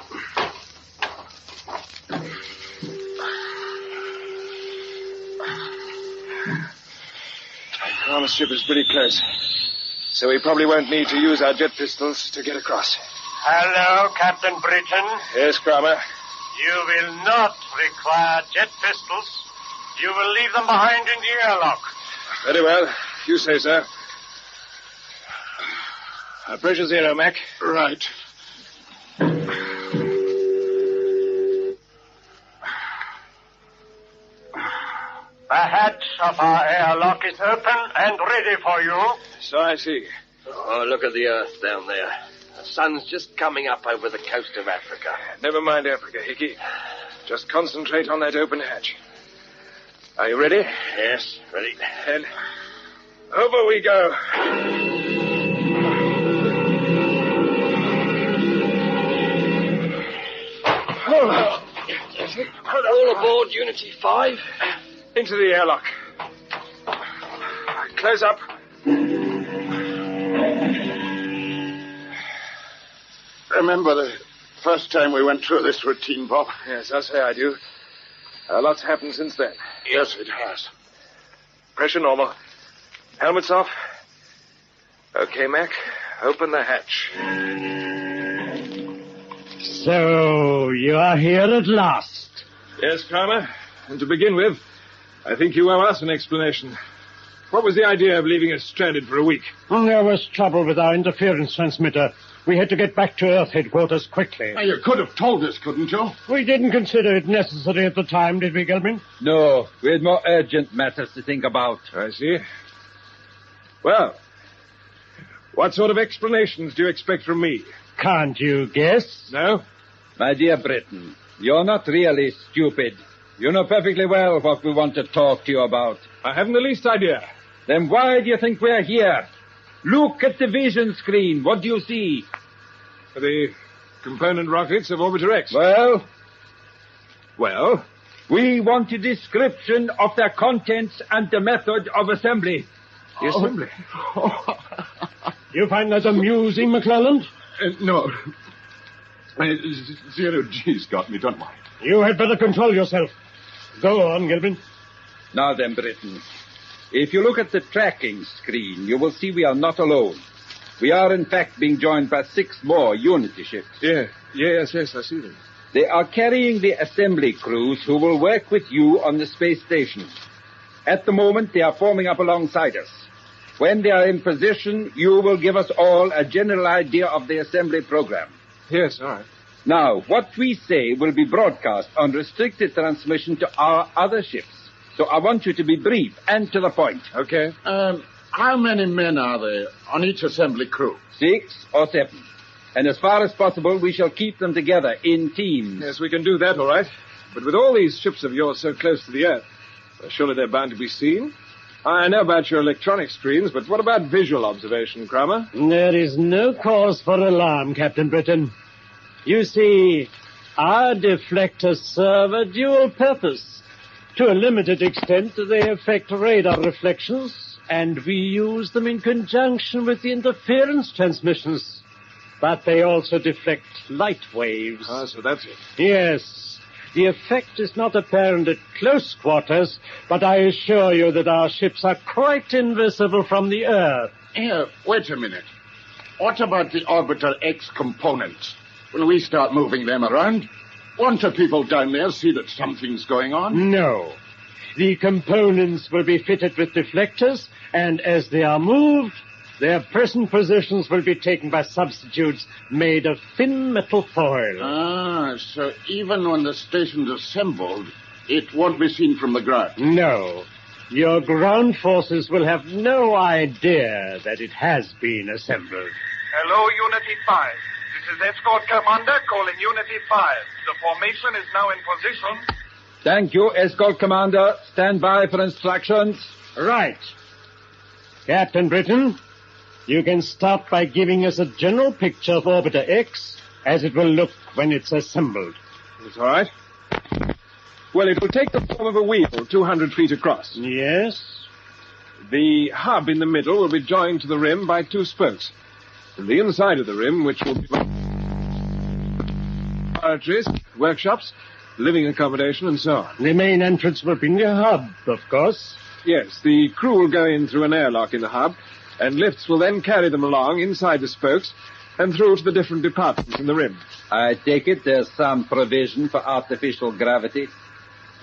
Q: Kramer's ship is pretty close, so we probably won't need to use our jet pistols to get across.
J: Hello, Captain Breton.
Q: Yes, Kramer.
J: You will not require jet pistols. You will leave them behind in the airlock.
Q: Very well. You say so. Pressure zero, Mac.
D: Right.
J: The hatch of our airlock is open and ready for you.
Q: So I see.
C: Oh, look at the Earth down there. The sun's just coming up over the coast of Africa.
Q: Never mind Africa, Hickey. Just concentrate on that open hatch. Are you ready?
C: Yes, ready.
Q: Then over we go.
C: All aboard Unity 5.
Q: Into the airlock. Close up.
D: Remember the first time we went through this routine, Bob?
Q: Yes, I say I do. A lot's happened since then.
D: Yes, it has.
Q: Pressure normal. Helmets off. Okay, Mac. Open the hatch.
B: So, you are here at last.
Q: Yes, Kramer. And to begin with, I think you owe us an explanation. What was the idea of leaving us stranded for a week?
B: There was trouble with our interference transmitter. We had to get back to Earth headquarters quickly.
D: Now, you could have told us, couldn't you?
B: We didn't consider it necessary at the time, did we, Gelman?
G: No, we had more urgent matters to think about.
Q: I see. Well, what sort of explanations do you expect from me?
B: Can't you guess?
Q: No?
G: My dear Breton, you're not really stupid. You know perfectly well what we want to talk to you about.
Q: I haven't the least idea.
G: Then why do you think we're here? Look at the vision screen. What do you see?
I: The component rockets of Orbiter X.
G: Well?
I: Well?
G: We want a description of their contents and the method of assembly.
I: The assembly?
B: You find that amusing, McClelland?
D: No. Zero G's got me, don't mind.
B: You had better control yourself. Go on, Gilbin.
G: Now then, Britain. If you look at the tracking screen, you will see we are not alone. We are, in fact, being joined by 6 more Unity ships.
I: Yes, I see them.
G: They are carrying the assembly crews who will work with you on the space station. At the moment, they are forming up alongside us. When they are in position, you will give us all a general idea of the assembly program.
I: Yes, all right.
G: Now, what we say will be broadcast on restricted transmission to our other ships. So I want you to be brief and to the point.
I: Okay.
D: How many men are there on each assembly crew?
G: 6 or 7. And as far as possible, we shall keep them together in teams.
I: Yes, we can do that, all right. But with all these ships of yours so close to the Earth, surely they're bound to be seen. I know about your electronic screens, but what about visual observation, Kramer?
B: There is no cause for alarm, Captain Britain. You see, our deflectors serve a dual purpose. To a limited extent, they affect radar reflections, and we use them in conjunction with the interference transmissions. But they also deflect light waves.
I: Ah, so that's it.
B: Yes. The effect is not apparent at close quarters, but I assure you that our ships are quite invisible from the Earth.
D: Here, wait a minute. What about the Orbiter X components? Will we start moving them around? Won't the people down there see that something's going on?
B: No. The components will be fitted with deflectors, and as they are moved, their present positions will be taken by substitutes made of thin metal foil.
D: Ah, so even when the station's assembled, it won't be seen from the ground?
B: No. Your ground forces will have no idea that it has been assembled.
O: Hello, Unity 5. This is Escort Commander calling Unity 5. The formation is now in position.
G: Thank you, Escort Commander. Stand by for instructions.
B: Right. Captain Britain, you can start by giving us a general picture of Orbiter X as it will look when it's assembled.
I: That's all right. Well, it will take the form of a wheel 200 feet across.
B: Yes?
I: The hub in the middle will be joined to the rim by 2 spokes. And the inside of the rim, which will be laboratories, workshops, living accommodation, and so on.
B: The main entrance will be in the hub, of course.
I: Yes, the crew will go in through an airlock in the hub, and lifts will then carry them along inside the spokes and through to the different departments in the rim.
G: I take it there's some provision for artificial gravity?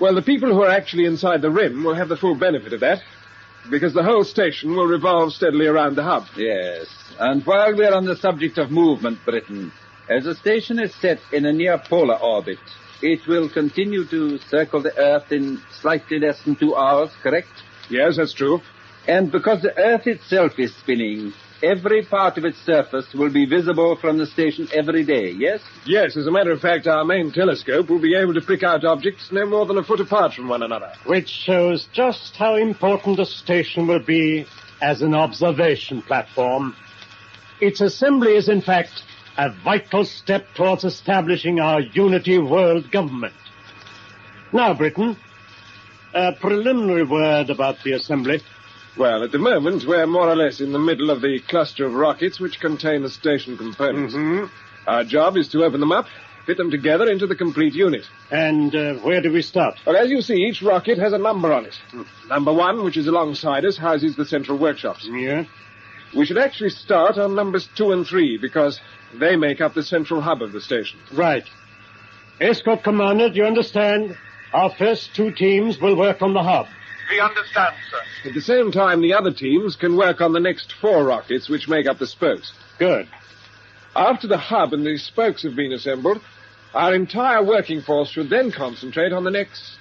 I: Well, the people who are actually inside the rim will have the full benefit of that, because the whole station will revolve steadily around the hub.
G: Yes, and while we're on the subject of movement, Britain, as the station is set in a near polar orbit, it will continue to circle the Earth in slightly less than 2 hours, correct?
I: Yes, that's true.
G: And because the Earth itself is spinning, every part of its surface will be visible from the station every day, yes?
I: Yes, as a matter of fact, our main telescope will be able to pick out objects no more than a foot apart from one another.
B: Which shows just how important the station will be as an observation platform. Its assembly is, in fact, a vital step towards establishing our unity world government. Now, Britain, a preliminary word about the assembly.
I: Well, at the moment, we're more or less in the middle of the cluster of rockets which contain the station components.
B: Mm-hmm.
I: Our job is to open them up, fit them together into the complete unit.
B: And where do we start?
I: Well, as you see, each rocket has a number on it. Number 1, which is alongside us, houses the central workshops.
B: Yeah?
I: We should actually start on numbers 2 and 3, because they make up the central hub of the station.
B: Right. Escort Commander, do you understand? Our first 2 teams will work on the hub.
O: We understand, sir.
I: At the same time, the other teams can work on the next 4 rockets, which make up the spokes.
B: Good.
I: After the hub and the spokes have been assembled, our entire working force should then concentrate on the next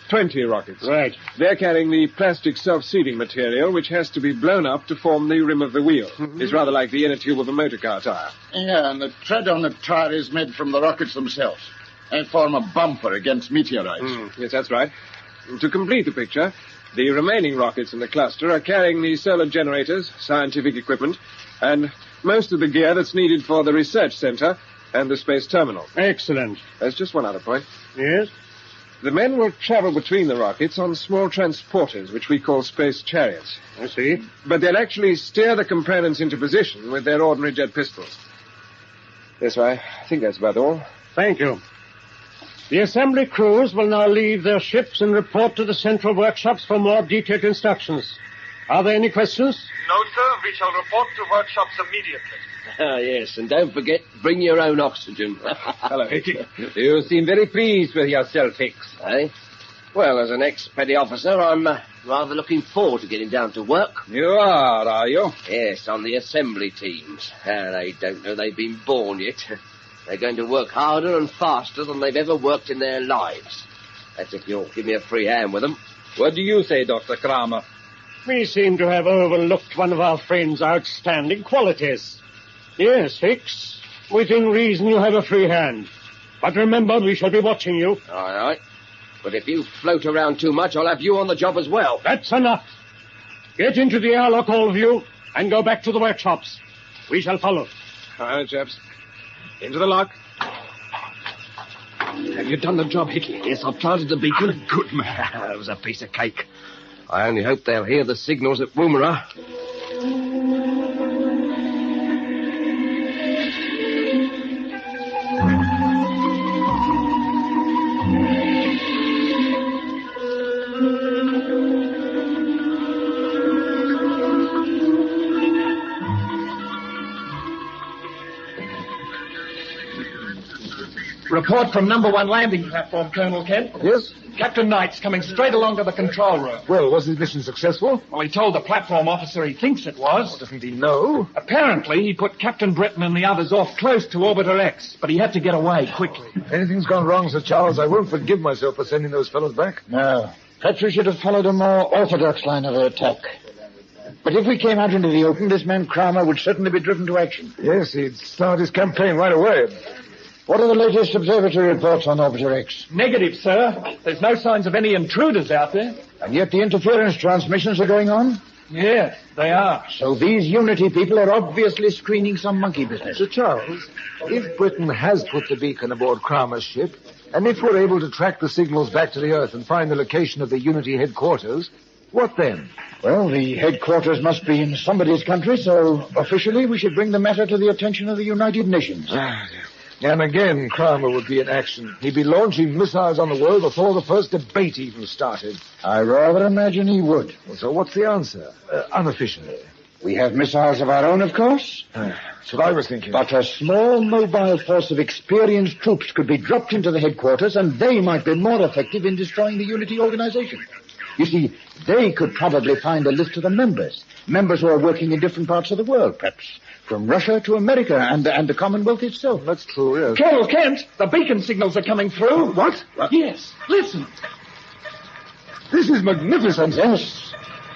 I: 20 rockets.
B: Right.
I: They're carrying the plastic self-seating material, which has to be blown up to form the rim of the wheel.
B: Mm-hmm.
I: It's rather like the inner tube of a motor car tire.
D: Yeah, and the tread on the tire is made from the rockets themselves. They form a bumper against meteorites.
I: Yes, that's right. To complete the picture,
V: The remaining rockets in the cluster are carrying the solar generators, scientific equipment, and most of the gear that's needed for the research center and the space terminal.
B: Excellent.
V: There's just one other point.
B: Yes?
V: The men will travel between the rockets on small transporters, which we call space chariots.
B: I see.
V: But they'll actually steer the components into position with their ordinary jet pistols. Yes, I think that's about all.
B: Thank you. The assembly crews will now leave their ships and report to the central workshops for more detailed instructions. Are there any questions?
O: No, sir. We shall report to workshops immediately.
C: Ah, yes, and don't forget, bring your own oxygen.
V: Hello, Hickey.
C: You seem very pleased with yourself, Hicks, eh? Well, as an ex-petty officer, I'm rather looking forward to getting down to work.
V: You are you?
C: Yes, on the assembly teams. They don't know they've been born yet. They're going to work harder and faster than they've ever worked in their lives. That's if you'll give me a free hand with them.
R: What do you say, Dr. Kramer?
B: We seem to have overlooked one of our friend's outstanding qualities. Yes, Hicks. Within reason, you have a free hand. But remember, we shall be watching you.
C: All right. But if you float around too much, I'll have you on the job as well.
B: That's enough. Get into the airlock, all of you, and go back to the workshops. We shall follow.
V: All right, chaps. Into the lock.
C: Have you done the job, Hickey? Yes, I've planted the beacon. Good man. That was a piece of cake. I only hope they'll hear the signals at Woomera.
P: Report from number 1 landing platform, Colonel Kent.
V: Yes?
P: Captain Knight's coming straight along to the control room.
V: Well, was his mission successful?
P: Well, he told the platform officer he thinks it was.
V: Well, doesn't he know?
P: Apparently, he put Captain Britton and the others off close to Orbiter X, but he had to get away quickly.
V: Anything's gone wrong, Sir Charles. I won't forgive myself for sending those fellows back.
F: No. Perhaps we should have followed a more orthodox line of attack. But if we came out into the open, this man Kramer would certainly be driven to action.
V: Yes, he'd start his campaign right away.
F: What are the latest observatory reports on Orbiter X?
P: Negative, sir. There's no signs of any intruders out there.
F: And yet the interference transmissions are going on?
P: Yes, they are.
F: So these Unity people are obviously screening some monkey business.
V: Sir Charles, if Britain has put the beacon aboard Kramer's ship, and if we're able to track the signals back to the Earth and find the location of the Unity headquarters, what then?
F: Well, the headquarters must be in somebody's country, so officially we should bring the matter to the attention of the United Nations.
V: And again, Kramer would be in action. He'd be launching missiles on the world before the first debate even started.
F: I rather imagine he would.
V: Well, so what's the answer? Unofficially.
F: We have missiles of our own, of course.
V: That's what I was thinking.
F: But a small mobile force of experienced troops could be dropped into the headquarters, and they might be more effective in destroying the Unity organization. You see, they could probably find a list of the members who are working in different parts of the world, perhaps from Russia to America and the Commonwealth itself.
V: That's true, yes.
P: Colonel Kent, the beacon signals are coming through.
V: What?
P: Yes, listen.
V: This is magnificent.
F: Yes.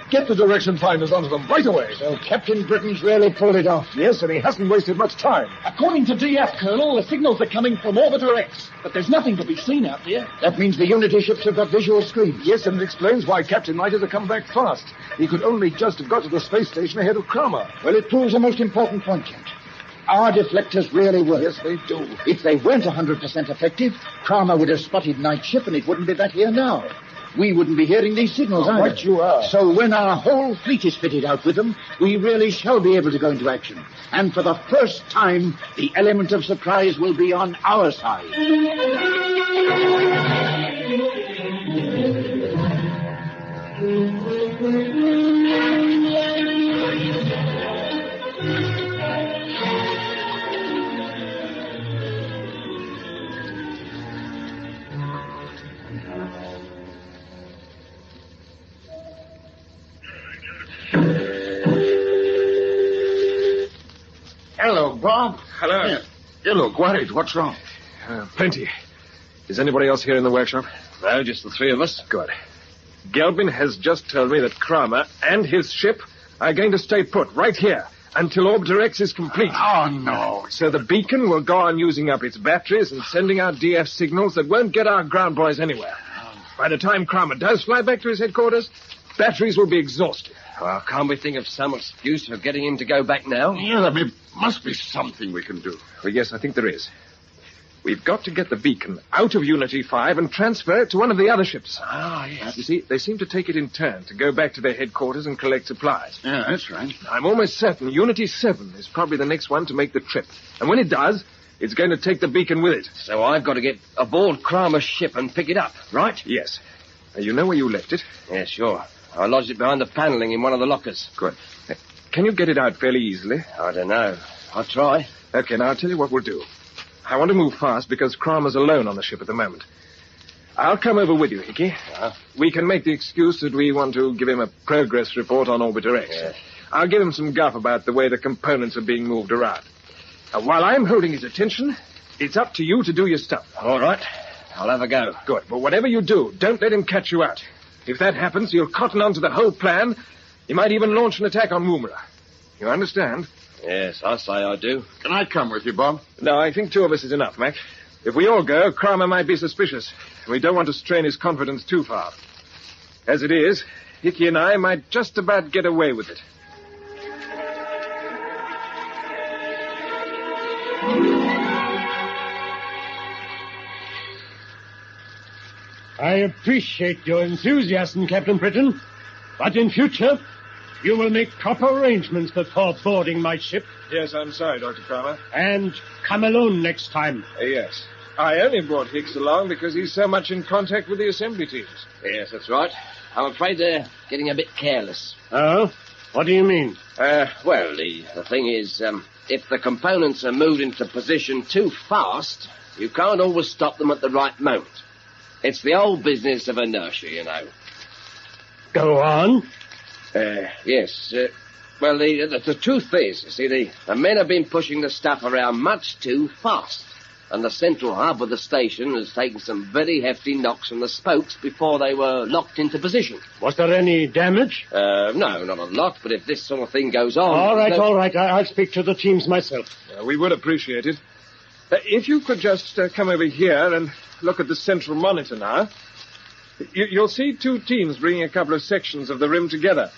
V: Get the direction finders onto them right away.
F: So Captain Britain's really pulled it off.
V: Yes, and he hasn't wasted much time.
P: According to DF, Colonel, the signals are coming from Orbiter X, but there's nothing to be seen out there.
F: That means the Unity ships have got visual screens.
V: Yes, and it explains why Captain Knight had to come back fast. He could only just have got to the space station ahead of Kramer.
F: Well, it proves a most important point, Kent. Our deflectors really work.
V: Yes, they do.
F: If they weren't 100% effective, Kramer would have spotted Knight's ship and it wouldn't be back here now. We wouldn't be hearing these signals either.
V: Right you are.
F: So when our whole fleet is fitted out with them, we really shall be able to go into action. And for the first time, the element of surprise will be on our side.
D: Hello, Bob.
V: Hello.
D: You look worried. What's wrong?
V: Plenty. Is anybody else here in the workshop?
C: No, just the three of us.
V: Good. Gelbin has just told me that Kramer and his ship are going to stay put right here until Orbiter X is complete.
D: Oh, no.
V: So the beacon will go on using up its batteries and sending out DF signals that won't get our ground boys anywhere. By the time Kramer does fly back to his headquarters, batteries will be exhausted.
C: Well, can't we think of some excuse for getting him to go back now?
D: Yeah, there must be something we can do.
V: Well, yes, I think there is. We've got to get the beacon out of Unity 5 and transfer it to one of the other ships.
C: Ah, yes.
V: You see, they seem to take it in turn to go back to their headquarters and collect supplies.
D: Yeah, that's right.
V: I'm almost certain Unity 7 is probably the next one to make the trip. And when it does, it's going to take the beacon with it.
C: So I've got to get aboard Kramer's ship and pick it up, right?
V: Yes. You know where you left it?
C: Yeah, sure. I lodged it behind the paneling in one of the lockers.
V: Good. Can you get it out fairly easily?
C: I don't know. I'll try.
V: Okay, now I'll tell you what we'll do. I want to move fast because Kramer's alone on the ship at the moment. I'll come over with you, Hickey. We can make the excuse that we want to give him a progress report on Orbiter X.
C: Yeah.
V: I'll give him some guff about the way the components are being moved around. Now, while I'm holding his attention, it's up to you to do your stuff.
C: All right. I'll have a go.
V: Good. But whatever you do, don't let him catch you out. If that happens, he'll cotton on to the whole plan. He might even launch an attack on Woomera. You understand?
C: Yes, I say I do.
D: Can I come with you, Bob?
V: No, I think 2 of us is enough, Mac. If we all go, Kramer might be suspicious. We don't want to strain his confidence too far. As it is, Hickey and I might just about get away with it.
B: I appreciate your enthusiasm, Captain Britton. But in future, you will make proper arrangements before boarding my ship.
V: Yes, I'm sorry, Dr. Kramer.
B: And come alone next time.
V: Yes. I only brought Hicks along because he's so much in contact with the assembly teams.
C: Yes, that's right. I'm afraid they're getting a bit careless.
B: Oh? What do you mean?
C: Well, the thing is, if the components are moved into position too fast, you can't always stop them at the right moment. It's the old business of inertia, you know.
B: Go on.
C: Yes. Well, the truth is, you see, the men have been pushing the stuff around much too fast. And the central hub of the station has taken some very hefty knocks from the spokes before they were locked into position.
B: Was there any damage?
C: No, not a lot, but if this sort of thing goes on...
B: All right. I'll speak to the teams myself.
V: We would appreciate it. If you could just come over here and look at the central monitor now. You'll see 2 teams bringing a couple of sections of the rim together.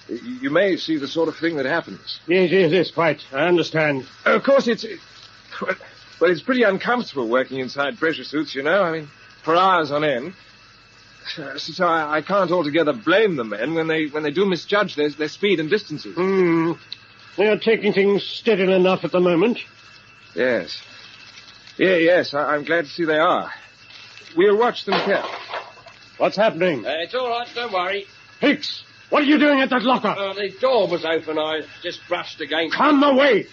V: You may see the sort of thing that happens.
B: Yes, quite. I understand.
V: Of course, it's pretty uncomfortable working inside pressure suits, you know. I mean, for hours on end. So I can't altogether blame the men when they do misjudge their speed and distances.
B: They are taking things steady enough at the moment.
V: Yes. Yes, I'm glad to see they are. We'll watch them carefully.
B: What's happening?
C: It's all right, don't worry.
B: Hicks, what are you doing at that locker?
C: The door was open. I just brushed against
B: Come away!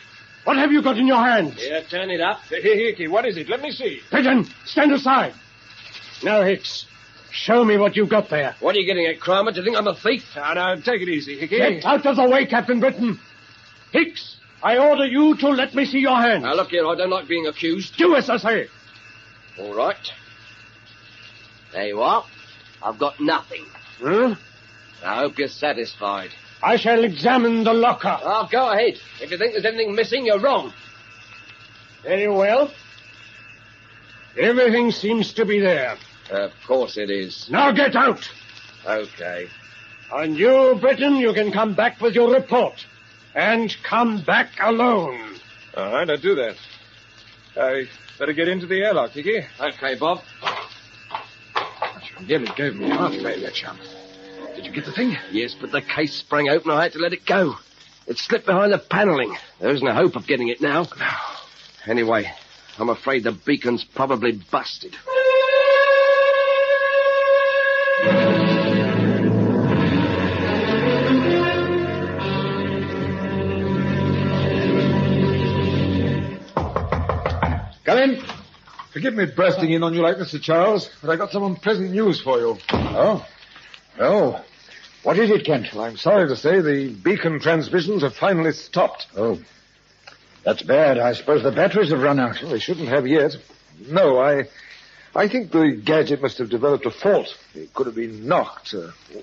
B: What have you got in your hands?
C: Yeah, turn it up.
V: Here, Hickey, what is it? Let me see.
B: Pigeon, stand aside. Now, Hicks, show me what you've got there.
C: What are you getting at, Kramer? Do you think I'm a thief?
V: Now, take it easy, Hickey.
B: Get out of the way, Captain Britton. Hicks, I order you to let me see your hands.
C: Now, look here, I don't like being accused.
B: Do as I say.
C: All right. There you are. I've got nothing.
B: Huh?
C: I hope you're satisfied.
B: I shall examine the locker.
C: Oh, go ahead. If you think there's anything missing, you're wrong.
B: Very well. Everything seems to be there.
C: Of course it is.
B: Now get out.
C: Okay.
B: And you, Britton, you can come back with your report. And come back alone.
V: All right, I'll do that. I better get into the airlock, Hickey.
C: Okay, Bob.
V: You nearly gave me heart failure, chum. Did you get the thing?
C: Yes, but the case sprang open. I had to let it go. It slipped behind the paneling. There isn't a hope of getting it now.
V: No.
C: Anyway, I'm afraid the beacon's probably busted.
V: Come in. Forgive me bursting in on you like Mr. Charles, but I got some unpleasant news for you.
F: Oh? Oh. What is it, Kent?
V: Well, I'm sorry to say the beacon transmissions have finally stopped.
F: Oh. That's bad. I suppose the batteries have run out.
V: Well, they shouldn't have yet. No, I think the gadget must have developed a fault. It could have been knocked.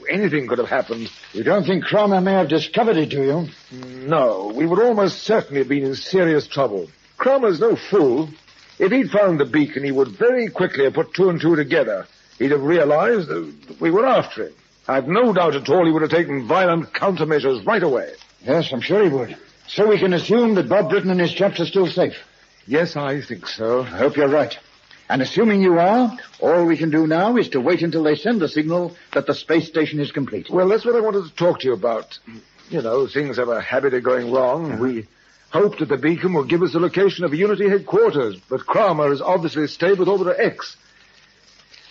V: Anything could have happened.
F: You don't think Kramer may have discovered it, do you?
V: No, we would almost certainly have been in serious trouble. Kramer's no fool. If he'd found the beacon, he would very quickly have put 2 and 2 together. He'd have realized that we were after him. I've no doubt at all he would have taken violent countermeasures right away.
F: Yes, I'm sure he would. So we can assume that Bob Britton and his chaps are still safe.
V: Yes, I think so.
F: I hope you're right. And assuming you are, all we can do now is to wait until they send the signal that the space station is complete.
V: Well, that's what I wanted to talk to you about. You know, things have a habit of going wrong. We hoped that the beacon will give us the location of Unity headquarters, but Kramer has obviously stayed with Orbiter X.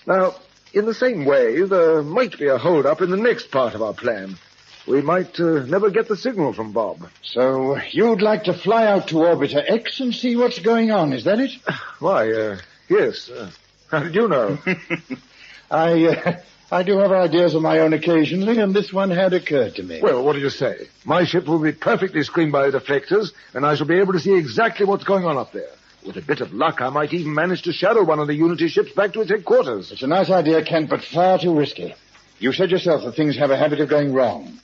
V: Now, in the same way, there might be a hold-up in the next part of our plan. We might never get the signal from Bob.
F: So you'd like to fly out to Orbiter X and see what's going on, is that it?
V: Why, yes. How did you know?
F: I do have ideas of my own occasionally, and this one had occurred to me.
V: Well, what do you say? My ship will be perfectly screened by the deflectors, and I shall be able to see exactly what's going on up there. With a bit of luck, I might even manage to shadow one of the Unity ships back to its headquarters.
F: It's a nice idea, Kent, but far too risky. You said yourself that things have a habit of going wrong.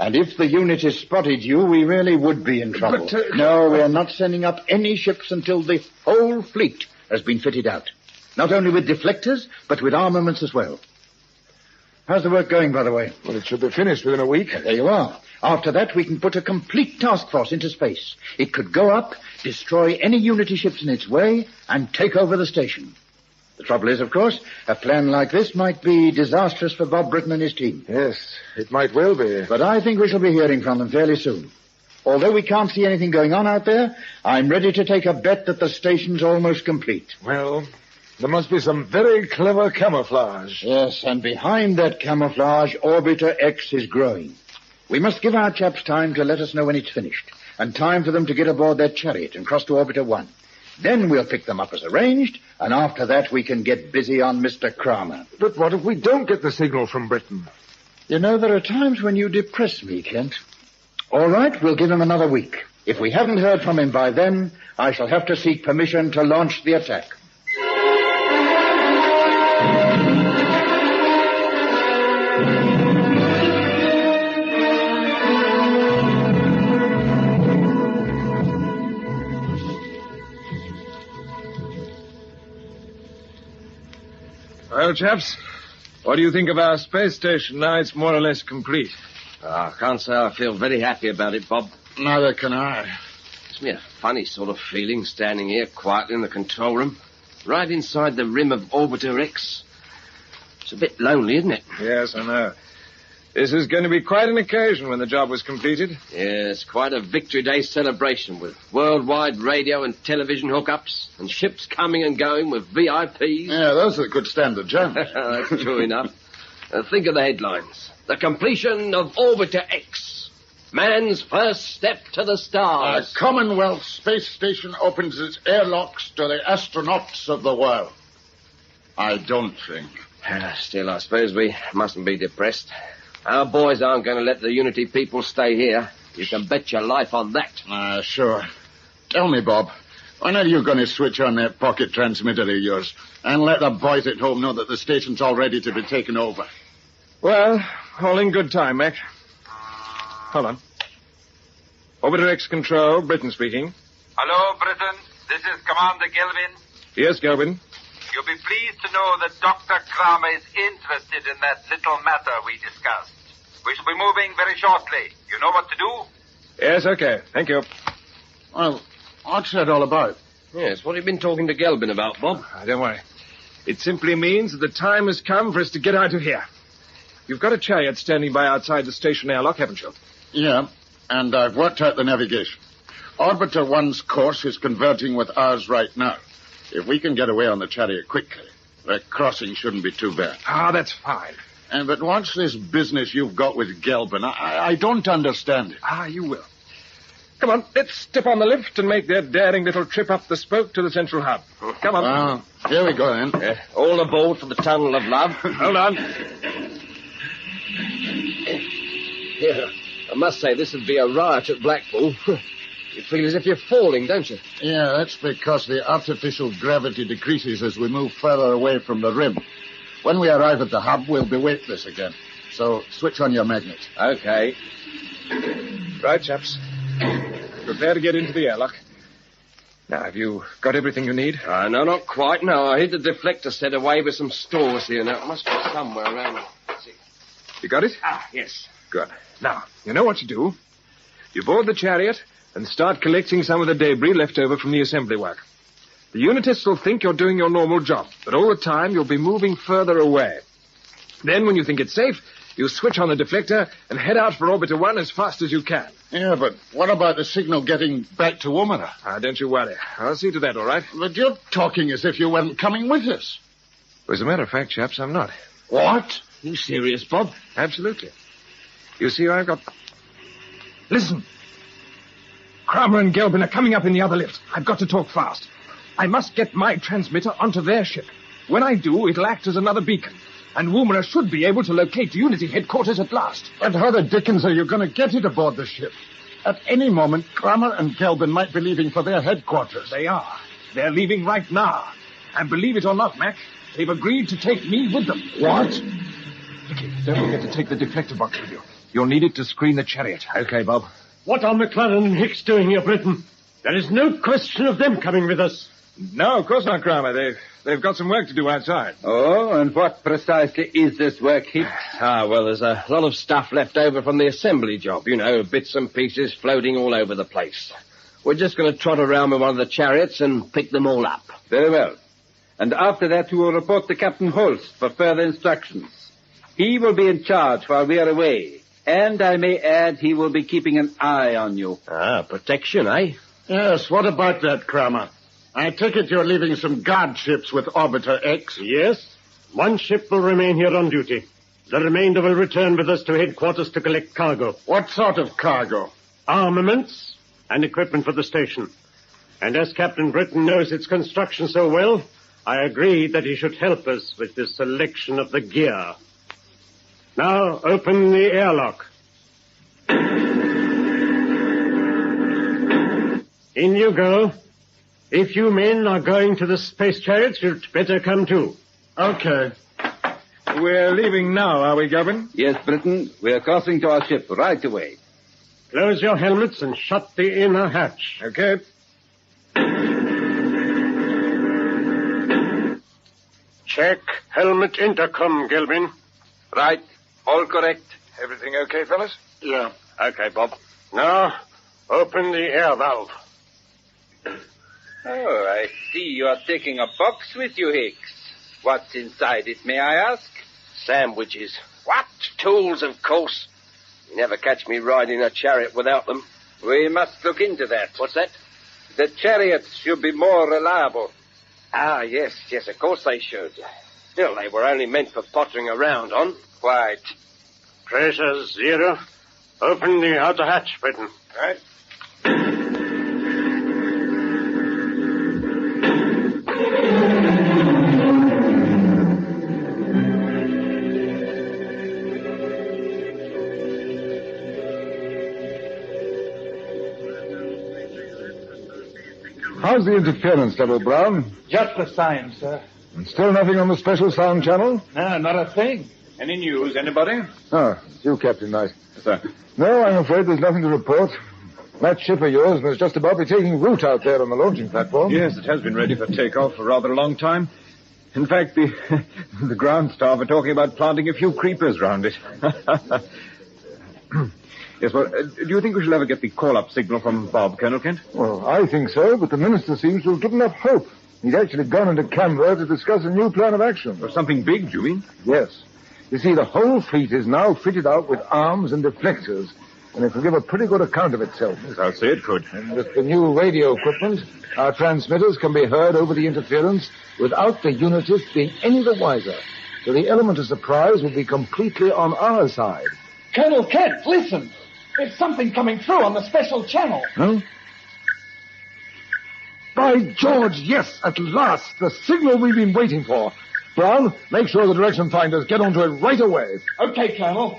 F: And if the unit has spotted you, we really would be in trouble.
V: But,
F: No, we are not sending up any ships until the whole fleet has been fitted out. Not only with deflectors, but with armaments as well. How's the work going, by the way?
V: Well, it should be finished within a week.
F: There you are. After that, we can put a complete task force into space. It could go up, destroy any Unity ships in its way, and take over the station. The trouble is, of course, a plan like this might be disastrous for Bob Britton and his team.
V: Yes, it might well be.
F: But I think we shall be hearing from them fairly soon. Although we can't see anything going on out there, I'm ready to take a bet that the station's almost complete.
V: Well, there must be some very clever camouflage.
F: Yes, and behind that camouflage, Orbiter X is growing. We must give our chaps time to let us know when it's finished, and time for them to get aboard their chariot and cross to Orbiter 1. Then we'll pick them up as arranged, and after that we can get busy on Mr. Kramer.
V: But what if we don't get the signal from Britain?
F: You know, there are times when you depress me, Kent. All right, we'll give him another week. If we haven't heard from him by then, I shall have to seek permission to launch the attack.
Q: Well, chaps, what do you think of our space station now it's more or less complete?
C: I can't say I feel very happy about it, Bob.
D: Neither can I.
C: It's me a funny sort of feeling standing here quietly in the control room, right inside the rim of Orbiter X. It's a bit lonely, isn't it?
Q: Yes, I know. This is going to be quite an occasion when the job was completed.
C: Yes, quite a Victory Day celebration with worldwide radio and television hookups and ships coming and going with VIPs.
D: Yeah, those that could stand the jump.
C: That's true enough. Think of the headlines. The completion of Orbiter X. Man's first step to the stars.
D: The Commonwealth Space Station opens its airlocks to the astronauts of the world. I don't think.
C: Still, I suppose we mustn't be depressed. Our boys aren't going to let the Unity people stay here. You can bet your life on that.
D: Sure. Tell me, Bob, when are you going to switch on that pocket transmitter of yours and let the boys at home know that the station's all ready to be taken over?
Q: Well, all in good time, Mac. Hold on. Orbiter X Control, Britain speaking.
O: Hello, Britain. This is Commander Gelvin.
Q: Yes, Gelvin.
O: You'll be pleased to know that Dr. Kramer is interested in that little matter we discussed. We shall be moving very shortly. You know what to do?
Q: Yes, okay. Thank you.
D: Well, what's that all about?
C: Yes, what have you been talking to Gelvin about, Bob?
Q: Don't worry. It simply means that the time has come for us to get out of here. You've got a chariot standing by outside the station airlock, haven't you?
D: Yeah, and I've worked out the navigation. Orbiter 1's course is converging with ours right now. If we can get away on the chariot quickly, the crossing shouldn't be too bad.
Q: That's fine.
D: But what's this business you've got with Gelbin? I don't understand it.
Q: You will. Come on, let's step on the lift and make that daring little trip up the spoke to the central hub. Come on.
D: Here we go, then.
C: All aboard for the Tunnel of Love.
Q: Hold on.
C: Yeah, I must say, this would be a riot at Blackpool. You feel as if you're falling, don't you?
D: Yeah, that's because the artificial gravity decreases as we move further away from the rim. When we arrive at the hub, we'll be weightless again. So switch on your magnet.
C: Okay.
Q: Right, chaps. Prepare to get into the airlock. Now, have you got everything you need?
C: No, not quite. No, I hid the deflector set away with some stores here. Now, it must be somewhere around. Let's see.
Q: You got it?
P: Ah, yes.
Q: Good. Now, you know what to do. You board the chariot and start collecting some of the debris left over from the assembly work. The unitists will think you're doing your normal job, but all the time you'll be moving further away. Then, when you think it's safe, you switch on the deflector and head out for Orbiter 1 as fast as you can.
D: Yeah, but what about the signal getting back to Woomera?
Q: Don't you worry. I'll see to that, all right?
D: But you're talking as if you weren't coming with us.
Q: As a matter of fact, chaps, I'm not.
D: What?
Q: You serious, Bob? Absolutely. You see, I've got... Listen. Kramer and Gelbin are coming up in the other lift. I've got to talk fast. I must get my transmitter onto their ship. When I do, it'll act as another beacon. And Woomera should be able to locate Unity headquarters at last.
D: But how the dickens are you going to get it aboard the ship? At any moment, Kramer and Gelbin might be leaving for their headquarters.
Q: They are. They're leaving right now. And believe it or not, Mac, they've agreed to take me with them.
D: What?
Q: Vicky, don't forget to take the deflector box with you. You'll need it to screen the chariot. Okay, Bob.
B: What are McLaren and Hicks doing here, Britain? There is no question of them coming with us.
Q: No, of course not, Kramer. They've got some work to do outside.
C: Oh, and what precisely is this work, Hicks? Well, there's a lot of stuff left over from the assembly job. You know, bits and pieces floating all over the place. We're just going to trot around with one of the chariots and pick them all up.
G: Very well. And after that, you will report to Captain Holst for further instructions. He will be in charge while we are away. And I may add, he will be keeping an eye on you.
C: Protection, eh?
D: Yes, what about that, Kramer? I take it you're leaving some guard ships with Orbiter X?
B: Yes. One ship will remain here on duty. The remainder will return with us to headquarters to collect cargo.
D: What sort of cargo?
B: Armaments and equipment for the station. And as Captain Britton knows its construction so well, I agreed that he should help us with the selection of the gear. Now, open the airlock. In you go. If you men are going to the space chariots, you'd better come too.
D: Okay.
Q: We're leaving now, are we, Governor?
G: Yes, Britain. We are crossing to our ship right away.
B: Close your helmets and shut the inner hatch.
Q: Okay.
B: Check helmet intercom, Gelbin.
G: Right. All correct.
H: Everything okay, fellas?
D: Yeah.
B: Okay, Bob. Now, open the air valve.
G: Oh, I see you are taking a box with you, Hicks. What's inside it, may I ask?
C: Sandwiches. What? Tools, of course. You never catch me riding a chariot without them.
G: We must look into that.
C: What's that?
G: The chariots should be more reliable.
C: Yes, of course they should. Still, they were only meant for pottering around on.
G: Quite.
B: Pressure 0. Open the outer hatch, Britain.
H: Right.
M: How's the interference level, Brown?
P: Just the same, sir.
M: And still nothing on the special sound channel?
P: No, not a thing.
E: Any news, anybody?
M: Oh, it's you, Captain Knight.
E: Yes, sir.
M: No, I'm afraid there's nothing to report. That ship of yours must just about be taking root out there on the launching platform.
E: Yes, it has been ready for takeoff for rather a long time. In fact, the ground staff are talking about planting a few creepers round it. Yes, well, do you think we shall ever get the call-up signal from Bob, Colonel Kent?
M: Well, I think so, but the minister seems to have given up hope. He's actually gone into Canberra to discuss a new plan of action.
E: Or something big, do you mean?
M: Yes. You see, the whole fleet is now fitted out with arms and deflectors, and it will give a pretty good account of itself.
E: Yes, I'll say it could.
M: And with the new radio equipment, our transmitters can be heard over the interference without the unitists being any the wiser. So the element of surprise will be completely on our side.
P: Colonel Kent, listen. There's something coming through on the special channel.
M: Huh? By George, yes, at last, the signal we've been waiting for. Brown, make sure the direction finders get onto it right away.
P: Okay, Colonel.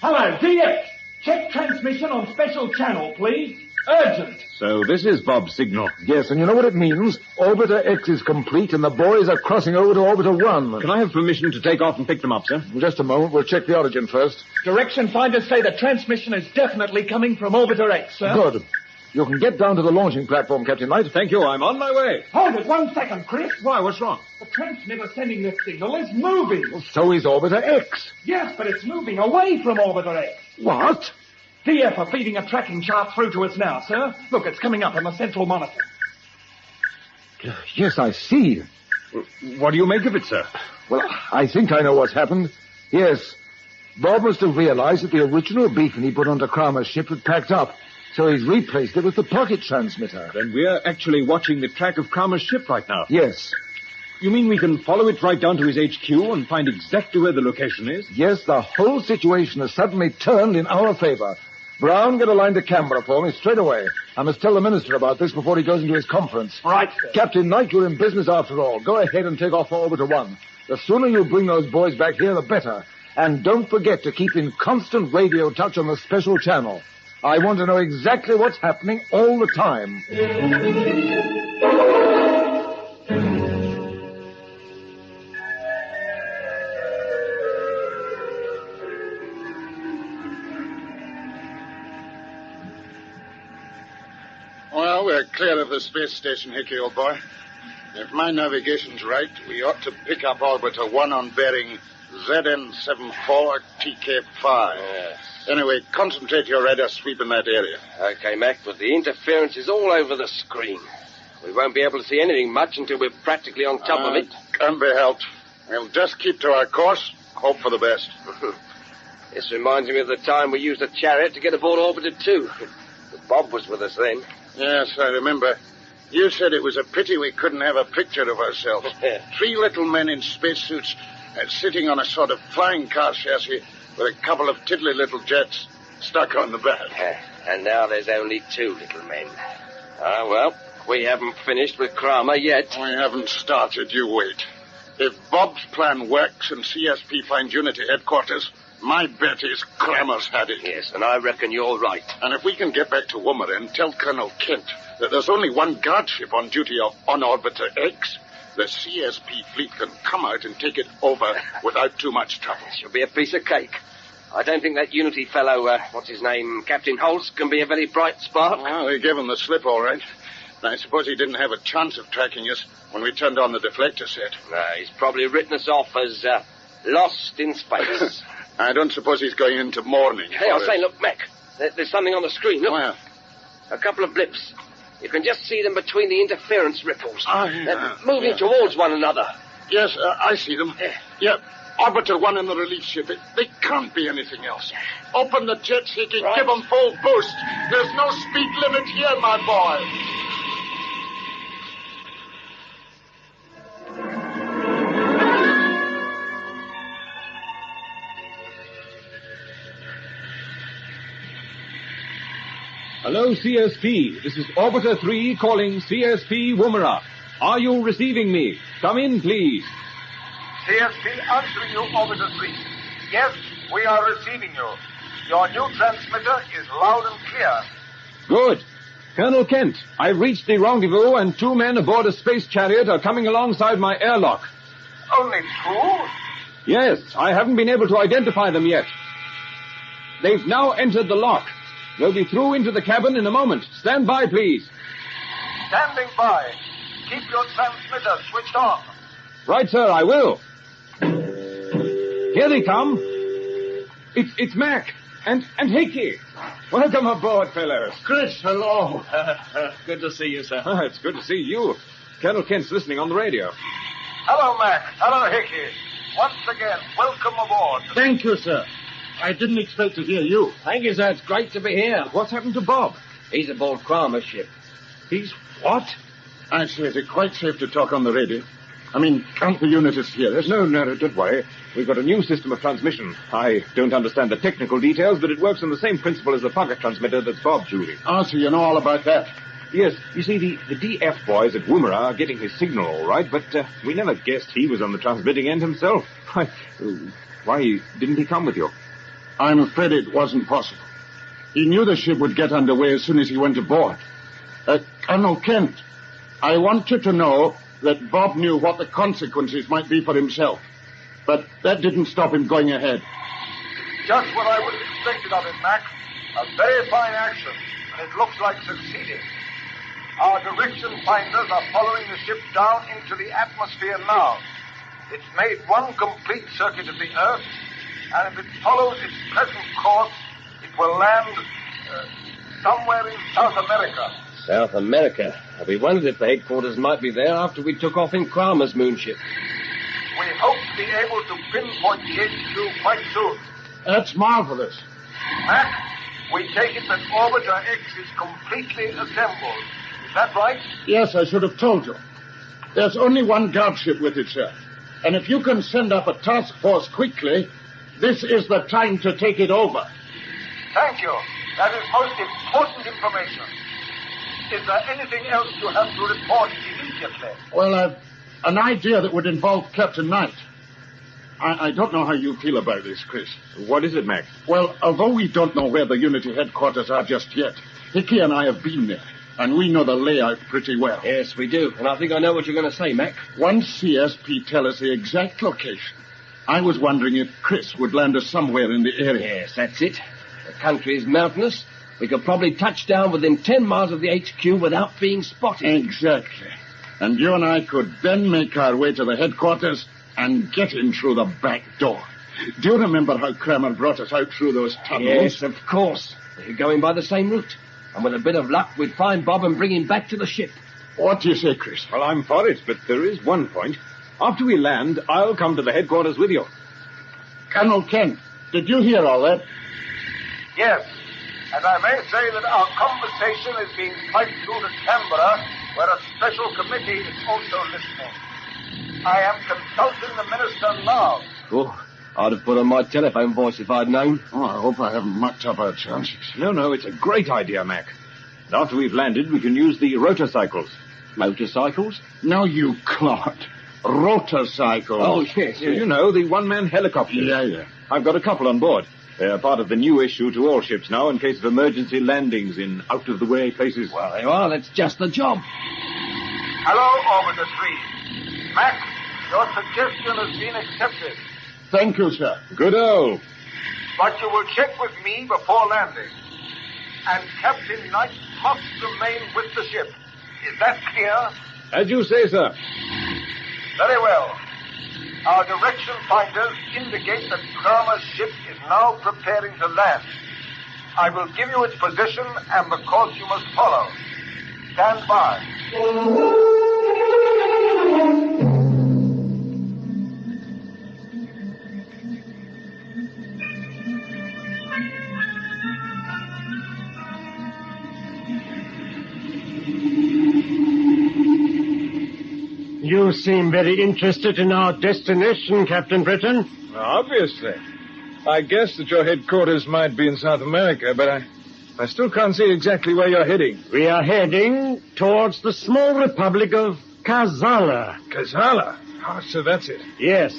P: Hello, DX. Check transmission on special channel, please. Urgent.
E: So this is Bob's signal.
M: Yes, and you know what it means? Orbiter X is complete, and the boys are crossing over to Orbiter 1.
E: Can I have permission to take off and pick them up, sir?
M: In just a moment. We'll check the origin first.
P: Direction finders say the transmission is definitely coming from Orbiter X, sir.
M: Good.
V: You can get down to the launching platform, Captain Knight.
E: Thank you. I'm on my way.
P: Hold it 1 second, Chris.
E: Why? What's wrong?
P: The transmitter sending this signal is moving.
V: Well, so is Orbiter X.
P: Yes, but it's moving away from Orbiter X.
V: What?
P: DF are feeding a tracking chart through to us now, sir. Look, it's coming up on the central monitor.
V: Yes, I see.
E: What do you make of it, sir?
V: Well, I think I know what's happened. Yes. Bob must have realized that the original beacon he put onto Kramer's ship had packed up, so he's replaced it with the pocket transmitter.
E: Then we're actually watching the track of Kramer's ship right now.
V: Yes.
E: You mean we can follow it right down to his HQ and find exactly where the location is?
V: Yes, the whole situation has suddenly turned in our favor. Brown, get a line to Canberra for me straight away. I must tell the minister about this before he goes into his conference.
P: Right, sir.
V: Captain Knight, you're in business after all. Go ahead and take off for Orbiter 1. The sooner you bring those boys back here, the better. And don't forget to keep in constant radio touch on the special channel. I want to know exactly what's happening all the time.
D: Well, we're clear of the space station, Hickey, old boy. If my navigation's right, we ought to pick up Orbiter 1 on bearing ZN74TK5.
C: Yes.
D: Anyway, concentrate your radar sweep in that area.
C: Okay, Mac, but the interference is all over the screen. We won't be able to see anything much until we're practically on top of it.
D: Can't be helped. We'll just keep to our course, hope for the best.
C: This reminds me of the time we used a chariot to get aboard Orbiter 2. Bob was with us then.
D: Yes, I remember. You said it was a pity we couldn't have a picture of ourselves. 3 little men in spacesuits sitting on a sort of flying car chassis with a couple of tiddly little jets stuck on the back.
C: And now there's only 2 little men. Ah, well, we haven't finished with Kramer yet.
D: We haven't started. You wait. If Bob's plan works and CSP finds Unity headquarters, my bet is Kramer's had it.
C: Yes, and I reckon you're right.
D: And if we can get back to Woomera and tell Colonel Kent that there's only one guard ship on duty on Orbiter X, the CSP fleet can come out and take it over without too much trouble.
C: She'll be a piece of cake. I don't think that Unity fellow, what's his name, Captain Holst, can be a very bright spark.
D: Well, they gave him the slip, all right. I suppose he didn't have a chance of tracking us when we turned on the deflector set.
C: He's probably written us off as lost in space.
D: I don't suppose he's going into mourning.
C: Hey, I'll say, look, Mac, there's something on the screen. Look.
D: Where?
C: A couple of blips. You can just see them between the interference ripples.
D: Yeah.
C: They're moving towards one another.
D: Yes, I see them. Yeah. Orbiter 1 in the relief ship. They can't be anything else. Open the jets, Hickey.
C: Right.
D: Give them full boost. There's no speed limit here, my boy.
E: Hello, CSP. This is Orbiter 3 calling CSP Woomera. Are you receiving me? Come in, please.
L: CSP answering you, Orbiter 3. Yes, we are receiving you. Your new transmitter is loud and clear.
E: Good. Colonel Kent, I've reached the rendezvous and 2 men aboard a space chariot are coming alongside my airlock.
L: Only 2?
E: Yes, I haven't been able to identify them yet. They've now entered the lock. They'll be through into the cabin in a moment. Stand by, please.
L: Standing by. Keep your transmitter switched on.
E: Right, sir, I will. Here they come. It's Mac and Hickey. Welcome aboard, fellows.
M: Chris, hello. Good to see you, sir.
E: It's good to see you. Colonel Kent's listening on the radio.
L: Hello, Mac. Hello, Hickey. Once again, welcome aboard.
M: Thank you, sir. I didn't expect to hear you.
C: Thank you, sir. It's great to be here.
E: What's happened to Bob?
C: He's aboard Kramer's ship.
M: He's what?
D: I say, is it quite safe to talk on the radio? I mean, can't the unitists hear us?
E: No, don't worry. We've got a new system of transmission. I don't understand the technical details, but it works on the same principle as the pocket transmitter that's Bob's using.
D: Oh, so you know all about that?
E: Yes. You see, the DF boys at Woomera are getting his signal all right, but we never guessed he was on the transmitting end himself. Why didn't he come with you?
D: I'm afraid it wasn't possible. He knew the ship would get underway as soon as he went aboard. Colonel Kent, I want you to know that Bob knew what the consequences might be for himself. But that didn't stop him going ahead.
L: Just what I would have expected of him, Mac. A very fine action. it looks like succeeding. Our direction finders are following the ship down into the atmosphere now. It's made one complete circuit of the Earth, and if it follows its present course, it will land somewhere in South America.
C: South America? We wondered if the headquarters might be there after we took off in Kramer's moonship.
L: We hope to be able to pinpoint the HQ quite soon.
M: That's marvelous.
L: Mac, we take it that Orbiter X is completely assembled. Is that right?
M: Yes, I should have told you. There's only one guard ship with it, sir. And if you can send up a task force quickly, this is the time to take it over.
L: Thank you. That is most important information. Is there anything else you have to report immediately?
M: Well, I've an idea that would involve Captain Knight. I don't know how you feel about this, Chris.
E: What is it, Mac?
M: Well, although we don't know where the Unity headquarters are just yet, Hickey and I have been there, and we know the layout pretty well.
C: Yes, we do, and I think I know what you're going to say, Mac.
M: Once CSP tell us the exact location, I was wondering if Chris would land us somewhere in the area.
C: Yes, that's it. The country is mountainous. We could probably touch down within 10 miles of the HQ without being spotted.
M: Exactly. And you and I could then make our way to the headquarters and get in through the back door. Do you remember how Kramer brought us out through those tunnels?
C: Yes, of course. We could go in by the same route. And with a bit of luck, we'd find Bob and bring him back to the ship.
M: What do you say, Chris?
E: Well, I'm for it, but there is one point. After we land, I'll come to the headquarters with you.
M: Colonel Kent, did you hear all that?
L: Yes. And I may say that our conversation is being piped through to Canberra, where a special committee is also listening. I am consulting the minister now.
C: Oh, I'd have put on my telephone voice if I'd known.
M: Oh, I hope I haven't mucked up our chances.
E: No, it's a great idea, Mac. And after we've landed, we can use the rotorcycles.
C: Motorcycles?
M: No, you clot. Rotorcycles.
C: Oh, yes.
E: You know, the one-man helicopter.
M: Yeah.
E: I've got a couple on board. They're part of the new issue to all ships now in case of emergency landings in out-of-the-way places.
C: Well, they are. That's just the job.
L: Hello, Orbiter 3. Mac, your suggestion has been accepted.
M: Thank you, sir.
E: Good-o.
L: But you will check with me before landing. And Captain Knight must remain with the ship. Is that clear?
E: As you say, sir.
L: Very well. Our direction finders indicate that Kramer's ship is now preparing to land. I will give you its position and the course you must follow. Stand by.
B: You seem very interested in our destination, Captain Britton.
E: Obviously. I guess that your headquarters might be in South America, but I still can't see exactly where you're heading.
B: We are heading towards the small republic of Kazala.
E: Kazala? Oh, so that's it.
B: Yes.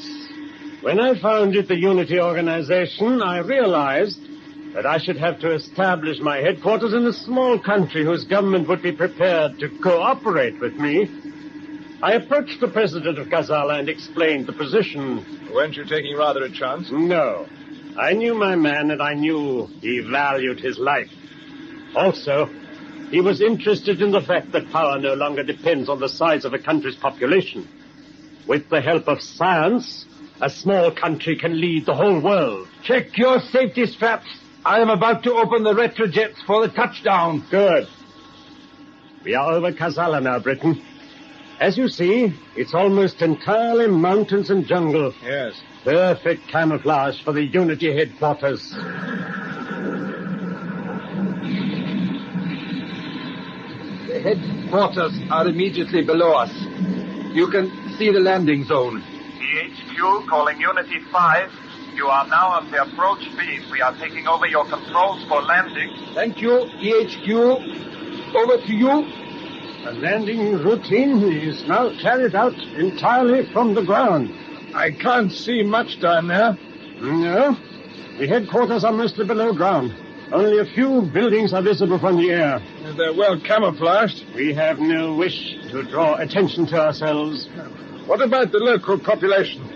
B: When I founded the Unity organization, I realized that I should have to establish my headquarters in a small country whose government would be prepared to cooperate with me. I approached the president of Kazala and explained the position.
E: Weren't you taking rather a chance?
B: No. I knew my man, and I knew he valued his life. Also, he was interested in the fact that power no longer depends on the size of a country's population. With the help of science, a small country can lead the whole world.
N: Check your safety straps. I am about to open the retrojets for the touchdown.
B: Good. We are over Kazala now, Britain. As you see, it's almost entirely mountains and jungle.
E: Yes.
B: Perfect camouflage for the Unity headquarters.
N: The headquarters are immediately below us. You can see the landing zone.
L: THQ calling Unity 5. You are now on the approach beam. We are taking over your controls for landing.
N: Thank you, EHQ. Over to you.
B: The landing routine is now carried out entirely from the ground.
E: I can't see much down there.
B: No. The headquarters are mostly below ground. Only a few buildings are visible from the air.
E: They're well camouflaged.
B: We have no wish to draw attention to ourselves.
E: What about the local population?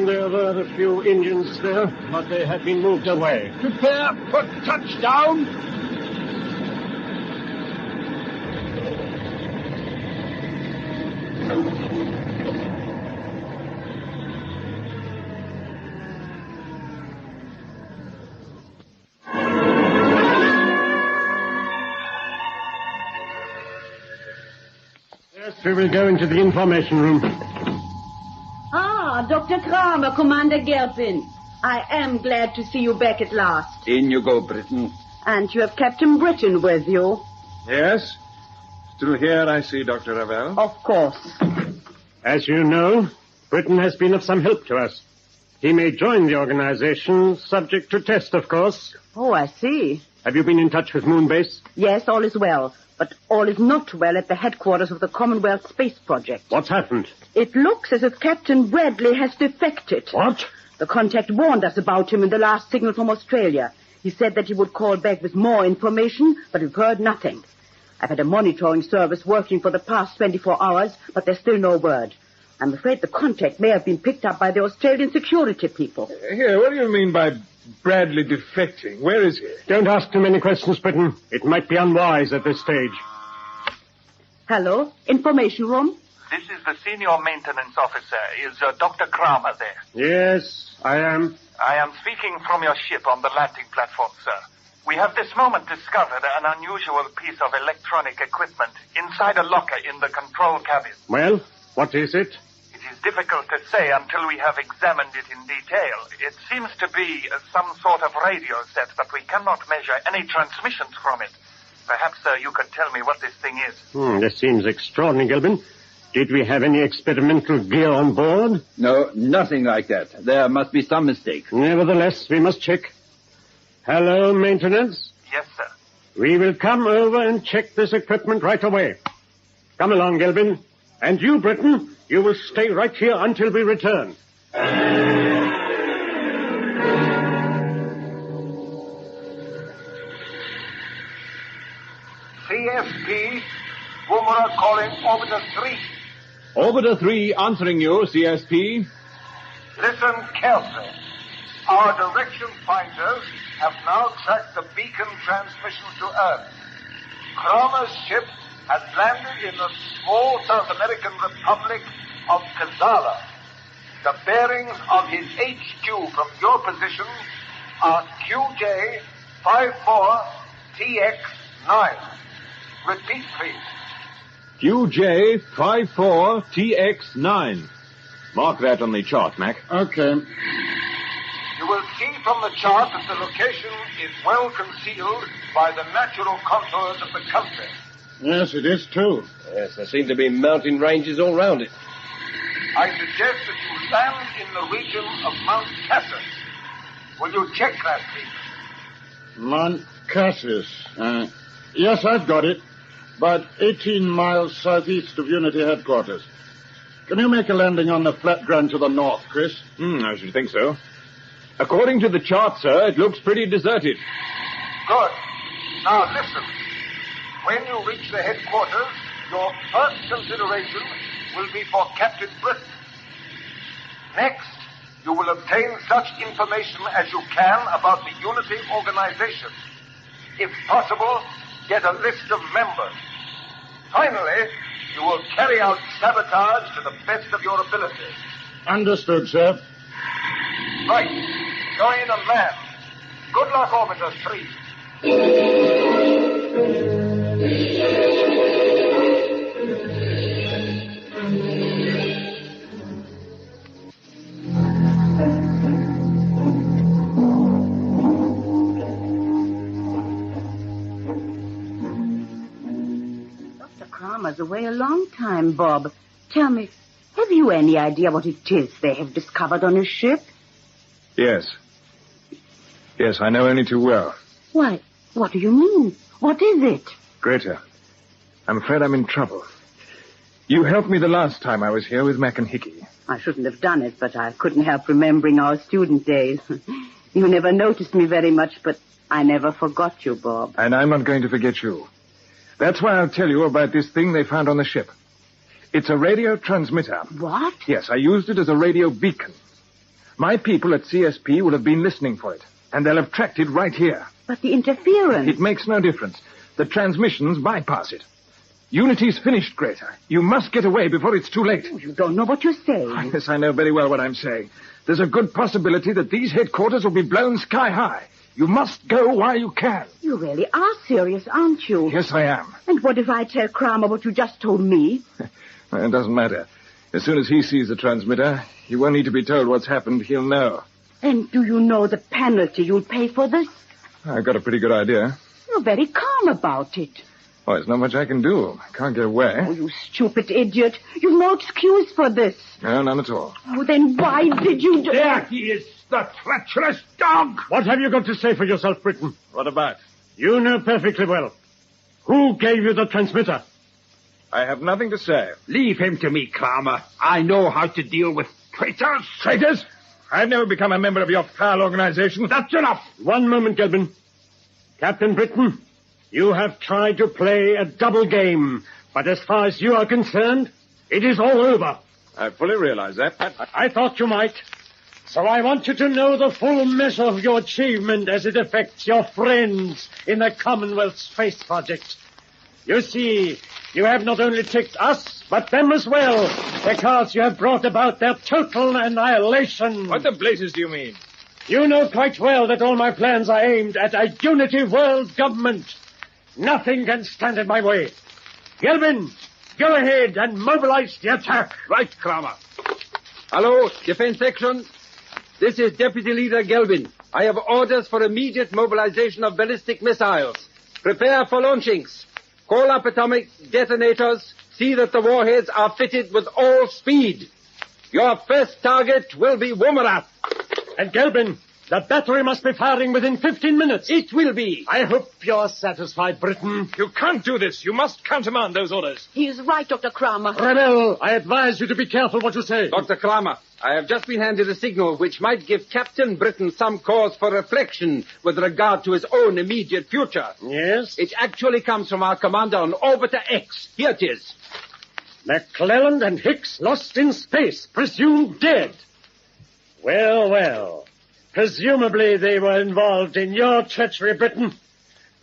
B: There were a few Indians there, but they have been moved away.
N: Prepare for touchdown.
B: First, we will go into the information room.
S: Ah, Dr. Kramer, Commander Gelpin. I am glad to see you back at last.
N: In you go, Britain.
S: And you have Captain Britain with you.
E: Yes? Still here, I see, Dr. Ravel.
S: Of course.
B: As you know, Britain has been of some help to us. He may join the organization, subject to test, of course.
S: Oh, I see.
B: Have you been in touch with Moonbase?
S: Yes, all is well. But all is not well at the headquarters of the Commonwealth Space Project.
B: What's happened?
S: It looks as if Captain Bradley has defected.
B: What?
S: The contact warned us about him in the last signal from Australia. He said that he would call back with more information, but we've heard nothing. I've had a monitoring service working for the past 24 hours, but there's still no word. I'm afraid the contact may have been picked up by the Australian security people.
E: Here, what do you mean by Bradley defecting? Where is he?
B: Don't ask too many questions, Britain. It might be unwise at this stage.
S: Hello? Information room?
T: This is the senior maintenance officer. Is Dr. Kramer there?
B: Yes, I am.
T: I am speaking from your ship on the landing platform, sir. We have this moment discovered an unusual piece of electronic equipment inside a locker in the control cabin.
B: Well, what is it?
T: It is difficult to say until we have examined it in detail. It seems to be some sort of radio set, but we cannot measure any transmissions from it. Perhaps, sir, you could tell me what this thing is.
B: This seems extraordinary, Gilbin. Did we have any experimental gear on board?
N: No, nothing like that. There must be some mistake.
B: Nevertheless, we must check. Hello, maintenance?
T: Yes, sir.
B: We will come over and check this equipment right away. Come along, Gilbin. And you, Britain, you will stay right here until we return.
L: CSP, Woomera calling Orbiter 3.
E: Orbiter 3 answering you, CSP.
L: Listen carefully. Our direction finders have now tracked the beacon transmission to Earth. Kramer's ship has landed in the small South American republic of Kazala. The bearings of his HQ from your position are QJ 54TX9. Repeat, please.
E: QJ 54TX9. Mark that on the chart, Mac.
M: Okay.
L: You will see from the chart that the location is well concealed by the natural contours of the country.
M: Yes, it is too.
C: Yes, there seem to be mountain ranges all round it.
L: I suggest that you land in the region of Mount Cassis. Will you check that, please?
M: Mount Cassis. Yes, I've got it. About 18 miles southeast of Unity headquarters. Can you make a landing on the flat ground to the north, Chris?
E: I should think so. According to the chart, sir, it looks pretty deserted.
L: Good. Now listen. When you reach the headquarters, your first consideration will be for Captain Britain. Next, you will obtain such information as you can about the Unity organization. If possible, get a list of members. Finally, you will carry out sabotage to the best of your ability.
M: Understood, sir.
L: Right. Go in and land. Good luck, Orbiter 3.
S: Kramer's away a long time, Bob. Tell me, have you any idea what it is they have discovered on his ship?
E: Yes. Yes, I know only too well.
S: Why, what do you mean? What is it?
E: Greta, I'm afraid I'm in trouble. You helped me the last time I was here with Mac and Hickey.
S: I shouldn't have done it, but I couldn't help remembering our student days. You never noticed me very much, but I never forgot you, Bob.
E: And I'm not going to forget you. That's why I'll tell you about this thing they found on the ship. It's a radio transmitter.
S: What?
E: Yes, I used it as a radio beacon. My people at CSP will have been listening for it, and they'll have tracked it right here.
S: But the interference...
E: It makes no difference. The transmissions bypass it. Unity's finished, Greta. You must get away before it's too late.
S: You don't know what you're saying.
E: Yes, I know very well what I'm saying. There's a good possibility that these headquarters will be blown sky high.
V: You must go while you can.
S: You really are serious, aren't you?
V: Yes, I am.
S: And what if I tell Kramer what you just told me?
Q: It doesn't matter. As soon as he sees the transmitter, he won't need to be told what's happened. He'll know.
S: And do you know the penalty you'll pay for this?
Q: I've got a pretty good idea.
S: You're very calm about it.
Q: Oh, there's not much I can do. I can't get away.
S: Oh, you stupid idiot. You've no excuse for this.
Q: No, none at all.
S: Oh, then why did you do...
V: There he is, the treacherous dog!
B: What have you got to say for yourself, Britain?
E: What about?
B: You know perfectly well. Who gave you the transmitter?
Q: I have nothing to say.
V: Leave him to me, Kramer. I know how to deal with traitors.
Q: Traitors? I've never become a member of your foul organization.
V: That's enough.
B: One moment, Gelbin. Captain Britain, you have tried to play a double game, but as far as you are concerned, it is all over.
Q: I fully realize that.
B: I thought you might. So I want you to know the full measure of your achievement as it affects your friends in the Commonwealth Space Project. You see, you have not only ticked us, but them as well, because you have brought about their total annihilation.
Q: What the blazes do you mean?
B: You know quite well that all my plans are aimed at a unity world government. Nothing can stand in my way. Gelbin, go ahead and mobilize the attack.
V: Right, Kramer.
N: Hello, Defense Section. This is Deputy Leader Gelbin. I have orders for immediate mobilization of ballistic missiles. Prepare for launchings. Call up atomic detonators. See that the warheads are fitted with all speed. Your first target will be Woomera.
B: And Gelbin, the battery must be firing within 15 minutes.
N: It will be.
B: I hope you're satisfied, Britain.
Q: You can't do this. You must countermand those orders.
S: He is right, Dr. Kramer.
B: Rebel, I advise you to be careful what you say.
N: Dr. Kramer, I have just been handed a signal which might give Captain Britain some cause for reflection with regard to his own immediate future.
B: Yes?
N: It actually comes from our commander on Orbiter X. Here it is.
B: McClelland and Hicks lost in space, presumed dead. Well, well. Presumably they were involved in your treachery, Britain.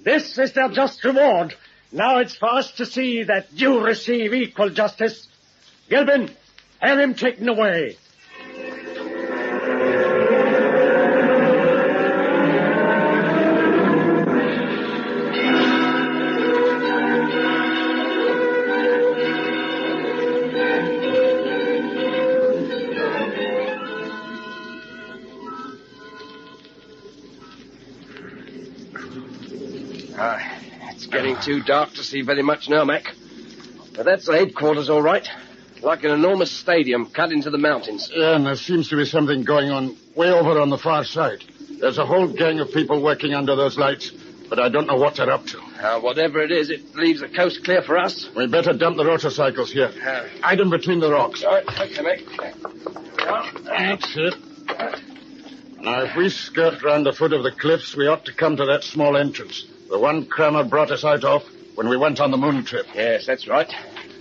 B: This is their just reward. Now it's for us to see that you receive equal justice. Gelbin, have him taken away.
C: It's getting too dark to see very much now, Mac. But that's the headquarters, all right. Like an enormous stadium cut into the mountains.
D: Yeah, and there seems to be something going on way over on the far side. There's a whole gang of people working under those lights, but I don't know what they're up to.
C: Whatever it is, it leaves the coast clear for us.
D: We better dump the motorcycles here. Hide them between the rocks.
C: All right, okay, Mac.
D: That's it. Now, if we skirt round the foot of the cliffs, we ought to come to that small entrance. The one Kramer brought us out of when we went on the moon trip.
C: Yes, that's right.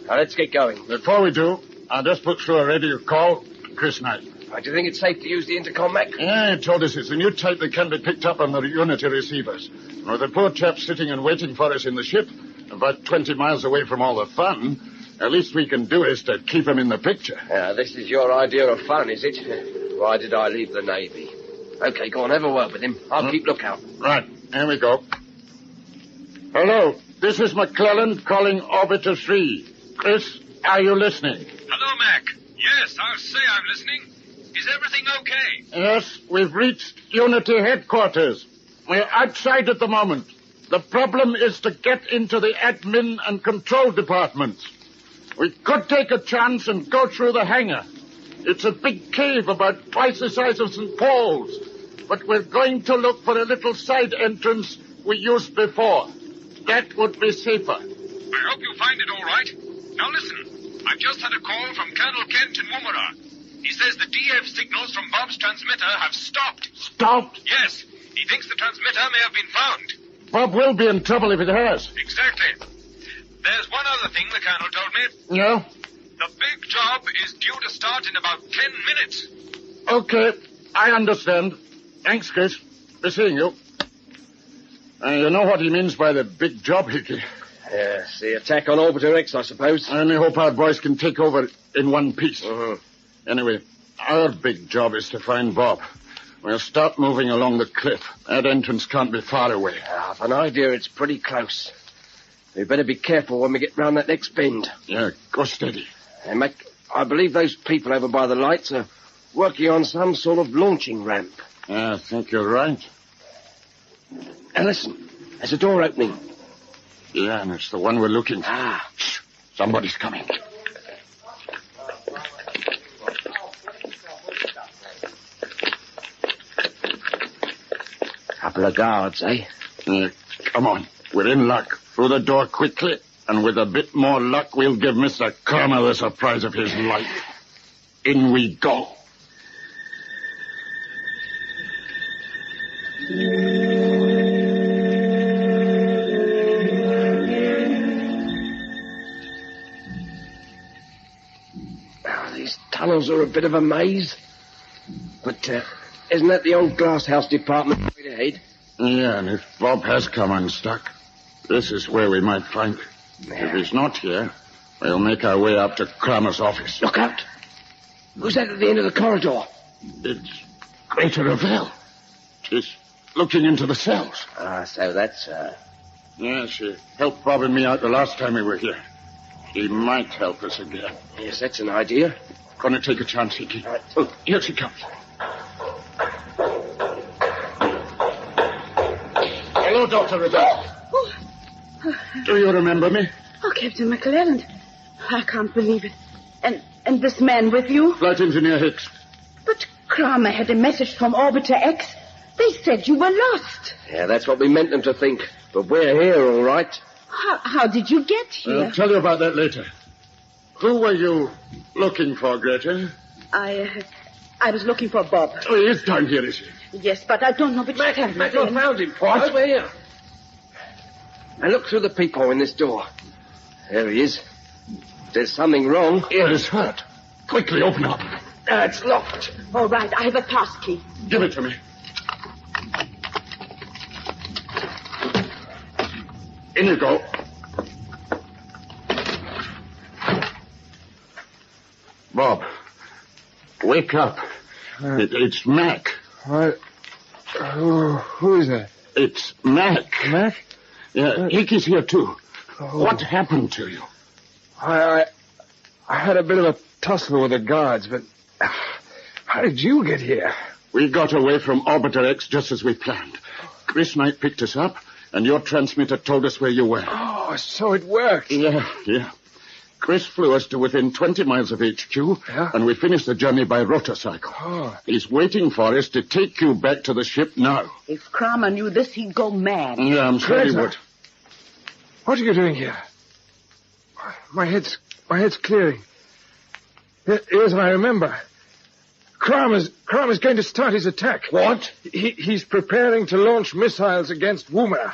C: Now, let's get going.
D: Before we do, I'll just put through a radio call to Chris Knight.
C: Do you think it's safe to use the intercom, Mac?
D: Yeah, he told us it's a new type that can be picked up on the Unity receivers. With the poor chap sitting and waiting for us in the ship, about 20 miles away from all the fun, the least we can do is to keep him in the picture.
C: This is your idea of fun, is it? Why did I leave the Navy? Okay, go on, have a word with him. I'll keep lookout.
D: Right, here we go. Hello, this is McClelland calling Orbiter 3. Chris, are you listening?
O: Hello, Mac. Yes, I'll say I'm listening. Is everything okay?
D: Yes, we've reached Unity headquarters. We're outside at the moment. The problem is to get into the admin and control departments. We could take a chance and go through the hangar. It's a big cave about twice the size of St. Paul's. But we're going to look for a little side entrance we used before. That would be safer.
O: I hope you find it all right. Now listen, I've just had a call from Colonel Kent in Woomera. He says the DF signals from Bob's transmitter have stopped.
D: Stopped?
O: Yes. He thinks the transmitter may have been found.
D: Bob will be in trouble if it has.
O: Exactly. There's one other thing the Colonel told me.
D: Yeah?
O: The big job is due to start in about 10 minutes.
D: Okay, I understand. Thanks, Chris. Be seeing you. You know what he means by the big job, Hickey.
C: Yes, the attack on Orbiter X, I suppose.
D: I only hope our boys can take over in one piece.
C: Uh-huh.
D: Anyway, our big job is to find Bob. We'll start moving along the cliff. That entrance can't be far away.
C: I've an idea it's pretty close. We better be careful when we get round that next bend.
D: Yeah, go steady.
C: Hey, Mac, I believe those people over by the lights are working on some sort of launching ramp.
D: Yeah, I think you're right.
C: Now listen, there's a door opening.
D: Yeah, and it's the one we're looking for. Shh, somebody's coming.
C: Couple of guards, eh?
D: Yeah, come on. We're in luck. Through the door quickly, and with a bit more luck, we'll give Mr. Kramer the surprise of his life. In we go.
C: These tunnels are a bit of a maze. But isn't that the old glass house department straight ahead?
D: Yeah, and if Bob has come unstuck, this is where we might find him. Yeah. If he's not here, we'll make our way up to Kramer's office.
C: Look out! Who's that at the end of the corridor?
D: It's Greta Ravel. She's looking into the cells.
C: So that's
D: Yeah, she helped Bob and me out the last time we were here. She might help us again.
C: Yes, that's an idea.
D: Gonna take a chance, Hickey. Right. Oh, here she comes. Hello, Dr. Ravel.
S: Oh.
D: Do you remember me?
S: Oh, Captain McClelland. I can't believe it. And this man with you?
D: Flight Engineer Hicks.
S: But Kramer had a message from Orbiter X. They said you were lost.
C: Yeah, that's what we meant them to think. But we're here, all right.
S: How did you get here?
D: I'll tell you about that later. Who were you looking for, Greta?
S: I was looking for Bob.
D: Oh, he is down here, is he?
S: Yes, but I don't know which
C: Mac, I found him.
D: What?
C: Over here. Now look through the peephole in this door. There he is. There's something wrong.
D: Ear is hurt. Quickly, open up.
C: It's locked.
S: All right, I have a pass key.
D: Give it to me. In you go. Bob, wake up. It's Mac.
V: What? Who is that?
D: It's Mac.
V: Mac?
D: Yeah, Hickey's here, too.
V: Oh.
D: What happened to you?
V: I had a bit of a tussle with the guards, but how did you get here?
D: We got away from Orbiter X just as we planned. Chris Knight picked us up, and your transmitter told us where you were.
V: Oh, so it worked.
D: Yeah. Chris flew us to within 20 miles of HQ, and we finished the journey by rotorcycle.
V: Oh.
D: He's waiting for us to take you back to the ship now.
S: If Kramer knew this, he'd go mad.
D: Yeah, I'm sure he would.
V: What are you doing here? My head's clearing. Here's what I remember. Kramer's going to start his attack.
C: What?
V: He's preparing to launch missiles against Woomera.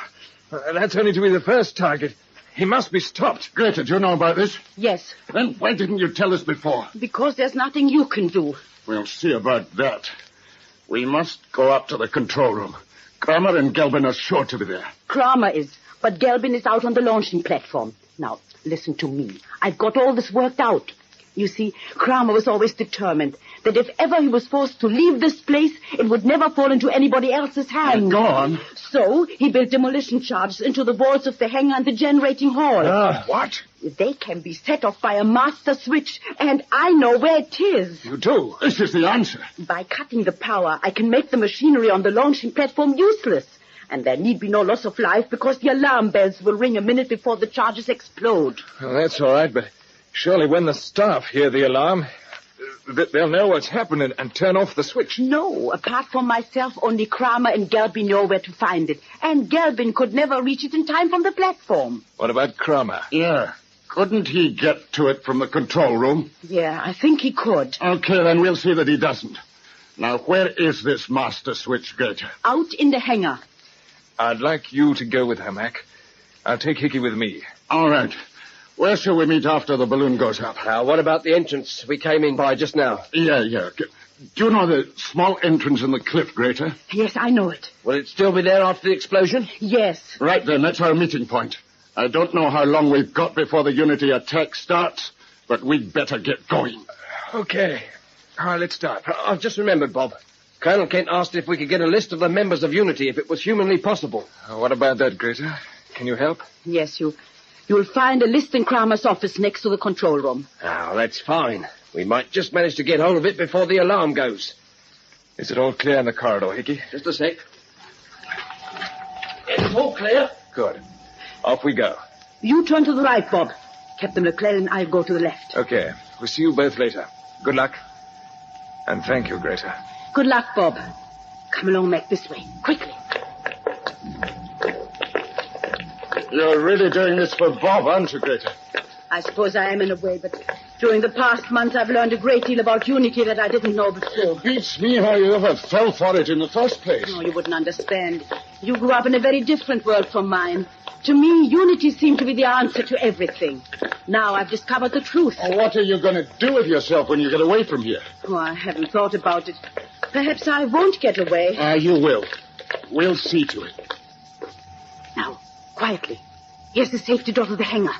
V: That's only to be the first target. He must be stopped.
D: Greta, do you know about this?
S: Yes.
D: Then why didn't you tell us before?
S: Because there's nothing you can do.
D: We'll see about that. We must go up to the control room. Kramer and Gelbin are sure to be there.
S: Kramer is, but Gelbin is out on the launching platform. Now, listen to me. I've got all this worked out. You see, Kramer was always determined that if ever he was forced to leave this place, it would never fall into anybody else's hands.
D: Go on.
S: So he built demolition charges into the walls of the hangar and the generating hall.
D: What?
S: They can be set off by a master switch, and I know where it is.
D: You do? This is the answer.
S: By cutting the power, I can make the machinery on the launching platform useless. And there need be no loss of life because the alarm bells will ring a minute before the charges explode.
V: Well, that's all right, but surely when the staff hear the alarm, they'll know what's happened and turn off the switch.
S: No, apart from myself, only Kramer and Gelbin know where to find it. And Gelbin could never reach it in time from the platform.
V: What about Kramer?
D: Yeah. Couldn't he get to it from the control room?
S: Yeah, I think he could.
D: Okay, then we'll see that he doesn't. Now, where is this master switch, Greta?
S: Out in the hangar.
V: I'd like you to go with her, Mac. I'll take Hickey with me.
D: All right. Where shall we meet after the balloon goes up?
C: What about the entrance we came in by just now?
D: Yeah. Do you know the small entrance in the cliff, Greta?
S: Yes, I know it.
C: Will it still be there after the explosion?
S: Yes.
D: Right then, that's our meeting point. I don't know how long we've got before the Unity attack starts, but we'd better get going.
V: Okay. All right, let's start.
C: I've just remembered, Bob. Colonel Kent asked if we could get a list of the members of Unity, if it was humanly possible.
Q: What about that, Greta? Can you help?
S: Yes, you'll find a list in Kramer's office next to the control room.
C: Oh, that's fine. We might just manage to get hold of it before the alarm goes.
Q: Is it all clear in the corridor, Hickey?
C: Just a sec. It's all clear.
Q: Good. Off we go.
S: You turn to the right, Bob. Captain McClellan and I'll go to the left.
Q: Okay. We'll see you both later. Good luck. And thank you, Greta.
S: Good luck, Bob. Come along, Mac, this way. Quickly.
D: You're really doing this for Bob, aren't you, Greta?
S: I suppose I am in a way, but during the past month I've learned a great deal about Unity that I didn't know before.
D: It beats me how you ever fell for it in the first place.
S: No, you wouldn't understand. You grew up in a very different world from mine. To me, Unity seemed to be the answer to everything. Now I've discovered the truth.
D: Oh, what are you going to do with yourself when you get away from here?
S: Oh, I haven't thought about it. Perhaps I won't get away.
D: You will. We'll see to it.
S: Now, quietly. Here's the safety door to the hangar.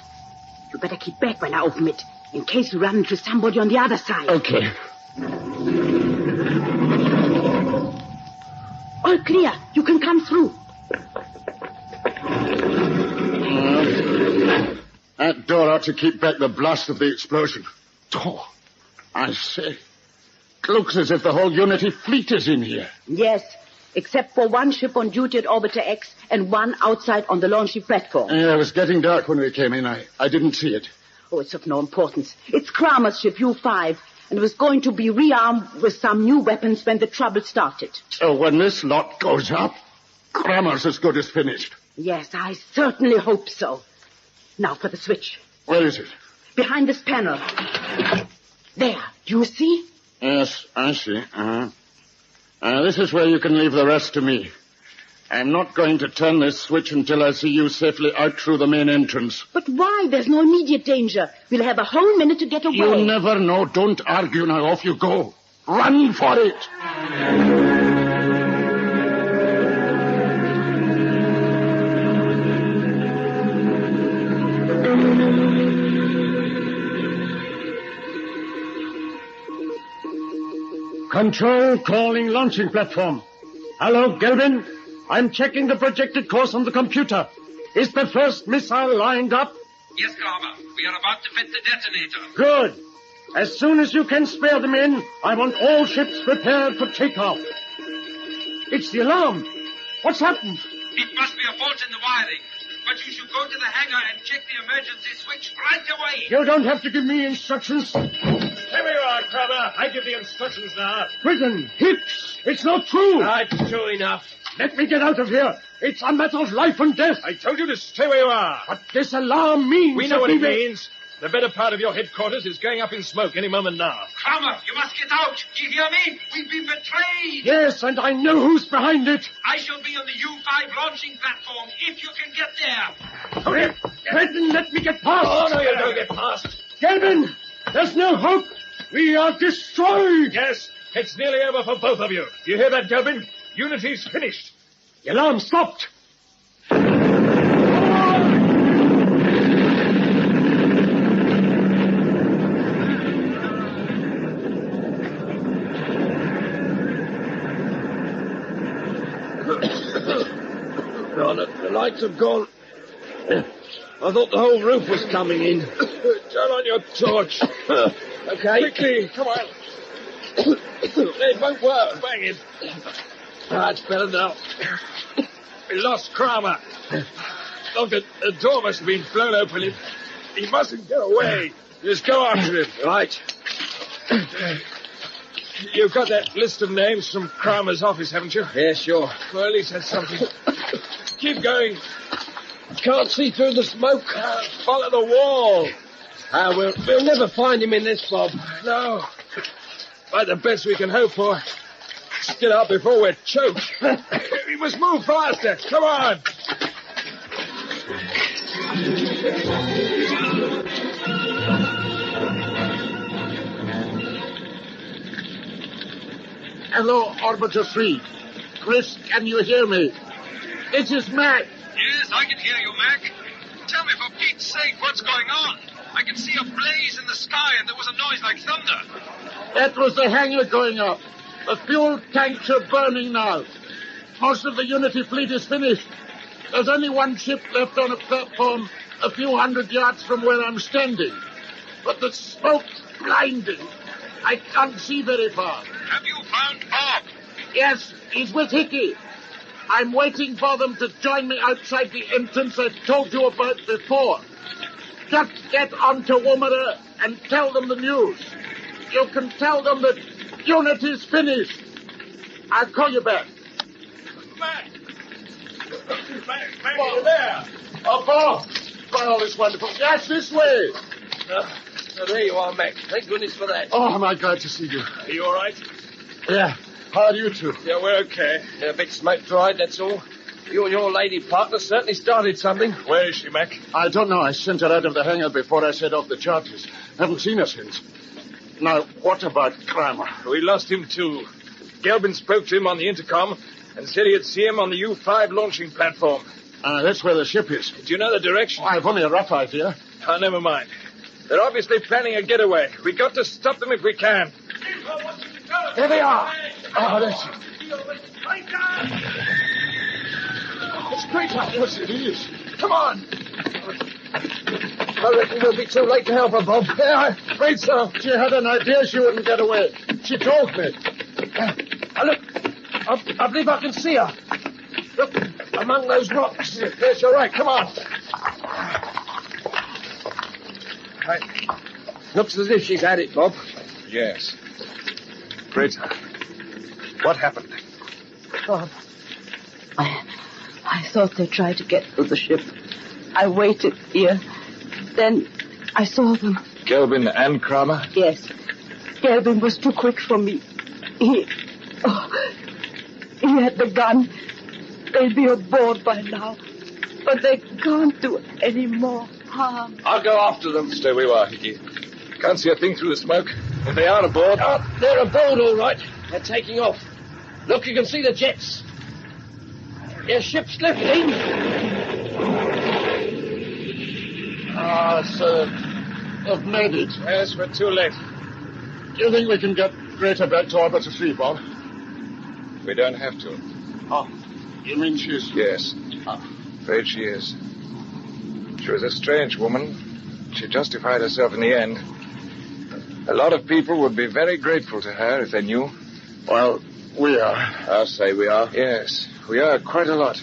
S: You better keep back when I open it, in case you run into somebody on the other side.
D: Okay.
S: All clear. You can come through.
D: That door ought to keep back the blast of the explosion. Oh, I say. It looks as if the whole Unity fleet is in here.
S: Yes, except for one ship on duty at Orbiter X and one outside on the launching platform.
D: Yeah, it was getting dark when we came in. I didn't see it.
S: Oh, it's of no importance. It's Kramer's ship, U-5, and it was going to be rearmed with some new weapons when the trouble started.
D: So when this lot goes up, Kramer's as good as finished.
S: Yes, I certainly hope so. Now for the switch.
D: Where is it?
S: Behind this panel. There, do you see?
D: Yes, I see. This is where you can leave the rest to me. I'm not going to turn this switch until I see you safely out through the main entrance.
S: But why? There's no immediate danger. We'll have a whole minute to get away.
D: You'll never know. Don't argue now. Off you go. Run for it.
B: Control calling launching platform. Hello, Gelvin. I'm checking the projected course on the computer. Is the first missile lined up?
N: Yes, Kramer. We are about to fit the detonator.
B: Good. As soon as you can spare them in, I want all ships prepared for takeoff. It's the alarm. What's happened?
N: It must be a fault in the wiring. But you should go to the hangar and check the emergency switch right away.
B: You don't have to give me instructions.
O: Here we are, Kramer. I give the instructions now.
B: Brigham, Hicks, it's not true.
O: That's true enough.
B: Let me get out of here. It's a matter of life and death.
O: I told you to stay where you are.
B: But this alarm means...
O: We know what it means. The better part of your headquarters is going up in smoke any moment now.
N: Kramer, you must get out. Do you hear me? We've been betrayed.
B: Yes, and I know who's behind it.
N: I shall be on the U-5 launching platform if you can get there.
B: Hurry, Trenton, let me get past.
O: Oh, no, you don't get past.
B: Gelvin, there's no hope. We are destroyed.
O: Yes, it's nearly over for both of you. Do you hear that, Gelvin? Unity's finished.
B: The alarm stopped.
C: The lights have gone. I thought the whole roof was coming in.
O: Turn on your torch.
C: Okay.
O: Quickly, come on. It won't work. Bang it.
C: It's better now.
O: We lost Kramer. Look, the door must have been blown open. He mustn't get away. Just go after him.
C: Right.
O: You've got that list of names from Kramer's office, haven't you?
C: Yeah, sure.
O: Well, at least that's something. Keep going.
C: Can't see through the smoke.
O: Follow the wall.
C: We'll never find him in this, Bob.
O: No. But the best we can hope for is get out before we're choked. We must move faster. Come on.
D: Hello, Orbiter 3. Chris, can you hear me? This is Mac.
O: Yes, I can hear you, Mac. Tell me, for Pete's sake, what's going on? I can see a blaze in the sky and there was a noise like thunder.
D: That was the hangar going up.
M: The fuel tanks are burning now. Most of the Unity fleet is finished. There's only one ship left on a platform a few hundred yards from where I'm standing. But the smoke's blinding. I can't see very far.
O: Have you found Bob?
M: Yes, he's with Hickey. I'm waiting for them to join me outside the entrance I told you about before. Just get on to Woomera and tell them the news. You can tell them that Unity's finished. I'll call you back.
O: Mac, you there?
M: Oh, Bob. All is wonderful. Yes, this way.
C: There you are, Mac. Thank goodness for that.
M: Oh, am I glad to see you.
O: Are you all right?
M: Yeah. How are you two?
C: Yeah, we're okay. A bit smoke-dried, that's all. You and your lady partner certainly started something.
O: Where is she, Mac?
M: I don't know. I sent her out of the hangar before I set off the charges. Haven't seen her since. Now, what about Kramer?
E: We lost him, too. Gelbin spoke to him on the intercom and said he'd see him on the U-5 launching platform.
M: That's where the ship is.
E: Do you know the direction?
M: I've only a rough idea.
E: Oh, never mind. They're obviously planning a getaway. We've got to stop them if we can.
M: There they are. Oh, that's it. It's great. Yes, it is. Come on.
C: I reckon we'll be too late to help her, Bob.
M: Yeah, I'm afraid so. She had an idea she wouldn't get away. She told me.
C: Look, I believe I can see her. Look, among those rocks. Yes, you're right. Come on. Looks as if she's had it, Bob.
E: Yes. Greta, what happened?
S: Bob, I thought they tried to get to the ship. I waited here. Then I saw them.
E: Gelbin and Kramer?
S: Yes. Gelbin was too quick for me. He had the gun. They'll be aboard by now. But they can't do any more harm.
C: I'll go after them.
E: Stay where you are, Hickey. Can't see a thing through the smoke. If they are aboard...
C: Oh, they're aboard, all right. They're taking off. Look, you can see the jets. Their ship's lifting.
M: So they've made it.
E: Yes, we're too late.
M: Do you think we can get Greta back to Orbiter 3, Bob?
E: We don't have to.
M: Oh, you mean she's...
E: Yes. Afraid she is. She was a strange woman. She justified herself in the end. A lot of people would be very grateful to her if they knew.
M: Well, we are.
E: I'll say we are. Yes, we are quite a lot.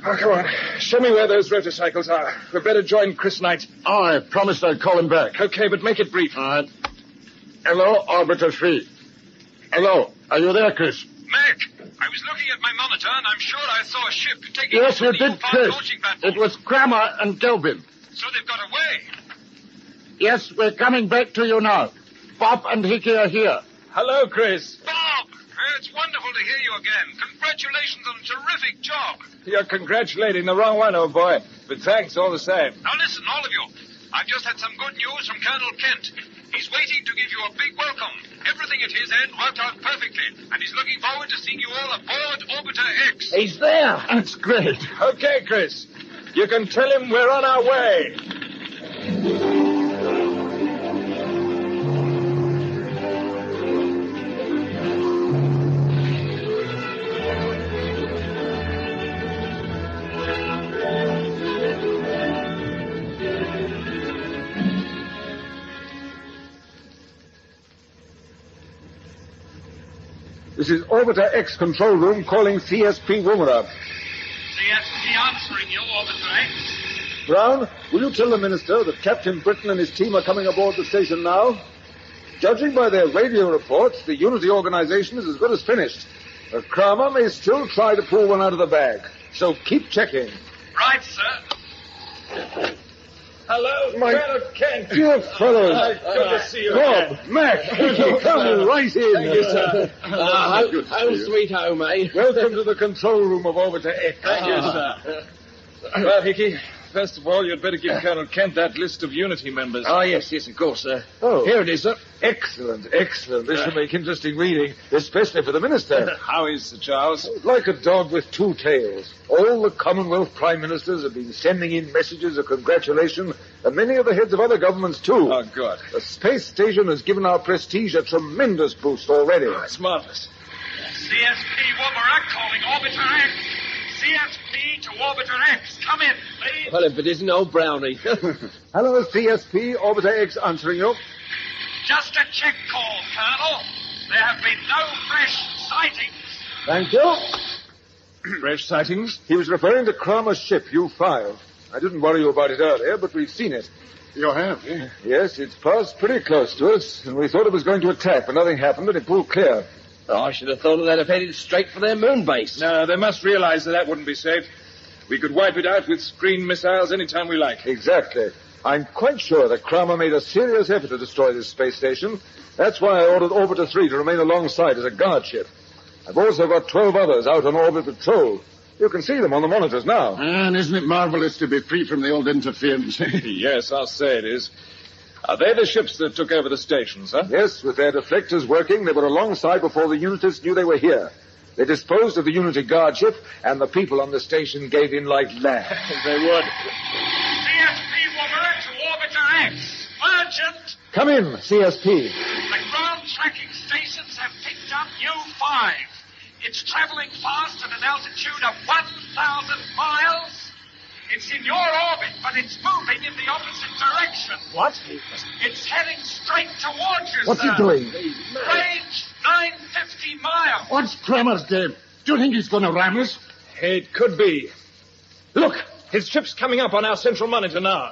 E: Oh, come on. Show me where those rotorcycles are. We'd better join Chris Knight.
M: Oh, I promised I'd call him back.
E: Okay, but make it brief.
M: All right. Hello, Orbiter 3. Hello. Are you there, Chris?
O: Mac, I was looking at my monitor, and I'm sure I saw a ship taking
M: Yes, you
O: off from the
M: did,
O: U-5
M: Chris.
O: launching platform.
M: It was Kramer and Gelbin.
O: So they've got away.
M: Yes, we're coming back to you now. Bob and Hickey are here.
E: Hello, Chris.
O: Bob, it's wonderful to hear you again. Congratulations on a terrific job.
E: You're congratulating the wrong one, old boy. But thanks all the same.
O: Now listen, all of you. I've just had some good news from Colonel Kent. He's waiting to give you a big welcome. Everything at his end worked out perfectly, and he's looking forward to seeing you all aboard Orbiter X.
C: He's there.
M: That's great.
E: Okay, Chris. You can tell him we're on our way.
V: This is Orbiter X control room calling CSP Woomera.
O: CSP answering you, Orbiter X.
V: Brown, will you tell the Minister that Captain Britton and his team are coming aboard the station now? Judging by their radio reports, the Unity organization is as good as finished. But Kramer may still try to pull one out of the bag. So keep checking.
O: Right, sir.
E: Hello,
V: My
E: Colonel Kent.
V: dear fellows.
E: Good to see you
V: Bob,
E: again.
V: Mac, come right in.
E: Thank you, sir.
C: Home sweet home, eh?
V: Welcome to the control room of Orbiter X.
E: Thank you, sir. Well, Hickey, first of all, you'd better give Colonel Kent that list of Unity members.
C: Oh, yes, of course, sir.
V: Oh.
C: Here it is, sir.
V: Excellent. This should make interesting reading, especially for the Minister.
E: How is Sir Charles?
V: Like a dog with two tails. All the Commonwealth Prime Ministers have been sending in messages of congratulation, and many of the heads of other governments, too.
Q: Oh, good.
V: The space station has given our prestige a tremendous boost already.
Q: It's marvelous.
O: CSP Wolverine calling Orbiter X. CSP to Orbiter X. Come in, please.
C: Well, if it isn't old Brownie.
V: Hello, CSP, Orbiter X answering you.
O: Just a check call, Colonel. There have been no fresh sightings.
V: Thank you.
Q: Fresh sightings?
V: He was referring to Kramer's ship, U-5. I didn't worry you about it earlier, but we've seen it.
D: You have, eh?
V: Yes, it's passed pretty close to us, and we thought it was going to attack, but nothing happened, and it pulled clear.
C: Oh, I should have thought they'd have headed straight for their moon base.
Q: No, they must realize that wouldn't be safe. We could wipe it out with screen missiles any time we like.
V: Exactly. I'm quite sure that Kramer made a serious effort to destroy this space station. That's why I ordered Orbiter 3 to remain alongside as a guard ship. I've also got 12 others out on orbit patrol. You can see them on the monitors now.
D: And isn't it marvelous to be free from the old interference?
Q: Yes, I'll say it is. Are they the ships that took over the stations, huh?
V: Yes, with their deflectors working, they were alongside before the Unitists knew they were here. They disposed of the Unity guard ship, and the people on the station gave in like lambs.
Q: They would.
O: CSP Wolverine to Orbiter X. Urgent.
V: Come in, CSP.
O: The ground tracking stations have picked up U-5. It's traveling fast at an altitude of 1,000 miles. It's in your orbit, but it's moving in the opposite direction.
V: What?
O: It's heading straight towards you,
V: What's
O: sir.
V: he doing?
O: Range 950 miles.
D: What's Kramer's game? Do you think he's going to ram us?
Q: It could be. Look, his ship's coming up on our central monitor now.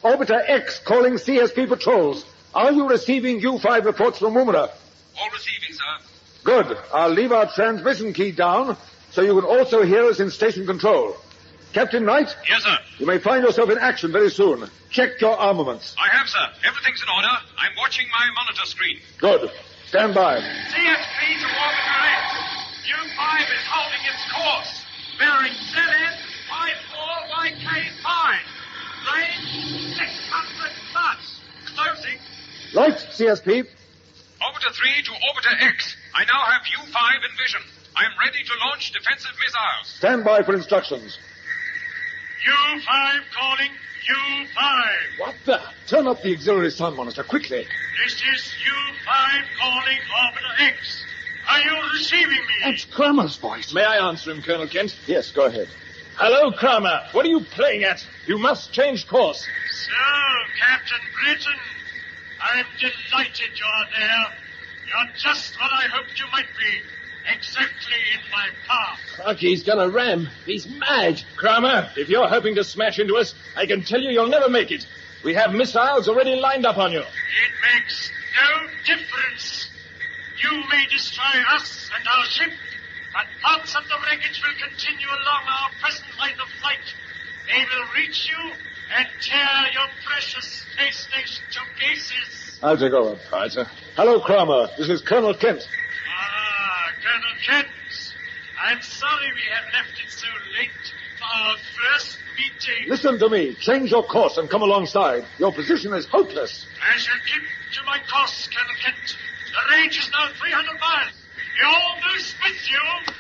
V: Orbiter X calling CSP patrols. Are you receiving U-5 reports from Woomera?
O: All receiving, sir.
V: Good. I'll leave our transmission key down so you can also hear us in station control. Captain Knight?
O: Yes, sir.
V: You may find yourself in action very soon. Check your armaments.
O: I have, sir. Everything's in order. I'm watching my monitor screen.
V: Good. Stand by.
O: CSP to Orbiter X. U-5 is holding its course. Bearing ZN 54YK5. Range 600 knots. Closing.
V: Right, CSP.
O: Orbiter 3 to Orbiter X. I now have U-5 in vision. I'm ready to launch defensive missiles.
V: Stand by for instructions.
J: U-5 calling U-5.
V: What the? Turn up the auxiliary sound monitor quickly.
J: This is U-5 calling Orbiter X. Are you receiving me?
D: That's Kramer's voice.
Q: May I answer him, Colonel Kent?
V: Yes, go ahead.
Q: Hello, Kramer. What are you playing at? You must change course.
J: So, Captain Britain, I'm delighted you're there. You're just what I hoped you might be. Exactly in my path.
C: Crikey, he's gonna ram. He's mad.
Q: Kramer, if you're hoping to smash into us, I can tell you you'll never make it. We have missiles already lined up on you.
J: It makes no difference. You may destroy us and our ship, but parts of the wreckage will continue along our present line of flight. They will reach you and tear your precious space station to pieces.
V: I'll take over.
Q: All right, sir.
V: Hello, Kramer. This is Colonel Kent.
J: Colonel Kent, I'm sorry we have left it so late for our first meeting.
V: Listen to me. Change your course and come alongside. Your position is hopeless.
J: I shall keep to my course, Colonel Kent. The range is now 300 miles. You're almost with you.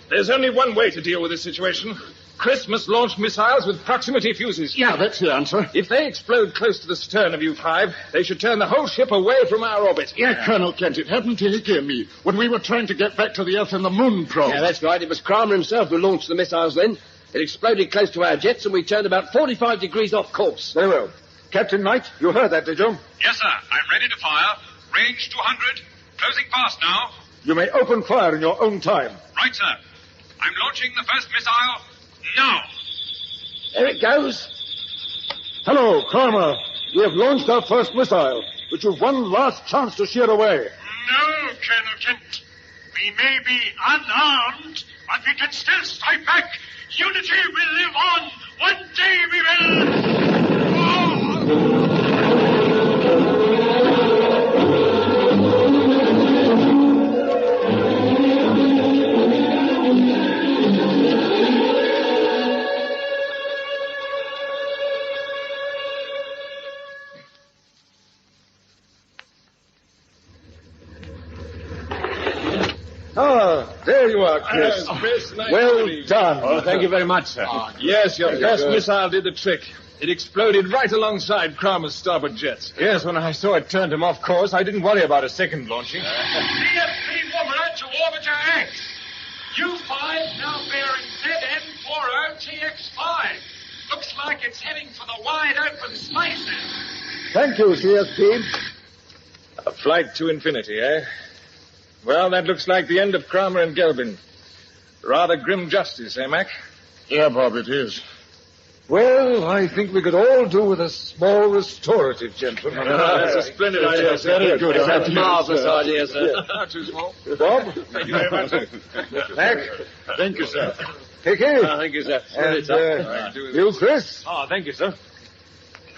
Q: There's only one way to deal with this situation. Chris must launch missiles with proximity fuses.
D: Yeah, that's the answer.
Q: If they explode close to the stern of U-5, they should turn the whole ship away from our orbit.
D: Yeah, Colonel Kent, it happened to Hickey and me when we were trying to get back to the Earth in the moon probe.
C: Yeah, that's right. It was Kramer himself who launched the missiles then. It exploded close to our jets, and we turned about 45 degrees off course.
V: Very well. Captain Knight, you heard that, did you?
O: Yes, sir. I'm ready to fire. Range 200. Closing fast now.
V: You may open fire in your own time.
O: Right, sir. I'm launching the first missile now.
C: There it goes.
V: Hello, Kramer. We have launched our first missile, but you've one last chance to sheer away.
J: No, Colonel Kent. We may be unarmed, but we can still strike back. Unity will live on. One day we will...
V: There you are, Chris.
Q: Chris, nice
V: well
Q: to meet you.
V: done.
C: Oh, thank you very much, sir.
Q: Yes, your first missile did the trick.
E: It exploded right alongside Kramer's starboard jets. Yes, when I saw it turned him off course, I didn't worry about a second launching.
O: CFP Woomera to Orbiter X. U5 now bearing ZN40TX5. Looks like it's heading for the wide open spaces.
M: Thank you, CSP.
Q: A flight to infinity, eh? Well, that looks like the end of Kramer and Gelbin. Rather grim justice, eh, Mac?
D: Yeah, Bob, it is.
V: Well, I think we could all do with a small restorative, gentlemen.
E: That's a splendid idea, sir.
V: Very good.
C: That's a marvelous idea, sir.
V: Not too small. Bob?
E: Thank you very much.
V: Mac?
D: Thank you, sir.
V: Hickey?
C: Thank you, sir.
V: And you, Chris?
E: Oh, thank you, sir.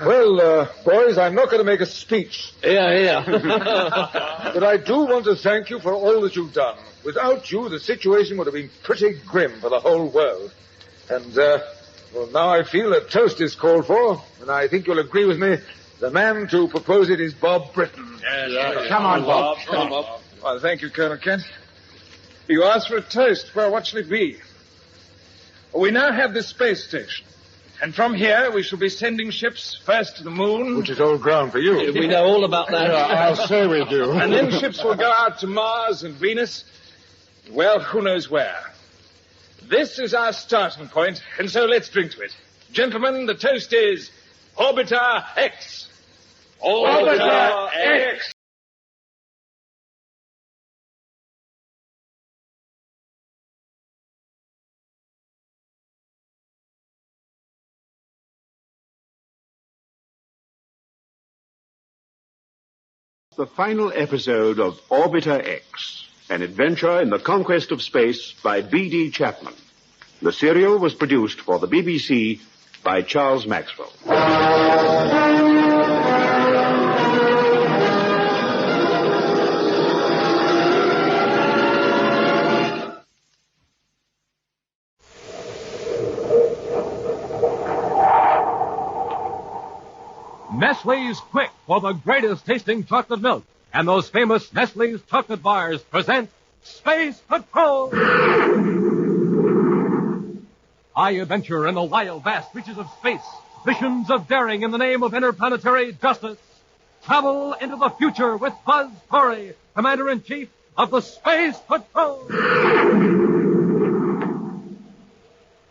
V: Well, boys, I'm not going to make a speech.
C: Yeah.
V: But I do want to thank you for all that you've done. Without you, the situation would have been pretty grim for the whole world. And, well, now I feel a toast is called for, and I think you'll agree with me. The man to propose it is Bob Britton.
E: Yes.
V: Come on, Bob.
C: Come on, Bob.
Q: Well, thank you, Colonel Kent. You asked for a toast. Well, what shall it be? We now have this space station. And from here, we shall be sending ships first to the moon.
V: Which is old ground for you.
C: We know all about that.
V: I'll say we do.
Q: And then ships will go out to Mars and Venus. Well, who knows where. This is our starting point, and so let's drink to it. Gentlemen, the toast is Orbiter X.
V: Orbiter X.
K: The final episode of Orbiter X, an adventure in the conquest of space by B.D. Chapman. The serial was produced for the BBC by Charles Maxwell.
U: Nestle's Quick for the greatest tasting chocolate milk. And those famous Nestle's chocolate bars present Space Patrol! I adventure in the wild, vast reaches of space. Missions of daring in the name of interplanetary justice. Travel into the future with Buzz Corey, Commander-in-Chief of the Space Patrol!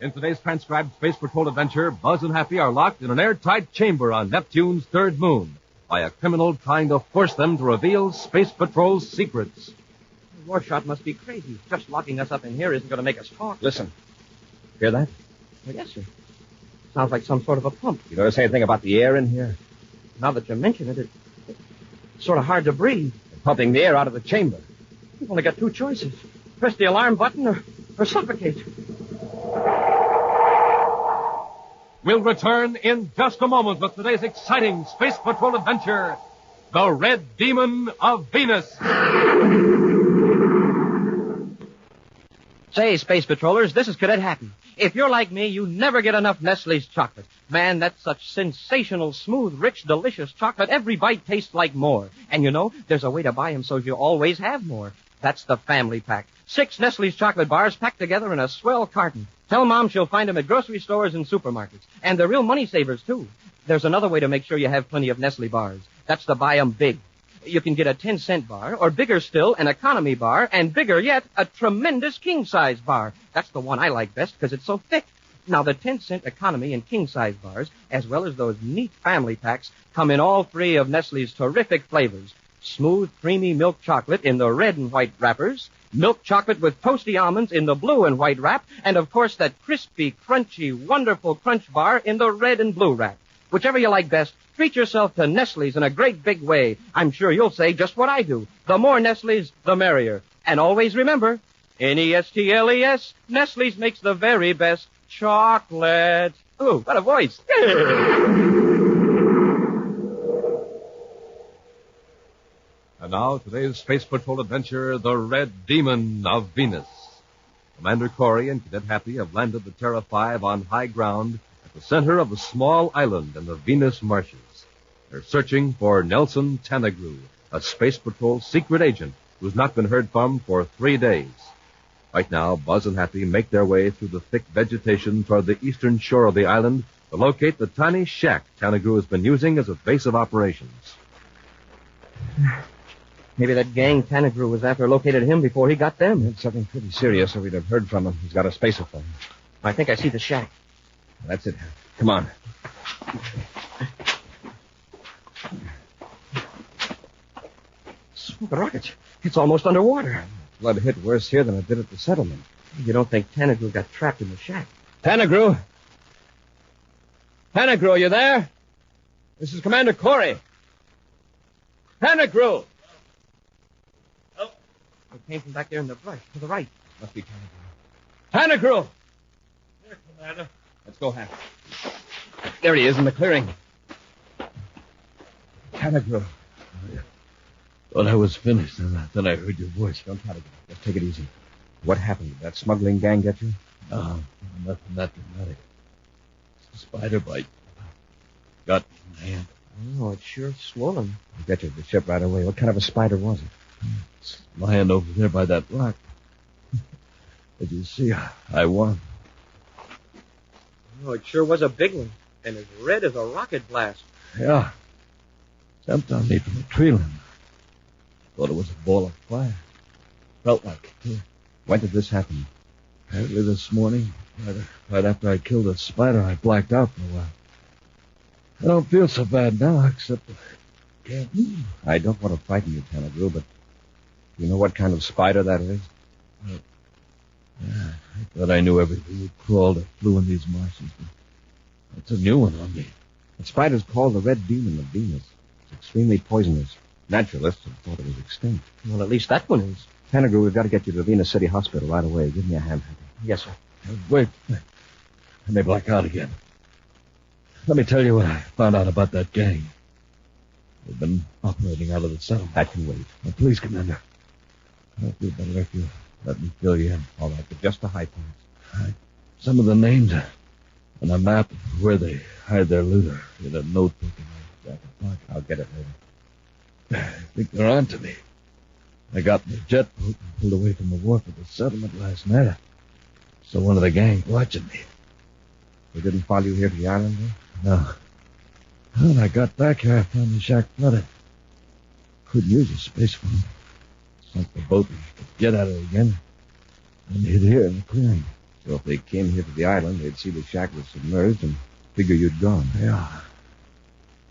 U: In today's transcribed Space Patrol adventure, Buzz and Happy are locked in an airtight chamber on Neptune's third moon by a criminal trying to force them to reveal Space Patrol's secrets.
W: Rorschach must be crazy. Just locking us up in here isn't going to make us talk.
U: Listen. Hear that?
W: Well, yes, sir. Sounds like some sort of a pump.
U: You notice anything about the air in here?
W: Now that you mention it, it's sort of hard to breathe.
U: They're pumping the air out of the chamber.
W: We've only got two choices. Press the alarm button or suffocate.
U: We'll return in just a moment with today's exciting Space Patrol adventure, The Red Demon of Venus.
W: Say, Space Patrollers, this is Cadet Happy. If you're like me, you never get enough Nestle's chocolate. Man, that's such sensational, smooth, rich, delicious chocolate. Every bite tastes like more. And you know, there's a way to buy them so you always have more. That's the family pack. 6 Nestle's chocolate bars packed together in a swell carton. Tell Mom she'll find them at grocery stores and supermarkets. And they're real money savers, too. There's another way to make sure you have plenty of Nestle bars. That's to buy them big. You can get a 10-cent bar, or bigger still, an economy bar, and bigger yet, a tremendous king-size bar. That's the one I like best because it's so thick. Now, the 10-cent economy and king-size bars, as well as those neat family packs, come in all 3 of Nestle's terrific flavors. Smooth, creamy milk chocolate in the red and white wrappers, milk chocolate with toasty almonds in the blue and white wrap, and, of course, that crispy, crunchy, wonderful crunch bar in the red and blue wrap. Whichever you like best, treat yourself to Nestle's in a great big way. I'm sure you'll say just what I do. The more Nestle's, the merrier. And always remember, Nestles, Nestle's makes the very best chocolate. Ooh, what a voice.
U: And now, today's Space Patrol adventure, The Red Demon of Venus. Commander Corey and Cadet Happy have landed the Terra 5 on high ground at the center of a small island in the Venus marshes. They're searching for Nelson Tanagru, a Space Patrol secret agent who's not been heard from for 3 days. Right now, Buzz and Happy make their way through the thick vegetation toward the eastern shore of the island to locate the tiny shack Tanagru has been using as a base of operations.
W: Maybe that gang Tanagru was after located him before he got them.
A: It's something pretty serious, or we'd have heard from him. He's got a spaceophone.
W: I think I see the shack.
A: That's it. Come on.
W: The rocket. It's almost underwater.
A: Flood hit worse here than it did at the settlement.
W: You don't think Tanagru got trapped in the shack?
A: Tanagru? Tanagru, you there? This is Commander Corey. Tanagru!
W: Oh. It came from back there in the brush, to the right.
A: Must be Tanagru. Tanagru!
W: Here, Commander.
A: Let's go, Hap. There he is in the clearing. Tanagru.
I: Thought I was finished, and then I heard your voice.
A: Don't try to get up. Just take it easy. What happened? Did that smuggling gang get you?
I: No, nothing that dramatic. It's a spider bite. Got my hand.
W: Oh, it's sure swollen.
A: I'll get you to the ship right away. What kind of a spider was it?
I: It's lying over there by that rock. As you see, I won.
W: Oh, it sure was a big one. And as red as a rocket blast.
I: Yeah. Jumped on me from the tree limb. Thought it was a ball of fire. Felt like it, too.
A: When did this happen?
I: Early this morning. Right after I killed a spider, I blacked out for a while. I don't feel so bad now, except I can't move.
A: I don't want to frighten you, Tanagru, but do you know what kind of spider that is?
I: Yeah, I thought I knew everything that crawled or flew in these marshes, but that's a new one on me.
A: The spider's called the red demon of Venus. It's extremely poisonous. Naturalists have thought it was extinct.
W: Well, at least that one is.
A: Tanagru, we've got to get you to the Venus City Hospital right away. Give me a hand, Happy.
W: Yes, sir.
I: Wait. I may black out again. Let me tell you what I found out about that gang. They've been operating out of the settlement.
A: That can wait.
I: Now, please, Commander. I'll feel better if you let me fill you in.
A: All right, but just the high points.
I: Some of the names and a map of where they hide their loot are in a notebook in my jacket pocket.
A: I'll get it later.
I: I think they're on to me. I got in the jet boat and pulled away from the wharf at the settlement last night. So one of the gang watching me.
A: They didn't follow you here to the island, though?
I: No. When I got back here, I found the shack flooded. Couldn't use a space phone. Sunk the boat and get out of it again. And hid here in the clearing.
A: So if they came here to the island, they'd see the shack was submerged and figure you'd gone.
I: Yeah.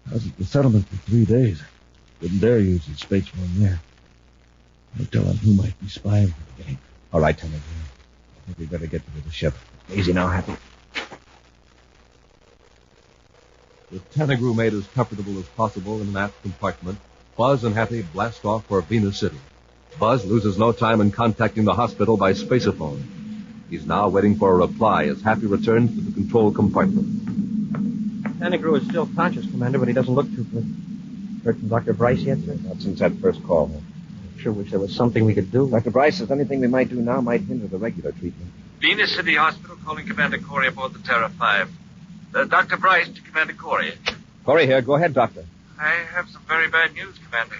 I: I was at the settlement for 3 days. Couldn't dare use the space phone there. No telling who might be spying for the gang.
A: All right, Tanagru. I think we'd better get you to the ship. Easy now, Happy.
U: With Tanagru made as comfortable as possible in an aft compartment, Buzz and Happy blast off for Venus City. Buzz loses no time in contacting the hospital by spaceophone. He's now waiting for a reply as Happy returns to the control compartment.
W: Tanagru is still conscious, Commander, but he doesn't look too good. Heard from Dr. Bryce yet, sir?
A: Not since that first call.
W: Sure wish there was something we could do.
A: Dr. Bryce says anything we might do now might hinder the regular treatment.
O: Venus City Hospital calling Commander Corey aboard the Terra 5. Dr. Bryce to Commander Corey.
A: Corey here. Go ahead, Doctor.
O: I have some very bad news, Commander.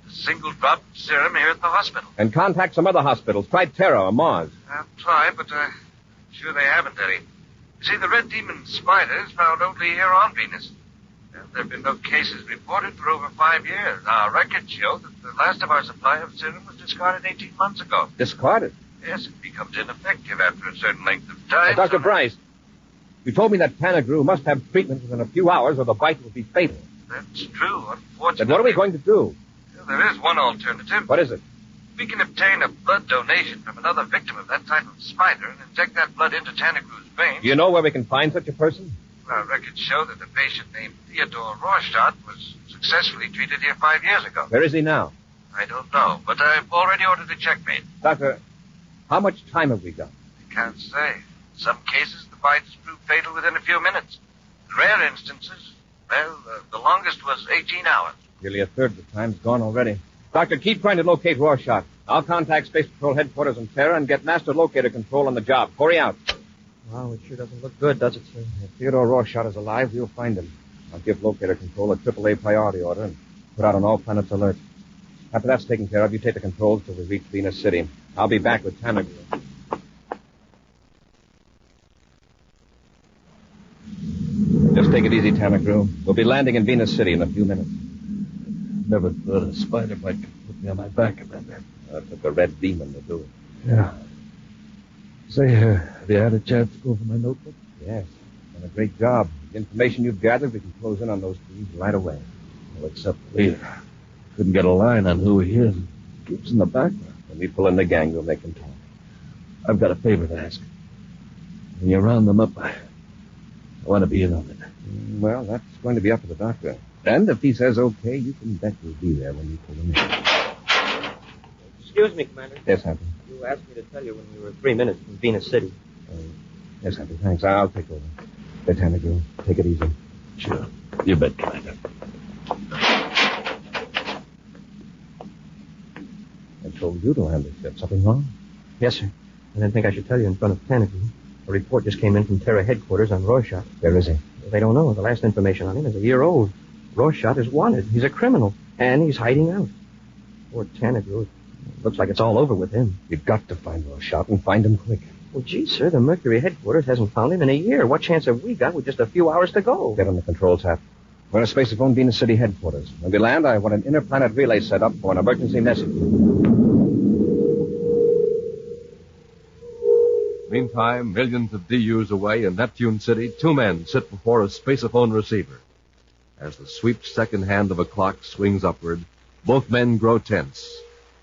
O: A single drop serum here at the hospital.
A: And contact some other hospitals. Try Terra or Mars.
O: I'll try, but I'm sure they haven't any. You see, the red demon spider is found only here on Venus. Well, there have been no cases reported for over 5 years. Our records show that the last of our supply of serum was discarded 18 months ago.
A: Discarded?
O: Yes, it becomes ineffective after a certain length of time.
A: Dr. Bryce, you told me that Tanagru must have treatment within a few hours or the bite will be fatal.
O: That's true, unfortunately.
A: Then what are we going to do?
O: Well, there is one alternative.
A: What is it?
O: We can obtain a blood donation from another victim of that type of spider and inject that blood into Tanagru's veins.
A: Do you know where we can find such a person?
O: Our records show that a patient named Theodore Rorschach was successfully treated here 5 years ago.
A: Where is he now?
O: I don't know, but I've already ordered a checkmate.
A: Doctor, how much time have we got?
O: I can't say. In some cases, the bites prove fatal within a few minutes. In rare instances, well, the longest was 18 hours.
A: Nearly a third of the time's gone already. Doctor, keep trying to locate Rorschach. I'll contact Space Patrol headquarters in Terra and get master locator control on the job. Corey out.
W: Wow, it sure doesn't look good, does it, sir?
A: If Theodore Rorschach is alive, we'll find him. I'll give locator control a AAA priority order and put out an all-planets alert. After that's taken care of, you take the controls till we reach Venus City. I'll be back with Tanagru. Tanagru. We'll be landing in Venus City in a few minutes.
I: Never thought a spider bite could put me on my back, Commander.
A: That took a red demon to do it.
I: Yeah. Say, have you had a chance to go over my notebook?
A: Yes. Done a great job. The information you've gathered, we can close in on those thieves right away.
I: Well, except we couldn't get a line on who he is. Keeps in the background.
A: When we pull in the gang, we'll make them talk.
I: I've got a favor to ask. When you round them up, I want to be in on it.
A: Well, that's going to be up to the doctor. And if he says okay, you can bet we'll be there when you pull him in.
W: Excuse me, Commander.
A: Yes, Happy.
W: You asked me to tell you when we were 3 minutes from Venus City.
A: Yes, Happy. Thanks. I'll take over. There, Tanagru. Take it easy.
I: Sure. You bet, Commander.
A: I told you to land this ship. Something wrong?
W: Yes, sir. I didn't think I should tell you in front of Tanagru. A report just came in from Terra headquarters on Rorschach.
A: Where is he?
W: They don't know. The last information on him is a year old. Rorschach is wanted. He's a criminal. And he's hiding out. Poor Tanagru. It looks like it's all over with him.
A: You've got to find Rorschach and find him quick.
W: Well, gee, sir, the Mercury headquarters hasn't found him in a year. What chance have we got with just a few hours to go?
A: Get on the controls, Hap. We're in a spaceophone Venus City headquarters. When we land, I want an interplanet relay set up for an emergency message.
U: Meantime, millions of DUs away in Neptune City, two men sit before a spaceophone receiver. As the sweep second hand of a clock swings upward, both men grow tense.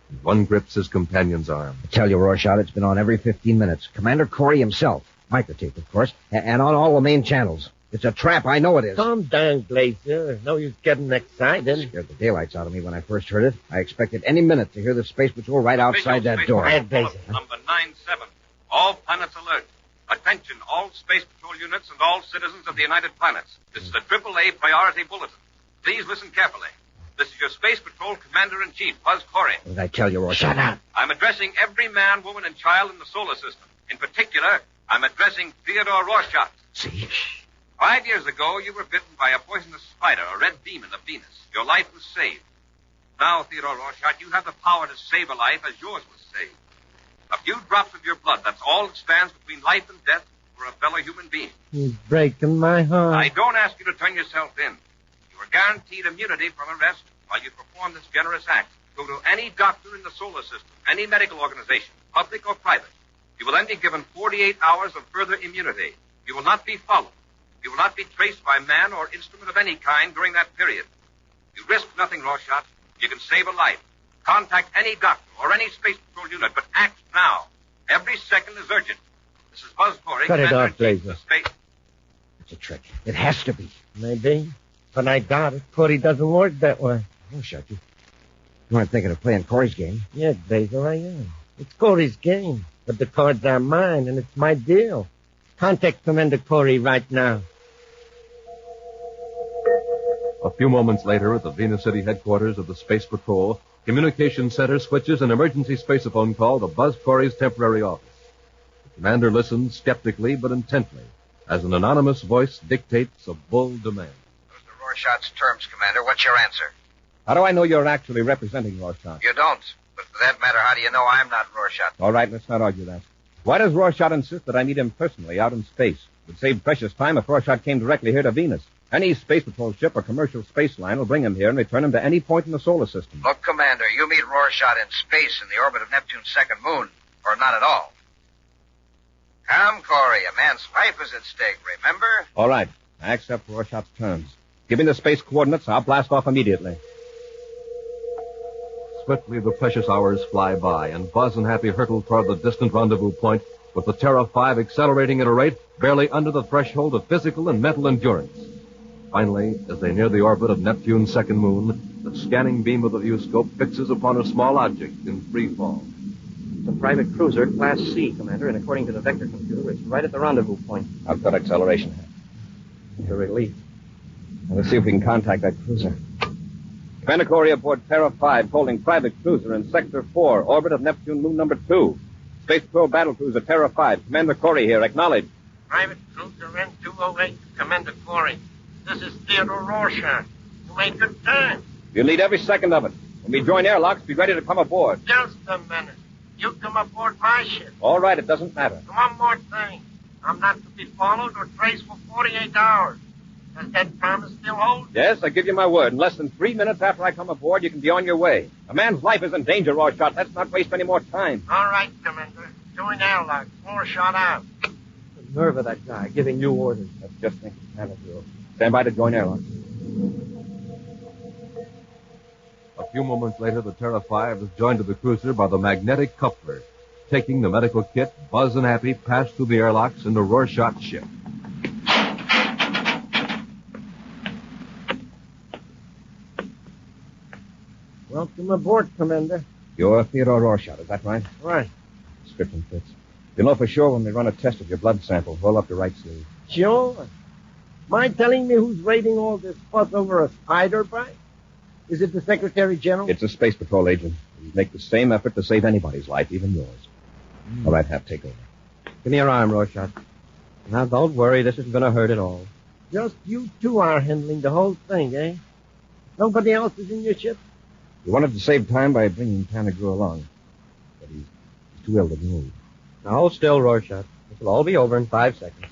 U: And one grips his companion's arm.
F: I tell you, Rorschach, it's been on every 15 minutes. Commander Corey himself. Microtape, of course. And on all the main channels. It's a trap, I know it is.
G: Calm down, Glacier. No use getting excited.
F: Scared the daylights out of me when I first heard it. I expected any minute to hear the Space Patrol right outside that door.
O: Number 97. All planets alert. Attention, all Space Patrol units and all citizens of the United Planets. This is a AAA priority bulletin. Please listen carefully. This is your Space Patrol Commander-in-Chief, Buzz Corey.
F: What did I tell you, Rorschach?
G: Shut up.
O: I'm addressing every man, woman, and child in the solar system. In particular, I'm addressing Theodore Rorschach.
F: See?
O: 5 years ago, you were bitten by a poisonous spider, a red demon of Venus. Your life was saved. Now, Theodore Rorschach, you have the power to save a life as yours was saved. A few drops of your blood, that's all that stands between life and death for a fellow human being.
G: You're breaking my heart.
O: I don't ask you to turn yourself in. You are guaranteed immunity from arrest while you perform this generous act. Go to any doctor in the solar system, any medical organization, public or private. You will then be given 48 hours of further immunity. You will not be followed. You will not be traced by man or instrument of any kind during that period. You risk nothing, Rorschach. You can save a life. Contact any doctor or any Space Patrol unit, but act now. Every second is urgent. This is Buzz Corey.
G: Cut it off,
O: Commander-in-Chief
G: Glacier.
O: of Space.
F: It's a trick. It has to be.
G: Maybe. But I doubt it. Corey doesn't work that way.
F: Rorschach, you weren't thinking of playing Corey's game.
G: Yeah, Glacier, I am. It's Corey's game. But the cards are mine, and it's my deal. Contact Commander Corey right now.
U: A few moments later, at the Venus City headquarters of the Space Patrol, Communications Center switches an emergency spaceophone call to Buzz Corey's temporary office. The commander listens skeptically but intently as an anonymous voice dictates a bold demand.
R: Those are Rorschach's terms, Commander. What's your answer?
A: How do I know you're actually representing Rorschach?
R: You don't. But for that matter, how do you know I'm not Rorschach?
A: All right, let's not argue that. Why does Rorschach insist that I meet him personally out in space? It would save precious time if Rorschach came directly here to Venus. Any Space Patrol ship or commercial space line will bring him here and return him to any point in the solar system.
R: Look, Commander, you meet Rorschach in space in the orbit of Neptune's second moon, or not at all. Come, Corey, a man's life is at stake, remember?
A: All right, I accept Rorschach's terms. Give me the space coordinates, I'll blast off immediately.
U: Swiftly, the precious hours fly by, and Buzz and Happy hurtle toward the distant rendezvous point, with the Terra 5 accelerating at a rate barely under the threshold of physical and mental endurance. Finally, as they near the orbit of Neptune's second moon, the scanning beam of the viewscope fixes upon a small object in free fall.
W: It's a private cruiser, Class C, Commander, and according to the vector computer, it's right at the rendezvous point.
A: I've got acceleration.
W: It's a relief.
A: Now, let's see if we can contact that cruiser. Commander Corey aboard Terra 5, holding private cruiser in Sector 4, orbit of Neptune moon number 2. Space Patrol battlecruiser Terra 5. Commander Corey here. Acknowledge.
J: Private cruiser N208, Commander Corey. This is Theodore Rorschach. You made good time.
A: You'll need every second of it. When we join airlocks, be ready to come aboard.
J: Just a minute. You come aboard my ship.
A: All right, it doesn't matter.
J: One more thing. I'm not to be followed or traced for 48 hours.
G: Does that promise still hold?
A: Yes, I give you my word. In less than 3 minutes after I come aboard, you can be on your way. A man's life is in danger, Rorschach. Let's not waste any more time.
G: All right, Commander. Join airlock. 4 shot out.
W: The nerve of that guy giving you orders.
A: Let's just think of Tanagro. Stand by to join airlock.
U: A few moments later, the Terra 5 is joined to the cruiser by the magnetic coupler. Taking the medical kit, Buzz and Happy pass through the airlocks into Rorschach's ship.
G: Welcome aboard, Commander.
A: You're Theodore Rorschach, is that right?
G: Right.
A: Description fits. You'll know for sure when we run a test of your blood sample. Roll up your right sleeve.
G: Sure. Mind telling me who's raiding all this fuss over a spider bite? Is it the Secretary General?
A: It's a Space Patrol agent. We make the same effort to save anybody's life, even yours. All right, Hap, take over.
W: Give me your arm, Rorschach. Now, don't worry. This isn't going to hurt at all.
G: Just you two are handling the whole thing, eh? Nobody else is in your ship?
A: We wanted to save time by bringing Tanagro along. But he's too ill to move.
W: Now, hold still, Rorschach. This will all be over in 5 seconds.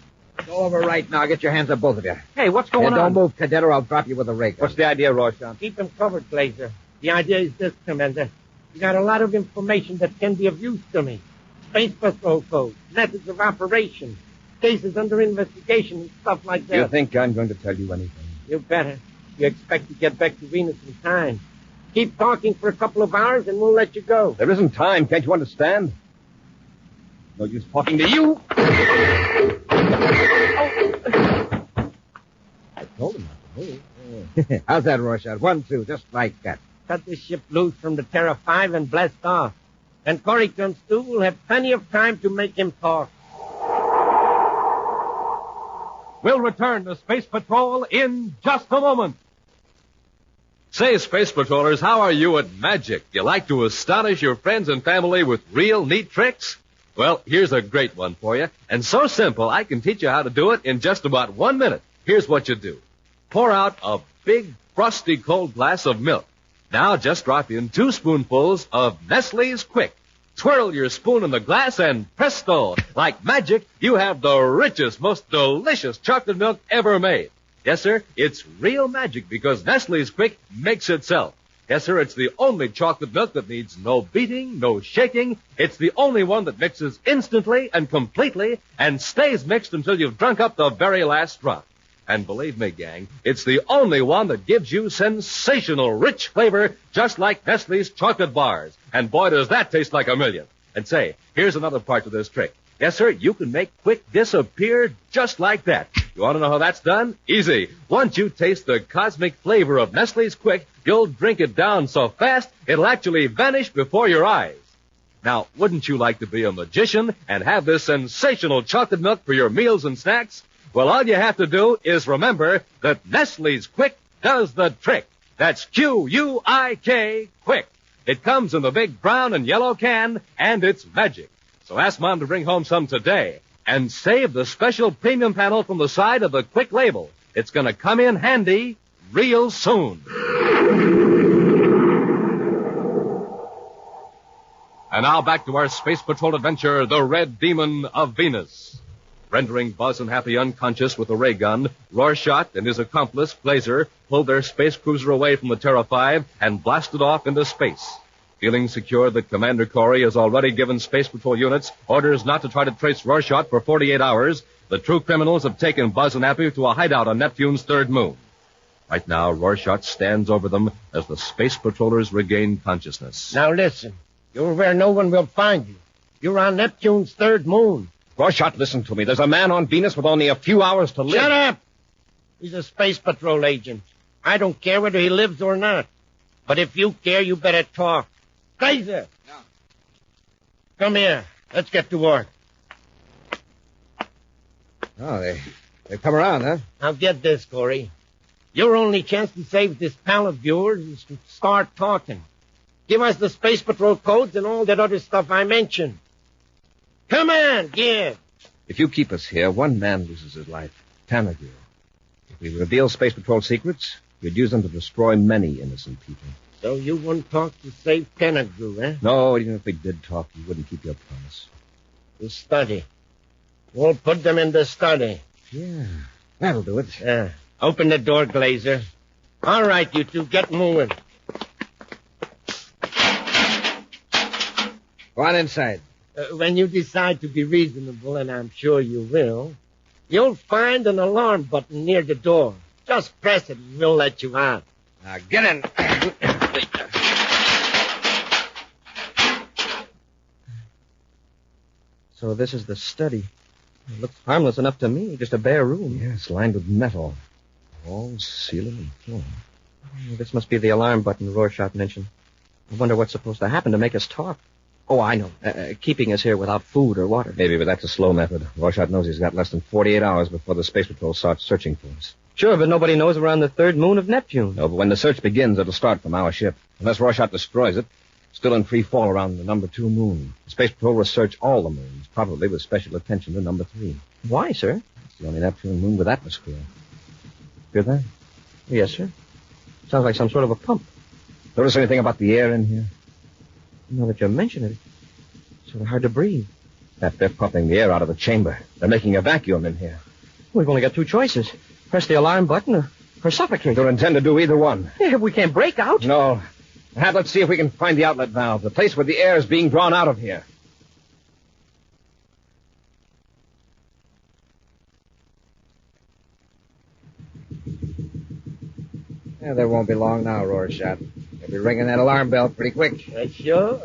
F: Go over right now. Get your hands up, both of you.
W: Hey, what's going on?
F: Don't move, Cadet, or I'll drop you with a ray gun.
A: What's the idea, Rorschach?
G: Keep him covered, Glazer. The idea is this, Commander. You got a lot of information that can be of use to me. Space Patrol codes, methods of operation, cases under investigation, and stuff like that.
A: You think I'm going to tell you anything?
G: You better. You expect to get back to Venus in time. Keep talking for a couple of hours, and we'll let you go.
A: There isn't time. Can't you understand? No use talking to you.
F: I told him not to move. How's that, Rorschach? 1, 2, just like that.
G: Cut this ship loose from the Terra 5 and blast off. When Corey comes through, we'll have plenty of time to make him talk.
U: We'll return to Space Patrol in just a moment. Say, Space Patrollers, how are you at magic? You like to astonish your friends and family with real neat tricks? Well, here's a great one for you. And so simple, I can teach you how to do it in just about 1 minute. Here's what you do. Pour out a big, frosty cold glass of milk. Now just drop in 2 spoonfuls of Nestle's Quick. Twirl your spoon in the glass and presto, like magic, you have the richest, most delicious chocolate milk ever made. Yes, sir, it's real magic because Nestle's Quick makes itself. Yes, sir, it's the only chocolate milk that needs no beating, no shaking. It's the only one that mixes instantly and completely and stays mixed until you've drunk up the very last drop. And believe me, gang, it's the only one that gives you sensational, rich flavor, just like Nestle's chocolate bars. And boy, does that taste like a million. And say, here's another part to this trick. Yes, sir, you can make Quick disappear just like that. You want to know how that's done? Easy. Once you taste the cosmic flavor of Nestle's Quick, you'll drink it down so fast, it'll actually vanish before your eyes. Now, wouldn't you like to be a magician and have this sensational chocolate milk for your meals and snacks? Well, all you have to do is remember that Nestle's Quick does the trick. That's Q-U-I-K, Quick. It comes in the big brown and yellow can, and it's magic. So ask Mom to bring home some today. And save the special premium panel from the side of the Quick label. It's going to come in handy real soon. And now back to our Space Patrol adventure, The Red Demon of Venus. Rendering Buzz and Happy unconscious with a ray gun, Rorschach and his accomplice, Glazer, pulled their space cruiser away from the Terra 5 and blasted off into space. Feeling secure that Commander Corey has already given Space Patrol units orders not to try to trace Rorschach for 48 hours, the true criminals have taken Buzz and Happy to a hideout on Neptune's third moon. Right now, Rorschach stands over them as the Space Patrollers regain consciousness.
G: Now listen, you're where no one will find you. You're on Neptune's third moon.
A: Rorschach, listen to me. There's a man on Venus with only a few hours to live.
G: Shut up! He's a Space Patrol agent. I don't care whether he lives or not. But if you care, you better talk. Glazer!
R: Yeah.
G: Come here. Let's get to work.
F: Oh, they've come around, huh?
G: Now get this, Corey. Your only chance to save this pal of yours is to start talking. Give us the Space Patrol codes and all that other stuff I mentioned. Come on, give.
A: If you keep us here, one man loses his life. Tanagro. If we reveal Space Patrol secrets, we'd use them to destroy many innocent people.
G: So you wouldn't talk to save Tanagro, eh?
A: No, even if we did talk, you wouldn't keep your promise.
G: The study. We'll put them in the study.
F: Yeah, that'll do it.
G: Yeah. Open the door, Glazer. All right, you two, get moving.
F: Go on inside.
G: When you decide to be reasonable, and I'm sure you will, you'll find an alarm button near the door. Just press it and we'll let you out.
F: Now, get in.
W: So this is the study. It looks harmless enough to me, just a bare room.
A: Yes, lined with metal. Walls, ceiling, and floor.
W: Oh, this must be the alarm button Rorschach mentioned. I wonder what's supposed to happen to make us talk. Oh, I know. Keeping us here without food or water.
A: Maybe, but that's a slow method. Rorschach knows he's got less than 48 hours before the Space Patrol starts searching for us.
W: Sure, but nobody knows we're on the third moon of Neptune.
A: No, but when the search begins, it'll start from our ship. Unless Rorschach destroys it, still in free fall around the number 2 moon. The Space Patrol will search all the moons, probably with special attention to number 3.
W: Why, sir?
A: It's the only Neptune moon with atmosphere. Hear that?
W: Yes, sir. Sounds like some sort of a pump.
A: Notice anything about the air in here?
W: Now that you mention it, it's sort of hard to breathe.
A: They're pumping the air out of the chamber. They're making a vacuum in here.
W: We've only got 2 choices. Press the alarm button or suffocate.
A: Don't intend to do either one.
W: Yeah, we can't break out.
A: No. Hap, let's see if we can find the outlet valve, the place where the air is being drawn out of here.
F: Yeah, there won't be long now, Rorschach. They'll be ringing that alarm bell pretty quick.
G: Sure.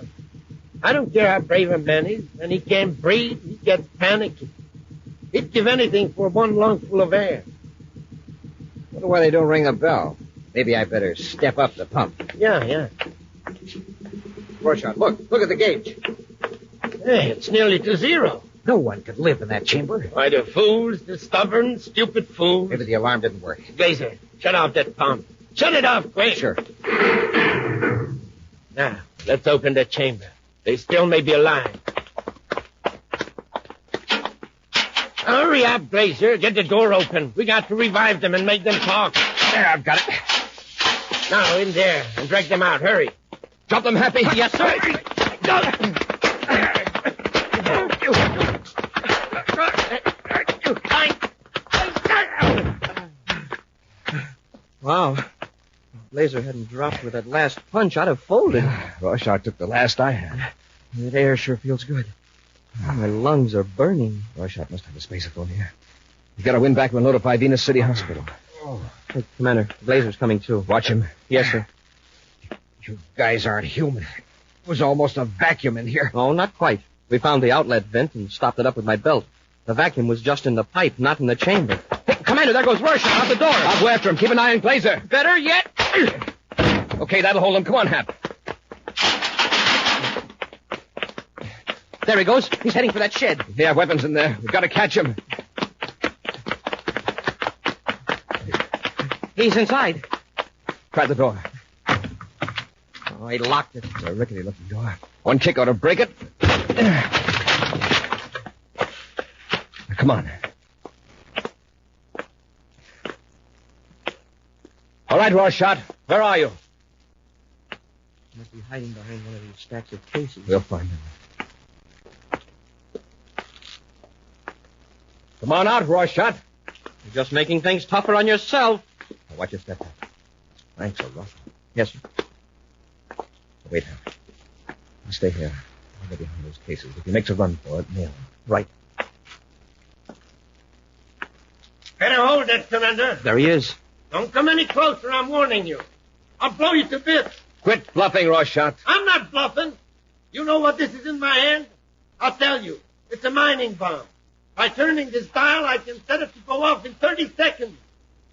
G: I don't care how brave a man is. When he can't breathe, he gets panicky. He'd give anything for one lungful of air.
F: Wonder why they don't ring a bell. Maybe I better step up the pump.
G: Yeah.
F: Rorschach, look at the gauge.
G: Hey, it's nearly to 0.
F: No one could live in that chamber.
G: Why, the fools, the stubborn, stupid fools.
F: Maybe the alarm didn't work.
G: Glazer, shut off that pump. Shut it off, quick.
F: Sure.
G: Now, let's open the chamber. They still may be alive. Hurry up, Glazer. Get the door open. We got to revive them and make them talk.
F: There, I've got it.
G: Now, in there, and drag them out. Hurry.
A: Drop them, Happy.
G: Yes, sir.
W: Wow. Laser hadn't dropped with that last punch. I'd have folded.
A: Rorschach took the last I had.
W: That air sure feels good. My lungs are burning.
A: Rorschach must have a spacephone here. You gotta win back and notify Venus City Hospital.
W: Hey, Commander, Blazer's coming too.
A: Watch him.
W: Yes, sir.
F: You guys aren't human. It was almost a vacuum in here.
W: Oh, not quite. We found the outlet vent and stopped it up with my belt. The vacuum was just in the pipe, not in the chamber. Hey, Commander, there goes Rorschach out the door.
A: I'll go after him. Keep an eye on Glazer.
W: Better yet.
A: Okay, that'll hold him. Come on, Hap.
W: There he goes. He's heading for that shed.
A: They have weapons in there. We've got to catch him.
W: He's inside.
A: Try the door.
W: Oh, he locked it.
A: It's a rickety-looking door. One kick ought to break it. Now, come on. All right, Rorschach. Where are you?
W: Must be hiding behind one of these stacks of cases.
A: We'll find him. Come on out, Rorschach.
W: You're just making things tougher on yourself.
A: Now, watch your step. Thanks a lot.
W: Yes, sir.
A: Wait, Hap. You stay here. I'll get behind those cases. If he makes a run for it, nail him.
W: Right.
G: Better hold it, Commander.
W: There he is.
G: Don't come any closer, I'm warning you. I'll blow you to bits.
A: Quit bluffing, Rorschach.
G: I'm not bluffing. You know what this is in my hand? I'll tell you. It's a mining bomb. By turning this dial, I can set it to go off in 30 seconds.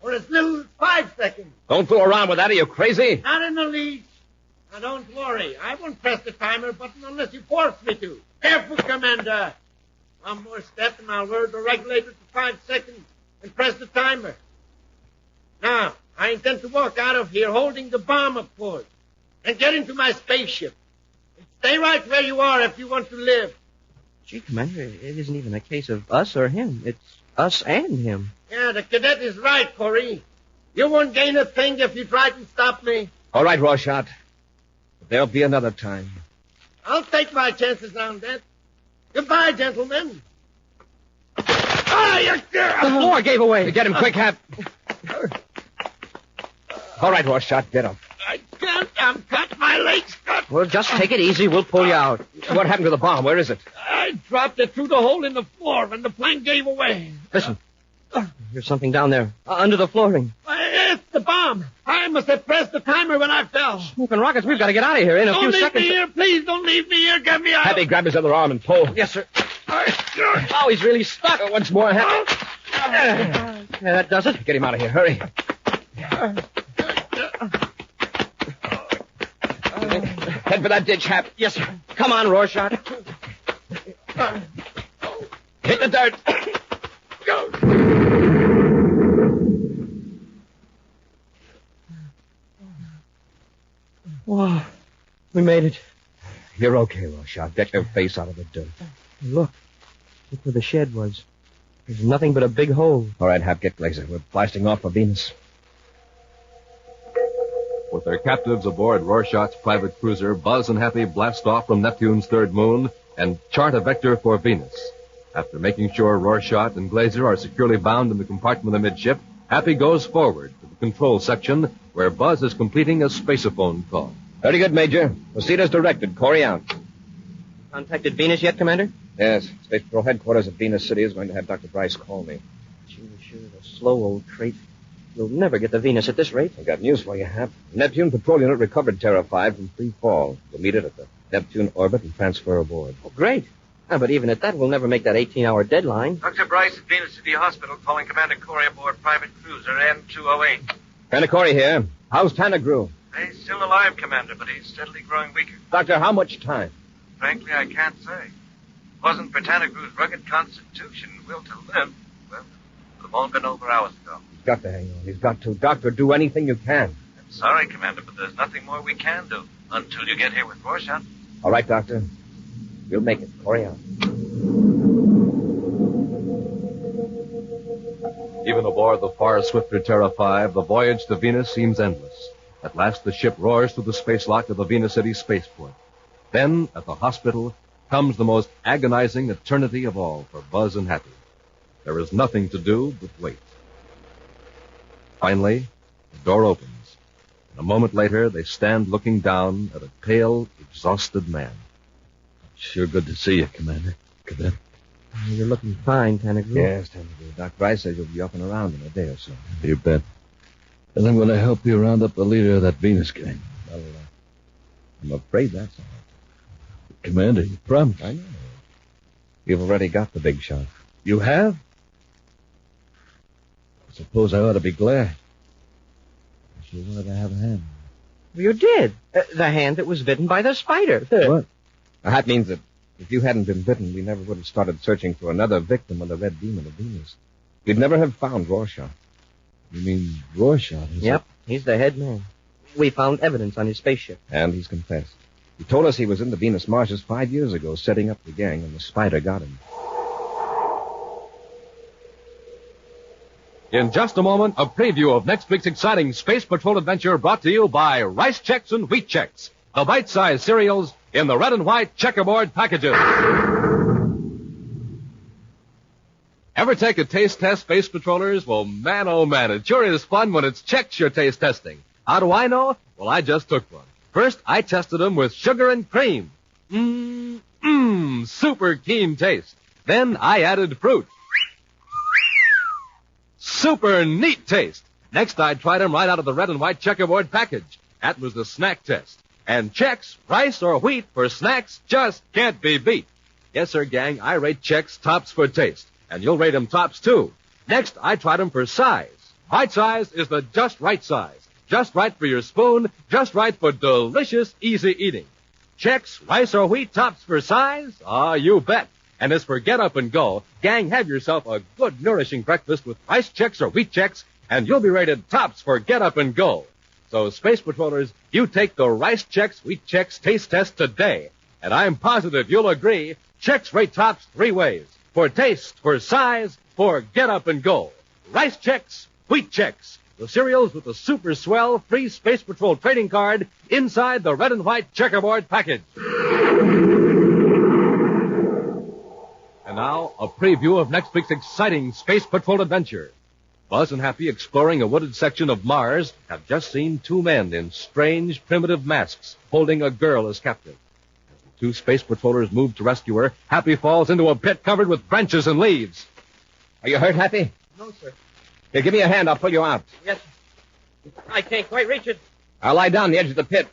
G: Or as little as 5 seconds.
A: Don't fool around with that. Are you crazy?
G: Not in the least. Now, don't worry. I won't press the timer button unless you force me to. Careful, Commander. One more step and I'll lower the regulator to 5 seconds and press the timer. Now, I intend to walk out of here holding the bomb, of course, and get into my spaceship. And stay right where you are if you want to live.
W: Gee, Commander, it isn't even a case of us or him. It's us and him.
G: Yeah, the cadet is right, Corey. You won't gain a thing if you try to stop me.
A: All right, Rorschach. But there'll be another time.
G: I'll take my chances on that. Goodbye, gentlemen. Ah,
W: The floor gave away.
A: Get him quick, Hap.
F: All right, Rorschach, get up.
G: I can't. I'm cut. My leg's cut.
F: Well, just take it easy. We'll pull you out. What happened to the bomb? Where is it?
G: I dropped it through the hole in the floor, and the plank gave away.
F: Listen. There's something down there, under the flooring.
G: It's the bomb. I must have pressed the timer when I fell.
F: Smoking rockets, we've got to get out of here in a few seconds.
G: Don't leave me here, please. Don't leave me here. Get me out.
F: Happy, grab his other arm and pull. Yes, sir. Oh, he's really stuck. Once more, Happy. Yeah, that does it. Get him out of here. Hurry. Head for that ditch, Hap. Yes, sir. Come on, Rorschach. Hit the dirt. Whoa. We made it. You're okay, Rorschach. Get your face out of the dirt. Look where the shed was. There's nothing but a big hole. All right, Hap, get Glazer. We're blasting off for Venus.
U: With their captives aboard Rorschach's private cruiser, Buzz and Happy blast off from Neptune's third moon and chart a vector for Venus. After making sure Rorschach and Glazer are securely bound in the compartment amidship, Happy goes forward to the control section where Buzz is completing a spaceophone call.
A: Very good, Major. Proceed as directed. Corey out.
F: Contacted Venus yet, Commander?
A: Yes. Space Patrol headquarters at Venus City is going to have Dr. Bryce call me.
F: Gee, sure, the slow old trait. We'll never get to Venus at this rate.
A: I got news for you, Hap. Neptune Patrol Unit recovered Terra 5 from free fall. We'll meet it at the Neptune orbit and transfer aboard.
F: Oh, great. But even at that, we'll never make that 18-hour deadline.
R: Dr. Bryce at Venus City Hospital calling Commander Corey aboard private cruiser N208.
A: Commander Corey here. How's Tanagru?
R: He's still alive, Commander, but he's steadily growing weaker.
A: Doctor, how much time?
R: Frankly, I can't say. Wasn't for Tanagru's rugged constitution and will to live, well, it would have all been over hours ago.
A: He's got to hang on. He's got to. Doctor, do anything you can.
R: I'm sorry, Commander, but there's nothing more we can do until you get here with Rorschach.
A: All right, Doctor. We'll make it. Corey out.
U: Even aboard the far swifter Terra 5, the voyage to Venus seems endless. At last, the ship roars through the space lock of the Venus City spaceport. Then, at the hospital, comes the most agonizing eternity of all for Buzz and Happy. There is nothing to do but wait. Finally, the door opens. And a moment later, they stand looking down at a pale, exhausted man.
I: Sure good to see you, Commander. Cadet.
F: You're looking fine, Tanagru.
A: Yes, Tanagru. Doc Bryce says you'll be up and around in a day or so.
I: You bet. And I'm going to help you round up the leader of that Venus gang.
A: Well, I'm afraid that's all right.
I: Commander, you promised.
A: I know. You've already got the big shot.
I: You have? I suppose I ought to be glad. I sure wanted to have a hand.
F: You did. The hand that was bitten by the spider.
I: What?
A: That means that if you hadn't been bitten, we never would have started searching for another victim of the Red Demon of Venus. We'd never have found Rorschach.
I: You mean Rorschach?
F: Yep, he's the head man. We found evidence on his spaceship.
A: And he's confessed. He told us he was in the Venus marshes 5 years ago setting up the gang, and the spider got him.
U: In just a moment, a preview of next week's exciting Space Patrol adventure brought to you by Rice Chex and Wheat Chex, the bite-sized cereals in the red and white checkerboard packages. Ever take a taste test, Space Patrollers? Well, man, oh man, it sure is fun when it's Chex your taste testing. How do I know? Well, I just took one. First, I tested them with sugar and cream. Super keen taste. Then I added fruit. Super neat taste. Next, I tried them right out of the red and white checkerboard package. That was the snack test. And Chex, rice or wheat for snacks just can't be beat. Yes, sir, gang, I rate Chex tops for taste. And you'll rate them tops, too. Next, I tried them for size. Bite size is the just right size. Just right for your spoon, just right for delicious, easy eating. Chex, rice or wheat tops for size? Ah, you bet. And as for get up and go, gang, have yourself a good, nourishing breakfast with Rice Chex or Wheat Chex, and you'll be rated tops for get up and go. So, Space Patrollers, you take the Rice Chex, Wheat Chex taste test today. And I'm positive you'll agree, Chex rate tops 3 ways. For taste, for size, for get up and go. Rice Chex, Wheat Chex, the cereals with the super swell free Space Patrol trading card inside the red and white checkerboard package. And now, a preview of next week's exciting Space Patrol adventure. Buzz and Happy, exploring a wooded section of Mars, have just seen two men in strange, primitive masks holding a girl as captive. As the two space patrollers move to rescue her, Happy falls into a pit covered with branches and leaves.
F: Are you hurt, Happy?
G: No, sir.
F: Here, give me a hand. I'll pull you out.
G: Yes, sir. I can't quite reach it.
F: I'll lie down on the edge of the pit.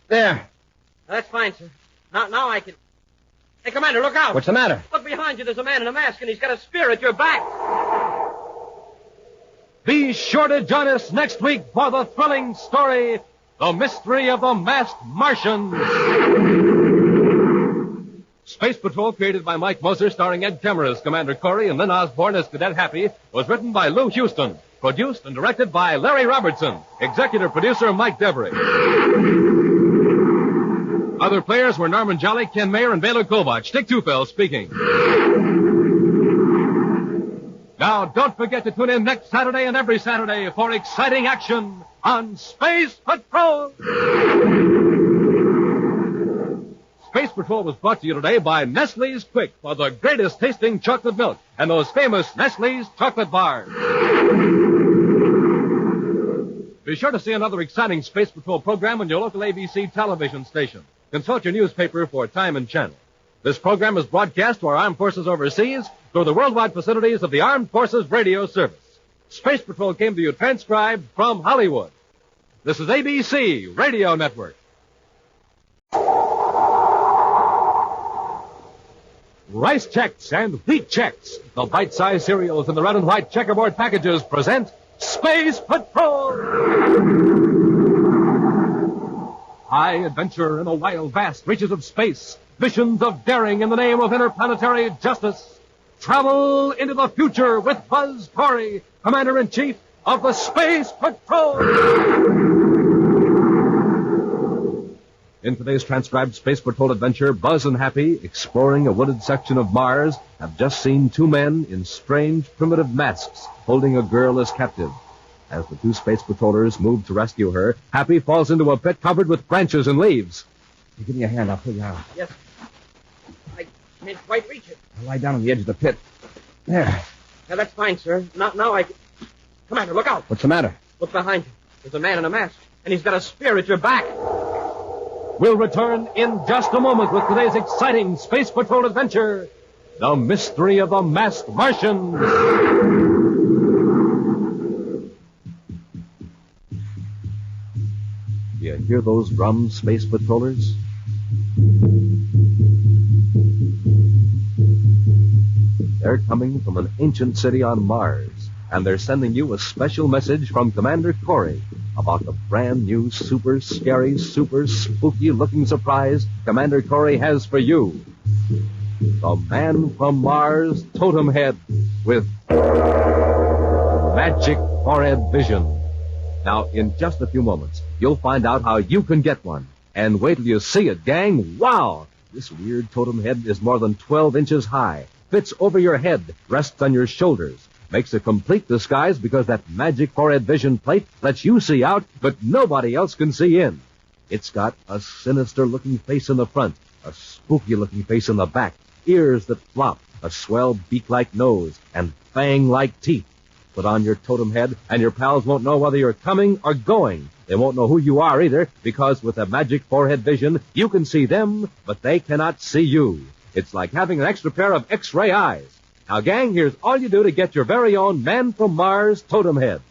F: There.
G: That's fine, sir. Now I can... Hey, Commander, look out.
F: What's the matter?
G: Look behind you. There's a man in a mask, and he's got a spear at your back.
U: Be sure to join us next week for the thrilling story, The Mystery of the Masked Martians. Space Patrol, created by Mike Moser, starring Ed Kemmer as Commander Corey and Lynn Osborne as Cadet Happy, was written by Lou Houston, produced and directed by Larry Robertson, executive producer Mike Devery. Other players were Norman Jolly, Ken Mayer, and Baylor Kovach. Dick Tufel speaking. Now, don't forget to tune in next Saturday and every Saturday for exciting action on Space Patrol. Space Patrol was brought to you today by Nestle's Quick for the greatest tasting chocolate milk and those famous Nestle's chocolate bars. Be sure to see another exciting Space Patrol program on your local ABC television station. Consult your newspaper for time and channel. This program is broadcast to our armed forces overseas through the worldwide facilities of the Armed Forces Radio Service. Space Patrol came to you transcribed from Hollywood. This is ABC Radio Network. Rice Chex and Wheat Chex, the bite-sized cereals in the red and white checkerboard packages, present Space Patrol! High adventure in the wild, vast reaches of space. Missions of daring in the name of interplanetary justice. Travel into the future with Buzz Corey, Commander-in-Chief of the Space Patrol. In today's transcribed Space Patrol adventure, Buzz and Happy, exploring a wooded section of Mars, have just seen two men in strange, primitive masks holding a girl as captive. As the two space patrollers move to rescue her, Happy falls into a pit covered with branches and leaves. Hey, give me a hand. I'll pull you out.
G: Yes. I can't quite reach it.
F: I'll lie down on the edge of the pit. There.
G: Now, that's fine, sir. Now I can... Commander, look out.
F: What's the matter?
G: Look behind you. There's a man in a mask, and he's got a spear at your back.
U: We'll return in just a moment with today's exciting Space Patrol adventure, The Mystery of the Masked Martians. Do you hear those drums, Space Patrollers? They're coming from an ancient city on Mars, and they're sending you a special message from Commander Corey about the brand new, super scary, super spooky-looking surprise Commander Corey has for you. The Man from Mars Totem Head with Magic Forehead Vision. Now, in just a few moments, you'll find out how you can get one. And wait till you see it, gang. Wow! This weird totem head is more than 12 inches high, fits over your head, rests on your shoulders, makes a complete disguise because that Magic Forehead Vision plate lets you see out, but nobody else can see in. It's got a sinister-looking face in the front, a spooky-looking face in the back, ears that flop, a swell beak-like nose, and fang-like teeth. Put on your totem head, and your pals won't know whether you're coming or going. They won't know who you are either, because with a Magic Forehead Vision, you can see them, but they cannot see you. It's like having an extra pair of X-ray eyes. Now, gang, here's all you do to get your very own Man from Mars Totem Head.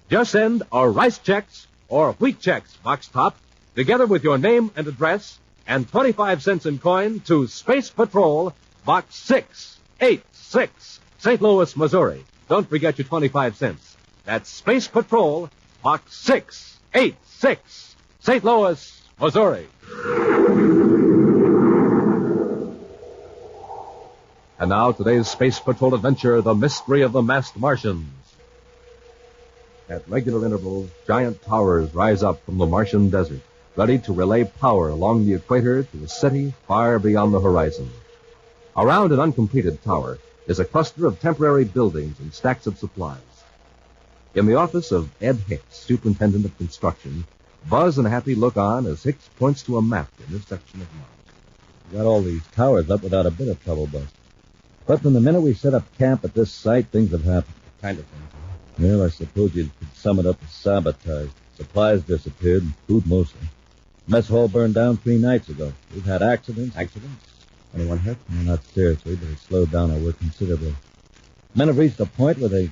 U: Just send a Rice Chex or Wheat Chex box top, together with your name and address, and 25 cents in coin to Space Patrol, Box 686, St. Louis, Missouri. Don't forget your 25 cents. That's Space Patrol, Box 686, St. Louis, Missouri. And now, today's Space Patrol adventure, The Mystery of the Masked Martians. At regular intervals, giant towers rise up from the Martian desert, ready to relay power along the equator to a city far beyond the horizon. Around an uncompleted tower is a cluster of temporary buildings and stacks of supplies. In the office of Ed Hicks, superintendent of construction, Buzz and Happy look on as Hicks points to a map in this section of Mars.
I: Got all these towers up without a bit of trouble, Buzz. But from the minute we set up camp at this site, things have happened.
A: kind of thing.
I: Well, I suppose you could sum it up as sabotage. Supplies disappeared, food mostly. Mess hall burned down 3 nights ago. We've had accidents.
A: Accidents? Anyone hurt?
I: No, not seriously, but it slowed down our work considerably. Men have reached a point where they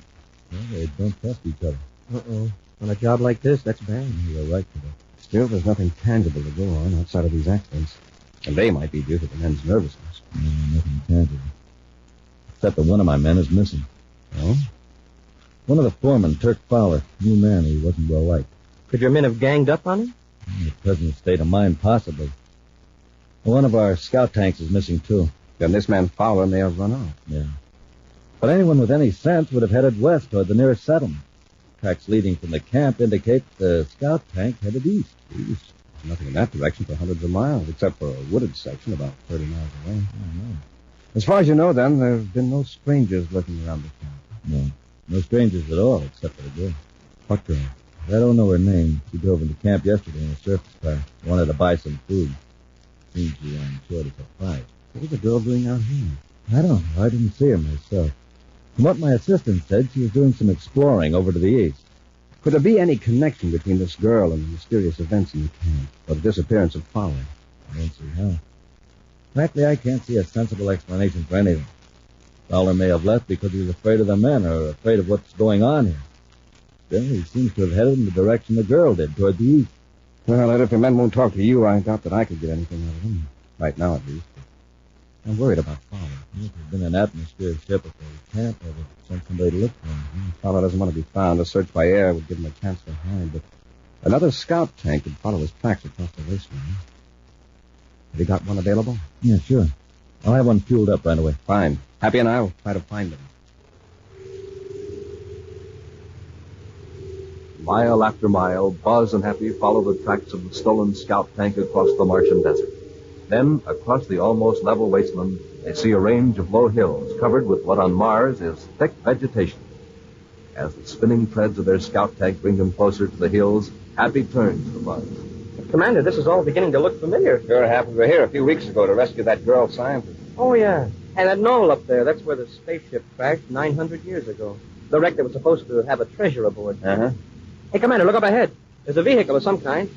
I: don't trust each other.
W: Uh-oh. On a job like this, that's bad.
I: You're right, Kiddo.
A: Still, there's nothing tangible to go on outside of these accidents. And they might be due to the men's nervousness.
I: No, nothing tangible. Except that one of my men is missing.
A: Oh?
I: One of the foremen, Turk Fowler, new man, he wasn't well liked.
W: Could your men have ganged up on him?
I: In the present state of mind, possibly. One of our scout tanks is missing, too.
A: Then this man Fowler may have run out.
I: Yeah. But anyone with any sense would have headed west toward the nearest settlement. Tracks leading from the camp indicate the scout tank headed east.
A: East? There's nothing in that direction for hundreds of miles, except for a wooded section about 30 miles away.
I: Oh,
A: As far as you know, then, there have been no strangers lurking around the camp.
I: no. No strangers at all, except for the girl.
A: What girl?
I: I don't know her name. She drove into camp yesterday in a surface car. Wanted to buy some food. Seems she ran short of supplies.
A: What was the girl doing out here?
I: I don't know. I didn't see her myself. From what my assistant said, she was doing some exploring over to the east.
A: Could there be any connection between this girl and the mysterious events in the camp, or the disappearance of Fowler?
I: I don't see how. Frankly, I can't see a sensible explanation for anything. Fowler may have left because he was afraid of the men or afraid of what's going on here. Still, he seems to have headed in the direction the girl did, toward the east.
A: Well, if the men won't talk to you, I doubt that I could get anything out of them. Right now, at least. I'm worried about Fowler.
I: If there'd been an atmosphere ship at the camp, I would have sent somebody to look for him.
A: Fowler doesn't want to be found. A search by air would give him a chance to hide, but another scout tank could follow his tracks across the wasteland. Have you got one available?
I: Yeah, sure. I'll have one fueled up right away.
A: Fine. Happy and I will try to find them.
U: Mile after mile, Buzz and Happy follow the tracks of the stolen scout tank across the Martian desert. Then, across the almost level wasteland, they see a range of low hills covered with what on Mars is thick vegetation. As the spinning threads of their scout tank bring them closer to the hills, Happy turns to Buzz.
W: Commander, this is all beginning to look familiar.
A: Sure happened. We were here a few weeks ago to rescue that girl scientist.
W: Oh, yeah. And that knoll up there, that's where the spaceship crashed 900 years ago. The wreck that was supposed to have a treasure aboard.
A: Uh-huh.
W: Hey, Commander, look up ahead. There's a vehicle of some kind.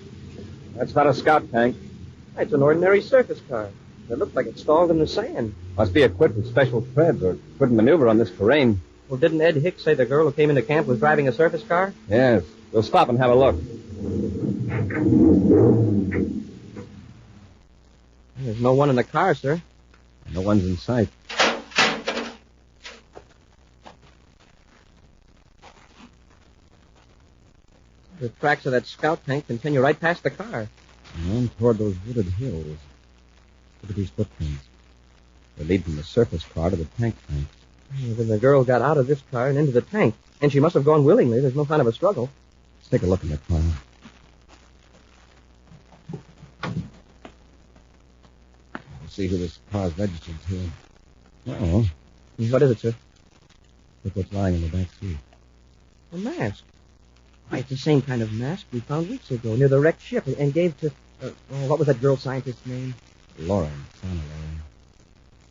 A: That's not a scout tank.
W: It's an ordinary surface car. It looks like it's stalled in the sand.
A: Must be equipped with special threads or couldn't maneuver on this terrain.
W: Well, didn't Ed Hicks say the girl who came into camp was driving a surface car?
A: Yes. We'll stop and have a look.
W: There's no one in the car, sir.
A: No one's in sight.
W: The tracks of that scout tank continue right past the car.
A: And on toward those wooded hills. Look at these footprints. They lead from the surface car to the tank.
W: Then the girl got out of this car and into the tank. And she must have gone willingly. There's no sign of a struggle.
A: Let's take a look in the car. Let's see who this car's registered to. Oh.
W: What is it, sir?
A: Look what's lying in the back seat.
W: A mask. Why, it's the same kind of mask we found weeks ago near the wrecked ship and gave to... what was that girl scientist's name?
A: Lauren. Lauren.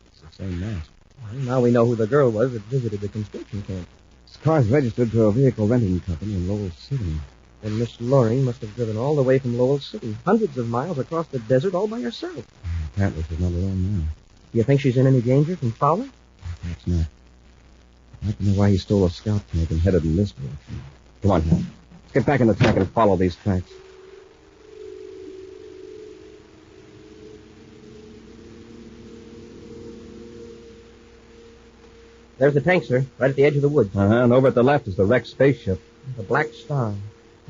A: It's the same mask.
W: Well, now we know who the girl was that visited the conscription camp.
A: This car's registered to a vehicle renting company in Lowell City.
W: And Miss Loring must have driven all the way from Lowell City, hundreds of miles across the desert all by herself.
A: Apparently she's not alone now.
W: Do you think she's in any danger from Fowler?
A: Perhaps not. I'd like to know why he stole a scout tank and headed in this direction. Come on, Hal. Let's get back in the tank and follow these tracks.
W: There's the tank, sir, right at the edge of the woods.
A: And over at the left is the wrecked spaceship.
W: The Black Star.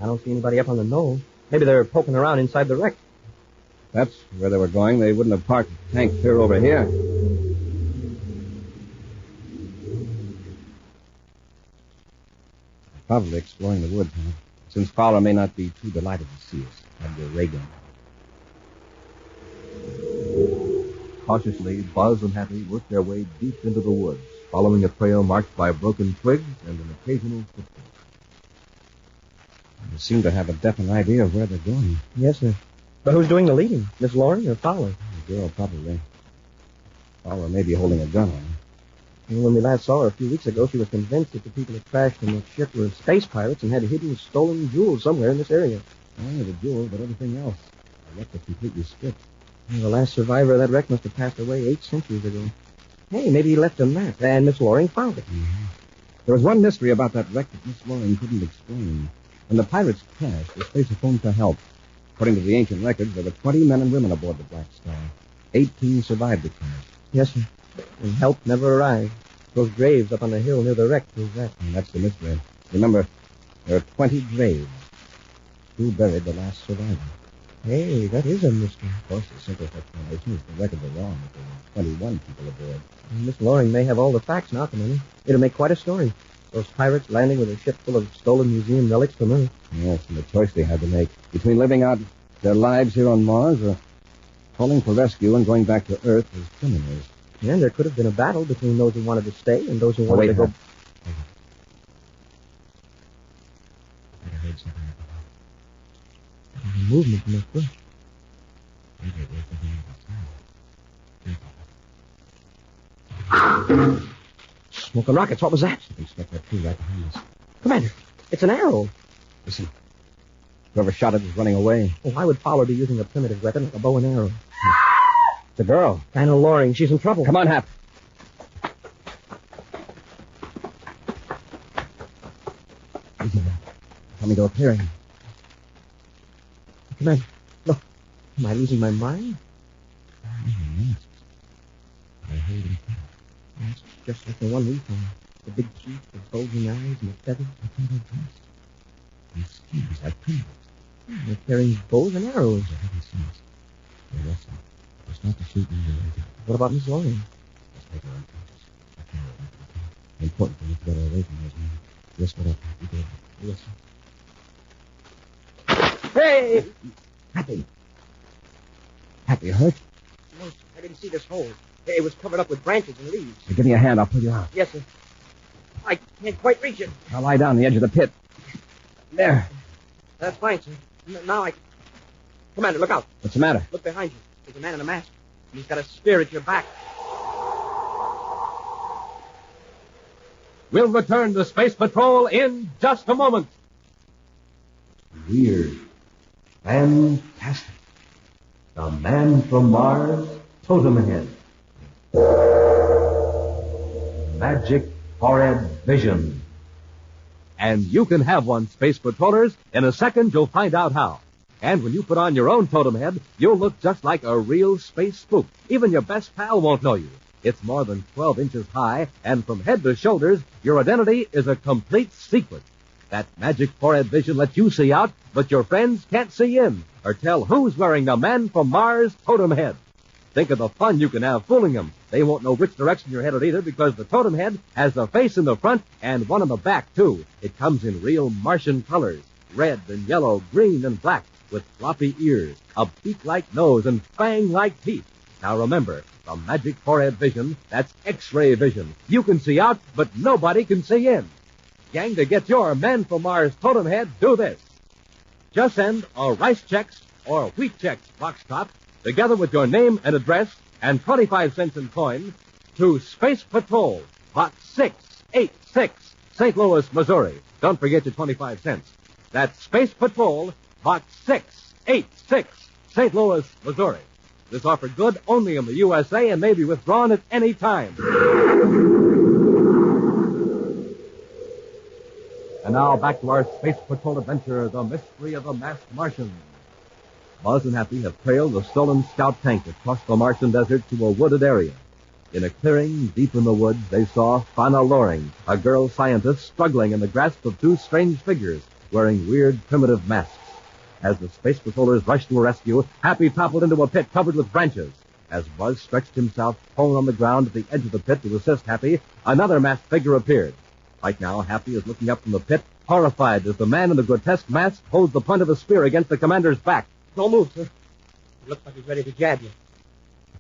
W: I don't see anybody up on the knoll. Maybe they're poking around inside the wreck.
A: That's where they were going. They wouldn't have parked the tank clear over here. Probably exploring the woods, huh? Since Fowler may not be too delighted to see us. Have your ray gun.
U: Cautiously, Buzz and Happy work their way deep into the woods, following a trail marked by broken twigs and an occasional footprint.
A: They seem to have a definite idea of where they're going.
W: Yes, sir. But who's doing the leading? Miss Loring or Fowler?
A: The girl, probably. Fowler may be holding a gun on her.
F: And when we last saw her a few weeks ago, she was convinced that the people that crashed in the ship were space pirates and had hidden stolen jewels somewhere in this area.
I: Only the jewels, but everything else. The wreck was completely stripped.
F: And the last survivor of that wreck must have passed away 8 centuries ago. Hey, maybe he left a map, and Miss Loring found it.
I: Mm-hmm. There was one mystery about that wreck that Miss Loring couldn't explain. When the pirates crashed, the spacer phoned for help. According to the ancient records, there were 20 men and women aboard the Black Star. 18 survived the crash.
F: Yes, sir. And help never arrived. Those graves up on the hill near the wreck prove that.
I: And that's the mystery. Remember, there are 20 graves. Who buried the last survivor?
F: Hey, that is a mystery.
I: Of course, the simplest explanation is the records are wrong. There were 21 people aboard.
F: And Miss Loring may have all the facts now, Commander. It'll make quite a story. Those pirates landing with a ship full of stolen museum relics from Earth.
I: Yes, and the choice they had to make between living out their lives here on Mars or calling for rescue and going back to Earth as criminals.
F: And there could have been a battle between those who wanted to stay and those who wanted to go...
I: I heard something
F: There's a movement in that bush.
I: Maybe it was the hand outside.
F: Smoke and rockets. What was that?
I: They stuck that tree right behind us.
F: Commander, it's an arrow.
I: Listen. Whoever shot it is running away.
F: Oh, why would Fowler be using a primitive weapon like a bow and arrow?
I: The girl.
F: Anna Loring. She's in trouble.
I: Come on, Hap. Easy now. Coming to a clearing.
F: Commander, look. Am I losing my mind?
I: Masks. I heard him.
F: Masks just like the one we found. The big teeth, the bulging eyes, and the feathers.
I: I think they're dressed. And skis like criminals.
F: They're carrying bows and arrows.
I: For heaven's sakes. They're wrestling. There's not to shoot me.
F: What about Miss Loring?
I: Let's take her unconscious. I can't let her. The important thing is to get her away from those men. Just what I did. Listen.
F: Hey!
I: Happy. Happy, hurt?
F: No, I didn't see this hole. It was covered up with branches and leaves.
I: So give me a hand. I'll pull you out.
F: Yes, sir. I can't quite reach it.
I: I'll lie down on the edge of the pit. There.
F: That's fine, sir. Now I... Commander, look out.
I: What's the matter?
F: Look behind you. There's a man in a mask. And he's got a spear at your back.
U: We'll return to Space Patrol in just a moment.
H: Weird. Fantastic. The Man from Mars, Totem Head. Magic Forehead Vision.
U: And you can have one, Space Patrollers. In a second, you'll find out how. And when you put on your own totem head, you'll look just like a real space spook. Even your best pal won't know you. It's more than 12 inches high, and from head to shoulders, your identity is a complete secret. That magic forehead vision lets you see out, but your friends can't see in, or tell who's wearing the Man from Mars totem head. Think of the fun you can have fooling them. They won't know which direction you're headed either, because the totem head has the face in the front and one in the back, too. It comes in real Martian colors, red and yellow, green and black, with floppy ears, a beak-like nose, and fang-like teeth. Now remember, the magic forehead vision, that's X-ray vision. You can see out, but nobody can see in. Gang, to get your Man from Mars totem head, do this. Just send a Rice Chex or Wheat Chex box top, together with your name and address and 25 cents in coin, to Space Patrol, Box 686, St. Louis, Missouri. Don't forget your 25 cents. That's Space Patrol, Box 686, St. Louis, Missouri. This offer good only in the USA and may be withdrawn at any time. And now back to our Space Patrol adventure, The Mystery of the Masked Martian. Buzz and Happy have trailed the stolen scout tank across the Martian desert to a wooded area. In a clearing deep in the woods, they saw Anna Loring, a girl scientist struggling in the grasp of two strange figures wearing weird primitive masks. As the Space Patrollers rushed to her rescue, Happy toppled into a pit covered with branches. As Buzz stretched himself prone on the ground at the edge of the pit to assist Happy, another masked figure appeared. Right now, Happy is looking up from the pit, horrified as the man in the grotesque mask holds the point of a spear against the commander's back.
F: Don't move, sir. It looks like he's ready to jab you.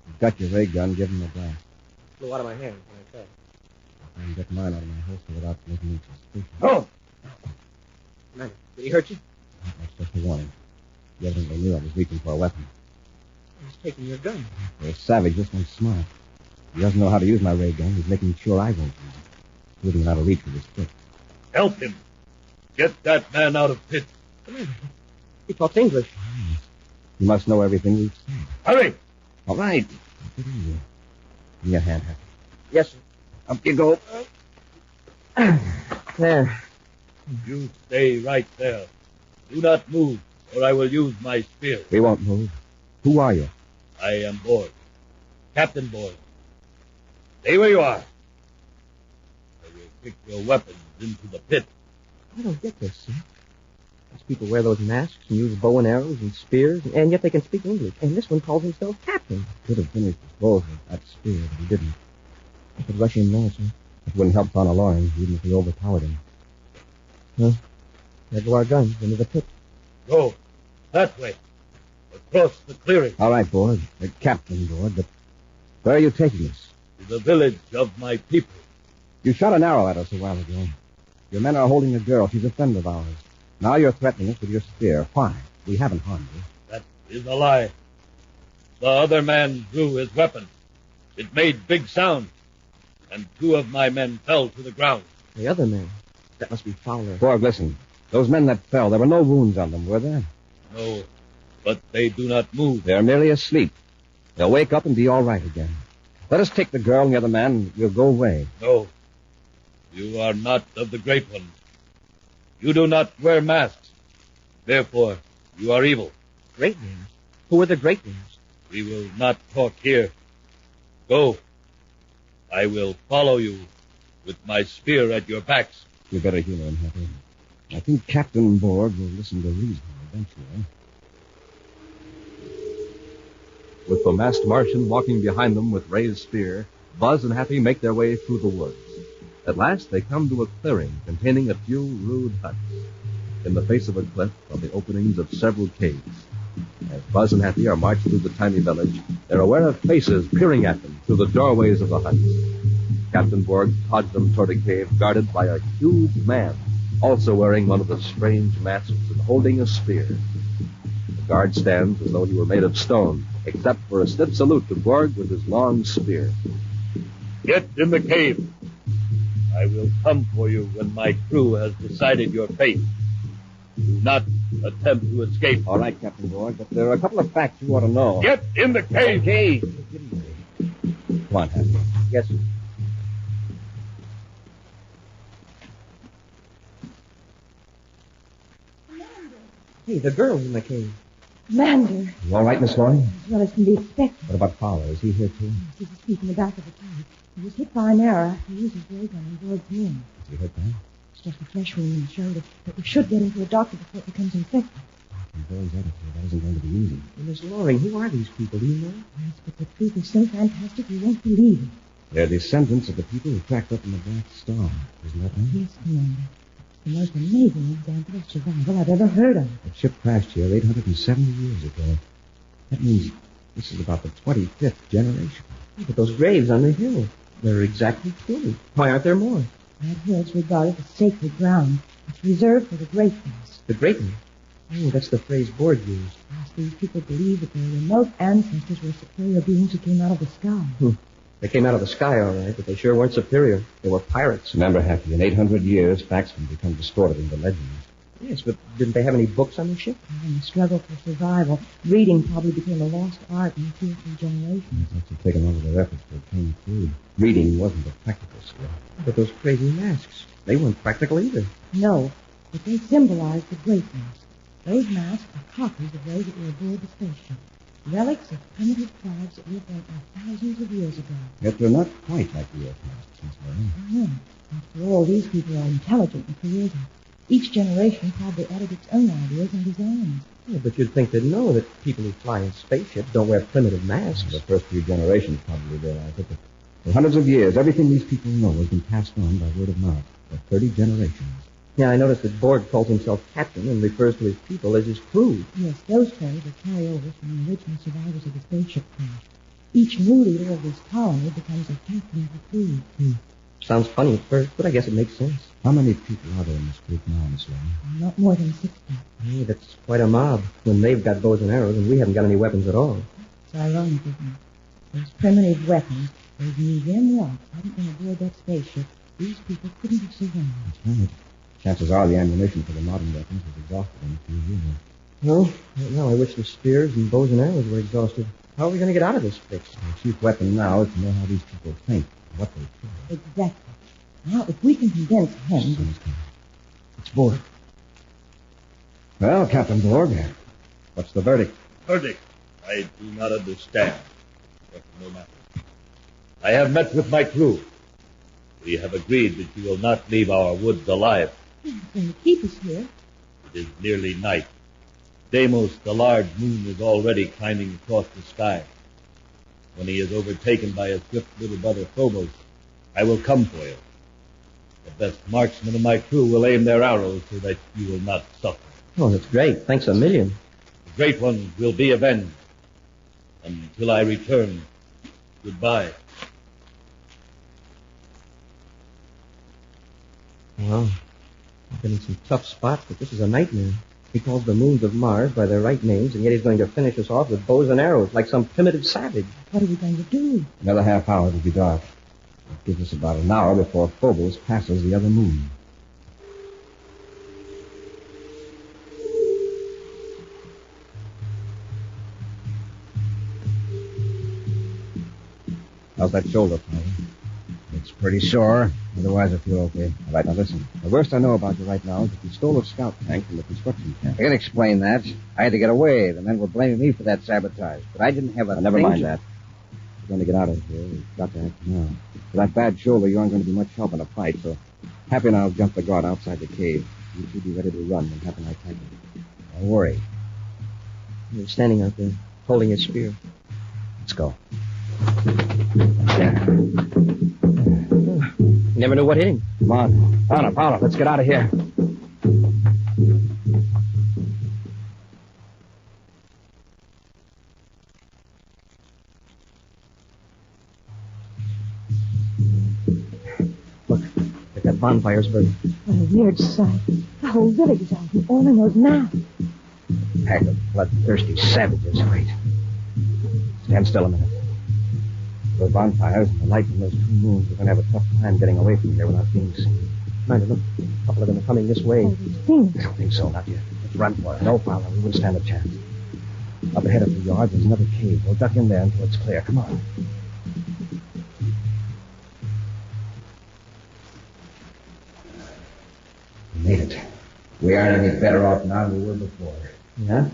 I: You've got your ray gun. Give him a blast.
F: Flew out of my hand when I said.
I: I can get mine out of my holster without making any suspicion.
F: Oh! Commander, did he hurt you?
I: That's just a warning. He evidently knew I was reaching for a weapon.
F: He's taking your gun.
I: For a savage, this one's smart.
F: He doesn't know how to use my ray gun. He's making sure I won't use it. Putting him out of reach with his stick.
L: Help him. Get that man out of pit.
F: He talks English. He must know everything we've said.
L: Hurry!
F: All right. Give me a hand, Happy.
W: Yes, sir.
F: Up you go.
W: There.
L: You stay right there. Do not move, or I will use my spear.
F: We won't move. Who are you?
L: I am Borg. Captain Borg. Stay where you are. I will kick your weapons into the pit.
W: I don't get this, sir. These people wear those masks and use bow and arrows and spears, and yet they can speak English. And this one calls himself Captain.
F: Could have finished his bow with that spear, but he didn't. I could rush him now, sir. It wouldn't help Father Loring, even if we overpowered him.
W: Well, there go our guns into the pit.
L: Go. That way. Across the clearing.
F: All right, Borg. Captain Borg, but where are you taking us?
L: To the village of my people.
F: You shot an arrow at us a while ago. Your men are holding a girl. She's a friend of ours. Now you're threatening us with your spear. Why? We haven't harmed you.
L: That is a lie. The other man drew his weapon. It made big sound, and 2 of my men fell to the ground.
W: The other man? That must be Fowler.
F: Borg, listen. Those men that fell, there were no wounds on them, were there?
L: No, but they do not move.
F: They're merely asleep. They'll wake up and be all right again. Let us take the girl and the other man, and we'll go away.
L: No. You are not of the Great Ones. You do not wear masks. Therefore, you are evil.
W: Great Ones? Who are the Great Ones?
L: We will not talk here. Go. I will follow you with my spear at your backs.
F: You better humor him, Happy. I think Captain Borg will listen to reason eventually. With the masked Martian walking behind them with raised spear, Buzz and Happy make their way through the woods. At last, they come to a clearing containing a few rude huts. In the face of a cliff are the openings of several caves. As Buzz and Happy are marched through the tiny village, they're aware of faces peering at them through the doorways of the huts. Captain Borg pods them toward a cave guarded by a huge man, also wearing one of the strange masks and holding a spear. The guard stands as though he were made of stone, except for a stiff salute to Borg with his long spear.
L: Get in the cave. I will come for you when my crew has decided your fate. Do not attempt to escape.
F: All right, Captain Borg, but there are a couple of facts you ought to know.
L: Get in the cave.
F: Okay. Come on, Happy.
W: Yes, sir. Hey, the girl's in the cave.
P: Commander,
F: You all right, Miss Loring?
P: as well as can be expected.
F: What about Fowler? Is he here, too?
P: He's asleep in the back of the cave. He was hit by an arrow after he used his ray gun on board the men.
F: Is he hurt bad?
P: It's just a flesh wound in the shoulder, but we should get him to a doctor before it becomes infected.
F: From Borg's attitude, that isn't going to be easy.
W: Miss Loring, who are these people? Do you know?
P: Yes, but the truth is so fantastic you won't believe it.
F: They're descendants of the people who tracked up in the Black Star. Isn't that right?
P: Yes, Commander. It's the most amazing example of survival I've ever heard of.
F: That ship crashed here 870 years ago. That means this is about the 25th generation.
W: Yeah, but those graves on the hill, they're exactly 20. Why aren't there more?
P: That hill's regarded as sacred ground. It's reserved for the great ones.
W: The Great Ones? Oh, that's the phrase Borg used.
P: Yes, these people believe that their remote ancestors were superior beings who came out of the sky.
W: They came out of the sky, all right, but they sure weren't superior. They were pirates.
F: Remember, Happy, in 800 years, facts can become distorted into legends.
W: Yes, but didn't they have any books on the ship?
P: In the struggle for survival, reading probably became a lost art in 2 or 3 generations.
F: That's have taken over their efforts to obtain food. Reading wasn't a practical skill.
W: But those crazy masks, they weren't practical either.
P: No, but they symbolized the great ones. Those masks are copies of those that were aboard the spaceship. Relics of primitive tribes that lived on Earth thousands of years ago.
F: Yet they're not quite like the Earth masks, Miss Loring.
P: I know. After all, these people are intelligent and creative. Each generation probably added its own ideas and designs.
W: Yeah, but you'd think they'd know that people who fly in spaceships don't wear primitive masks.
F: The first few generations probably realized it, but for hundreds of years, everything these people know has been passed on by word of mouth for 30 generations.
W: Yeah, I noticed that Borg calls himself captain and refers to his people as his crew.
P: Yes, those stories are carryovers from the original survivors of the spaceship crash. Each new leader of this colony becomes a captain of the crew.
W: Sounds funny at first, but I guess it makes sense.
F: How many people are there in this group now, Miss Loring?
P: Not more than 60.
W: Hey, that's quite a mob when they've got bows and arrows and we haven't got any weapons at all.
P: It's ironic, isn't it? Those primitive weapons, Those museum rocks hadn't been aboard that spaceship. These people couldn't have survived.
F: That's right. Chances are the ammunition for the modern weapons was exhausted in a few years.
W: Well, right now I wish the spears and bows and arrows were exhausted. How are we going to get out of this fix?
F: The chief weapon now is to know how these people think, and what they feel.
P: Exactly. Now, if we can convince him...
F: It's Borg. Well, Captain Borg, what's the verdict?
L: Verdict? I do not understand. But no matter. I have met with my crew. We have agreed that you will not leave our woods alive.
P: Then keep us here.
L: It is nearly night. Deimos, the large moon, is already climbing across the sky. When he is overtaken by his swift little brother Phobos, I will come for you. The best marksmen of my crew will aim their arrows so that you will not suffer.
W: Oh, that's great. Thanks a million.
L: The great ones will be avenged. Until I return, goodbye.
W: Well, I've been in some tough spots, but this is a nightmare. He calls the moons of Mars by their right names, and yet he's going to finish us off with bows and arrows, like some primitive savage.
P: What are we going to do?
F: Another half hour it'll be dark. It gives us about an hour before Phobos passes the other moon. How's that shoulder, Father?
B: It's pretty sore. Otherwise, I feel okay.
F: All right, now listen. The worst I know about you right now is that you stole a scout tank from the construction camp.
B: I can explain that. I had to get away. The men were blaming me for that sabotage. But I didn't have a
F: Never mind
B: danger-
F: that. We're going to get out of here. We've got to act now. For that bad shoulder, you aren't going to be much help in a fight, so Happy and I'll jump the guard outside the cave. You two be ready to run when Happy and I attack you.
B: Don't worry.
W: He was standing out there, holding his spear.
F: Let's go.
W: Never knew what hit him.
F: Come on. Paula, let's get out of here.
W: Look, that bonfire's burning.
P: What a weird sight. The whole village is out, and all in those now.
B: Pack of bloodthirsty savages. Wait.
F: Stand still a minute. The bonfires and the light from those two moons, we're going to have a tough time getting away from here without being seen.
W: Commander, look. A couple of them are coming this way.
F: I don't think so, not yet. Let's run for it. No, Paula, we wouldn't stand a chance. Up ahead of the yard, there's another cave. We'll duck in there until it's clear. Come on.
B: We made it. We aren't any better off now than we were before.
W: Yeah?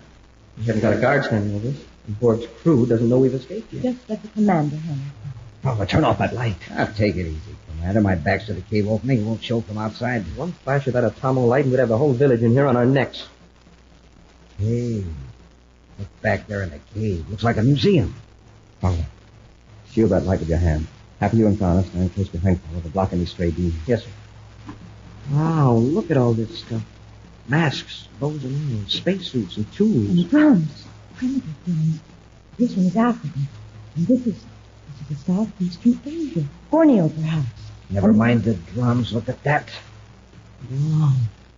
W: We haven't got a guard standing over us. And Borg's crew doesn't know we've escaped yet.
P: Just let the commander handle it.
B: Paula, turn off that light. I'll take it easy, Commander. My back's to the cave opening. It won't show from outside.
W: One flash of that atomo light and we'd have the whole village in here on our necks.
B: Hey, look back there in the cave. Looks like a museum.
F: Paula, shield that light with your hand. Happy you and Connor stand close behind Paula to block any stray beams.
W: Yes, sir. Wow, look at all this stuff. Masks, bows and arrows, spacesuits, and tools.
P: And drums. Primitive drums. This one is African. And this is the southeastern Asia. Borneo, perhaps.
B: Never mind the drums. Look at that.
W: Wow.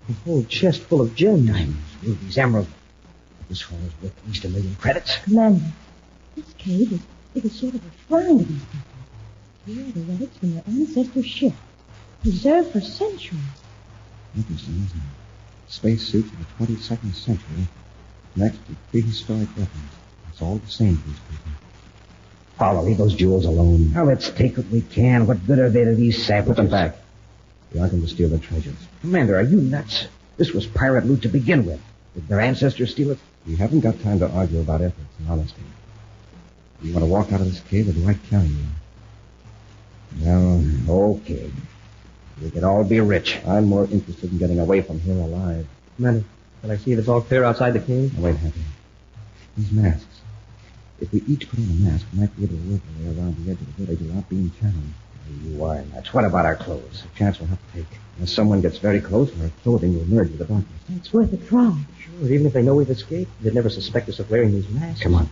W: A whole chest full of gems.
B: Diamonds, rubies, emeralds. This one is worth at least 1 million credits.
P: Commander, this cave is sort of a shrine to these people. Here are the relics from their ancestors' ship, preserved for centuries.
F: Interesting, isn't it? Spacesuits of the 22nd century next to prehistoric weapons. It's all the same to these people.
B: Paula, leave those jewels alone. Now, let's take what we can. What good are they to these savages?
F: Put them back. We aren't going to steal their treasures.
B: Commander, are you nuts? This was pirate loot to begin with. Did their ancestors steal it?
F: We haven't got time to argue about ethics and honesty. Do you want to walk out of this cave, or do I carry you?
B: Well, okay. We could all be rich.
F: I'm more interested in getting away from here alive.
W: Commander, can I see if it's all clear outside the cave?
F: Now, wait, Happy. These masks. If we each put on a mask, we might be able to work our way around the edge of the village without being challenged.
B: You are nuts. What about our clothes?
F: A chance we'll have to take. Unless someone gets very close, our clothing will merge with the darkness.
P: It's worth a try.
W: Sure, even if they know we've escaped, they'd never suspect us of wearing these masks.
F: Come on.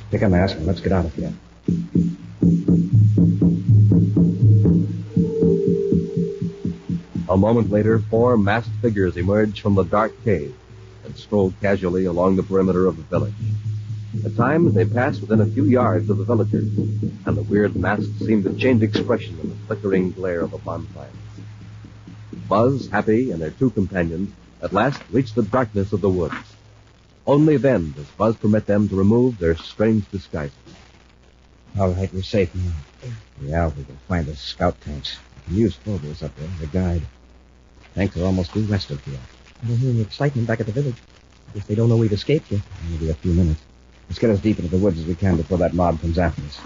F: Take a mask and let's get out of here.
U: A moment later, 4 masked figures emerged from the dark cave and strolled casually along the perimeter of the village. At times, they passed within a few yards of the villagers, and the weird masks seemed to change expression in the flickering glare of a bonfire. Buzz, Happy, and their two companions at last reached the darkness of the woods. Only then does Buzz permit them to remove their strange disguises.
B: All right, we're safe now. Yeah, we can find the scout tanks. We can use Phobos up there as a guide. Tanks are almost due west of here.
W: I don't hear any excitement back at the village. I guess they don't know we've escaped yet.
B: Maybe a few minutes. Let's get as deep into the woods as we can before that mob comes after us.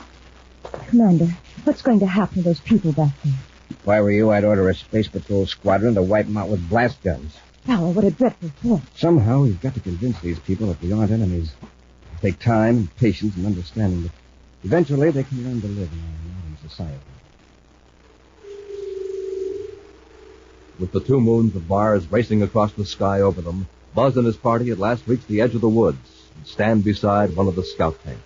P: Commander, what's going to happen to those people back there?
B: If I were you, I'd order a space patrol squadron to wipe them out with blast guns.
P: Fowler, what a dreadful thought.
B: Somehow, we've got to convince these people that we aren't enemies. It'll take time and patience and understanding, but eventually they can learn to live in our modern society.
U: With the two moons of Mars racing across the sky over them, Buzz and his party at last reach the edge of the woods and stand beside one of the scout tanks.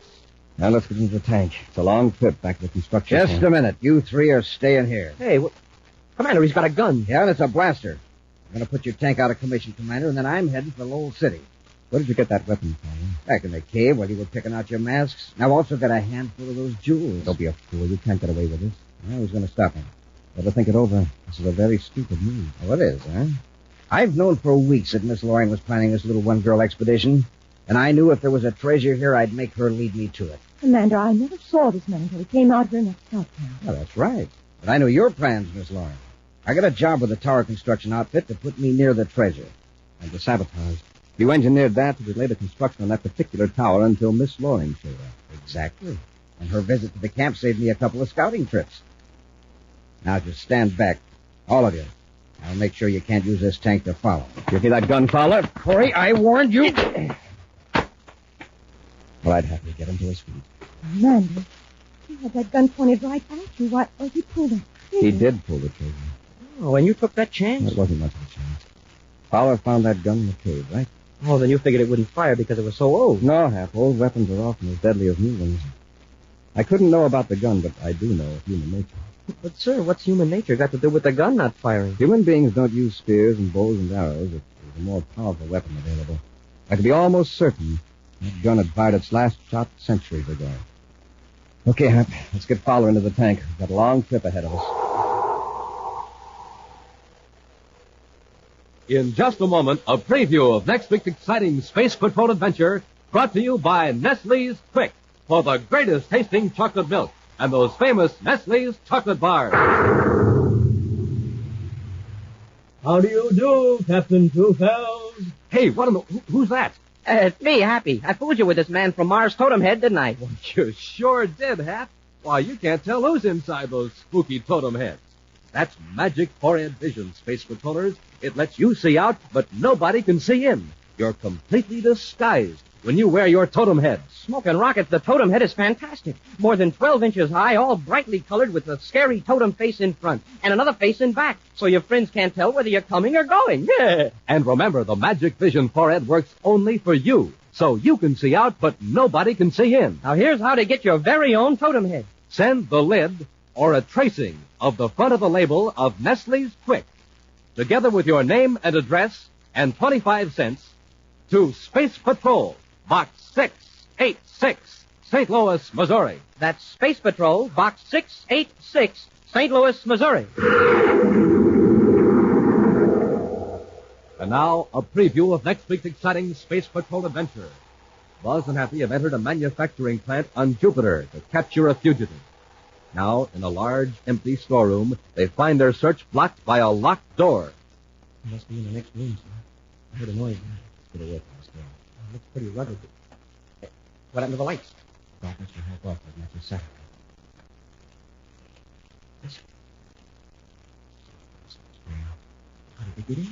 B: Now let's get into the tank. It's a long trip back to the construction
F: Just
B: camp.
F: a minute. You three are staying here.
W: Hey, Commander, he's got a gun.
F: Yeah, and it's a blaster. I'm going to put your tank out of commission, Commander, and then I'm heading for Lowell City.
B: Where did you get that weapon, Fowler?
F: Back in the cave while you were picking out your masks. And I've also got a handful of those jewels.
B: Don't be a fool. You can't get away with this.
F: I was going to stop him.
B: Better think it over. This is a very stupid move.
F: Oh, it is, huh? I've known for weeks that Miss Loring was planning this little one-girl expedition, and I knew if there was a treasure here, I'd make her lead me to it.
P: Commander, I never saw this man until he came out here in that scout camp.
F: Well, that's right. But I knew your plans, Miss Loring. I got a job with the tower construction outfit to put me near the treasure.
B: And the sabotage. You engineered that to delay the construction on that particular tower until Miss Loring showed up.
F: Exactly. And her visit to the camp saved me a couple of scouting trips. Now just stand back. All of you. I'll make sure you can't use this tank to follow.
B: Give me that gun, Fowler.
F: Corey, I warned you.
B: Well, I'd have to get him to his feet.
P: Commander, he had that gun pointed right at you. Why he pulled that trigger?
B: He did pull the trigger.
W: Oh, and you took that chance?
B: That wasn't much of a chance. Fowler found that gun in the cave, right?
W: Oh, then you figured it wouldn't fire because it was so old.
B: No, Hap. Old weapons are often as deadly as new ones. I couldn't know about the gun, but I do know of human nature.
W: But, sir, what's human nature got to do with the gun not firing?
B: Human beings don't use spears and bows and arrows if there's a more powerful weapon available. I can be almost certain that gun had fired its last shot centuries ago. Okay, Hap, let's get Fowler into the tank. We've got a long trip ahead of us.
U: In just a moment, a preview of next week's exciting Space Patrol adventure brought to you by Nestle's Quick for the greatest tasting chocolate milk and those famous Nestle's chocolate bars.
N: How do you do, Captain Two-Fells?
U: Hey, who's that?
W: It's me, Happy. I fooled you with this man from Mars Totem Head, didn't I?
U: Well, you sure did, Hap. Why, you can't tell who's inside those spooky totem heads. That's magic forehead vision, Space Patrollers. It lets you see out, but nobody can see in. You're completely disguised when you wear your totem head.
W: Smoking rockets, the totem head is fantastic. More than 12 inches high, all brightly colored with a scary totem face in front and another face in back, so your friends can't tell whether you're coming or going. Yeah.
U: And remember, the magic vision forehead works only for you, so you can see out, but nobody can see in.
W: Now here's how to get your very own totem head.
U: Send the lid or a tracing of the front of the label of Nestle's Quick, together with your name and address and 25 cents, to Space Patrol, Box 686, St. Louis, Missouri.
W: That's Space Patrol, Box 686, St. Louis, Missouri.
U: And now, a preview of next week's exciting Space Patrol adventure. Buzz and Happy have entered a manufacturing plant on Jupiter to capture a fugitive. Now, in a large, empty storeroom, they find their search blocked by a locked door.
W: He must be in the next room, sir. I heard a noise.
B: Get away from this door.
W: It looks pretty rugged. What happened to the lights?
B: Darkness will help off as much as Saturday.
W: Listen. How did they get in?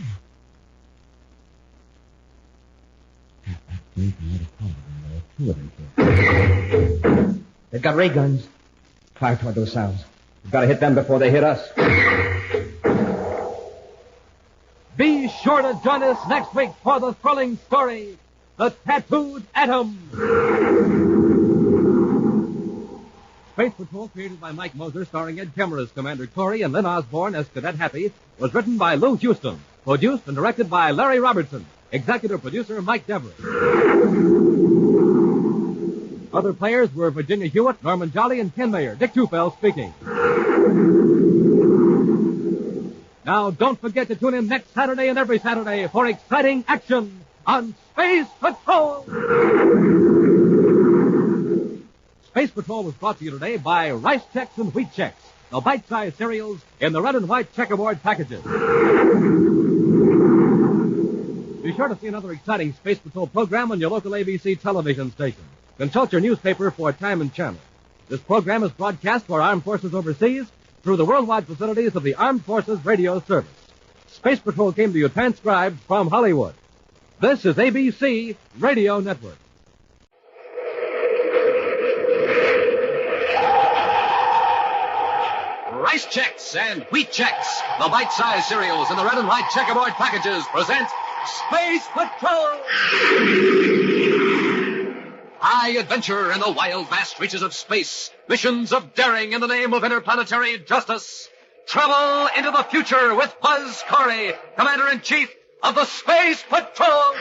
B: That came from the other corner. There are two of them here.
W: They've got ray guns.
B: Fire toward those sounds. We've got to hit them before they hit us.
U: Be sure to join us next week for the thrilling story, The Tattooed Atom. Space Patrol, created by Mike Moser, starring Ed Kemmer as Commander Corey and Lynn Osborne as Cadet Happy, was written by Lou Houston, produced and directed by Larry Robertson, executive producer Mike Devery. Other players were Virginia Hewitt, Norman Jolly, and Ken Mayer. Dick Tufel speaking. Now, don't forget to tune in next Saturday and every Saturday for exciting action on Space Patrol. Space Patrol was brought to you today by Rice Chex and Wheat Chex, the bite-sized cereals in the red and white checkerboard packages. Be sure to see another exciting Space Patrol program on your local ABC television station. Consult your newspaper for time and channel. This program is broadcast for armed forces overseas through the worldwide facilities of the Armed Forces Radio Service. Space Patrol came to you transcribed from Hollywood. This is ABC Radio Network. Rice Chex and Wheat Chex, the bite-sized cereals in the red and white checkerboard packages, present Space Patrol! High adventure in the wild, vast reaches of space. Missions of daring in the name of interplanetary justice. Travel into the future with Buzz Corey, Commander-in-Chief of the Space Patrol!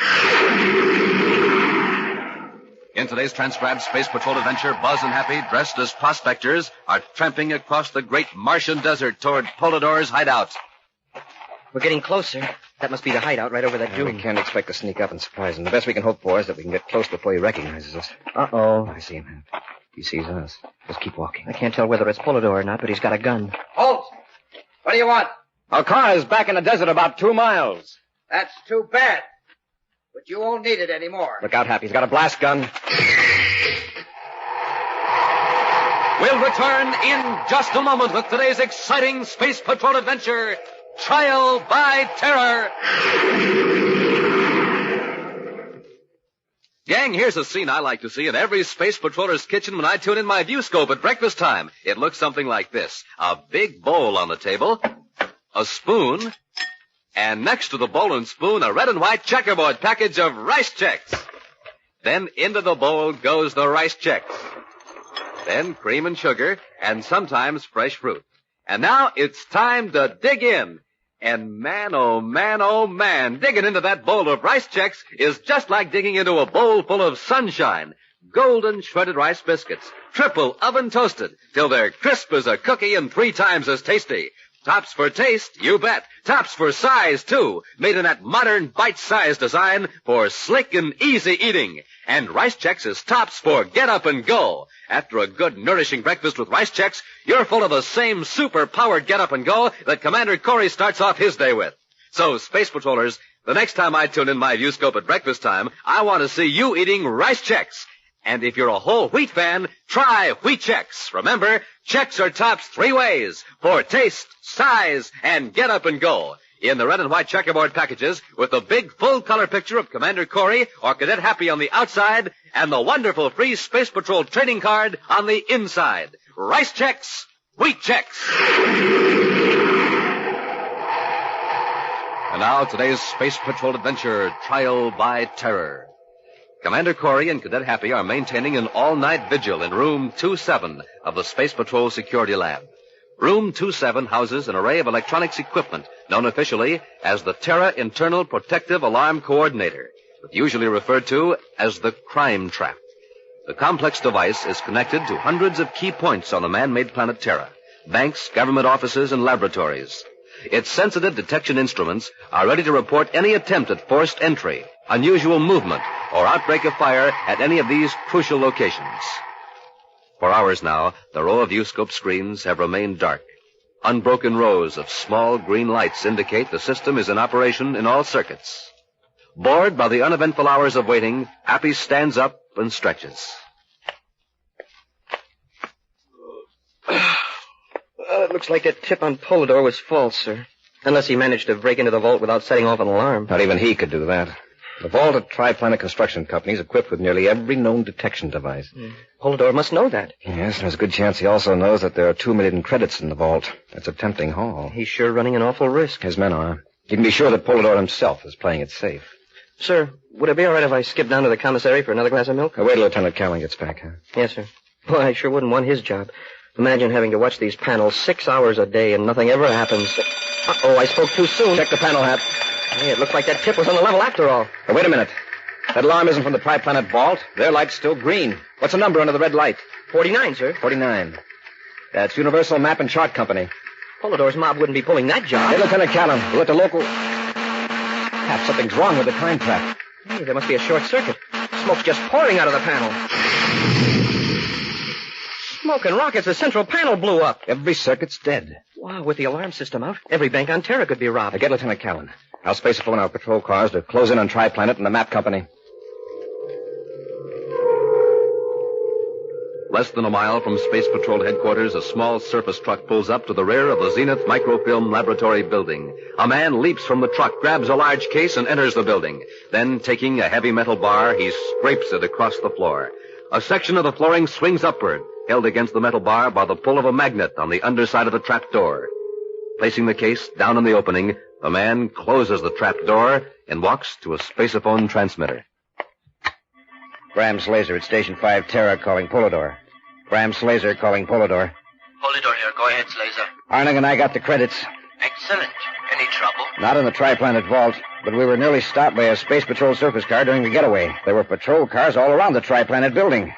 U: In today's transcribed Space Patrol adventure, Buzz and Happy, dressed as prospectors, are tramping across the great Martian desert toward Polidor's hideout.
F: We're getting closer. That must be the hideout right over that dune.
B: We can't expect to sneak up and surprise him. The best we can hope for is that we can get close before he recognizes us.
F: Uh-oh.
B: I see him. He sees us. Just keep walking.
F: I can't tell whether it's Polidor or not, but he's got a gun.
C: Halt! What do you want?
A: Our car is back in the desert about 2 miles.
C: That's too bad. But you won't need it anymore.
A: Look out, Happy. He's got a blast gun.
U: We'll return in just a moment with today's exciting Space Patrol adventure, Trial by Terror. Gang, here's a scene I like to see in every Space Patroller's kitchen when I tune in my viewscope at breakfast time. It looks something like this. A big bowl on the table, a spoon, and next to the bowl and spoon, a red and white checkerboard package of Rice Chex. Then into the bowl goes the Rice Chex. Then cream and sugar, and sometimes fresh fruit. And now it's time to dig in. And man, oh man, digging into that bowl of Rice Chex is just like digging into a bowl full of sunshine. Golden shredded rice biscuits, triple oven toasted, till they're crisp as a cookie and 3 times as tasty. Tops for taste, you bet. Tops for size, too. Made in that modern bite-sized design for slick and easy eating. And Rice Chex is tops for get up and go. After a good, nourishing breakfast with Rice Chex, you're full of the same super-powered get up and go that Commander Corey starts off his day with. So, Space Patrollers, the next time I tune in my viewscope at breakfast time, I want to see you eating Rice Chex. And if you're a whole wheat fan, try Wheat Chex. Remember, Chex are tops 3 ways, for taste, size, and get up and go. In the red and white checkerboard packages, with the big full-color picture of Commander Corey or Cadet Happy on the outside, and the wonderful free Space Patrol trading card on the inside. Rice Chex, Wheat Chex. And now, today's Space Patrol adventure, Trial by Terror. Commander Corey and Cadet Happy are maintaining an all-night vigil in Room 27 of the Space Patrol Security Lab. Room 27 houses an array of electronics equipment known officially as the Terra Internal Protective Alarm Coordinator, but usually referred to as the Crime Trap. The complex device is connected to hundreds of key points on the man-made planet Terra, banks, government offices, and laboratories. Its sensitive detection instruments are ready to report any attempt at forced entry, unusual movement, or outbreak of fire at any of these crucial locations. For hours now, the row of viewscope screens have remained dark. Unbroken rows of small green lights indicate the system is in operation in all circuits. Bored by the uneventful hours of waiting, Happy stands up and stretches.
F: It looks like that tip on Polidor was false, sir. Unless he managed to break into the vault without setting off an alarm.
B: Not even he could do that. The vault at Triplanet Construction Company is equipped with nearly every known detection device.
F: Polidor must know that.
B: Yes, there's a good chance he also knows that there are 2 million credits in the vault. That's a tempting haul.
F: He's sure running an awful risk.
B: His men are. You can be sure that Polidor himself is playing it safe.
F: Sir, would it be all right if I skip down to the commissary for another glass of milk?
B: Wait till Lieutenant Callan gets back, huh?
F: Yes, sir. Well, I sure wouldn't want his job. Imagine having to watch these panels 6 hours a day and nothing ever happens. Uh-oh, I spoke too soon.
B: Check the panel, Hap.
F: Hey, it looked like that tip was on the level after all.
B: Wait a minute.
A: That alarm isn't from the Tri-Planet vault. Their light's still green. What's the number under the red light?
W: 49, sir.
A: 49. That's Universal Map and Chart Company.
W: Polidor's mob wouldn't be pulling that job.
A: Hey, Lieutenant Callan, we're at the local... Perhaps something's wrong with the time trap.
W: Hey, there must be a short circuit. Smoke's just pouring out of the panel. Smoke and rockets, the central panel blew up.
A: Every circuit's dead.
W: Wow, with the alarm system out, every bank on Terra could be robbed.
A: Now get Lieutenant Callan. I'll space a phone our patrol cars to close in on Tri-Planet and the map company.
U: Less than a mile from Space Patrol headquarters, a small surface truck pulls up to the rear of the Zenith Microfilm Laboratory building. A man leaps from the truck, grabs a large case, and enters the building. Then, taking a heavy metal bar, he scrapes it across the floor. A section of the flooring swings upward, held against the metal bar by the pull of a magnet on the underside of the trap door. Placing the case down in the opening, the man closes the trap door and walks to a spaceophone transmitter.
B: Graham's laser at Station 5 Terra calling Polidor. Graham's laser calling Polidor.
M: Polidor here. Go ahead, Slazer.
B: Arning and I got the credits.
M: Excellent. Any trouble?
B: Not in the Tri-Planet vault, but we were nearly stopped by a Space Patrol surface car during the getaway. There were patrol cars all around the Tri-Planet building.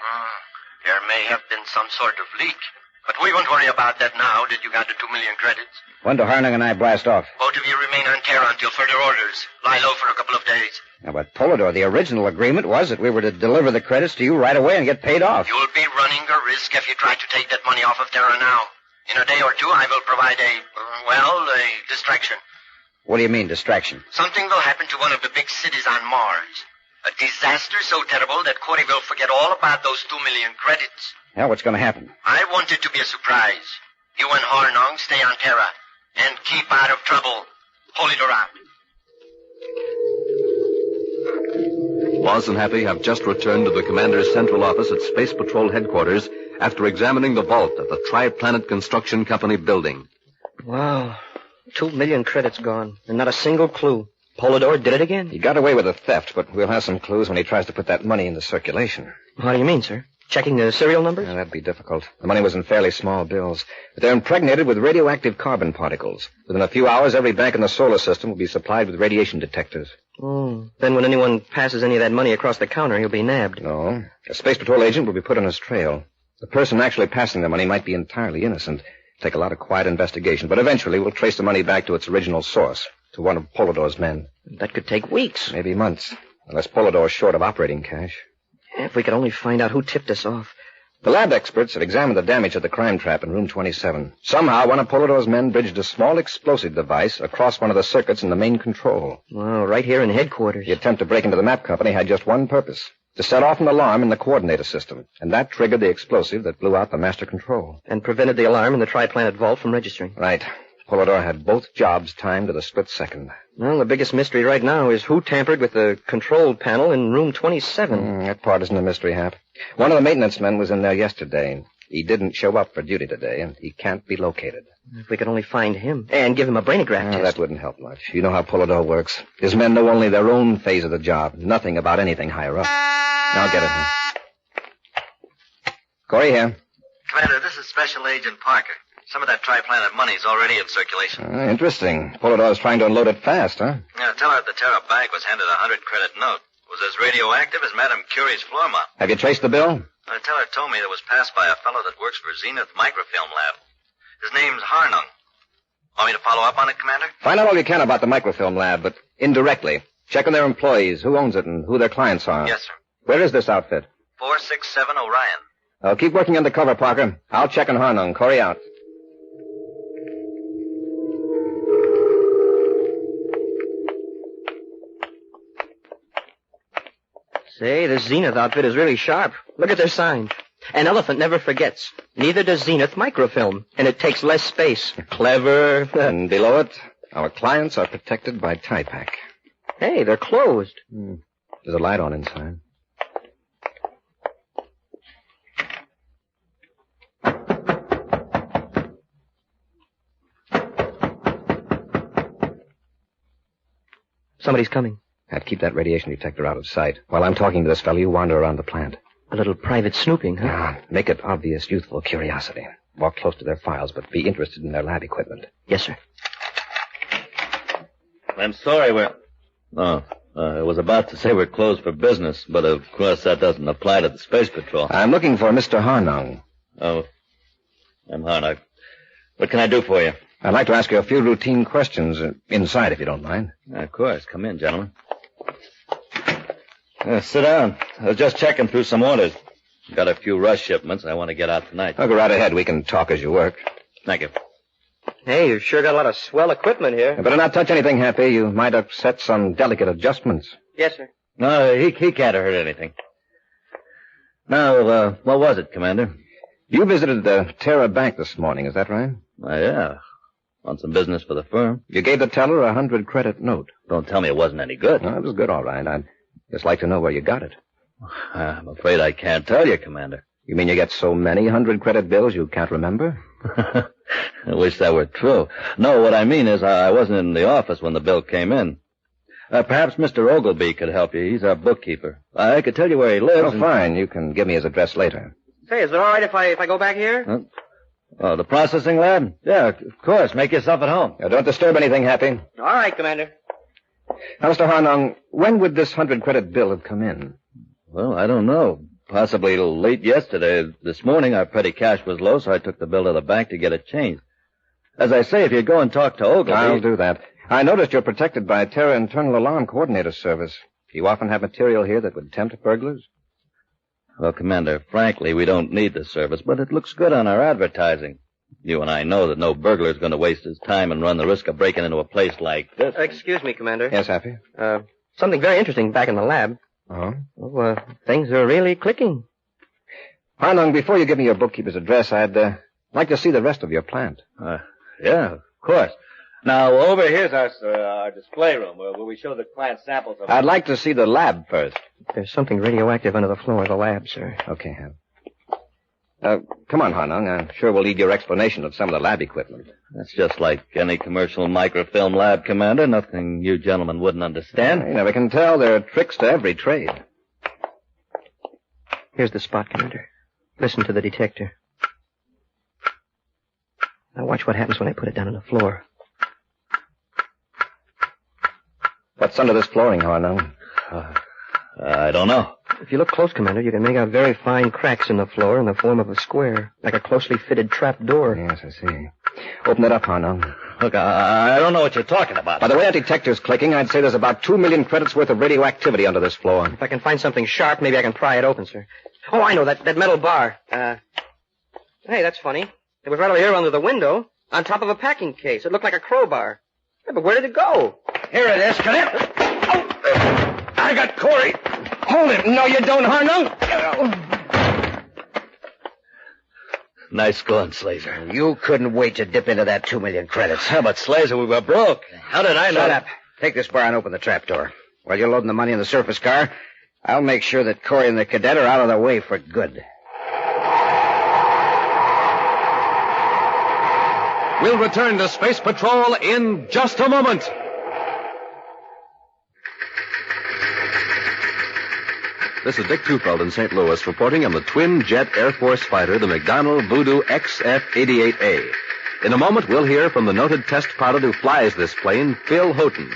M: There may have been some sort of leak. But we won't worry about that now that you got the 2 million credits.
B: When do Harning and I blast off?
M: Both of you remain on Terra until further orders. Lie low for a couple of days.
B: Now, but Polidor, the original agreement was that we were to deliver the credits to you right away and get paid off.
M: You'll be running a risk if you try to take that money off of Terra now. In a day or two, I will provide a distraction.
B: What do you mean, distraction?
M: Something will happen to one of the big cities on Mars. A disaster so terrible that Corey will forget all about those 2 million credits.
B: Now, what's going to happen?
M: I want it to be a surprise. You and Harnong stay on Terra and keep out of trouble. Polidor out.
U: Boz and Happy have just returned to the commander's central office at Space Patrol headquarters after examining the vault at the Tri-Planet Construction Company building.
W: Wow. 2 million credits gone, and not a single clue. Polidor did it again.
A: He got away with the theft, but we'll have some clues when he tries to put that money into circulation.
W: How do you mean, sir? Checking the serial numbers?
A: Yeah, that'd be difficult. The money was in fairly small bills, but they're impregnated with radioactive carbon particles. Within a few hours, every bank in the solar system will be supplied with radiation detectors.
W: Oh. Then when anyone passes any of that money across the counter, he'll be nabbed.
A: No. A Space Patrol agent will be put on his trail. The person actually passing the money might be entirely innocent. It'll take a lot of quiet investigation, but eventually we'll trace the money back to its original source, to one of Polidor's men.
W: That could take weeks.
A: Maybe months, unless Polidor's short of operating cash.
W: If we could only find out who tipped us off.
A: The lab experts have examined the damage at the crime trap in room 27. Somehow, one of Polidor's men bridged a small explosive device across one of the circuits in the main control.
W: Wow, right here in headquarters.
A: The attempt to break into the map company had just one purpose: to set off an alarm in the coordinator system. And that triggered the explosive that blew out the master control.
W: And prevented the alarm in the Tri-Planet vault from registering.
A: Right. Polidor had both jobs timed to the split second.
W: Well, the biggest mystery right now is who tampered with the control panel in room 27.
A: That part isn't a mystery, Hap. One of the maintenance men was in there yesterday. He didn't show up for duty today, and he can't be located.
W: If we could only find him and give him a brainograph test.
A: That wouldn't help much. You know how Polidor works. His men know only their own phase of the job, nothing about anything higher up. Now get it, huh? Corey here.
R: Commander, this is Special Agent Parker. Some of that Tri-Planet money's already in circulation.
A: Interesting. Polidor's trying to unload it fast, huh?
R: Yeah, tell her the Terra Bank was handed a 100-credit note. It was as radioactive as Madame Curie's floor mop.
A: Have you traced the bill?
R: The teller told me it was passed by a fellow that works for Zenith Microfilm Lab. His name's Harnung. Want me to follow up on it, Commander?
A: Find out all you can about the microfilm lab, but indirectly. Check on their employees, who owns it, and who their clients are.
R: Yes, sir.
A: Where is this outfit?
R: 467 Orion.
A: I'll keep working undercover, Parker. I'll check on Harnung. Corey out.
W: Say, this Zenith outfit is really sharp. Look at their sign. An elephant never forgets. Neither does Zenith Microfilm, and it takes less space. Clever.
A: And below it, our clients are protected by TIPAC.
W: Hey, they're closed.
A: There's a light on inside.
W: Somebody's coming.
A: Have to keep that radiation detector out of sight. While I'm talking to this fellow, you wander around the plant.
W: A little private snooping, huh?
A: Make it obvious youthful curiosity. Walk close to their files, but be interested in their lab equipment.
W: Yes, sir.
L: I'm sorry, we're... Oh,
I: I was about to say we're closed for business, but of course that doesn't apply to the Space Patrol.
B: I'm looking for Mr. Harnung.
I: Oh, I'm Harnung. What can I do for you?
B: I'd like to ask you a few routine questions inside, if you don't mind.
I: Of course. Come in, gentlemen. Sit down. I was just checking through some orders. Got a few rush shipments I want to get out tonight.
B: I'll go right ahead. We can talk as you work.
I: Thank you.
F: Hey, you've sure got a lot of swell equipment here.
B: You better not touch anything, Happy. You might upset some delicate adjustments.
F: Yes, sir.
I: No, he can't have heard anything. Now, what was it, Commander?
B: You visited the Terra Bank this morning, is that right?
I: Yeah. On some business for the firm.
B: You gave the teller a 100-credit note.
I: Don't tell me it wasn't any good.
B: No, it was good, all right. I'd just like to know where you got it.
I: I'm afraid I can't tell you, Commander.
B: You mean you get so many 100-credit bills you can't remember?
I: I wish that were true. No, what I mean is I wasn't in the office when the bill came in. Perhaps Mr. Ogilvy could help you. He's our bookkeeper. I could tell you where he lives.
B: Oh, fine. You can give me his address later.
F: Say, is it all right if I go back here?
I: Huh? Oh, the processing lab? Yeah, of course. Make yourself at home.
B: Now, don't disturb anything, Happy.
F: All right, Commander.
B: Now, Mr. Harnung, when would this 100-credit bill have come in?
I: Well, I don't know. Possibly late yesterday. This morning, our petty cash was low, so I took the bill to the bank to get it changed. As I say, if you go and talk to Ogilvy...
B: I'll do that. I noticed you're protected by a Terra Internal Alarm Coordinator Service. Do you often have material here that would tempt burglars?
I: Well, Commander, frankly, we don't need the service, but it looks good on our advertising. You and I know that no burglar is going to waste his time and run the risk of breaking into a place like this.
F: Excuse me, Commander.
B: Yes, Happy?
F: Something very interesting back in the lab.
B: Oh?
F: Well, things are really clicking.
B: Harnung, before you give me your bookkeeper's address, I'd like to see the rest of your plant.
I: Yeah, of course. Now, over here's our display room where we show the plant samples of...
B: I'd like to see the lab first.
F: There's something radioactive under the floor of the lab, sir.
B: Okay, Hap. Come on, Harnung. I'm sure we'll need your explanation of some of the lab equipment.
I: That's just like any commercial microfilm lab, Commander. Nothing you gentlemen wouldn't understand.
B: You never can tell. There are tricks to every trade.
F: Here's the spot, Commander. Listen to the detector. Now watch what happens when I put it down on the floor.
B: What's under this flooring, Harnung?
I: I don't know.
F: If you look close, Commander, you can make out very fine cracks in the floor in the form of a square, like a closely fitted trap door.
B: Yes, I see. Open it up, Harnung.
I: Look, I don't know what you're talking about.
B: By the way that detector's clicking, I'd say there's about 2 million credits worth of radioactivity under this floor.
F: If I can find something sharp, maybe I can pry it open, sir. Oh, I know, that metal bar. Hey, that's funny. It was right over here under the window, on top of a packing case. It looked like a crowbar. Yeah, but where did it go?
G: Here it is, Cadet. Oh, I got Corey.
B: Hold it. No, you don't, Harnung.
I: Nice going, Slazer.
R: You couldn't wait to dip into that 2 million credits.
I: Yeah, but Slazer, we were broke. How did I know?
R: Shut up. Take this bar and open the trapdoor. While you're loading the money in the surface car, I'll make sure that Corey and the cadet are out of the way for good.
U: We'll return to Space Patrol in just a moment. This is Dick Tufeld in St. Louis reporting on the twin-jet Air Force fighter, the McDonnell Voodoo XF-88A. In a moment, we'll hear from the noted test pilot who flies this plane, Phil Houghton.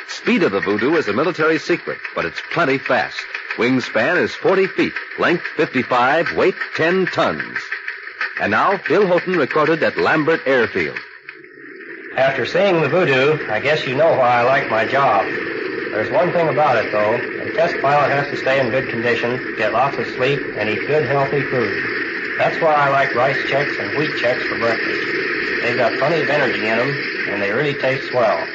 U: Speed of the Voodoo is a military secret, but it's plenty fast. Wingspan is 40 feet, length 55, weight 10 tons. And now, Phil Houghton recorded at Lambert Airfield.
F: After seeing the Voodoo, I guess you know why I like my job. There's one thing about it, though. A test pilot has to stay in good condition, get lots of sleep, and eat good, healthy food. That's why I like rice checks and wheat checks for breakfast. They've got plenty of energy in them, and they really taste swell.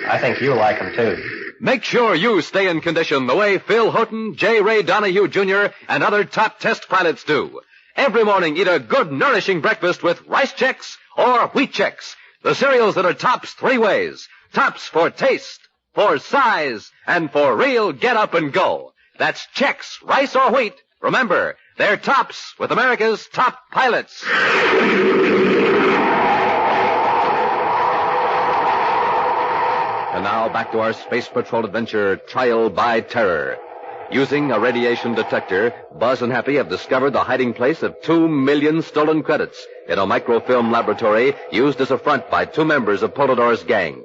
F: I think you'll like them, too.
U: Make sure you stay in condition the way Phil Houghton, J. Ray Donahue Jr., and other top test pilots do. Every morning, eat a good, nourishing breakfast with Rice Chex or Wheat Chex, the cereals that are tops 3 ways. Tops for taste, for size, and for real get up and go. That's Chex, rice or wheat. Remember, they're tops with America's top pilots. And now back to our Space Patrol adventure, Trial by Terror. Using a radiation detector, Buzz and Happy have discovered the hiding place of 2 million stolen credits in a microfilm laboratory used as a front by 2 members of Polidor's gang.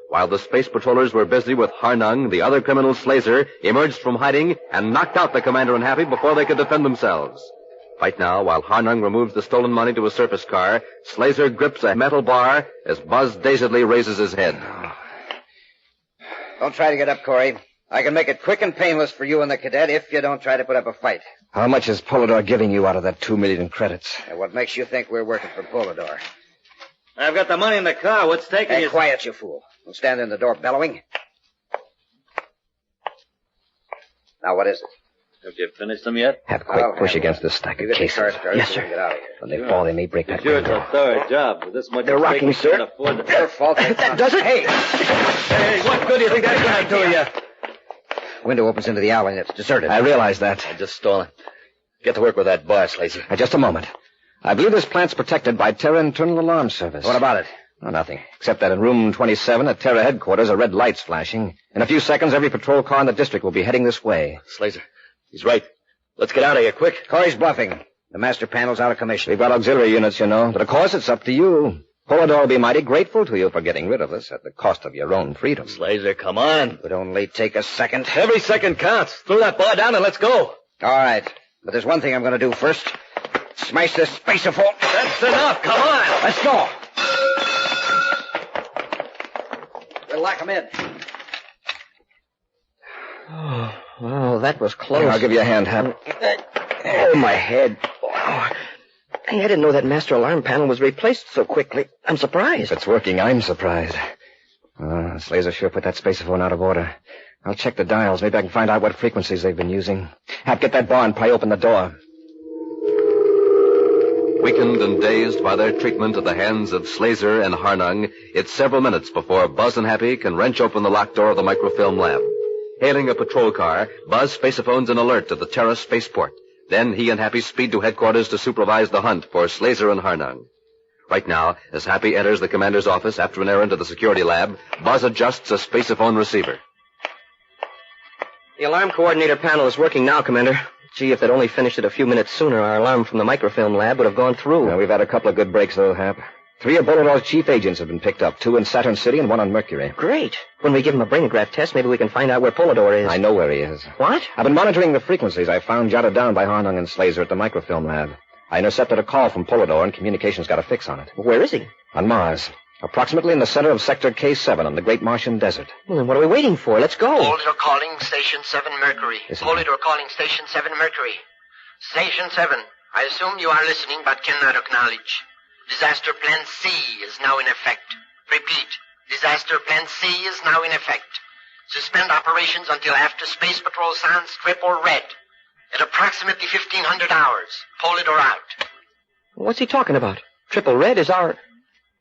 D: While the space patrollers were busy with Harnung, the other criminal Slazer emerged from hiding and knocked out the Commander and Happy before they could defend themselves. Right now, while Harnung removes the stolen money to a surface car, Slazer grips a metal bar as Buzz dazedly raises his head.
R: Don't try to get up, Corey. I can make it quick and painless for you and the cadet if you don't try to put up a fight.
B: How much is Polidor giving you out of that 2 million credits?
R: And what makes you think we're working for Polidor?
S: I've got the money in the car. What's taking
R: Hey,
S: you?
R: quiet, you fool. Don't stand in the door bellowing. Now, what is it?
S: Have you finished them yet?
B: Have quick push against this stack of cases.
R: Yes, sir. Get out of here.
B: When they fall, they may break that
S: Sure, it's
B: window.
S: a third job. With this much
B: They're
S: stake,
B: rocking,
S: we
B: sir.
S: can't afford to...
R: Their fault.
B: That does it?
R: Hey!
S: Hey, what good do you think that's going to do you?
R: Window opens into the alley and it's deserted.
B: I realize that.
S: I just stole it. Get to work with that bar, Slazer.
B: Just a moment. I believe this plant's protected by Terra Internal Alarm Service.
R: What about it?
B: Oh, nothing. Except that in room 27 at Terra headquarters, a red light's flashing. In a few seconds, every patrol car in the district will be heading this way.
S: Slazer, he's right. Let's get out of here, quick.
R: Corey's bluffing. The master panel's out of commission.
B: We've got auxiliary units, you know. But of course, it's up to you. Polidor will be mighty grateful to you for getting rid of us at the cost of your own freedom.
S: Slazer, come on.
R: It would only take a second.
S: Every second counts. Throw that bar down and let's go.
R: All right. But there's one thing I'm going to do first. Smash this spacerphone.
S: That's enough. Come on.
R: Let's go. We'll lock him in.
W: Oh, that was close.
B: Here, I'll give you a hand, Hap.
W: Oh, my head. Oh. Hey, I didn't know that master alarm panel was replaced so quickly. I'm surprised.
B: If it's working, I'm surprised. Slazer sure put that spacerphone out of order. I'll check the dials. Maybe I can find out what frequencies they've been using. Hap, get that bar and pry open the door.
D: Weakened and dazed by their treatment at the hands of Slazer and Harnung, it's several minutes before Buzz and Happy can wrench open the locked door of the microfilm lab. Hailing a patrol car, Buzz spacephones an alert to the Terra spaceport. Then he and Happy speed to headquarters to supervise the hunt for Slazer and Harnung. Right now, as Happy enters the commander's office after an errand to the security lab, Buzz adjusts a spacephone receiver.
W: The alarm coordinator panel is working now, Commander. Gee, if they'd only finished it a few minutes sooner, our alarm from the microfilm lab would have gone through.
B: Well, we've had a couple of good breaks, though, Hap. 3 of Polidor's chief agents have been picked up, 2 in Saturn City and 1 on Mercury.
W: Great. When we give him a brainograph test, maybe we can find out where Polidor is.
B: I know where he is.
W: What?
B: I've been monitoring the frequencies I found jotted down by Harnung and Slazer at the microfilm lab. I intercepted a call from Polidor, and communications got a fix on it.
W: Where is he?
B: On Mars. Approximately in the center of Sector K7 on the Great Martian Desert.
W: Well, then what are we waiting for? Let's go.
M: Polidor calling Station 7 Mercury. Polidor calling Station 7 Mercury. Station 7, I assume you are listening but cannot acknowledge. Disaster Plan C is now in effect. Repeat, Disaster Plan C is now in effect. Suspend operations until after Space Patrol sounds triple red. At approximately 1500 hours. Polidor out.
W: What's he talking about? Triple red is our...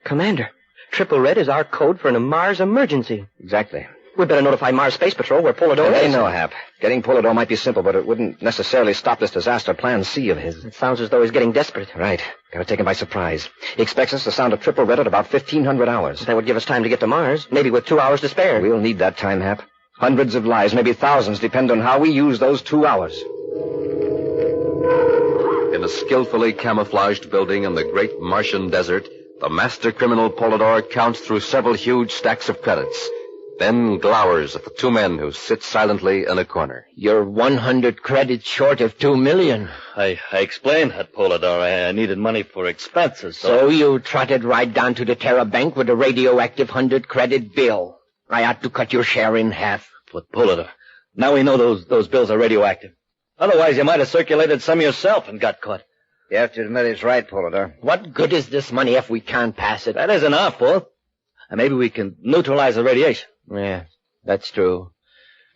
W: Commander, triple red is our code for a Mars emergency.
B: Exactly.
W: We'd better notify Mars Space Patrol where Polidor is.
B: They know, Hap. Getting Polidor might be simple, but it wouldn't necessarily stop this disaster plan C of his.
W: It sounds as though he's getting desperate.
B: Right. Gotta take him by surprise. He expects us to sound a triple red at about 1500 hours.
W: That would give us time to get to Mars, maybe with 2 hours to spare.
B: We'll need that time, Hap. Hundreds of lives, maybe thousands, depend on how we use those 2 hours.
D: In a skillfully camouflaged building in the great Martian desert, the master criminal Polidor counts through several huge stacks of credits, then glowers at the 2 men who sit silently in a corner.
G: You're 100 credits short of 2 million.
L: I explained that, Polidor. I needed money for expenses,
G: So you trotted right down to the Terra Bank with a radioactive 100-credit bill. I ought to cut your share in half.
L: But, Polidor, now we know those bills are radioactive. Otherwise, you might have circulated some yourself and got caught.
R: You have to admit he's right, Polidor.
G: What good is this money if we can't pass it?
L: That isn't our fault. And maybe we can neutralize the radiation.
G: Yeah, that's true.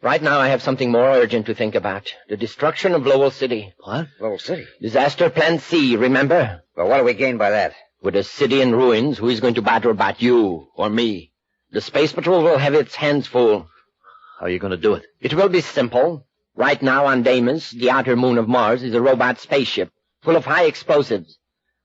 G: Right now I have something more urgent to think about. The destruction of Lowell City.
L: What?
R: Lowell City?
G: Disaster Plan C, remember?
R: Well, what do we gain by that?
G: With a city in ruins, who is going to bother about you or me? The Space Patrol will have its hands full.
L: How are you going to do it?
G: It will be simple. Right now on Deimos, the outer moon of Mars, is a robot spaceship full of high explosives.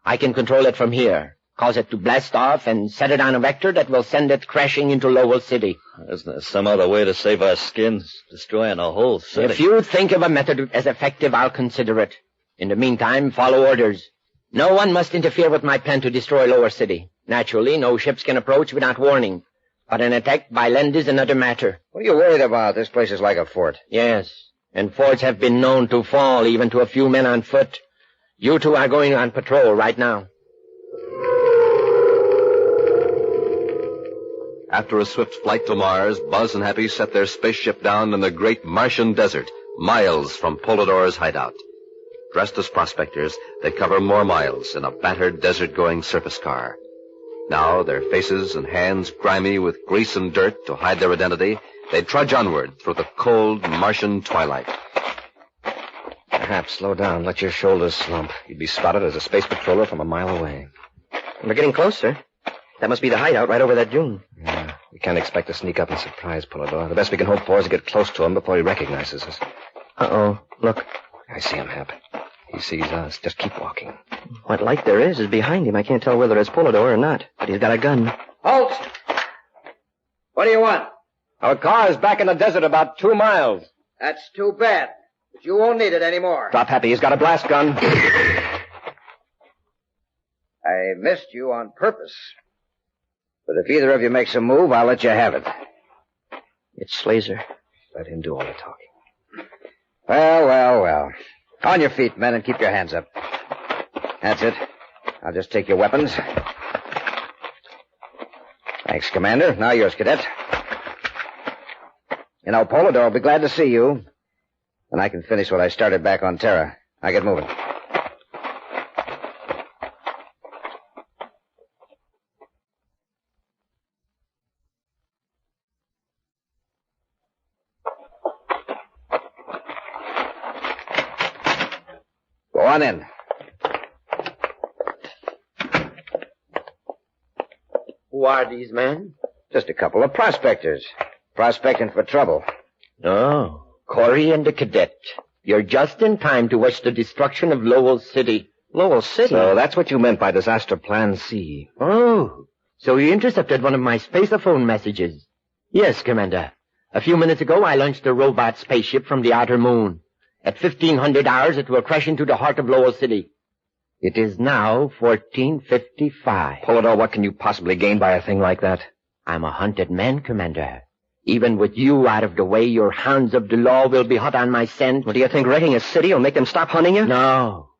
G: I can control it from here, cause it to blast off, and set it on a vector that will send it crashing into Lowell City.
L: Isn't there some other way to save our skins, destroying a whole city?
G: If you think of a method as effective, I'll consider it. In the meantime, follow orders. No one must interfere with my plan to destroy Lower City. Naturally, no ships can approach without warning. But an attack by land is another matter.
B: What are you worried about? This place is like a fort.
G: Yes, and forts have been known to fall even to a few men on foot. You two are going on patrol right now.
D: After a swift flight to Mars, Buzz and Happy set their spaceship down in the great Martian desert, miles from Polydor's hideout. Dressed as prospectors, they cover more miles in a battered desert-going surface car. Now, their faces and hands grimy with grease and dirt to hide their identity, they trudge onward through the cold Martian twilight.
F: Perhaps slow down. Let your shoulders slump. You'd be spotted as a space patroller from a mile away. We're getting closer. That must be the hideout right over that dune. Yeah, we can't expect to sneak up and surprise Polydor. The best we can hope for is to get close to him before he recognizes us. Uh-oh. Look. I see him, Hap. He sees us. Just keep walking. What light there is behind him. I can't tell whether it's Polydor or not, but he's got a gun.
C: Halt! What do you want?
F: Our car is back in the desert about 2 miles.
C: That's too bad. But you won't need it anymore.
F: Drop, Happy. He's got a blast gun.
C: I missed you on purpose. But if either of you makes a move, I'll let you have it.
F: It's Slazer. Let him do all the talking.
C: Well. On your feet, men, and keep your hands up. That's it. I'll just take your weapons. Thanks, Commander. Now yours, Cadet. You know, Polydor will be glad to see you. And I can finish what I started back on Terra. Now get moving. Go on in.
G: Who are these men?
C: Just a couple of prospectors. Prospecting for trouble.
G: Oh, Corey and the cadet. You're just in time to watch the destruction of Lowell City.
F: Lowell City? So that's what you meant by disaster plan C.
G: Oh, so you intercepted one of my spaceophone messages. Yes, Commander. A few minutes ago, I launched a robot spaceship from the outer moon. At 1500 hours, it will crash into the heart of Lowell City. It is now 14:55.
F: Polydor, what can you possibly gain by a thing like that?
G: I'm a hunted man, Commander. Even with you out of the way, your hounds of the law will be hot on my scent.
F: Well, do you think wrecking a city will make them stop hunting you?
G: No.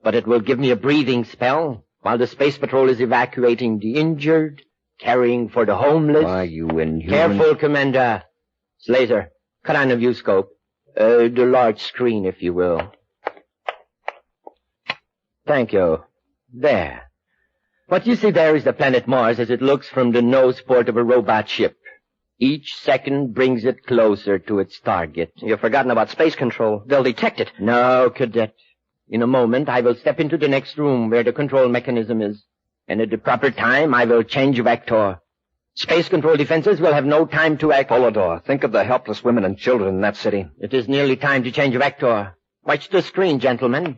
G: But it will give me a breathing spell while the Space Patrol is evacuating the injured, caring for the homeless.
F: Why, you inhuman...
G: Careful, Commander. Slazer, cut on the viewscope. The large screen, if you will. Thank you. There. What you see there is the planet Mars as it looks from the nose port of a robot ship. Each second brings it closer to its target.
F: You've forgotten about space control. They'll detect it.
G: No, Cadet. In a moment, I will step into the next room where the control mechanism is. And at the proper time, I will change vector. Space control defenses will have no time to act.
F: Polydor, think of the helpless women and children in that city.
G: It is nearly time to change vector. Watch the screen, gentlemen.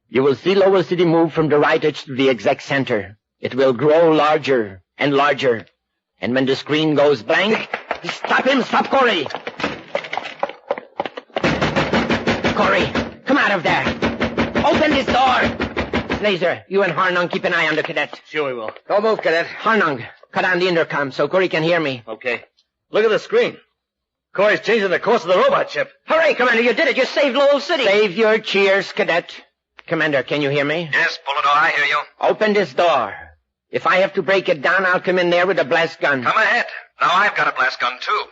G: You will see Lowell City move from the right edge to the exact center. It will grow larger and larger. And when the screen goes blank... Stop him! Stop Corey! Corey, come out of there! Open this door! Slazer, you and Harnung keep an eye on the cadet.
S: Sure we will.
C: Don't move, Cadet.
G: Harnung, cut on the intercom so Corey can hear me.
S: Okay. Look at the screen. Corey's changing the course of the robot ship.
G: Hooray, Commander, you did it. You saved Lowell City. Save your cheers, Cadet. Commander, can you hear me?
R: Yes, Polydor, I hear you.
G: Open this door. If I have to break it down, I'll come in there with a blast gun.
R: Come ahead. Now I've got a blast gun, too.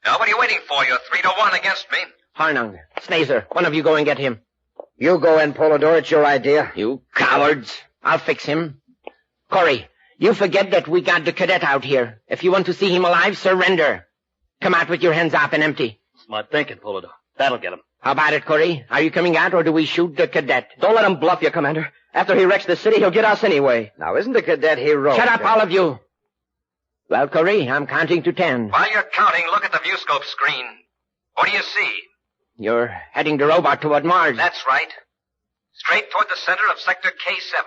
R: Now, what are you waiting for? You're 3-1 against me.
G: Harnung, Snazer, one of you go and get him.
C: You go in, Polydor. It's your idea.
G: You cowards. I'll fix him. Corey, you forget that we got the cadet out here. If you want to see him alive, surrender. Come out with your hands up and empty.
S: Smart thinking, Polydor. That'll get him.
G: How about it, Corey? Are you coming out, or do we shoot the cadet?
F: Don't let him bluff you, Commander. After he wrecks the city, he'll get us anyway.
C: Now, isn't the cadet heroic?
G: Shut up, all of you. Well, Corey, I'm counting to 10.
R: While you're counting, look at the viewscope screen. What do you see?
G: You're heading the robot toward Mars.
R: That's right. Straight toward the center of Sector K7.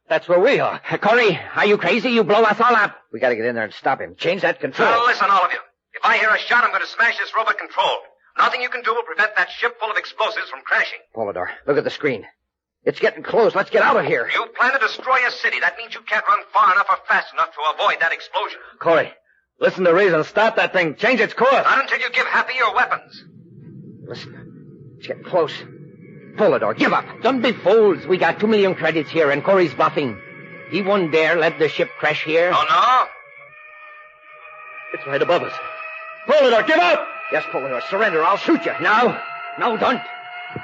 G: That's where we are. Corey, are you crazy? You blow us all up.
C: We gotta get in there and stop him. Change that control.
R: Now, listen, all of you. If I hear a shot, I'm going to smash this robot control. Nothing you can do will prevent that ship full of explosives from crashing.
C: Polydor, look at the screen. It's getting close. Let's get out of here.
R: You plan to destroy a city. That means you can't run far enough or fast enough to avoid that explosion.
C: Corey,
S: Listen to reason. Stop that thing. Change its course.
R: Not until you give Happy your weapons.
G: Listen. Let's get close. Pull it or give up. Don't be fools. We got 2 million credits here, and Corey's bluffing. He wouldn't dare let the ship crash here.
R: Oh, no?
S: It's right above us. Pull it or give up!
G: Yes, pull it or surrender. I'll shoot you. No. No, don't.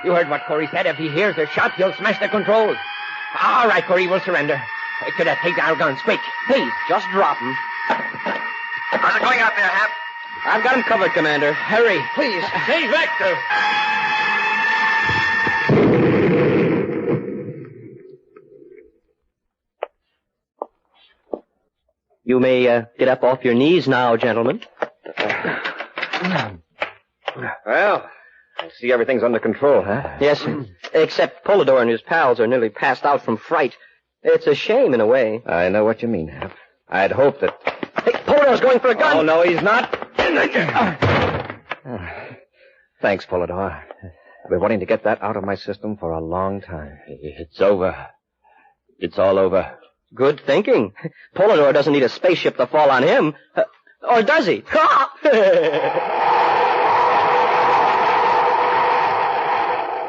G: You heard what Corey said. If he hears a shot, he'll smash the controls. All right, Corey, we'll surrender. Cadet, take our guns. Quick. Please, just drop them.
R: How's it going out there, Hap?
G: I've got him covered, Commander. Hurry, please.
S: Change vector.
W: You may get up off your knees now, gentlemen.
A: Well, I see everything's under control, huh?
W: Yes, except Polidor and his pals are nearly passed out from fright. It's a shame in a way.
A: I know what you mean, Hap. I'd hoped that...
W: Hey, Polidor's going for a gun!
A: Oh, no, he's not. Thanks, Polidor. I've been wanting to get that out of my system for a long time.
S: It's over. It's all over.
W: Good thinking. Polidor doesn't need a spaceship to fall on him. Or does he?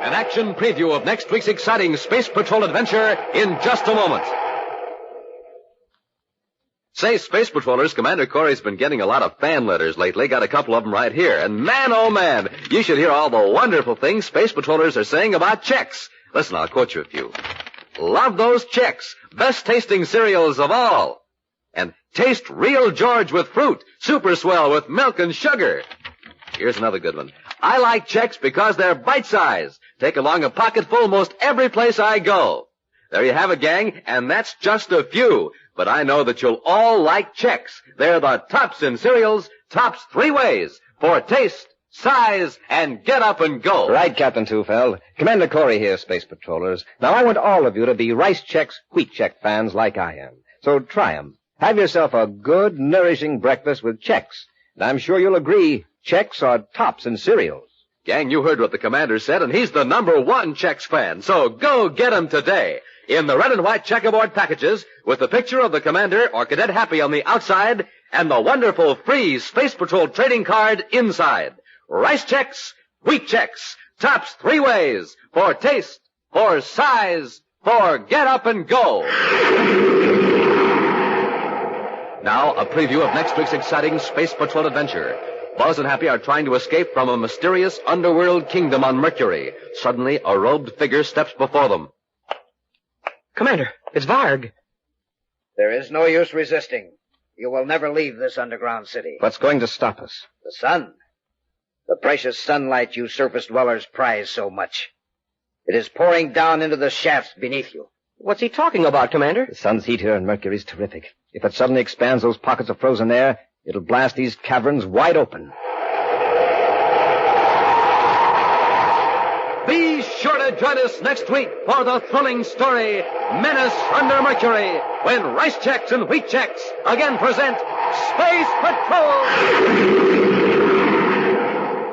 U: An action preview of next week's exciting Space Patrol adventure in just a moment.
D: Say, Space Patrollers, Commander Corey's been getting a lot of fan letters lately. Got a couple of them right here. And man, oh man, you should hear all the wonderful things Space Patrollers are saying about Chex. Listen, I'll quote you a few. Love those Chex. Best tasting cereals of all. And taste real George with fruit. Super swell with milk and sugar. Here's another good one. I like Chex because they're bite-sized. Take along a pocketful most every place I go. There you have it, gang, and that's just a few. But I know that you'll all like Chex. They're the tops in cereals, tops 3 ways. For taste, size, and get up and go.
A: Right, Captain Tufeld. Commander Corey here, Space Patrollers. Now, I want all of you to be Rice Chex, Wheat Chex fans like I am. So try 'em. Have yourself a good, nourishing breakfast with Chex. And I'm sure you'll agree, Chex are tops in cereals.
D: Gang, you heard what the commander said, and he's the #1 Chex fan. So go get him today. In the red and white checkerboard packages with the picture of the commander or Cadet Happy on the outside and the wonderful free Space Patrol trading card inside. Rice Chex, Wheat Chex, tops 3 ways. For taste, for size, for get up and go. Now, a preview of next week's exciting Space Patrol adventure. Buzz and Happy are trying to escape from a mysterious underworld kingdom on Mercury. Suddenly, a robed figure steps before them.
W: Commander, it's Varg.
R: There is no use resisting. You will never leave this underground city.
A: What's going to stop us?
R: The sun. The precious sunlight you surface dwellers prize so much. It is pouring down into the shafts beneath you.
W: What's he talking about, Commander?
A: The sun's heat here on Mercury is terrific. If it suddenly expands those pockets of frozen air, it'll blast these caverns wide open.
D: Be sure to join us next week for the thrilling story, Menace Under Mercury, when Rice Chex and Wheat Chex again present Space Patrol!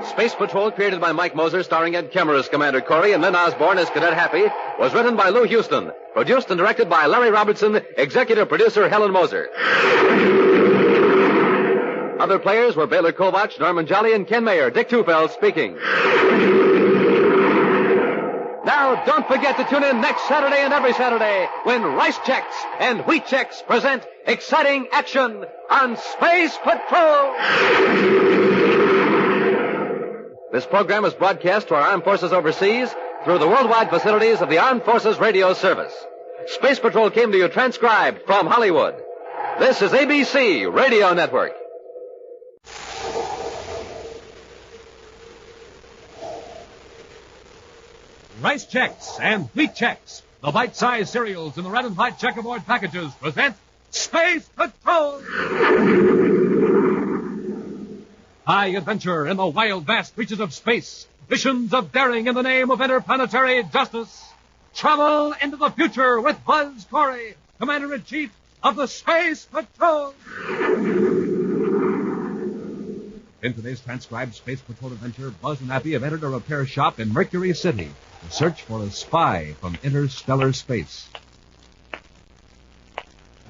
D: Space Patrol, created by Mike Moser, starring Ed Kemmer as Commander Corey and Lynn Osborne as Cadet Happy, was written by Lou Houston, produced and directed by Larry Robertson, executive producer Helen Moser. Other players were Baylor Kovach, Norman Jolly, and Ken Mayer. Dick Tufeld speaking. Now, don't forget to tune in next Saturday and every Saturday when Rice Chex and Wheat Chex present exciting action on Space Patrol. This program is broadcast to our armed forces overseas through the worldwide facilities of the Armed Forces Radio Service. Space Patrol came to you transcribed from Hollywood. This is ABC Radio Network.
U: Rice Chex and Wheat Chex, the bite-sized cereals in the red and white checkerboard packages, present Space Patrol! High adventure in the wild, vast reaches of space. Missions of daring in the name of interplanetary justice. Travel into the future with Buzz Corey, Commander-in-Chief of the Space Patrol! In today's transcribed Space Patrol adventure, Buzz and Happy have entered a repair shop in Mercury City to search for a spy from interstellar space.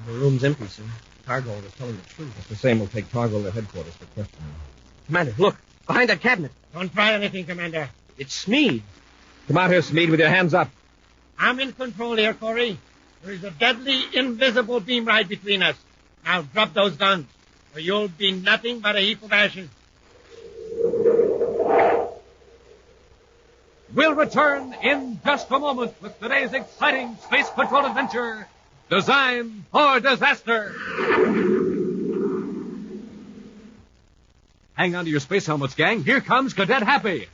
W: The room's empty, sir.
F: Targol was telling the truth.
B: It's the same will take Targol to headquarters for questioning.
W: Commander, look. Behind that cabinet.
G: Don't try anything, Commander.
W: It's Smead.
B: Come out here, Smead, with your hands up.
G: I'm in control here, Corey. There is a deadly, invisible beam right between us. Now drop those guns, or you'll be nothing but a heap of ashes.
U: We'll return in just a moment with today's exciting space patrol adventure, Design for Disaster. Hang on to your space helmets, gang. Here comes Cadet Happy.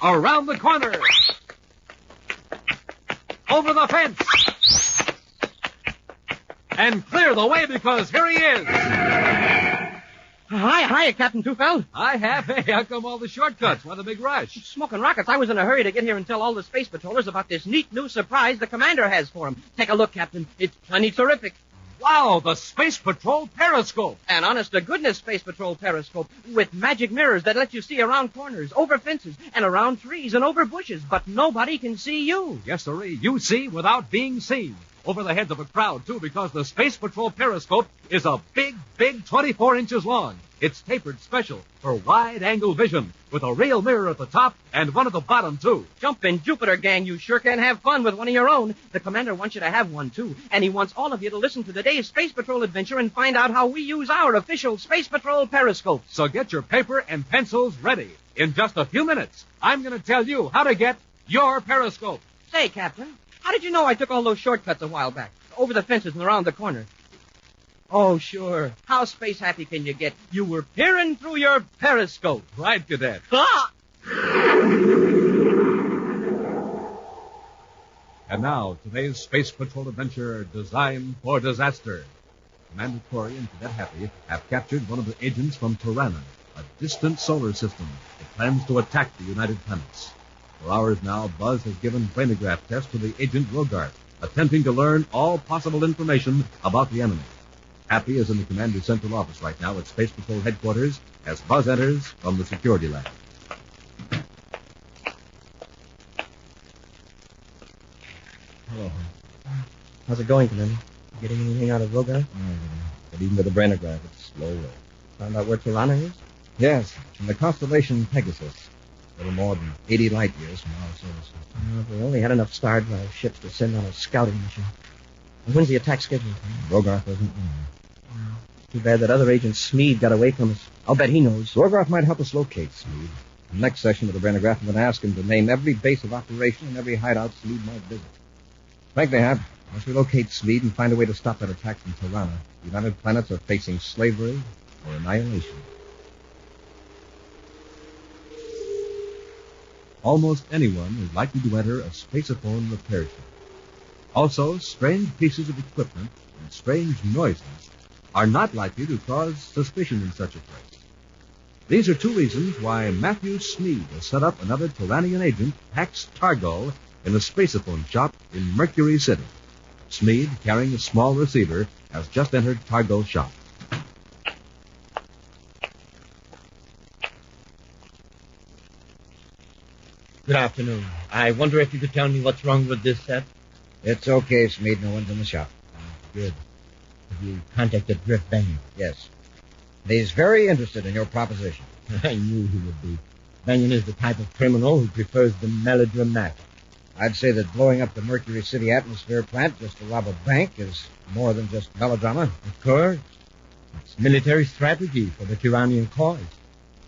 U: Around the corner. Over the fence. And clear the way because here he is.
W: Hi, Captain Tufeld.
U: I have. Hey, how come all the shortcuts? Why the big rush?
W: Smoking rockets. I was in a hurry to get here and tell all the space patrollers about this neat new surprise the commander has for them. Take a look, Captain. It's plenty terrific.
U: Wow, the Space Patrol Periscope.
W: An honest-to-goodness Space Patrol periscope with magic mirrors that let you see around corners, over fences, and around trees and over bushes, but nobody can see you.
U: Yes, sirree. You see without being seen. Over the heads of a crowd, too, because the Space Patrol Periscope is a big, 24 inches long. It's tapered special for wide-angle vision, with a real mirror at the top and one at the bottom, too.
W: Jumpin' Jupiter, gang, you sure can have fun with one of your own. The commander wants you to have one, too, and he wants all of you to listen to today's Space Patrol adventure and find out how we use our official Space Patrol Periscope.
U: So get your paper and pencils ready. In just a few minutes, I'm going to tell you how to get your periscope.
W: Say, Captain, how did you know I took all those shortcuts a while back? Over the fences and around the corner. Oh, sure. How space happy can you get? You were peering through your periscope.
U: Right, Cadet.
W: Ah!
U: And now, today's Space Patrol adventure, Design for Disaster. Commander Corey and Cadet Happy have captured one of the agents from TIRANNA, a distant solar system that plans to attack the United Planets. For hours now, Buzz has given brainograph tests to the agent Rogart, attempting to learn all possible information about the enemy. Happy is in the commander's central office right now at Space Patrol headquarters as Buzz enters from the security lab.
B: Hello.
W: How's it going, Commander? Getting anything out of Rogart?
B: But even with the brainograph, it's slow.
W: Found out where TIRANNA is?
B: Yes, from the constellation Pegasus. A little more than 80 light years from our solar system.
W: We only had enough star drive ships to send on a scouting mission. And when's the attack scheduled?
B: Rogart doesn't know.
W: Too bad that other agent Smead got away from us. I'll bet he knows.
B: Rogart might help us locate Smead. In the next session of the brainograph, I'm going to ask him to name every base of operation and every hideout Smead might visit. Frankly, Hap, once we locate Smead and find a way to stop that attack from TIRANNA, the United Planets are facing slavery or annihilation.
U: Almost anyone is likely to enter a spaceophone repair shop. Also, strange pieces of equipment and strange noises are not likely to cause suspicion in such a place. These are two reasons why Matthew Smead has set up another Tyrannian agent, Pax Targol, in a spaceophone shop in Mercury City. Smead, carrying a small receiver, has just entered Targol's shop.
G: Good afternoon. I wonder if you could tell me what's wrong with this set?
B: It's okay, Smead. No one's in the shop.
G: Good. Have you contacted Drift Banyan?
B: Yes. He's very interested in your proposition.
G: I knew he would be. Banyan is the type of criminal who prefers the melodramatic.
B: I'd say that blowing up the Mercury City atmosphere plant just to rob a bank is more than just melodrama.
G: Of course. It's military strategy for the Tyrannian cause.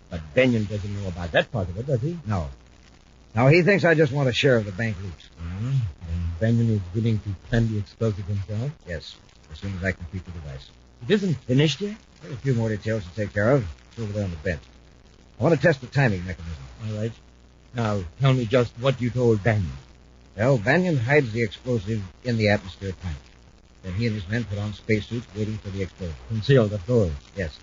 G: But Banyan doesn't know about that part of it, does he?
B: No. No, he thinks I just want a share of the bank loot.
G: And Banyan is willing to plant the explosive himself?
B: Yes, as soon as I complete the device.
G: It isn't finished yet?
B: There's a few more details to take care of. It's over there on the bench. I want to test the timing mechanism.
G: All right. Now, tell me just what you told Banyan.
B: Well, Banyan hides the explosive in the atmosphere plant. Then he and his men put on spacesuits waiting for the explosion.
G: Concealed, of course.
B: Yes.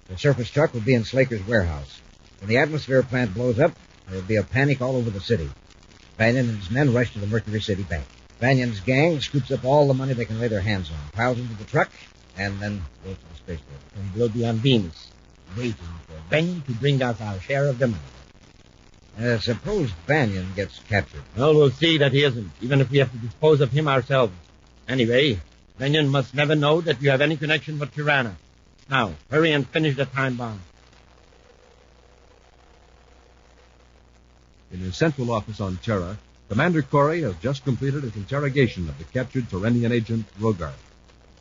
B: The surface truck will be in Slaker's warehouse. When the atmosphere plant blows up, there will be a panic all over the city. Banyan and his men rush to the Mercury City Bank. Banyan's gang scoops up all the money they can lay their hands on, piles into the truck, and then goes to the spaceport.
G: And we'll be on Venus, waiting for Banyan to bring us our share of the money.
B: Suppose Banyan gets captured.
G: Well, we'll see that he isn't, even if we have to dispose of him ourselves. Anyway, Benyon must never know that you have any connection with TIRANNA. Now, hurry and finish the time bomb.
U: In his central office on Terra, Commander Corey has just completed his interrogation of the captured Tyrannian agent, Rogarth.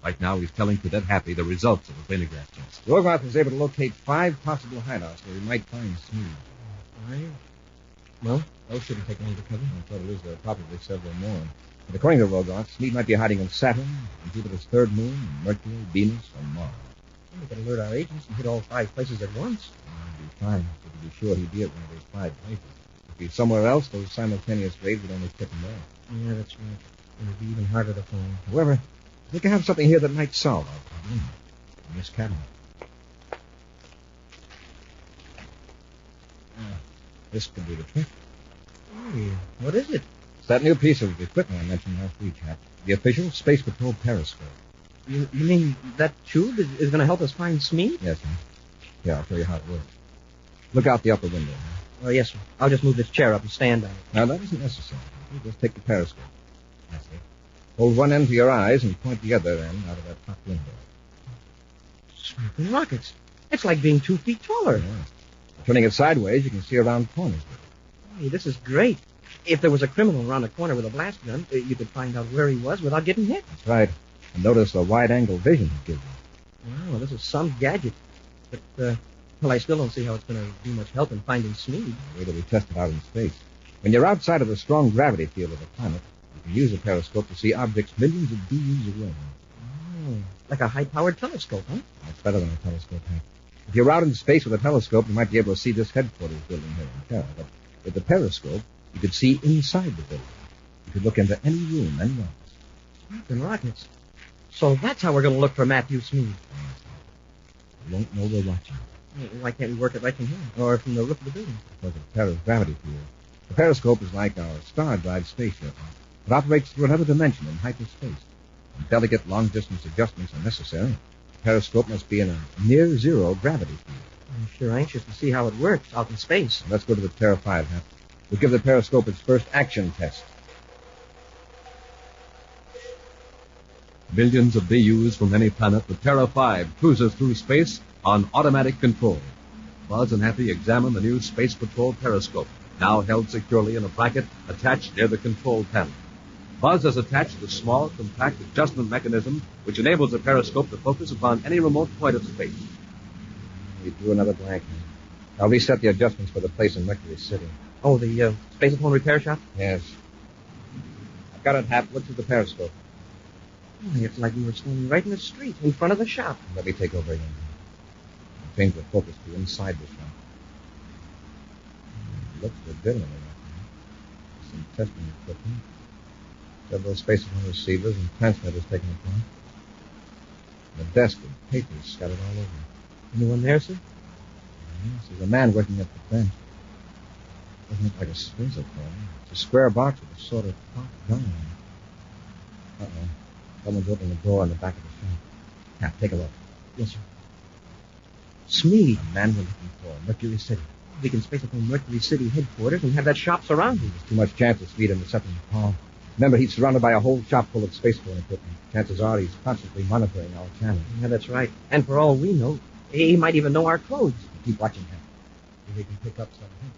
U: Right now, he's telling Cadet Happy the results of the phenograph test.
B: Rogarth was able to locate 5 possible hideouts where he might find Smeed.
F: 5? Well, those shouldn't take long to cover.
B: The trouble is there are probably several more. But according to Rogarth, Smeed might be hiding on Saturn, on Jupiter's third moon, Mercury, Venus, or Mars.
F: We could alert our agents and hit all 5 places at once.
B: It'd be fine, but to be sure he'd be at one of those 5 places. If he's somewhere else, those simultaneous raids would only tip him off.
F: Yeah, that's right. It would be even harder to find.
B: However, I think I have something here that might solve our problem. In this cabinet. This could be the trick.
F: Hey, what is it?
B: It's that new piece of equipment I mentioned last week, Hap. The official Space Patrol periscope.
F: You mean that tube is going to help us find Smeed?
B: Yes, sir. Yeah, I'll show you how it works. Look out the upper window.
F: Oh, yes, sir. I'll just move this chair up and stand on it.
B: Now, that isn't necessary. You just take the periscope. That's it. Hold one end to your eyes and point the other end out of that top window.
F: Smoking rockets. It's like being 2 feet taller.
B: Yeah. Turning it sideways, you can see around corners.
F: Hey, this is great. If there was a criminal around the corner with a blast gun, you could find out where he was without getting hit.
B: That's right. And notice the wide-angle vision it gives you.
F: Wow, this is some gadget. But, well, I still don't see how it's going to be much help in finding Smeed.
B: Wait till we test it out in space. When you're outside of the strong gravity field of the planet, you can use a periscope to see objects millions of BUs away.
F: Oh, like a high-powered telescope, huh?
B: That's better than a telescope, Hank. If you're out in space with a telescope, you might be able to see this headquarters building here in Terra. But with the periscope, you could see inside the building. You could look into any room, anywhere.
F: Smoking rockets. So that's how we're going to look for Matthew Smeed.
B: You won't know we're watching.
F: Why can't we work it right from here? Or from the roof of the building?
B: Because of Terra's gravity field. The periscope is like our star drive spaceship. It operates through another dimension in hyperspace. When delicate long-distance adjustments are necessary, the periscope must be in a near-zero gravity field.
F: I'm sure anxious to see how it works out in space.
B: Let's go to the Terra 5, Hap. We'll give the periscope its first action test.
U: Billions of BUs from any planet, the Terra 5 cruises through space on automatic control. Buzz and Happy examine the new Space Patrol periscope, now held securely in a bracket attached near the control panel. Buzz has attached a small, compact adjustment mechanism which enables the periscope to focus upon any remote point of space.
B: We drew another blank. I'll reset the adjustments for the place in Mercury City.
F: Oh, the Space Patrol repair shop?
B: Yes. I've got it, Hap. Look through the periscope.
F: Oh, it's like we were standing right in the street, in front of the shop.
B: Let me take over again. I'll change the focus to inside the shop. Looks legitimate enough. Some testing equipment. Several Space Patrol receivers and transmitters taken apart. And a desk with papers scattered all over.
F: Anyone there, sir?
B: Yes, there's a man working at the bench. Doesn't look like a space patrol. It's a square box with a sort of top gun on it. Uh-oh. Someone's opening the door in the back of the shop. Now, take a look.
F: Yes, sir. Smeed.
B: A man we're looking for, Mercury City.
F: We can space up on Mercury City headquarters and have that shop surrounded.
B: There's too much chance of Smeed intercepting the call. Remember, he's surrounded by a whole shop full of spaceport equipment. Chances are he's constantly monitoring our channel.
F: Yeah, that's right. And for all we know, he might even know our codes.
B: Keep watching him. Maybe he can pick up something.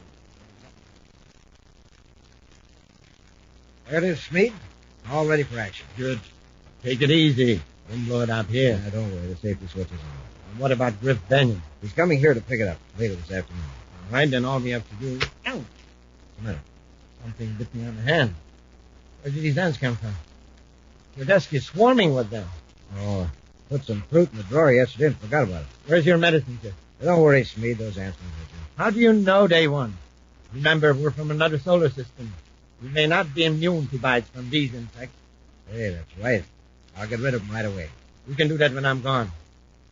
G: There it is, Smeed. All ready for action. Good. Take it easy. Don't blow it out here.
B: Yeah, don't worry. The safety switch is on.
G: And what about Griff Benyon?
B: He's coming here to pick it up later this afternoon.
G: All right, then all we have to do is... Ouch! What's the matter? Something bit me on the hand. Where did these ants come from? Your desk is swarming with them.
B: Oh, put some fruit in the drawer yesterday and forgot about it.
G: Where's your medicine kit?
B: Don't worry, Smeed. Those ants won't hurt you.
G: How do you know they won? Remember, we're from another solar system. We may not be immune to bites from these insects.
B: Hey, that's right. I'll get rid of them right away.
G: You can do that when I'm gone.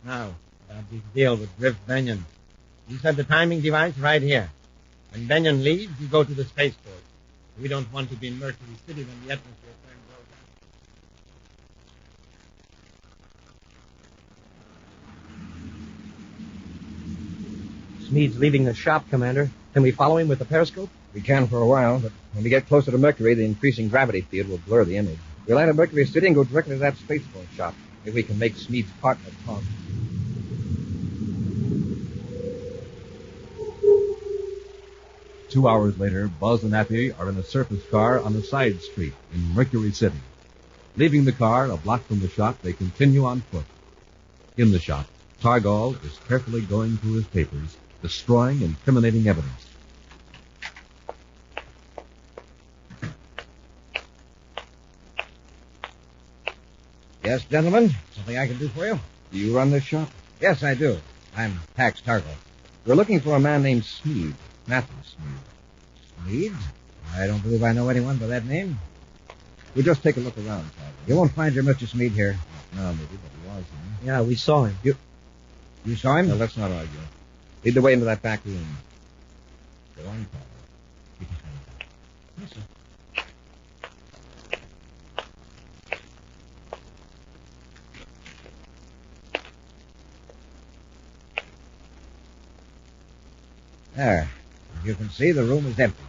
G: Now, about this deal with Griff Benyon. You set the timing device right here. When Benyon leaves, you go to the spaceport. We don't want to be in Mercury City when the atmosphere turns
F: down. Smeed's leaving the shop, Commander. Can we follow him with the periscope?
B: We can for a while, but when we get closer to Mercury, the increasing gravity field will blur the image. We'll land at Mercury City and go directly to that spaceport shop. Maybe we can make Smead's partner talk.
U: Two hours later, Buzz and Happy are in a surface car on a side street in Mercury City. Leaving the car a block from the shop, they continue on foot. In the shop, Targall is carefully going through his papers, destroying incriminating evidence.
B: Yes, gentlemen? Something I can do for you? Do you run this shop? Yes, I do. I'm Pax Targall. We're looking for a man named Smead. Matthew Smead. Smead? I don't believe I know anyone by that name. We'll just take a look around, Targall. You won't find your Mr. Smead here. No, maybe, but he was, huh?
F: Yeah, we saw him.
B: You saw him? No, let's not argue. Lead the way into that back room. Go on, Targall. Keep his hands up. Yes, sir. There. As you can see, the room is empty.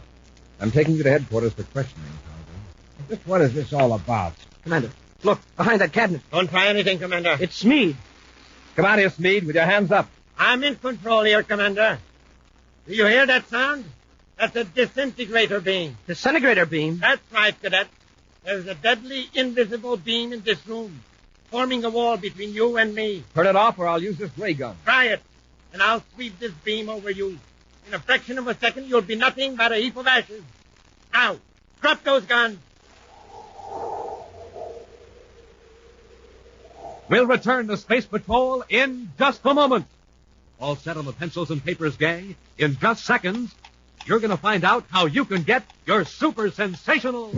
B: I'm taking you to headquarters for questioning, Targall. Just what is this all about?
F: Commander, look, behind that cabinet.
G: Don't try anything, Commander.
F: It's Smead.
A: Come out here, Smead, with your hands up.
G: I'm in control here, Commander. Do you hear that sound? That's a disintegrator beam.
F: Disintegrator beam?
G: That's right, Cadet. There's a deadly, invisible beam in this room, forming a wall between you and me.
A: Turn it off or I'll use this ray gun.
G: Try it, and I'll sweep this beam over you. In a fraction of a second, you'll be nothing but a heap of ashes. Now, drop those guns.
U: We'll return to Space Patrol in just a moment. All set on the pencils and papers, gang. In just seconds, you're going to find out how you can get your super sensational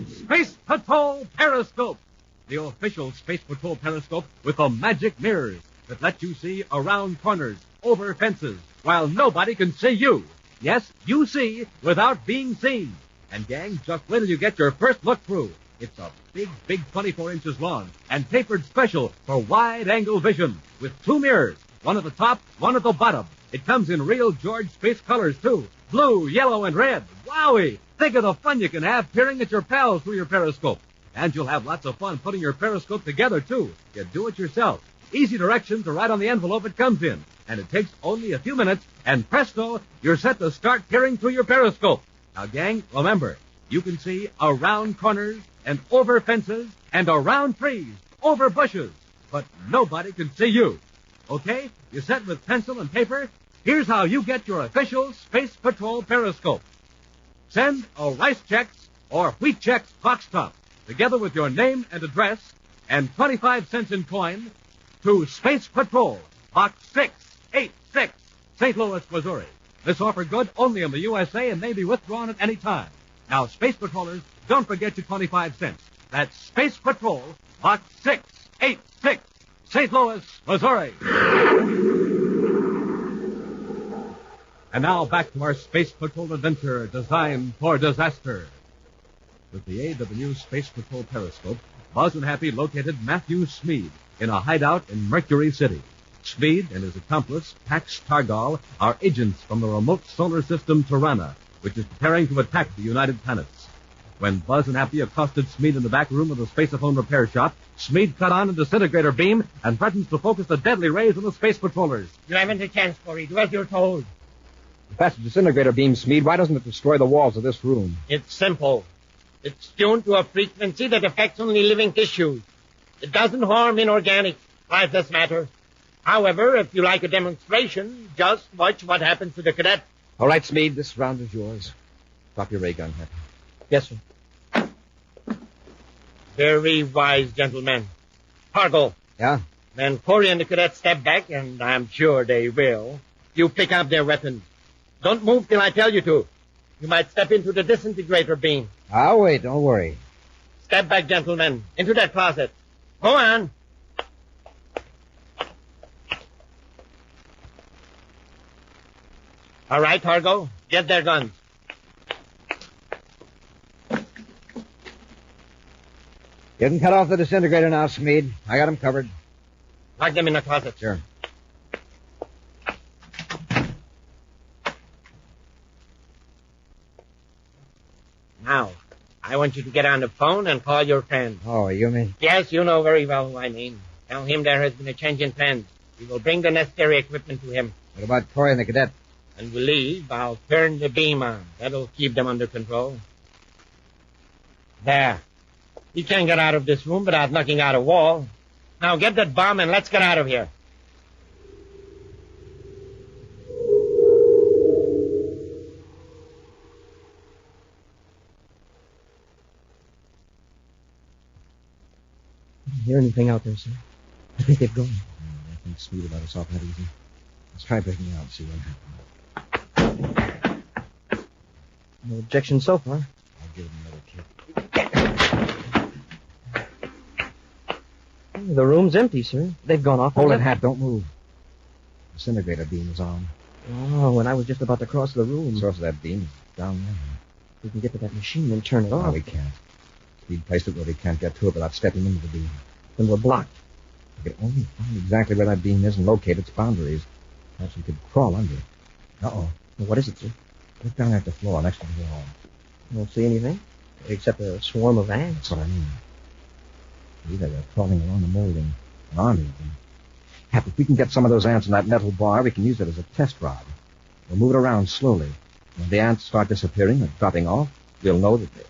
U: Space Patrol Periscope. The official Space Patrol Periscope with the magic mirrors that let you see around corners, over fences, while nobody can see you. Yes, you see without being seen. And gang, just wait till you get your first look through. It's a big 24 inches long and tapered special for wide-angle vision with two mirrors, one at the top, one at the bottom. It comes in real George Space colors, too. Blue, yellow, and red. Wowie! Think of the fun you can have peering at your pals through your periscope. And you'll have lots of fun putting your periscope together, too. You do it yourself. Easy directions are right on the envelope it comes in. And it takes only a few minutes, and presto, you're set to start peering through your periscope. Now, gang, remember, you can see around corners and over fences and around trees, over bushes, but nobody can see you. Okay? You set with pencil and paper? Here's how you get your official Space Patrol Periscope. Send a Rice Chex or Wheat Chex box top, together with your name and address, and 25 cents in coin, to Space Patrol, Box 686, St. Louis, Missouri. This offer good only in the USA and may be withdrawn at any time. Now, Space Patrollers, don't forget your 25 cents. That's Space Patrol, Box 686, St. Louis, Missouri. And now back to our Space Patrol adventure designed for disaster. With the aid of the new Space Patrol Periscope, Buzz and Happy located Matthew Smead in a hideout in Mercury City. Smead and his accomplice, Pax Targall, are agents from the remote solar system TIRANNA, which is preparing to attack the United Planets. When Buzz and Happy accosted Smead in the back room of the spaceophone repair shop, Smead cut on a disintegrator beam and threatens to focus the deadly rays on the space patrollers.
G: You haven't a chance, Corey. Do as you're told.
A: If that's a disintegrator beam, Smead, why doesn't it destroy the walls of this room?
G: It's simple. It's tuned to a frequency that affects only living tissues. It doesn't harm inorganic, lifeless matter. However, if you like a demonstration, just watch what happens to the cadet.
A: All right, Smead, this round is yours. Drop your ray gun, Happy.
F: Yes, sir.
G: Very wise, gentlemen. Targall.
B: Yeah?
G: Then Corey and the cadets step back, and I'm sure they will. You pick up their weapons. Don't move till I tell you to. You might step into the disintegrator beam.
B: I'll wait, don't worry.
G: Step back, gentlemen, into that closet. Go on. All right, Targall, get their guns.
B: You can cut off the disintegrator now, Smead. I got him covered.
G: Lock them in the closet.
B: Sure.
G: Now, I want you to get on the phone and call your friend.
B: Oh, you mean?
G: Yes, you know very well who I mean. Tell him there has been a change in plans. We will bring the necessary equipment to him.
B: What about Corey and the cadet?
G: And we leave. I'll turn the beam on. That'll keep them under control. There. He can't get out of this room without knocking out a wall. Now get that bomb and let's get out of here.
W: I don't hear anything out there, sir. I think they've gone.
B: I think Smeed let us off that easy. Let's try breaking out and see what happens.
W: No objection so far.
B: I'll give him another kick.
W: The room's empty, sir. They've gone off.
B: Hold it, Hat. Don't move. The disintegrator beam is on.
W: Oh, and I was just about to cross the room.
B: The source of that beam is down there.
W: We can get to that machine and turn it off.
B: No, we can't. Speed placed it where we can't get to it without stepping into the beam.
W: Then we're blocked.
B: We could only find exactly where that beam is and locate its boundaries. Perhaps we could crawl under it. Uh-oh.
W: Well, what is it, sir?
B: Look down at the floor next to the wall.
W: You don't see anything? Except a swarm of ants.
B: That's what I mean. Either they're crawling along the molding and onto it. Hap, if we can get some of those ants in that metal bar, we can use it as a test rod. We'll move it around slowly. When the ants start disappearing or dropping off, we'll know that they...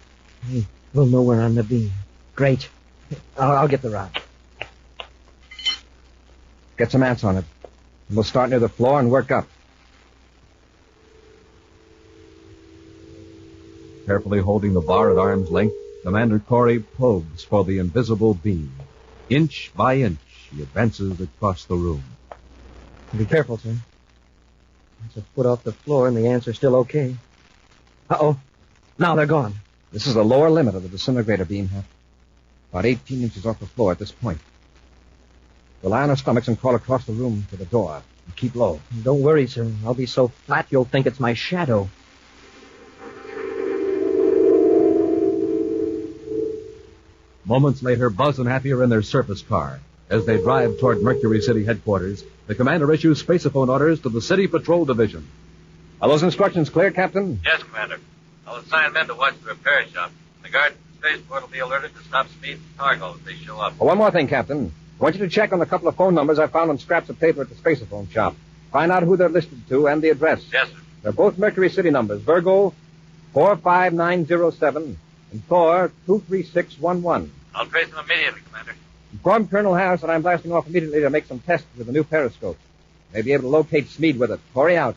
W: Hey, we'll know we're on the beam. Great. I'll get the rod.
B: Get some ants on it. And we'll start near the floor and work up.
U: Carefully holding the bar at arm's length, Commander Corey probes for the invisible beam. Inch by inch, he advances across the room.
W: Be careful, sir. It's a foot off the floor, and the ants are still okay. Uh-oh. Now they're gone.
B: This is the lower limit of the disintegrator beam, Hap. About 18 inches off the floor at this point. We'll lie on our stomachs and crawl across the room to the door. And keep low.
W: Don't worry, sir. I'll be so flat you'll think it's my shadow.
U: Moments later, Buzz and Happy are in their surface car. As they drive toward Mercury City headquarters, the commander issues spaceophone orders to the City Patrol Division.
A: Are those instructions clear, Captain?
O: Yes, Commander. I'll assign men to watch the repair shop. The guard at the spaceport will be alerted to stop Smeed and Targo if they show up.
A: Oh, one more thing, Captain. I want you to check on the couple of phone numbers I found on scraps of paper at the spaceophone shop. Find out who they're listed to and the address.
O: Yes, sir.
A: They're both Mercury City numbers. Virgo 45907 and Thor 23611.
O: I'll trace them immediately, Commander.
A: Inform Colonel Harris that I'm blasting off immediately to make some tests with the new periscope. May be able to locate Smeed with it. Corey out.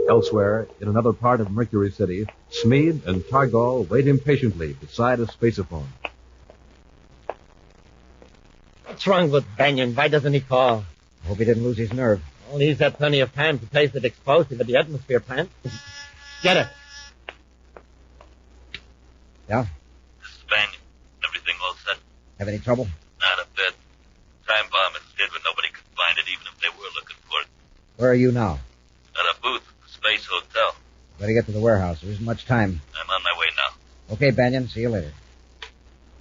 U: Elsewhere, in another part of Mercury City, Smeed and Targol wait impatiently beside a spaceophone.
G: What's wrong with Banyan? Why doesn't he call?
B: Hope he didn't lose his nerve.
G: Well, he's had plenty of time to place that explosive at the atmosphere plant. Get it.
B: Yeah?
O: This is Banyan. Everything all set?
B: Have any trouble?
O: Not a bit. Time bomb is hid, but nobody could find it even if they were looking for it.
B: Where are you now?
O: At a booth at the Space Hotel.
B: Better get to the warehouse. There isn't much time.
O: I'm on my way now.
B: Okay, Banyan. See you later.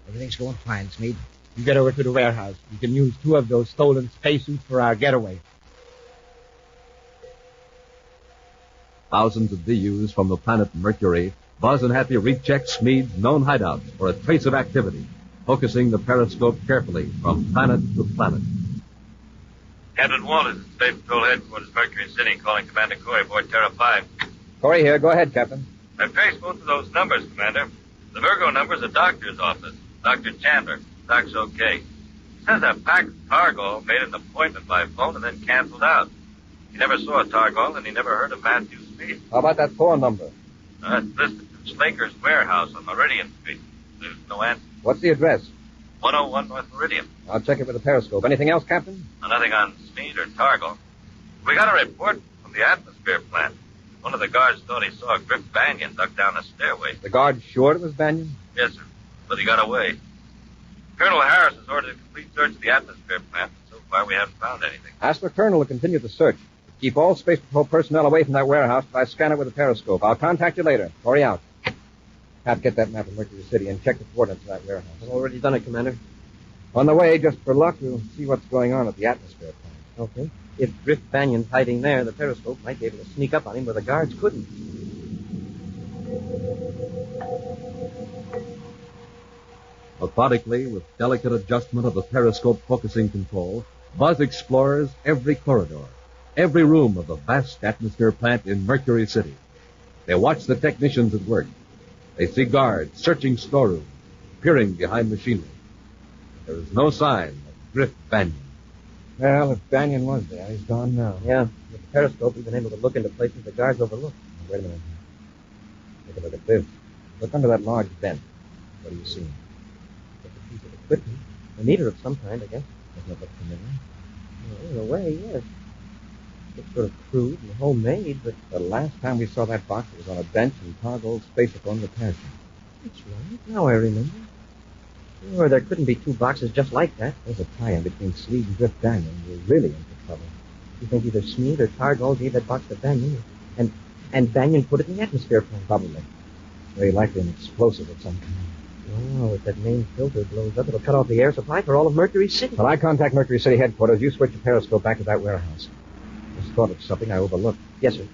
B: Everything's going fine, Smeed.
G: You get over to the warehouse. You can use 2 of those stolen spacesuits for our getaway.
U: Thousands of DUs from the planet Mercury, Buzz and Happy recheck Smeed's known hideouts for a trace of activity, focusing the periscope carefully from planet to planet.
O: Captain Walters at Space Patrol Headquarters, Mercury City, calling Commander Corey aboard Terra 5.
A: Corey here. Go ahead, Captain.
O: I've traced both of those numbers, Commander. The Virgo number's a doctor's office. Dr. Chandler. Doc's okay. Says that Pax Targol made an appointment by phone and then canceled out. He never saw Targol and he never heard of Matthew Smeed.
A: How about that phone number?
O: It's listed in Slaker's warehouse on Meridian Street. There's no answer.
A: What's the address?
O: 101 North Meridian.
A: I'll check it with the periscope. Anything else, Captain?
O: Nothing on Smeed or Targol. We got a report from the atmosphere plant. One of the guards thought he saw Griff Banyan duck down a stairway.
A: The guard sure it was Banyan?
O: Yes, sir. But he got away. Colonel Harris has ordered a complete search of the atmosphere plant. So far, we haven't found anything.
A: Ask the Colonel to continue the search. Keep all Space Patrol personnel away from that warehouse till I scan it with a periscope. I'll contact you later. Corey out. Have to get that map of Mercury City and check the coordinates of that warehouse.
W: I've already done it, Commander.
A: On the way, just for luck, we'll see what's going on at the atmosphere plant.
W: Okay. If Griff Banyan's hiding there, the periscope might be able to sneak up on him where the guards couldn't.
U: Methodically, with delicate adjustment of the periscope focusing control, Buzz explores every corridor, every room of the vast atmosphere plant in Mercury City. They watch the technicians at work. They see guards searching storerooms, peering behind machinery. There is no sign of Griff Banyan.
B: Well, if Banyan was there, he's gone now.
F: Yeah, with the periscope, we've been able to look into places the guards overlook.
B: Wait a minute. Take a look at this. Look under that large vent. What do you see?
F: It's a piece of equipment. A meter of some kind, I guess.
B: Doesn't it look familiar?
F: Well, in a way, yes. It's sort of crude and homemade, but...
B: The last time we saw that box, it was on a bench in Targold's spacephone repair shop.
F: That's right. Now I remember. Sure, there couldn't be two boxes just like that.
B: There's a tie-in between Sneed and Griff Banyan. We're really into trouble.
F: You think either Sneed or Targold gave that box to Banyan, and Banyan put it in the atmosphere plant?
B: Probably. Very likely an explosive of some kind.
F: Oh, if that main filter blows up, it'll cut off the air supply for all of Mercury City.
B: Well, I contact Mercury City headquarters. You switch the periscope back to that warehouse. Just thought of something I overlooked.
F: Yes, sir.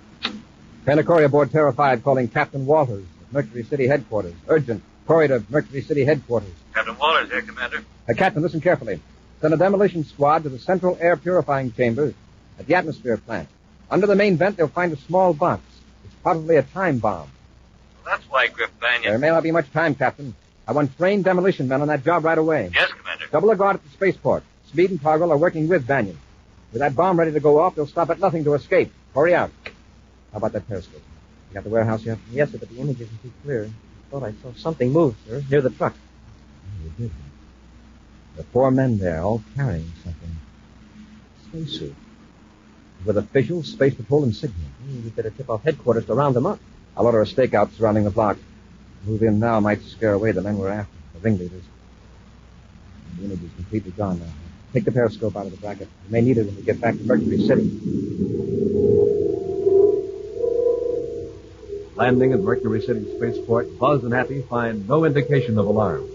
B: Panacori aboard Terra 5 calling Captain Walters at Mercury City headquarters. Urgent. Corey to Mercury City headquarters.
O: Captain Walters here, Commander.
B: Captain, listen carefully. Send a demolition squad to the central air purifying chambers at the atmosphere plant. Under the main vent, they'll find a small box. It's probably a time bomb.
O: Well, that's why Griff Banyan...
B: There may not be much time, Captain. I want trained demolition men on that job right away.
O: Yes, Commander.
B: Double a guard at the spaceport. Speed and Toggle are working with Banyan. With that bomb ready to go off, they'll stop at nothing to escape. Hurry out. How about that periscope? You got the warehouse yet?
F: Yes, sir, but the image isn't too clear. I thought I saw something move, sir, near the truck.
B: You did. There are 4 men there, all carrying something. Spacesuit. With official Space Patrol insignia.
F: We'd better tip off headquarters to round them up.
B: I'll order a stakeout surrounding the block. Move in now might scare away the men we're after, the ringleaders. The image is completely gone now. Take the periscope out of the bracket. You may need it when we get back to Mercury City.
U: Landing at Mercury City Spaceport, Buzz and Happy find no indication of alarm.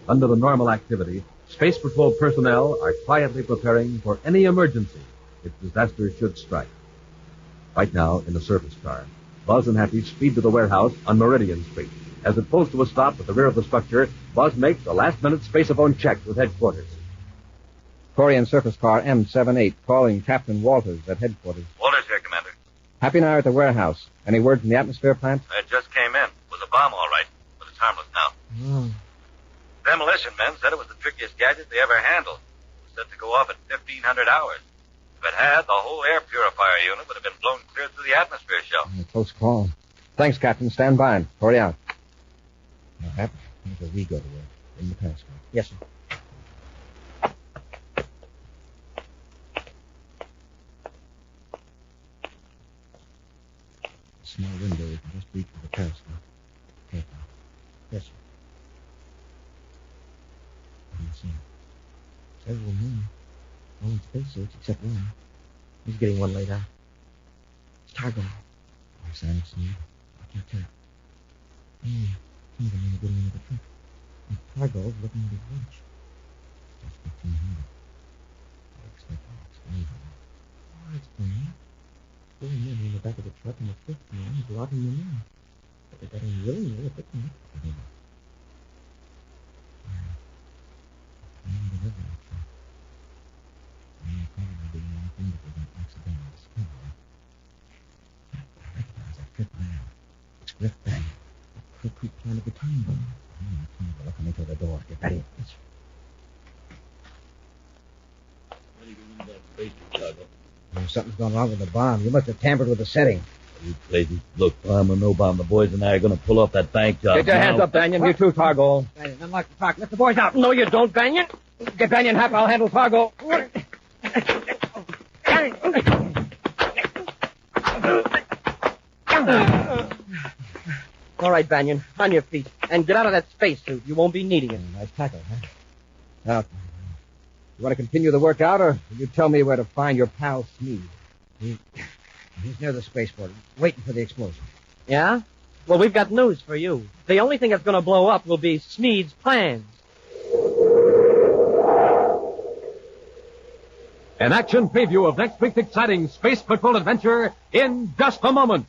U: Under the normal activity, Space Patrol personnel are quietly preparing for any emergency if disaster should strike. Right now, in a service car, Buzz and Happy speed to the warehouse on Meridian Street. As it pulls to a stop at the rear of the structure, Buzz makes a last-minute spacephone check with headquarters.
B: Corey and surface car M78 calling Captain Walters at headquarters.
O: Walters here, Commander.
B: Happy and I are at the warehouse. Any word from the atmosphere plant?
O: It just came in. It was a bomb, all right, but it's harmless now.
B: Oh.
O: Demolition men said it was the trickiest gadget they ever handled. It was set to go off at 1,500 hours. If it had, the whole air purifier unit would have been blown clear through the atmosphere shell.
B: Close call. Thanks, Captain. Stand by. Corey out. Now, Hap, until we go to work. In the periscope.
F: Yes, sir.
B: Small window, you can just reach for the periscope. Careful.
F: Yes, sir.
B: What do you see? Several men. All in spacesuits except one.
F: He's getting one laid out. It's Targo.
B: No sign of Sneed. I can't tell. Some of the men are getting into the truck. And Targo's looking at his watch. Just 1,500. I expect an explosion. Oh, it's fine. 4 men in the back of the truck and the 5th man is locking them in. But they got him willingly a picnic. Probably the only thing that was an accidental spill. I recognize that 5th man. It's Griff Banyan. The crook who planted the time bomb. Look coming through the door. Get ready. Something's gone wrong with the bomb. You must have tampered with the setting.
I: You crazy. Look, bomb or no bomb, the boys and I are going to pull off that bank job.
B: Get your hands up, Banyan. You too, Targo.
F: Banyan, unlock the truck. Let the boys out.
B: No, you don't, Banyan. Get Banyan half. I'll handle Targo.
F: All right, Banyan. On your feet. And get out of that spacesuit. You won't be needing it.
B: Nice tackle, huh? Now, you want to continue the work out, or will you tell me where to find your pal Sneed? He's near the spaceport, waiting for the explosion.
F: Yeah? Well, we've got news for you. The only thing that's going to blow up will be Sneed's plans.
U: An action preview of next week's exciting Space Patrol adventure in just a moment.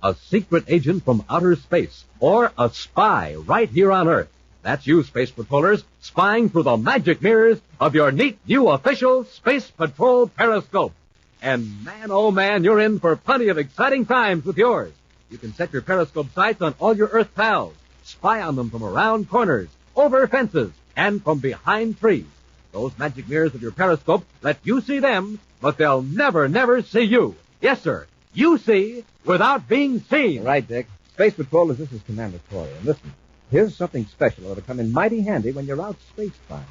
U: A secret agent from outer space, or a spy right here on Earth. That's you, Space Patrollers, spying through the magic mirrors of your neat new official Space Patrol periscope. And man, oh man, you're in for plenty of exciting times with yours. You can set your periscope sights on all your Earth pals, spy on them from around corners, over fences, and from behind trees. Those magic mirrors of your periscope let you see them, but they'll never see you. Yes, sir. You see without being seen.
B: Right, Dick. Space Patrollers, this is Commander Corey. And listen, here's something special that'll come in mighty handy when you're out space spying.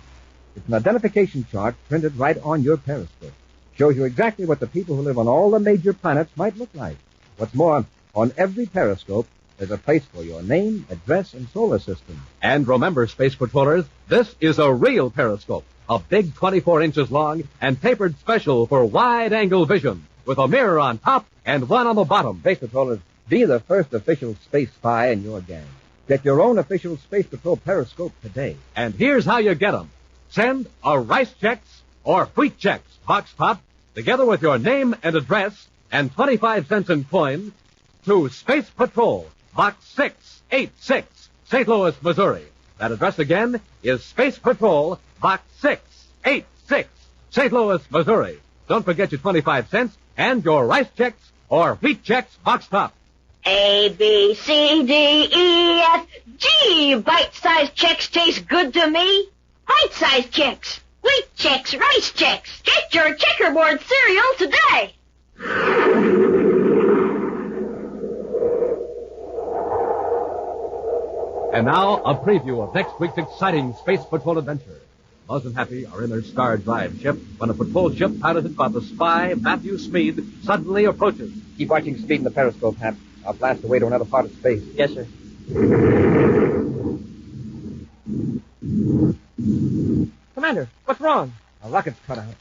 B: It's an identification chart printed right on your periscope. Shows you exactly what the people who live on all the major planets might look like. What's more, on every periscope, there's a place for your name, address, and solar system.
U: And remember, Space Patrollers, this is a real periscope. A big 24 inches long and tapered special for wide-angle vision, with a mirror on top and one on the bottom.
B: Space Patrollers, be the first official space spy in your gang. Get your own official Space Patrol periscope today.
U: And here's how you get them. Send a Rice Chex or Wheat Chex box top, together with your name and address and 25 cents in coin, to Space Patrol, Box 686, St. Louis, Missouri. That address again is Space Patrol, Box 686, St. Louis, Missouri. Don't forget your 25 cents and your Rice Chex or Wheat Chex box top.
E: A, B, C, D, E, F, G. Bite-sized checks taste good to me. Bite-sized checks, wheat checks, rice checks. Get your checkerboard cereal today.
U: And now, a preview of next week's exciting Space Patrol adventure. Buzz and Happy are in their Star Drive ship when a patrol ship piloted by the spy, Matthew Smead, suddenly approaches.
B: Keep watching Speed in the periscope, Hap. I'll blast away to another part of space.
W: Yes, sir. Commander, what's wrong?
B: A rocket's cut out.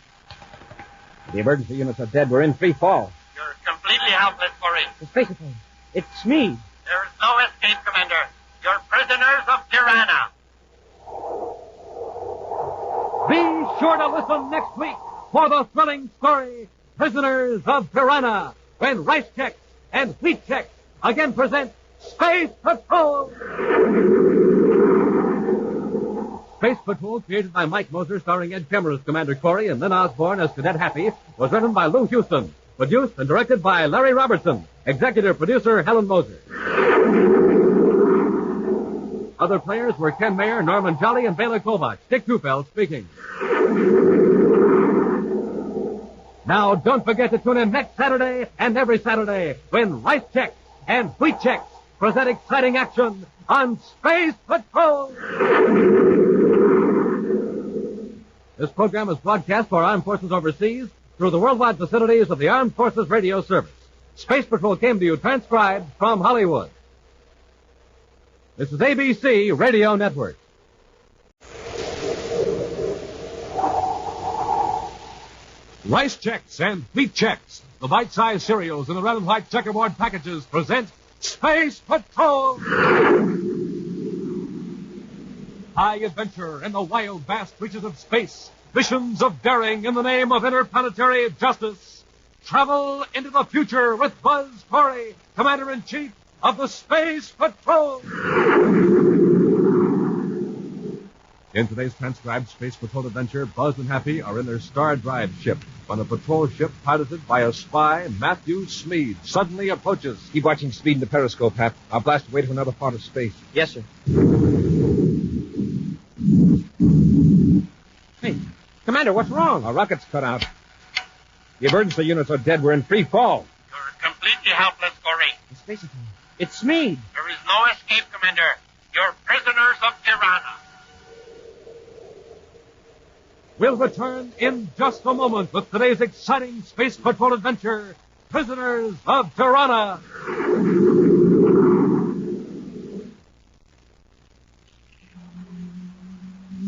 B: The emergency units are dead. We're in free fall.
M: You're completely helpless, Corey.
W: The Space Patrol. It's me.
M: There is no escape, Commander. You're prisoners of TIRANNA.
U: Be sure to listen next week for the thrilling story, Prisoners of TIRANNA, when Rice Chex and Wheat Chex again present Space Patrol. Space Patrol, created by Mike Moser, starring Ed Kemmer as Commander Corey and Lynn Osborne as Cadet Happy, was written by Lou Houston, produced and directed by Larry Robertson, executive producer Helen Moser. Other players were Ken Mayer, Norman Jolly, and Bela Kovacs. Dick Tufeld speaking. Now, don't forget to tune in next Saturday and every Saturday when Rice Chex and Wheat Chex present exciting action on Space Patrol. This program is broadcast for Armed Forces overseas through the worldwide facilities of the Armed Forces Radio Service. Space Patrol came to you transcribed from Hollywood. This is ABC Radio Network. Rice Chex and Wheat Chex, the bite-sized cereals in the red and white checkerboard packages, present Space Patrol! High adventure in the wild, vast reaches of space. Missions of daring in the name of interplanetary justice. Travel into the future with Buzz Corey, Commander-in-Chief of the Space Patrol. In today's transcribed Space Patrol adventure, Buzz and Happy are in their Star Drive ship when a patrol ship piloted by a spy, Matthew Smead, suddenly approaches.
B: Keep watching Speed in the periscope, Hap. I'll blast away to another part of space.
W: Yes, sir. Hey, Commander, what's wrong?
B: A rocket's cut out. The emergency units are dead. We're in free fall.
M: You're completely helpless, Corey.
W: The Space Patrol. It's Smead.
M: There is no escape, Commander. You're prisoners of TIRANNA.
U: We'll return in just a moment with today's exciting Space Patrol adventure, Prisoners of TIRANNA.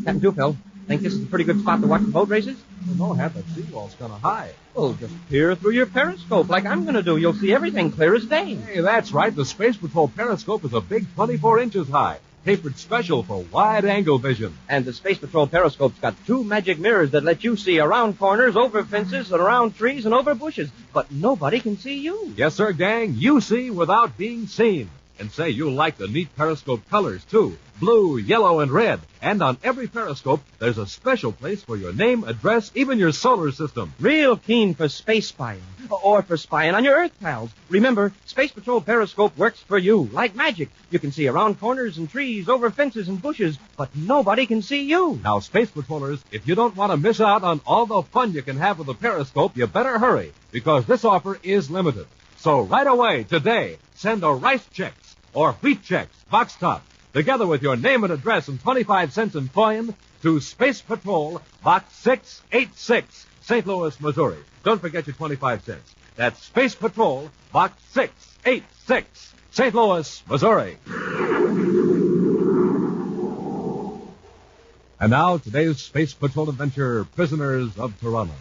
W: Captain Tufeld, think this is a pretty good spot to watch the boat races?
U: Well, no, Hap, that seawall's kind of high.
W: Well, just peer through your periscope like I'm going to do. You'll see everything clear as day.
U: Hey, that's right. The Space Patrol periscope is a big 24 inches high. Tapered special for wide-angle vision.
W: And the Space Patrol periscope's got 2 magic mirrors that let you see around corners, over fences, and around trees, and over bushes. But nobody can see you.
U: Yes, sir, gang. You see without being seen. And say, you'll like the neat periscope colors, too. Blue, yellow, and red. And on every periscope, there's a special place for your name, address, even your solar system.
W: Real keen for space spying. Or for spying on your Earth pals. Remember, Space Patrol Periscope works for you, like magic. You can see around corners and trees, over fences and bushes, but nobody can see you.
U: Now, Space Patrollers, if you don't want to miss out on all the fun you can have with the periscope, you better hurry, because this offer is limited. So right away, today, send a rice check or wheat checks, box top, together with your name and address and 25 cents in coin to Space Patrol, Box 686, St. Louis, Missouri. Don't forget your 25 cents. That's Space Patrol, Box 686, St. Louis, Missouri. And now, today's Space Patrol adventure, Prisoners of TIRANNA.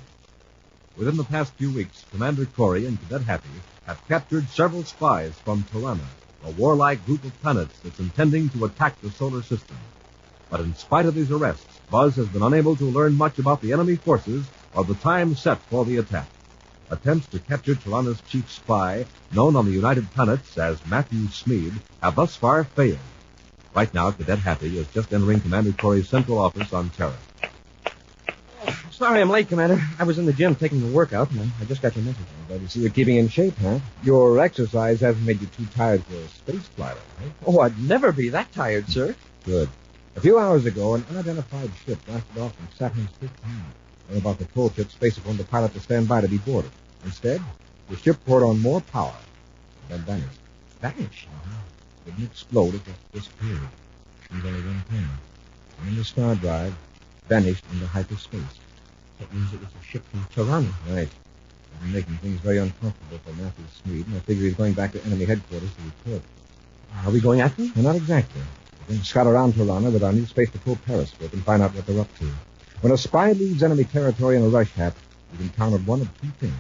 U: Within the past few weeks, Commander Corey and Cadet Happy have captured several spies from TIRANNA, a warlike group of planets that's intending to attack the solar system. But in spite of these arrests, Buzz has been unable to learn much about the enemy forces or the time set for the attack. Attempts to capture TIRANNA's chief spy, known on the United Planets as Matthew Smead, have thus far failed. Right now, Cadet Happy is just entering Commander Corey's central office on Terra.
W: Sorry I'm late, Commander. I was in the gym taking a workout, and I just got your message.
B: Glad to see you're keeping in shape, huh? Your exercise hasn't made you too tired for a space flight, right?
W: Oh, I'd never be that tired, sir.
B: Good. A few hours ago, an unidentified ship blasted off from Saturn's fifth planet. When about to control ship, space informed the pilot to stand by to be boarded. Instead, the ship poured on more power, then vanished.
W: Vanished?
B: It didn't explode, it just disappeared. There's only one thing. And the star drive vanished into hyperspace.
W: That means it was a ship from TIRANNA.
B: Right. I've been making things very uncomfortable for Matthew Smead, and I figure he's going back to enemy headquarters to report.
W: Are we going after him?
B: Well, not exactly. We're going to scout around TIRANNA with our new Space Patrol periscope and find out what they're up to. When a spy leaves enemy territory in a rush, Hap, he's encountered one of two things.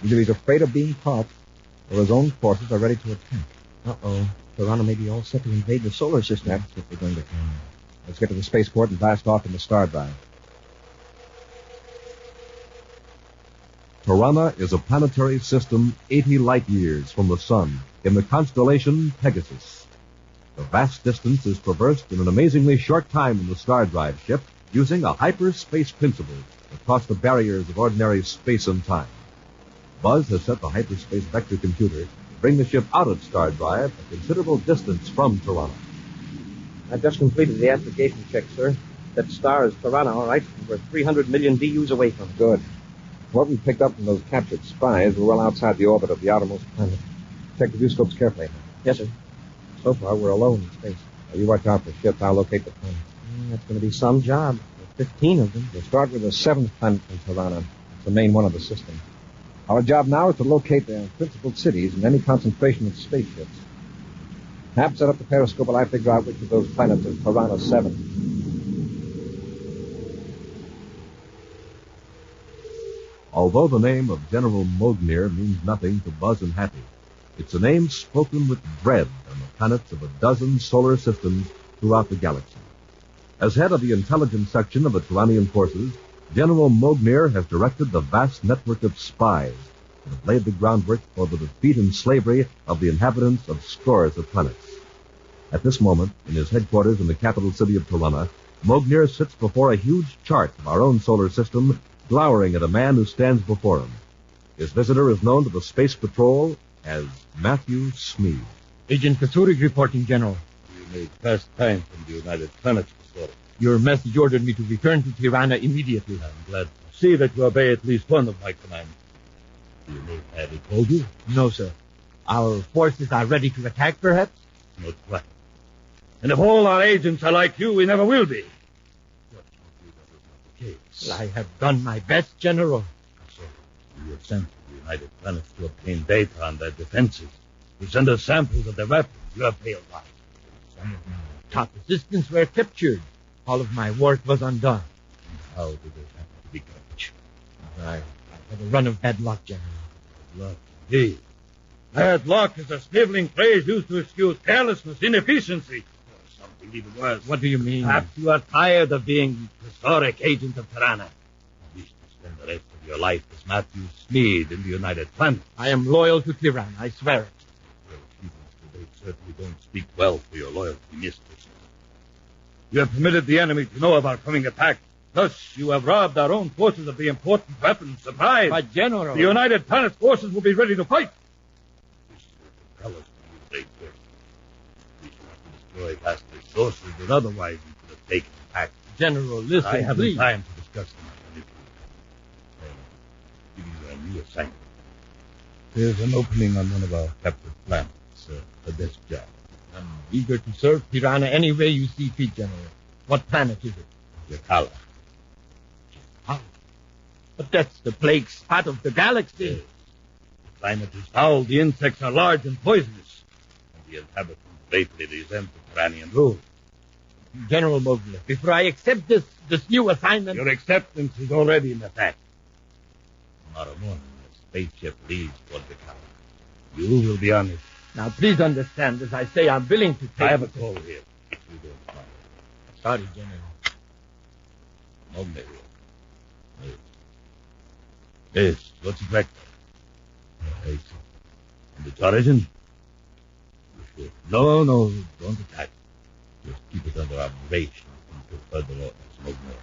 B: Either he's afraid of being caught, or his own forces are ready to attack.
W: Uh-oh. TIRANNA may be all set to invade the solar system.
B: That's what we're going to find. Let's get to the spaceport and blast off in the star drive.
U: TIRANNA is a planetary system 80 light years from the sun in the constellation Pegasus. The vast distance is traversed in an amazingly short time in the star drive ship using a hyperspace principle to cross the barriers of ordinary space and time. Buzz has set the hyperspace vector computer to bring the ship out of star drive a considerable distance from TIRANNA.
W: I've just completed the application check, sir. That star is TIRANNA, all right. We're 300 million DUs away from it.
B: Good. What we picked up from those captured spies were well outside the orbit of the outermost planet. Check the viewscopes carefully.
W: Yes, sir.
B: So far, we're alone in space. Now, you watch out for ships. I'll locate the planet.
W: That's going to be some job. There are 15 of them.
B: We'll start with the seventh planet from TIRANNA. It's the main one of the system. Our job now is to locate the principal cities and any concentration of spaceships. Hap, set up the periscope while I figure out which of those planets is TIRANNA 7.
U: Although the name of General Mognir means nothing to Buzz and Happy, it's a name spoken with dread on the planets of a dozen solar systems throughout the galaxy. As head of the intelligence section of the Tyrannian forces, General Mognir has directed the vast network of spies that have laid the groundwork for the defeat and slavery of the inhabitants of scores of planets. At this moment, in his headquarters in the capital city of TIRANNA, Mognir sits before a huge chart of our own solar system, glowering at a man who stands before him. His visitor is known to the Space Patrol as Matthew Smead.
N: Agent Kasurik reporting, General.
L: You made fast time from the United Planets, Pastor.
N: Your message ordered me to return to TIRANNA immediately.
L: I'm glad to see that you obey at least one of my commands. Do you know what I told you?
N: No, sir. Our forces are ready to attack, perhaps?
L: Not quite. And if all our agents are like you, we never will be.
N: Well, I have done my best, General.
L: So, you have sent to the United Planets to obtain data on their defenses. You send us samples of their weapons. You have failed us.
N: Some of my top assistants were captured. All of my work was undone.
L: And how did they happen to be captured?
N: I had a run of bad luck, General.
L: Bad luck, indeed. Bad luck is a sniveling phrase used to excuse carelessness, inefficiency. Something even worse.
N: What do you mean?
L: Perhaps you are tired of being historic agent of TIRANNA. You wish to spend the rest of your life as Matthew Smead in the United Planets.
N: I am loyal to TIRANNA, I swear it.
L: Your achievements to They certainly don't speak well for your loyalty, mistress. You have permitted the enemy to know of our coming attack. Thus, you have robbed our own forces of the important weapon, surprise.
N: But, General...
L: The United Planet forces will be ready to fight. This will propel us to use great force. We shall have to destroy vast resources that otherwise we could have taken back.
N: General, listen,
L: I haven't
N: please.
L: time to discuss them. Give you a new assignment. There's an opening on one of our captured planets, a desk job.
N: I'm eager to serve TIRANNA any way you see fit, General. What planet is it?
L: Jakala.
N: But that's the plague spot of the galaxy.
L: Yes. The climate is foul, the insects are large and poisonous, and the inhabitants greatly resent the Tyrannian rule.
N: General Mowgli, before I accept this new assignment...
L: Your acceptance is already in effect. Tomorrow morning, a spaceship leaves for Jakala. You will be on it.
N: Now, please understand, as I say, I'm willing to take...
L: I have a call here. You don't mind.
N: Sorry, General.
L: Mowgli. Yes, what's it like? I see. And its origin? No, don't attack. Just keep it under observation until further orders. No more.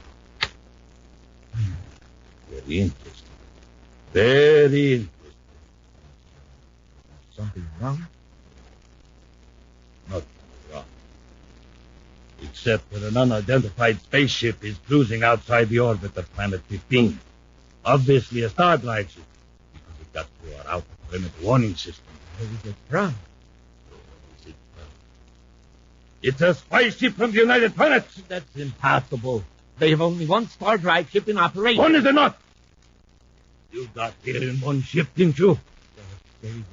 L: Very interesting. Very interesting.
N: Something wrong?
L: Nothing wrong. Except that an unidentified spaceship is cruising outside the orbit of Planet 15. Obviously a star drive ship, because it got through our outer perimeter warning system.
N: Where is it from?
L: It's a spy ship from the United Planets.
N: That's impossible. They have only one star drive ship in operation.
L: One is enough. You got here in one ship, didn't you?
N: There is only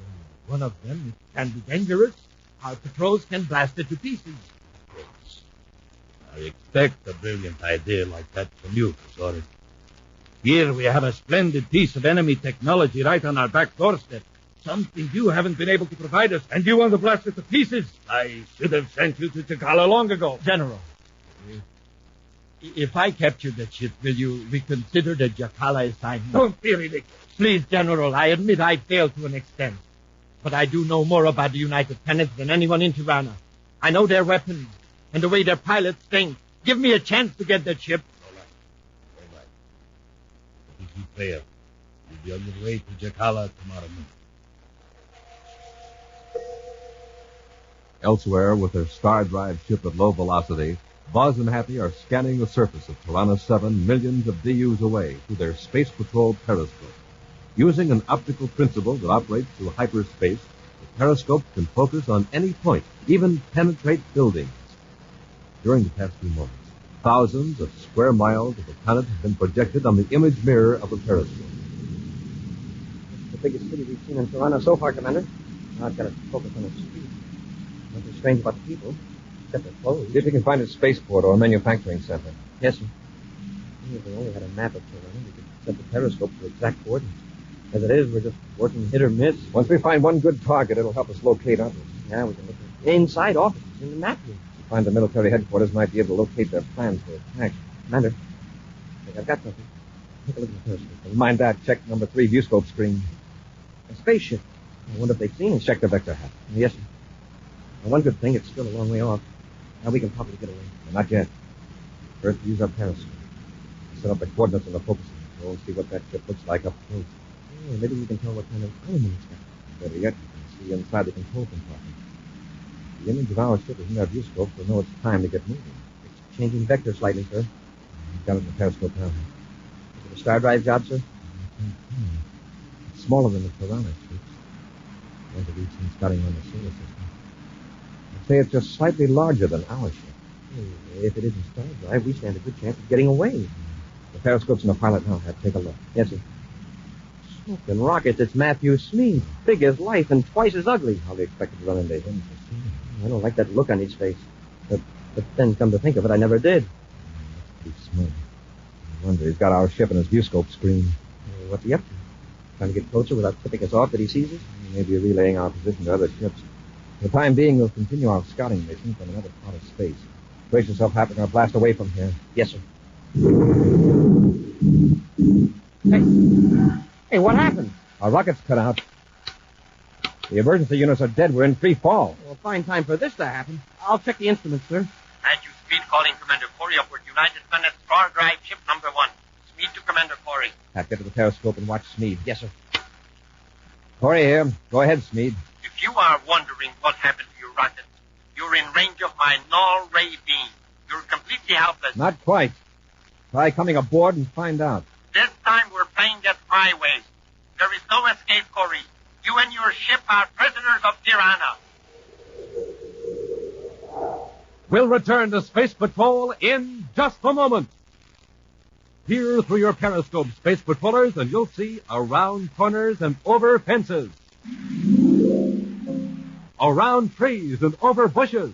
N: one of them. It can be dangerous. Our patrols can blast it to pieces.
L: Yes. I expect a brilliant idea like that from you, Sorry. Here we have a splendid piece of enemy technology right on our back doorstep. Something you haven't been able to provide us, and you want to blast it to pieces. I should have sent you to Jakala long ago.
N: General, if I capture that ship, will you reconsider the Jakala assignment?
L: Don't be ridiculous.
N: Please, General, I admit I failed to an extent. But I do know more about the United Planets than anyone in TIRANNA. I know their weapons and the way their pilots think. Give me a chance to get that ship.
L: If you fail, you'll be on your way to Jakala tomorrow morning.
U: Elsewhere, with their star drive ship at low velocity, Buzz and Happy are scanning the surface of Tirana 7 millions of DUs away through their Space Patrol periscope. Using an optical principle that operates through hyperspace, the periscope can focus on any point, even penetrate buildings. During the past few moments, thousands of square miles of the planet have been projected on the image mirror of the periscope.
B: It's the biggest city we've seen in Tirana so far, Commander. Now I've got to focus on its streets. Nothing strange about the people, except their clothes.
A: See if you can find a spaceport or a manufacturing center.
B: Yes, sir. If we only had a map of Tirana, we could set the periscope to exact coordinates. As it is, we're just working hit or miss.
A: Once we find one good target, it'll help us locate others.
B: Yeah, we can look at inside offices in the map room.
A: Find the military headquarters, might be able to locate their plans for attack.
B: Commander, I think I've got something. Take a look at the periscope.
A: Never mind that. Check number 3 viewscope screen.
B: A spaceship. I wonder if they've seen it.
A: Check the vector hat.
B: Yes, sir. Now, one good thing, it's still a long way off. Now we can probably get away.
A: Well, not yet. First, use our periscope. Set up the coordinates on the focusing control and see what that ship looks like up close.
B: Oh, maybe we can tell what kind of element it's got.
A: Better yet, we can see inside the control compartment. The image of our ship is in our viewscope, we'll know it's time to get moving.
B: It's changing vector slightly, sir.
A: Got it in the periscope now.
B: Is it a star drive job, sir?
A: It's smaller than the Tirana ships. One that we've seen scouting on the solar system. I'd say it's just slightly larger than our ship.
B: If it isn't star drive, we stand a good chance of getting away.
A: The periscope's in the pilot now. Take a look.
B: Yes, sir. Smoking rockets, it's Matthew Smead. Big as life and twice as ugly.
A: How they expected to run into him.
B: I don't like that look on his face. But then, come to think of it, I never did.
A: He's smart. I wonder, he's got our ship in his viewscope screen.
B: What's he up to? Trying to get closer without tipping us off that he sees us?
A: Maybe relaying our position to other ships. For the time being, we'll continue our scouting mission from another part of space. Brace yourself, Happy, or blast away from here.
B: Yes, sir.
N: Hey, what happened?
A: Our rocket's cut out.
F: The emergency units are dead. We're in free fall.
W: Well, fine time for this to happen. I'll check the instruments, sir.
N: Matthew Speed calling Commander Corey upward. United Planet Star Drive ship number 1. Speed to Commander Corey.
F: Hap, get to the periscope and watch Smead.
W: Yes, sir.
F: Corey here. Go ahead, Smead.
N: If you are wondering what happened to your rocket, you're in range of my null ray beam. You're completely helpless.
F: Not quite. Try coming aboard and find out.
N: This time we're playing it my way. There is no escape, Corey. You and your ship are prisoners of TIRANNA.
U: We'll return to Space Patrol in just a moment. Peer through your periscope, Space Patrollers, and you'll see around corners and over fences. Around trees and over bushes.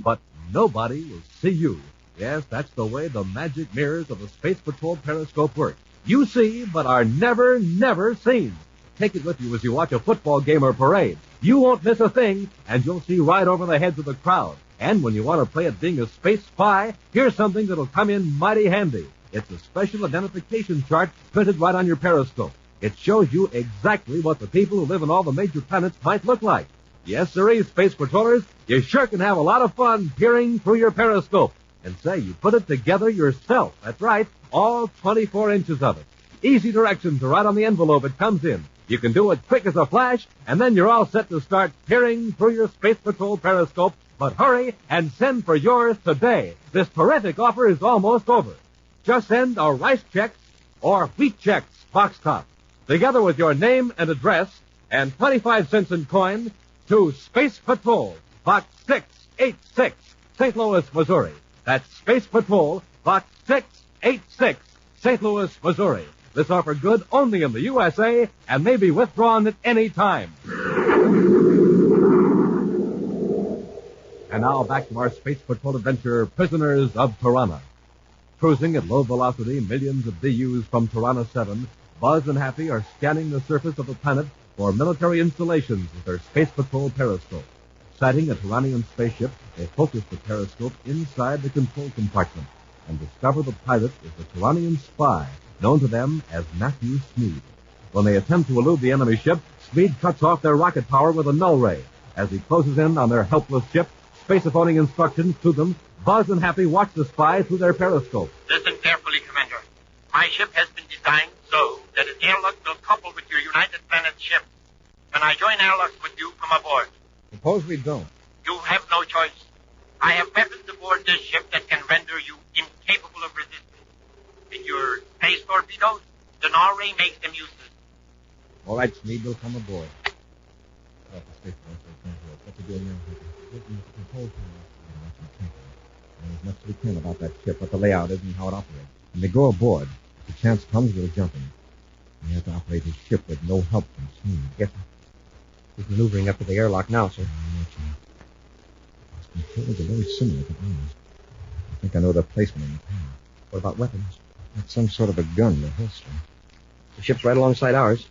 U: But nobody will see you. Yes, that's the way the magic mirrors of the Space Patrol periscope work. You see, but are never, never seen. Take it with you as you watch a football game or parade. You won't miss a thing, and you'll see right over the heads of the crowd. And when you want to play at being a space spy, here's something that'll come in mighty handy. It's a special identification chart printed right on your periscope. It shows you exactly what the people who live on all the major planets might look like. Yes, sirree, Space Patrollers, you sure can have a lot of fun peering through your periscope. And say, you put it together yourself. That's right, all 24 inches of it. Easy directions are right on the envelope it comes in. You can do it quick as a flash, and then you're all set to start peering through your Space Patrol periscope. But hurry and send for yours today. This terrific offer is almost over. Just send a Rice Chex or Wheat Chex box top, together with your name and address, and 25 cents in coin, to Space Patrol, Box 686, St. Louis, Missouri. That's Space Patrol, Box 686, St. Louis, Missouri. This offer good only in the USA and may be withdrawn at any time. And now back to our Space Patrol adventure, Prisoners of TIRANNA. Cruising at low velocity, millions of DUs from TIRANNA 7, Buzz and Happy are scanning the surface of the planet for military installations with their Space Patrol periscope. Sighting a Tyrannian spaceship, they focus the periscope inside the control compartment and discover the pilot is the Tyrannian spy, known to them as Matthew Smead. When they attempt to elude the enemy ship, Smead cuts off their rocket power with a null ray. As he closes in on their helpless ship, spacephoning instructions to them, Buzz and Happy watch the spy through their periscope.
N: Listen carefully, Commander. My ship has been designed so that its airlock will couple with your United Planet ship. When I join airlock with you, come aboard.
F: Suppose we don't.
N: You have no choice. I have weapons aboard this ship that can render you incapable of resistance. In your space torpedoes, the null ray makes them useless.
F: All right, Smead, we'll come aboard. What to do now? There's much to be clear about that ship, what the layout is and how it operates. When they go aboard, if the chance comes, we'll jump in. We have to operate his ship with no help from Smead.
W: Yes, sir. He's maneuvering up to the airlock now, sir.
F: His controls are very similar to ours. I think I know their placement in the panel.
W: What about weapons?
F: That's some sort of a gun, the holster.
W: The ship's right alongside ours,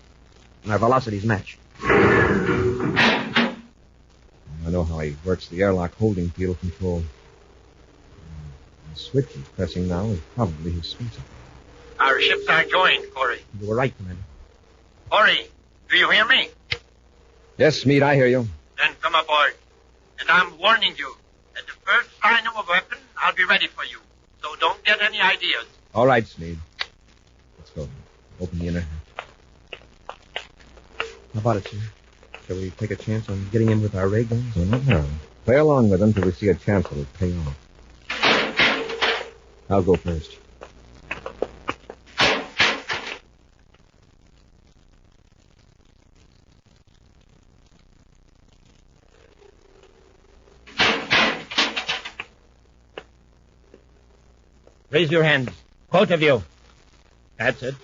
W: and our velocities match.
F: I know how he works the airlock holding field control. The switch he's pressing now is probably his spacer.
N: Our ships are joined, Corey.
W: You were right, Commander.
N: Corey, do you hear me?
F: Yes, Smead, I hear you.
N: Then come aboard. And I'm warning you, at the first sign of a weapon, I'll be ready for you. So don't get any ideas.
F: All right, Smead. Let's go. Open the inner hatch.
W: How about it, sir? Shall we take a chance on getting in with our ray guns?
F: We're not hurry. Play along with them till we see a chance it'll pay off. I'll go first.
N: Raise your hands. Both of you. That's it.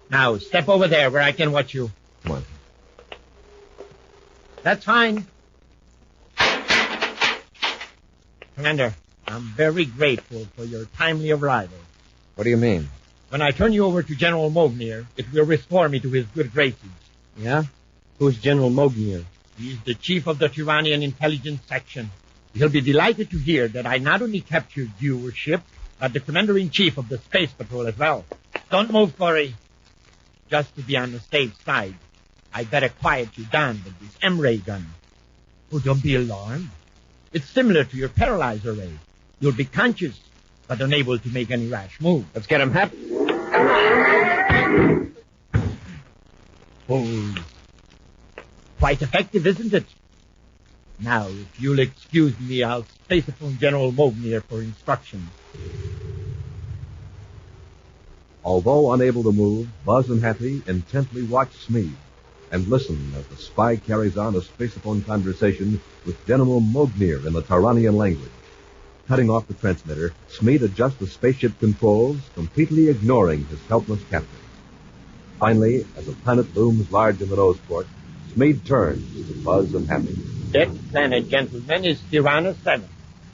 N: Now, step over there where I can watch you.
F: Come on.
N: That's fine. Commander, I'm very grateful for your timely arrival.
F: What do you mean?
N: When I turn you over to General Mognier, it will restore me to his good graces.
W: Yeah? Who's General Mognier?
N: He's the chief of the Tyrannian intelligence section. He'll be delighted to hear that I not only captured your ship, but the commander-in-chief of the Space Patrol as well. Don't move, Corey. Just to be on the safe side, I'd better quiet you down with this M-ray gun. Oh, don't be alarmed. It's similar to your paralyzer ray. You'll be conscious, but unable to make any rash move.
F: Let's get him happy.
N: Oh, quite effective, isn't it? Now, if you'll excuse me, I'll spacephone General Mognier for instructions.
U: Although unable to move, Buzz and Happy intently watch Smeed and listen as the spy carries on a spacephone conversation with General Mognier in the Tyrannian language. Cutting off the transmitter, Smeed adjusts the spaceship controls, completely ignoring his helpless captor. Finally, as the planet looms large in the nose port, Smeed turns to Buzz and Happy.
N: That planet, gentlemen, is TIRANNA 7,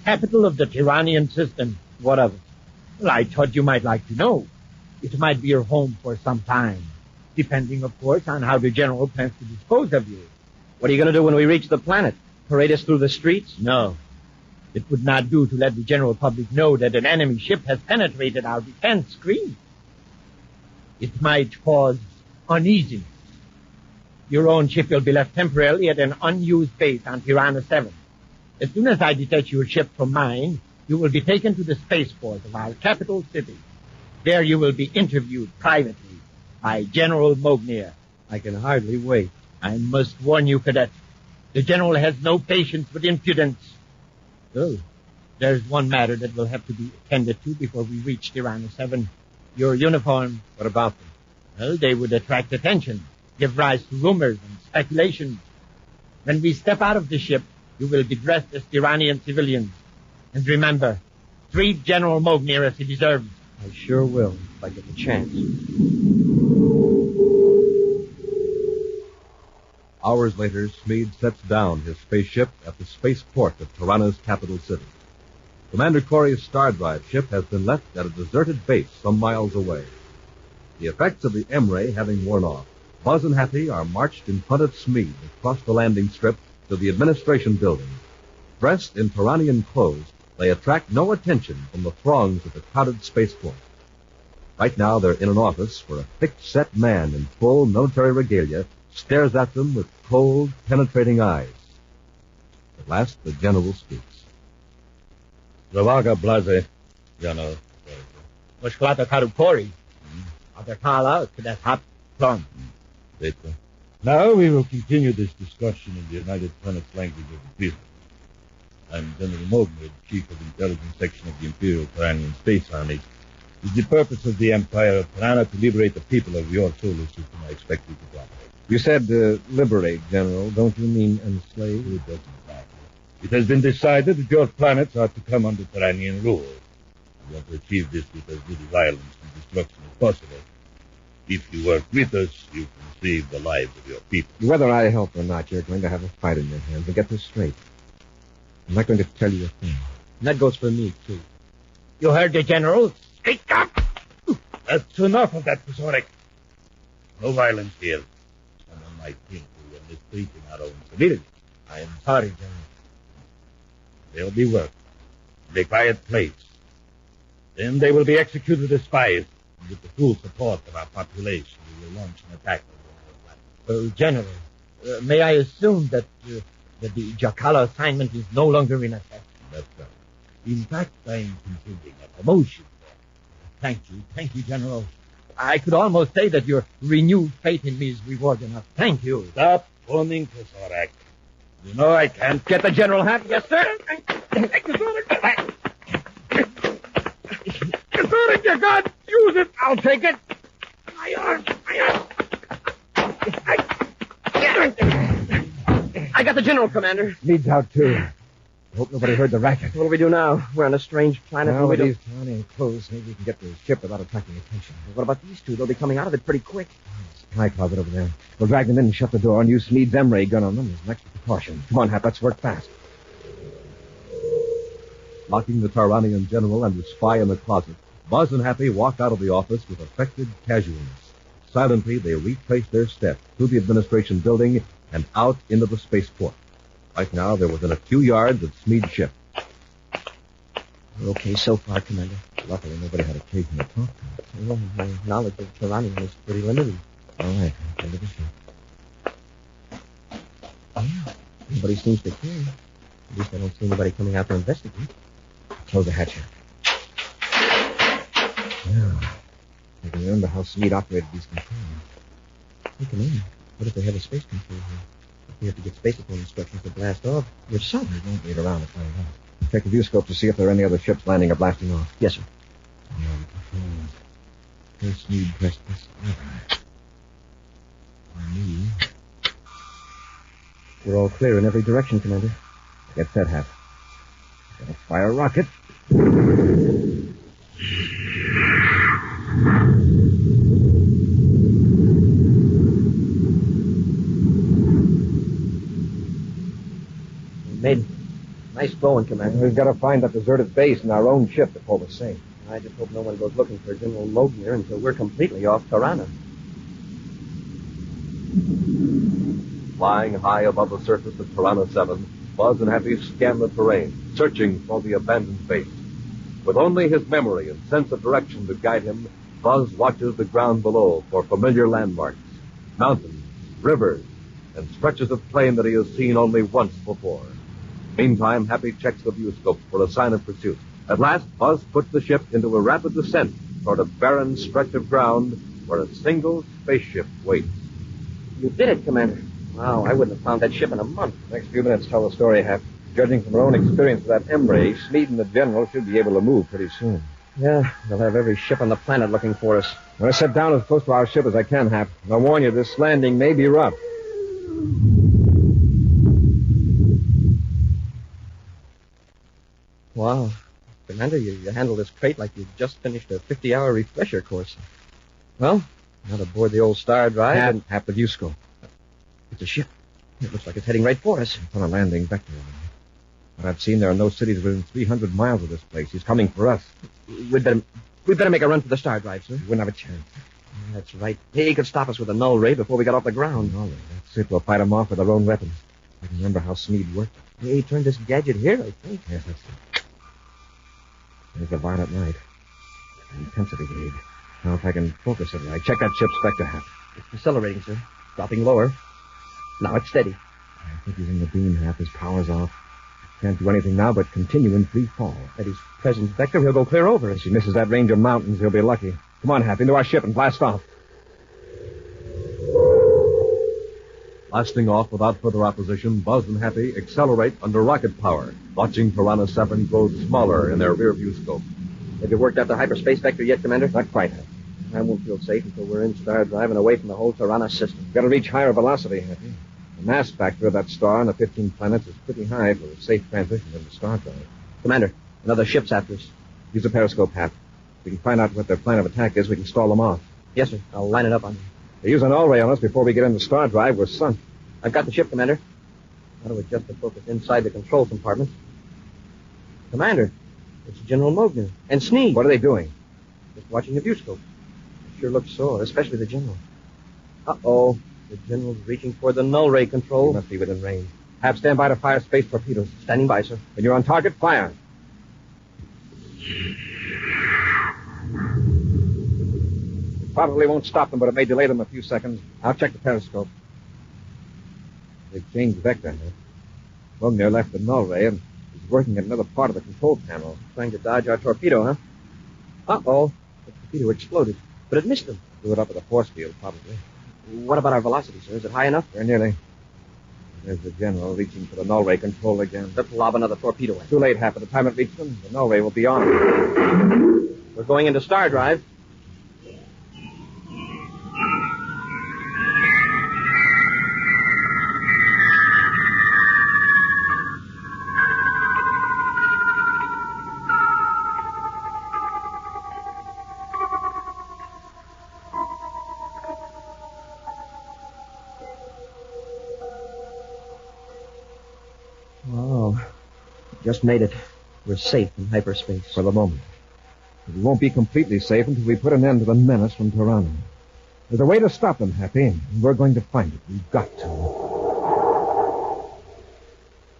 N: capital of the Tyrannian system.
F: What of it?
N: Well, I thought you might like to know. It might be your home for some time, depending, of course, on how the General plans to dispose of you.
F: What are you going to do when we reach the planet? Parade us through the streets?
N: No. It would not do to let the general public know that an enemy ship has penetrated our defense screen. It might cause uneasiness. Your own ship will be left temporarily at an unused base on TIRANNA 7. As soon as I detach your ship from mine, you will be taken to the spaceport of our capital city. There you will be interviewed privately by General Mognier.
F: I can hardly wait.
N: I must warn you, Cadet. The General has no patience with impudence. Oh, there's one matter that will have to be attended to before we reach TIRANNA 7. Your uniform.
F: What about them?
N: Well, they would attract attention, give rise to rumors and speculations. When we step out of the ship, you will be dressed as Tyrannian civilians. And remember, treat General Mognier as he deserves.
F: I sure will, if I get the chance.
U: Hours later, Smeed sets down his spaceship at the spaceport of Tyranna's capital city. Commander Corey's star drive ship has been left at a deserted base some miles away. The effects of the M-ray having worn off, Buzz and Happy are marched in front of Smeed across the landing strip to the administration building. Dressed in Tyrannian clothes, they attract no attention from the throngs at the crowded spaceport. Right now, they're in an office where a thick-set man in full military regalia stares at them with cold, penetrating eyes. At last, the general speaks.
L: Zavaga Blaze, General.
N: Mushklata Karukori. Atakala, Cadet Hap, Plum.
L: Now we will continue this discussion in the United Planets language of the people. I'm General Mognier, Chief of the Intelligence Section of the Imperial Tyrannian Space Army. It's the purpose of the Empire of Tiranna to liberate the people of your solar system. I expect you to cooperate.
B: You said liberate, General. Don't you mean enslave?
L: It doesn't matter. It has been decided that your planets are to come under Tyrannian rule. We want to achieve this with as little violence and destruction as possible. If you work with us, you can save the lives of your people.
B: Whether I help or not, you're going to have a fight in your hands. And get this straight. I'm not going to tell you a thing.
N: And that goes for me, too. You heard the General? Speak up!
L: That's enough of that, Professor. No violence here. Someone might think we are mistreating our own civilians.
N: I am sorry, General.
L: They'll be worked in a quiet place. Then they will be executed as spies. And with the full support of our population, we will launch an attack on our planet.
N: General, may I assume that the Jakala assignment is no longer in effect?
L: That's right. In fact, I'm considering a promotion.
N: Thank you, General. I could almost say that your renewed faith in me is reward enough. Thank you.
L: Stop phoning, Professor. You know I can't
N: get the General hat. Yes, sir. You got use it. I'll take it. My arm. I got the General, Commander.
B: Needs out, too. I hope nobody heard the racket.
F: What do we do now? We're on a strange planet.
B: Well, with these Tyrannian clothes, maybe we can get to the ship without attracting attention.
F: What about these two? They'll be coming out of it pretty quick.
B: Supply closet over there. We'll drag them in and shut the door and use Smeed's M-ray gun on them as an extra precaution. Come on, Hap, let's work fast.
U: Locking the Tyrannian general and the spy in the closet, Buzz and Happy walk out of the office with affected casualness. Silently, they retrace their steps through the administration building and out into the spaceport. Right now, they're within a few yards of Smeed's ship.
F: We're okay so far, Commander.
B: Luckily, nobody had occasion to talk to us.
F: Well, my knowledge of Tyrannian is pretty limited. All right. Look at this one. Oh, nobody seems to care. At least I don't see anybody coming out to investigate. Close the hatch here. Now, I can remember how Smead operated these controls. Hey, come in. What if they have a space control here? If we have to get spacephone instructions to blast off, we're sunk. We won't wait around to find out. Check the view scope to see if there are any other ships landing or blasting off. Yes, sir. First Smead pressed this lever. Me. We're all clear in every direction, Commander. Get set, Hap. Gotta fire a rocket. Made it. Nice going, Commander. We've got to find that deserted base and our own ship to pull the same. I just hope no one goes looking for General Mogner until we're completely off TIRANNA.
U: Flying high above the surface of TIRANNA 7, Buzz and Happy scan the terrain, searching for the abandoned base. With only his memory and sense of direction to guide him, Buzz watches the ground below for familiar landmarks, mountains, rivers, and stretches of plain that he has seen only once before. Meantime, Happy checks the viewscope for a sign of pursuit. At last, Buzz puts the ship into a rapid descent toward a barren stretch of ground where a single spaceship waits.
F: You did it, Commander. Wow, I wouldn't have found that ship in a month.
B: Next few minutes tell the story, Hap. Judging from our own experience with that M-ray, Smead and the General should be able to move pretty soon.
F: Yeah, they'll have every ship on the planet looking for us.
B: I'm going to set down as close to our ship as I can, Hap. I'll warn you, this landing may be rough.
F: Wow. Commander, you handled this crate like you'd just finished a 50-hour refresher course. Well, now to board the old star drive
B: Hap the viewscope.
F: It's a ship. It looks like it's heading right for us.
B: It's on a landing vector. What I've seen, there are no cities within 300 miles of this place. He's coming for us.
F: We'd better make a run for the star drive, sir.
B: We wouldn't have a chance.
F: That's right. He could stop us with a null ray before we got off the ground.
B: Null ray, that's it. We'll fight him off with our own weapons. I can remember how Smead worked.
F: Yeah, he turned this gadget here, I think.
B: Yes, that's it. There's the violet light. Intensity gauge. Now, if I can focus it right. Check that ship's vector, Hap.
F: It's decelerating, sir. Dropping lower. Now it's steady.
B: I think he's in the beam, Hap. His power's off. Can't do anything now but continue in free fall.
F: At his present vector, he'll go clear over us.
B: If he misses that range of mountains, he'll be lucky. Come on, Hap, into our ship and blast off.
U: Blasting off without further opposition, Buzz and Happy accelerate under rocket power, watching TIRANNA 7 grow smaller in their rear view scope.
F: Have you worked out the hyperspace vector yet, Commander?
B: Not quite, Hap.
F: I won't feel safe until we're in star drive and away from the whole TIRANNA system.
B: Got to reach higher velocity, Happy. The mass factor of that star and the 15 planets is pretty high for a safe transition into star drive.
F: Commander, another ship's after us.
B: Use the periscope, Hap. If we can find out what their plan of attack is, we can stall them off.
F: Yes, sir. I'll line it up on you.
B: They use an all-ray on us before we get into star drive. We're sunk.
F: I've got the ship, Commander. How to adjust the focus inside the control compartment. Commander, it's General Mogner and Sneed.
B: What are they doing?
F: Just watching the viewscope. It sure looks sore, especially the General. Uh-oh. The General's reaching for the null ray control.
B: He must be within range. Have stand by to fire space torpedoes.
F: Standing by, sir.
B: When you're on target, fire. It probably won't stop them, but it may delay them a few seconds. I'll check the periscope. They've changed vector. Mogner left the null ray and is working at another part of the control panel.
F: Trying to dodge our torpedo, huh? Uh-oh. The torpedo exploded, but it missed them.
B: Blew it up with a force field, probably.
F: What about our velocity, sir? Is it high enough?
B: Very nearly. There's the General reaching for the null ray control again.
F: Let's lob another torpedo in.
B: Too late, Hap. By the time it reaches them, the null ray will be on.
F: We're going into star drive. Wow. Just made it. We're safe in hyperspace.
B: For the moment. But we won't be completely safe until we put an end to the menace from TIRANNA. There's a way to stop them, Happy, and we're going to find it. We've got to.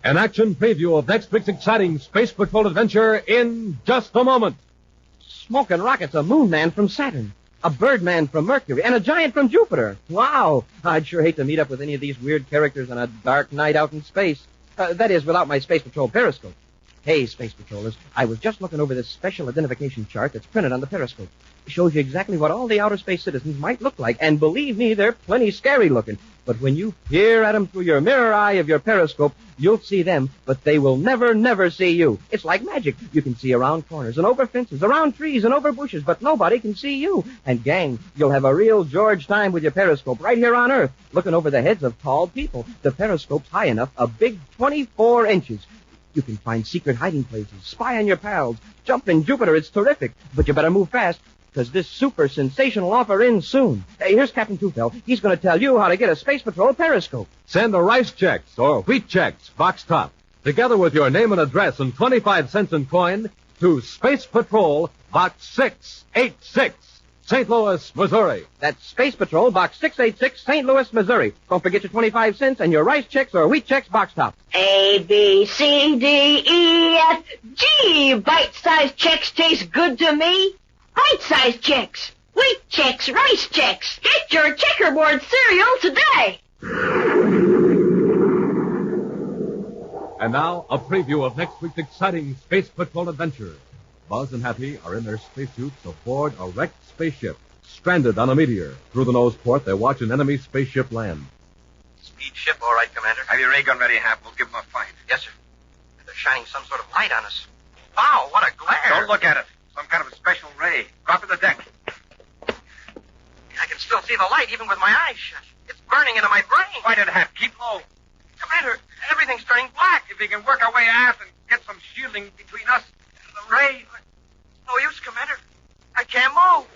U: An action preview of next week's exciting Space Patrol adventure in just a moment.
W: Smoking rockets, a moon man from Saturn. a birdman from Mercury, and a giant from Jupiter. Wow! I'd sure hate to meet up with any of these weird characters on a dark night out in space. That is, without my Space Patrol periscope. Hey, Space Patrollers, I was just looking over this special identification chart that's printed on the periscope. It shows you exactly what all the outer space citizens might look like, and believe me, they're plenty scary looking. But when you peer at them through your mirror eye of your periscope, you'll see them, but they will never, never see you. It's like magic. You can see around corners and over fences, around trees and over bushes, but nobody can see you. And gang, you'll have a real George time with your periscope right here on Earth, looking over the heads of tall people. The periscope's high enough, a big 24 inches. You can find secret hiding places, spy on your pals, jump in Jupiter. It's terrific. But you better move fast, because this super sensational offer ends soon. Hey, here's Captain Tufel. He's going to tell you how to get a Space Patrol periscope.
U: Send the rice checks or wheat checks, box top, together with your name and address and 25 cents in coin to Space Patrol, Box 686, St. Louis, Missouri.
W: That's Space Patrol, Box 686, St. Louis, Missouri. Don't forget your 25 cents and your rice checks or wheat checks, box top.
E: A, B, C, D, E, F, G. Bite-sized checks taste good to me. Bite-sized checks, wheat checks, rice checks. Get your checkerboard cereal today.
U: And now, a preview of next week's exciting Space Patrol adventure. Buzz and Happy are in their spacesuits aboard a wrecked spaceship, stranded on a meteor. Through the nose port, they watch an enemy spaceship land.
M: Speed ship, all right, Commander.
R: Have your ray gun ready, Hap. We'll give them a fight.
M: Yes, sir. They're shining some sort of light on us. Wow, what a glare.
R: Don't look at it. Some kind of a special ray. Drop to the deck.
M: I can still see the light even with my eyes shut. It's burning into my brain.
R: Fight it, Hap. Keep low.
M: Commander, everything's turning black.
R: If we can work our way aft and get some shielding between us and the ray.
M: No use, Commander. I can't move.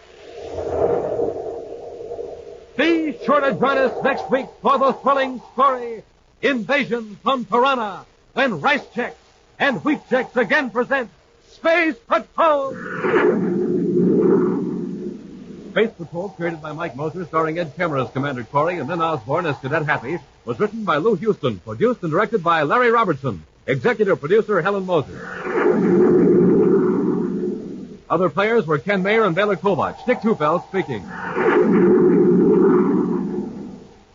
U: Be sure to join us next week for the thrilling story, Invasion from TIRANNA, when Rice Checks and Wheat Checks again present Space Patrol! Space Patrol, created by Mike Moser, starring Ed Kemmer as Commander Corey and Lynn Osborne as Cadet Happy, was written by Lou Houston, produced and directed by Larry Robertson, executive producer Helen Moser. Other players were Ken Mayer and Baylor Kovach. Dick Tufel speaking.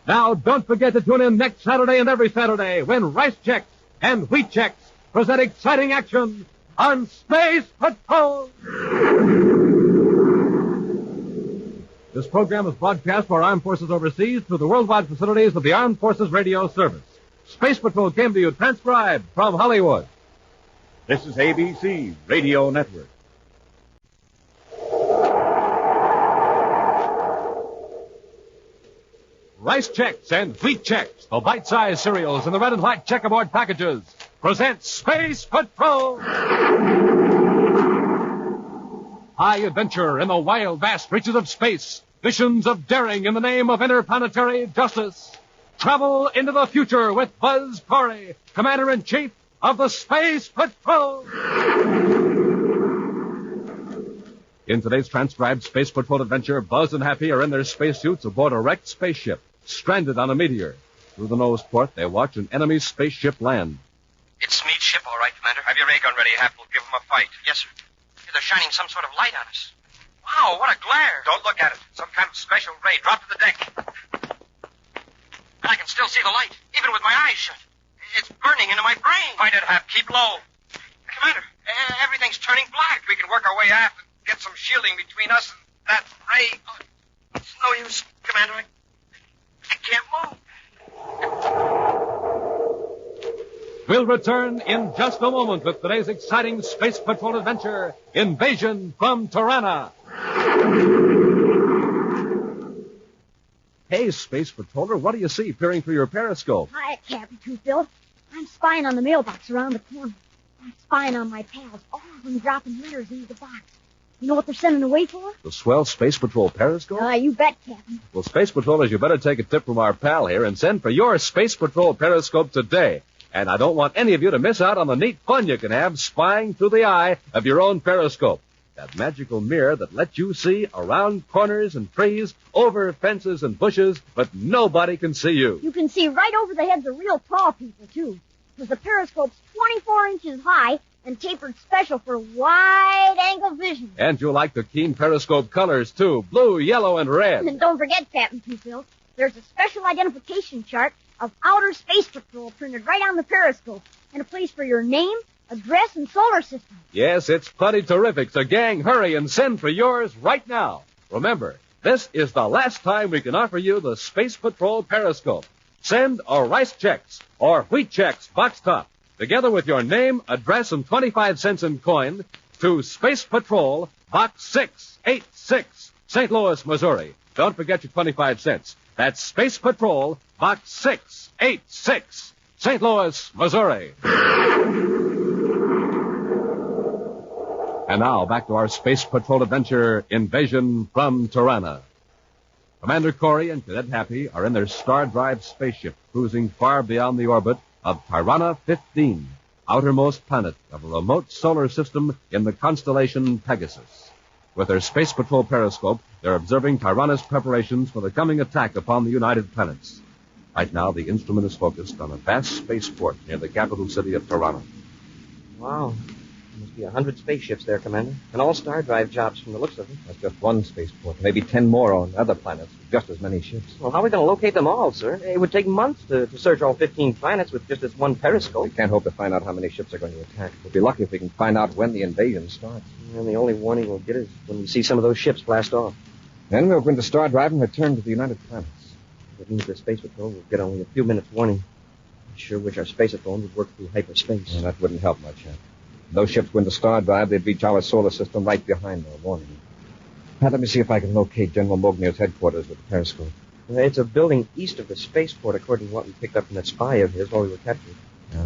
U: Now, don't forget to tune in next Saturday and every Saturday when Rice Checks and Wheat Checks present exciting action on Space Patrol. This program is broadcast for Armed Forces overseas through the worldwide facilities of the Armed Forces Radio Service. Space Patrol came to you transcribed from Hollywood.
K: This is ABC Radio Network.
U: Rice Checks and Wheat Checks, the bite-sized cereals in the red and white checkerboard packages, present Space Patrol! High adventure in the wild, vast reaches of space. Missions of daring in the name of interplanetary justice. Travel into the future with Buzz Corey, Commander-in-Chief of the Space Patrol! In today's transcribed Space Patrol adventure, Buzz and Happy are in their spacesuits aboard a wrecked spaceship, stranded on a meteor. Through the nose port, they watch an enemy spaceship land.
M: It's Smead's ship, all right, Commander.
R: Have your ray gun ready, Hap. We'll give them a fight.
M: Yes, sir. They're shining some sort of light on us. Wow, what a glare.
R: Don't look at it. Some kind of special ray. Drop to the deck.
M: I can still see the light, even with my eyes shut. It's burning into my brain.
R: Fight it, Hap. Keep low.
M: Commander, everything's turning black.
R: We can work our way aft and get some shielding between us and that ray.
M: It's no use, Commander. I can't move.
U: We'll return in just a moment with today's exciting Space Patrol adventure, Invasion from TIRANNA. Hey, Space Patroller, what do you see peering through your periscope?
Q: Hi, Captain Tufel. I'm spying on the mailbox around the corner. I'm spying on my pals, all of them dropping letters into the box. You know what they're sending away for?
U: The swell Space Patrol periscope?
Q: You bet, Captain.
U: Well, Space Patrollers, you better take a tip from our pal here and send for your Space Patrol periscope today. And I don't want any of you to miss out on the neat fun you can have spying through the eye of your own periscope. That magical mirror that lets you see around corners and trees, over fences and bushes, but nobody can see you.
Q: You can see right over the heads of real tall people, too. because the periscope's 24 inches high and tapered special for wide-angle vision.
U: And you like the keen periscope colors, too. Blue, yellow, and red.
Q: And don't forget, Captain Two-Phil, there's a special identification chart of Outer Space Patrol printed right on the periscope, and a place for your name, address, and solar system.
U: Yes, it's plenty terrific. So, gang, hurry and send for yours right now. Remember, this is the last time we can offer you the Space Patrol periscope. Send a rice checks or wheat checks box top, together with your name, address, and 25 cents in coin, to Space Patrol, Box 686, St. Louis, Missouri. Don't forget your 25 cents. That's Space Patrol, Box 686, St. Louis, Missouri. And now, back to our Space Patrol adventure, Invasion from Tirana. Commander Corey and Cadet Happy are in their Star Drive spaceship, cruising far beyond the orbit of TIRANNA 15, outermost planet of a remote solar system in the constellation Pegasus. With their Space Patrol periscope, they're observing TIRANNA's preparations for the coming attack upon the United Planets. Right now, the instrument is focused on a vast spaceport near the capital city of Tirana.
W: Wow. There must be 100 spaceships there, Commander. And all Star Drive jobs from the looks of them.
F: That's just one spaceport. Maybe 10 more on other planets with just as many ships.
W: Well, how are we going to locate them all, sir? It would take months to search all 15 planets with just this one periscope.
F: We can't hope to find out how many ships are going to attack. We'll be lucky if we can find out when the invasion starts.
W: And the only warning we'll get is when we see some of those ships blast off.
F: Then we'll go into Star Drive and return to the United Planets.
W: That means the Space Patrol will get only a few minutes warning. I sure wish our spaceophone would work through hyperspace.
F: Well, that wouldn't help much, Hank. If those ships go into Star Drive, they'd reach our solar system right behind their warning. Now, let me see if I can locate General Mognier's headquarters with the periscope.
W: It's a building east of the spaceport, according to what we picked up from that spy of his while we were captured.
F: Yeah.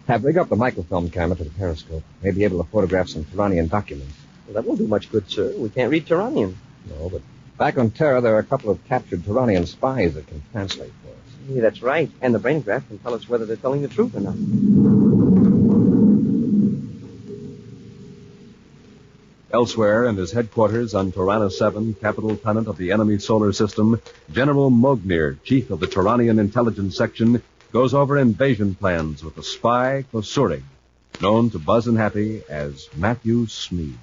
F: Have rig up the microfilm camera to the periscope. May be able to photograph some Tiranian documents.
W: Well, that won't do much good, sir. We can't read Tiranian.
F: No, but back on Terra, there are a couple of captured Tiranian spies that can translate for us.
W: Yeah, that's right. And the brain graph can tell us whether they're telling the truth or not.
U: Elsewhere, in his headquarters on Tirana 7, capital planet of the enemy solar system, General Mognier, chief of the Tiranian intelligence section, goes over invasion plans with the spy Kosurig, known to Buzz and Happy as Matthew Smead.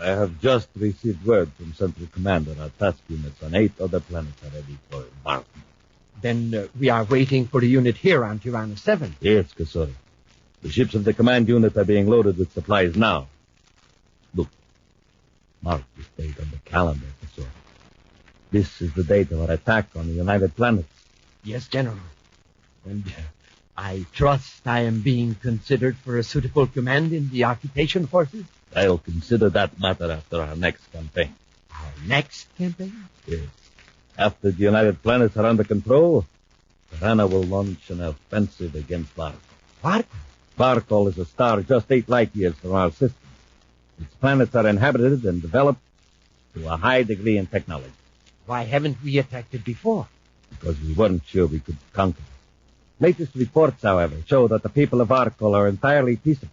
I: I have just received word from Central Command that our task units on 8 other planets are ready for embarkment.
N: Then we are waiting for the unit here on Tirana 7.
I: Yes, Kosurig. The ships of the command unit are being loaded with supplies now. Look. Mark this date on the calendar, Kosurig. This is the date of our attack on the United Planets.
N: Yes, General. And I trust I am being considered for a suitable command in the occupation forces?
I: I'll consider that matter after our next campaign.
N: Our next campaign?
I: Yes. After the United Planets are under control, Tirana will launch an offensive against Varkol.
N: Varkol?
I: Varkol is a star just 8 light years from our system. Its planets are inhabited and developed to a high degree in technology.
N: Why haven't we attacked it before?
I: Because we weren't sure we could conquer it. Latest reports, however, show that the people of Varkol are entirely peaceable.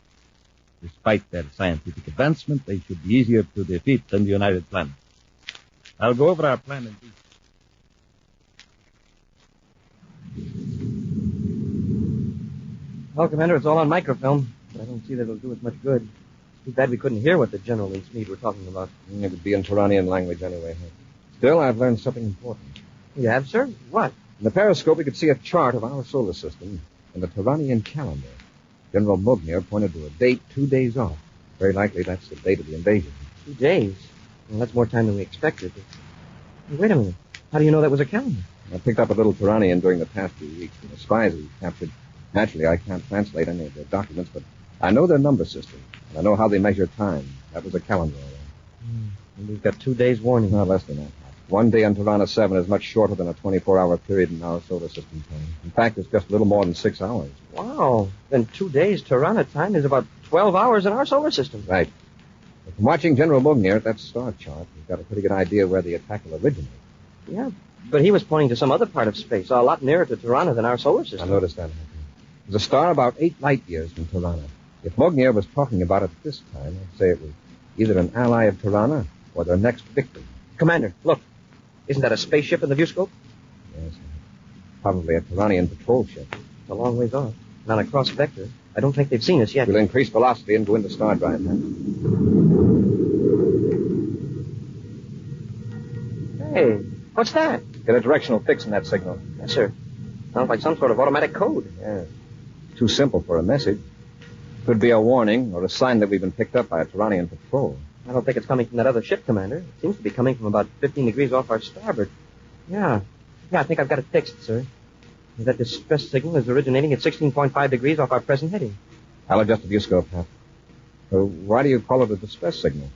I: Despite their scientific advancement, they should be easier to defeat than the United Planets. I'll go over our plan in detail.
W: Well, Commander, it's all on microfilm, but I don't see that it'll do us much good. It's too bad we couldn't hear what the General and Smead were talking about.
F: It would be in Tiranian language anyway. Still, I've learned something important.
W: You have, sir? What?
F: In the periscope, we could see a chart of our solar system and the Tiranian calendar. General Mognier pointed to a date 2 days off. Very likely that's the date of the invasion.
W: 2 days? Well, that's more time than we expected. Wait a minute. How do you know that was a calendar?
F: I picked up a little Tiranian during the past few weeks from the spies we captured. Naturally, I can't translate any of their documents, but I know their number system, and I know how they measure time. That was a calendar, all right.
W: And we've got 2 days warning.
F: No, less than that. 1 day on Tirana 7 is much shorter than a 24-hour period in our solar system time. In fact, it's just a little more than 6 hours.
W: Wow. Then 2 days Tirana time is about 12 hours in our solar system.
F: Right. But from watching General Mognier at that star chart, we've got a pretty good idea where the attack will originate.
W: Yeah, but he was pointing to some other part of space, a lot nearer to Tirana than our solar system.
F: I noticed that. There's a star about 8 light years from Tirana. If Mognier was talking about it at this time, I'd say it was either an ally of Tirana or their next victim.
W: Commander, look. Isn't that a spaceship in the viewscope?
F: Yes. Probably a Tiranian patrol ship.
W: It's a long ways off. Not a cross vector. I don't think they've seen us yet.
A: We'll increase velocity and go into star drive then.
W: Hey, what's that?
A: Get a directional fix in that signal.
W: Yes, sir. Sounds like some sort of automatic code.
A: Yeah. Too simple for a message. Could be a warning or a sign that we've been picked up by a Tyrannian patrol.
W: I don't think it's coming from that other ship, Commander. It seems to be coming from about 15 degrees off our starboard. Yeah, I think I've got it fixed, sir. That distress signal is originating at 16.5 degrees off our present heading.
A: I'll adjust the viewscope, Hap. Why do you call it a distress signal?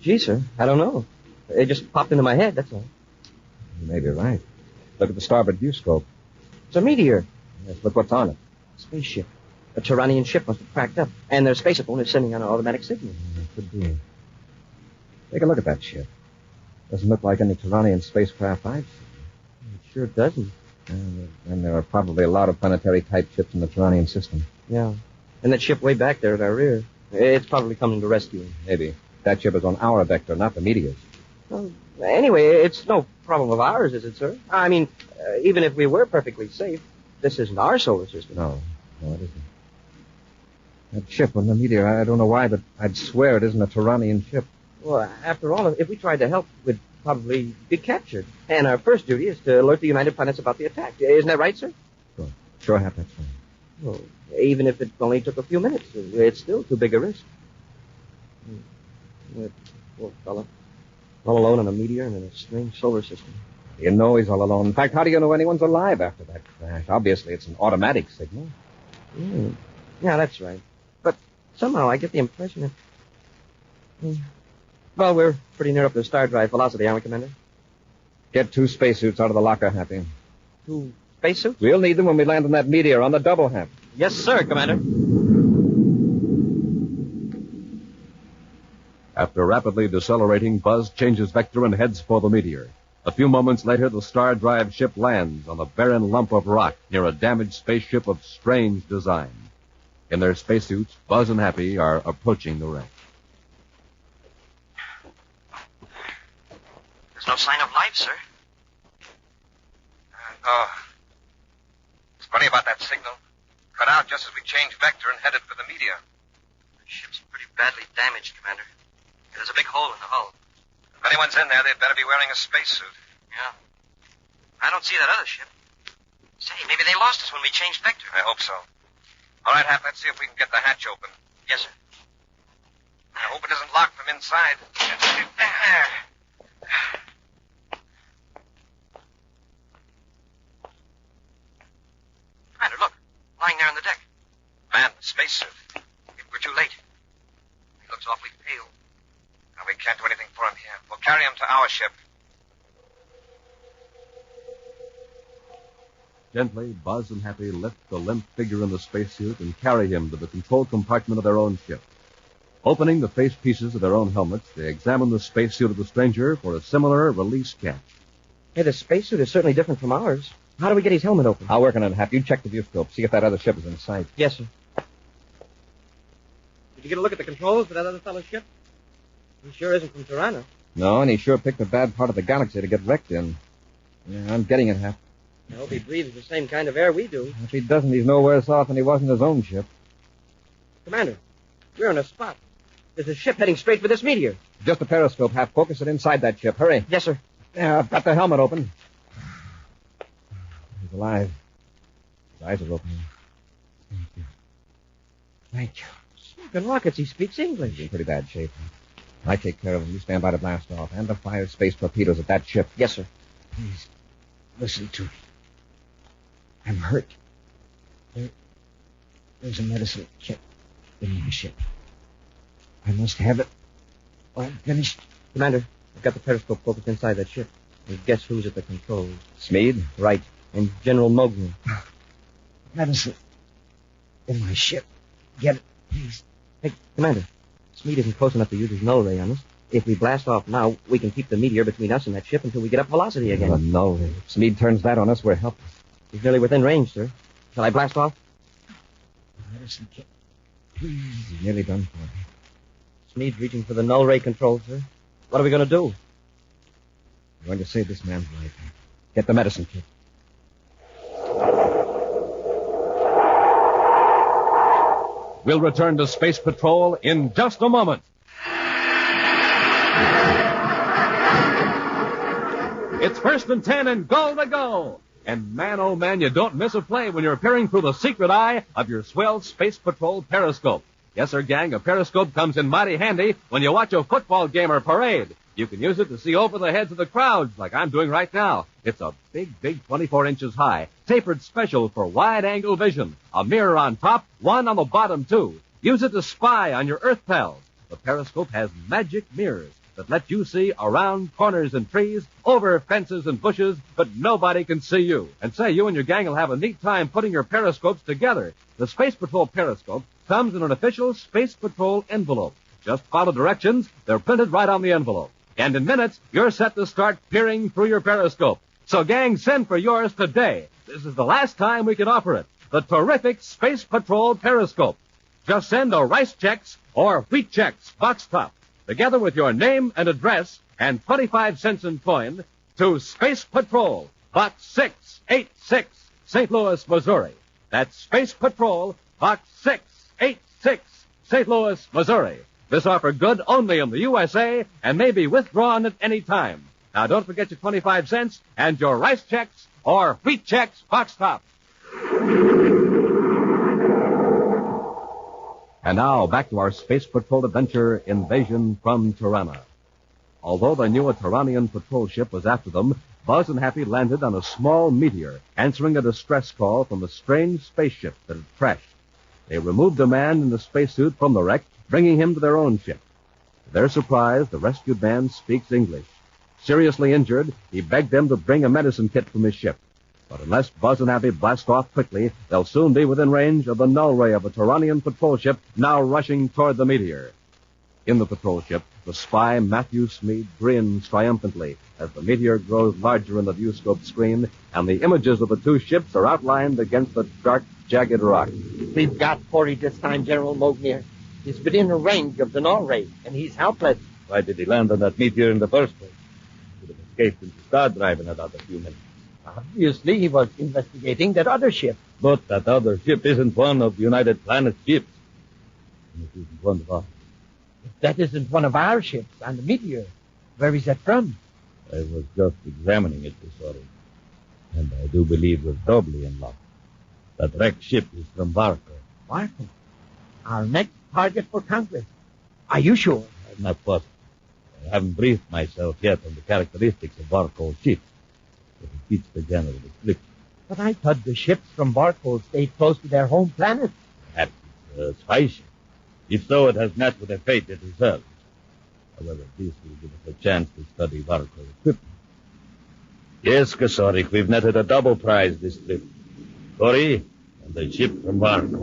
W: Gee, sir, I don't know. It just popped into my head, that's all.
A: You may be right. Look at the starboard viewscope.
W: It's a meteor.
A: Yes, look what's on it.
W: Spaceship. A Tyrannian ship must have cracked up, and their spacephone is sending out an automatic signal.
A: Could be. Take a look at that ship. Doesn't look like any Tyrannian spacecraft I've seen.
W: It sure doesn't.
A: And there are probably a lot of planetary-type ships in the Tyrannian system.
W: Yeah. And that ship way back there at our rear. It's probably coming to rescue him.
A: Maybe. That ship is on our vector, not the meteor's.
W: Well, anyway, it's no problem of ours, is it, sir? I mean, even if we were perfectly safe, this isn't our solar system.
A: No, it isn't. That ship on the meteor, I don't know why, but I'd swear it isn't a Tyrannian ship.
W: Well, after all, if we tried to help, we'd probably be captured. And our first duty is to alert the United Planets about the attack. Isn't that right, sir?
A: Sure, Hap, that's fine.
W: Well, even if it only took a few minutes, it's still too big a risk. Poor fella. All alone on a meteor and in a strange solar system.
A: You know he's all alone. In fact, how do you know anyone's alive after that crash? Obviously, it's an automatic signal.
W: Yeah, that's right. But somehow I get the impression that... Well, we're pretty near up to star drive velocity, aren't we, Commander?
A: Get 2 spacesuits out of the locker, Happy.
W: 2 spacesuits?
A: We'll need them when we land on that meteor on the double, Hap.
W: Yes, sir, Commander.
U: After rapidly decelerating, Buzz changes vector and heads for the meteor. A few moments later, the star drive ship lands on a barren lump of rock near a damaged spaceship of strange design. In their spacesuits, Buzz and Happy are approaching the wreck.
M: There's no sign of life, sir.
R: No. It's funny about that signal. Cut out just as we changed vector and headed for the meteor.
M: The ship's pretty badly damaged, Commander. There's a big hole in the hull.
R: If anyone's in there, they'd better be wearing a spacesuit.
M: Yeah. I don't see that other ship. Say, maybe they lost us when we changed vector.
R: I hope so. All right, Hap, let's see if we can get the hatch open.
M: Yes, sir.
R: I hope it isn't locked from inside. There.
M: Commander, look. Lying there on the deck.
R: Man, the spacesuit.
M: Maybe we're too late. He looks awfully pale.
R: Now, we can't do anything for him here. We'll carry him to our ship.
U: Gently, Buzz and Happy lift the limp figure in the spacesuit and carry him to the control compartment of their own ship. Opening the face pieces of their own helmets, they examine the spacesuit of the stranger for a similar release catch.
W: Hey, the spacesuit is certainly different from ours. How do we get his helmet open?
A: I'll work on it, Hap. You check the viewscope. See if that other ship is in sight.
W: Yes, sir.
N: Did you get a look at the controls for that other fellow's ship? He sure isn't from Tirana.
A: No, and he sure picked a bad part of the galaxy to get wrecked in. Yeah, I'm getting it, Hap.
N: I hope he breathes the same kind of air we do.
A: If he doesn't, he's no worse off than he was in his own ship.
N: Commander, we're on a spot.
W: There's a ship heading straight for this meteor.
A: Just a periscope, Hap. Focus it inside that ship. Hurry.
W: Yes, sir.
A: Yeah, I've got the helmet open. He's alive. His eyes are opening. Thank you. Thank you.
W: Smoking rockets, he speaks English.
A: He's in pretty bad shape. I take care of him. You stand by to blast off and to fire space torpedoes at that ship.
W: Yes, sir.
B: Please, listen to me. I'm hurt. There's a medicine kit in my ship. I must have it or I'm finished.
W: Commander, I've got the periscope focused inside that ship. And guess who's at the controls?
A: Smead?
W: Right. And General Mogul.
B: Medicine in my ship. Get it, please.
W: Hey, Commander, Smead isn't close enough to use his null ray on us. If we blast off now, we can keep the meteor between us and that ship until we get up velocity again.
A: The null ray. If Smead turns that on us, we're helpless.
W: He's nearly within range, sir. Shall I blast off?
B: Medicine kit. Please.
A: He's nearly done for.
W: Smead's reaching for the null ray control, sir. What are we going to do?
A: We're going to save this man's life. Get the medicine kit.
U: We'll return to Space Patrol in just a moment. It's 1st and 10 and goal to go. And man, oh man, you don't miss a play when you're peering through the secret eye of your swell Space Patrol periscope. Yes, sir, gang, a periscope comes in mighty handy when you watch a football game or parade. You can use it to see over the heads of the crowds like I'm doing right now. It's a big 24 inches high, tapered special for wide-angle vision. A mirror on top, one on the bottom, too. Use it to spy on your Earth pals. The periscope has magic mirrors that let you see around corners and trees, over fences and bushes, but nobody can see you. And say, you and your gang will have a neat time putting your periscopes together. The Space Patrol periscope comes in an official Space Patrol envelope. Just follow directions. They're printed right on the envelope. And in minutes, you're set to start peering through your periscope. So, gang, send for yours today. This is the last time we can offer it. The terrific Space Patrol periscope. Just send a Rice Chex or Wheat Chex box top, together with your name and address and 25 cents in coin, to Space Patrol, Box 686, St. Louis, Missouri. That's Space Patrol, Box 686, St. Louis, Missouri. This offer good only in the USA and may be withdrawn at any time. Now, don't forget your 25 cents and your Rice Chex or Wheat Chex box top. And now, back to our Space Patrol adventure, Invasion from Tirana. Although they knew a Tiranian patrol ship was after them, Buzz and Happy landed on a small meteor, answering a distress call from a strange spaceship that had crashed. They removed a man in the spacesuit from the wreck, bringing him to their own ship. To their surprise, the rescued man speaks English. Seriously injured, he begged them to bring a medicine kit from his ship. But unless Buzz and Happy blast off quickly, they'll soon be within range of the null ray of a Tiranian patrol ship now rushing toward the meteor. In the patrol ship, the spy Matthew Smead grins triumphantly as the meteor grows larger in the viewscope screen and the images of the two ships are outlined against the dark, jagged rock.
G: We've got Corey this time, General Mognier. He's within range of the null ray, and he's helpless.
L: Why did he land on that meteor in the first place? He would have escaped into Star Drive in another few minutes.
G: Obviously, he was investigating that other ship.
L: But that other ship isn't one of the United Planets ships. And it isn't one of ours.
G: If that isn't one of our ships on the meteor, where is that from?
L: I was just examining it this morning, and I do believe we're doubly in luck. That wrecked ship is from Barco.
G: Barco? Our next target for Congress. Are you sure?
L: I'm not positive. I haven't briefed myself yet on the characteristics of Barco's ship. But it fits the general description.
G: But I thought the ships from Barco stayed close to their home planet.
L: Perhaps it's a spy ship. If so, it has met with the fate it deserves. However, this will give us a chance to study Barco's equipment. Yes, Kasorik, we've netted a double prize this trip. Corey and the ship from Barco.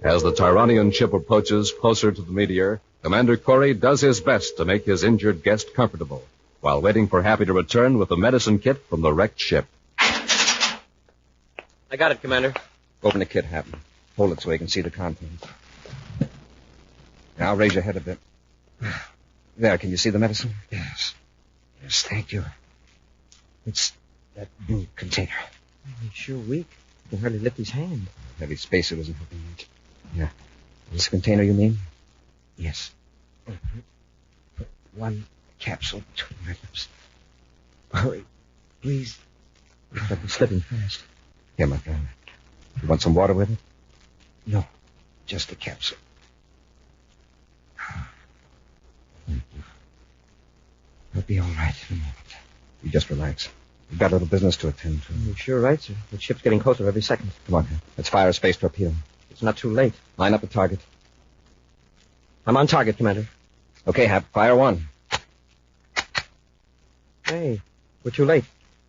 U: As the Tiranian ship approaches closer to the meteor, Commander Corey does his best to make his injured guest comfortable, while waiting for Happy to return with the medicine kit from the wrecked ship.
W: I got it, Commander.
B: Open the kit, Happy. Hold it so we can see the contents. Now raise your head a bit. There, can you see the medicine?
F: Yes. Yes, thank you. It's that blue container.
W: He's sure weak. He can hardly lift his hand.
B: Heavy spacesuit isn't helping much. Yeah. This container, you mean?
F: Yes. Put one capsule between my lips. Hurry, please.
B: But it's slipping fast. Here, my friend. You want some water with it?
F: No, just the capsule.
B: Thank you.
F: I'll be all right in a moment.
B: You just relax. We've got a little business to attend to.
W: You're sure right, sir. The ship's getting closer every second.
B: Come on, Hap. Let's fire a space torpedo.
W: It's not too late.
B: Line up the target.
W: I'm on target, Commander.
B: Okay, Hap. Fire one.
W: Hey, we're too late.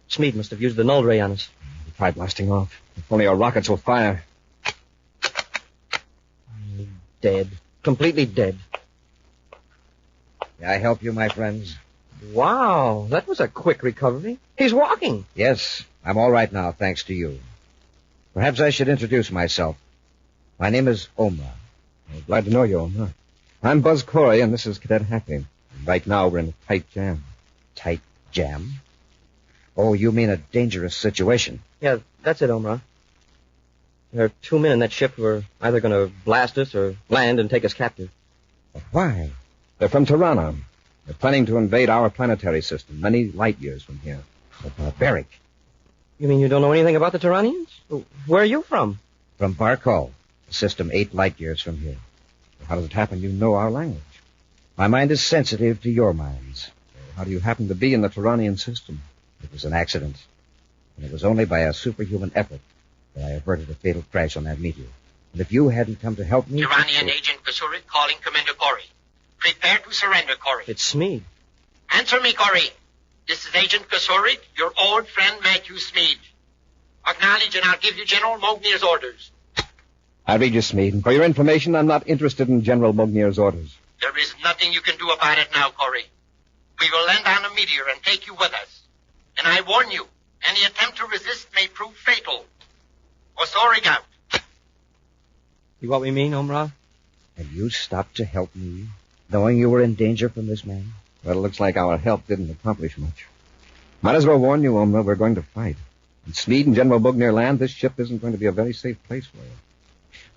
W: Smead must have used the null ray on us.
B: We tried blasting off. If only our rockets will fire.
W: Dead. Completely dead.
B: May I help you, my friends?
W: Wow, that was a quick recovery. He's walking.
B: Yes, I'm all right now, thanks to you. Perhaps I should introduce myself. My name is Omar. I'm glad to know you, Omar. I'm Buzz Corey, and this is Cadet Happy. Right now, we're in a tight jam.
F: Tight jam? Oh, you mean a dangerous situation?
W: Yeah, that's it, Omar. There are 2 men in that ship who are either going to blast us or land and take us captive.
B: But why? They're from Tirana. They're planning to invade our planetary system many light years from here. They're barbaric.
W: You mean you don't know anything about the Tyrannians? Where are you from?
B: From Barkal, a system 8 light years from here. How does it happen you know our language? My mind is sensitive to your minds. How do you happen to be in the Tyrannian system? It was an accident. And it was only by a superhuman effort that I averted a fatal crash on that meteor. And if you hadn't come to help me...
M: Tyrannian Agent Kasurik calling Commander Corey. Prepare to surrender, Corey.
W: It's Smeed.
M: Answer me, Corey. This is Agent Kasurik, your old friend Matthew Smeed. Acknowledge and I'll give you General Mognier's orders.
B: I read you, Smeed. And for your information, I'm not interested in General Mognier's orders.
M: There is nothing you can do about it now, Corey. We will land on a meteor and take you with us. And I warn you, any attempt to resist may prove fatal. Osorig out.
W: See what we mean, Omra?
B: And you stopped to help me, knowing you were in danger from this man? Well, it looks like our help didn't accomplish much. Might as well warn you, Omra, we're going to fight. When Smeed and General Bugner land, this ship isn't going to be a very safe place for you.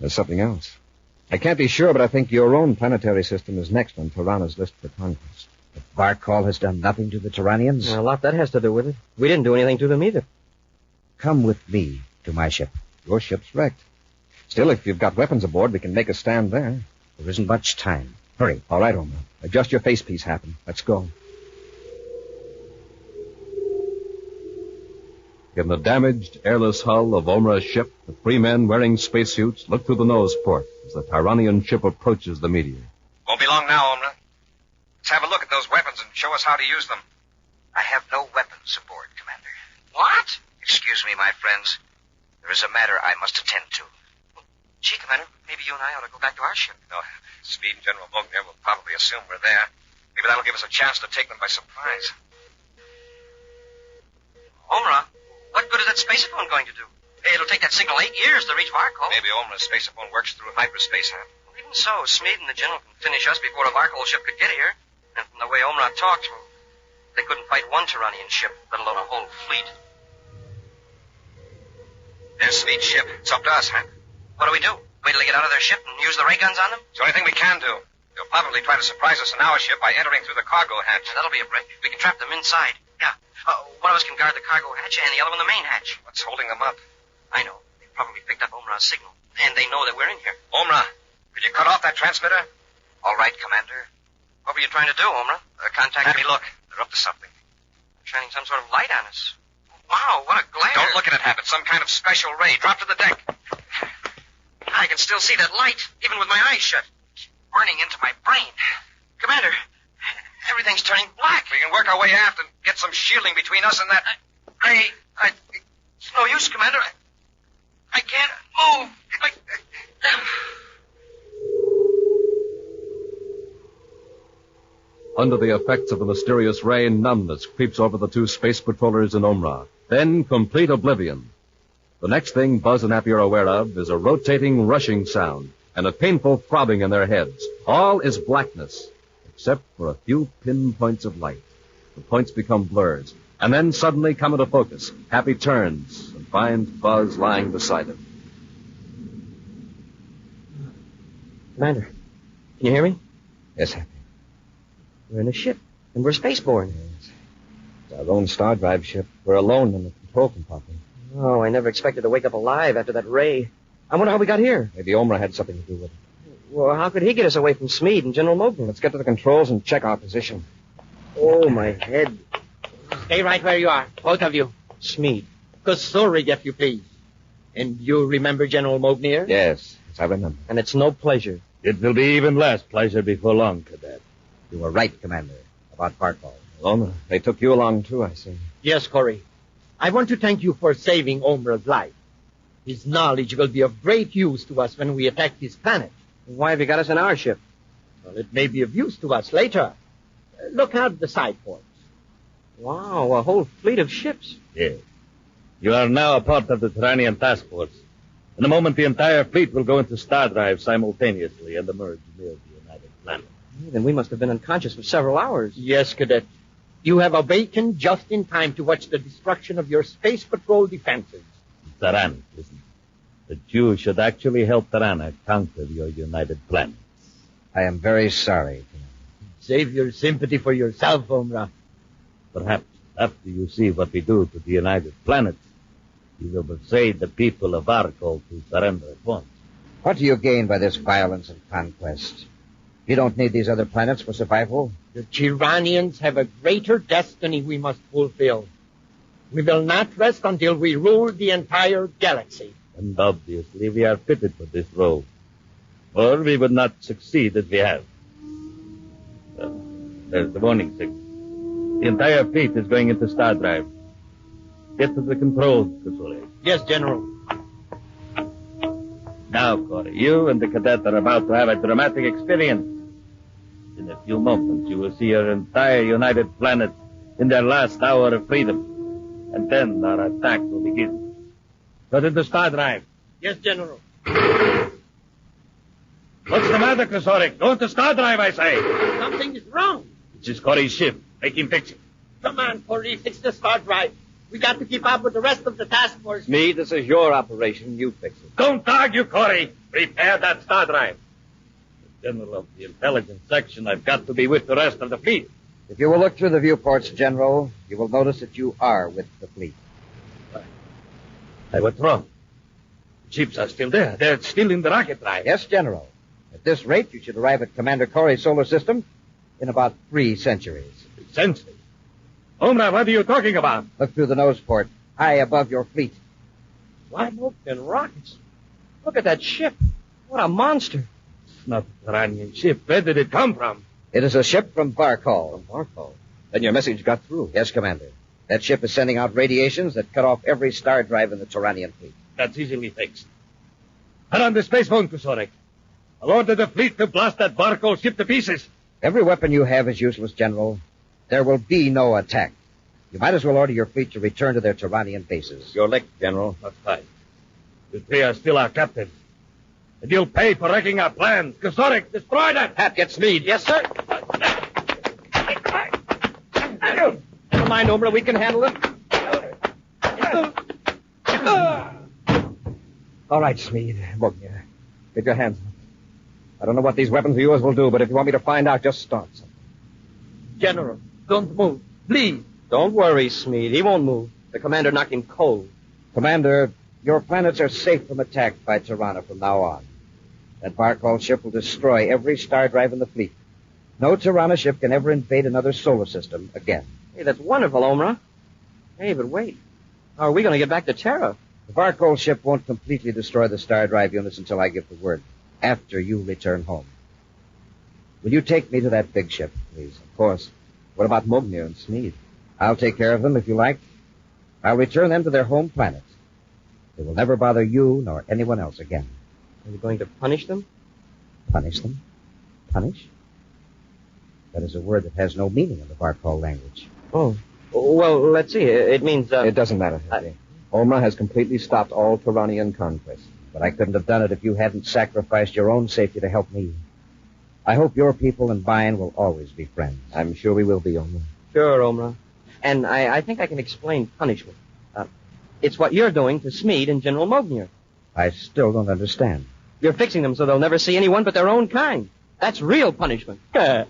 B: There's something else. I can't be sure, but I think your own planetary system is next on Tirana's list for conquest. If Barkal has done nothing to the Tyrannians...
W: Well, a lot that has to do with it. We didn't do anything to them either.
B: Come with me to my ship. Your ship's wrecked. Still, if you've got weapons aboard, we can make a stand there. There isn't much time. Hurry. All right, Omra. Adjust your facepiece, Happen. Let's go.
U: In the damaged, airless hull of Omra's ship, the 3 men wearing spacesuits look through the nose port as the Tyrannian ship approaches the meteor.
R: Won't be long now, Omra. Let's have a look at those weapons and show us how to use them. I have no weapons aboard, Commander.
M: What?
R: Excuse me, my friends. There is a matter I must attend to.
M: Gee, Commander, maybe you and I ought to go back to our ship.
R: No, Smeed and General Bogner will probably assume we're there. Maybe that'll give us a chance to take them by surprise.
M: Omra, what good is that spacephone going to do? It'll take that signal 8 years to reach Varkol.
R: Maybe Omra's spacephone works through hyperspace, huh?
M: Well, even so, Smeed and the General can finish us before a Varkol ship could get here. And from the way Omra talked, well, they couldn't fight one Tyrannian ship, let alone a whole fleet.
R: There's Smeed's ship. It's up to us, huh?
M: What do we do? Wait till they get out of their ship and use the ray guns on them?
R: It's the only thing we can do. They'll probably try to surprise us in our ship by entering through the cargo hatch.
M: Yeah, that'll be a break. We can trap them inside. Yeah. One of us can guard the cargo hatch and the other one the main hatch.
R: What's holding them up?
M: I know. They probably picked up Omra's signal. And they know that we're in here.
R: Omra, could you cut off that transmitter?
M: All right, Commander. What were you trying to do, Omra? Contact
R: Happy, look. They're up to something.
M: They're shining some sort of light on us. Wow, what a glare.
R: Don't look at it, Habit. Some kind of special ray. Drop to the deck.
M: I can still see that light, even with my eyes shut. It's burning into my brain. Commander, everything's turning black.
R: We can work our way aft and get some shielding between us and that...
M: It's no use, Commander. I can't move.
U: Under the effects of the mysterious ray, numbness creeps over the 2 space patrollers in Omra. Then complete oblivion. The next thing Buzz and Happy are aware of is a rotating, rushing sound and a painful throbbing in their heads. All is blackness, except for a few pinpoints of light. The points become blurs, and then suddenly come into focus. Happy turns and finds Buzz lying beside him.
W: Commander, can you hear me?
B: Yes, Happy.
W: We're in a ship, and we're spaceborne.
B: It's our own star drive ship. We're alone in the control compartment.
W: Oh, I never expected to wake up alive after that ray. I wonder how we got here.
B: Maybe Omra had something to do with it.
W: Well, how could he get us away from Smeed and General Mogul?
B: Let's get to the controls and check our position.
W: Oh, my head.
G: Stay right where you are, both of you.
W: Smeed.
G: Kasurig, if you please. And you remember General Mognier?
B: Yes, I remember.
W: And it's no pleasure.
L: It will be even less pleasure before long, Cadet.
B: You were right, Commander, about Barkal. Omra, they took you along, too, I see.
G: Yes, Corey. I want to thank you for saving Omra's life. His knowledge will be of great use to us when we attack this planet.
W: Why have you got us in our ship?
G: Well, it may be of use to us later. Look out the side ports.
W: Wow, a whole fleet of ships.
L: Yes. You are now a part of the Tyrannian task force. In a moment, the entire fleet will go into star drive simultaneously and emerge near the United Planet.
W: Then we must have been unconscious for several hours.
G: Yes, Cadet. You have awakened just in time to watch the destruction of your space patrol defenses.
L: Tyrannic, isn't it? that you should actually help TIRANNA conquer your united planet.
B: I am very sorry.
L: Save your sympathy for yourself, Omra. Perhaps after you see what we do to the united planet, you will persuade the people of Arkol to surrender at once.
B: What do you gain by this violence and conquest? You don't need these other planets for survival?
N: The Tyrannians have a greater destiny we must fulfill. We will not rest until we rule the entire galaxy.
L: And obviously we are fitted for this role. Or we would not succeed as we have. There's the warning signal. The entire fleet is going into star drive. Get to the controls, Kasule.
N: Yes, General.
L: Now, Corey, you and the cadet are about to have a dramatic experience. In a few moments, you will see your entire united planet in their last hour of freedom. And then our attack will begin. Go to the star drive.
N: Yes, General.
L: What's the matter, Kasorik? Go into star drive, I say.
N: Something is wrong.
L: It's his Corey's ship. Make him fix it.
N: Come on, Corey, fix the star drive. We got to keep up with the rest of the task force.
A: Smee, this is your operation. You fix it.
L: Don't argue, Corey. Prepare that star drive. The general of the intelligence section, I've got to be with the rest of the fleet.
B: If you will look through the viewports, General, you will notice that you are with the fleet.
L: Hey, what's wrong? The ships are still there. They're still in the rocket drive.
B: Yes, General. At this rate, you should arrive at Commander Corey's solar system in about 3 centuries.
L: 3 centuries? Omra, what are you talking about?
B: Look through the nose port, high above your fleet.
N: Wide open rockets. Look at that ship. What a monster.
L: It's not a Tyrannian ship. Where did it come from?
B: It is a ship from Barkol.
A: From Barkol? Then your message got through.
B: Yes, Commander. That ship is sending out radiations that cut off every star drive in the Tyrannian fleet.
L: That's easily fixed. Put on the space phone, Kusorik. I'll order the fleet to blast that Barkol ship to pieces.
B: Every weapon you have is useless, General. There will be no attack. You might as well order your fleet to return to their Tyrannian bases.
A: You're licked, General.
L: That's fine. You three are still our captains. And you'll pay for wrecking our plans. Kusorik, destroy that!
A: Hat, get Smeed.
N: Yes, sir. Never mind, Omra. We can handle it.
A: All right, Smeed. Mugnia, get your hands up. I don't know what these weapons of yours will do, but if you want me to find out, just start something.
N: General, don't move. Please.
W: Don't worry, Smeed. He won't move. The commander knocked him cold.
B: Commander, your planets are safe from attack by TIRANNA from now on. That Barkol ship will destroy every star drive in the fleet. No TIRANNA ship can ever invade another solar system again.
W: Hey, that's wonderful, Omra. Hey, but wait. How are we going to get back to Terra?
B: The Barkol ship won't completely destroy the star drive units until I give the word. After you return home. Will you take me to that big ship, please?
A: Of course. What about Mugnia and Smeed?
B: I'll take care of them if you like. I'll return them to their home planet. They will never bother you nor anyone else again.
W: Are you going to punish them?
B: Punish them? Punish? That is a word that has no meaning in the Barkol language.
W: Oh. Well, let's see. It means,
A: It doesn't matter, Happy. Omra has completely stopped all Tyrannian conquest.
B: But I couldn't have done it if you hadn't sacrificed your own safety to help me. I hope your people and mine will always be friends.
A: I'm sure we will be, Omra.
W: Sure, Omra. And I think I can explain punishment. It's what you're doing to Smeed and General Mognier.
B: I still don't understand.
W: You're fixing them so they'll never see anyone but their own kind. That's real punishment.
U: An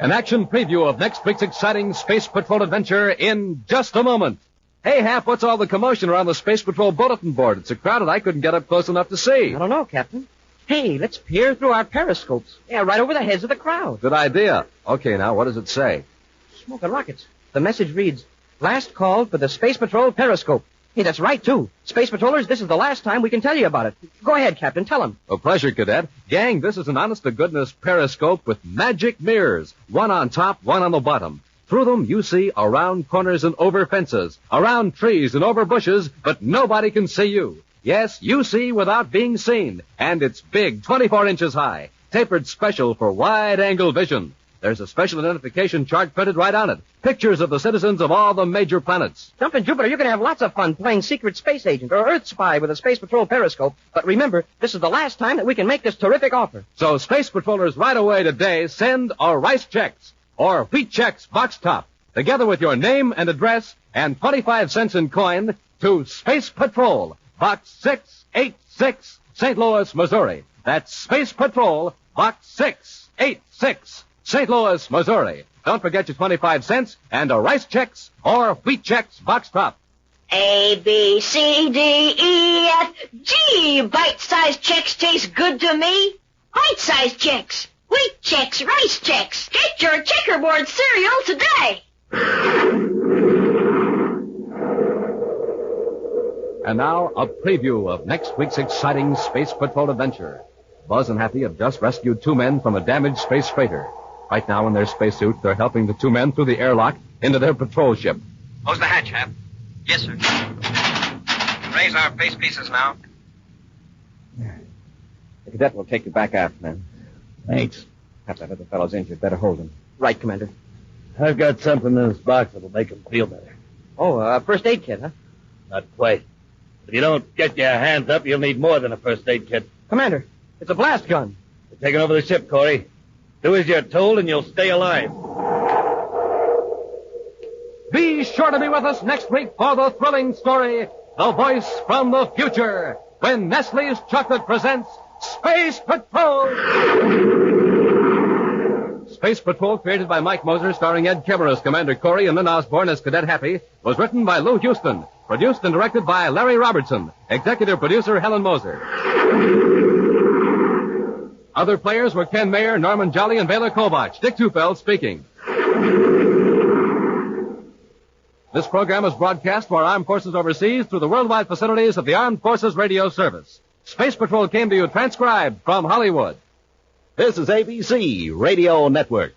U: action preview of next week's exciting Space Patrol adventure in just a moment. Hey, Hap, what's all the commotion around the Space Patrol bulletin board? It's so crowded I couldn't get up close enough to see.
W: I don't know, Captain. Hey, let's peer through our periscopes. Yeah, right over the heads of the crowd.
U: Good idea. Okay, now, what does it say?
W: Smoking rockets. The message reads, last call for the Space Patrol periscope. Hey, that's right, too. Space Patrollers, this is the last time we can tell you about it. Go ahead, Captain, tell them.
U: A pleasure, Cadet. Gang, this is an honest-to-goodness periscope with magic mirrors. One on top, one on the bottom. Through them, you see around corners and over fences, around trees and over bushes, but nobody can see you. Yes, you see without being seen. And it's big, 24 inches high, tapered special for wide-angle vision. There's a special identification chart printed right on it. Pictures of the citizens of all the major planets.
W: Jumpin' Jupiter, you're going to have lots of fun playing secret space agent or Earth spy with a Space Patrol periscope. But remember, this is the last time that we can make this terrific offer.
U: So Space Patrollers right away today send our rice checks or wheat checks box top, together with your name and address and 25 cents in coin to Space Patrol, Box 686, St. Louis, Missouri. That's Space Patrol, Box 686, St. Louis, Missouri. Don't forget your 25 cents and a Rice Chex or Wheat Chex box top.
E: A, B, C, D, E, F, G. Bite-sized checks taste good to me. Bite-sized checks. Wheat Chex, Rice Chex. Get your checkerboard cereal today.
U: And now, a preview of next week's exciting Space Patrol adventure. Buzz and Happy have just rescued 2 men from a damaged space freighter. Right now, in their spacesuits, they're helping the 2 men through the airlock into their patrol ship.
R: Close the hatch, Hap. Yes, sir. Raise our face pieces now.
A: The cadet will take you back aft, man.
L: Thanks.
A: Perhaps I heard the fellow's injured. Better hold him.
W: Right, Commander.
L: I've got something in this box that'll make him feel better.
W: Oh, first aid kit, huh?
L: Not quite. If you don't get your hands up, you'll need more than a first aid kit.
W: Commander, it's a blast gun.
L: We're taking over the ship, Corey. Do as you're told, and you'll stay alive.
U: Be sure to be with us next week for the thrilling story, The Voice from the Future, when Nestle's Chocolate presents Space Patrol! Space Patrol, created by Mike Moser, starring Ed Kimmer as Commander Corey and Lynn Osborne as Cadet Happy, was written by Lou Houston, produced and directed by Larry Robertson, executive producer Helen Moser. Other players were Ken Mayer, Norman Jolly, and Baylor Kovach. Dick Tufeld speaking. This program is broadcast to our armed forces overseas through the worldwide facilities of the Armed Forces Radio Service. Space Patrol came to you transcribed from Hollywood.
J: This is ABC Radio Network.